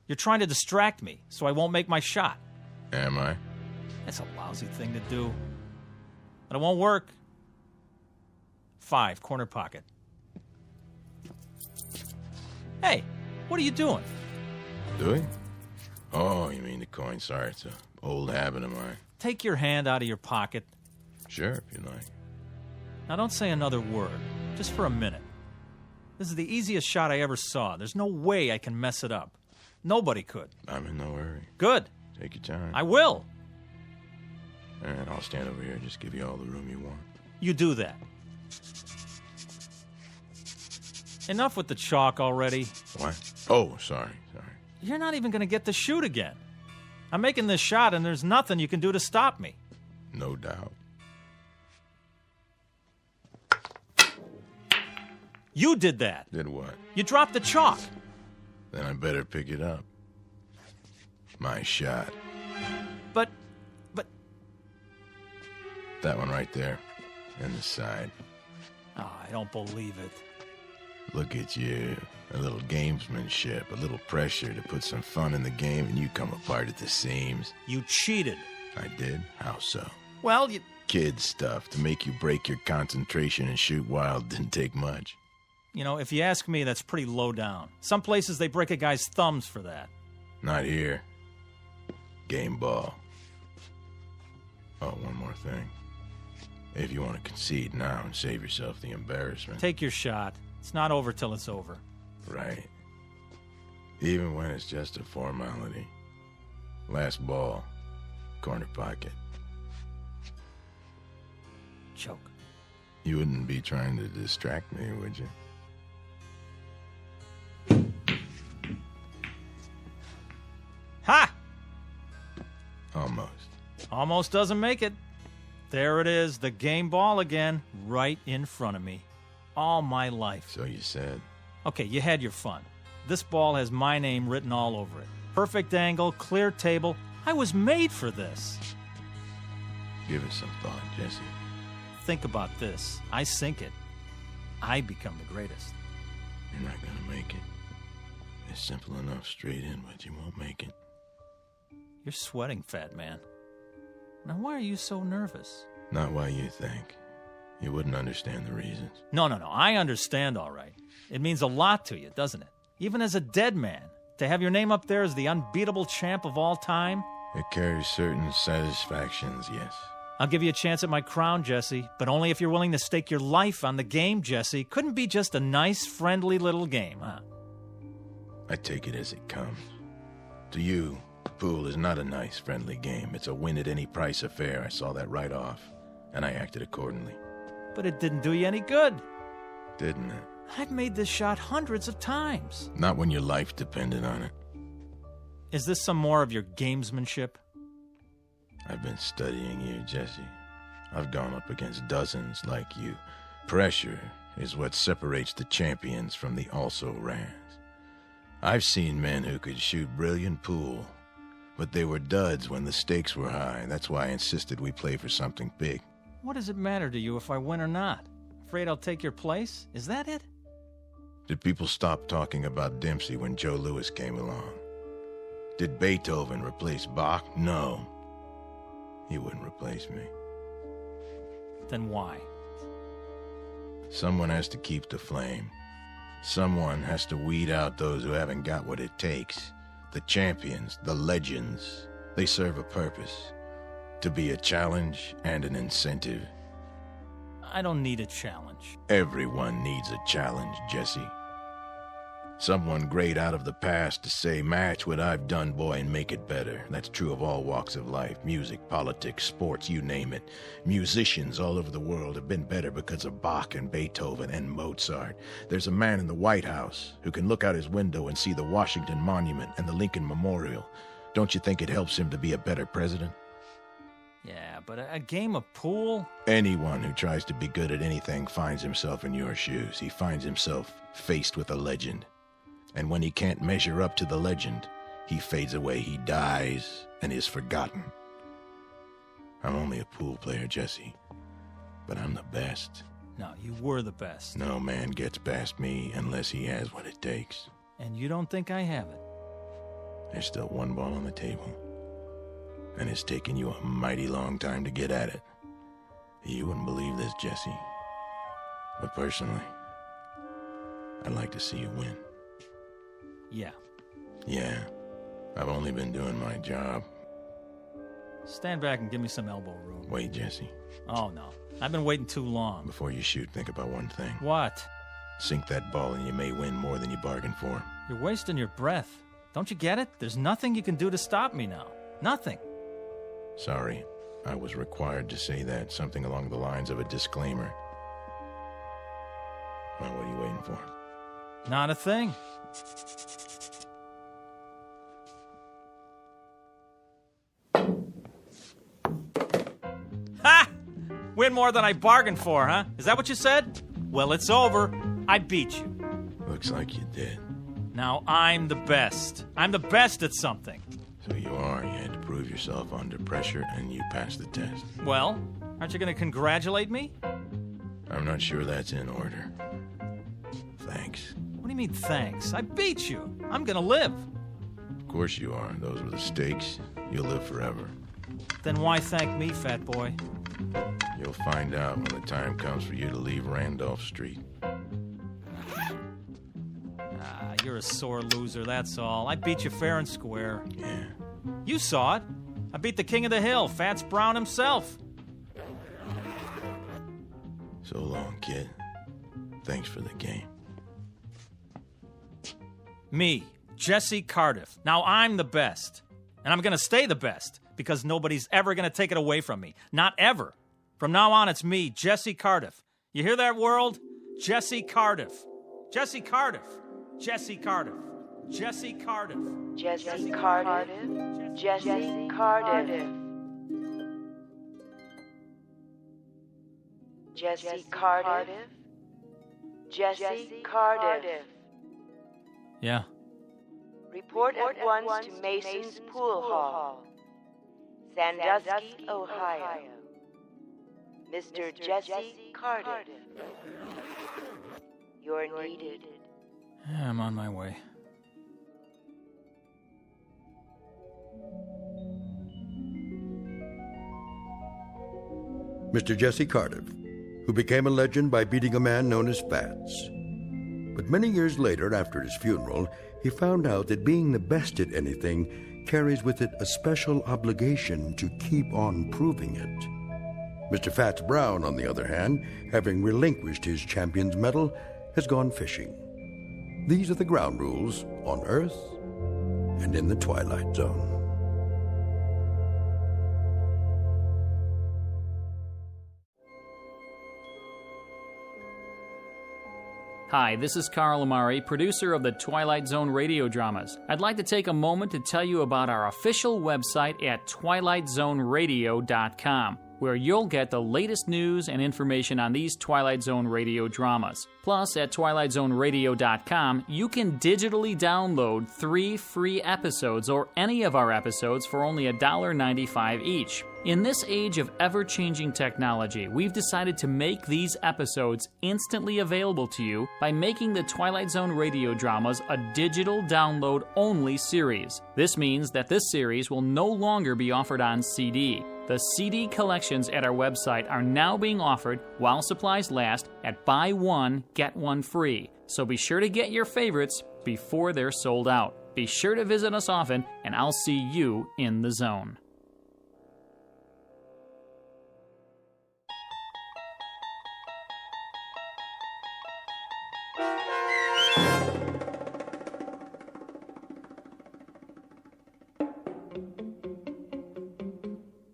You're trying to distract me, so I won't make my shot. Am I? That's a lousy thing to do. But it won't work. 5, corner pocket. Hey, what are you doing? Doing? Oh, you mean the coin. Sorry, it's an old habit of mine. Take your hand out of your pocket. Sure, if you like. Now don't say another word, just for a minute. This is the easiest shot I ever saw. There's no way I can mess it up. Nobody could. I'm in no hurry. Good. Take your time. I will. All right, I'll stand over here and just give you all the room you want. You do that. Enough with the chalk already. What? Oh, sorry. You're not even going to get to shoot again. I'm making this shot, and there's nothing you can do to stop me. No doubt. You did that. Did what? You dropped the chalk. Then I better pick it up. My shot. But... That one right there. And the side. Oh, I don't believe it. Look at you. A little gamesmanship, a little pressure to put some fun in the game, and you come apart at the seams. You cheated. I did? How so? Well, you... Kid stuff to make you break your concentration and shoot wild didn't take much. You know, if you ask me, that's pretty low down. Some places they break a guy's thumbs for that. Not here. Game ball. Oh, one more thing. If you want to concede now and save yourself the embarrassment. Take your shot. It's not over till it's over. Right. Even when it's just a formality. Last ball. Corner pocket. Choke. You wouldn't be trying to distract me, would you? Ha! Almost. Almost doesn't make it. There it is, the game ball again, right in front of me. All my life. So you said. Okay, you had your fun. This ball has my name written all over it. Perfect angle, clear table. I was made for this. Give it some thought, Jesse. Think about this. I sink it. I become the greatest. You're not gonna make it. It's simple enough straight in, but you won't make it. You're sweating, fat man. Now, why are you so nervous? Not why you think. You wouldn't understand the reasons. No. I understand, all right. It means a lot to you, doesn't it? Even as a dead man. To have your name up there as the unbeatable champ of all time? It carries certain satisfactions, yes. I'll give you a chance at my crown, Jesse, but only if you're willing to stake your life on the game, Jesse. Couldn't be just a nice, friendly little game, huh? I take it as it comes. To you, pool is not a nice, friendly game. It's a win-at-any-price affair. I saw that right off, and I acted accordingly. But it didn't do you any good. Didn't it? I've made this shot hundreds of times. Not when your life depended on it. Is this some more of your gamesmanship? I've been studying you, Jesse. I've gone up against dozens like you. Pressure is what separates the champions from the also-rans. I've seen men who could shoot brilliant pool, but they were duds when the stakes were high. That's why I insisted we play for something big. What does it matter to you if I win or not? Afraid I'll take your place? Is that it? Did people stop talking about Dempsey when Joe Louis came along? Did Beethoven replace Bach? No. He wouldn't replace me. Then why? Someone has to keep the flame. Someone has to weed out those who haven't got what it takes. The champions, the legends, they serve a purpose. To be a challenge and an incentive. I don't need a challenge. Everyone needs a challenge, Jesse. Someone great out of the past to say, match what I've done, boy, and make it better. That's true of all walks of life. Music, politics, sports, you name it. Musicians all over the world have been better because of Bach and Beethoven and Mozart. There's a man in the White House who can look out his window and see the Washington Monument and the Lincoln Memorial. Don't you think it helps him to be a better president? Yeah, but a game of pool? Anyone who tries to be good at anything finds himself in your shoes. He finds himself faced with a legend. And when he can't measure up to the legend, he fades away, he dies, and is forgotten. I'm only a pool player, Jesse, but I'm the best. No, you were the best. No man gets past me unless he has what it takes. And you don't think I have it? There's still one ball on the table, and it's taken you a mighty long time to get at it. You wouldn't believe this, Jesse, but personally, I'd like to see you win. Yeah. Yeah, I've only been doing my job. Stand back and give me some elbow room. Wait, Jesse. Oh, no. I've been waiting too long. Before you shoot, think about one thing. What? Sink that ball and you may win more than you bargained for. You're wasting your breath. Don't you get it? There's nothing you can do to stop me now. Nothing. Sorry, I was required to say that. Something along the lines of a disclaimer. Well, what are you waiting for? Not a thing. Ha! Win more than I bargained for, huh? Is that what you said? Well, it's over. I beat you. Looks like you did. Now I'm the best. I'm the best at something. So you are. You had to prove yourself under pressure, and you passed the test. Well, aren't you going to congratulate me? I'm not sure that's in order. Thanks. What do you mean, thanks? I beat you. I'm going to live. Of course you are. Those were the stakes. You'll live forever. Then why thank me, fat boy? You'll find out when the time comes for you to leave Randolph Street. You're a sore loser, that's all. I beat you fair and square. Yeah. You saw it. I beat the king of the hill, Fats Brown himself. So long, kid. Thanks for the game. Me, Jesse Cardiff. Now I'm the best. And I'm going to stay the best, because nobody's ever going to take it away from me. Not ever. From now on, it's me, Jesse Cardiff. You hear that, world? Jesse Cardiff. Jesse Cardiff. Jesse Cardiff. Jesse Cardiff. Jesse Cardiff. Jesse Cardiff. Jesse Cardiff. Jesse Cardiff. Yeah. Report at once to Mason's Pool Hall, Sandusky, Ohio. Mr. Jesse Cardiff. You're needed. Yeah, I'm on my way. Mr. Jesse Cardiff, who became a legend by beating a man known as Fats. But many years later, after his funeral, he found out that being the best at anything carries with it a special obligation to keep on proving it. Mr. Fats Brown, on the other hand, having relinquished his champion's medal, has gone fishing. These are the ground rules on Earth and in the Twilight Zone. Hi, this is Carl Amari, producer of the Twilight Zone radio dramas. I'd like to take a moment to tell you about our official website at twilightzoneradio.com, where you'll get the latest news and information on these Twilight Zone radio dramas. Plus, at twilightzoneradio.com, you can digitally download 3 free episodes or any of our episodes for only $1.95 each. In this age of ever-changing technology, we've decided to make these episodes instantly available to you by making the Twilight Zone radio dramas a digital download-only series. This means that this series will no longer be offered on CD. The CD collections at our website are now being offered while supplies last at buy one, get one free. So be sure to get your favorites before they're sold out. Be sure to visit us often, and I'll see you in the zone.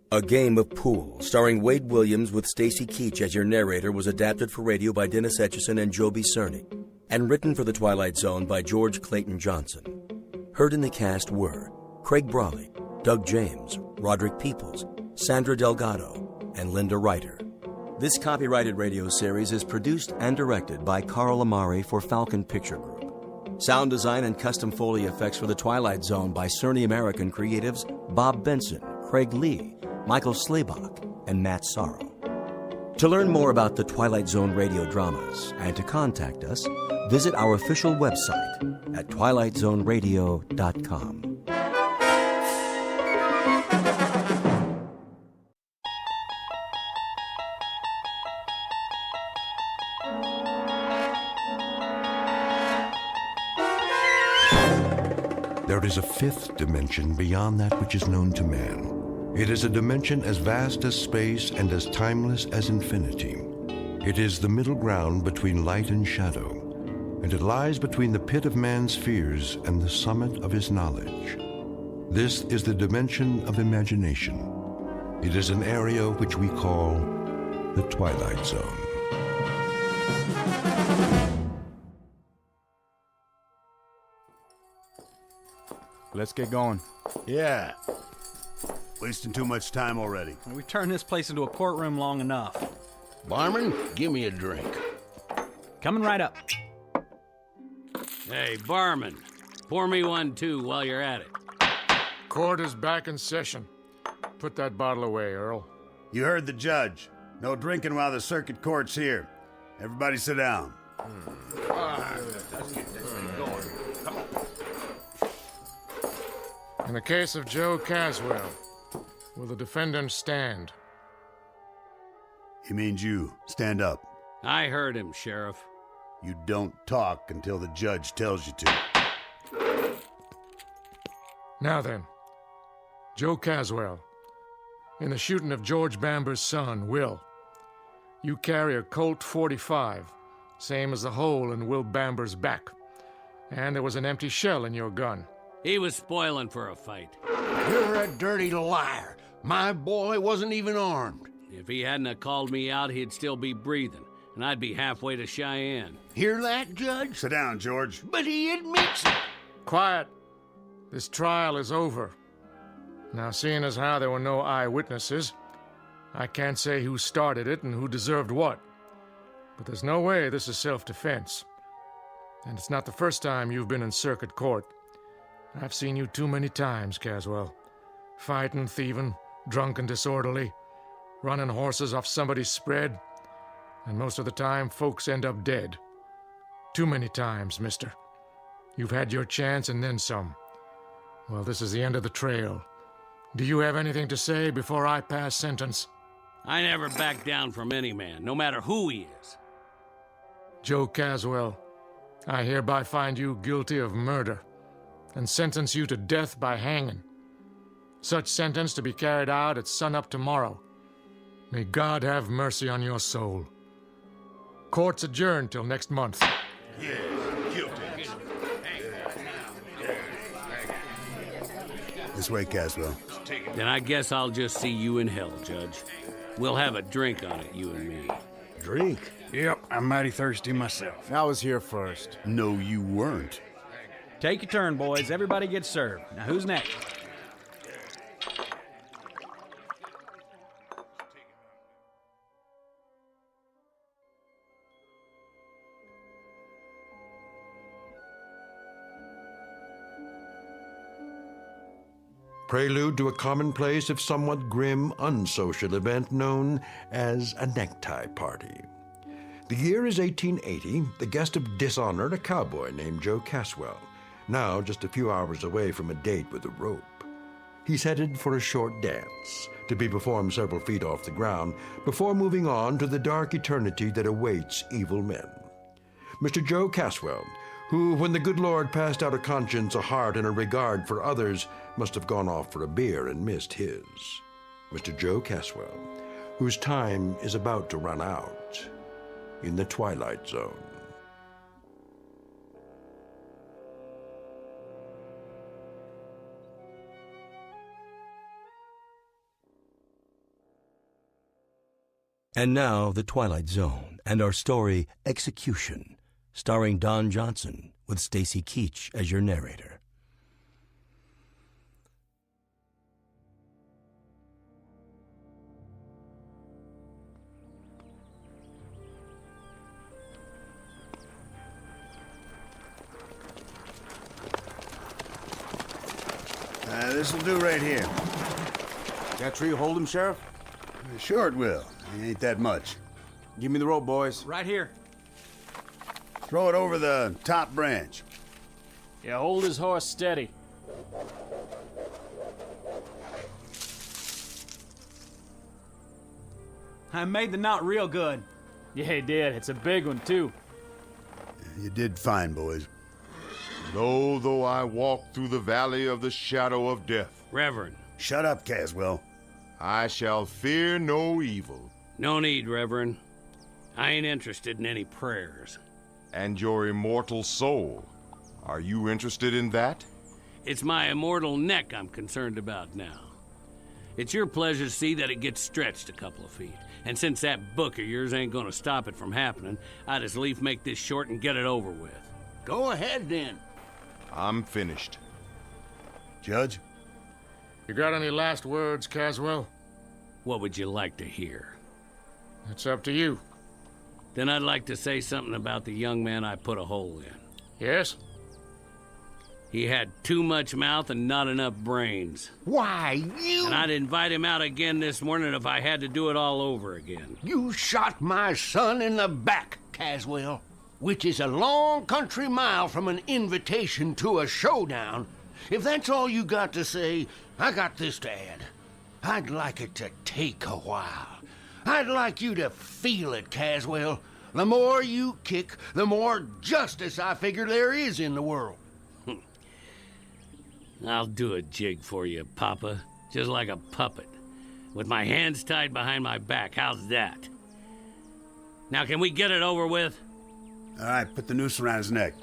A Game of Pool, starring Wade Williams with Stacy Keach as your narrator, was adapted for radio by Dennis Etchison and Joby Cerny, and written for The Twilight Zone by George Clayton Johnson. Heard in the cast were Craig Brawley, Doug James, Roderick Peoples, Sandra Delgado, and Linda Reiter. This copyrighted radio series is produced and directed by Carl Amari for Falcon Picture Group. Sound design and custom Foley effects for The Twilight Zone by Cerny American creatives Bob Benson, Craig Lee, Michael Slaybach, and Matt Sorrow. To learn more about the Twilight Zone radio dramas and to contact us, visit our official website at twilightzoneradio.com. There is a fifth dimension beyond that which is known to man. It is a dimension as vast as space and as timeless as infinity. It is the middle ground between light and shadow, and it lies between the pit of man's fears and the summit of his knowledge. This is the dimension of imagination. It is an area which we call the Twilight Zone. Let's get going. Yeah. Wasting too much time already. We've turned this place into a courtroom long enough. Barman, give me a drink. Coming right up. Hey, barman, pour me one too while you're at it. Court is back in session. Put that bottle away, Earl. You heard the judge. No drinking while the circuit court's here. Everybody sit down. Let's get this thing going. Come on. In the case of Joe Caswell, will the defendant stand? He means you. Stand up. I heard him, Sheriff. You don't talk until the judge tells you to. Now then, Joe Caswell, in the shooting of George Bamber's son, Will, you carry a Colt .45, same as the hole in Will Bamber's back, and there was an empty shell in your gun. He was spoiling for a fight. You're a dirty liar. My boy wasn't even armed. If he hadn't have called me out, he'd still be breathing, and I'd be halfway to Cheyenne. Hear that, Judge? Sit down, George. But he admits it. Quiet. This trial is over. Now, seeing as how there were no eyewitnesses, I can't say who started it and who deserved what. But there's no way this is self-defense. And it's not the first time you've been in circuit court. I've seen you too many times, Caswell. Fighting, thieving, drunk and disorderly, running horses off somebody's spread, and most of the time, folks end up dead. Too many times, mister. You've had your chance and then some. Well, this is the end of the trail. Do you have anything to say before I pass sentence? I never back down from any man, no matter who he is. Joe Caswell, I hereby find you guilty of murder and sentence you to death by hanging. Such sentence to be carried out at sunup tomorrow. May God have mercy on your soul. Court's adjourned till next month. Yeah, guilty. This way, Caswell. Then I guess I'll just see you in hell, Judge. We'll have a drink on it, you and me. Drink? Yep, I'm mighty thirsty myself. I was here first. No, you weren't. Take your turn, boys. Everybody gets served. Now, who's next? Prelude to a commonplace, if somewhat grim, unsocial event known as a necktie party. The year is 1880, the guest of dishonor, a cowboy named Joe Caswell, now just a few hours away from a date with a rope. He's headed for a short dance, to be performed several feet off the ground, before moving on to the dark eternity that awaits evil men. Mr. Joe Caswell, who, when the good Lord passed out a conscience, a heart, and a regard for others, must have gone off for a beer and missed his. Mr. Joe Caswell, whose time is about to run out in the Twilight Zone. And now, The Twilight Zone, and our story, Execution, starring Don Johnson, with Stacy Keach as your narrator. This'll do right here. That tree hold him, Sheriff? Sure it will. It ain't that much. Give me the rope, boys. Right here. Throw it over the top branch. Yeah, hold his horse steady. I made the knot real good. Yeah, he did. It's a big one, too. You did fine, boys. Though I walk through the valley of the shadow of death. Reverend. Shut up, Caswell. I shall fear no evil. No need, Reverend. I ain't interested in any prayers. And your immortal soul. Are you interested in that? It's my immortal neck I'm concerned about now. It's your pleasure to see that it gets stretched a couple of feet. And since that book of yours ain't gonna stop it from happening, I'd as lief make this short and get it over with. Go ahead, then. I'm finished. Judge? You got any last words, Caswell? What would you like to hear? It's up to you. Then I'd like to say something about the young man I put a hole in. Yes? He had too much mouth and not enough brains. Why, you... And I'd invite him out again this morning if I had to do it all over again. You shot my son in the back, Caswell, which is a long country mile from an invitation to a showdown. If that's all you got to say, I got this to add. I'd like it to take a while. I'd like you to feel it, Caswell. The more you kick, the more justice I figure there is in the world. I'll do a jig for you, Papa. Just like a puppet. With my hands tied behind my back. How's that? Now, can we get it over with? All right, put the noose around his neck.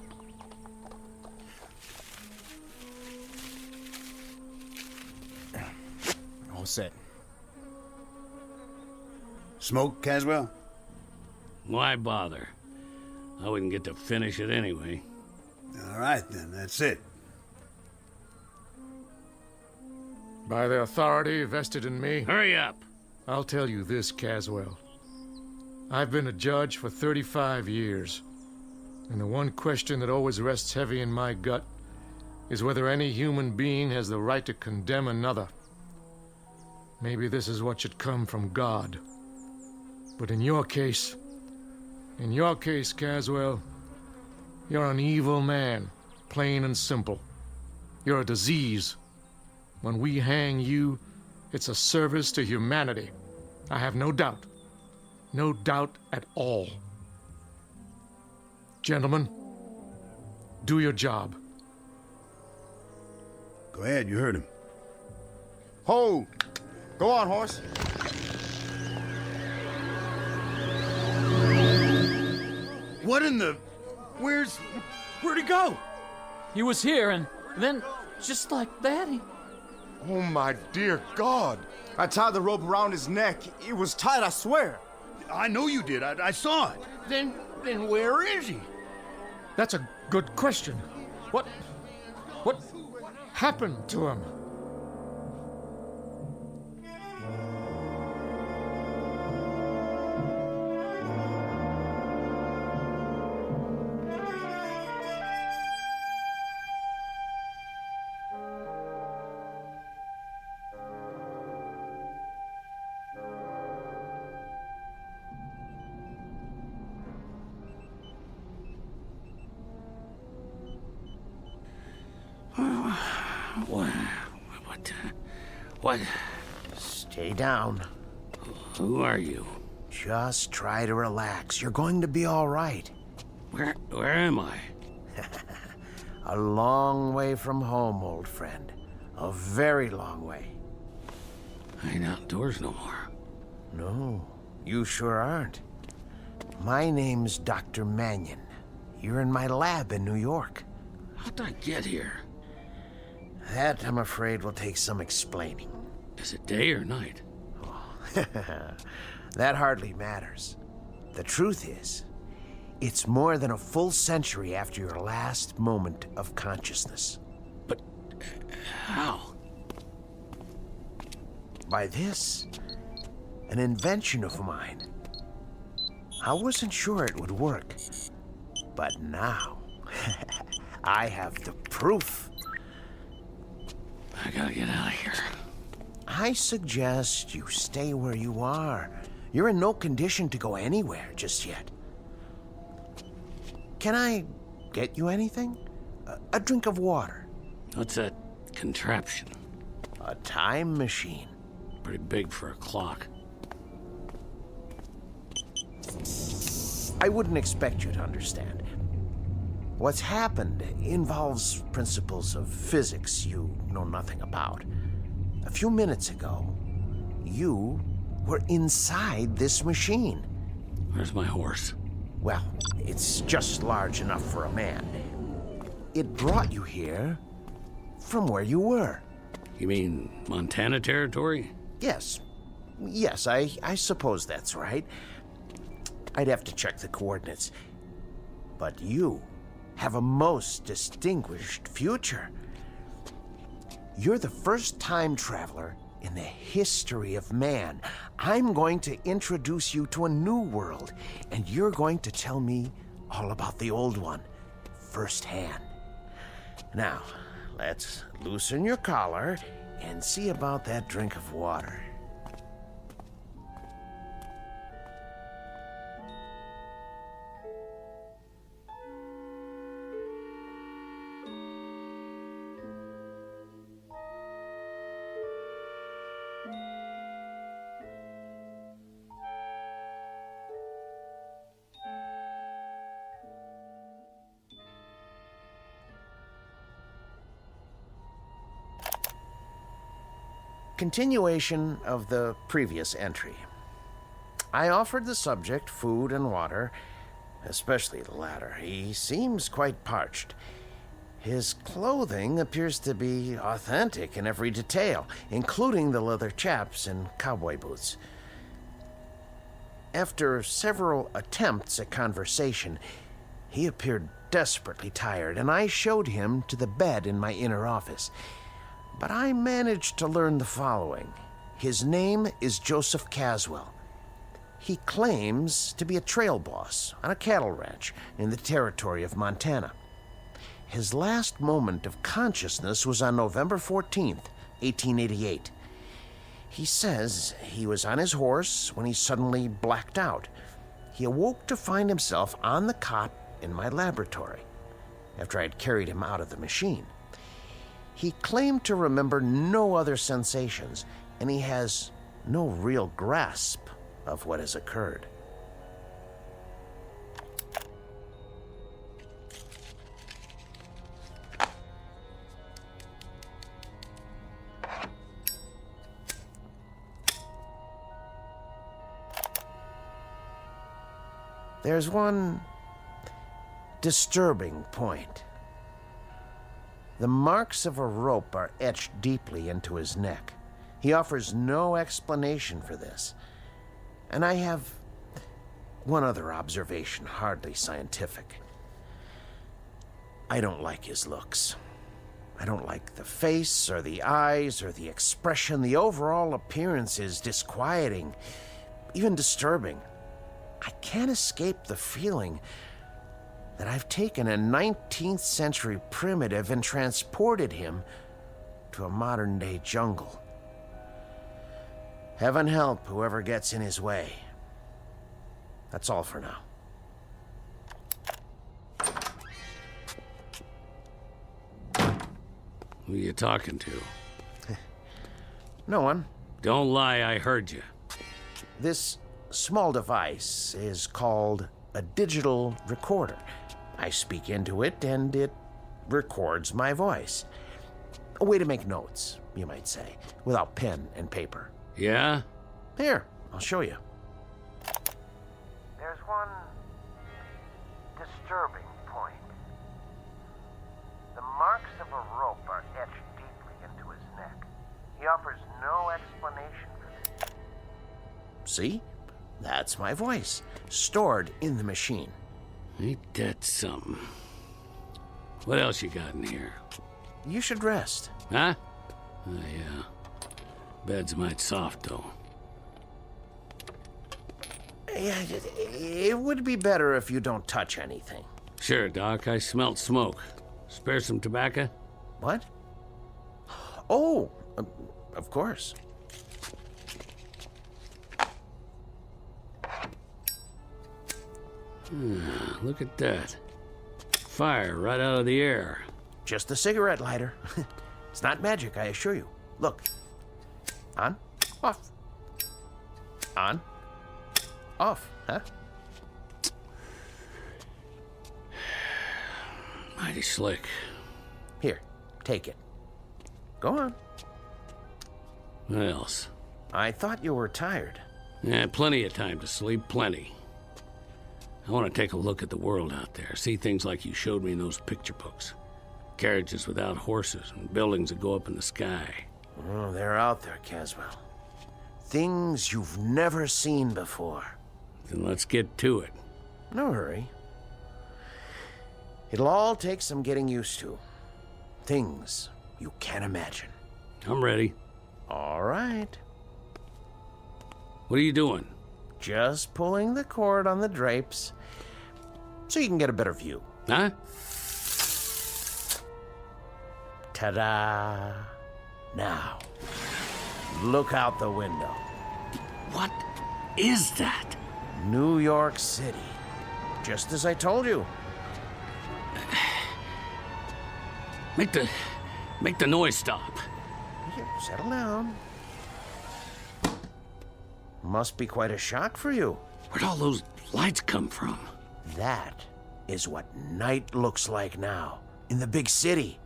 All set. Smoke, Caswell? Why bother? I wouldn't get to finish it anyway. All right, then. That's it. By the authority vested in me... Hurry up! I'll tell you this, Caswell. I've been a judge for 35 years. And the one question that always rests heavy in my gut is whether any human being has the right to condemn another. Maybe this is what should come from God. But in your case, Caswell, you're an evil man, plain and simple. You're a disease. When we hang you, it's a service to humanity. I have no doubt. No doubt at all. Gentlemen, do your job. Go ahead, you heard him. Ho! Go on, horse. What in the... Where'd he go? He was here, and then, just like that, he... Oh, my dear God. I tied the rope around his neck. It was tight, I swear. I know you did. I saw it. Then where is he? That's a good question. What happened to him? What? Stay down. Who are you? Just try to relax. You're going to be all right. Where am I? A long way from home, old friend. A very long way. I ain't outdoors no more. No, you sure aren't. My name's Dr. Mannion. You're in my lab in New York. How'd I get here? That, I'm afraid, will take some explaining. Is it day or night? That hardly matters. The truth is, it's more than a full century after your last moment of consciousness. But how? By this, an invention of mine. I wasn't sure it would work, but now I have the proof. I gotta get out of here. I suggest you stay where you are. You're in no condition to go anywhere just yet. Can I get you anything? A drink of water? What's that contraption? A time machine. Pretty big for a clock. I wouldn't expect you to understand. What's happened involves principles of physics you know nothing about. A few minutes ago, you were inside this machine. Where's my horse? Well, it's just large enough for a man. It brought you here from where you were. You mean Montana territory? Yes. Yes, I suppose that's right. I'd have to check the coordinates. But you have a most distinguished future. You're the first time traveler in the history of man. I'm going to introduce you to a new world, and you're going to tell me all about the old one firsthand. Now, let's loosen your collar and see about that drink of water. Continuation of the previous entry. I offered the subject food and water, especially the latter. He seems quite parched. His clothing appears to be authentic in every detail, including the leather chaps and cowboy boots. After several attempts at conversation, he appeared desperately tired, and I showed him to the bed in my inner office. But I managed to learn the following. His name is Joseph Caswell. He claims to be a trail boss on a cattle ranch in the territory of Montana. His last moment of consciousness was on November 14th, 1888. He says he was on his horse when he suddenly blacked out. He awoke to find himself on the cot in my laboratory after I had carried him out of the machine. He claimed to remember no other sensations, and he has no real grasp of what has occurred. There's one disturbing point. The marks of a rope are etched deeply into his neck. He offers no explanation for this. And I have one other observation, hardly scientific. I don't like his looks. I don't like the face or the eyes or the expression. The overall appearance is disquieting, even disturbing. I can't escape the feeling that I've taken a 19th century primitive and transported him to a modern-day jungle. Heaven help whoever gets in his way. That's all for now. Who are you talking to? No one. Don't lie, I heard you. This small device is called a digital recorder. I speak into it, and it records my voice. A way to make notes, you might say, without pen and paper. Yeah? Here, I'll show you. There's one disturbing point. The marks of a rope are etched deeply into his neck. He offers no explanation for this. See? That's my voice, stored in the machine. Ain't that something? What else you got in here? You should rest. Huh? Oh, yeah. Bed's might soft, though. Yeah, it would be better if you don't touch anything. Sure, Doc. I smelt smoke. Spare some tobacco? What? Oh, of course. Look at that. Fire right out of the air. Just a cigarette lighter. It's not magic, I assure you. Look. On, off. On, off, huh? Mighty slick. Here, take it. Go on. What else? I thought you were tired. Yeah, plenty of time to sleep, plenty. I want to take a look at the world out there, see things like you showed me in those picture books. Carriages without horses and buildings that go up in the sky. Oh, they're out there, Caswell. Things you've never seen before. Then let's get to it. No hurry. It'll all take some getting used to. Things you can't imagine. I'm ready. All right. What are you doing? Just pulling the cord on the drapes so you can get a better view. Huh? Ta-da! Now, look out the window. What is that? New York City. Just as I told you. Make the noise stop. Here, settle down. Must be quite a shock for you. Where'd all those lights come from? That is what night looks like now, in the big city.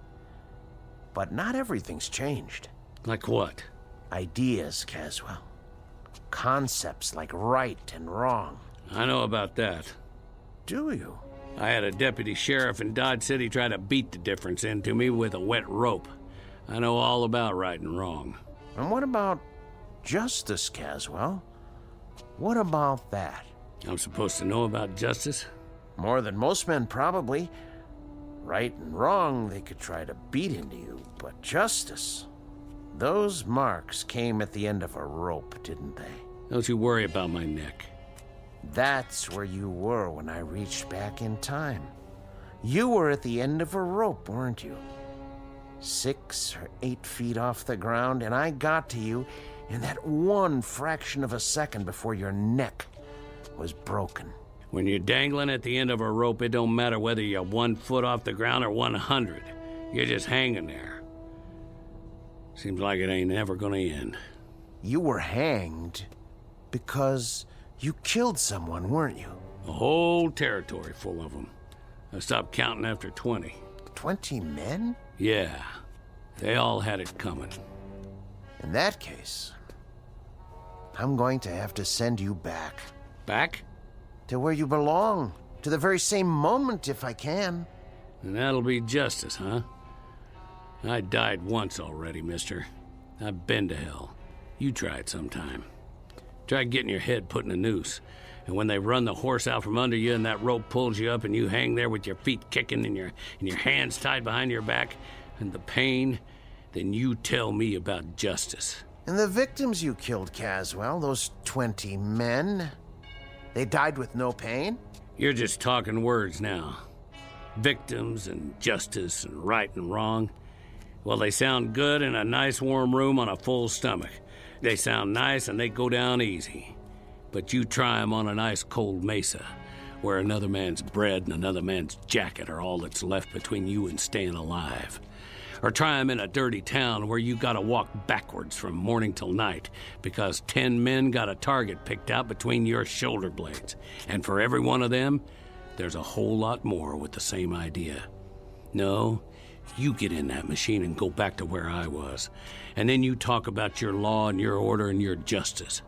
But not everything's changed. Like what? Ideas, Caswell. Concepts like right and wrong. I know about that. Do you? I had a deputy sheriff in Dodge City try to beat the difference into me with a wet rope. I know all about right and wrong. And what about justice, Caswell? What about that? I'm supposed to know about justice? More than most men, probably. Right and wrong, they could try to beat into you, but justice... Those marks came at the end of a rope, didn't they? Don't you worry about my neck. That's where you were when I reached back in time. You were at the end of a rope, weren't you? 6 or 8 feet off the ground, and I got to you in that one fraction of a second before your neck was broken. When you're dangling at the end of a rope, it don't matter whether you're 1 foot off the ground or 100. You're just hanging there. Seems like it ain't ever gonna end. You were hanged because you killed someone, weren't you? A whole territory full of them. I stopped counting after 20. 20 men? Yeah. They all had it coming. In that case, I'm going to have to send you back. Back? To where you belong. To the very same moment, if I can. And that'll be justice, huh? I died once already, mister. I've been to hell. You try it sometime. Try getting your head put in a noose. And when they run the horse out from under you and that rope pulls you up and you hang there with your feet kicking and your hands tied behind your back and the pain, then you tell me about justice. And the victims you killed, Caswell, those 20 men, they died with no pain? You're just talking words now. Victims and justice and right and wrong. Well, they sound good in a nice warm room on a full stomach. They sound nice and they go down easy. But you try 'em on an ice cold mesa, where another man's bread and another man's jacket are all that's left between you and staying alive. Or try 'em in a dirty town where you gotta walk backwards from morning till night because 10 men got a target picked out between your shoulder blades. And for every one of them, there's a whole lot more with the same idea. No, you get in that machine and go back to where I was. And then you talk about your law and your order and your justice.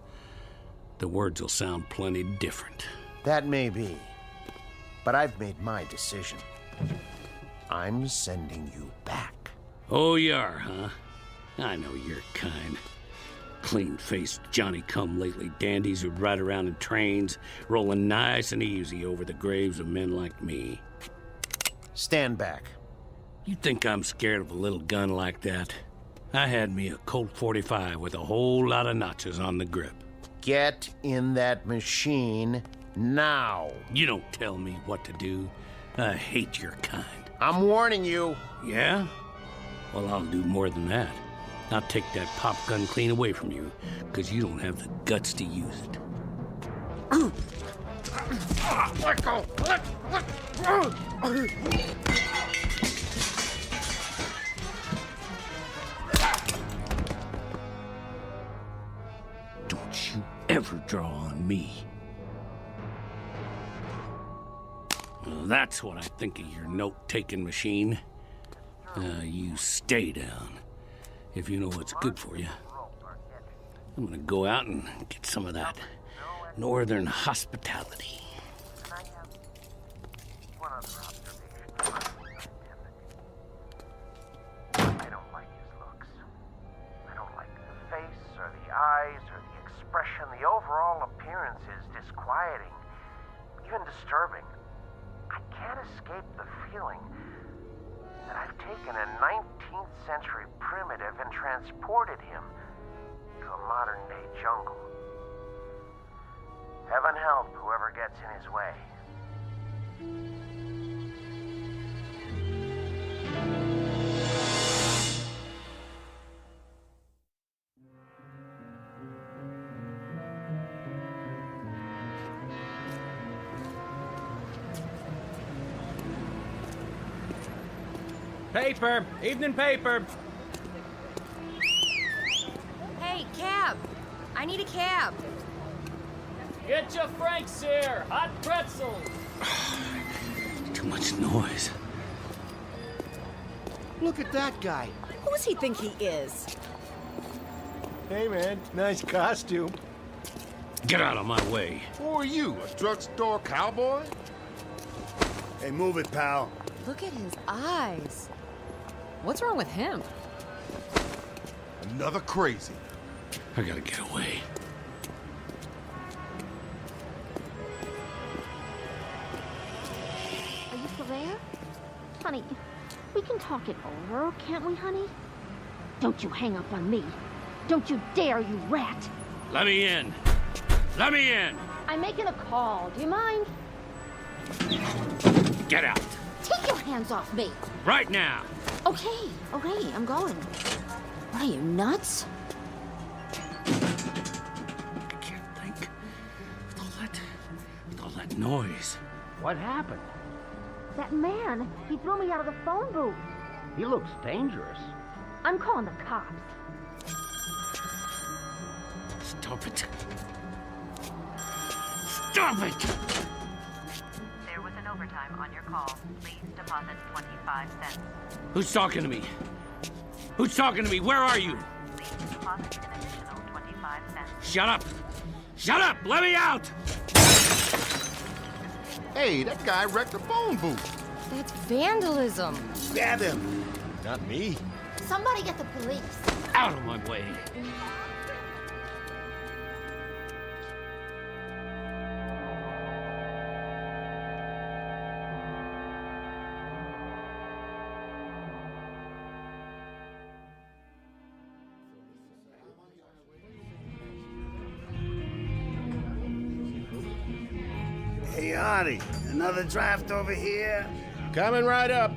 The words will sound plenty different. That may be. But I've made my decision. I'm sending you back. Oh, you are, huh? I know your kind. Clean-faced Johnny-come-lately dandies who'd ride around in trains, rolling nice and easy over the graves of men like me. Stand back. You think I'm scared of a little gun like that? I had me a Colt 45 with a whole lot of notches on the grip. Get in that machine now. You don't tell me what to do. I hate your kind. I'm warning you. Yeah? Well, I'll do more than that. I'll take that pop gun clean away from you, because you don't have the guts to use it. Let go! Let go! Don't you ever draw on me. Well, that's what I think of your note-taking machine. You stay down, if you know what's good for you. I'm gonna go out and get some of that northern hospitality. I don't like his looks. I don't like the face or the eyes or the expression. The overall appearance is disquieting, even disturbing. I can't escape the feeling that I've taken a 19th century primitive and transported him to a modern day jungle. Heaven help whoever gets in his way. Paper! Evening paper! Hey, cab! I need a cab. Get your Franks here! Hot pretzels! Too much noise. Look at that guy. Who does he think he is? Hey, man, nice costume. Get out of my way. Who are you, a drugstore cowboy? Hey, move it, pal. Look at his eyes. What's wrong with him? Another crazy. I gotta get away. Are you still there? Honey, we can talk it over, can't we, honey? Don't you hang up on me. Don't you dare, you rat. Let me in. Let me in. I'm making a call. Do you mind? Get out. Take your hands off me. Right now. Okay, I'm going. What are you, nuts? I can't think. With all that noise. What happened? That man, he threw me out of the phone booth. He looks dangerous. I'm calling the cops. Stop it. Stop it! There was an overtime on your call. Please deposit 25 cents. Who's talking to me? Who's talking to me? Where are you? Please deposit an additional 25 cents. Shut up! Shut up! Let me out! Hey, that guy wrecked the phone booth. That's vandalism. Grab him. Not me. Somebody get the police. Out of my way. Hey, Artie, another draft over here? Coming right up.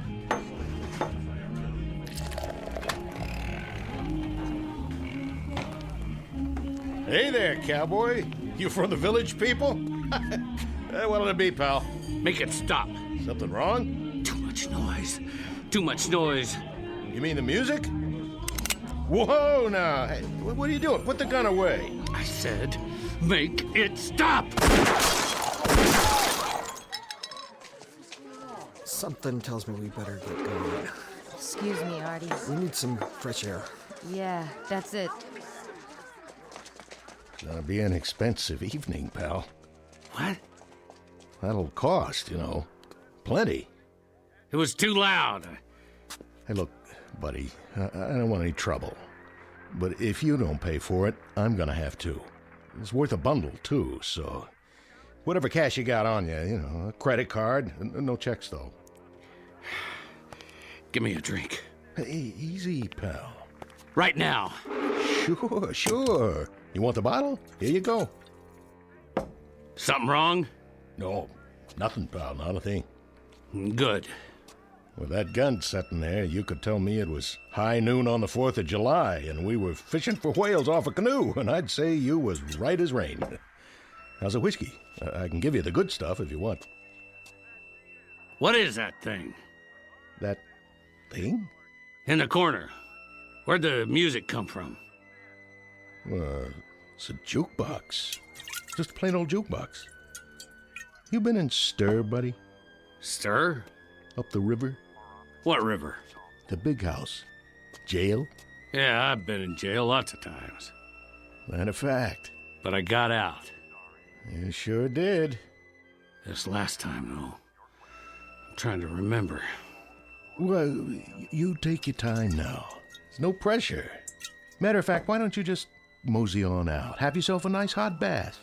Hey there, cowboy. You from the village people? What'll it be, pal? Make it stop. Something wrong? Too much noise. Too much noise. You mean the music? Whoa, now. Hey, what are you doing? Put the gun away. I said, make it stop! Something tells me we better get going. Excuse me, Artie. We need some fresh air. Yeah, that's it. Gonna be an expensive evening, pal. What? That'll cost, you know. Plenty. It was too loud. Hey, look, buddy, I don't want any trouble. But if you don't pay for it, I'm gonna have to. It's worth a bundle, too, so... Whatever cash you got on you, you know, a credit card. No checks, though. Give me a drink. Hey, easy, pal. Right now. Sure. You want the bottle? Here you go. Something wrong? No, nothing, pal, not a thing. Good. With that gun sitting there, you could tell me it was high noon on the 4th of July and we were fishing for whales off a canoe, and I'd say you was right as rain. How's the whiskey? I can give you the good stuff if you want. What is that thing? That thing? In the corner. Where'd the music come from? It's a jukebox. Just a plain old jukebox. You been in Stir, buddy? Stir? Up the river? What river? The big house. Jail? Yeah, I've been in jail lots of times. Matter of fact. But I got out. You sure did. This last time, though. I'm trying to remember. Well, you take your time now. There's no pressure. Matter of fact, why don't you just mosey on out? Have yourself a nice hot bath.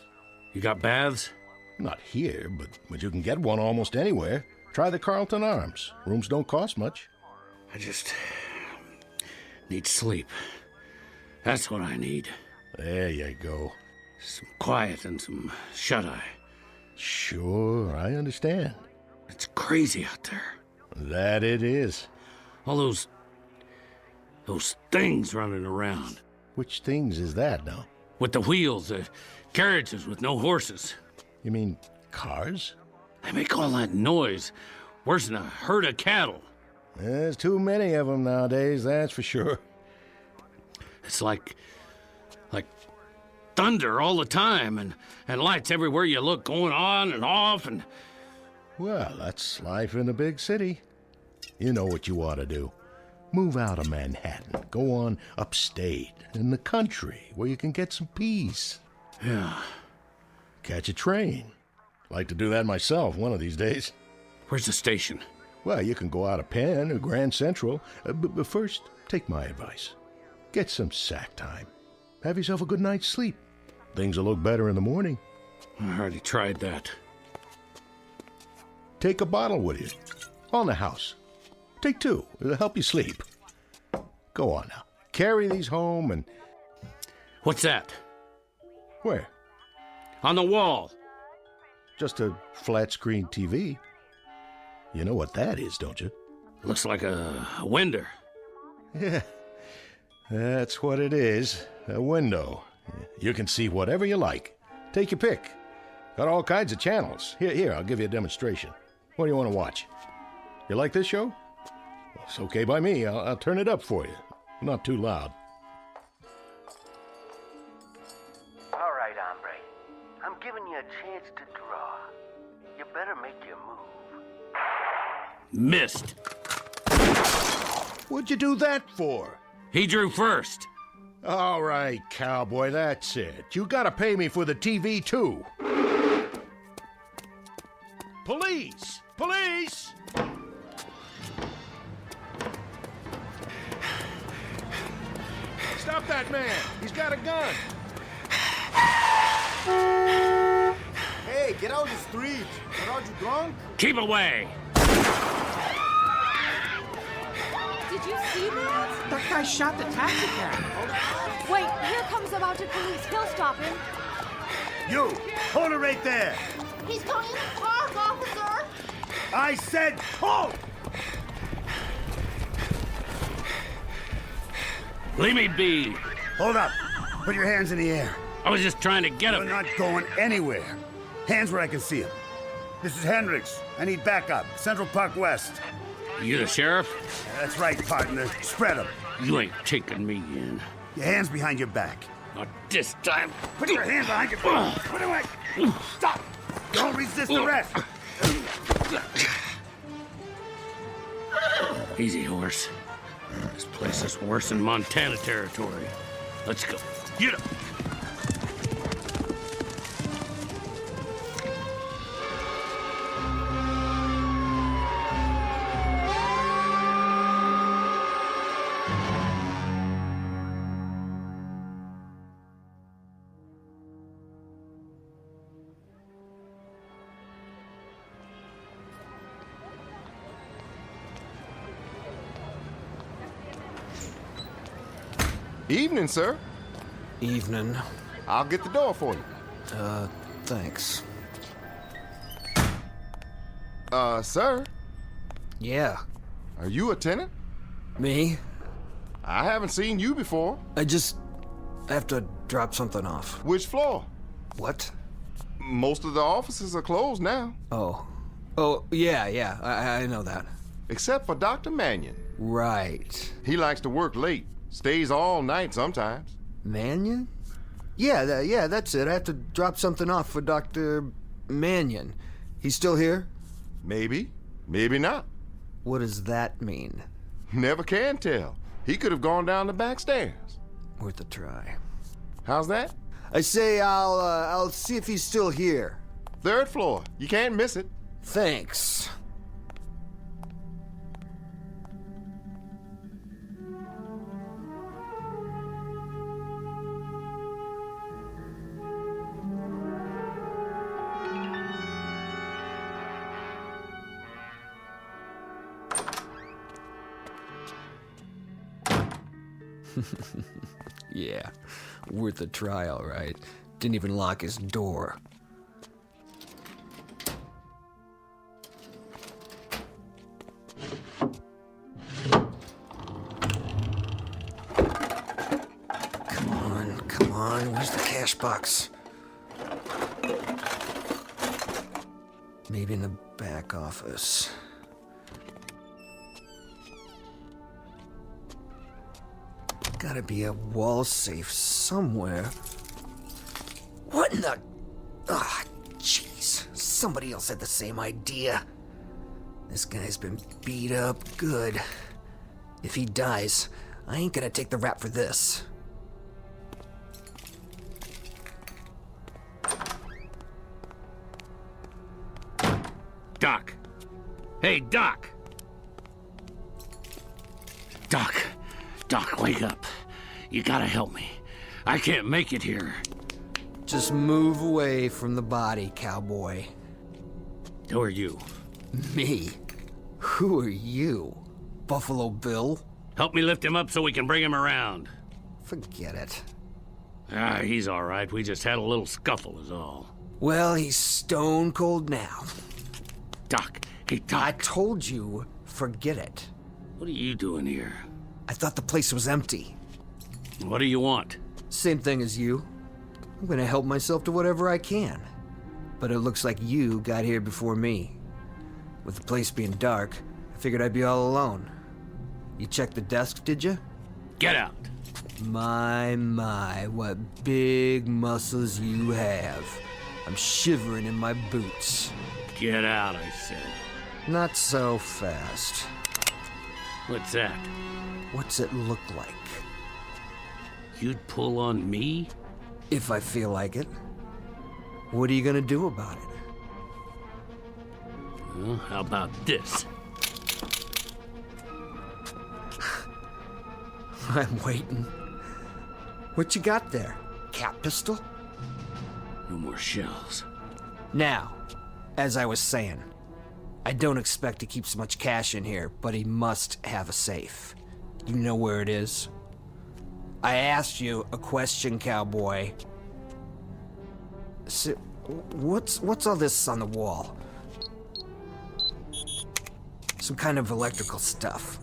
You got baths? Not here, but you can get one almost anywhere. Try the Carlton Arms. Rooms don't cost much. I just need sleep. That's what I need. There you go. Some quiet and some shut-eye. Sure, I understand. It's crazy out there. That it is. All those things running around. Which things is that now? With the wheels, the carriages with no horses. You mean cars? They make all that noise. Worse than a herd of cattle. There's too many of them nowadays, that's for sure. It's like thunder all the time, and lights everywhere you look going on and off, and... Well, that's life in a big city. You know what you ought to do. Move out of Manhattan. Go on upstate, in the country, where you can get some peace. Yeah. Catch a train. Like to do that myself one of these days. Where's the station? Well, you can go out of Penn or Grand Central. But first, take my advice. Get some sack time. Have yourself a good night's sleep. Things will look better in the morning. I already tried that. Take a bottle with you. On the house. Take 2. It'll help you sleep. Go on now. Carry these home and... What's that? Where? On the wall. Just a flat-screen TV. You know what that is, don't you? Looks like a window. Yeah. That's what it is. A window. You can see whatever you like. Take your pick. Got all kinds of channels. Here, I'll give you a demonstration. What do you want to watch? You like this show? Well, it's okay by me. I'll turn it up for you. Not too loud. All right, hombre. I'm giving you a chance to draw. You better make your move. Missed. What'd you do that for? He drew first. All right, cowboy, that's it. You gotta pay me for the TV, too. Police! Police! Stop that man! He's got a gun! Hey, get out of the street! Are you drunk? Keep away! Did you see that? That guy shot the taxi cab. Wait, here comes the mounted police. He'll stop him. You! Hold it right there! He's going in the park, officer! I said hold! Leave me be. Hold up. Put your hands in the air. I was just trying to get him. You're not going anywhere. Hands where I can see him. This is Hendricks. I need backup. Central Park West. You the sheriff? That's right, partner. Spread them. You ain't taking me in. Your hands behind your back. Not this time. Put your hands behind your back. Put it away. Stop. Don't resist arrest. Easy, horse. This place is worse than Montana territory. Let's go. Get up. Evening, sir. Evening. I'll get the door for you. Thanks. Sir? Yeah. Are you a tenant? Me? I haven't seen you before. I just have to drop something off. Which floor? What? Most of the offices are closed now. Oh, yeah, I know that. Except for Dr. Mannion. Right. He likes to work late. Stays all night sometimes. Mannion? Yeah, that's it. I have to drop something off for Dr. Mannion. He's still here? Maybe. Maybe not. What does that mean? Never can tell. He could have gone down the back stairs. Worth a try. How's that? I say I'll see if he's still here. 3rd floor. You can't miss it. Thanks. Yeah, worth a try, all right. Didn't even lock his door. Come on, where's the cash box? Maybe in the back office. Gotta be a wall safe somewhere. What in the... Ah, jeez. Somebody else had the same idea. This guy's been beat up good. If he dies, I ain't gonna take the rap for this. Doc. Hey, Doc. Doc, wake up. You gotta help me. I can't make it here. Just move away from the body, cowboy. Who are you? Me? Who are you? Buffalo Bill? Help me lift him up so we can bring him around. Forget it. He's all right. We just had a little scuffle is all. Well, he's stone cold now. Doc, hey, Doc. I told you, forget it. What are you doing here? I thought the place was empty. What do you want? Same thing as you. I'm gonna help myself to whatever I can. But it looks like you got here before me. With the place being dark, I figured I'd be all alone. You checked the desk, did you? Get out. My, what big muscles you have. I'm shivering in my boots. Get out, I said. Not so fast. What's that? What's it look like? You'd pull on me? If I feel like it. What are you gonna do about it? Well, how about this? I'm waiting. What you got there? Cat pistol? No more shells. Now, as I was saying, I don't expect to keep so much cash in here, but he must have a safe. You know where it is? I asked you a question, cowboy. So, what's all this on the wall? Some kind of electrical stuff.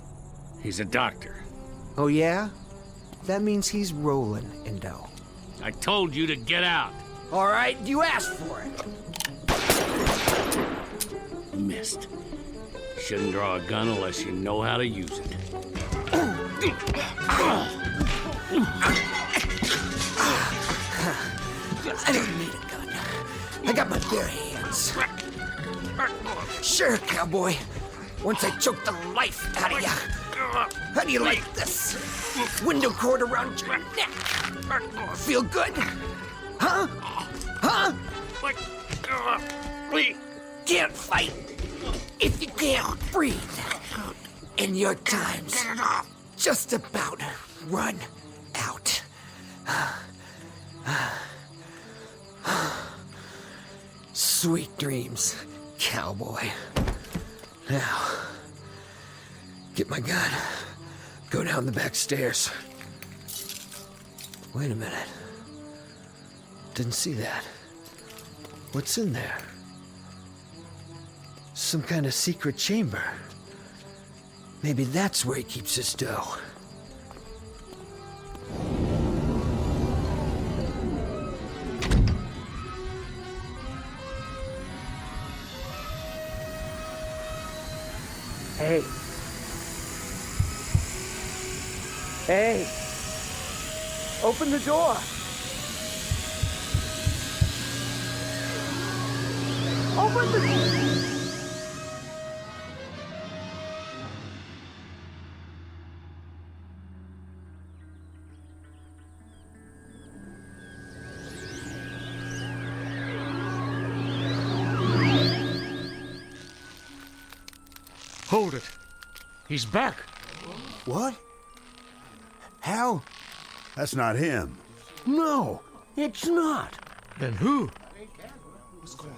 He's a doctor. Oh yeah? That means he's rolling in dough. I told you to get out. All right, you asked for it. Missed. Shouldn't draw a gun unless you know how to use it. I don't need a gun. I got my bare hands. Sure, cowboy. Once I choke the life out of you. How do you like this? Window cord around your neck. Feel good? Huh? Huh? Can't fight if you can't breathe. And your time's just about run out. Sweet dreams, cowboy. Now, get my gun. Go down the back stairs. Wait a minute. Didn't see that. What's in there? Some kind of secret chamber. Maybe that's where he keeps his dough. Hey. Hey. Open the door. Open the door. Hold it. He's back. What? How? That's not him. No, it's not. Then who?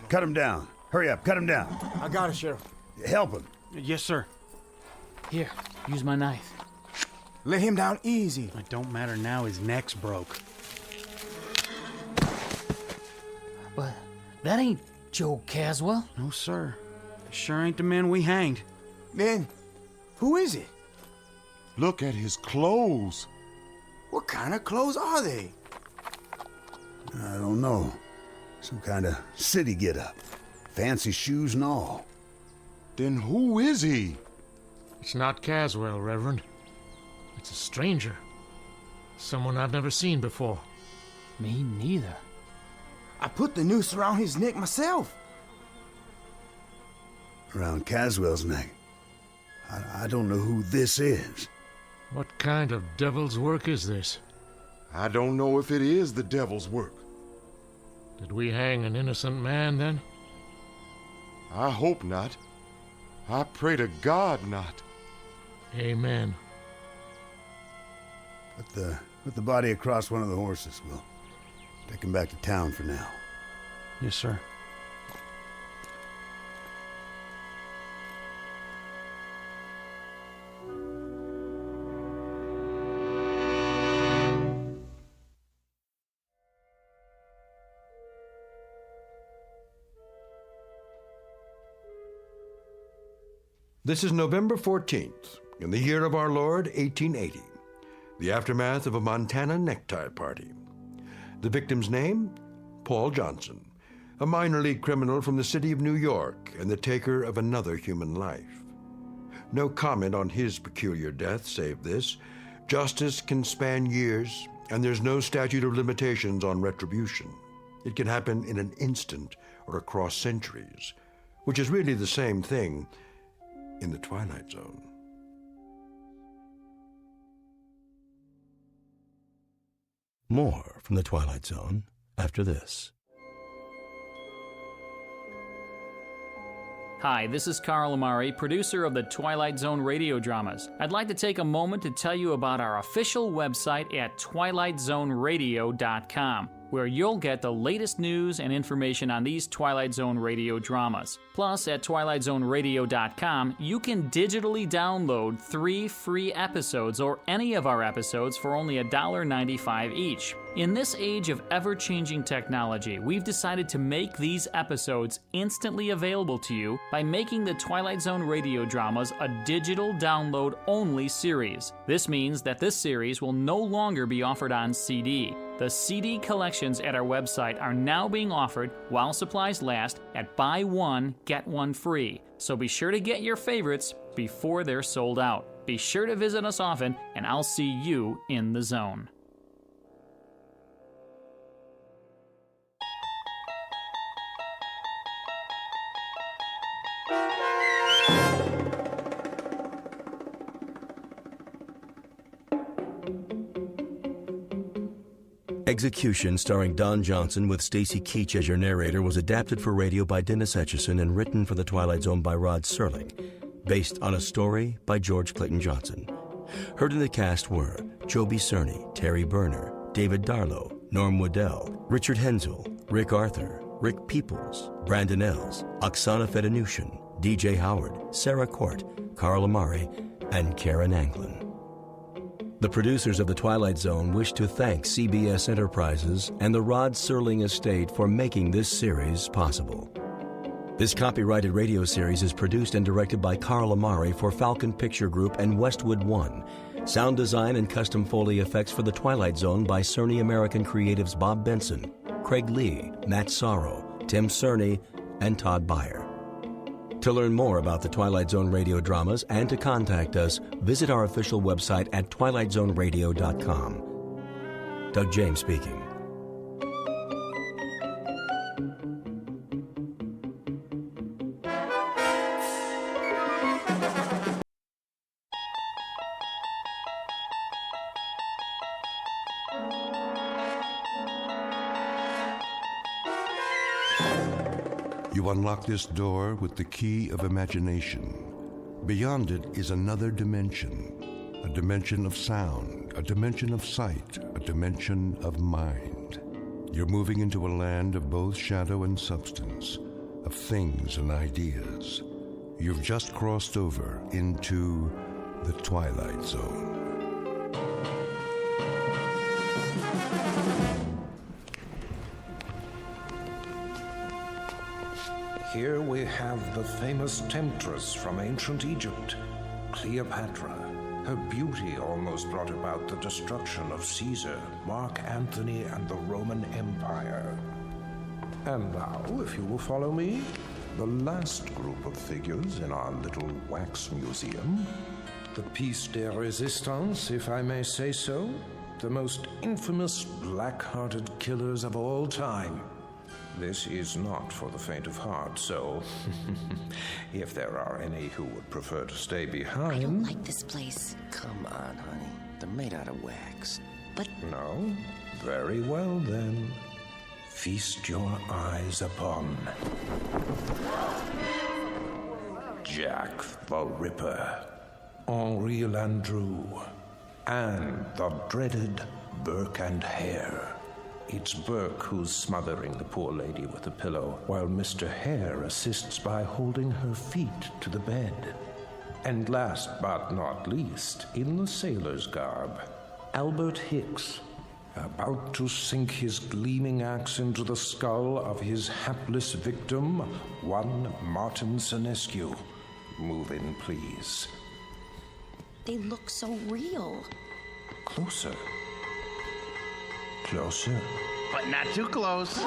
Cut him down. Hurry up, cut him down. I got it, Sheriff. Help him. Yes, sir. Here, use my knife. Let him down easy. It don't matter now, his neck's broke. But that ain't Joe Caswell. No, sir. Sure ain't the man we hanged. Then, who is it? Look at his clothes. What kind of clothes are they? I don't know. Some kind of city get-up. Fancy shoes and all. Then who is he? It's not Caswell, Reverend. It's a stranger. Someone I've never seen before. Me neither. I put the noose around his neck myself. Around Caswell's neck. I don't know who this is. What kind of devil's work is this? I don't know if it is the devil's work. Did we hang an innocent man, then? I hope not. I pray to God not. Amen. Put the body across one of the horses. We'll take him back to town for now. Yes, sir. This is November 14th, in the year of our Lord, 1880, the aftermath of a Montana necktie party. The victim's name? Paul Johnson, a minor league criminal from the city of New York and the taker of another human life. No comment on his peculiar death save this: justice can span years, and there's no statute of limitations on retribution. It can happen in an instant or across centuries, which is really the same thing in the Twilight Zone. More from the Twilight Zone after this. Hi, this is Carl Amari, producer of the Twilight Zone radio dramas. I'd like to take a moment to tell you about our official website at twilightzoneradio.com, where you'll get the latest news and information on these Twilight Zone radio dramas. Plus, at twilightzoneradio.com, you can digitally download 3 free episodes or any of our episodes for only $1.95 each. In this age of ever-changing technology, we've decided to make these episodes instantly available to you by making the Twilight Zone radio dramas a digital download-only series. This means that this series will no longer be offered on CD. The CD collections at our website are now being offered while supplies last at buy one, get one free. So be sure to get your favorites before they're sold out. Be sure to visit us often, and I'll see you in the zone. Execution, starring Don Johnson with Stacy Keach as your narrator, was adapted for radio by Dennis Etchison and written for The Twilight Zone by Rod Serling, based on a story by George Clayton Johnson. Heard in the cast were Joby Cerny, Terry Berner, David Darlow, Norm Waddell, Richard Hensel, Rick Arthur, Rick Peoples, Brandon Ells, Oksana Fedanushin, DJ Howard, Sarah Court, Carl Amari, and Karen Anglin. The producers of The Twilight Zone wish to thank CBS Enterprises and the Rod Serling Estate for making this series possible. This copyrighted radio series is produced and directed by Carl Amari for Falcon Picture Group and Westwood One. Sound design and custom Foley effects for The Twilight Zone by Cerny American Creatives Bob Benson, Craig Lee, Matt Sorrow, Tim Cerny, and Todd Beyer. To learn more about the Twilight Zone radio dramas and to contact us, visit our official website at twilightzoneradio.com. Doug James speaking. You unlock this door with the key of imagination. Beyond it is another dimension, a dimension of sound, a dimension of sight, a dimension of mind. You're moving into a land of both shadow and substance, of things and ideas. You've just crossed over into the Twilight Zone. Here we have the famous temptress from ancient Egypt, Cleopatra. Her beauty almost brought about the destruction of Caesar, Mark Antony, and the Roman Empire. And now, if you will follow me, the last group of figures in our little wax museum. The piece de resistance, if I may say so. The most infamous black-hearted killers of all time. This is not for the faint of heart, so if there are any who would prefer to stay behind... I don't like this place. Come on, honey. They're made out of wax. But... No? Very well, then. Feast your eyes upon... Jack the Ripper, Henri Landru, and the dreaded Burke and Hare. It's Burke who's smothering the poor lady with a pillow, while Mr. Hare assists by holding her feet to the bed. And last but not least, in the sailor's garb, Albert Hicks, about to sink his gleaming axe into the skull of his hapless victim, one Martin Senescu. Move in, please. They look so real. Closer. Closer. But not too close.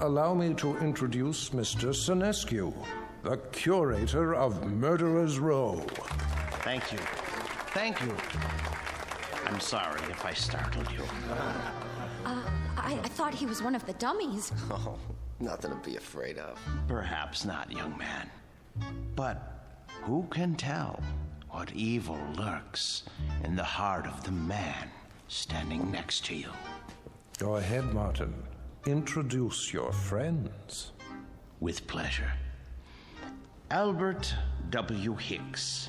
Allow me to introduce Mr. Senescu, the curator of Murderer's Row. Thank you. Thank you. I'm sorry if I startled you. I thought he was one of the dummies. Oh, nothing to be afraid of. Perhaps not, young man. But who can tell what evil lurks in the heart of the man standing next to you? Go ahead, Martin. Introduce your friends. With pleasure. Albert W. Hicks,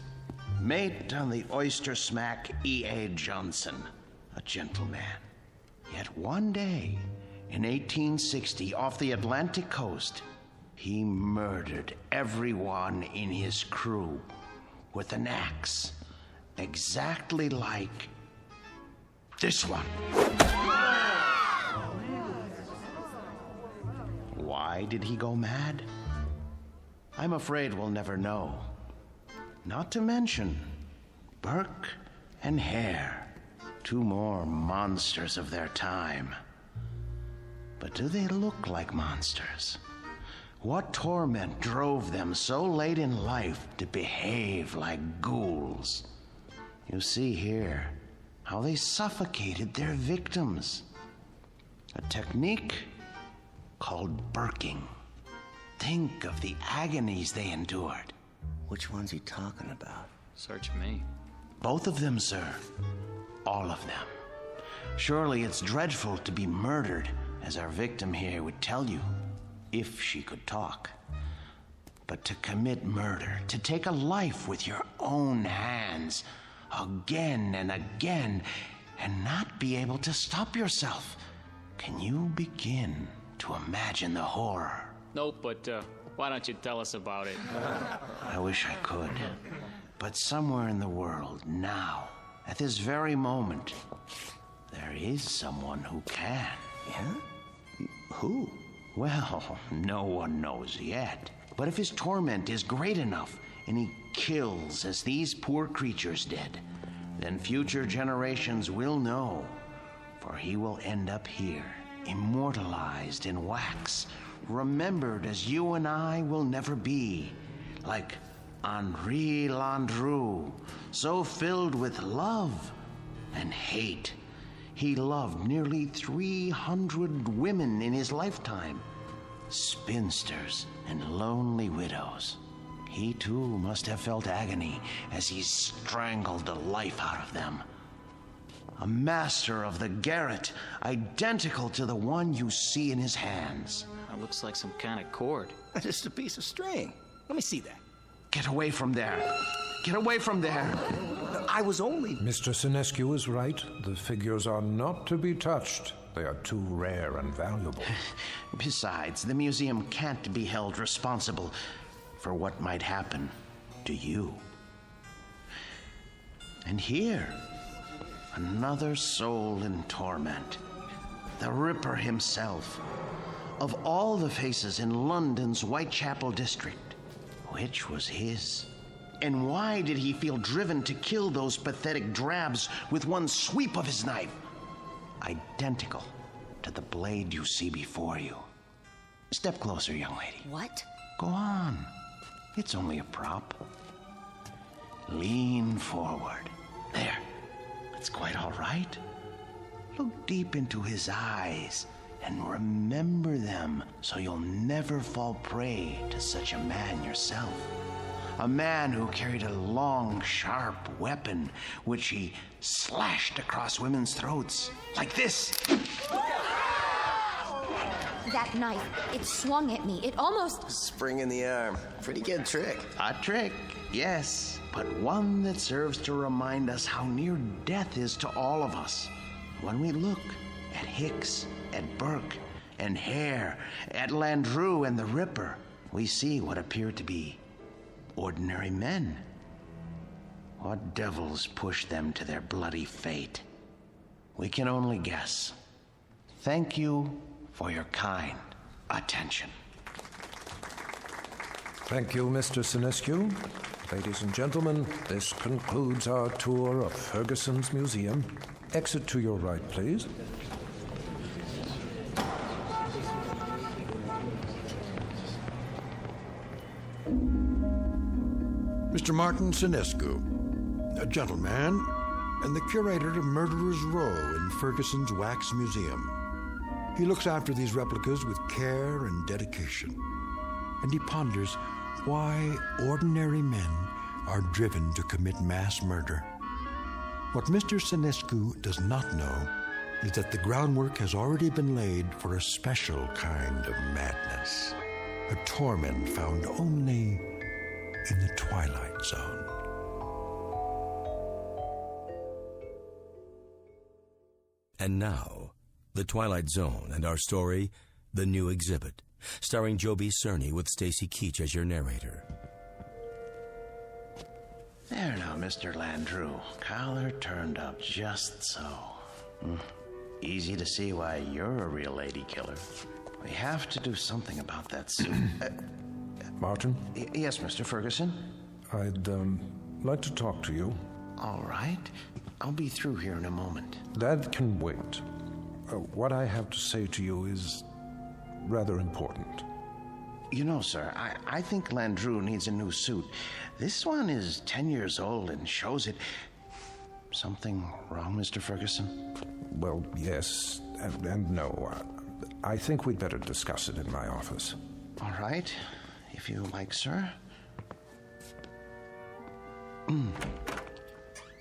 mate on the oyster smack E.A. Johnson, a gentleman. Yet one day, in 1860, off the Atlantic coast, he murdered everyone in his crew with an axe, exactly like this one. Why did he go mad? I'm afraid we'll never know. Not to mention Burke and Hare, two more monsters of their time. But do they look like monsters? What torment drove them so late in life to behave like ghouls? You see here how they suffocated their victims. A technique called burking. Think of the agonies they endured. Which one's he talking about? Search me. Both of them, sir. All of them. Surely it's dreadful to be murdered, as our victim here would tell you, if she could talk. But to commit murder, to take a life with your own hands, again and again, and not be able to stop yourself. Can you begin to imagine the horror? Nope, but why don't you tell us about it? I wish I could. But somewhere in the world, now, at this very moment, there is someone who can. Yeah? Who? Well, no one knows yet. But if his torment is great enough, and he kills as these poor creatures did, then future generations will know, for he will end up here, immortalized in wax, remembered as you and I will never be, like Henri Landru, so filled with love and hate. He loved nearly 300 women in his lifetime, spinsters and lonely widows. He too must have felt agony as he strangled the life out of them. A master of the garret, identical to the one you see in his hands. It looks like some kind of cord. Just a piece of string. Let me see that. Get away from there. Get away from there. I was only... Mr. Sinescu is right. The figures are not to be touched. They are too rare and valuable. Besides, the museum can't be held responsible for what might happen to you. And here, another soul in torment. The Ripper himself. Of all the faces in London's Whitechapel district, which was his? And why did he feel driven to kill those pathetic drabs with one sweep of his knife? Identical to the blade you see before you. Step closer, young lady. What? Go on. It's only a prop. Lean forward. There. That's quite all right. Look deep into his eyes and remember them so you'll never fall prey to such a man yourself. A man who carried a long, sharp weapon which he slashed across women's throats. Like this. That knife, it swung at me. It almost... Spring in the arm. Pretty good trick. A trick, yes, but one that serves to remind us how near death is to all of us. When we look at Hicks, at Burke, and Hare, at Landru and the Ripper, we see what appear to be ordinary men. What devils pushed them to their bloody fate? We can only guess. Thank you for your kind attention. Thank you, Mr. Sinescu. Ladies and gentlemen, this concludes our tour of Ferguson's museum. Exit to your right, please. Mr. Martin Sinescu, a gentleman and the curator of Murderer's Row in Ferguson's Wax Museum. He looks after these replicas with care and dedication, and he ponders why ordinary men are driven to commit mass murder. What Mr. Sinescu does not know is that the groundwork has already been laid for a special kind of madness, a torment found only in the Twilight Zone. And now, The Twilight Zone and our story, The New Exhibit, starring Joby Cerny with Stacy Keach as your narrator. There now, Mr. Landru. Collar turned up just so. Easy to see why you're a real lady killer. We have to do something about that suit. Martin? Yes, Mr. Ferguson? I'd like to talk to you. All right. I'll be through here in a moment. That can wait. What I have to say to you is rather important. You know, sir, I think Landru needs a new suit. This one is 10 years old and shows it. Something wrong, Mr. Ferguson? Well, yes and no. I think we'd better discuss it in my office. All right, if you like, sir.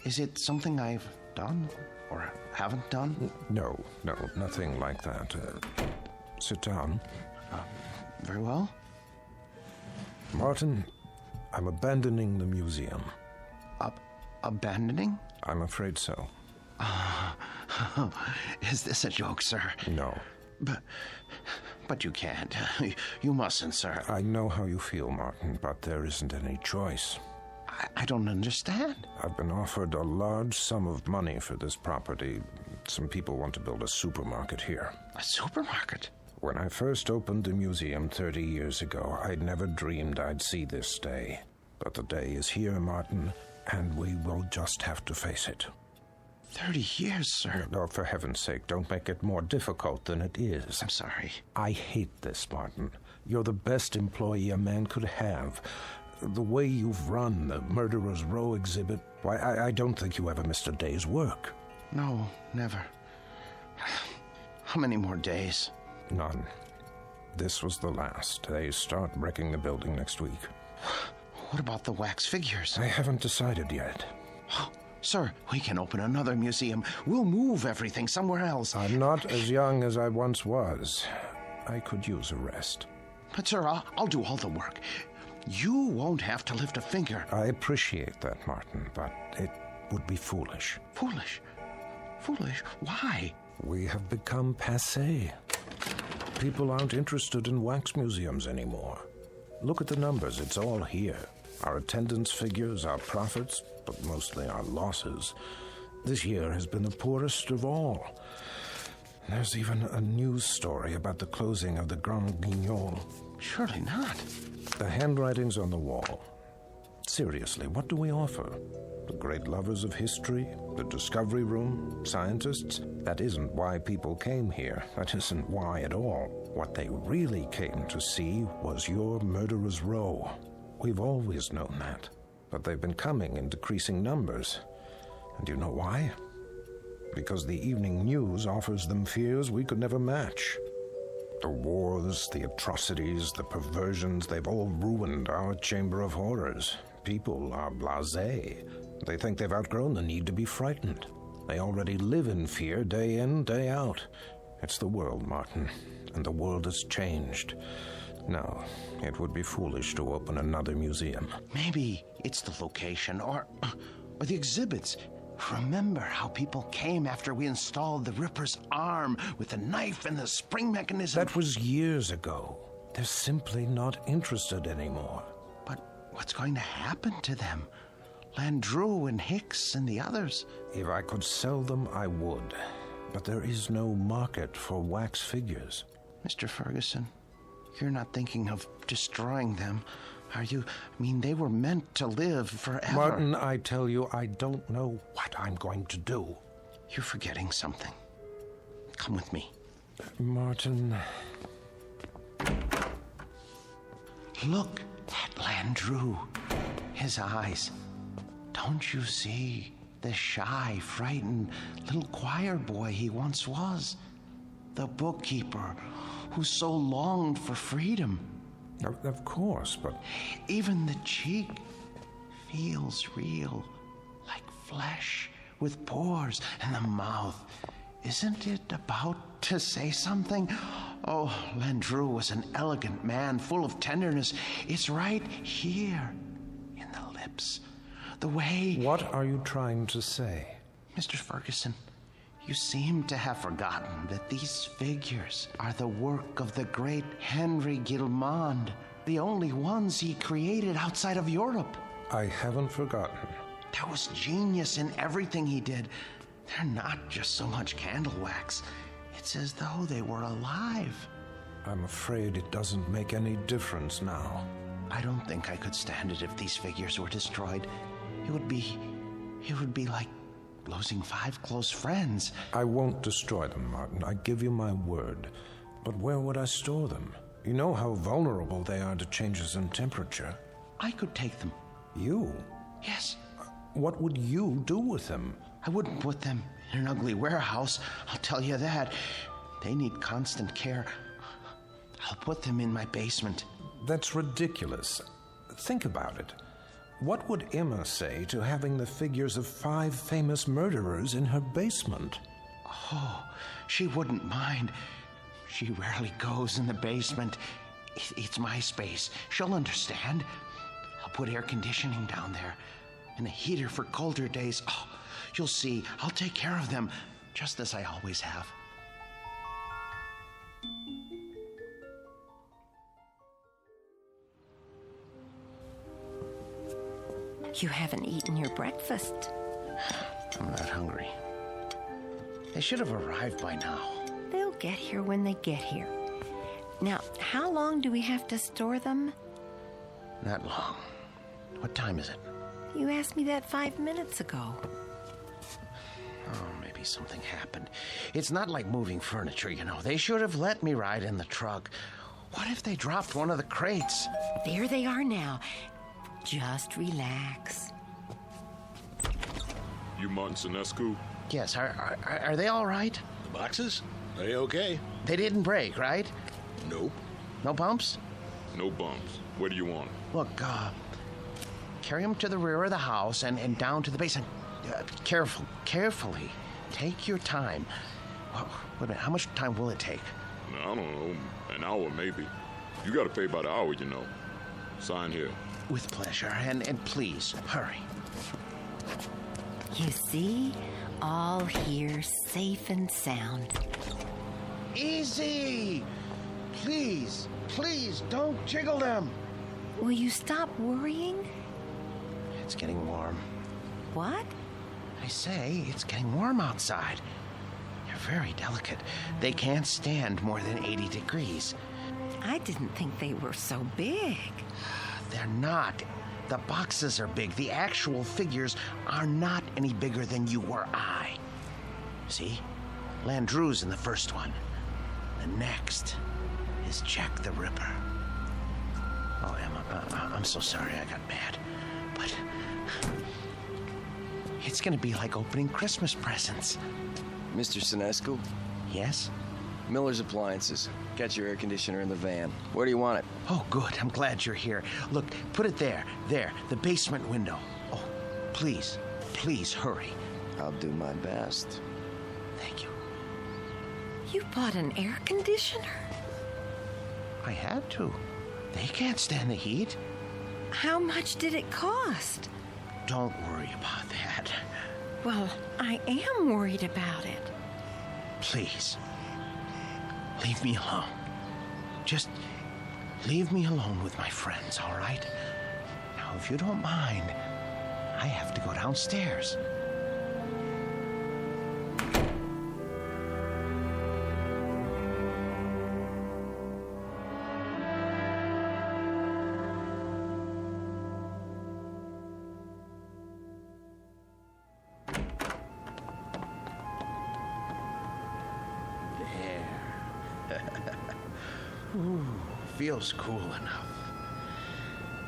Is it something I've done or haven't done? No, nothing like that. Sit down. Very well. Martin, I'm abandoning the museum. Abandoning? I'm afraid so. Is this a joke, sir? No. But you can't. You mustn't, sir. I know how you feel, Martin, but there isn't any choice. I don't understand. I've been offered a large sum of money for this property. Some people want to build a supermarket here. A supermarket? When I first opened the museum 30 years ago, I'd never dreamed I'd see this day. But the day is here, Martin, and we will just have to face it. 30 years, sir. Oh, for heaven's sake, don't make it more difficult than it is. I'm sorry. I hate this, Martin. You're the best employee a man could have. The way you've run the Murderer's Row exhibit, why, I don't think you ever missed a day's work. No, never. How many more days? None. This was the last. They start wrecking the building next week. What about the wax figures? I haven't decided yet. Oh, sir, we can open another museum. We'll move everything somewhere else. I'm not as young as I once was. I could use a rest. But, sir, I'll do all the work. You won't have to lift a finger. I appreciate that, Martin, but it would be foolish. Foolish? Foolish? Why? We have become passé. People aren't interested in wax museums anymore. Look at the numbers, it's all here. Our attendance figures, our profits, but mostly our losses. This year has been the poorest of all. There's even a news story about the closing of the Grand Guignol. Surely not. The handwriting's on the wall. Seriously, what do we offer? The great lovers of history? The discovery room? Scientists? That isn't why people came here. That isn't why at all. What they really came to see was your Murderer's Row. We've always known that. But they've been coming in decreasing numbers. And you know why? Because the evening news offers them fears we could never match. The wars, the atrocities, the perversions, they've all ruined our Chamber of Horrors. People are blasé. They think they've outgrown the need to be frightened. They already live in fear day in, day out. It's the world, Martin, and the world has changed. No, it would be foolish to open another museum. Maybe it's the location or the exhibits. Remember how people came after we installed the Ripper's arm with the knife and the spring mechanism? That was years ago. They're simply not interested anymore. But what's going to happen to them? Landru and Hicks and the others? If I could sell them, I would. But there is no market for wax figures. Mr. Ferguson, you're not thinking of destroying them, are you? I mean, they were meant to live forever. Martin, I tell you, I don't know what I'm going to do. You're forgetting something. Come with me. Martin... Look at Landru. His eyes. Don't you see the shy, frightened little choir boy he once was? The bookkeeper who so longed for freedom. Of course, but... Even the cheek feels real, like flesh with pores, and the mouth. Isn't it about to say something? Oh, Landru was an elegant man, full of tenderness. It's right here, in the lips. The way... What are you trying to say? Mr. Ferguson, you seem to have forgotten that these figures are the work of the great Henry Guillemond, the only ones he created outside of Europe. I haven't forgotten. There was genius in everything he did. They're not just so much candle wax. It's as though they were alive. I'm afraid it doesn't make any difference now. I don't think I could stand it if these figures were destroyed. It would be like losing 5 close friends. I won't destroy them, Martin. I give you my word. But where would I store them? You know how vulnerable they are to changes in temperature. I could take them. You? Yes. What would you do with them? I wouldn't put them in an ugly warehouse, I'll tell you that. They need constant care. I'll put them in my basement. That's ridiculous. Think about it. What would Emma say to having the figures of 5 famous murderers in her basement? Oh, she wouldn't mind. She rarely goes in the basement. It's my space. She'll understand. I'll put air conditioning down there and a heater for colder days. Oh, you'll see. I'll take care of them, just as I always have. You haven't eaten your breakfast. I'm not hungry. They should have arrived by now. They'll get here when they get here. Now, how long do we have to store them? Not long. What time is it? You asked me that 5 minutes ago. Oh, maybe something happened. It's not like moving furniture, you know. They should have let me ride in the truck. What if they dropped one of the crates? There they are now. Just relax. You Martin Sinescu? Yes, are they all right? The boxes? They okay. They didn't break, right? Nope. No bumps? No bumps. Where do you want them? Look, carry them to the rear of the house and down to the basement. Carefully. Take your time. Well, wait a minute, how much time will it take? I don't know, an hour maybe. You gotta pay by the hour, you know. Sign here. With pleasure, and please, hurry. You see? All here safe and sound. Easy! Please, don't jiggle them. Will you stop worrying? It's getting warm. What? I say, it's getting warm outside. They're very delicate. They can't stand more than 80 degrees. I didn't think they were so big. They're not. The boxes are big. The actual figures are not any bigger than you or I. See? Landru's in the first one. The next is Jack the Ripper. Oh, Emma, I'm so sorry I got mad. But it's gonna be like opening Christmas presents. Mr. Sinescu? Yes? Miller's Appliances. Got your air conditioner in the van. Where do you want it? Oh, good. I'm glad you're here. Look, put it there. There, the basement window. Oh, please, hurry. I'll do my best. Thank you. You bought an air conditioner? I had to. They can't stand the heat. How much did it cost? Don't worry about that. Well, I am worried about it. Please. Leave me alone. Just leave me alone with my friends, all right? Now, if you don't mind, I have to go downstairs. Ooh, feels cool enough.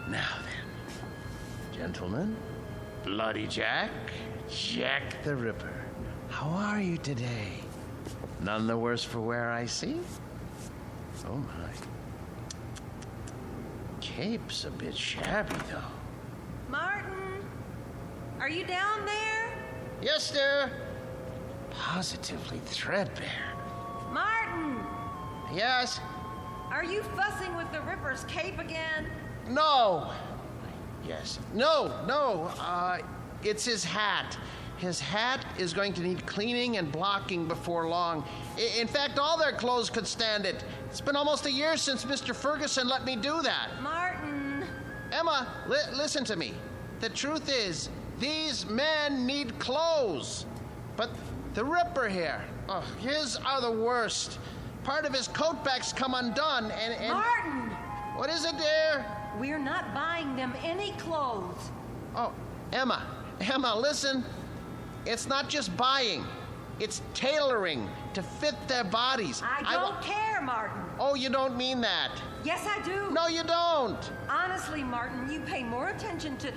Now then, gentlemen, Bloody Jack the Ripper, how are you today? None the worse for wear, I see? Oh my. Cape's a bit shabby, though. Martin, are you down there? Yes, sir. Positively threadbare. Martin! Yes? Are you fussing with the Ripper's cape again? No. Yes. No. It's his hat. His hat is going to need cleaning and blocking before long. In fact, all their clothes could stand it. It's been almost a year since Mr. Ferguson let me do that. Martin! Emma, listen to me. The truth is, these men need clothes. But the Ripper here, his are the worst. Part of his coat back's come undone, and... Martin! What is it, dear? We're not buying them any clothes. Oh, Emma, listen. It's not just buying. It's tailoring to fit their bodies. I don't care, Martin. Oh, you don't mean that. Yes, I do. No, you don't. Honestly, Martin, you pay more attention to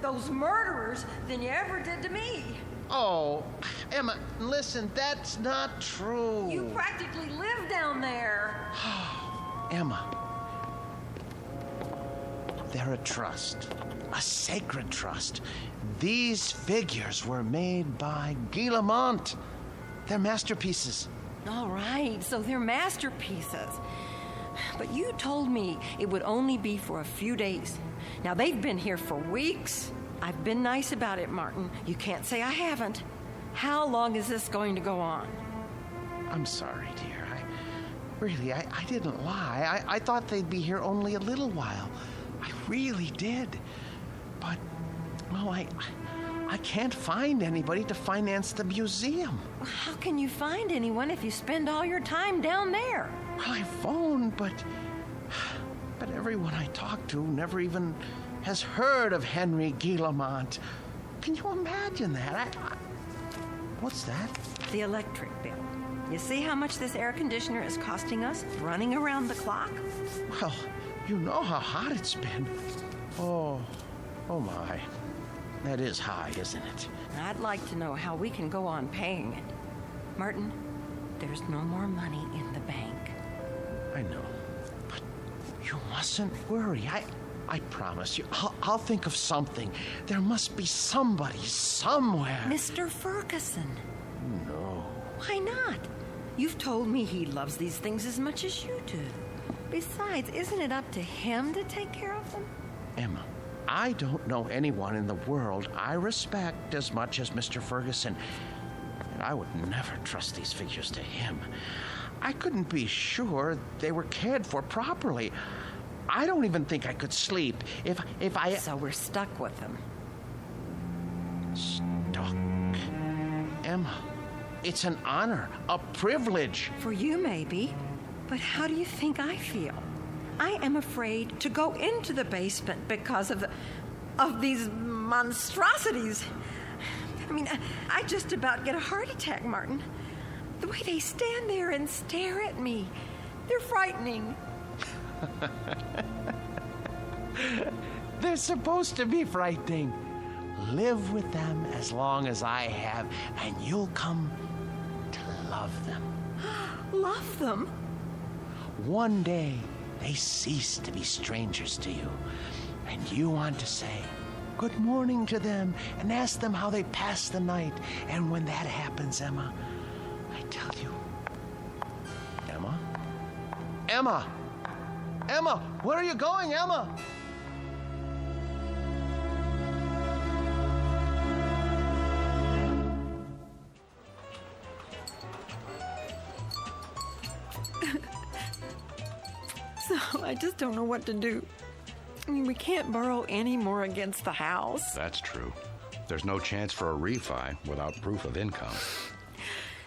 those murderers than you ever did to me. Oh, Emma, listen, that's not true. You practically live down there. Emma, they're a trust, a sacred trust. These figures were made by Guy Lamont. They're masterpieces. All right, so they're masterpieces. But you told me it would only be for a few days. Now, they've been here for weeks. I've been nice about it, Martin. You can't say I haven't. How long is this going to go on? I'm sorry, dear. I didn't lie. I thought they'd be here only a little while. I really did. But, well, I can't find anybody to finance the museum. How can you find anyone if you spend all your time down there? Well, I phoned, but everyone I talk to never even has heard of Henry Guillemont. Can you imagine that? What's that? The electric bill. You see how much this air conditioner is costing us running around the clock? Well, you know how hot it's been. Oh my. That is high, isn't it? I'd like to know how we can go on paying it. Martin, there's no more money in the bank. I know. But you mustn't worry. I promise you. I'll think of something. There must be somebody somewhere. Mr. Ferguson. No. Why not? You've told me he loves these things as much as you do. Besides, isn't it up to him to take care of them? Emma, I don't know anyone in the world I respect as much as Mr. Ferguson. And I would never trust these figures to him. I couldn't be sure they were cared for properly. I don't even think I could sleep if I... So we're stuck with them. Stuck? Emma, it's an honor, a privilege. For you, maybe. But how do you think I feel? I am afraid to go into the basement because of these monstrosities. I mean, I just about get a heart attack, Martin. The way they stand there and stare at me, they're frightening. They're supposed to be frightening. Live with them as long as I have, and you'll come to love them. Love them? One day, they cease to be strangers to you, and you want to say good morning to them and ask them how they passed the night. And when that happens, Emma, I tell you, Emma, where are you going, Emma? So I just don't know what to do. I mean, we can't borrow any more against the house. That's true. There's no chance for a refi without proof of income.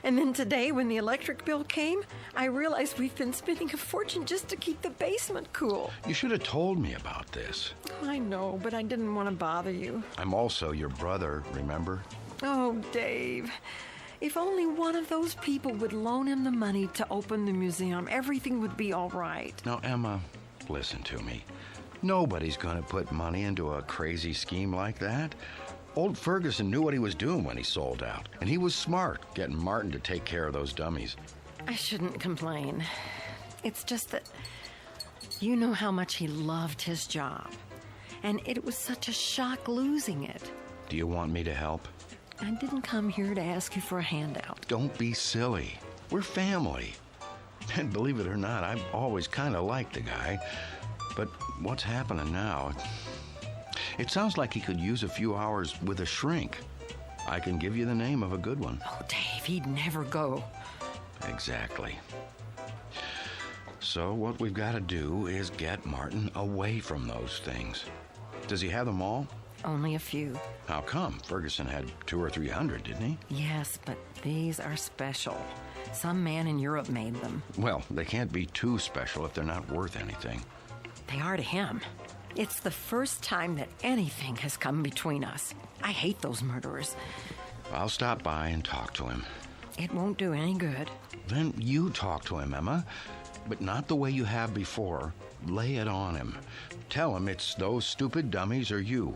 And then today, when the electric bill came, I realized we've been spending a fortune just to keep the basement cool. You should have told me about this. I know, but I didn't want to bother you. I'm also your brother, remember? Oh, Dave. If only one of those people would loan him the money to open the museum, everything would be all right. Now, Emma, listen to me. Nobody's going to put money into a crazy scheme like that. Old Ferguson knew what he was doing when he sold out, and he was smart getting Martin to take care of those dummies. I shouldn't complain. It's just that you know how much he loved his job, and it was such a shock losing it. Do you want me to help? I didn't come here to ask you for a handout. Don't be silly. We're family. And believe it or not, I've always kind of liked the guy. But what's happening now? It sounds like he could use a few hours with a shrink. I can give you the name of a good one. Oh, Dave, he'd never go. Exactly. So what we've got to do is get Martin away from those things. Does he have them all? Only a few. How come? Ferguson had 200 or 300, didn't he? Yes, but these are special. Some man in Europe made them. Well, they can't be too special if they're not worth anything. They are to him. It's the first time that anything has come between us. I hate those murderers. I'll stop by and talk to him. It won't do any good. Then you talk to him, Emma. But not the way you have before. Lay it on him. Tell him it's those stupid dummies or you.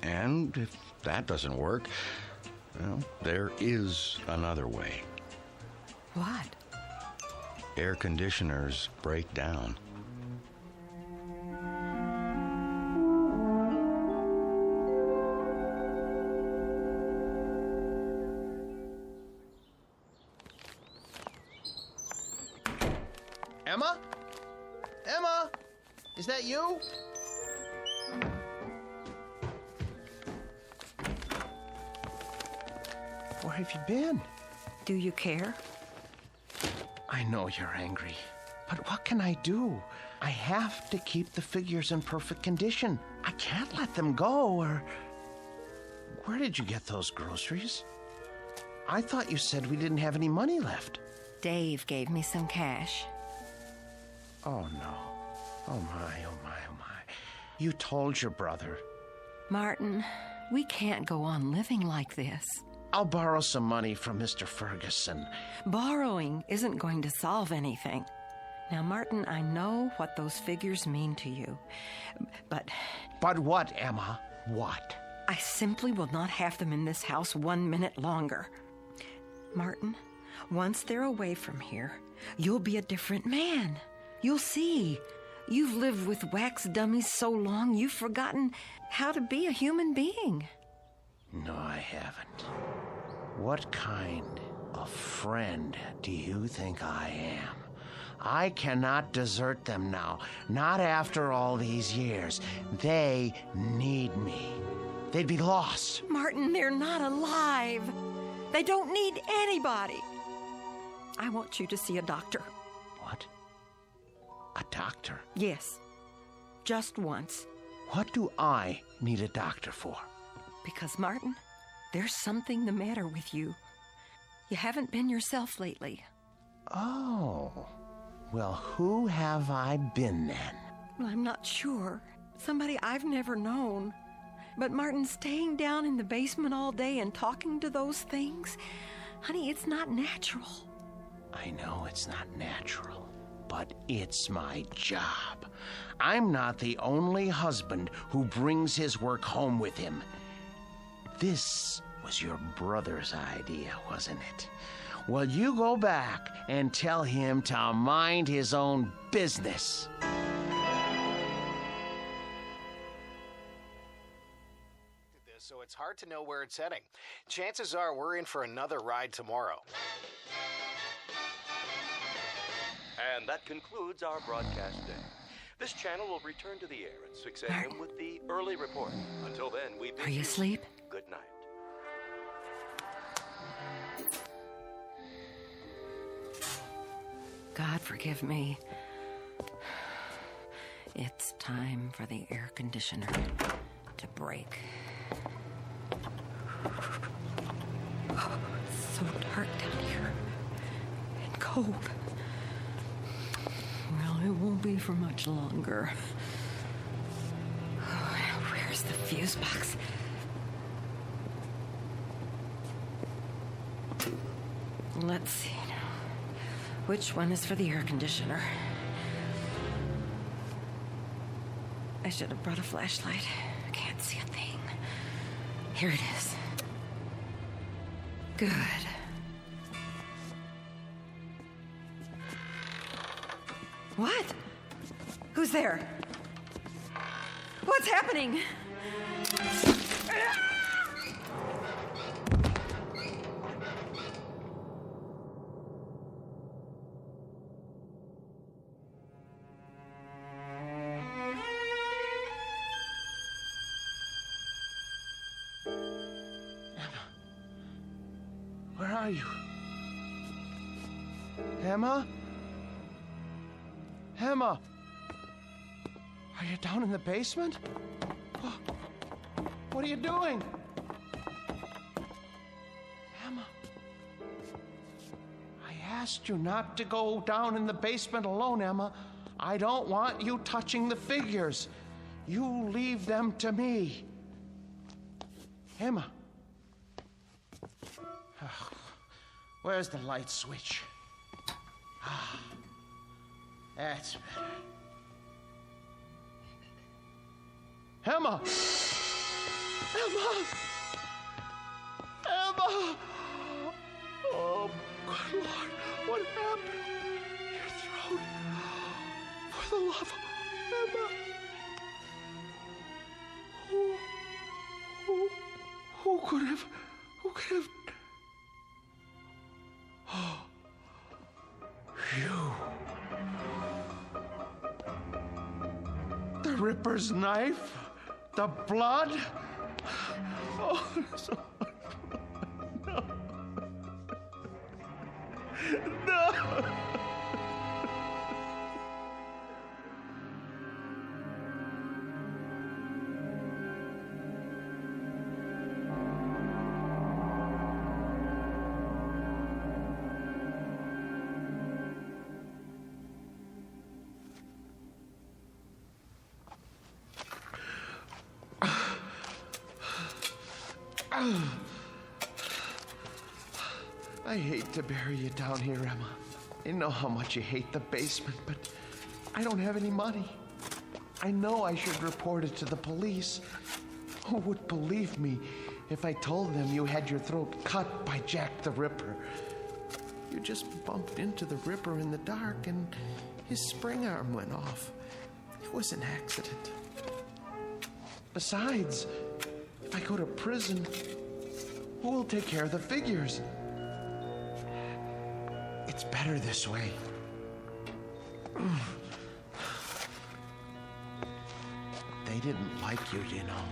And if that doesn't work, well, there is another way. What? Air conditioners break down. Emma? Emma? Is that you? Where have you been? Do you care? I know you're angry, but what can I do? I have to keep the figures in perfect condition. I can't let them go or... Where did you get those groceries? I thought you said we didn't have any money left. Dave gave me some cash. Oh, no. Oh, my, oh, my, oh, my. You told your brother. Martin, we can't go on living like this. I'll borrow some money from Mr. Ferguson. Borrowing isn't going to solve anything. Now, Martin, I know what those figures mean to you, but... But what, Emma? What? I simply will not have them in this house 1 minute longer. Martin, once they're away from here, you'll be a different man. You'll see. You've lived with wax dummies so long, you've forgotten how to be a human being. No, I haven't. What kind of friend do you think I am? I cannot desert them now, not after all these years. They need me. They'd be lost. Martin, they're not alive. They don't need anybody. I want you to see a doctor. What? A doctor? Yes. Just once. What do I need a doctor for? Because, Martin, there's something the matter with you. You haven't been yourself lately. Oh. Well, who have I been then? Well, I'm not sure. Somebody I've never known. But Martin, staying down in the basement all day and talking to those things, honey, it's not natural. I know it's not natural, but it's my job. I'm not the only husband who brings his work home with him. This was your brother's idea, wasn't it? Well, you go back and tell him to mind his own business. So it's hard to know where it's heading. Chances are we're in for another ride tomorrow. And that concludes our broadcast day. This channel will return to the air at 6 a.m. with the early report. Until then, we bid Are you asleep? Good night. God forgive me. It's time for the air conditioner to break. Oh, it's so dark down here. And cold. Well, it won't be for much longer. Oh, where's the fuse box? Let's see now. Which one is for the air conditioner? I should have brought a flashlight. I can't see a thing. Here it is. Good. What? Who's there? What's happening? Where are you? Emma? Emma? Are you down in the basement? What are you doing? Emma? I asked you not to go down in the basement alone, Emma. I don't want you touching the figures. You leave them to me. Emma? Oh, where's the light switch? Ah, that's better. Emma! Emma! Emma! Oh, good Lord, what happened? Your throat. For the love of Emma. Who could have... Oh, you. The Ripper's knife? The blood? Oh, so no. No. I hate to bury you down here, Emma. I know how much you hate the basement, but I don't have any money. I know I should report it to the police. Who would believe me if I told them you had your throat cut by Jack the Ripper? You just bumped into the Ripper in the dark and his spring arm went off. It was an accident. Besides, if I go to prison, who will take care of the figures? It's better this way. They didn't like you, you know.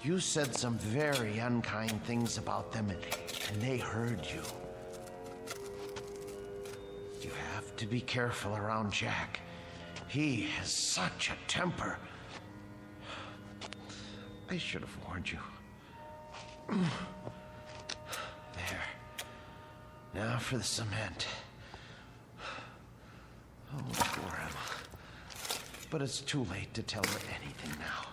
You said some very unkind things about them, and they heard you. You have to be careful around Jack. He has such a temper. I should have warned you. There. Now for the cement. Oh, poor Emma. But it's too late to tell her anything now.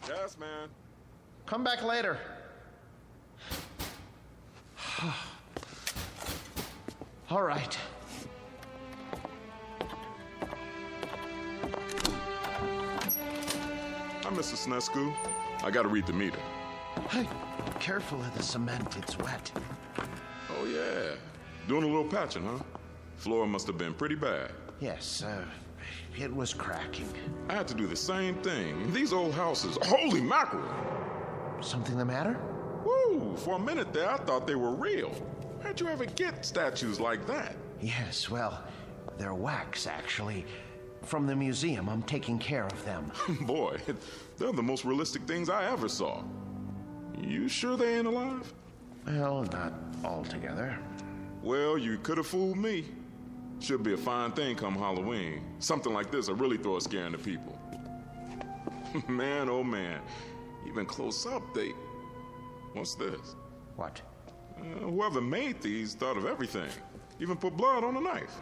Yes, man. Come back later. All right. Hi, Mr. Snesku. I gotta read the meter. Hey, careful of the cement. It's wet. Oh, yeah. Doing a little patching, huh? Floor must have been pretty bad. Yes, it was cracking. I had to do the same thing. These old houses, holy mackerel! Something the matter? Woo! For a minute there, I thought they were real. How'd you ever get statues like that? Yes, well, they're wax, actually. From the museum, I'm taking care of them. Boy, they're the most realistic things I ever saw. You sure they ain't alive? Well, not altogether. Well, you could have fooled me. Should be a fine thing come Halloween. Something like this will really throw a scare into people. Man, oh man. Even close up, they... What's this? What? Whoever made these thought of everything. Even put blood on a knife.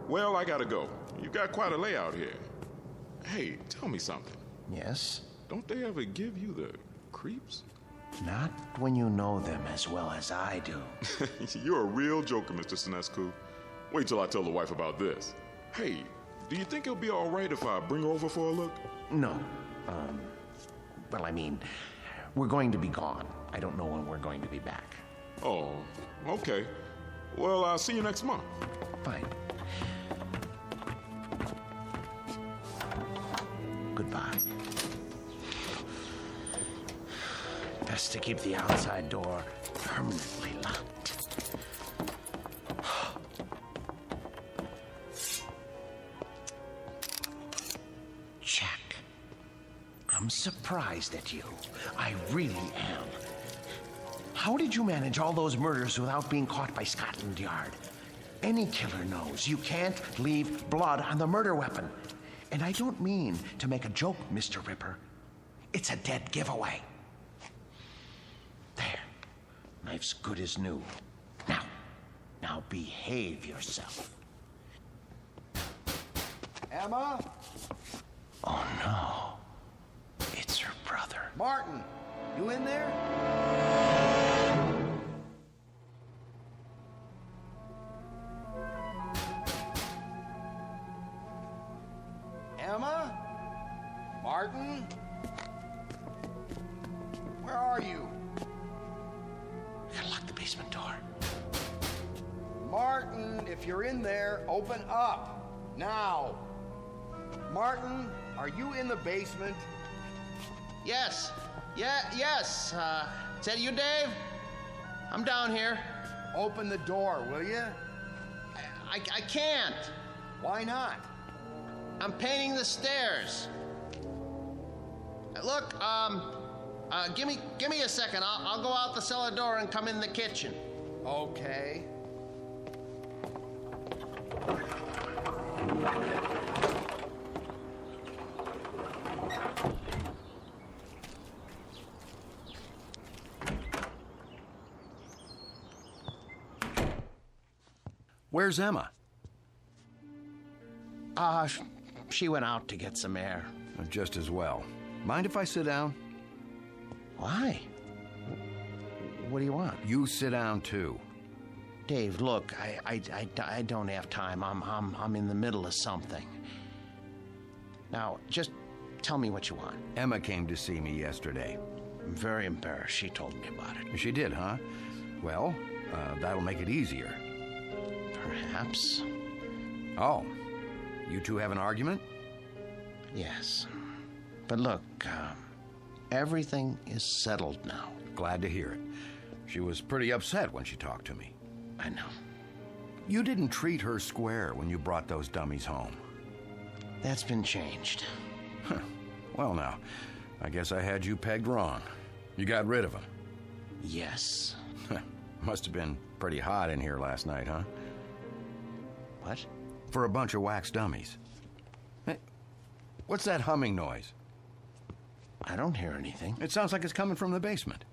Well, I gotta go. You got quite a layout here. Hey, tell me something. Yes? Don't they ever give you the creeps? Not when you know them as well as I do. You're a real joker, Mr. Sinescu. Wait till I tell the wife about this. Hey, do you think it'll be all right if I bring her over for a look? No. Well, I mean, we're going to be gone. I don't know when we're going to be back. Oh, okay. Well, I'll see you next month. Fine. Goodbye. Best to keep the outside door permanently locked. Jack, I'm surprised at you. I really am. How did you manage all those murders without being caught by Scotland Yard? Any killer knows you can't leave blood on the murder weapon. And I don't mean to make a joke, Mr. Ripper. It's a dead giveaway. There. Knife's good as new. Now behave yourself. Emma? Oh, no. It's her brother. Martin, you in there? Emma? Martin? Where are you? Gotta lock the basement door. Martin, if you're in there, open up. Now. Martin, are you in the basement? Yes. Yes. Is that you, Dave? I'm down here. Open the door, will you? I can't. Why not? I'm painting the stairs. Look, give me a second. I'll go out the cellar door and come in the kitchen. Okay. Where's Emma? She went out to get some air. Just as well. Mind if I sit down? Why? What do you want? You sit down, too. Dave, look, I don't have time. I'm in the middle of something. Now, just tell me what you want. Emma came to see me yesterday. I'm very embarrassed. She told me about it. She did, huh? Well, that'll make it easier. Perhaps. Oh, you two have an argument? Yes. But look, everything is settled now. Glad to hear it. She was pretty upset when she talked to me. I know. You didn't treat her square when you brought those dummies home. That's been changed. Huh. Well, now, I guess I had you pegged wrong. You got rid of them. Yes. Must have been pretty hot in here last night, huh? What? For a bunch of wax dummies. Hey, what's that humming noise? I don't hear anything. It sounds like it's coming from the basement.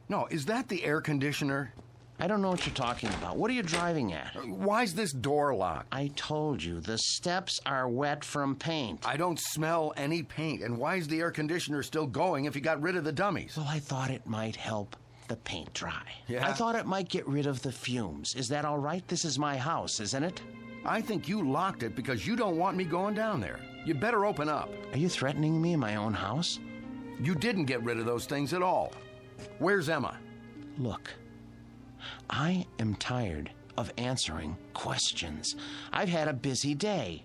No, is that the air conditioner? I don't know what you're talking about. What are you driving at? Why's this door locked? I told you, the steps are wet from paint. I don't smell any paint. And why's the air conditioner still going if you got rid of the dummies? Well, I thought it might help the paint dry. Yeah? I thought it might get rid of the fumes. Is that all right? This is my house, isn't it? I think you locked it because you don't want me going down there. You better open up. Are you threatening me in my own house? You didn't get rid of those things at all. Where's Emma? Look, I am tired of answering questions. I've had a busy day.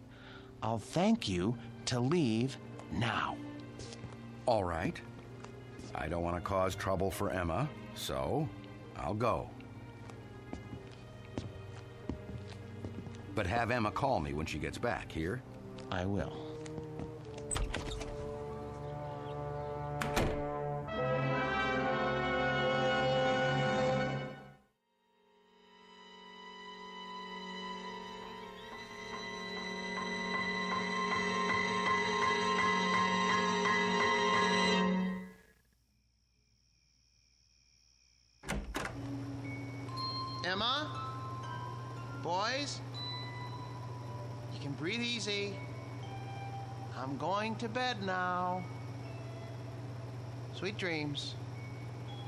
I'll thank you to leave now. All right. I don't want to cause trouble for Emma, so I'll go. But have Emma call me when she gets back, here? I will. Emma? Boys? You can breathe easy. I'm going to bed now. Sweet dreams.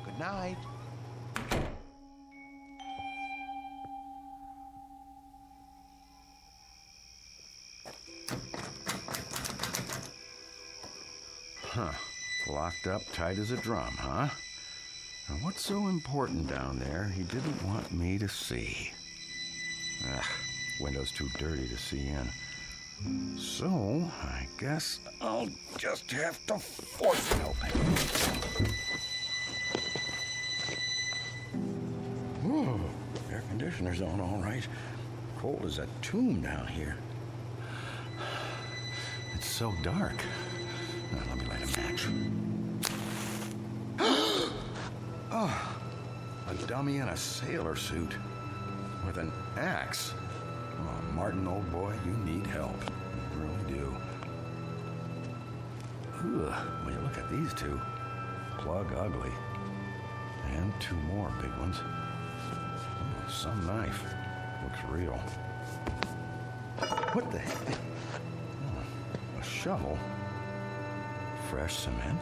Good night. Huh. Locked up tight as a drum, huh? Now, what's so important down there he didn't want me to see? Ugh, window's too dirty to see in. So, I guess I'll just have to force it open. Whoa, air conditioner's on all right. Cold as a tomb down here. It's so dark. Now, let me light a match. Oh, a dummy in a sailor suit with an axe. Oh, Martin, old boy, you need help. You really do. Ugh, when you look at these two, plug ugly. And two more big ones. Oh, some knife. Looks real. What the heck? Oh, a shovel. Fresh cement.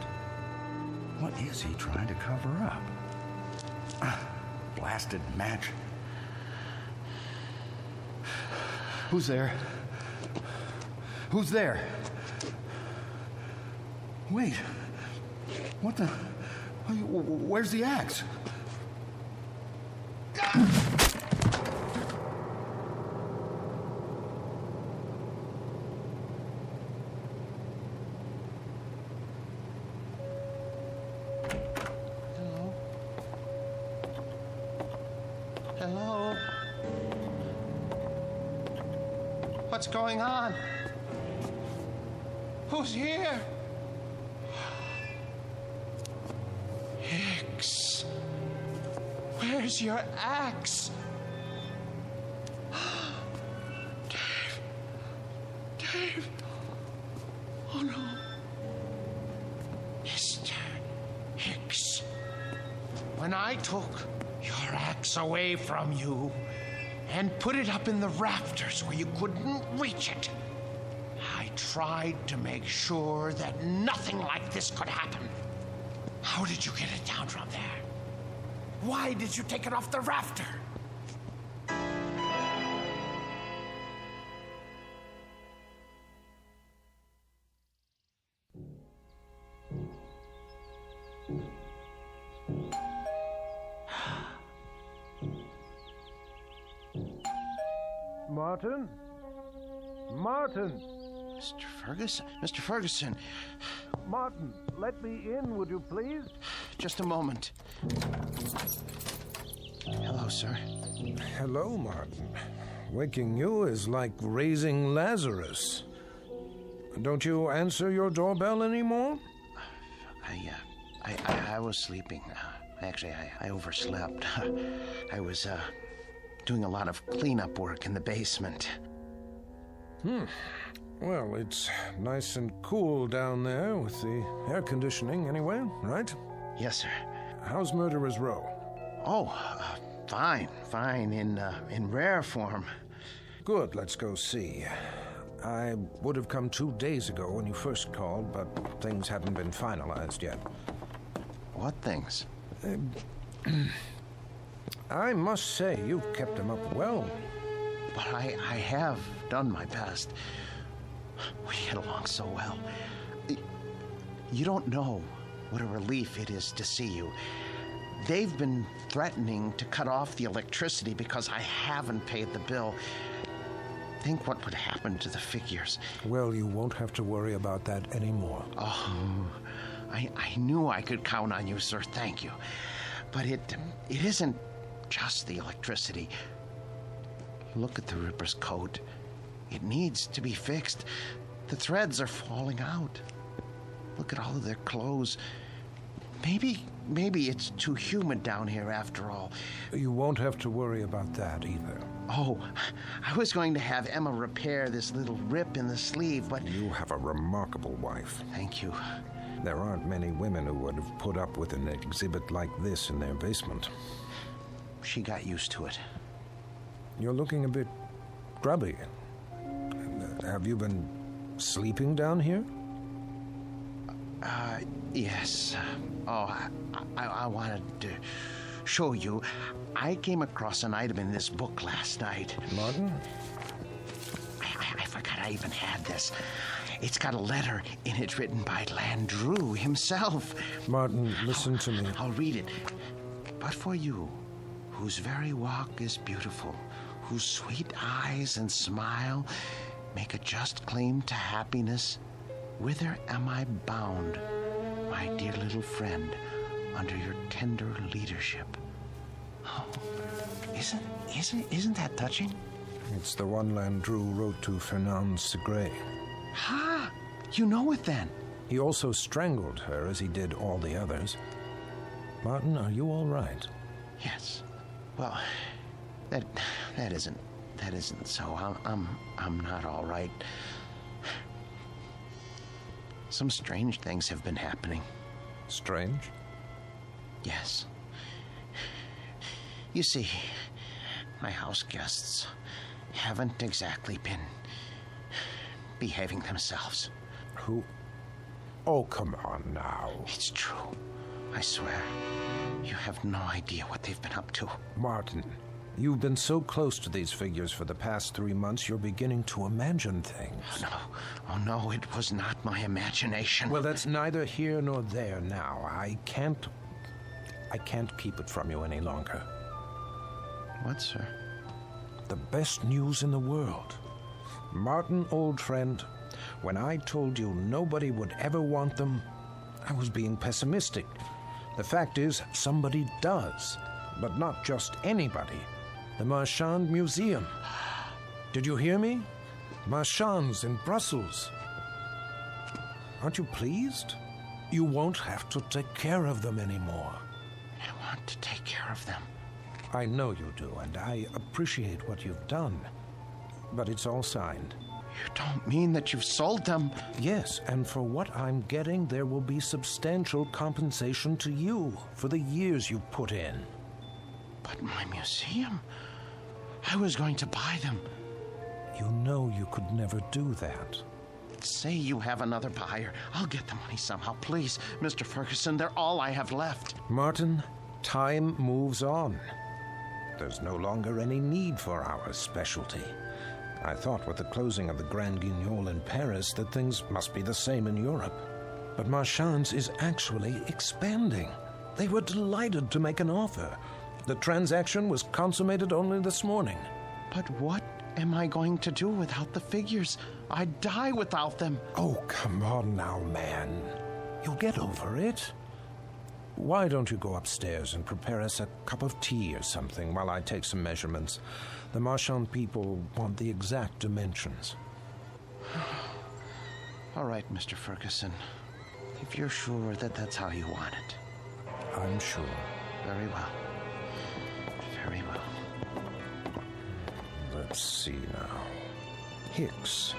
What is he trying to cover up? Blasted match. Who's there? Who's there? Wait. What the? Where's the axe? Hello? What's going on? Who's here? Hicks. Where's your axe? Dave. Dave. Oh no. Mr. Hicks. When I took your axe away from you and put it up in the rafters where you couldn't reach it, I tried to make sure that nothing like this could happen. How did you get it down from there? Why did you take it off the rafter? Martin? Martin! Mr. Ferguson? Mr. Ferguson! Martin, let me in, would you please? Just a moment. Hello, sir. Hello, Martin. Waking you is like raising Lazarus. Don't you answer your doorbell anymore? I was sleeping. Actually, I overslept. I was, doing a lot of cleanup work in the basement. Well, it's nice and cool down there with the air conditioning anyway, right? Yes, sir. How's Murderer's Row? Oh, fine, in rare form. Good, let's go see. I would have come 2 days ago when you first called, but things hadn't been finalized yet. What things? I must say, you've kept them up well. But I have done my best. We get along so well. You don't know what a relief it is to see you. They've been threatening to cut off the electricity because I haven't paid the bill. Think what would happen to the figures. Well, you won't have to worry about that anymore. Oh, I knew I could count on you, sir. Thank you. But it isn't just the electricity. Look at the Ripper's coat. It needs to be fixed. The threads are falling out. Look at all of their clothes. Maybe it's too humid down here after all. You won't have to worry about that either. Oh, I was going to have Emma repair this little rip in the sleeve, but... You have a remarkable wife. Thank you. There aren't many women who would have put up with an exhibit like this in their basement. She got used to it. You're looking a bit grubby. Have you been sleeping down here? Yes. I wanted to show you. I came across an item in this book last night. Martin? I forgot I even had this. It's got a letter in it written by Landru himself. Martin, listen to me. I'll read it. But for you, whose very walk is beautiful, whose sweet eyes and smile make a just claim to happiness, whither am I bound, my dear little friend, under your tender leadership? Oh, isn't that touching? It's the one Landru wrote to Fernand Segret. Ha! You know it then. He also strangled her as he did all the others. Martin, are you all right? Yes. Well, that isn't so. I'm not all right. Some strange things have been happening. Strange? Yes. You see, my house guests haven't exactly been behaving themselves. Who? Oh, come on now. It's true. I swear. You have no idea what they've been up to. Martin, you've been so close to these figures for the past 3 months, you're beginning to imagine things. Oh, no, it was not my imagination. Well, that's neither here nor there now. I can't keep it from you any longer. What, sir? The best news in the world. Martin, old friend, when I told you nobody would ever want them, I was being pessimistic. The fact is, somebody does. But not just anybody. The Marchand Museum. Did you hear me? Marchands in Brussels. Aren't you pleased? You won't have to take care of them anymore. I want to take care of them. I know you do, and I appreciate what you've done. But it's all signed. You don't mean that you've sold them? Yes, and for what I'm getting, there will be substantial compensation to you for the years you put in. But my museum? I was going to buy them. You know you could never do that. Say you have another buyer. I'll get the money somehow. Please, Mr. Ferguson, they're all I have left. Martin, time moves on. There's no longer any need for our specialty. I thought with the closing of the Grand Guignol in Paris that things must be the same in Europe. But Marchand's is actually expanding. They were delighted to make an offer. The transaction was consummated only this morning. But what am I going to do without the figures? I'd die without them. Oh, come on now, man. You'll get over it. Why don't you go upstairs and prepare us a cup of tea or something while I take some measurements? The Marchand people want the exact dimensions. All right, Mr. Ferguson. If you're sure that that's how you want it. I'm sure. Very well. Very well. Let's see now. Hicks.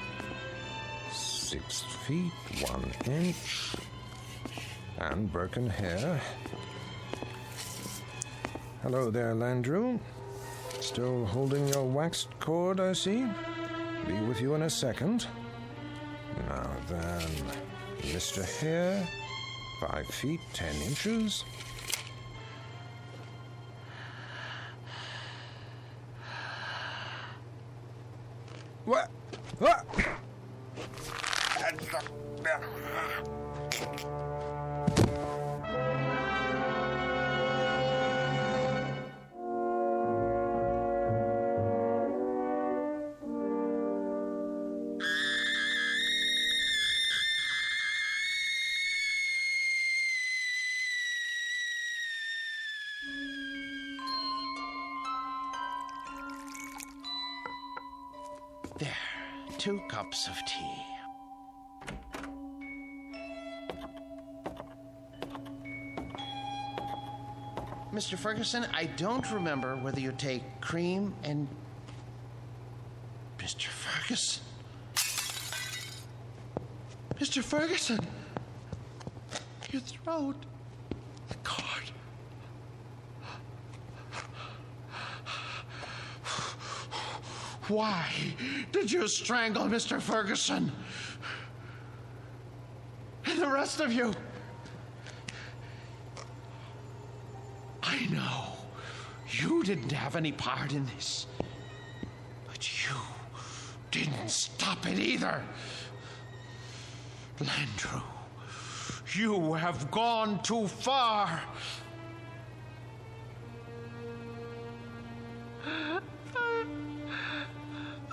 6 feet, 1 inch. And Birkin hair. Hello there, Landrew. Still holding your waxed cord, I see. Be with you in a second. Now then, Mr. Hare, 5 feet, 10 inches. What? What? There, 2 cups of tea. Mr. Ferguson, I don't remember whether you take cream and... Mr. Ferguson? Mr. Ferguson! Your throat. The cord. Why did you strangle Mr. Ferguson? And the rest of you? I know you didn't have any part in this, but you didn't stop it either. Landrew, you have gone too far.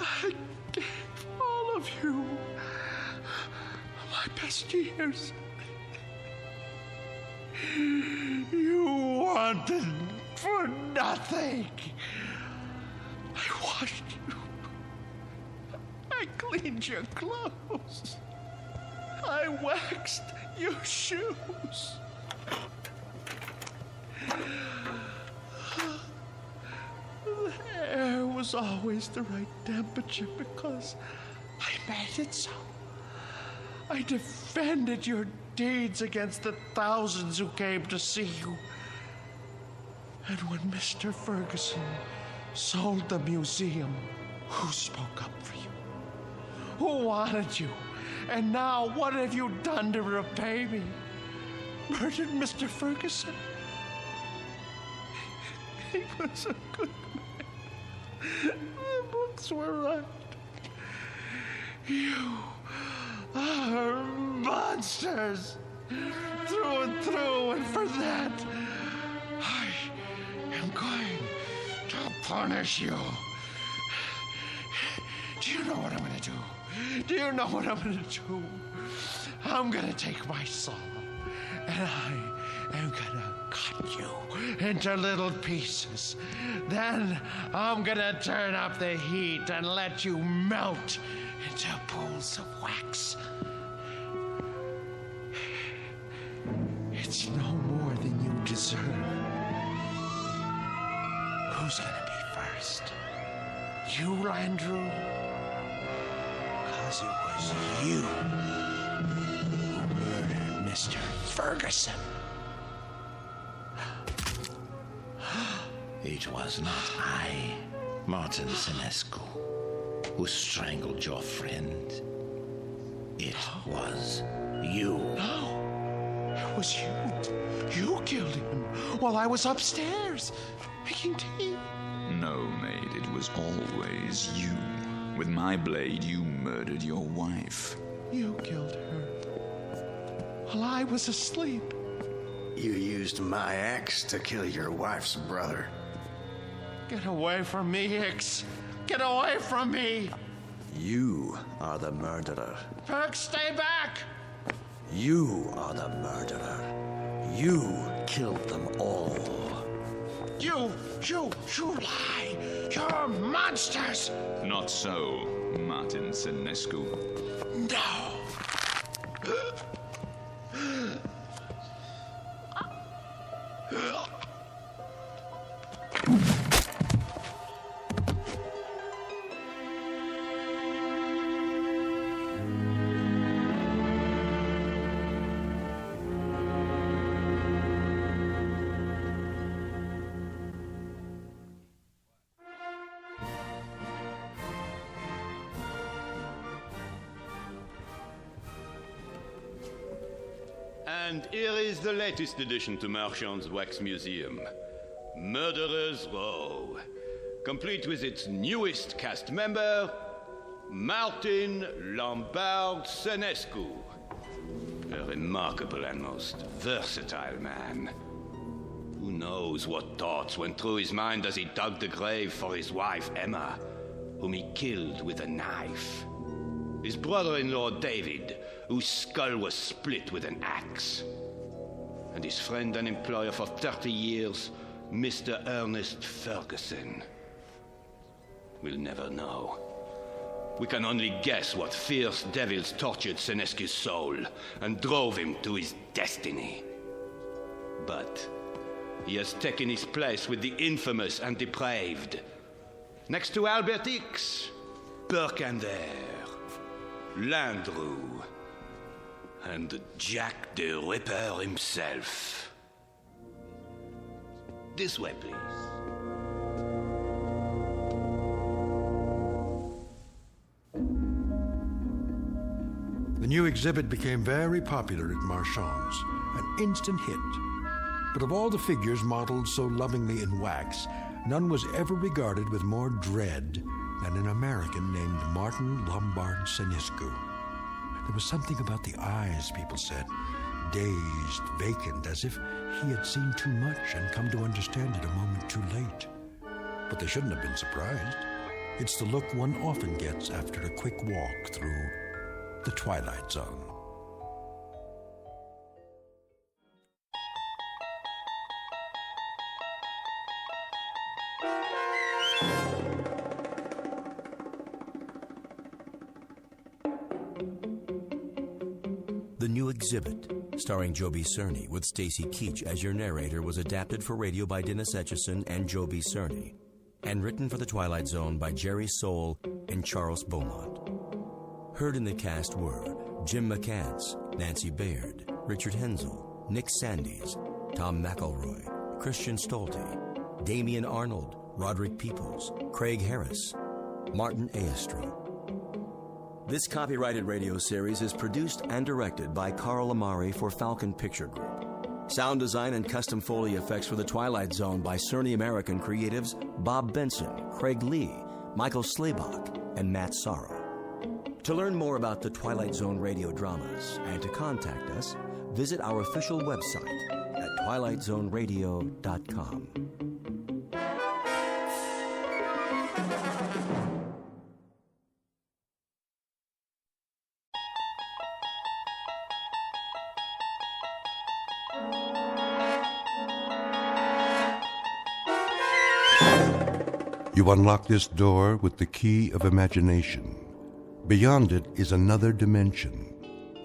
I gave all of you my best years. You wanted for nothing. I washed you. I cleaned your clothes. I waxed your shoes. The hair was always the right temperature because I made it so. I defended your deeds against the thousands who came to see you. And when Mr. Ferguson sold the museum, who spoke up for you? Who wanted you? And now what have you done to repay me? Murdered Mr. Ferguson? He was a good man. The books were right. You are monsters through and through, and for that, I am going to punish you. Do you know what I'm going to do? Do you know what I'm going to do? I'm going to take my saw, and I am going to cut you into little pieces. Then I'm going to turn up the heat and let you melt into pools of wax. It's no more than you deserve. Who's going to be first? You, Landrew? Because it was you who murdered Mr. Ferguson. It was not I, Martin Senescu, who strangled your friend. It was you. No, it was you. You killed him while I was upstairs making tea. No, maid, it was always you. With my blade, you murdered your wife. You killed her while I was asleep. You used my axe to kill your wife's brother. Get away from me, Hicks. Get away from me. You are the murderer. Perk, stay back. You are the murderer. You killed them all. You lie. You're monsters. Not so, Martin Senescu. No. And here is the latest addition to Marchand's Wax Museum, Murderer's Row, complete with its newest cast member, Martin Lombard Senescu, a remarkable and most versatile man. Who knows what thoughts went through his mind as he dug the grave for his wife, Emma, whom he killed with a knife. His brother-in-law, David, whose skull was split with an axe. And his friend and employer for 30 years, Mr. Ernest Ferguson. We'll never know. We can only guess what fierce devils tortured Senescu's soul and drove him to his destiny. But he has taken his place with the infamous and depraved. Next to Albert Hicks, Burkander, Landreau, and Jack the Ripper himself. This way, please. The new exhibit became very popular at Marchand's, an instant hit. But of all the figures modeled so lovingly in wax, none was ever regarded with more dread than an American named Martin Lombard Senescu. There was something about the eyes, people said, dazed, vacant, as if he had seen too much and come to understand it a moment too late. But they shouldn't have been surprised. It's the look one often gets after a quick walk through the Twilight Zone. The New Exhibit, starring Joby Cerny with Stacy Keach as your narrator, was adapted for radio by Dennis Etchison and Joby Cerny, and written for The Twilight Zone by Jerry Soule and Charles Beaumont. Heard in the cast were Jim McCants, Nancy Baird, Richard Hensel, Nick Sandys, Tom McElroy, Christian Stolte, Damian Arnold, Roderick Peoples, Craig Harris, Martin Aestro. This copyrighted radio series is produced and directed by Carl Amari for Falcon Picture Group. Sound design and custom Foley effects for The Twilight Zone by Cerny American creatives Bob Benson, Craig Lee, Michael Slaybach, and Matt Sorrow. To learn more about the Twilight Zone radio dramas and to contact us, visit our official website at twilightzoneradio.com. You unlock this door with the key of imagination. Beyond it is another dimension,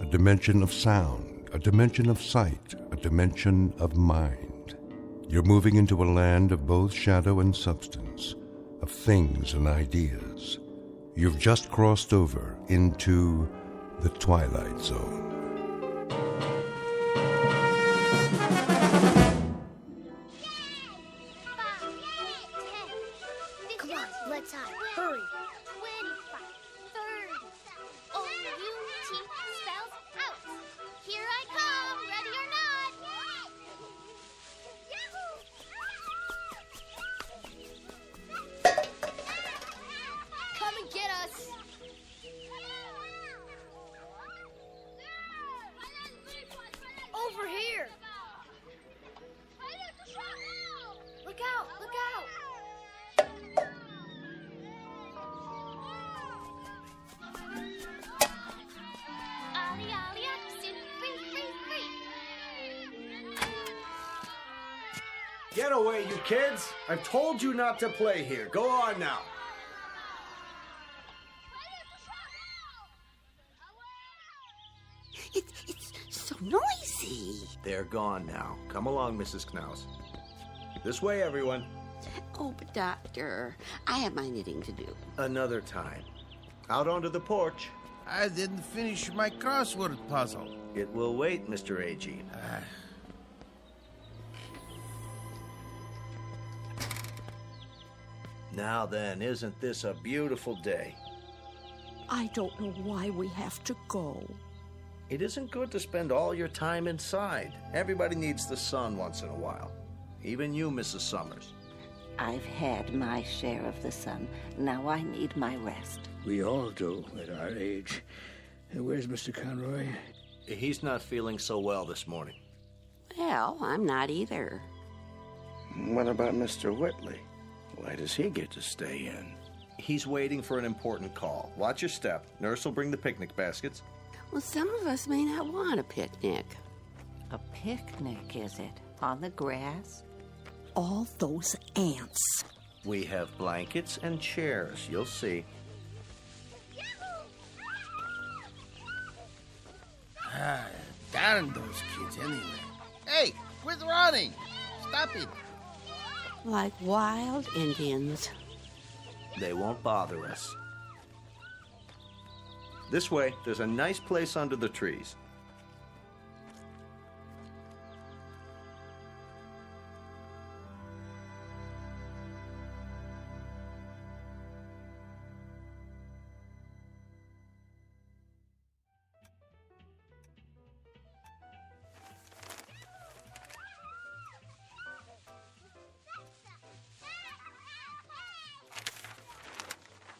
a dimension of sound, a dimension of sight, a dimension of mind. You're moving into a land of both shadow and substance, of things and ideas. You've just crossed over into the Twilight Zone. Let's hide. Hurry. 25, 30. Get away, you kids! I've told you not to play here. Go on now. It's so noisy. They're gone now. Come along, Mrs. Knaus. This way, everyone. Oh, but Doctor, I have my knitting to do. Another time. Out onto the porch. I didn't finish my crossword puzzle. It will wait, Mr. A.G. Now then, isn't this a beautiful day? I don't know why we have to go. It isn't good to spend all your time inside. Everybody needs the sun once in a while. Even you, Mrs. Summers. I've had my share of the sun. Now I need my rest. We all do at our age. Where's Mr. Conroy? He's not feeling so well this morning. Well, I'm not either. What about Mr. Whitley? Why does he get to stay in? He's waiting for an important call. Watch your step. Nurse will bring the picnic baskets. Well, some of us may not want a picnic. A picnic, is it? On the grass? All those ants. We have blankets and chairs. You'll see. Darn those kids anyway. Hey, quit running! Stop it! Like wild Indians. They won't bother us. This way, there's a nice place under the trees.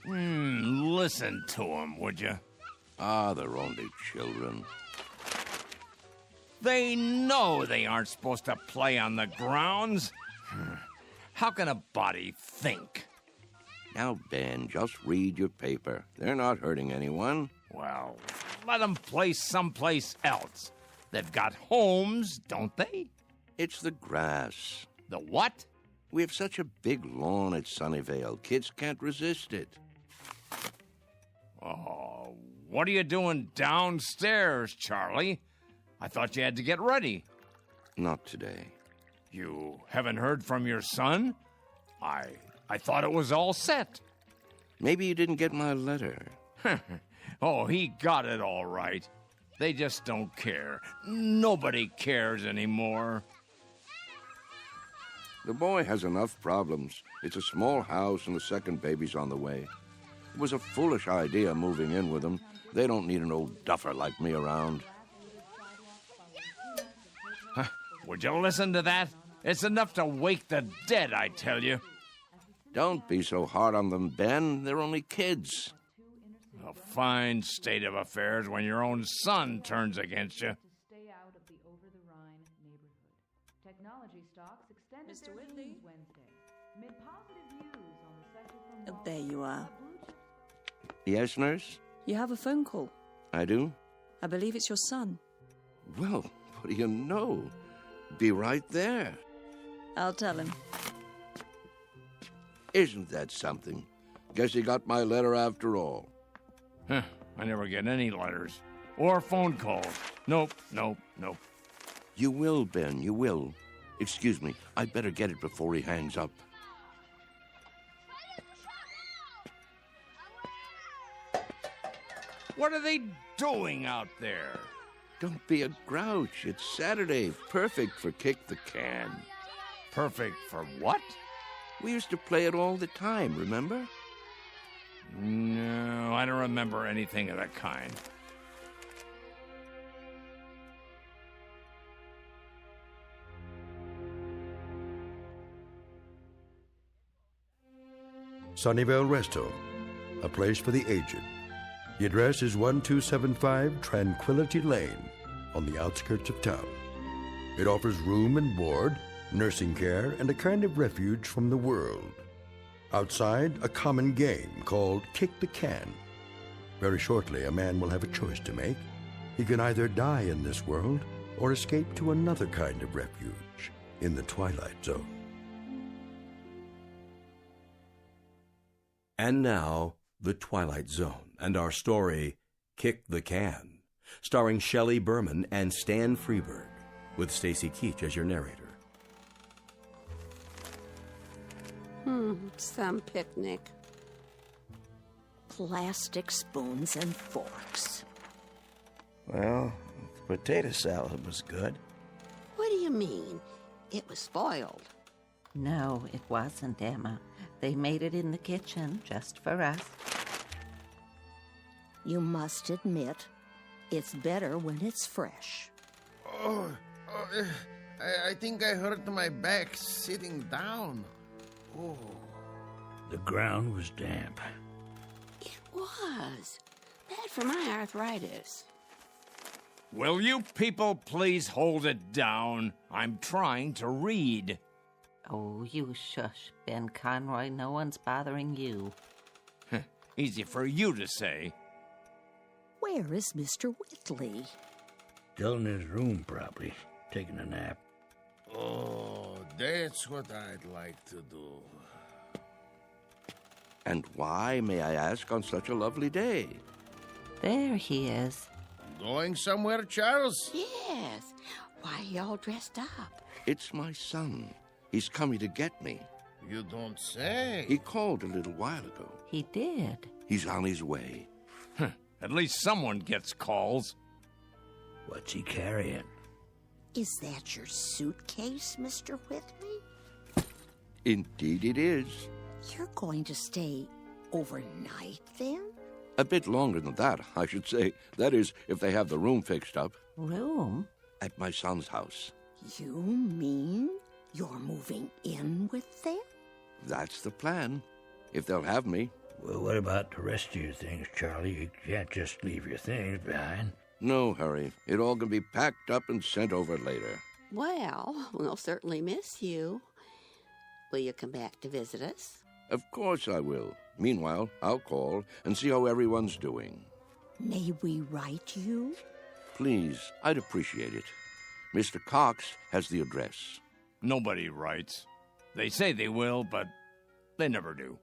Listen to them, would you? They're only children. They know they aren't supposed to play on the grounds. How can a body think? Now, Ben, just read your paper. They're not hurting anyone. Well, let them play someplace else. They've got homes, don't they? It's the grass. The what? We have such a big lawn at Sunnyvale. Kids can't resist it. Oh, what are you doing downstairs, Charlie? I thought you had to get ready. Not today. You haven't heard from your son? I thought it was all set. Maybe you didn't get my letter. Oh, he got it all right. They just don't care. Nobody cares anymore. The boy has enough problems. It's a small house and the second baby's on the way. It was a foolish idea moving in with him. They don't need an old duffer like me around. Would you listen to that? It's enough to wake the dead, I tell you. Don't be so hard on them, Ben. They're only kids. A fine state of affairs when your own son turns against you. Stay out of the over-the-Rhine neighborhood. Technology stocks extended Mr. Whitley? Wednesday. Mid positive views on the sector from There you are. Yes, nurse? You have a phone call. I do? I believe it's your son. Well, what do you know? Be right there. I'll tell him. Isn't that something? Guess he got my letter after all. I never get any letters. Or phone calls. Nope. You will, Ben, you will. Excuse me, I'd better get it before he hangs up. What are they doing out there? Don't be a grouch. It's Saturday. Perfect for kick the can. Perfect for what? We used to play it all the time, remember? No, I don't remember anything of that kind. Sunnyvale Rest Home, a place for the aged. The address is 1275 Tranquility Lane on the outskirts of town. It offers room and board, nursing care, and a kind of refuge from the world. Outside, a common game called Kick the Can. Very shortly, a man will have a choice to make. He can either die in this world or escape to another kind of refuge in the Twilight Zone. And now, The Twilight Zone and our story, Kick the Can, starring Shelley Berman and Stan Freberg, with Stacy Keach as your narrator. Some picnic. Plastic spoons and forks. Well, the potato salad was good. What do you mean? It was spoiled. No, it wasn't, Emma. They made it in the kitchen just for us. You must admit, it's better when it's fresh. I think I hurt my back sitting down. Oh. The ground was damp. It was. Bad for my arthritis. Will you people please hold it down? I'm trying to read. Oh, you shush, Ben Conroy. No one's bothering you. Easy for you to say. Where is Mr. Whitley? Still in his room, probably, taking a nap. Oh, that's what I'd like to do. And why, may I ask, on such a lovely day? There he is. Going somewhere, Charles? Yes. Why are you all dressed up? It's my son. He's coming to get me. You don't say. He called a little while ago. He did. He's on his way. At least someone gets calls. What's he carrying? Is that your suitcase, Mr. Whitley? Indeed it is. You're going to stay overnight, then? A bit longer than that, I should say. That is, if they have the room fixed up. Room? At my son's house. You mean you're moving in with them? That's the plan. If they'll have me. Well, what about the rest of your things, Charlie? You can't just leave your things behind. No hurry. It all can be packed up and sent over later. Well, we'll certainly miss you. Will you come back to visit us? Of course I will. Meanwhile, I'll call and see how everyone's doing. May we write you? Please, I'd appreciate it. Mr. Cox has the address. Nobody writes. They say they will, but they never do.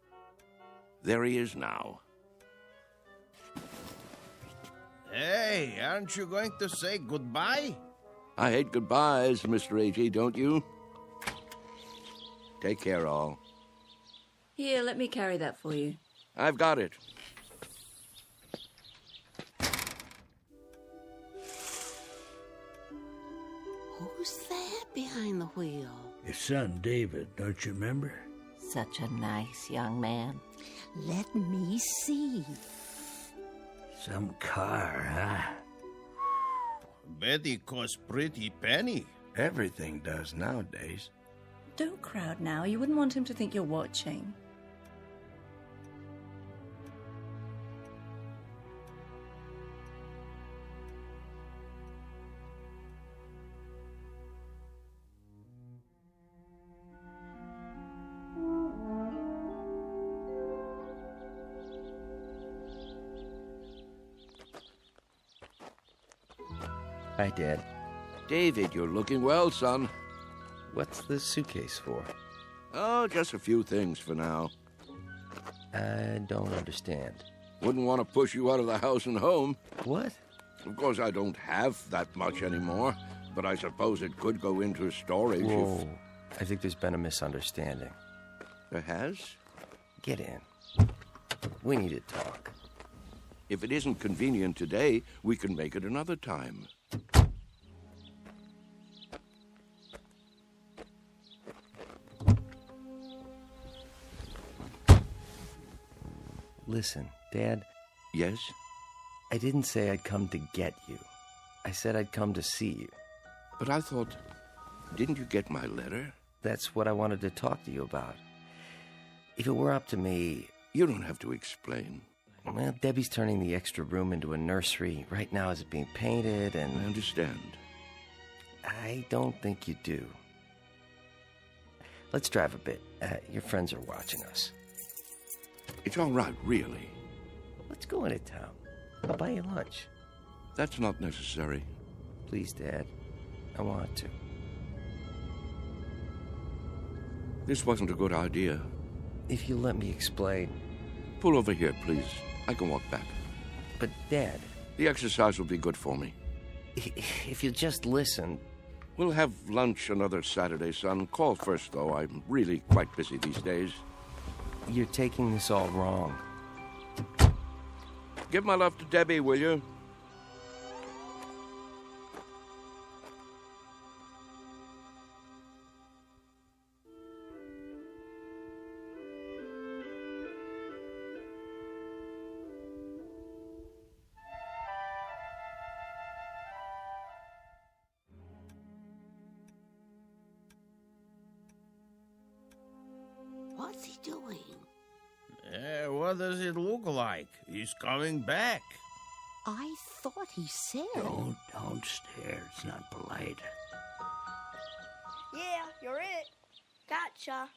There he is now. Hey, aren't you going to say goodbye? I hate goodbyes, Mr. A.G., don't you? Take care, all. Here, let me carry that for you. I've got it. Who's that behind the wheel? His son, David, don't you remember? Such a nice young man. Let me see. Some car, huh? Betty costs pretty penny. Everything does nowadays. Don't crowd now. You wouldn't want him to think you're watching. Hi, Dad. David, you're looking well, son. What's the suitcase for? Oh, just a few things for now. I don't understand. Wouldn't want to push you out of the house and home. What? Of course, I don't have that much anymore, but I suppose it could go into storage. Whoa. I think there's been a misunderstanding. There has? Get in. We need to talk. If it isn't convenient today, we can make it another time. Listen, Dad. Yes? I didn't say I'd come to get you. I said I'd come to see you. But I thought, didn't you get my letter? That's what I wanted to talk to you about. If it were up to me... You don't have to explain. Well, Debbie's turning the extra room into a nursery. Right now it's being painted and... I understand. I don't think you do. Let's drive a bit. Your friends are watching us. It's all right, really. Let's go into town. I'll buy you lunch. That's not necessary. Please, Dad. I want to. This wasn't a good idea. If you let me explain. Pull over here, please. I can walk back. But, Dad... The exercise will be good for me. If you just listen... We'll have lunch another Saturday, son. Call first, though. I'm really quite busy these days. You're taking this all wrong. Give my love to Debbie, will you? What's he doing? What does it look like? He's coming back. I thought he said... Don't stare. It's not polite. Yeah, you're it. Gotcha.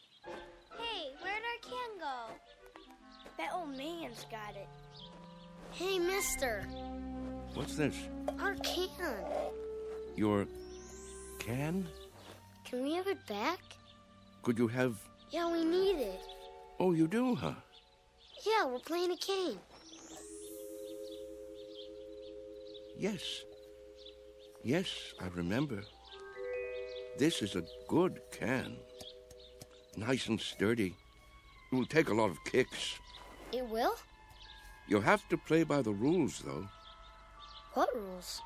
Hey, where'd our can go? That old man's got it. Hey, mister. What's this? Our can. Your can? Can we have it back? Could you have... Yeah, we need it. Oh, you do, huh? Yeah, we're playing a game. Yes. Yes, I remember. This is a good can. Nice and sturdy. It will take a lot of kicks. It will? You'll have to play by the rules, though. What rules?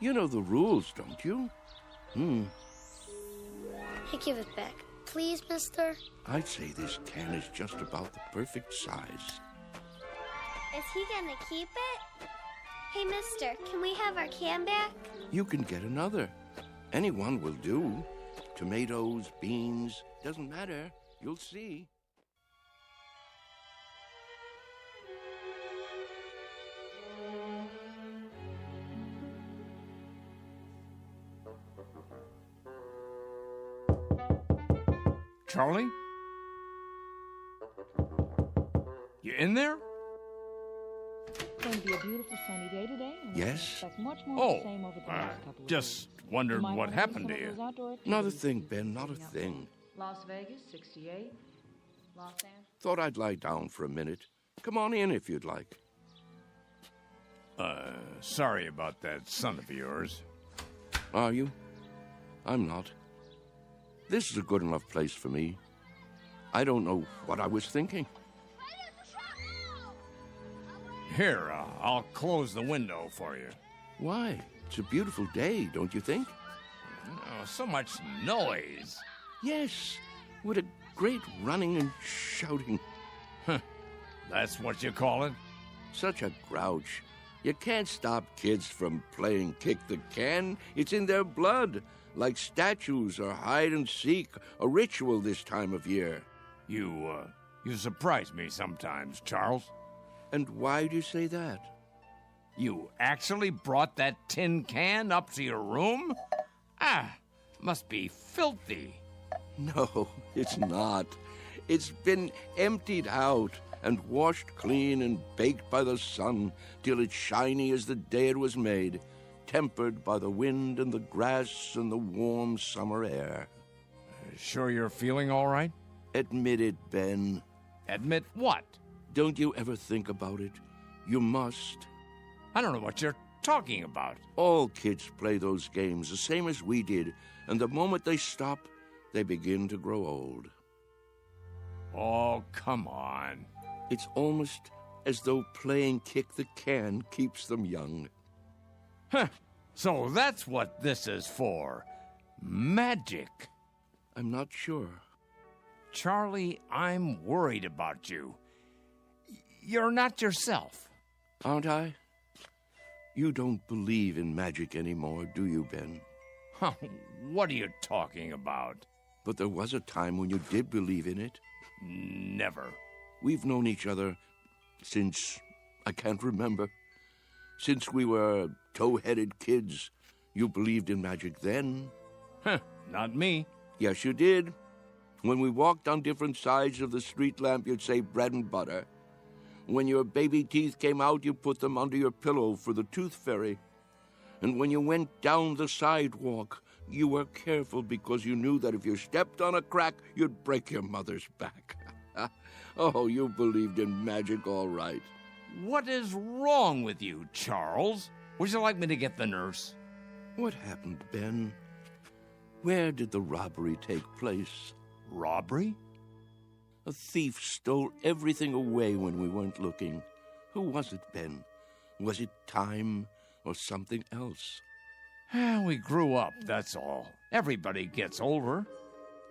You know the rules, don't you? Hey, give it back. Please, mister? I'd say this can is just about the perfect size. Is he gonna keep it? Hey, mister, can we have our can back? You can get another. Any one will do. Tomatoes, beans, doesn't matter. You'll see. Charlie? You in there? Going to be a beautiful sunny day today. And Yes? expect much more of the same over the next couple of Just wondered might what wanna do happened some to of you. those outdoor Not a activities. thing, Ben, not a thing. Las Vegas, 68. Los Angeles. Thought I'd lie down for a minute. Come on in if you'd like. Sorry about that son of yours. Are you? I'm not. This is a good enough place for me. I don't know what I was thinking. Here, I'll close the window for you. Why? It's a beautiful day, don't you think? Oh, so much noise. Yes. What a great running and shouting. That's what you call it? Such a grouch. You can't stop kids from playing kick the can. It's in their blood, like statues or hide and seek, a ritual this time of year. You surprise me sometimes, Charles. And why do you say that? You actually brought that tin can up to your room? Must be filthy. No, it's not. It's been emptied out and washed clean and baked by the sun till it's shiny as the day it was made, tempered by the wind and the grass and the warm summer air. Sure you're feeling all right? Admit it, Ben. Admit what? Don't you ever think about it? You must. I don't know what you're talking about. All kids play those games the same as we did, and the moment they stop, they begin to grow old. Oh, come on. It's almost as though playing kick the can keeps them young. So that's what this is for. Magic. I'm not sure. Charlie, I'm worried about you. You're not yourself. Aren't I? You don't believe in magic anymore, do you, Ben? What are you talking about? But there was a time when you did believe in it. Never. We've known each other since I can't remember. Since we were tow-headed kids. You believed in magic then. Not me. Yes, you did. When we walked on different sides of the street lamp, you'd say bread and butter. When your baby teeth came out, you put them under your pillow for the tooth fairy. And when you went down the sidewalk, you were careful because you knew that if you stepped on a crack, you'd break your mother's back. Oh, you believed in magic all right. What is wrong with you, Charles? Would you like me to get the nurse? What happened, Ben? Where did the robbery take place? Robbery? A thief stole everything away when we weren't looking. Who was it, Ben? Was it time or something else? We grew up, that's all. Everybody gets older.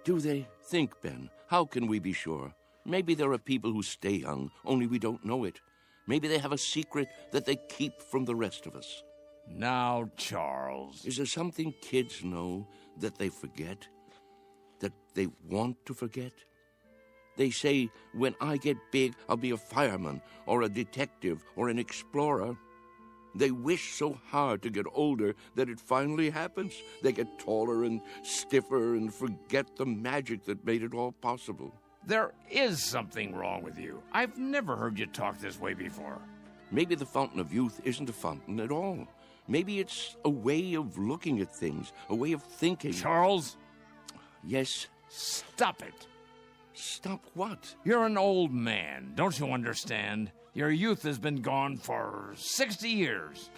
Do they? Think, Ben. How can we be sure? Maybe there are people who stay young, only we don't know it. Maybe they have a secret that they keep from the rest of us. Now, Charles. Is there something kids know that they forget? That they want to forget? They say, when I get big, I'll be a fireman, or a detective, or an explorer. They wish so hard to get older that it finally happens. They get taller and stiffer and forget the magic that made it all possible. There is something wrong with you. I've never heard you talk this way before. Maybe the fountain of youth isn't a fountain at all. Maybe it's a way of looking at things, a way of thinking. Charles? Yes? Stop it. Stop what? You're an old man. Don't you understand? Your youth has been gone for 60 years.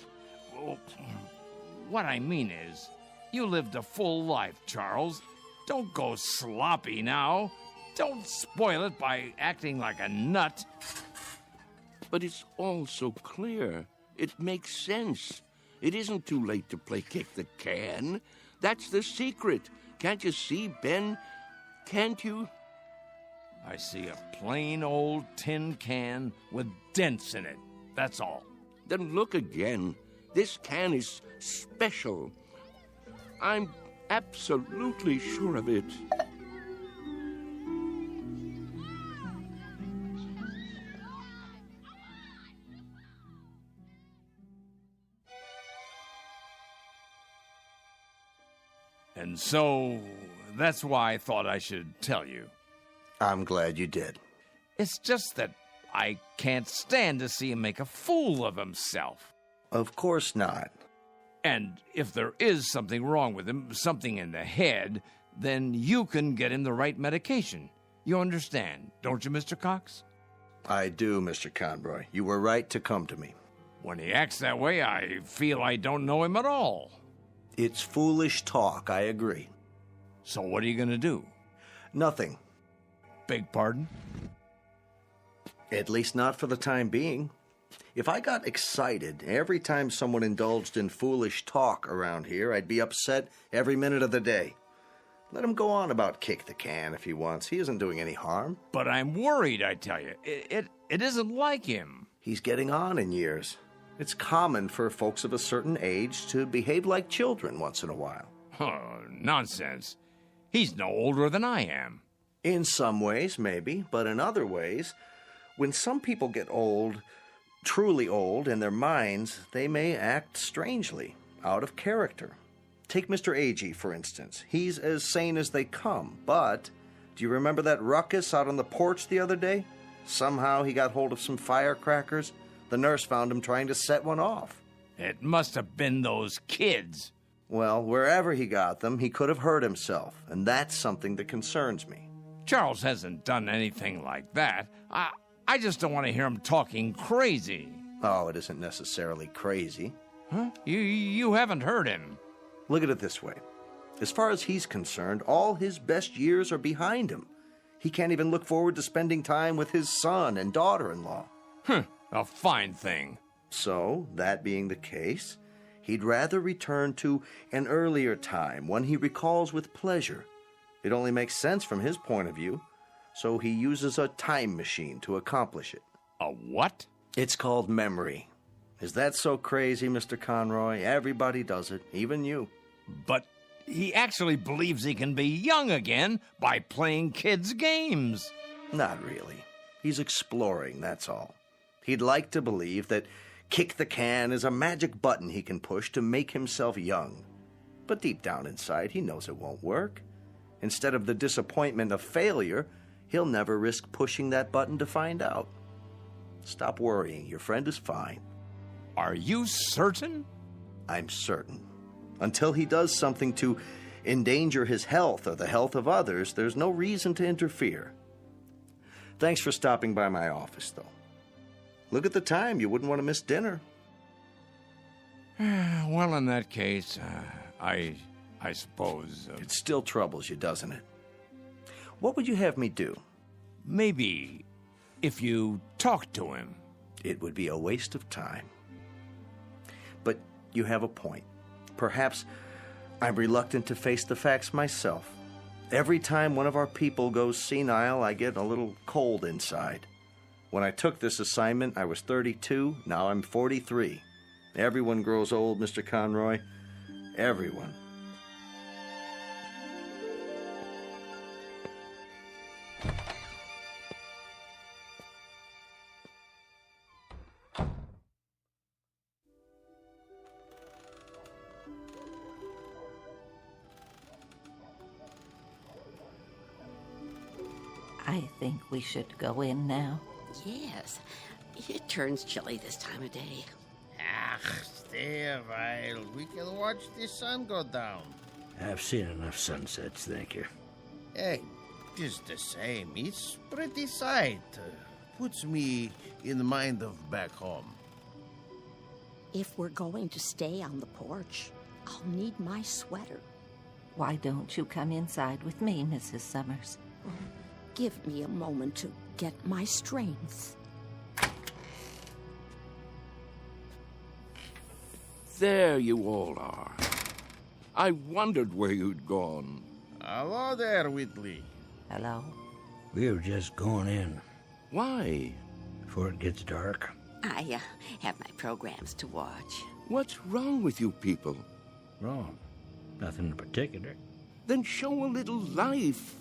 What I mean is, you lived a full life, Charles. Don't go sloppy now. Don't spoil it by acting like a nut. But it's all so clear. It makes sense. It isn't too late to play kick the can. That's the secret. Can't you see, Ben? Can't you? I see a plain old tin can with dents in it. That's all. Then look again. This can is special. I'm absolutely sure of it. And so, that's why I thought I should tell you. I'm glad you did. It's just that I can't stand to see him make a fool of himself. Of course not. And if there is something wrong with him, something in the head, then you can get him the right medication. You understand, don't you, Mr. Cox? I do, Mr. Conroy. You were right to come to me. When he acts that way, I feel I don't know him at all. It's foolish talk, I agree. So what are you going to do? Nothing. Beg pardon? At least not for the time being. If I got excited every time someone indulged in foolish talk around here, I'd be upset every minute of the day. Let him go on about kick the can if he wants. He isn't doing any harm. But I'm worried, I tell you. It isn't like him. He's getting on in years. It's common for folks of a certain age to behave like children once in a while. Oh, nonsense. He's no older than I am. In some ways, maybe, but in other ways, when some people get old, truly old, in their minds, they may act strangely, out of character. Take Mr. Agee, for instance. He's as sane as they come, but do you remember that ruckus out on the porch the other day? Somehow he got hold of some firecrackers. The nurse found him trying to set one off. It must have been those kids. Well, wherever he got them, he could have hurt himself, and that's something that concerns me. Charles hasn't done anything like that. I just don't want to hear him talking crazy. Oh, it isn't necessarily crazy. Huh? You haven't heard him. Look at it this way. As far as he's concerned, all his best years are behind him. He can't even look forward to spending time with his son and daughter-in-law. A fine thing. So, that being the case, he'd rather return to an earlier time, one he recalls with pleasure. It only makes sense from his point of view, so he uses a time machine to accomplish it. A what? It's called memory. Is that so crazy, Mr. Conroy? Everybody does it, even you. But he actually believes he can be young again by playing kids' games. Not really. He's exploring, that's all. He'd like to believe that kick the can is a magic button he can push to make himself young. But deep down inside, he knows it won't work. Instead of the disappointment of failure, he'll never risk pushing that button to find out. Stop worrying. Your friend is fine. Are you certain? I'm certain. Until he does something to endanger his health or the health of others, there's no reason to interfere. Thanks for stopping by my office, though. Look at the time. You wouldn't want to miss dinner. Well, in that case, I suppose... It still troubles you, doesn't it? What would you have me do? Maybe if you talk to him. It would be a waste of time. But you have a point. Perhaps I'm reluctant to face the facts myself. Every time one of our people goes senile, I get a little cold inside. When I took this assignment, I was 32. Now I'm 43. Everyone grows old, Mr. Conroy. Everyone. I think we should go in now. Yes. It turns chilly this time of day. Stay a while. We can watch the sun go down. I've seen enough sunsets, thank you. Hey, just the same. It's pretty sight. Puts me in the mind of back home. If we're going to stay on the porch, I'll need my sweater. Why don't you come inside with me, Mrs. Summers? Give me a moment to get my strength. There you all are. I wondered where you'd gone. Hello there, Whitley. Hello. We were just going in. Why? Before it gets dark. I have my programs to watch. What's wrong with you people? Wrong. Nothing in particular. Then show a little life.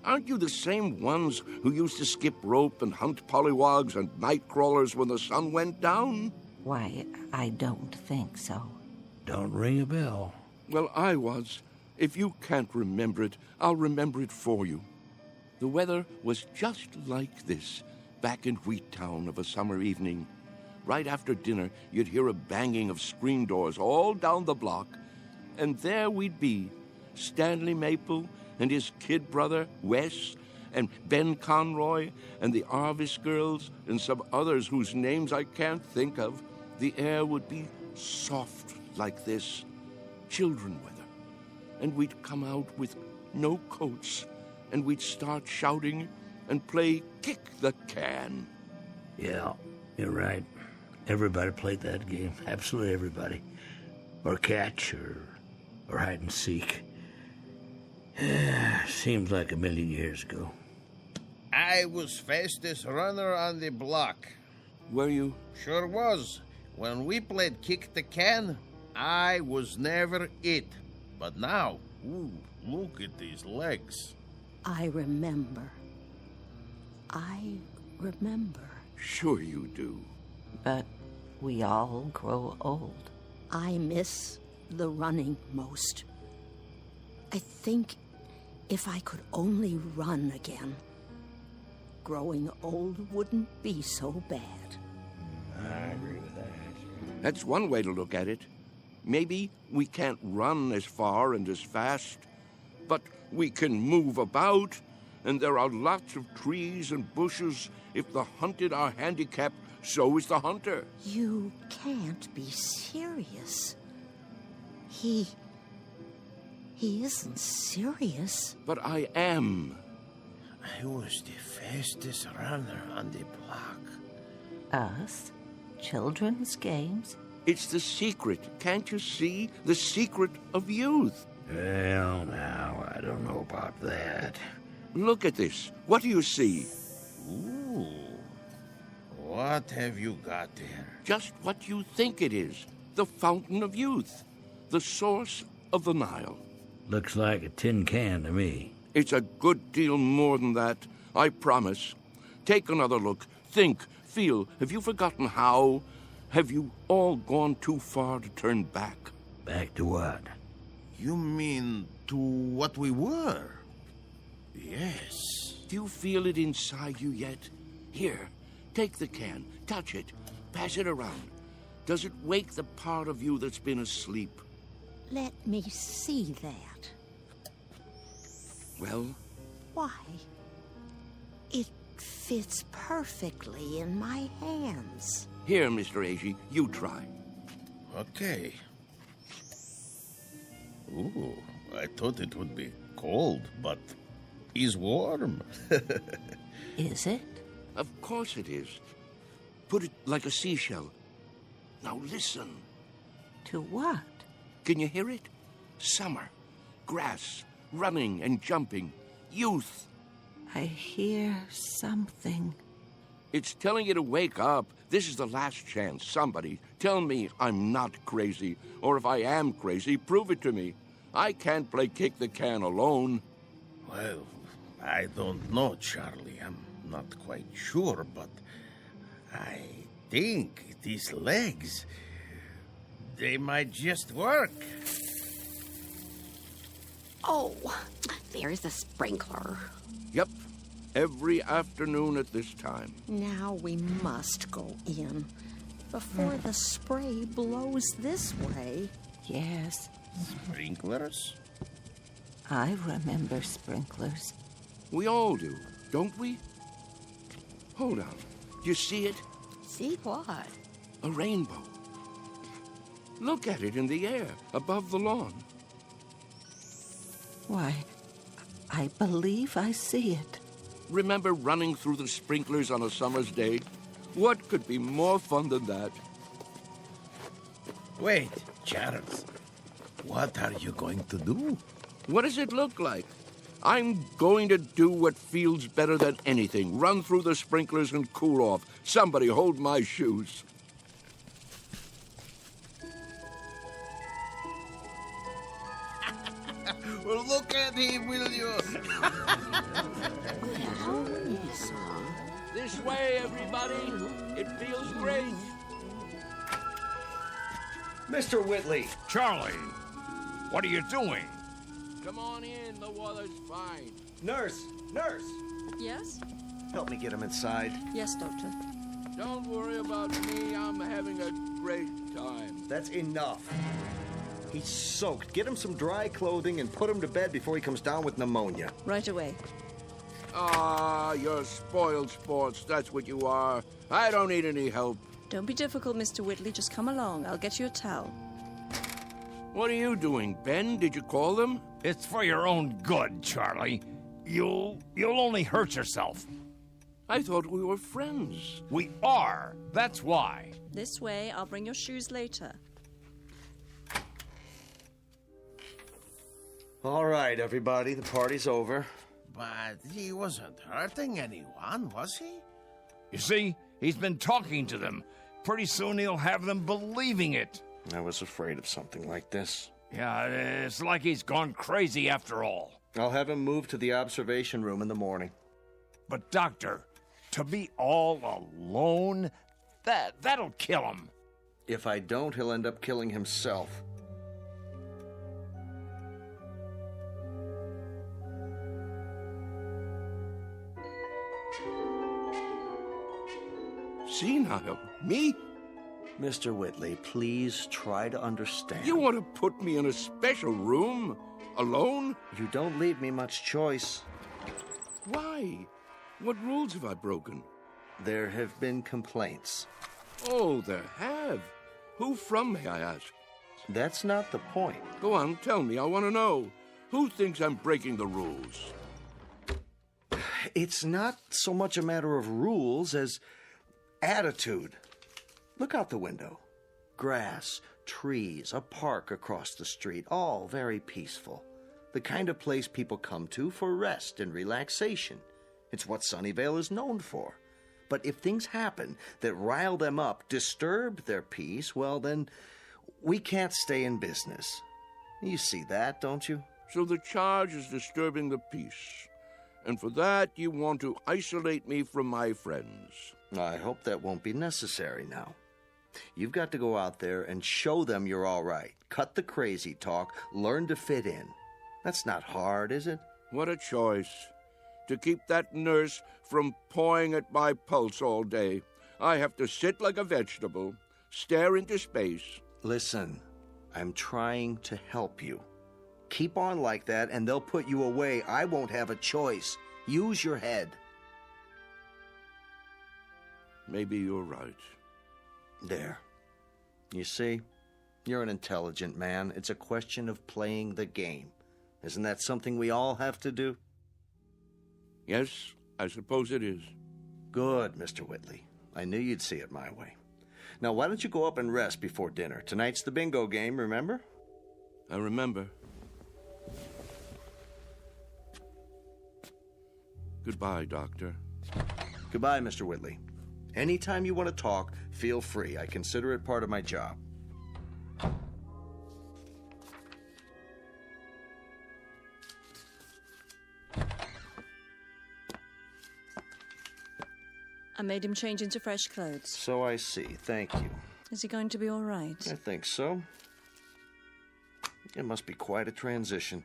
Aren't you the same ones who used to skip rope and hunt pollywogs and night crawlers when the sun went down? Why, I don't think so. Don't ring a bell. Well, I was. If you can't remember it, I'll remember it for you. The weather was just like this back in Wheattown of a summer evening. Right after dinner, you'd hear a banging of screen doors all down the block, and there we'd be, Stanley Maple and his kid brother, Wes, and Ben Conroy, and the Arvis girls, and some others whose names I can't think of. The air would be soft like this, children weather, and we'd come out with no coats, and we'd start shouting and play kick the can. Yeah, you're right. Everybody played that game. Absolutely everybody. Or catch, or hide and seek. Seems like a million years ago. I was fastest runner on the block. Were you? Sure was. When we played kick the can, I was never it. But now, ooh, look at these legs. I remember. Sure you do. But we all grow old. I miss the running most. I think if I could only run again, growing old wouldn't be so bad. I agree with that. That's one way to look at it. Maybe we can't run as far and as fast, but we can move about, and there are lots of trees and bushes. If the hunted are handicapped, so is the hunter. You can't be serious. He isn't serious. But I am. I was the fastest runner on the block. Us? Children's games? It's the secret. Can't you see? The secret of youth. Well, now, I don't know about that. Look at this. What do you see? Ooh. What have you got there? Just what you think it is. The fountain of youth. The source of the Nile. Looks like a tin can to me. It's a good deal more than that, I promise. Take another look. Think, feel. Have you forgotten how? Have you all gone too far to turn back? Back to what? You mean to what we were? Yes. Do you feel it inside you yet? Here, take the can, touch it, pass it around. Does it wake the part of you that's been asleep? Let me see that. Well? Why? It fits perfectly in my hands. Here, Mr. Agee, you try. Okay. Ooh, I thought it would be cold, but it's warm. Is it? Of course it is. Put it like a seashell. Now listen. To what? Can you hear it? Summer, grass, running and jumping, youth. I hear something. It's telling you to wake up. This is the last chance. Somebody tell me I'm not crazy. Or if I am crazy, prove it to me. I can't play kick the can alone. Well, I don't know, Charlie. I'm not quite sure, but I think these legs, they might just work. Oh, there's the sprinkler. Yep, every afternoon at this time. Now we must go in before the spray blows this way. Yes. Sprinklers? I remember sprinklers. We all do, don't we? Hold on. Do you see it? See what? A rainbow. Look at it in the air, above the lawn. Why, I believe I see it. Remember running through the sprinklers on a summer's day? What could be more fun than that? Wait, Charles. What are you going to do? What does it look like? I'm going to do what feels better than anything. Run through the sprinklers and cool off. Somebody hold my shoes. Well, look at him, will you? This way, everybody. It feels great. Mr. Whitley. Charlie, what are you doing? Come on in. The water's fine. Nurse! Nurse! Yes? Help me get him inside. Yes, Doctor. Don't worry about me. I'm having a great time. That's enough. He's soaked. Get him some dry clothing and put him to bed before he comes down with pneumonia. Right away. Ah, you're spoiled sports. That's what you are. I don't need any help. Don't be difficult, Mr. Whitley. Just come along. I'll get you a towel. What are you doing, Ben? Did you call them? It's for your own good, Charlie. You'll only hurt yourself. I thought we were friends. We are. That's why. This way. I'll bring your shoes later. All right, everybody. The party's over. But he wasn't hurting anyone, was he? You see, he's been talking to them. Pretty soon he'll have them believing it. I was afraid of something like this. Yeah, it's like he's gone crazy after all. I'll have him moved to the observation room in the morning. But, Doctor, to be all alone, that'll kill him. If I don't, he'll end up killing himself. Senile? Me? Mr. Whitley, please try to understand. You want to put me in a special room? Alone? You don't leave me much choice. Why? What rules have I broken? There have been complaints. Oh, there have. Who from, may I ask? That's not the point. Go on, tell me. I want to know. Who thinks I'm breaking the rules? It's not so much a matter of rules as attitude. Look out the window. Grass, trees, a park across the street, all very peaceful. The kind of place people come to for rest and relaxation. It's what Sunnyvale is known for. But if things happen that rile them up, disturb their peace, well then, we can't stay in business. You see that, don't you? So the charge is disturbing the peace. And for that, you want to isolate me from my friends. I hope that won't be necessary now. You've got to go out there and show them you're all right. Cut the crazy talk. Learn to fit in. That's not hard, is it? What a choice. To keep that nurse from pawing at my pulse all day, I have to sit like a vegetable, stare into space. Listen, I'm trying to help you. Keep on like that and they'll put you away. I won't have a choice. Use your head. maybe you're right. There. You see? You're an intelligent man. It's a question of playing the game. Isn't that something we all have to do? Yes, I suppose it is. Good, Mr. Whitley. I knew you'd see it my way. Now, why don't you go up and rest before dinner? Tonight's the bingo game, remember? I remember. Goodbye, Doctor. Goodbye, Mr. Whitley. Anytime you want to talk, feel free. I consider it part of my job. I made him change into fresh clothes. So I see. Thank you. Is he going to be all right? I think so. It must be quite a transition.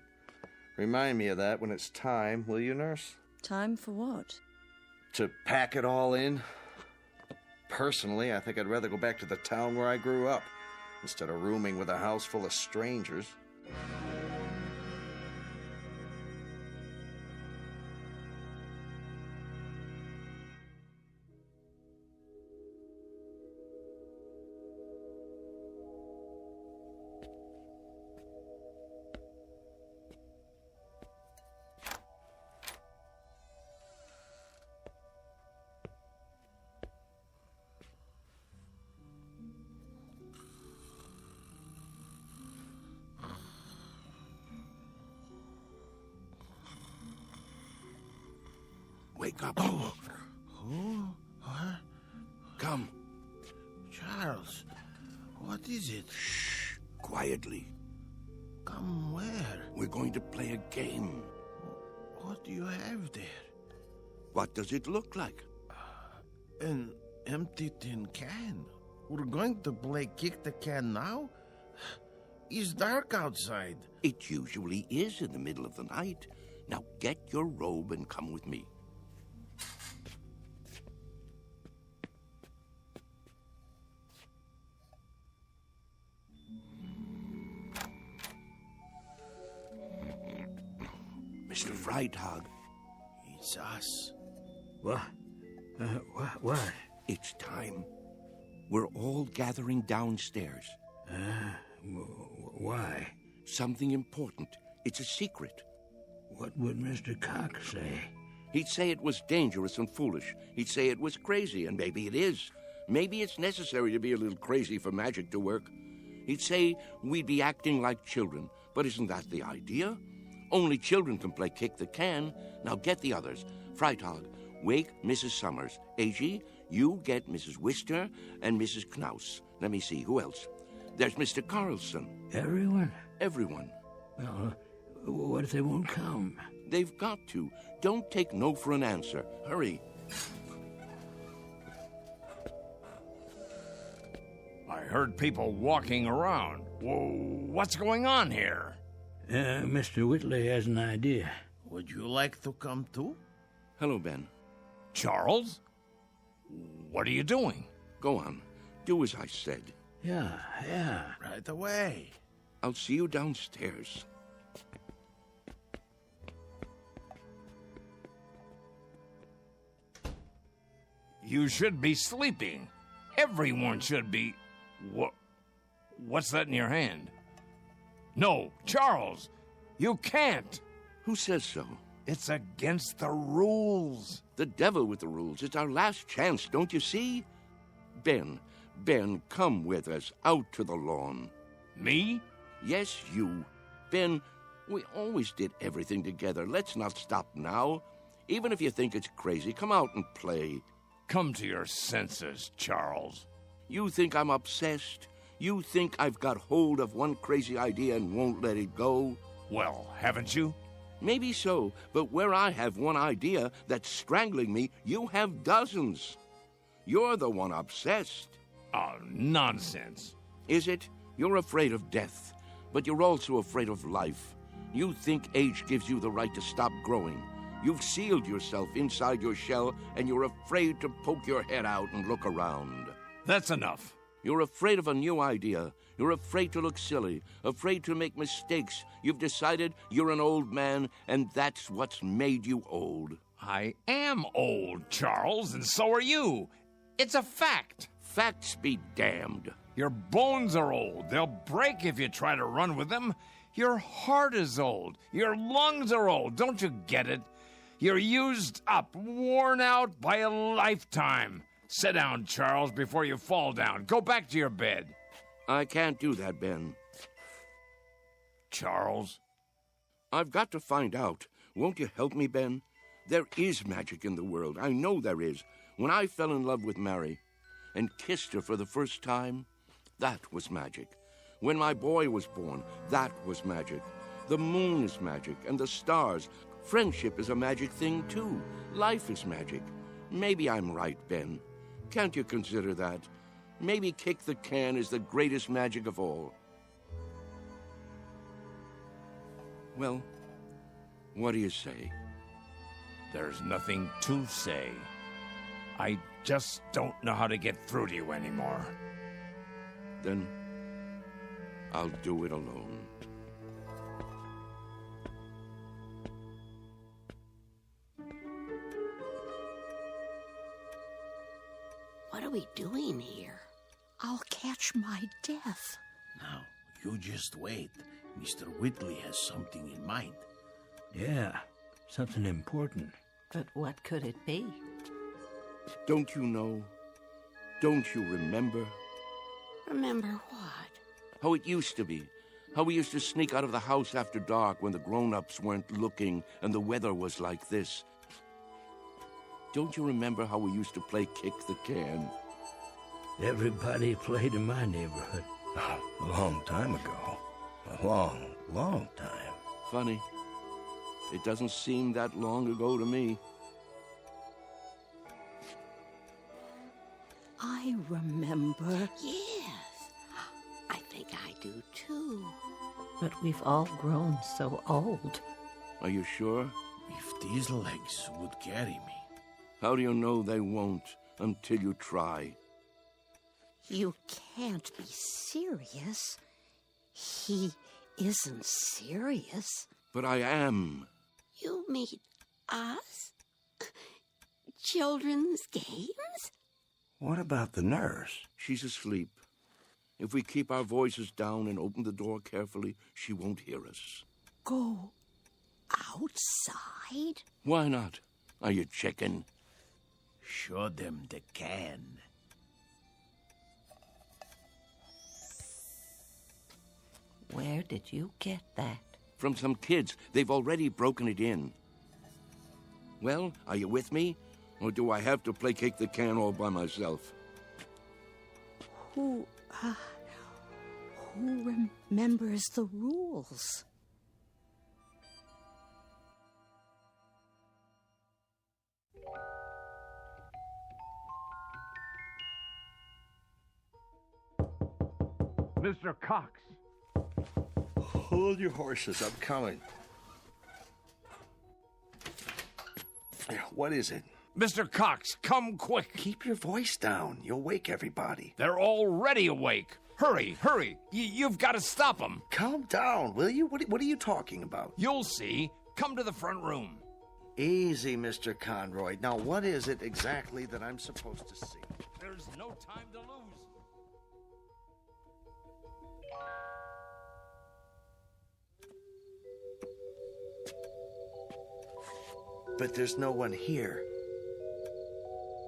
Remind me of that when it's time, will you, nurse? Time for what? To pack it all in. Personally, I think I'd rather go back to the town where I grew up instead of rooming with a house full of strangers. Wake up. Oh. Who? What? Come. Charles, what is it? Shh. Quietly. Come where? We're going to play a game. What do you have there? What does it look like? An empty tin can. We're going to play kick the can now? It's dark outside. It usually is in the middle of the night. Now get your robe and come with me. Mr. Freitag. It's us. What? What? It's time. We're all gathering downstairs. Why? Something important. It's a secret. What would Mr. Cox say? He'd say it was dangerous and foolish. He'd say it was crazy, and maybe it is. Maybe it's necessary to be a little crazy for magic to work. He'd say we'd be acting like children. But isn't that the idea? Only children can play kick the can. Now get the others. Freitag, wake Mrs. Summers. A.G., you get Mrs. Wister and Mrs. Knaus. Let me see, who else? There's Mr. Carlson. Everyone? Everyone. Well, what if they won't come? They've got to. Don't take no for an answer. Hurry. I heard people walking around. Whoa, what's going on here? Mr. Whitley has an idea. Would you like to come too? Hello, Ben. Charles? What are you doing? Go on. Do as I said. Yeah. Right away. I'll see you downstairs. You should be sleeping. Everyone should be. What's that in your hand? No, Charles, you can't. Who says so? It's against the rules. The devil with the rules. It's our last chance, don't you see? Ben, come with us out to the lawn. Me? Yes, you. Ben, we always did everything together. Let's not stop now. Even if you think it's crazy, come out and play. Come to your senses, Charles. You think I'm obsessed? You think I've got hold of one crazy idea and won't let it go? Well, haven't you? Maybe so, but where I have one idea that's strangling me, you have dozens. You're the one obsessed. Oh, nonsense. Is it? You're afraid of death, but you're also afraid of life. You think age gives you the right to stop growing. You've sealed yourself inside your shell, and you're afraid to poke your head out and look around. That's enough. You're afraid of a new idea. You're afraid to look silly, afraid to make mistakes. You've decided you're an old man, and that's what's made you old. I am old, Charles, and so are you. It's a fact. Facts be damned. Your bones are old. They'll break if you try to run with them. Your heart is old. Your lungs are old. Don't you get it? You're used up, worn out by a lifetime. Sit down, Charles, before you fall down. Go back to your bed. I can't do that, Ben. Charles? I've got to find out. Won't you help me, Ben? There is magic in the world. I know there is. When I fell in love with Mary and kissed her for the first time, that was magic. When my boy was born, that was magic. The moon is magic, and the stars. Friendship is a magic thing, too. Life is magic. Maybe I'm right, Ben. Can't you consider that? Maybe kick the can is the greatest magic of all. Well, what do you say? There's nothing to say. I just don't know how to get through to you anymore. Then I'll do it alone. What are we doing here? I'll catch my death. Now, you just wait. Mr. Whitley has something in mind. Yeah, something important. But what could it be? Don't you know? Don't you remember? Remember what? How it used to be. How we used to sneak out of the house after dark when the grown-ups weren't looking and the weather was like this. Don't you remember how we used to play kick the can? Everybody played in my neighborhood. A long time ago. A long, long time. Funny. It doesn't seem that long ago to me. I remember. Yes, I think I do too. But we've all grown so old. Are you sure? If these legs would carry me. How do you know they won't until you try? You can't be serious. He isn't serious. But I am. You mean us? Children's games? What about the nurse? She's asleep. If we keep our voices down and open the door carefully, she won't hear us. Go outside? Why not? Are you chicken? Show them the can. Where did you get that? From some kids. They've already broken it in. Well, are you with me? Or do I have to play kick the can all by myself? Who remembers the rules? Mr. Cox. Hold your horses. I'm coming. What is it? Mr. Cox, come quick. Keep your voice down. You'll wake everybody. They're already awake. Hurry, hurry. You've got to stop them. Calm down, will you? What are you talking about? You'll see. Come to the front room. Easy, Mr. Conroy. Now, what is it exactly that I'm supposed to see? There's no time to lose. But there's no one here.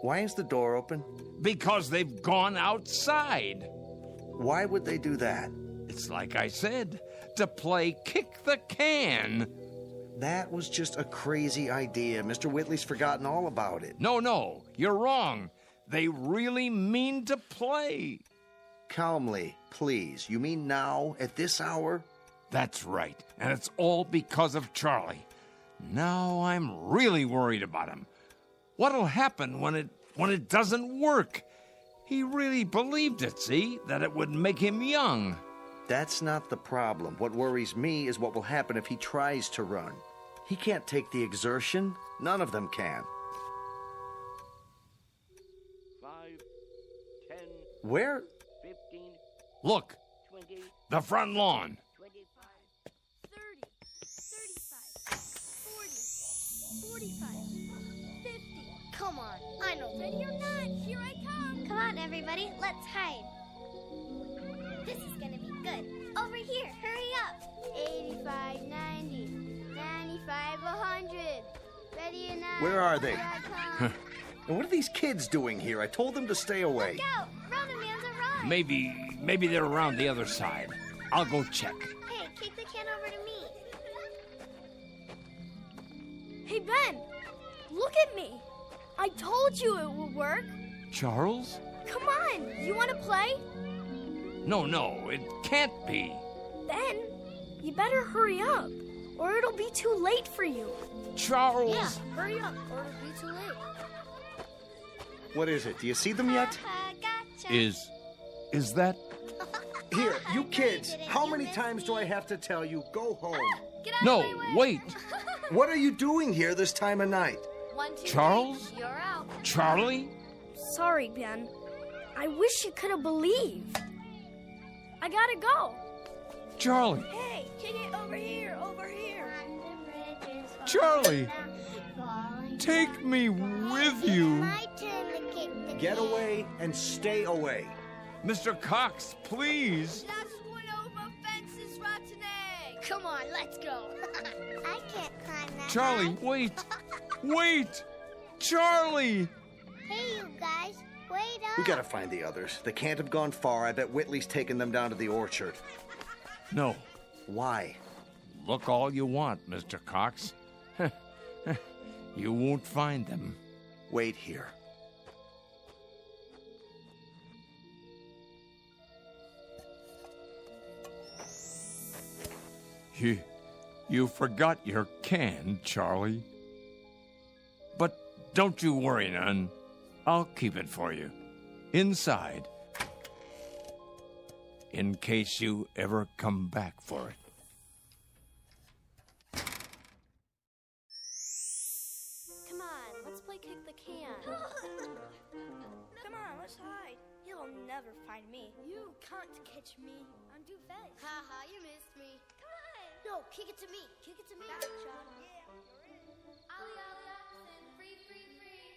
Why is the door open? Because they've gone outside. Why would they do that? It's like I said, to play kick the can. That was just a crazy idea. Mr. Whitley's forgotten all about it. No, you're wrong. They really mean to play. Calmly, please. You mean now, at this hour? That's right, and it's all because of Charlie. Now I'm really worried about him. What'll happen when it doesn't work? He really believed it, see? That it would make him young. That's not the problem. What worries me is what will happen if he tries to run. He can't take the exertion. None of them can. 5, 10. Where? 15. Look, 20. the front lawn. 25. 30, 35, 40, 45, 50. Come on, I know. Ready or not, here I come. Come on, everybody, let's hide. This is gonna be good. Over here, hurry up. 85, 90, 95, 100. Ready or not? Where are they? Here I come. And what are these kids doing here? I told them to stay away. Look out! Run, Amanda, run! Maybe they're around the other side. I'll go check. Hey, kick the can over to me. Hey, Ben! Look at me! I told you it would work. Charles? Come on, you want to play? No, it can't be. Ben, you better hurry up, or it'll be too late for you. Charles! Yeah, hurry up, or it'll be too late. What is it? Do you see them yet? Is that... Here, you kids, how many times do I have to tell you, go home? No, wait! What are you doing here this time of night? 1, 2, Charles? 3, you're out. Charlie? Sorry, Ben. I wish you could have believed. I gotta go. Charlie! Hey, kick it over here, over here. Charlie! Take me with you. Get away and stay away. Mr. Cox, please. That's one over fences, rotten egg. Come on, let's go. I can't climb that. Charlie, wait! Wait! Charlie! Hey, you guys, wait up. We gotta find the others. They can't have gone far. I bet Whitley's taken them down to the orchard. No. Why? Look all you want, Mr. Cox. You won't find them. Wait here. You forgot your can, Charlie. But don't you worry none. I'll keep it for you. Inside. In case you ever come back for it. Come on, let's play kick the can. Come on, let's hide. You'll never find me. You can't catch me. I'm too fast. Haha, you missed me. Come on. No, kick it to me. Kick it to me. Gotcha. Yeah, you're in. Ollie, ollie, oxen. Free, free, free.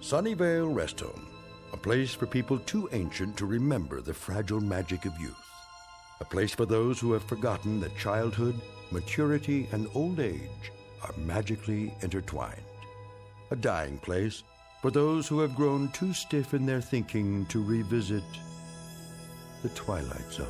Sunnyvale Rest Home, a place for people too ancient to remember the fragile magic of youth. A place for those who have forgotten that childhood, maturity, and old age are magically intertwined. A dying place for those who have grown too stiff in their thinking to revisit the Twilight Zone.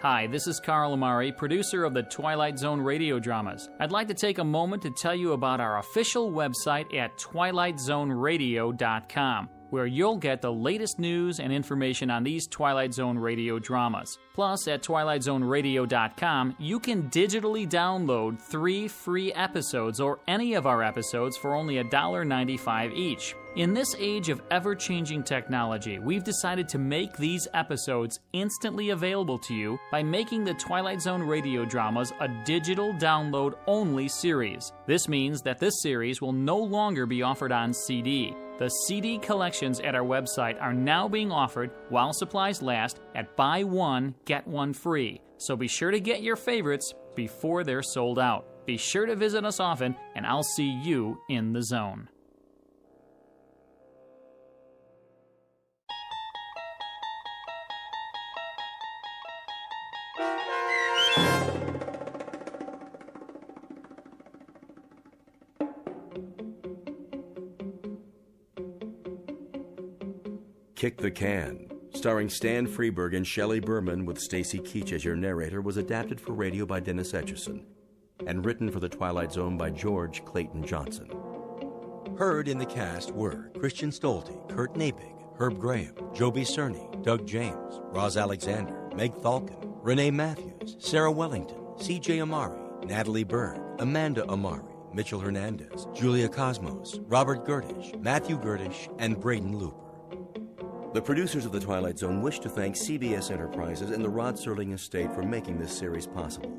Hi, this is Carl Amari, producer of the Twilight Zone radio dramas. I'd like to take a moment to tell you about our official website at twilightzoneradio.com, where you'll get the latest news and information on these Twilight Zone radio dramas. Plus, at twilightzoneradio.com, you can digitally download 3 free episodes or any of our episodes for only $1.95 each. In this age of ever-changing technology, we've decided to make these episodes instantly available to you by making the Twilight Zone radio dramas a digital download-only series. This means that this series will no longer be offered on CD. The CD collections at our website are now being offered while supplies last at buy one, get one free. So be sure to get your favorites before they're sold out. Be sure to visit us often, and I'll see you in the zone. Kick the Can, starring Stan Freberg and Shelley Berman with Stacy Keach as your narrator, was adapted for radio by Dennis Etchison and written for The Twilight Zone by George Clayton Johnson. Heard in the cast were Christian Stolte, Kurt Nabig, Herb Graham, Joby Cerny, Doug James, Roz Alexander, Meg Thalkin, Renee Matthews, Sarah Wellington, C.J. Amari, Natalie Berg, Amanda Amari, Mitchell Hernandez, Julia Cosmos, Robert Gertish, Matthew Gertish, and Braden Looper. The producers of The Twilight Zone wish to thank CBS Enterprises and the Rod Serling estate for making this series possible.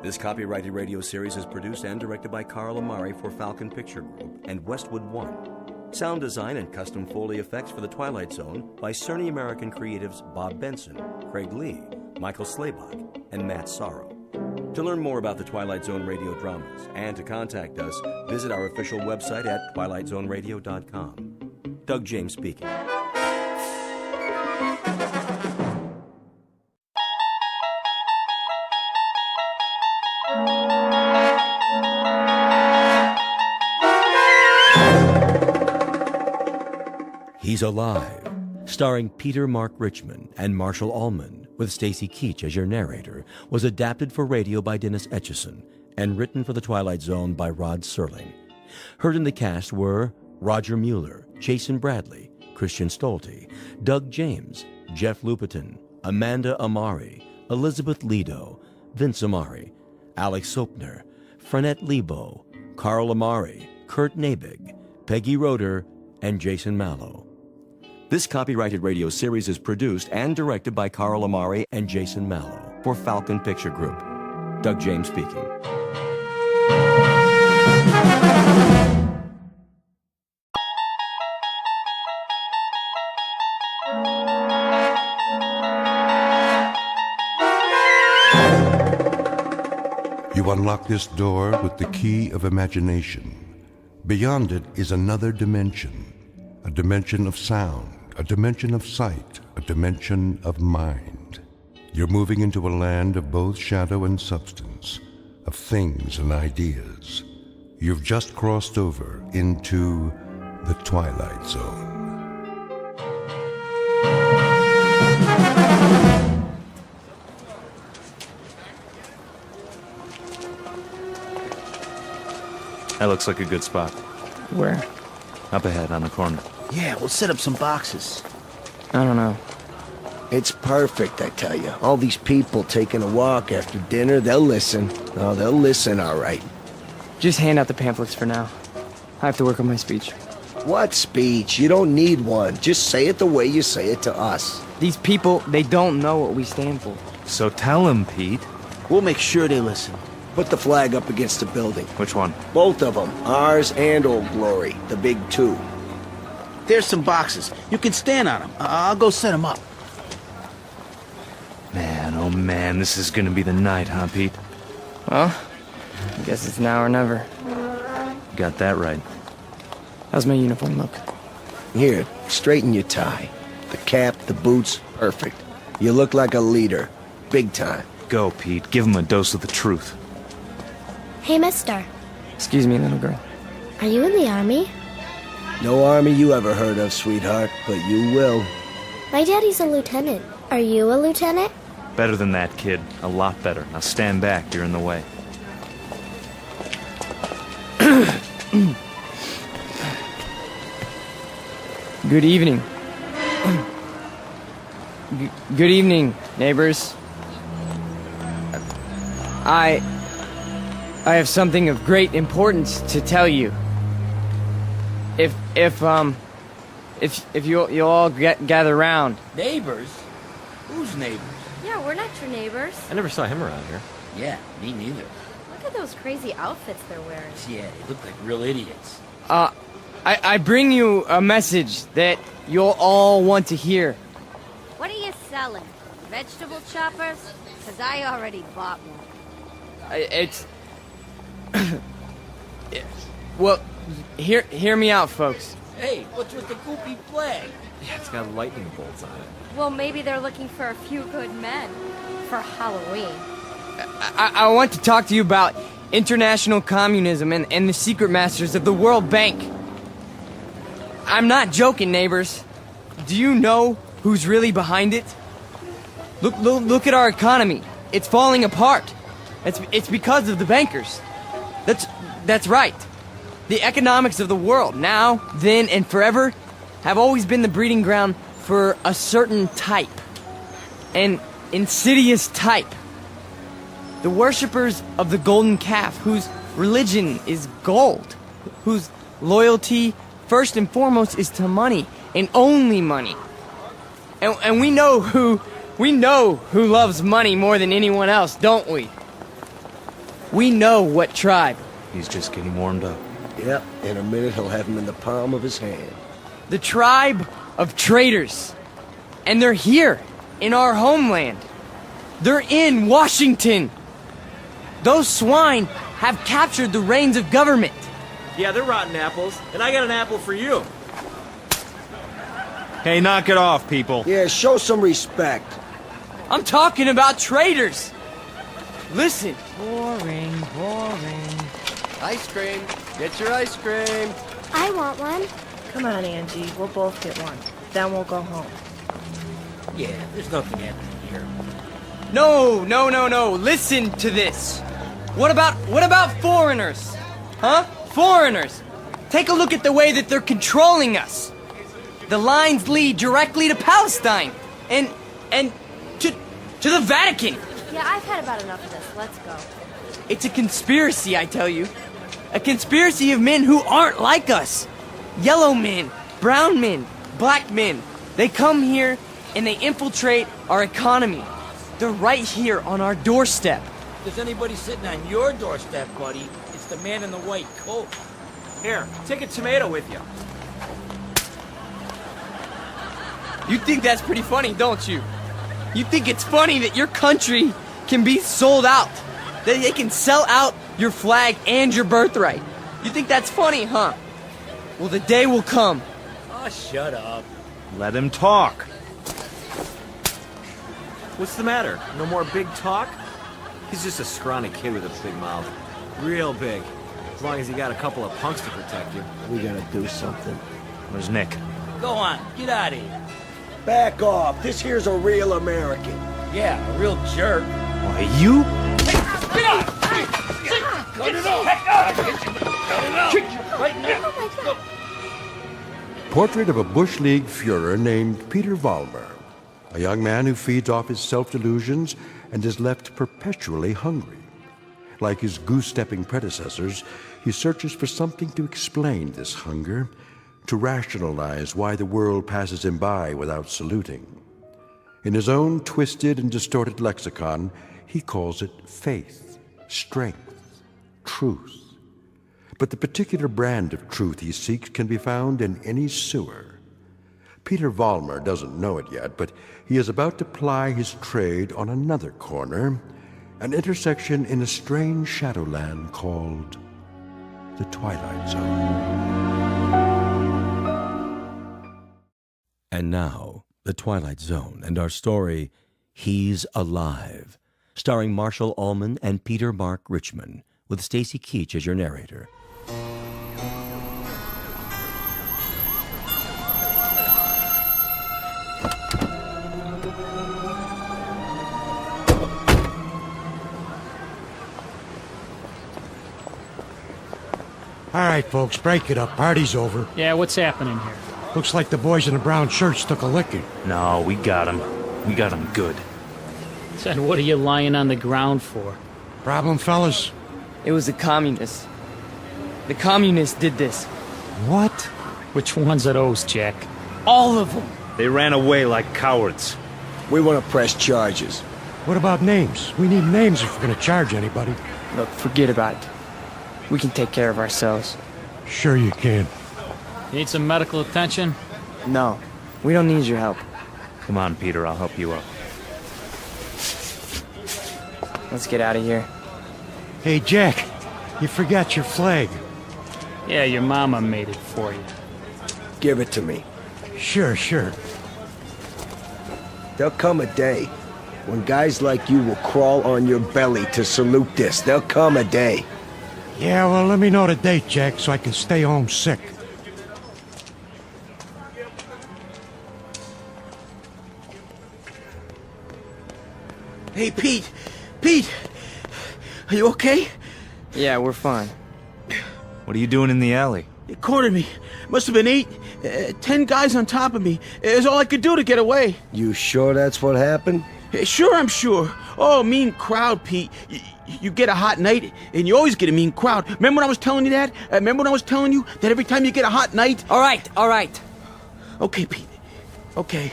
This copyrighted radio series is produced and directed by Carl Amari for Falcon Picture Group and Westwood One. Sound design and custom Foley effects for The Twilight Zone by Cerny American creatives Bob Benson, Craig Lee, Michael Slaybach, and Matt Sorrow. To learn more about the Twilight Zone radio dramas and to contact us, visit our official website at twilightzoneradio.com. Doug James speaking. He's Alive, starring Peter Mark Richmond and Marshall Allman, with Stacy Keach as your narrator, was adapted for radio by Dennis Etchison and written for The Twilight Zone by Rod Serling. Heard in the cast were Roger Mueller, Jason Bradley, Christian Stolte, Doug James, Jeff Lupetin, Amanda Amari, Elizabeth Lido, Vince Amari, Alex Sopner, Frenette Lebo, Carl Amari, Kurt Nabig, Peggy Roeder, and Jason Mallow. This copyrighted radio series is produced and directed by Carl Amari and Jason Mallow for Falcon Picture Group. Doug James speaking. You unlock this door with the key of imagination. Beyond it is another dimension, a dimension of sound, a dimension of sight, a dimension of mind. You're moving into a land of both shadow and substance, of things and ideas. You've just crossed over into the Twilight Zone. That looks like a good spot. Where? Up ahead on the corner. Yeah, we'll set up some boxes. I don't know. It's perfect, I tell you. All these people taking a walk after dinner, they'll listen. Oh, they'll listen, all right. Just hand out the pamphlets for now. I have to work on my speech. What speech? You don't need one. Just say it the way you say it to us. These people, they don't know what we stand for. So tell them, Pete. We'll make sure they listen. Put the flag up against the building. Which one? Both of them. Ours and Old Glory. The big two. There's some boxes. You can stand on them. I'll go set them up. Man, oh man, this is gonna be the night, huh, Pete? Well, I guess it's now or never. Got that right. How's my uniform look? Here, straighten your tie. The cap, the boots, perfect. You look like a leader. Big time. Go, Pete. Give him a dose of the truth. Hey, mister. Excuse me, little girl. Are you in the army? No army you ever heard of, sweetheart, but you will. My daddy's a lieutenant. Are you a lieutenant? Better than that, kid. A lot better. Now stand back. You're in the way. Good evening. Good evening, neighbors. I have something of great importance to tell you. If you'll all gather round. Neighbors? Who's neighbors? Yeah, we're not your neighbors. I never saw him around here. Yeah, me neither. Look at those crazy outfits they're wearing. Yeah, they look like real idiots. I bring you a message that you'll all want to hear. What are you selling? Vegetable choppers? Because I already bought one. It's... Well, hear me out, folks. Hey, what's with the goopy flag? Yeah, it's got lightning bolts on it. Well, maybe they're looking for a few good men for Halloween. I want to talk to you about international communism and the secret masters of the World Bank. I'm not joking, neighbors. Do you know who's really behind it? Look at our economy. It's falling apart. It's because of the bankers. That's right. The economics of the world, now, then, and forever, have always been the breeding ground for a certain type. An insidious type. The worshippers of the golden calf, whose religion is gold, whose loyalty, first and foremost, is to money, and only money. And we know who loves money more than anyone else, don't we? We know what tribe. He's just getting warmed up. Yep, in a minute he'll have him in the palm of his hand. The tribe of traitors. And they're here, in our homeland. They're in Washington. Those swine have captured the reins of government. Yeah, they're rotten apples, and I got an apple for you. Hey, knock it off, people. Yeah, show some respect. I'm talking about traitors. Listen. Boring. Ice cream. Get your ice cream. I want one. Come on, Angie. We'll both get one. Then we'll go home. Yeah, there's nothing happening here. No. Listen to this. What about foreigners? Huh? Foreigners. Take a look at the way that they're controlling us. The lines lead directly to Palestine and to the Vatican. Yeah, I've had about enough of this. Let's go. It's a conspiracy, I tell you. A conspiracy of men who aren't like us. Yellow men, brown men, black men. They come here and they infiltrate our economy. They're right here on our doorstep. If there's anybody sitting on your doorstep, buddy, it's the man in the white coat. Here, take a tomato with you. You think that's pretty funny, don't you? You think it's funny that your country can be sold out? That they can sell out your flag and your birthright? You think that's funny, huh? Well, the day will come. Oh, shut up. Let him talk. What's the matter? No more big talk? He's just a scrawny kid with a big mouth. Real big. As long as he got a couple of punks to protect you. We gotta do something. Where's Nick? Go on, get out of here. Back off. This here's a real American. Yeah, a real jerk. Why, you? Get out! Cut it off! Cut it off! Right now! Portrait of a Bush League Führer named Peter Vollmer, a young man who feeds off his self-delusions and is left perpetually hungry. Like his goose-stepping predecessors, he searches for something to explain this hunger, to rationalize why the world passes him by without saluting. In his own twisted and distorted lexicon, he calls it faith, strength, truth. But the particular brand of truth he seeks can be found in any sewer. Peter Vollmer doesn't know it yet, but he is about to ply his trade on another corner, an intersection in a strange shadowland called the Twilight Zone. And now, The Twilight Zone and our story, He's Alive, starring Marshall Allman and Peter Mark Richmond, with Stacy Keach as your narrator. All right, folks, break it up. Party's over. Yeah, what's happening here? Looks like the boys in the brown shirts took a licking. No, we got him. We got him good. Then what are you lying on the ground for? Problem, fellas? It was the communists. The communists did this. What? Which ones are those, Jack? All of them. They ran away like cowards. We want to press charges. What about names? We need names if we're going to charge anybody. Look, forget about it. We can take care of ourselves. Sure you can. Need some medical attention? No, we don't need your help. Come on, Peter, I'll help you up. Let's get out of here. Hey, Jack, you forgot your flag. Yeah, your mama made it for you. Give it to me. Sure. There'll come a day when guys like you will crawl on your belly to salute this. There'll come a day. Yeah, well, let me know the date, Jack, so I can stay home sick. Hey, Pete! Pete! Are you okay? Yeah, we're fine. What are you doing in the alley? They cornered me. Must have been 10 guys on top of me. It was all I could do to get away. You sure that's what happened? Sure, I'm sure. Oh, mean crowd, Pete. You get a hot night, and you always get a mean crowd. Remember when I was telling you that? Remember when I was telling you that every time you get a hot night... All right. Okay, Pete. Okay.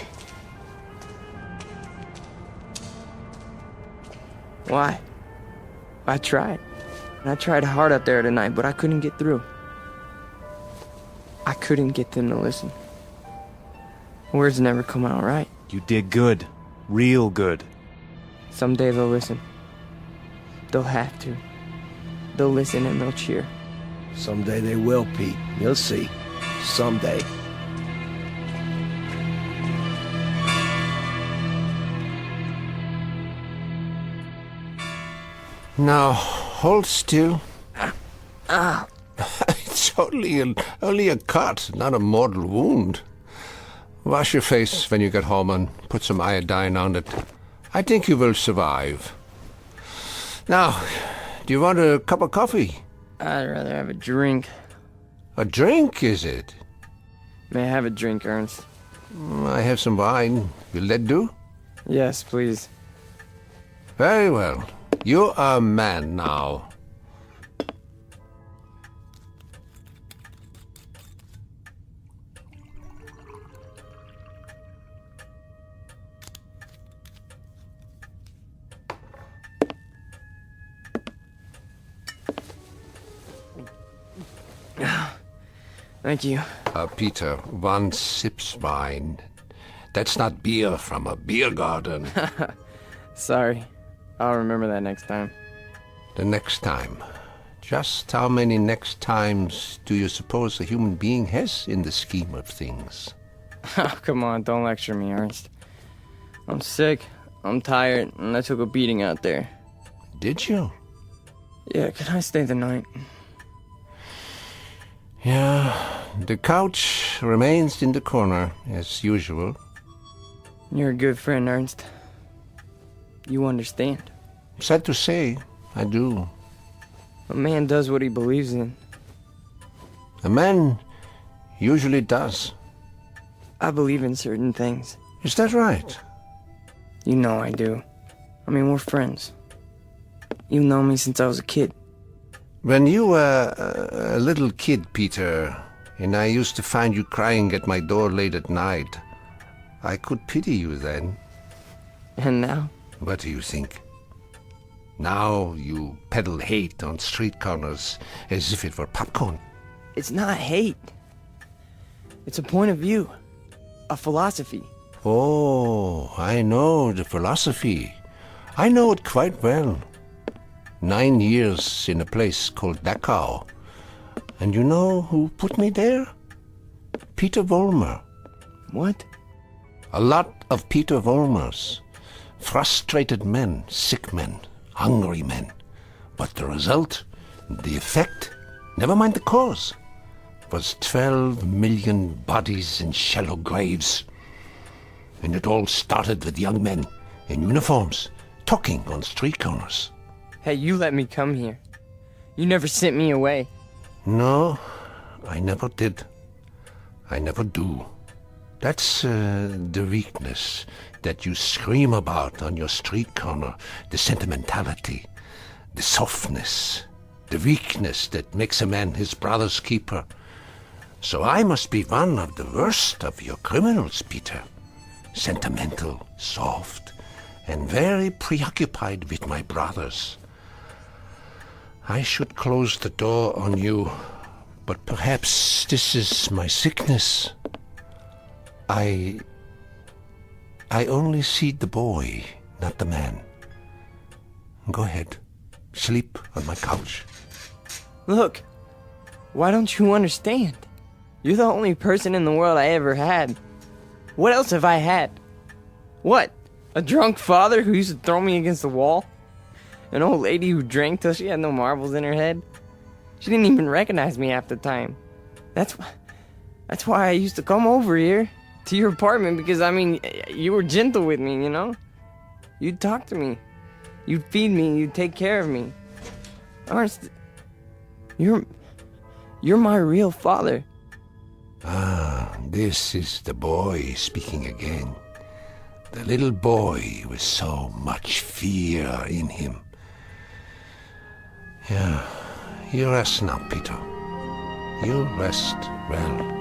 Why? I tried. And I tried hard out there tonight, but I couldn't get through. I couldn't get them to listen. Words never come out right. You did good. Real good. Someday they'll listen. They'll have to. They'll listen and they'll cheer. Someday they will, Pete. You'll see. Someday. Now, hold still. It's only a cut, not a mortal wound. Wash your face when you get home and put some iodine on it. I think you will survive. Now, do you want a cup of coffee? I'd rather have a drink. A drink, is it? May I have a drink, Ernst? I have some wine. Will that do? Yes, please. Very well. You are a man now. Thank you. Peter, one sips wine. That's not beer from a beer garden. Sorry. I'll remember that next time. The next time. Just how many next times do you suppose a human being has in the scheme of things? Oh, come on, don't lecture me, Ernst. I'm sick, I'm tired, and I took a beating out there. Did you? Yeah, can I stay the night? Yeah, the couch remains in the corner, as usual. You're a good friend, Ernst. You understand. Sad to say, I do. A man does what he believes in. A man usually does. I believe in certain things. Is that right? You know I do. I mean, we're friends. You've known me since I was a kid. When you were a little kid, Peter, and I used to find you crying at my door late at night, I could pity you then. And now? What do you think? Now you peddle hate on street corners as if it were popcorn. It's not hate. It's a point of view. A philosophy. Oh, I know the philosophy. I know it quite well. 9 years in a place called Dachau. And you know who put me there? Peter Vollmer. What? A lot of Peter Vollmers. Frustrated men, sick men, hungry men. But the result, the effect, never mind the cause, was 12 million bodies in shallow graves. And it all started with young men in uniforms, talking on street corners. Hey, you let me come here. You never sent me away. No, I never did. I never do. That's the weakness that you scream about on your street corner, the sentimentality, the softness, the weakness that makes a man his brother's keeper. So I must be one of the worst of your criminals, Peter. Sentimental, soft, and very preoccupied with my brothers. I should close the door on you, but perhaps this is my sickness. I only see the boy, not the man. Go ahead. Sleep on my couch. Look, why don't you understand? You're the only person in the world I ever had. What else have I had? What? A drunk father who used to throw me against the wall? An old lady who drank till she had no marbles in her head? She didn't even recognize me half the time. That's why I used to come over here to your apartment, because, I mean, you were gentle with me, you know? You'd talk to me. You'd feed me. You'd take care of me. Ernst, you're my real father. Ah, this is the boy speaking again. The little boy with so much fear in him. Yeah, you rest now, Peter. You rest well.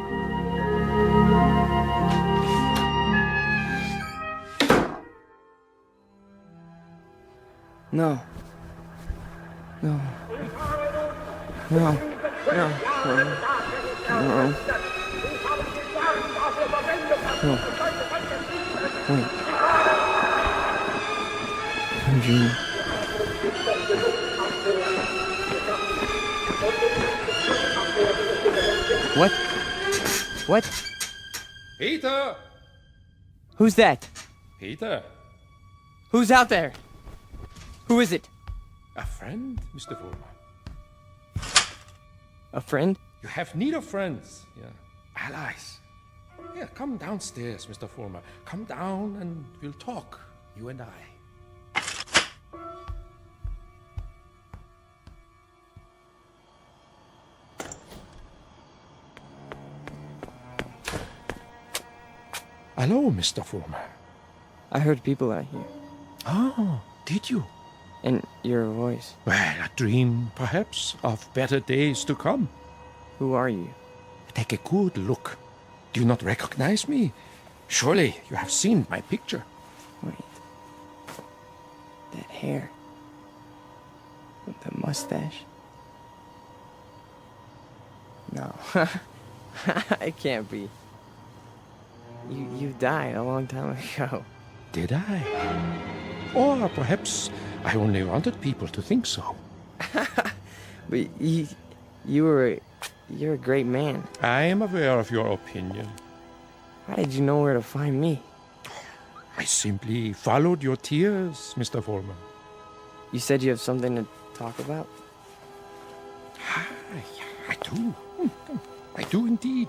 No. No. No. No. No. No. Wait. I'm dreaming. What? What? Peter! Who's that? Peter? Who's out there? Who is it? A friend, Mr. Fulmer. A friend? You have need of friends, yeah. Allies. Yeah, come downstairs, Mr. Fulmer. Come down and we'll talk, you and I. Hello, Mr. Fulmer. I heard people out here. Oh, did you? And your voice. Well, a dream, perhaps, of better days to come. Who are you? Take a good look. Do you not recognize me? Surely you have seen my picture. Wait. That hair. With the mustache. No. It can't be. You died a long time ago. Did I? Or perhaps I only wanted people to think so. But you're a great man. I am aware of your opinion. How did you know where to find me? I simply followed your tears, Mr. Fulmer. You said you have something to talk about? I do. I do indeed.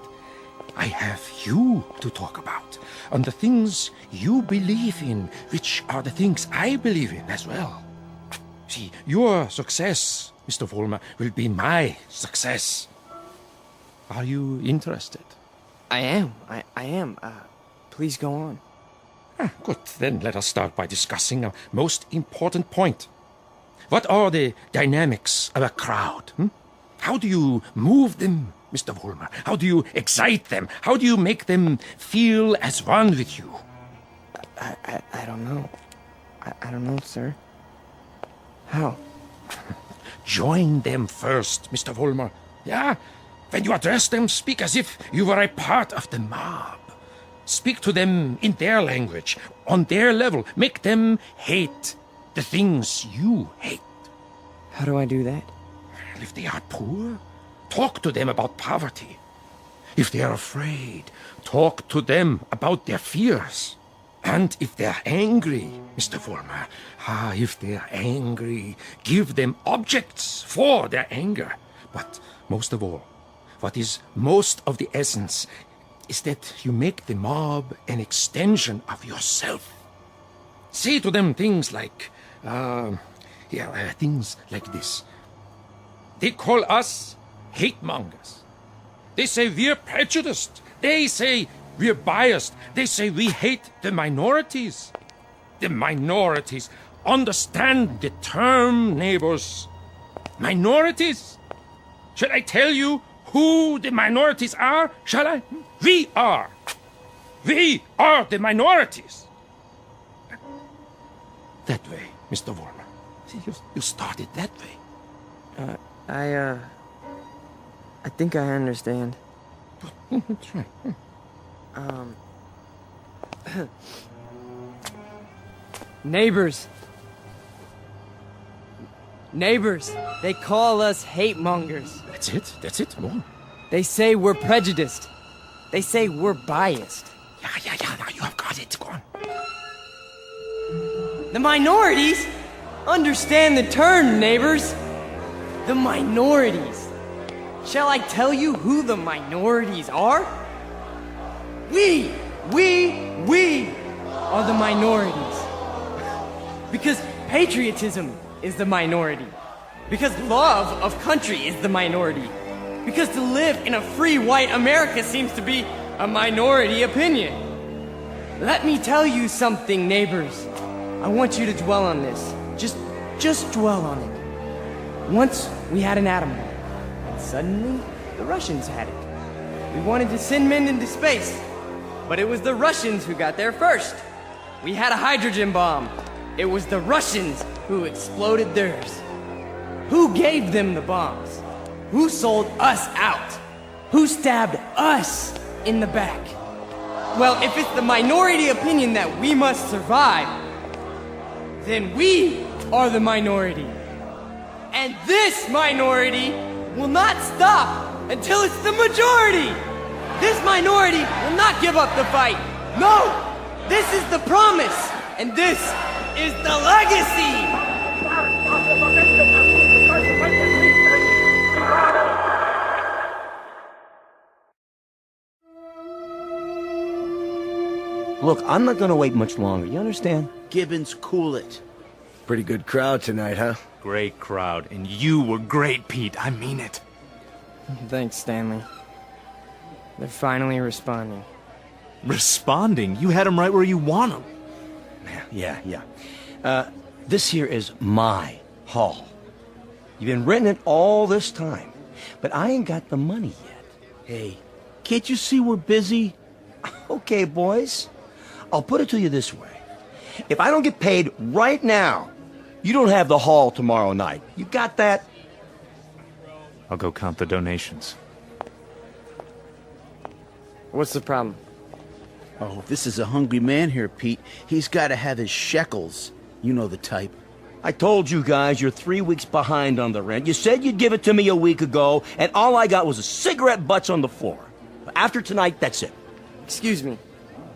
I have you to talk about, and the things you believe in, which are the things I believe in as well. See, your success, Mr. Fulmer, will be my success. Are you interested? I am. I am. Please go on. Good. Then let us start by discussing a most important point. What are the dynamics of a crowd? How do you move them, Mr. Fulmer? How do you excite them? How do you make them feel as one with you? I don't know. I don't know, sir. How? Join them first, Mr. Fulmer. Yeah? When you address them, speak as if you were a part of the mob. Speak to them in their language, on their level. Make them hate the things you hate. How do I do that? If they are poor, talk to them about poverty. If they are afraid, talk to them about their fears. And if they're angry, Mr. Fulmer, if they're angry, give them objects for their anger. But most of all, what is most of the essence is that you make the mob an extension of yourself. Say to them things like, things like this. They call us hate mongers. They say we're prejudiced. They say we're biased. They say we hate the minorities. The minorities. Understand the term, neighbors. Minorities. Shall I tell you who the minorities are? Shall I? We are. We are the minorities. That way, Mr. Warner. See, you started that way. I think I understand. That's right. Neighbors. Neighbors. They call us hate mongers. That's it. More. They say we're prejudiced. They say we're biased. Yeah, now you have got it. Go on. The minorities? Understand the term, neighbors. The minorities. Shall I tell you who the minorities are? We are the minorities. Because patriotism is the minority. Because love of country is the minority. Because to live in a free white America seems to be a minority opinion. Let me tell you something, neighbors. I want you to dwell on this. Just dwell on it. Once we had an atom bomb, and suddenly the Russians had it. We wanted to send men into space, but it was the Russians who got there first. We had a hydrogen bomb. It was the Russians who exploded theirs. Who gave them the bombs? Who sold us out? Who stabbed us in the back? Well, if it's the minority opinion that we must survive, then we are the minority. And this minority will not stop until it's the majority. This minority will not give up the fight. No, this is the promise, and this is the legacy. Look, I'm not gonna wait much longer, you understand? Gibbons, cool it. Pretty good crowd tonight, huh? Great crowd, and you were great, Pete. I mean it. Thanks, Stanley. They're finally responding. Responding? You had them right where you want them. Yeah. This here is my hall. You've been renting it all this time, but I ain't got the money yet. Hey, can't you see we're busy? Okay, boys. I'll put it to you this way. If I don't get paid right now, you don't have the hall tomorrow night. You got that? I'll go count the donations. What's the problem? Oh, this is a hungry man here, Pete. He's got to have his shekels. You know the type. I told you guys you're 3 weeks behind on the rent. You said you'd give it to me a week ago, and all I got was a cigarette butts on the floor. After tonight, that's it. Excuse me.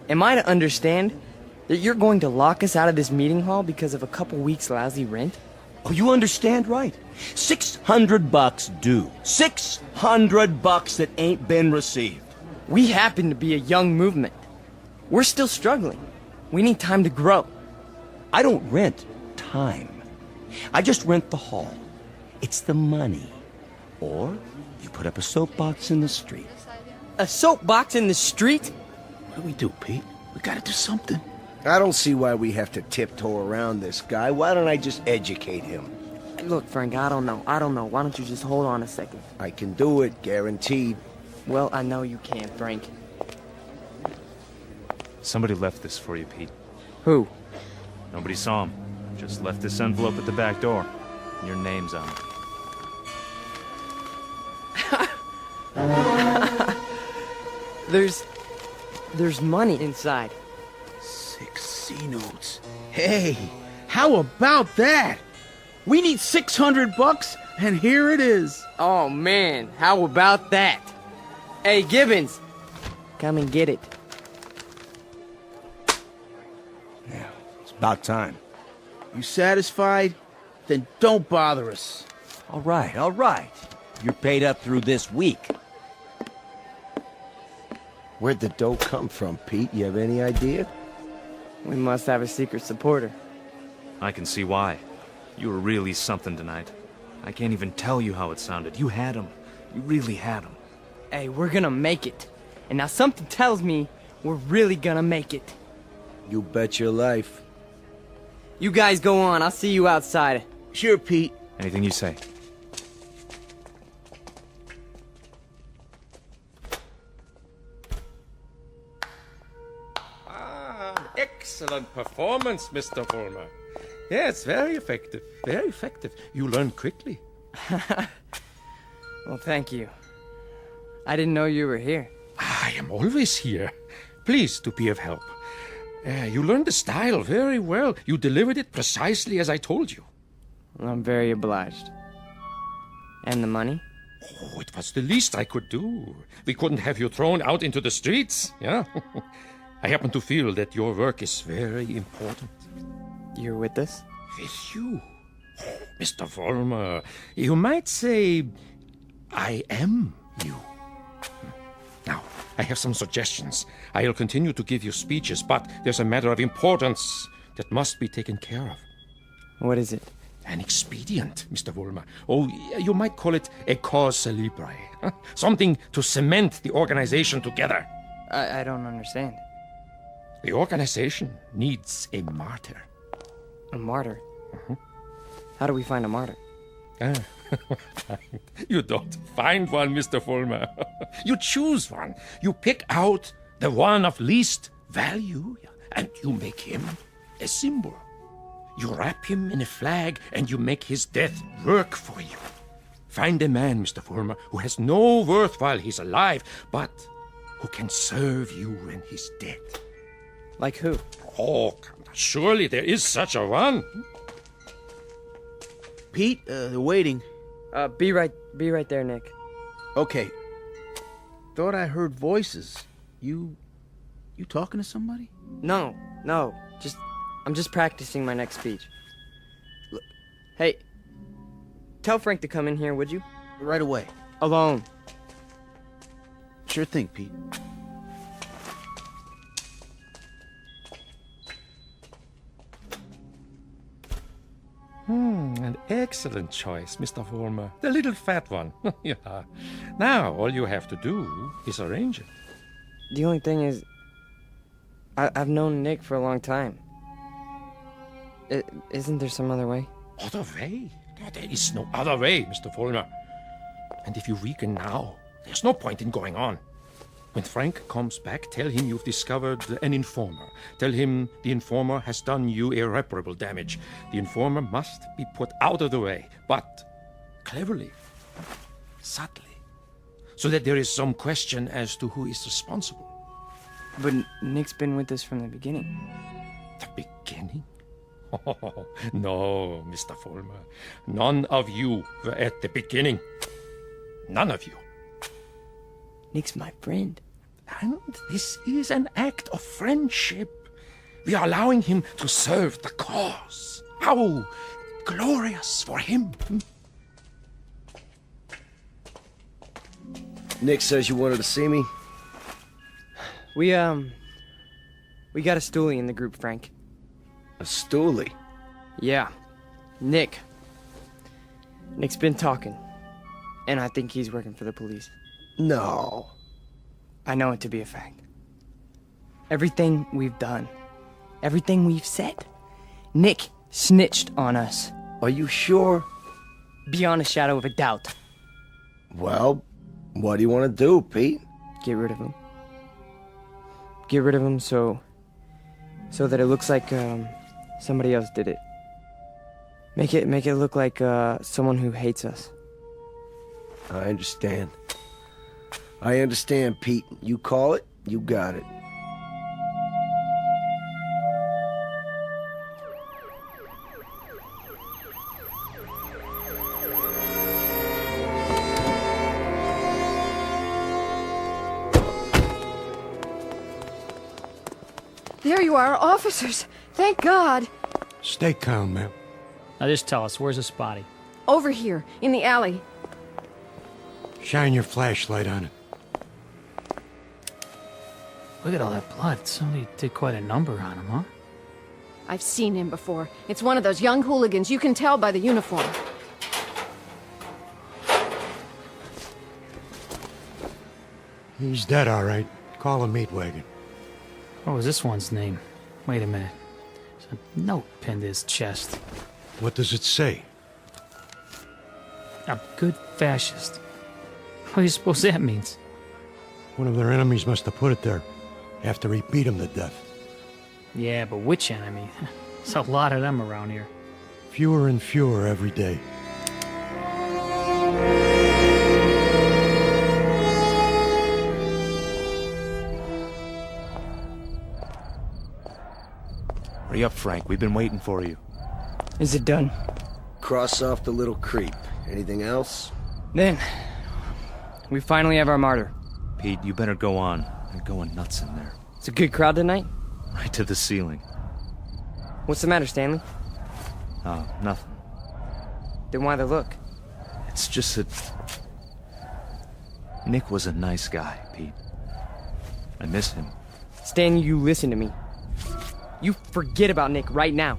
Am I to understand that you're going to lock us out of this meeting hall because of a couple weeks' lousy rent? Oh, you understand right. $600 due. $600 that ain't been received. We happen to be a young movement. We're still struggling. We need time to grow. I don't rent time. I just rent the hall. It's the money. Or you put up a soapbox in the street. A soapbox in the street? What do we do, Pete? We gotta do something. I don't see why we have to tiptoe around this guy. Why don't I just educate him? Look, Frank, I don't know. Why don't you just hold on a second? I can do it, guaranteed. Well, I know you can, Frank. Somebody left this for you, Pete. Who? Nobody saw him. Just left this envelope at the back door. Your name's on it. There's money inside. 6 C-notes. Hey, how about that? We need $600, and here it is. Oh, man, how about that? Hey, Gibbons, come and get it. Yeah, it's about time. You satisfied? Then don't bother us. All right. You're paid up through this week. Where'd the dough come from, Pete? You have any idea? We must have a secret supporter. I can see why. You were really something tonight. I can't even tell you how it sounded. You had him. You really had him. Hey, we're gonna make it. And now something tells me we're really gonna make it. You bet your life. You guys go on. I'll see you outside. Sure, Pete. Anything you say. Excellent performance, Mr. Vollmer. Yes, very effective. Very effective. You learn quickly. Well, thank you. I didn't know you were here. I am always here. Pleased to be of help. You learned the style very well. You delivered it precisely as I told you. Well, I'm very obliged. And the money? Oh, it was the least I could do. We couldn't have you thrown out into the streets, yeah? I happen to feel that your work is very important. You're with us? With you? Oh, Mr. Vollmer, you might say I am you. Now, I have some suggestions. I'll continue to give you speeches, but there's a matter of importance that must be taken care of. What is it? An expedient, Mr. Vollmer. Oh, you might call it a cause célèbre. Something to cement the organization together. I don't understand. The organization needs a martyr. A martyr? How do we find a martyr? You don't find one, Mr. Vollmer. You choose one. You pick out the one of least value, and you make him a symbol. You wrap him in a flag and you make his death work for you. Find a man, Mr. Fulmer, who has no worth while he's alive, but who can serve you when he's dead. Like who? Oh, surely there is such a one. Pete, they're waiting. Be right there, Nick. Okay. Thought I heard voices. You talking to somebody? No. I'm just practicing my next speech. Look, hey, tell Frank to come in here, would you? Right away. Alone. Sure thing, Pete. An excellent choice, Mr. Fulmer. The little fat one. Yeah. Now, all you have to do is arrange it. The only thing is, I've known Nick for a long time. Isn't there some other way? Other way? There is no other way, Mr. Fulmer. And if you weaken now, there's no point in going on. When Frank comes back, tell him you've discovered an informer. Tell him the informer has done you irreparable damage. The informer must be put out of the way, but cleverly, subtly, so that there is some question as to who is responsible. But Nick's been with us from the beginning. The beginning? Oh, no, Mr. Fulmer. None of you were at the beginning. None of you. Nick's my friend. And this is an act of friendship. We are allowing him to serve the cause. How glorious for him. Nick says you wanted to see me? We got a stoolie in the group, Frank. A stoolie? Yeah. Nick's been talking. And I think he's working for the police. No. I know it to be a fact. Everything we've done, everything we've said, Nick snitched on us. Are you sure? Beyond a shadow of a doubt. Well, what do you want to do, Pete? Get rid of him. Get rid of him so that it looks like somebody else did it. Make it look like someone who hates us. I understand. I understand, Pete. You call it, you got it. There you are, officers. Thank God. Stay calm, ma'am. Now just tell us, where's this body? Over here, in the alley. Shine your flashlight on it. Look at all that blood. Somebody did quite a number on him, huh? I've seen him before. It's one of those young hooligans. You can tell by the uniform. He's dead, all right. Call a meat wagon. What was this one's name? Wait a minute. There's a note pinned to his chest. What does it say? A good fascist. What do you suppose that means? One of their enemies must have put it there after he beat him to death. Yeah, but which enemy? There's a lot of them around here. Fewer and fewer every day. Hurry up, Frank. We've been waiting for you. Is it done? Cross off the little creep. Anything else? Then, we finally have our martyr. Pete, you better go on. They're going nuts in there. It's a good crowd tonight? Right to the ceiling. What's the matter, Stanley? Oh, nothing. Then why the look? It's just that... Nick was a nice guy, Pete. I miss him. Stan, you listen to me. You forget about Nick right now.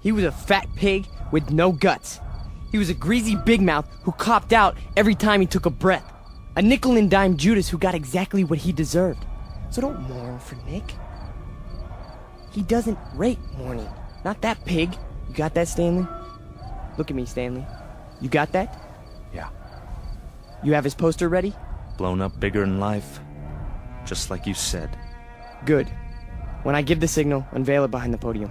He was a fat pig with no guts. He was a greasy big mouth who copped out every time he took a breath. A nickel and dime Judas who got exactly what he deserved. So don't mourn for Nick. He doesn't rate mourning. Not that pig. You got that, Stanley? Look at me, Stanley. You got that? Yeah. You have his poster ready? Blown up bigger than life. Just like you said. Good. When I give the signal, unveil it behind the podium.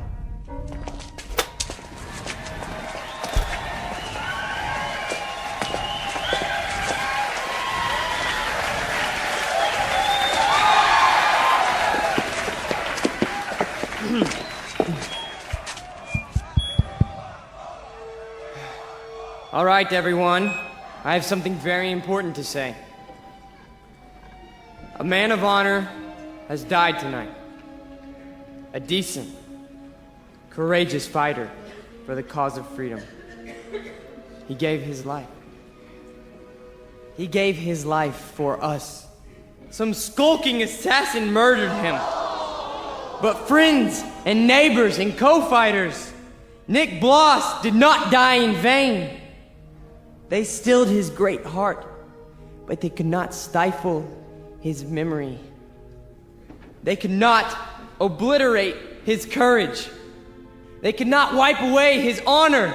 All right, everyone. I have something very important to say. A man of honor has died tonight. A decent, courageous fighter for the cause of freedom. He gave his life. He gave his life for us. Some skulking assassin murdered him. But friends and neighbors and co-fighters, Nick Bloss did not die in vain. They stilled his great heart, but they could not stifle his memory. They could not obliterate his courage. They could not wipe away his honor.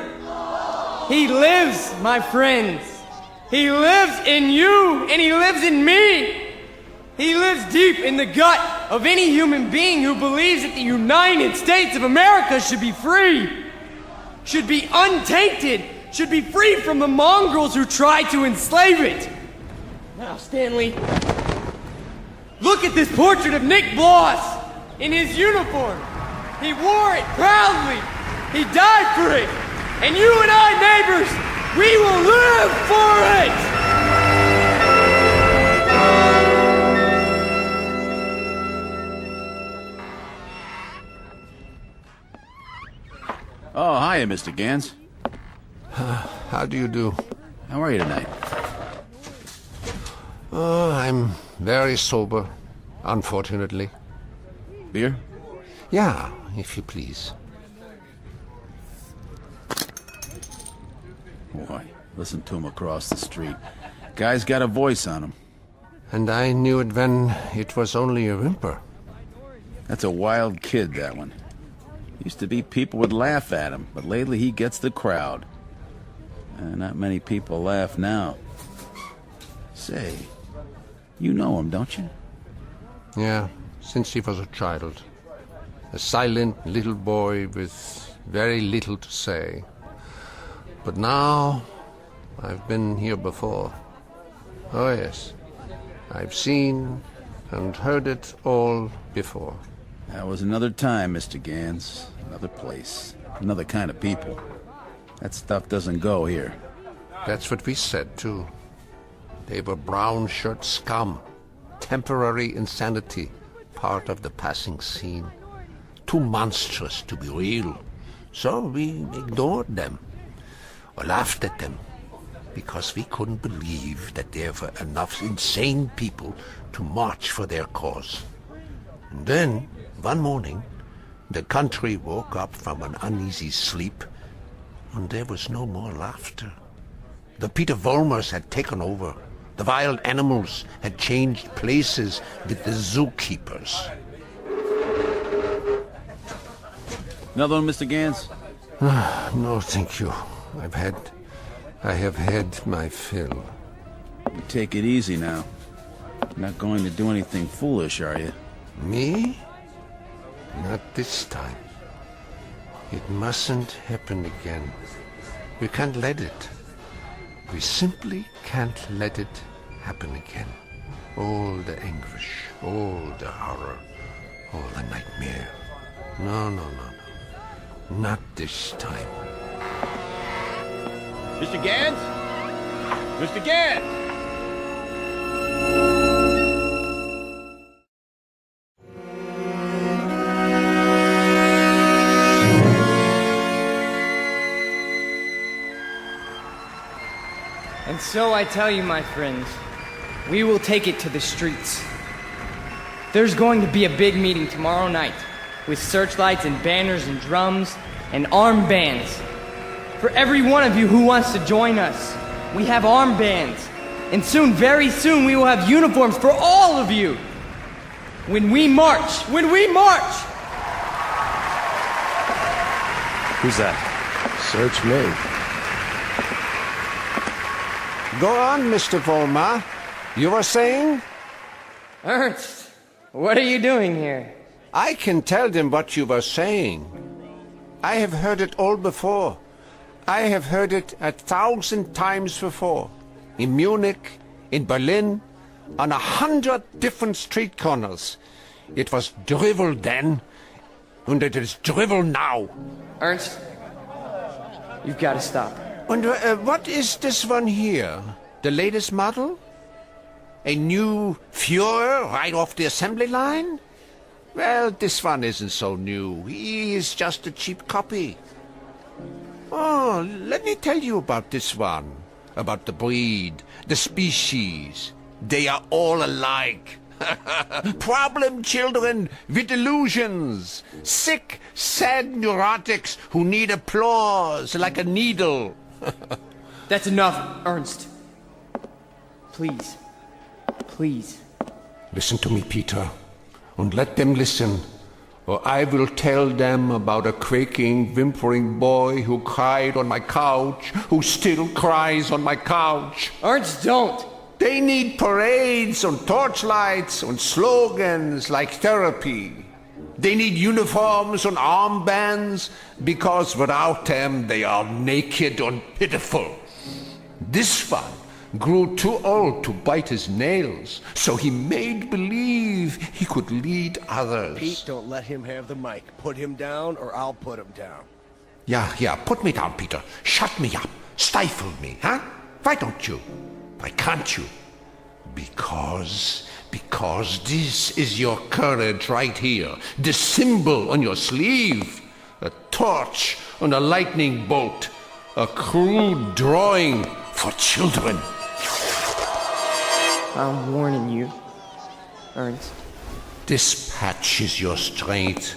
He lives, my friends. He lives in you, and he lives in me. He lives deep in the gut of any human being who believes that the United States of America should be free, should be untainted, should be free from the mongrels who try to enslave it. Now, Stanley, look at this portrait of Nick Bloss in his uniform. He wore it proudly. He died for it. And you and I, neighbors, we will live for it! Oh, hiya, Mr. Gans. How do you do? How are you tonight? I'm very sober, unfortunately. Beer? Yeah, if you please. Boy, listen to him across the street. Guy's got a voice on him. And I knew it when it was only a whimper. That's a wild kid, that one. Used to be people would laugh at him, but lately he gets the crowd. Not many people laugh now. Say, you know him, don't you? Yeah, since he was a child. A silent little boy with very little to say. But now, I've been here before. Oh yes, I've seen and heard it all before. That was another time, Mr. Gans. Another place. Another kind of people. That stuff doesn't go here. That's what we said, too. They were brown shirt scum. Temporary insanity. Part of the passing scene. Too monstrous to be real. So we ignored them. Or laughed at them. Because we couldn't believe that there were enough insane people to march for their cause. And then, one morning, the country woke up from an uneasy sleep, and there was no more laughter. The Peter Volmers had taken over. The wild animals had changed places with the zookeepers. Another one, Mr. Gans? No, thank you. I have had my fill. You take it easy now. You're not going to do anything foolish, are you? Me? Not this time. It mustn't happen again. We can't let it. We simply can't let it happen again. All the anguish, all the horror, all the nightmare. No. Not this time. Mr. Gans? Mr. Gans! And so I tell you, my friends, we will take it to the streets. There's going to be a big meeting tomorrow night with searchlights and banners and drums and armbands. For every one of you who wants to join us, we have armbands. And soon, very soon, we will have uniforms for all of you. When we march! Who's that? Search me. Go on, Mr. Volmar. You were saying? Ernst, what are you doing here? I can tell them what you were saying. I have heard it all before. I have heard it 1,000 times before. In Munich, in Berlin, on 100 different street corners. It was drivel then, and it is drivel now. Ernst, you've got to stop. And what is this one here? The latest model? A new Führer right off the assembly line? Well, this one isn't so new. He is just a cheap copy. Oh, let me tell you about this one. About the breed, the species. They are all alike. Problem children with illusions. Sick, sad neurotics who need applause like a needle. That's enough, Ernst. Please. Please. Listen to me, Peter, and let them listen, or I will tell them about a quaking, whimpering boy who cried on my couch, who still cries on my couch. Ernst, don't! They need parades and torchlights and slogans like therapy. They need uniforms and armbands, because without them they are naked and pitiful. This one grew too old to bite his nails, so he made believe he could lead others. Pete, don't let him have the mic. Put him down, or I'll put him down. Yeah, put me down, Peter. Shut me up. Stifle me, huh? Why don't you? Why can't you? Because this is your courage right here. The symbol on your sleeve. A torch on a lightning bolt. A crude drawing for children. I'm warning you, Ernst. This patch is your strength.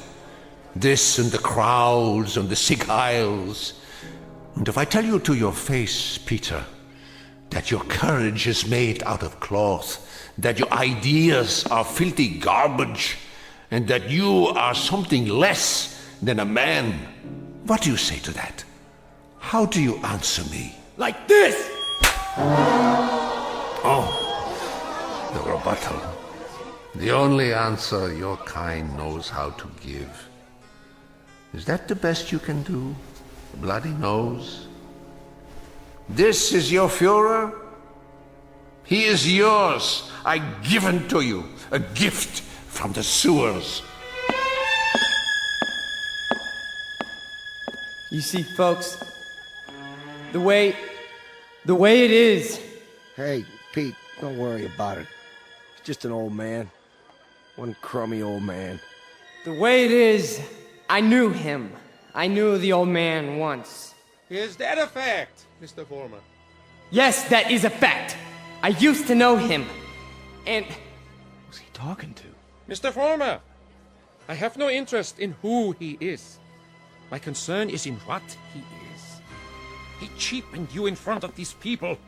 This and the crowds and the sick aisles. And if I tell you to your face, Peter, that your courage is made out of cloth, that your ideas are filthy garbage, and that you are something less than a man, what do you say to that? How do you answer me? Like this! Oh, the rebuttal. The only answer your kind knows how to give. Is that the best you can do? A bloody nose? This is your Führer? He is yours. I give him to you. A gift from the sewers. You see, folks, the way it is. Hey, Pete, don't worry about it. He's just an old man. One crummy old man. The way it is, I knew him. I knew the old man once. Is that a fact, Mr. Former? Yes, that is a fact. I used to know him. And... Who's he talking to? Mr. Former, I have no interest in who he is. My concern is in what he is. He cheapened you in front of these people.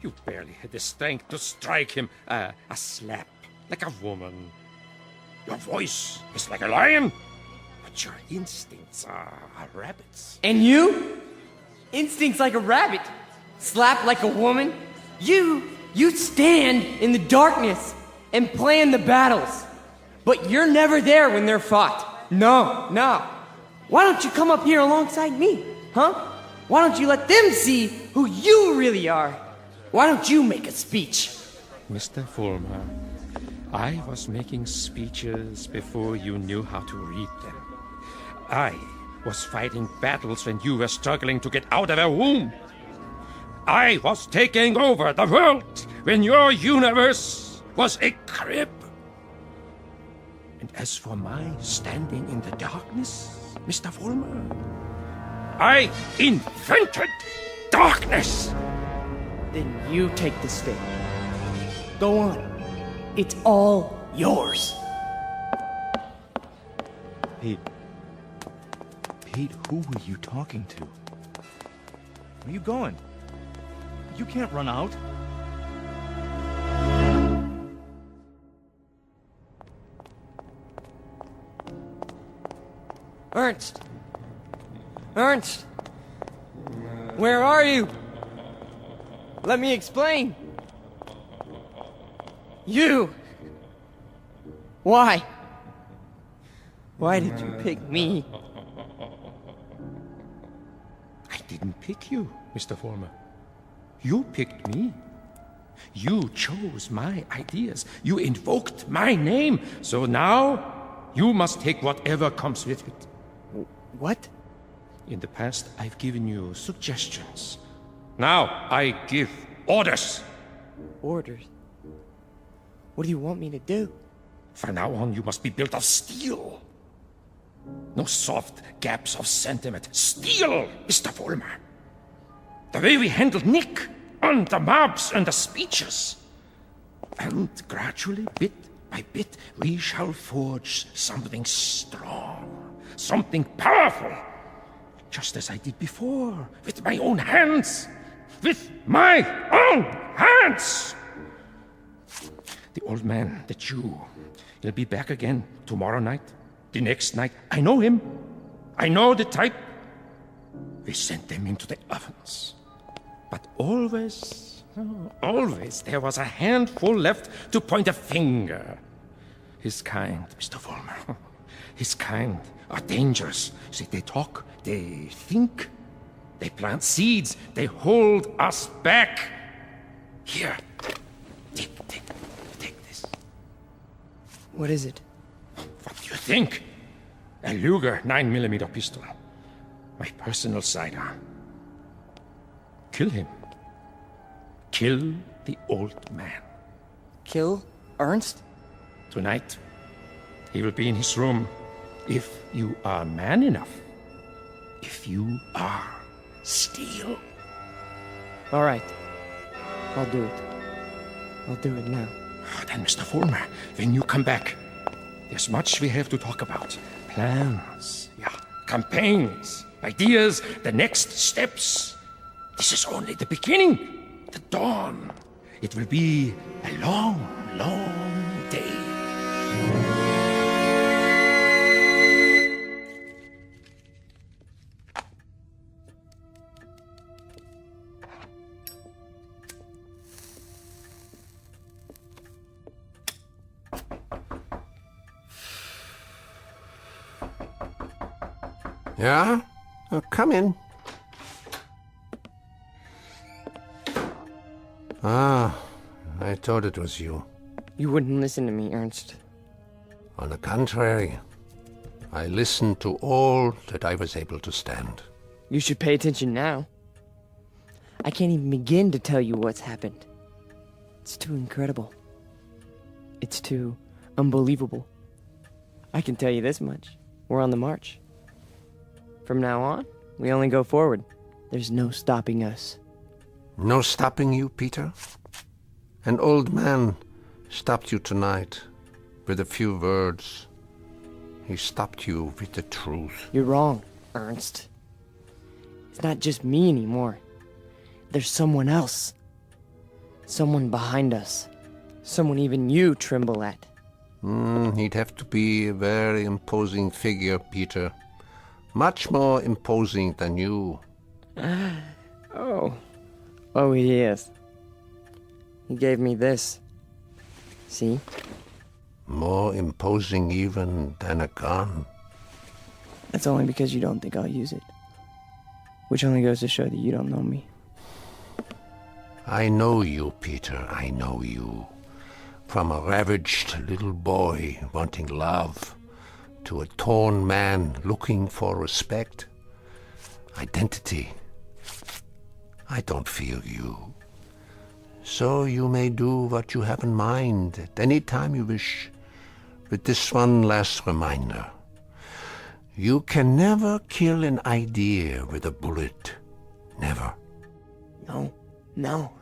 You barely had the strength to strike him a slap, like a woman. Your voice is like a lion, but your instincts are rabbits. And you? Instincts like a rabbit. Slap like a woman. You stand in the darkness and plan the battles. But you're never there when they're fought. No. Why don't you come up here alongside me, huh? Why don't you let them see who you really are? Why don't you make a speech? Mr. Fulmer, I was making speeches before you knew how to read them. I was fighting battles when you were struggling to get out of a womb. I was taking over the world when your universe was a crib. And as for my standing in the darkness, Mr. Fulmer, I invented darkness. Then you take the stage. Go on. It's all yours. Pete, who were you talking to? Where are you going? You can't run out. Ernst! Ernst! Where are you? Let me explain. You! Why? Why did you pick me? I didn't pick you, Mr. Former. You picked me. You chose my ideas. You invoked my name. So now, you must take whatever comes with it. What? In the past, I've given you suggestions. Now, I give orders. Orders? What do you want me to do? From now on, you must be built of steel. No soft gaps of sentiment. Steel, Mr. Vollmer. The way we handled Nick, and the mobs and the speeches. And gradually, bit by bit, we shall forge something strong, something powerful. Just as I did before, with my own hands. With my own hands! The old man, the Jew, he'll be back again tomorrow night, the next night. I know him. I know the type. We sent them into the ovens. But always, there was a handful left to point a finger. His kind, Mr. Vollmer, his kind are dangerous. See, they talk, they think, they plant seeds, they hold us back. Here, take this. What is it? What do you think? A Luger 9mm pistol. My personal sidearm. Kill him. Kill the old man. Kill Ernst? Tonight, he will be in his room. If you are man enough. If you are steel. All right. I'll do it. I'll do it now. Then, Mr. Vollmer, when you come back, there's much we have to talk about. Plans, campaigns, ideas, the next steps. This is only the beginning, the dawn. It will be a long, long day. Yeah? Come in. Ah, I thought it was you. You wouldn't listen to me, Ernst. On the contrary, I listened to all that I was able to stand. You should pay attention now. I can't even begin to tell you what's happened. It's too incredible. It's too unbelievable. I can tell you this much. We're on the march. From now on, we only go forward. There's no stopping us. No stopping you, Peter? An old man stopped you tonight with a few words. He stopped you with the truth. You're wrong, Ernst. It's not just me anymore. There's someone else. Someone behind us. Someone even you tremble at. He'd have to be a very imposing figure, Peter. Much more imposing than you. Oh, he is. He gave me this. See? More imposing even than a gun. That's only because you don't think I'll use it. Which only goes to show that you don't know me. I know you, Peter, I know you. From a ravaged little boy wanting love to a torn man looking for respect, identity. I don't fear you. So you may do what you have in mind at any time you wish. With this one last reminder. You can never kill an idea with a bullet. Never. No.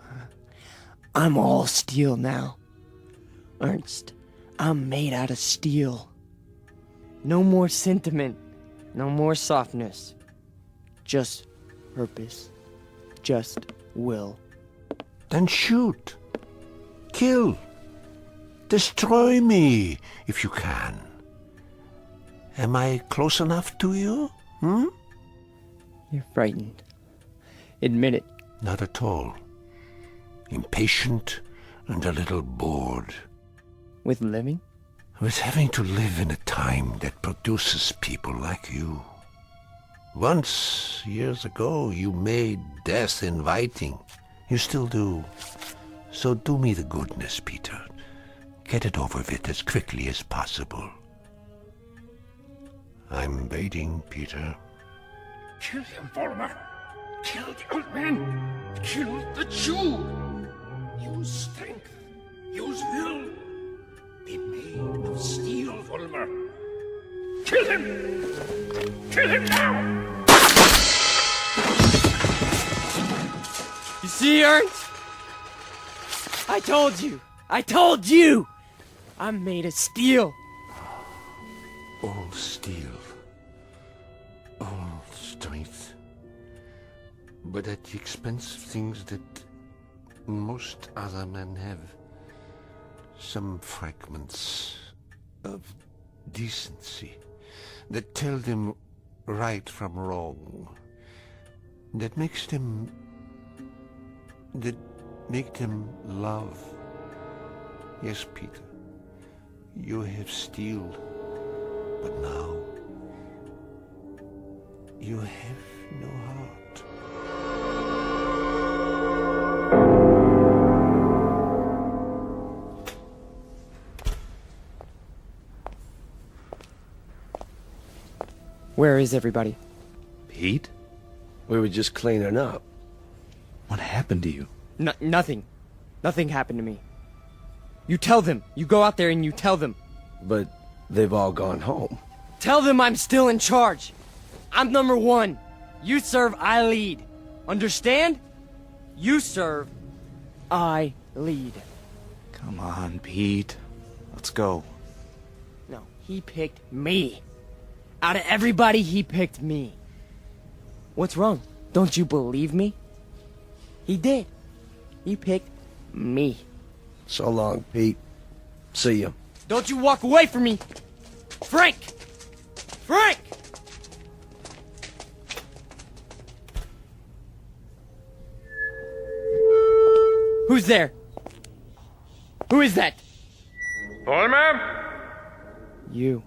I'm all steel now. Ernst, I'm made out of steel. No more sentiment. No more softness. Just purpose. Just will. Then shoot. Kill. Destroy me, if you can. Am I close enough to you? You're frightened. Admit it. Not at all. Impatient and a little bored. With living? With having to live in a time that produces people like you. Once, years ago, you made death inviting. You still do. So do me the goodness, Peter. Get it over with as quickly as possible. I'm waiting, Peter. Kill him, Vollmer. Kill the old man. Kill the Jew. Use strength. Use will. Be made of steel, Vollmer. Kill him! Kill him now! You see, Ernst? I told you! I told you! I'm made of steel. All steel. All strength. But at the expense of things that most other men have. Some fragments of decency that tell them right from wrong. That make them love. Yes, Peter, you have steel, but now you have no heart. Where is everybody? Pete? We were just cleaning up. What happened to you? Nothing. Nothing happened to me. You tell them. You go out there and you tell them. But they've all gone home. Tell them I'm still in charge. I'm number one. You serve, I lead. Understand? You serve, I lead. Come on, Pete. Let's go. No, he picked me. Out of everybody, he picked me. What's wrong? Don't you believe me? He did. He picked me. So long, Pete. See ya. Don't you walk away from me! Frank! Frank! Who's there? Who is that? Vollmer? You.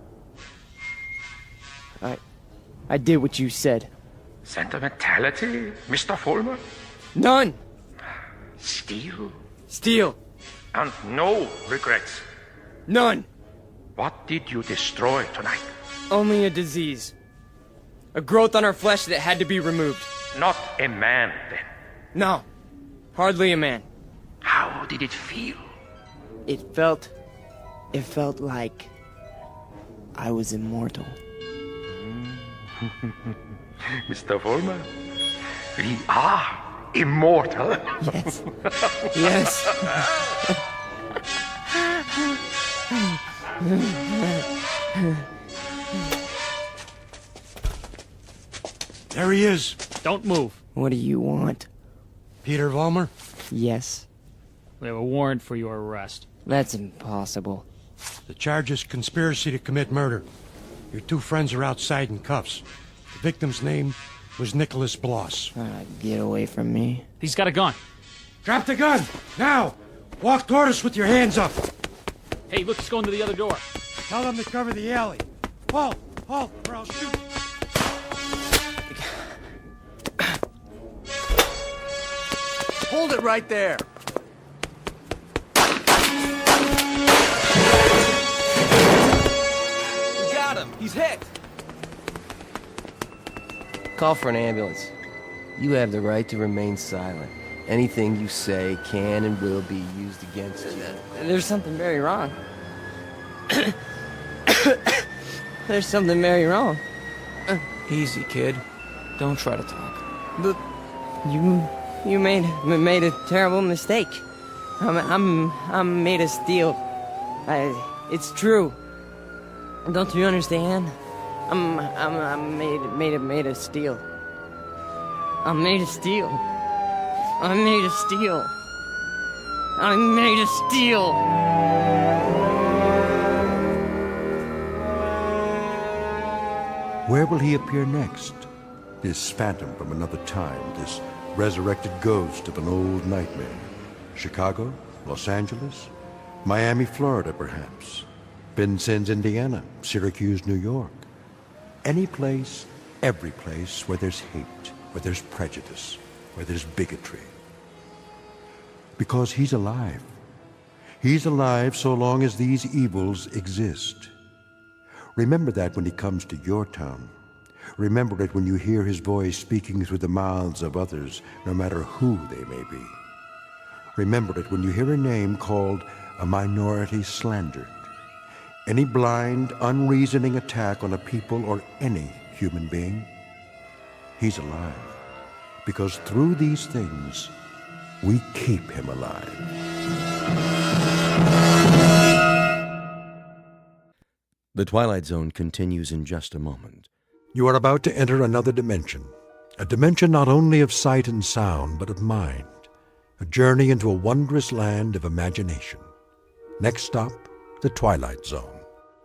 I did what you said. Sentimentality, Mr. Vollmer? None! Steel? Steel. And no regrets? None! What did you destroy tonight? Only a disease. A growth on our flesh that had to be removed. Not a man, then? No. Hardly a man. How did it feel? It felt like I was immortal. Mr. Vollmer, we are immortal. Yes. Yes. There he is. Don't move. What do you want? Peter Vollmer? Yes. We have a warrant for your arrest. That's impossible. The charge is conspiracy to commit murder. Your two friends are outside in cuffs. The victim's name was Nicholas Bloss. Get away from me. He's got a gun. Drop the gun! Now! Walk toward us with your hands up! Hey, look, he's going to the other door. Tell them to cover the alley. Halt! Halt, or I'll shoot! Hold it right there! We got him! He's hit! Call for an ambulance. You have the right to remain silent. Anything you say can and will be used against you. There's something very wrong. There's something very wrong. Easy, kid. Don't try to talk. But you made a terrible mistake. I'm made of steel. It's true. Don't you understand? I'm made of steel. I'm made of steel. I'm made of steel. I'm made of steel. Where will he appear next? This phantom from another time, this resurrected ghost of an old nightmare. Chicago? Los Angeles? Miami, Florida, perhaps. Vincennes, Indiana. Syracuse, New York. Any place, every place where there's hate, where there's prejudice, where there's bigotry. Because he's alive. He's alive so long as these evils exist. Remember that when he comes to your town. Remember it when you hear his voice speaking through the mouths of others, no matter who they may be. Remember it when you hear a name called a minority slandered. Any blind, unreasoning attack on a people or any human being. He's alive. Because through these things, we keep him alive. The Twilight Zone continues in just a moment. You are about to enter another dimension. A dimension not only of sight and sound, but of mind. A journey into a wondrous land of imagination. Next stop, the Twilight Zone.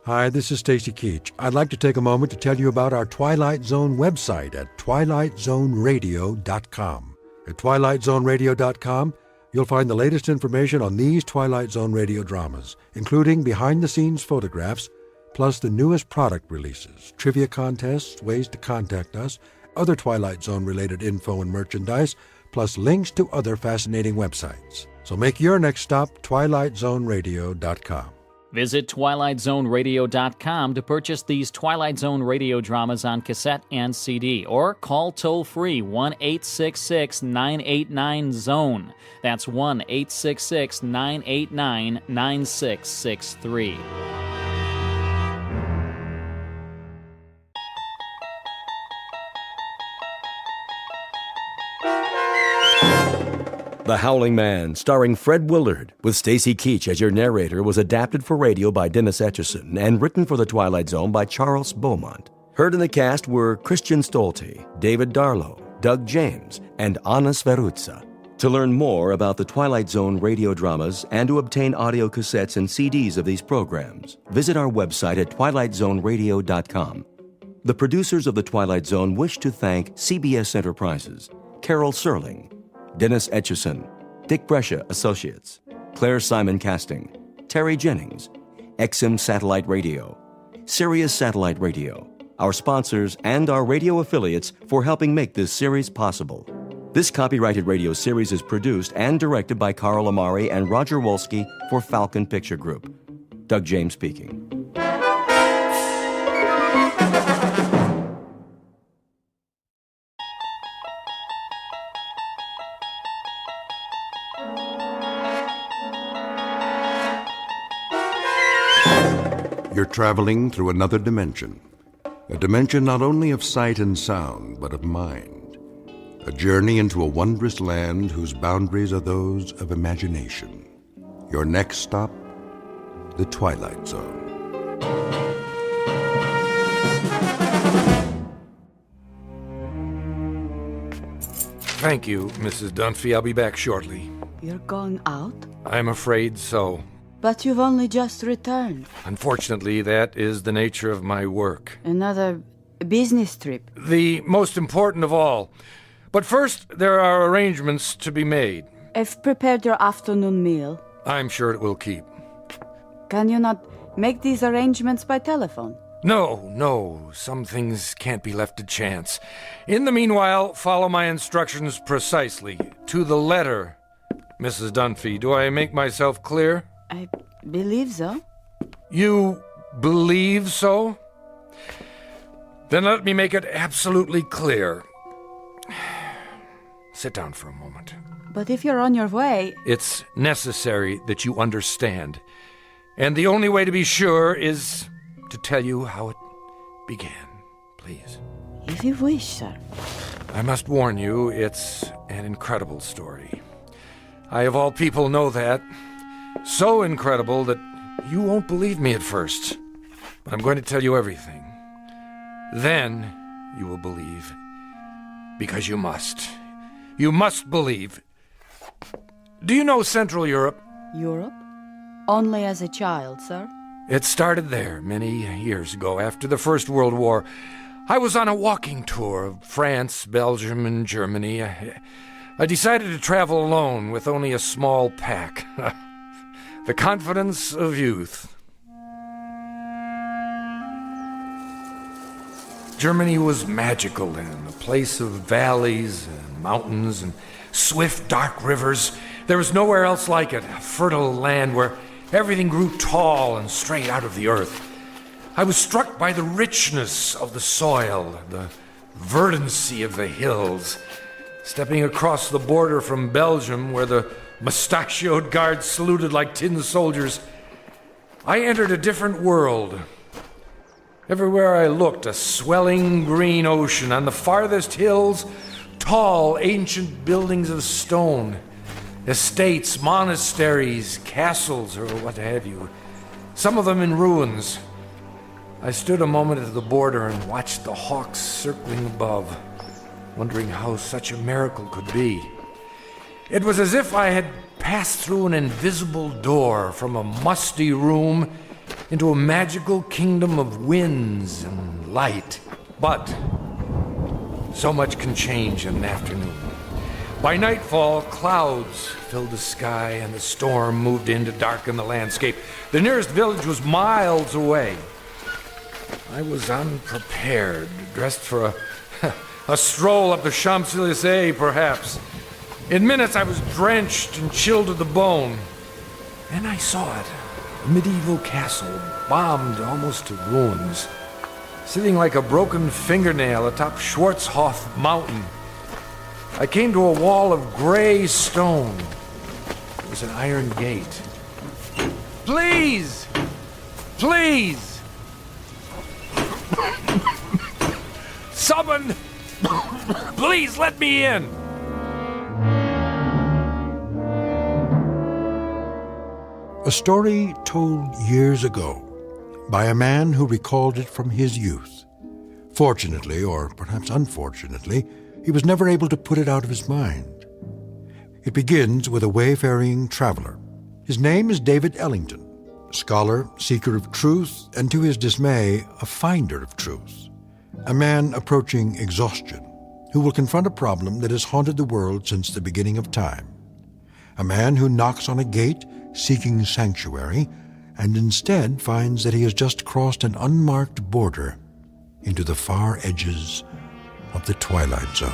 Hi, this is Stacy Keach. I'd like to take a moment to tell you about our Twilight Zone website at twilightzoneradio.com. At twilightzoneradio.com, you'll find the latest information on these Twilight Zone radio dramas, including behind-the-scenes photographs, plus the newest product releases, trivia contests, ways to contact us, other Twilight Zone-related info and merchandise, plus links to other fascinating websites. So make your next stop twilightzoneradio.com. Visit twilightzoneradio.com to purchase these Twilight Zone radio dramas on cassette and CD, or call toll-free 1-866-989-ZONE. That's 1-866-989-9663. The Howling Man, starring Fred Willard, with Stacy Keach as your narrator, was adapted for radio by Dennis Etchison and written for The Twilight Zone by Charles Beaumont. Heard in the cast were Christian Stolte, David Darlow, Doug James, and Anna Sverutza. To learn more about the Twilight Zone radio dramas and to obtain audio cassettes and CDs of these programs, visit our website at twilightzoneradio.com. The producers of The Twilight Zone wish to thank CBS Enterprises, Rod Serling, Dennis Etchison, Dick Brescia Associates, Claire Simon Casting, Terry Jennings, XM Satellite Radio, Sirius Satellite Radio, our sponsors and our radio affiliates for helping make this series possible. This copyrighted radio series is produced and directed by Carl Amari and Roger Wolski for Falcon Picture Group. Doug James speaking. You're traveling through another dimension. A dimension not only of sight and sound, but of mind. A journey into a wondrous land whose boundaries are those of imagination. Your next stop, the Twilight Zone. Thank you, Mrs. Dunphy. I'll be back shortly. You're going out? I'm afraid so. But you've only just returned. Unfortunately, that is the nature of my work. Another business trip. The most important of all. But first, there are arrangements to be made. I've prepared your afternoon meal. I'm sure it will keep. Can you not make these arrangements by telephone? No. Some things can't be left to chance. In the meanwhile, follow my instructions precisely, to the letter. Mrs. Dunphy, do I make myself clear? I believe so. You believe so? Then let me make it absolutely clear. Sit down for a moment. But if you're on your way... It's necessary that you understand. And the only way to be sure is to tell you how it began. Please. If you wish, sir. I must warn you, it's an incredible story. I, of all people, know that. So incredible that you won't believe me at first. But I'm going to tell you everything. Then you will believe. Because you must. You must believe. Do you know Central Europe? Europe? Only as a child, sir. It started there many years ago, after the First World War. I was on a walking tour of France, Belgium, and Germany. I decided to travel alone with only a small pack. The confidence of youth. Germany was magical then, a place of valleys and mountains and swift, dark rivers. There was nowhere else like it, a fertile land where everything grew tall and straight out of the earth. I was struck by the richness of the soil, the verdancy of the hills. Stepping across the border from Belgium, where the mustachioed guards saluted like tin soldiers, I entered a different world. Everywhere I looked, a swelling green ocean. On the farthest hills, tall, ancient buildings of stone. Estates, monasteries, castles, or what have you. Some of them in ruins. I stood a moment at the border and watched the hawks circling above, wondering how such a miracle could be. It was as if I had passed through an invisible door from a musty room into a magical kingdom of winds and light. But so much can change in an afternoon. By nightfall, clouds filled the sky and the storm moved in to darken the landscape. The nearest village was miles away. I was unprepared, dressed for a stroll up the Champs-Élysées, perhaps. In minutes, I was drenched and chilled to the bone. Then I saw it, a medieval castle, bombed almost to ruins, sitting like a broken fingernail atop Schwarzhof Mountain. I came to a wall of gray stone. It was an iron gate. Please! Please! Someone! Please let me in! A story told years ago by a man who recalled it from his youth. Fortunately, or perhaps unfortunately, he was never able to put it out of his mind. It begins with a wayfaring traveler. His name is David Ellington, scholar, seeker of truth, and to his dismay, a finder of truth. A man approaching exhaustion, who will confront a problem that has haunted the world since the beginning of time. A man who knocks on a gate seeking sanctuary, and instead finds that he has just crossed an unmarked border into the far edges of the Twilight Zone.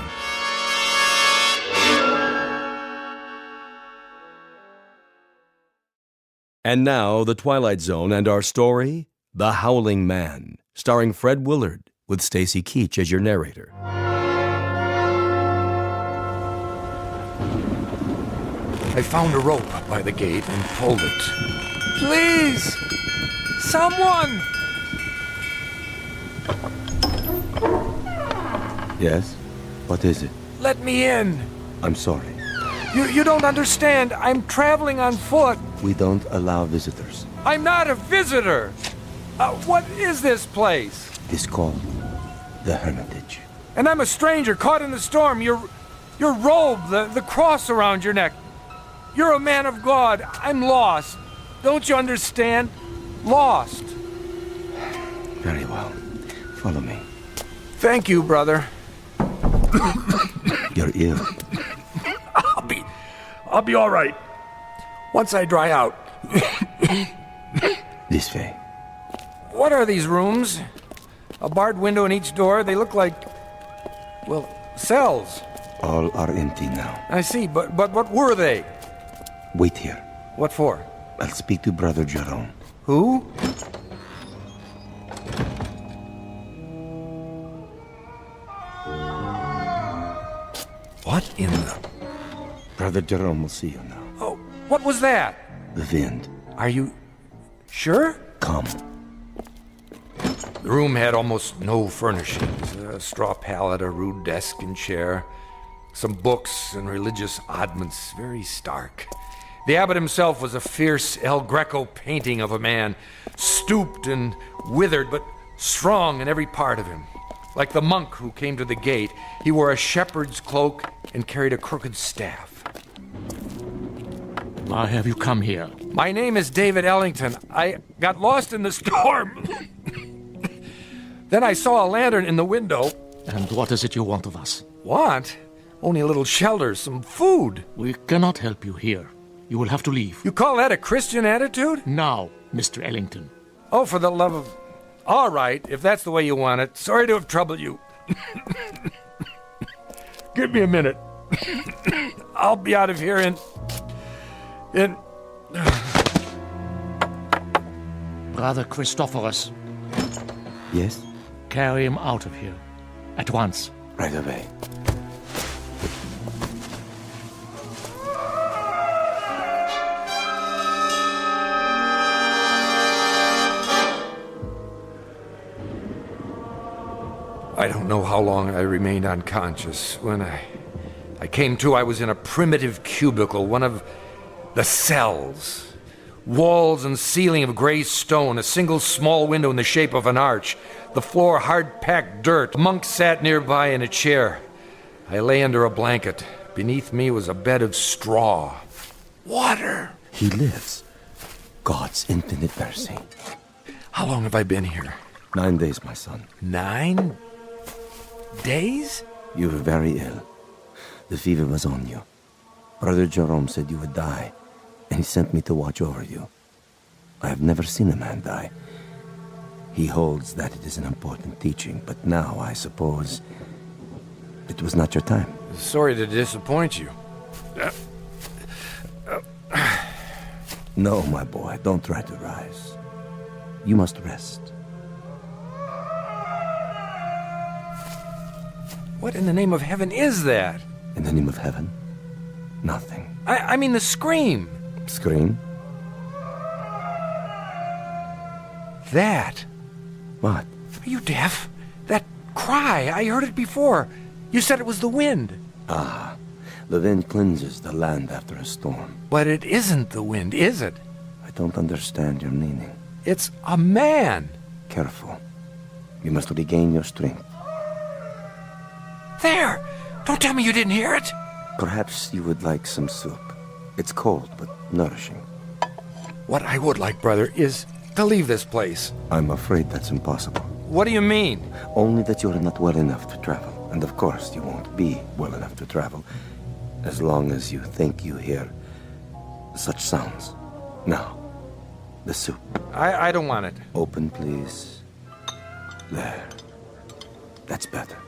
And now, The Twilight Zone and our story, The Howling Man, starring Fred Willard, with Stacy Keach as your narrator. I found a rope by the gate and pulled it. Please! Someone! Yes? What is it? Let me in! I'm sorry. You don't understand. I'm traveling on foot. We don't allow visitors. I'm not a visitor! What is this place? It's called the Hermitage. And I'm a stranger caught in the storm. Your robe, the cross around your neck. You're a man of God. I'm lost. Don't you understand? Lost. Very well. Follow me. Thank you, brother. You're ill. I'll be all right. Once I dry out. This way. What are these rooms? A barred window in each door. They look like, well, cells. All are empty now. I see, but what were they? Wait here. What for? I'll speak to Brother Jerome. Who? What in the... Brother Jerome will see you now. Oh, what was that? The wind. Are you sure? Come. The room had almost no furnishings. A straw pallet, a rude desk and chair, some books and religious oddments, very stark. The abbot himself was a fierce El Greco painting of a man, stooped and withered, but strong in every part of him. Like the monk who came to the gate, he wore a shepherd's cloak and carried a crooked staff. Why have you come here? My name is David Ellington. I got lost in the storm. Then I saw a lantern in the window. And what is it you want of us? Want? Only a little shelter, some food. We cannot help you here. You will have to leave. You call that a Christian attitude? Now, Mr. Ellington. Oh, for the love of... All right, if that's the way you want it. Sorry to have troubled you. Give me a minute. I'll be out of here in... Brother Christophorus, Yes? Carry him out of here. At once. Right away. I don't know how long I remained unconscious. When I came to, I was in a primitive cubicle, one of the cells. Walls and ceiling of gray stone, a single small window in the shape of an arch. The floor hard-packed dirt. A monk sat nearby in a chair. I lay under a blanket. Beneath me was a bed of straw. Water! He lives. God's infinite mercy. How long have I been here? 9 days, my son. 9 days? You were very ill. The fever was on you. Brother Jerome said you would die, and he sent me to watch over you. I have never seen a man die. He holds that it is an important teaching, but now I suppose it was not your time. Sorry to disappoint you. No, my boy, don't try to rise. You must rest. What in the name of heaven is that? In the name of heaven? Nothing. I mean the scream. Scream? That. What? Are you deaf? That cry, I heard it before. You said it was the wind. Ah, the wind cleanses the land after a storm. But it isn't the wind, is it? I don't understand your meaning. It's a man. Careful. You must regain your strength. There! Don't tell me you didn't hear it! Perhaps you would like some soup. It's cold, but nourishing. What I would like, brother, is to leave this place. I'm afraid that's impossible. What do you mean? Only that you're not well enough to travel. And of course, you won't be well enough to travel as long as you think you hear such sounds. Now, the soup. I don't want it. Open, please. There. That's better.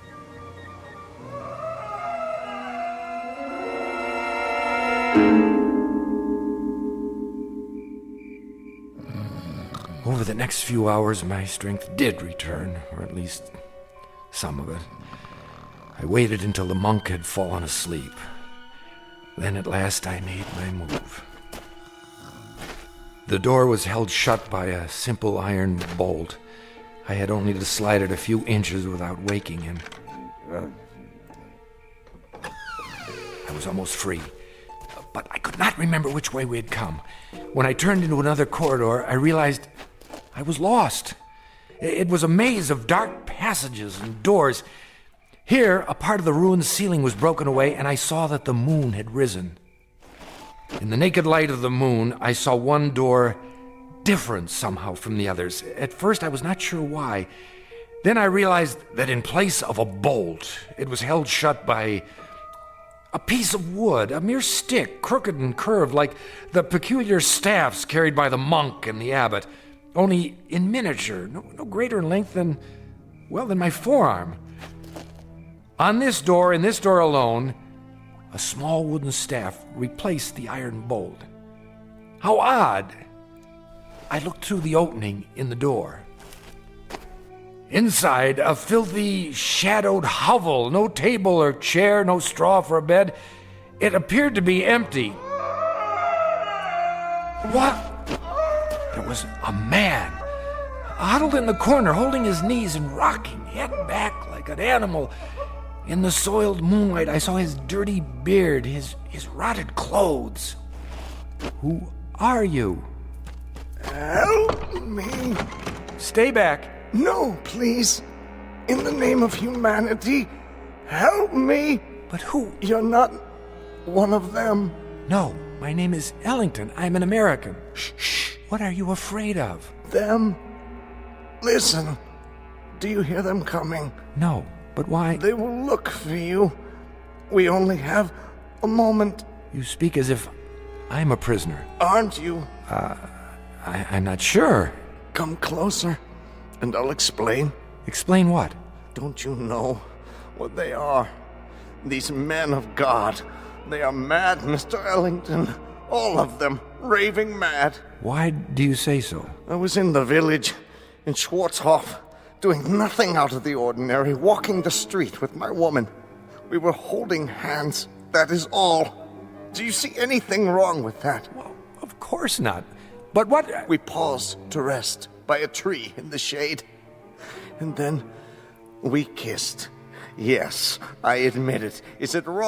Over the next few hours, my strength did return, or at least some of it. I waited until the monk had fallen asleep. Then at last I made my move. The door was held shut by a simple iron bolt. I had only to slide it a few inches without waking him. I was almost free, but I could not remember which way we had come. When I turned into another corridor, I realized I was lost. It was a maze of dark passages and doors. Here, a part of the ruined ceiling was broken away, and I saw that the moon had risen. In the naked light of the moon, I saw one door different somehow from the others. At first, I was not sure why. Then I realized that in place of a bolt, it was held shut by a piece of wood, a mere stick, crooked and curved like the peculiar staffs carried by the monk and the abbot, only in miniature, no greater in length than my forearm. On this door, in this door alone, a small wooden staff replaced the iron bolt. How odd! I looked through the opening in the door. Inside, a filthy, shadowed hovel. No table or chair, no straw for a bed. It appeared to be empty. What? There was a man, huddled in the corner, holding his knees and rocking, head back like an animal. In the soiled moonlight, I saw his dirty beard, his rotted clothes. Who are you? Help me. Stay back. No, please. In the name of humanity, help me. But who? You're not one of them. No, my name is Ellington. I'm an American. Shh. What are you afraid of? Them. Listen. Do you hear them coming? No, but why? They will look for you. We only have a moment. You speak as if I'm a prisoner. Aren't you? I'm not sure. Come closer, and I'll explain. Explain what? Don't you know what they are? These men of God. They are mad, Mr. Ellington. All of them, raving mad. Why do you say so? I was in the village, in Schwarzhof, doing nothing out of the ordinary, walking the street with my woman. We were holding hands, that is all. Do you see anything wrong with that? Well, of course not. But what... We paused to rest by a tree in the shade. And then we kissed. Yes, I admit it. Is it wrong?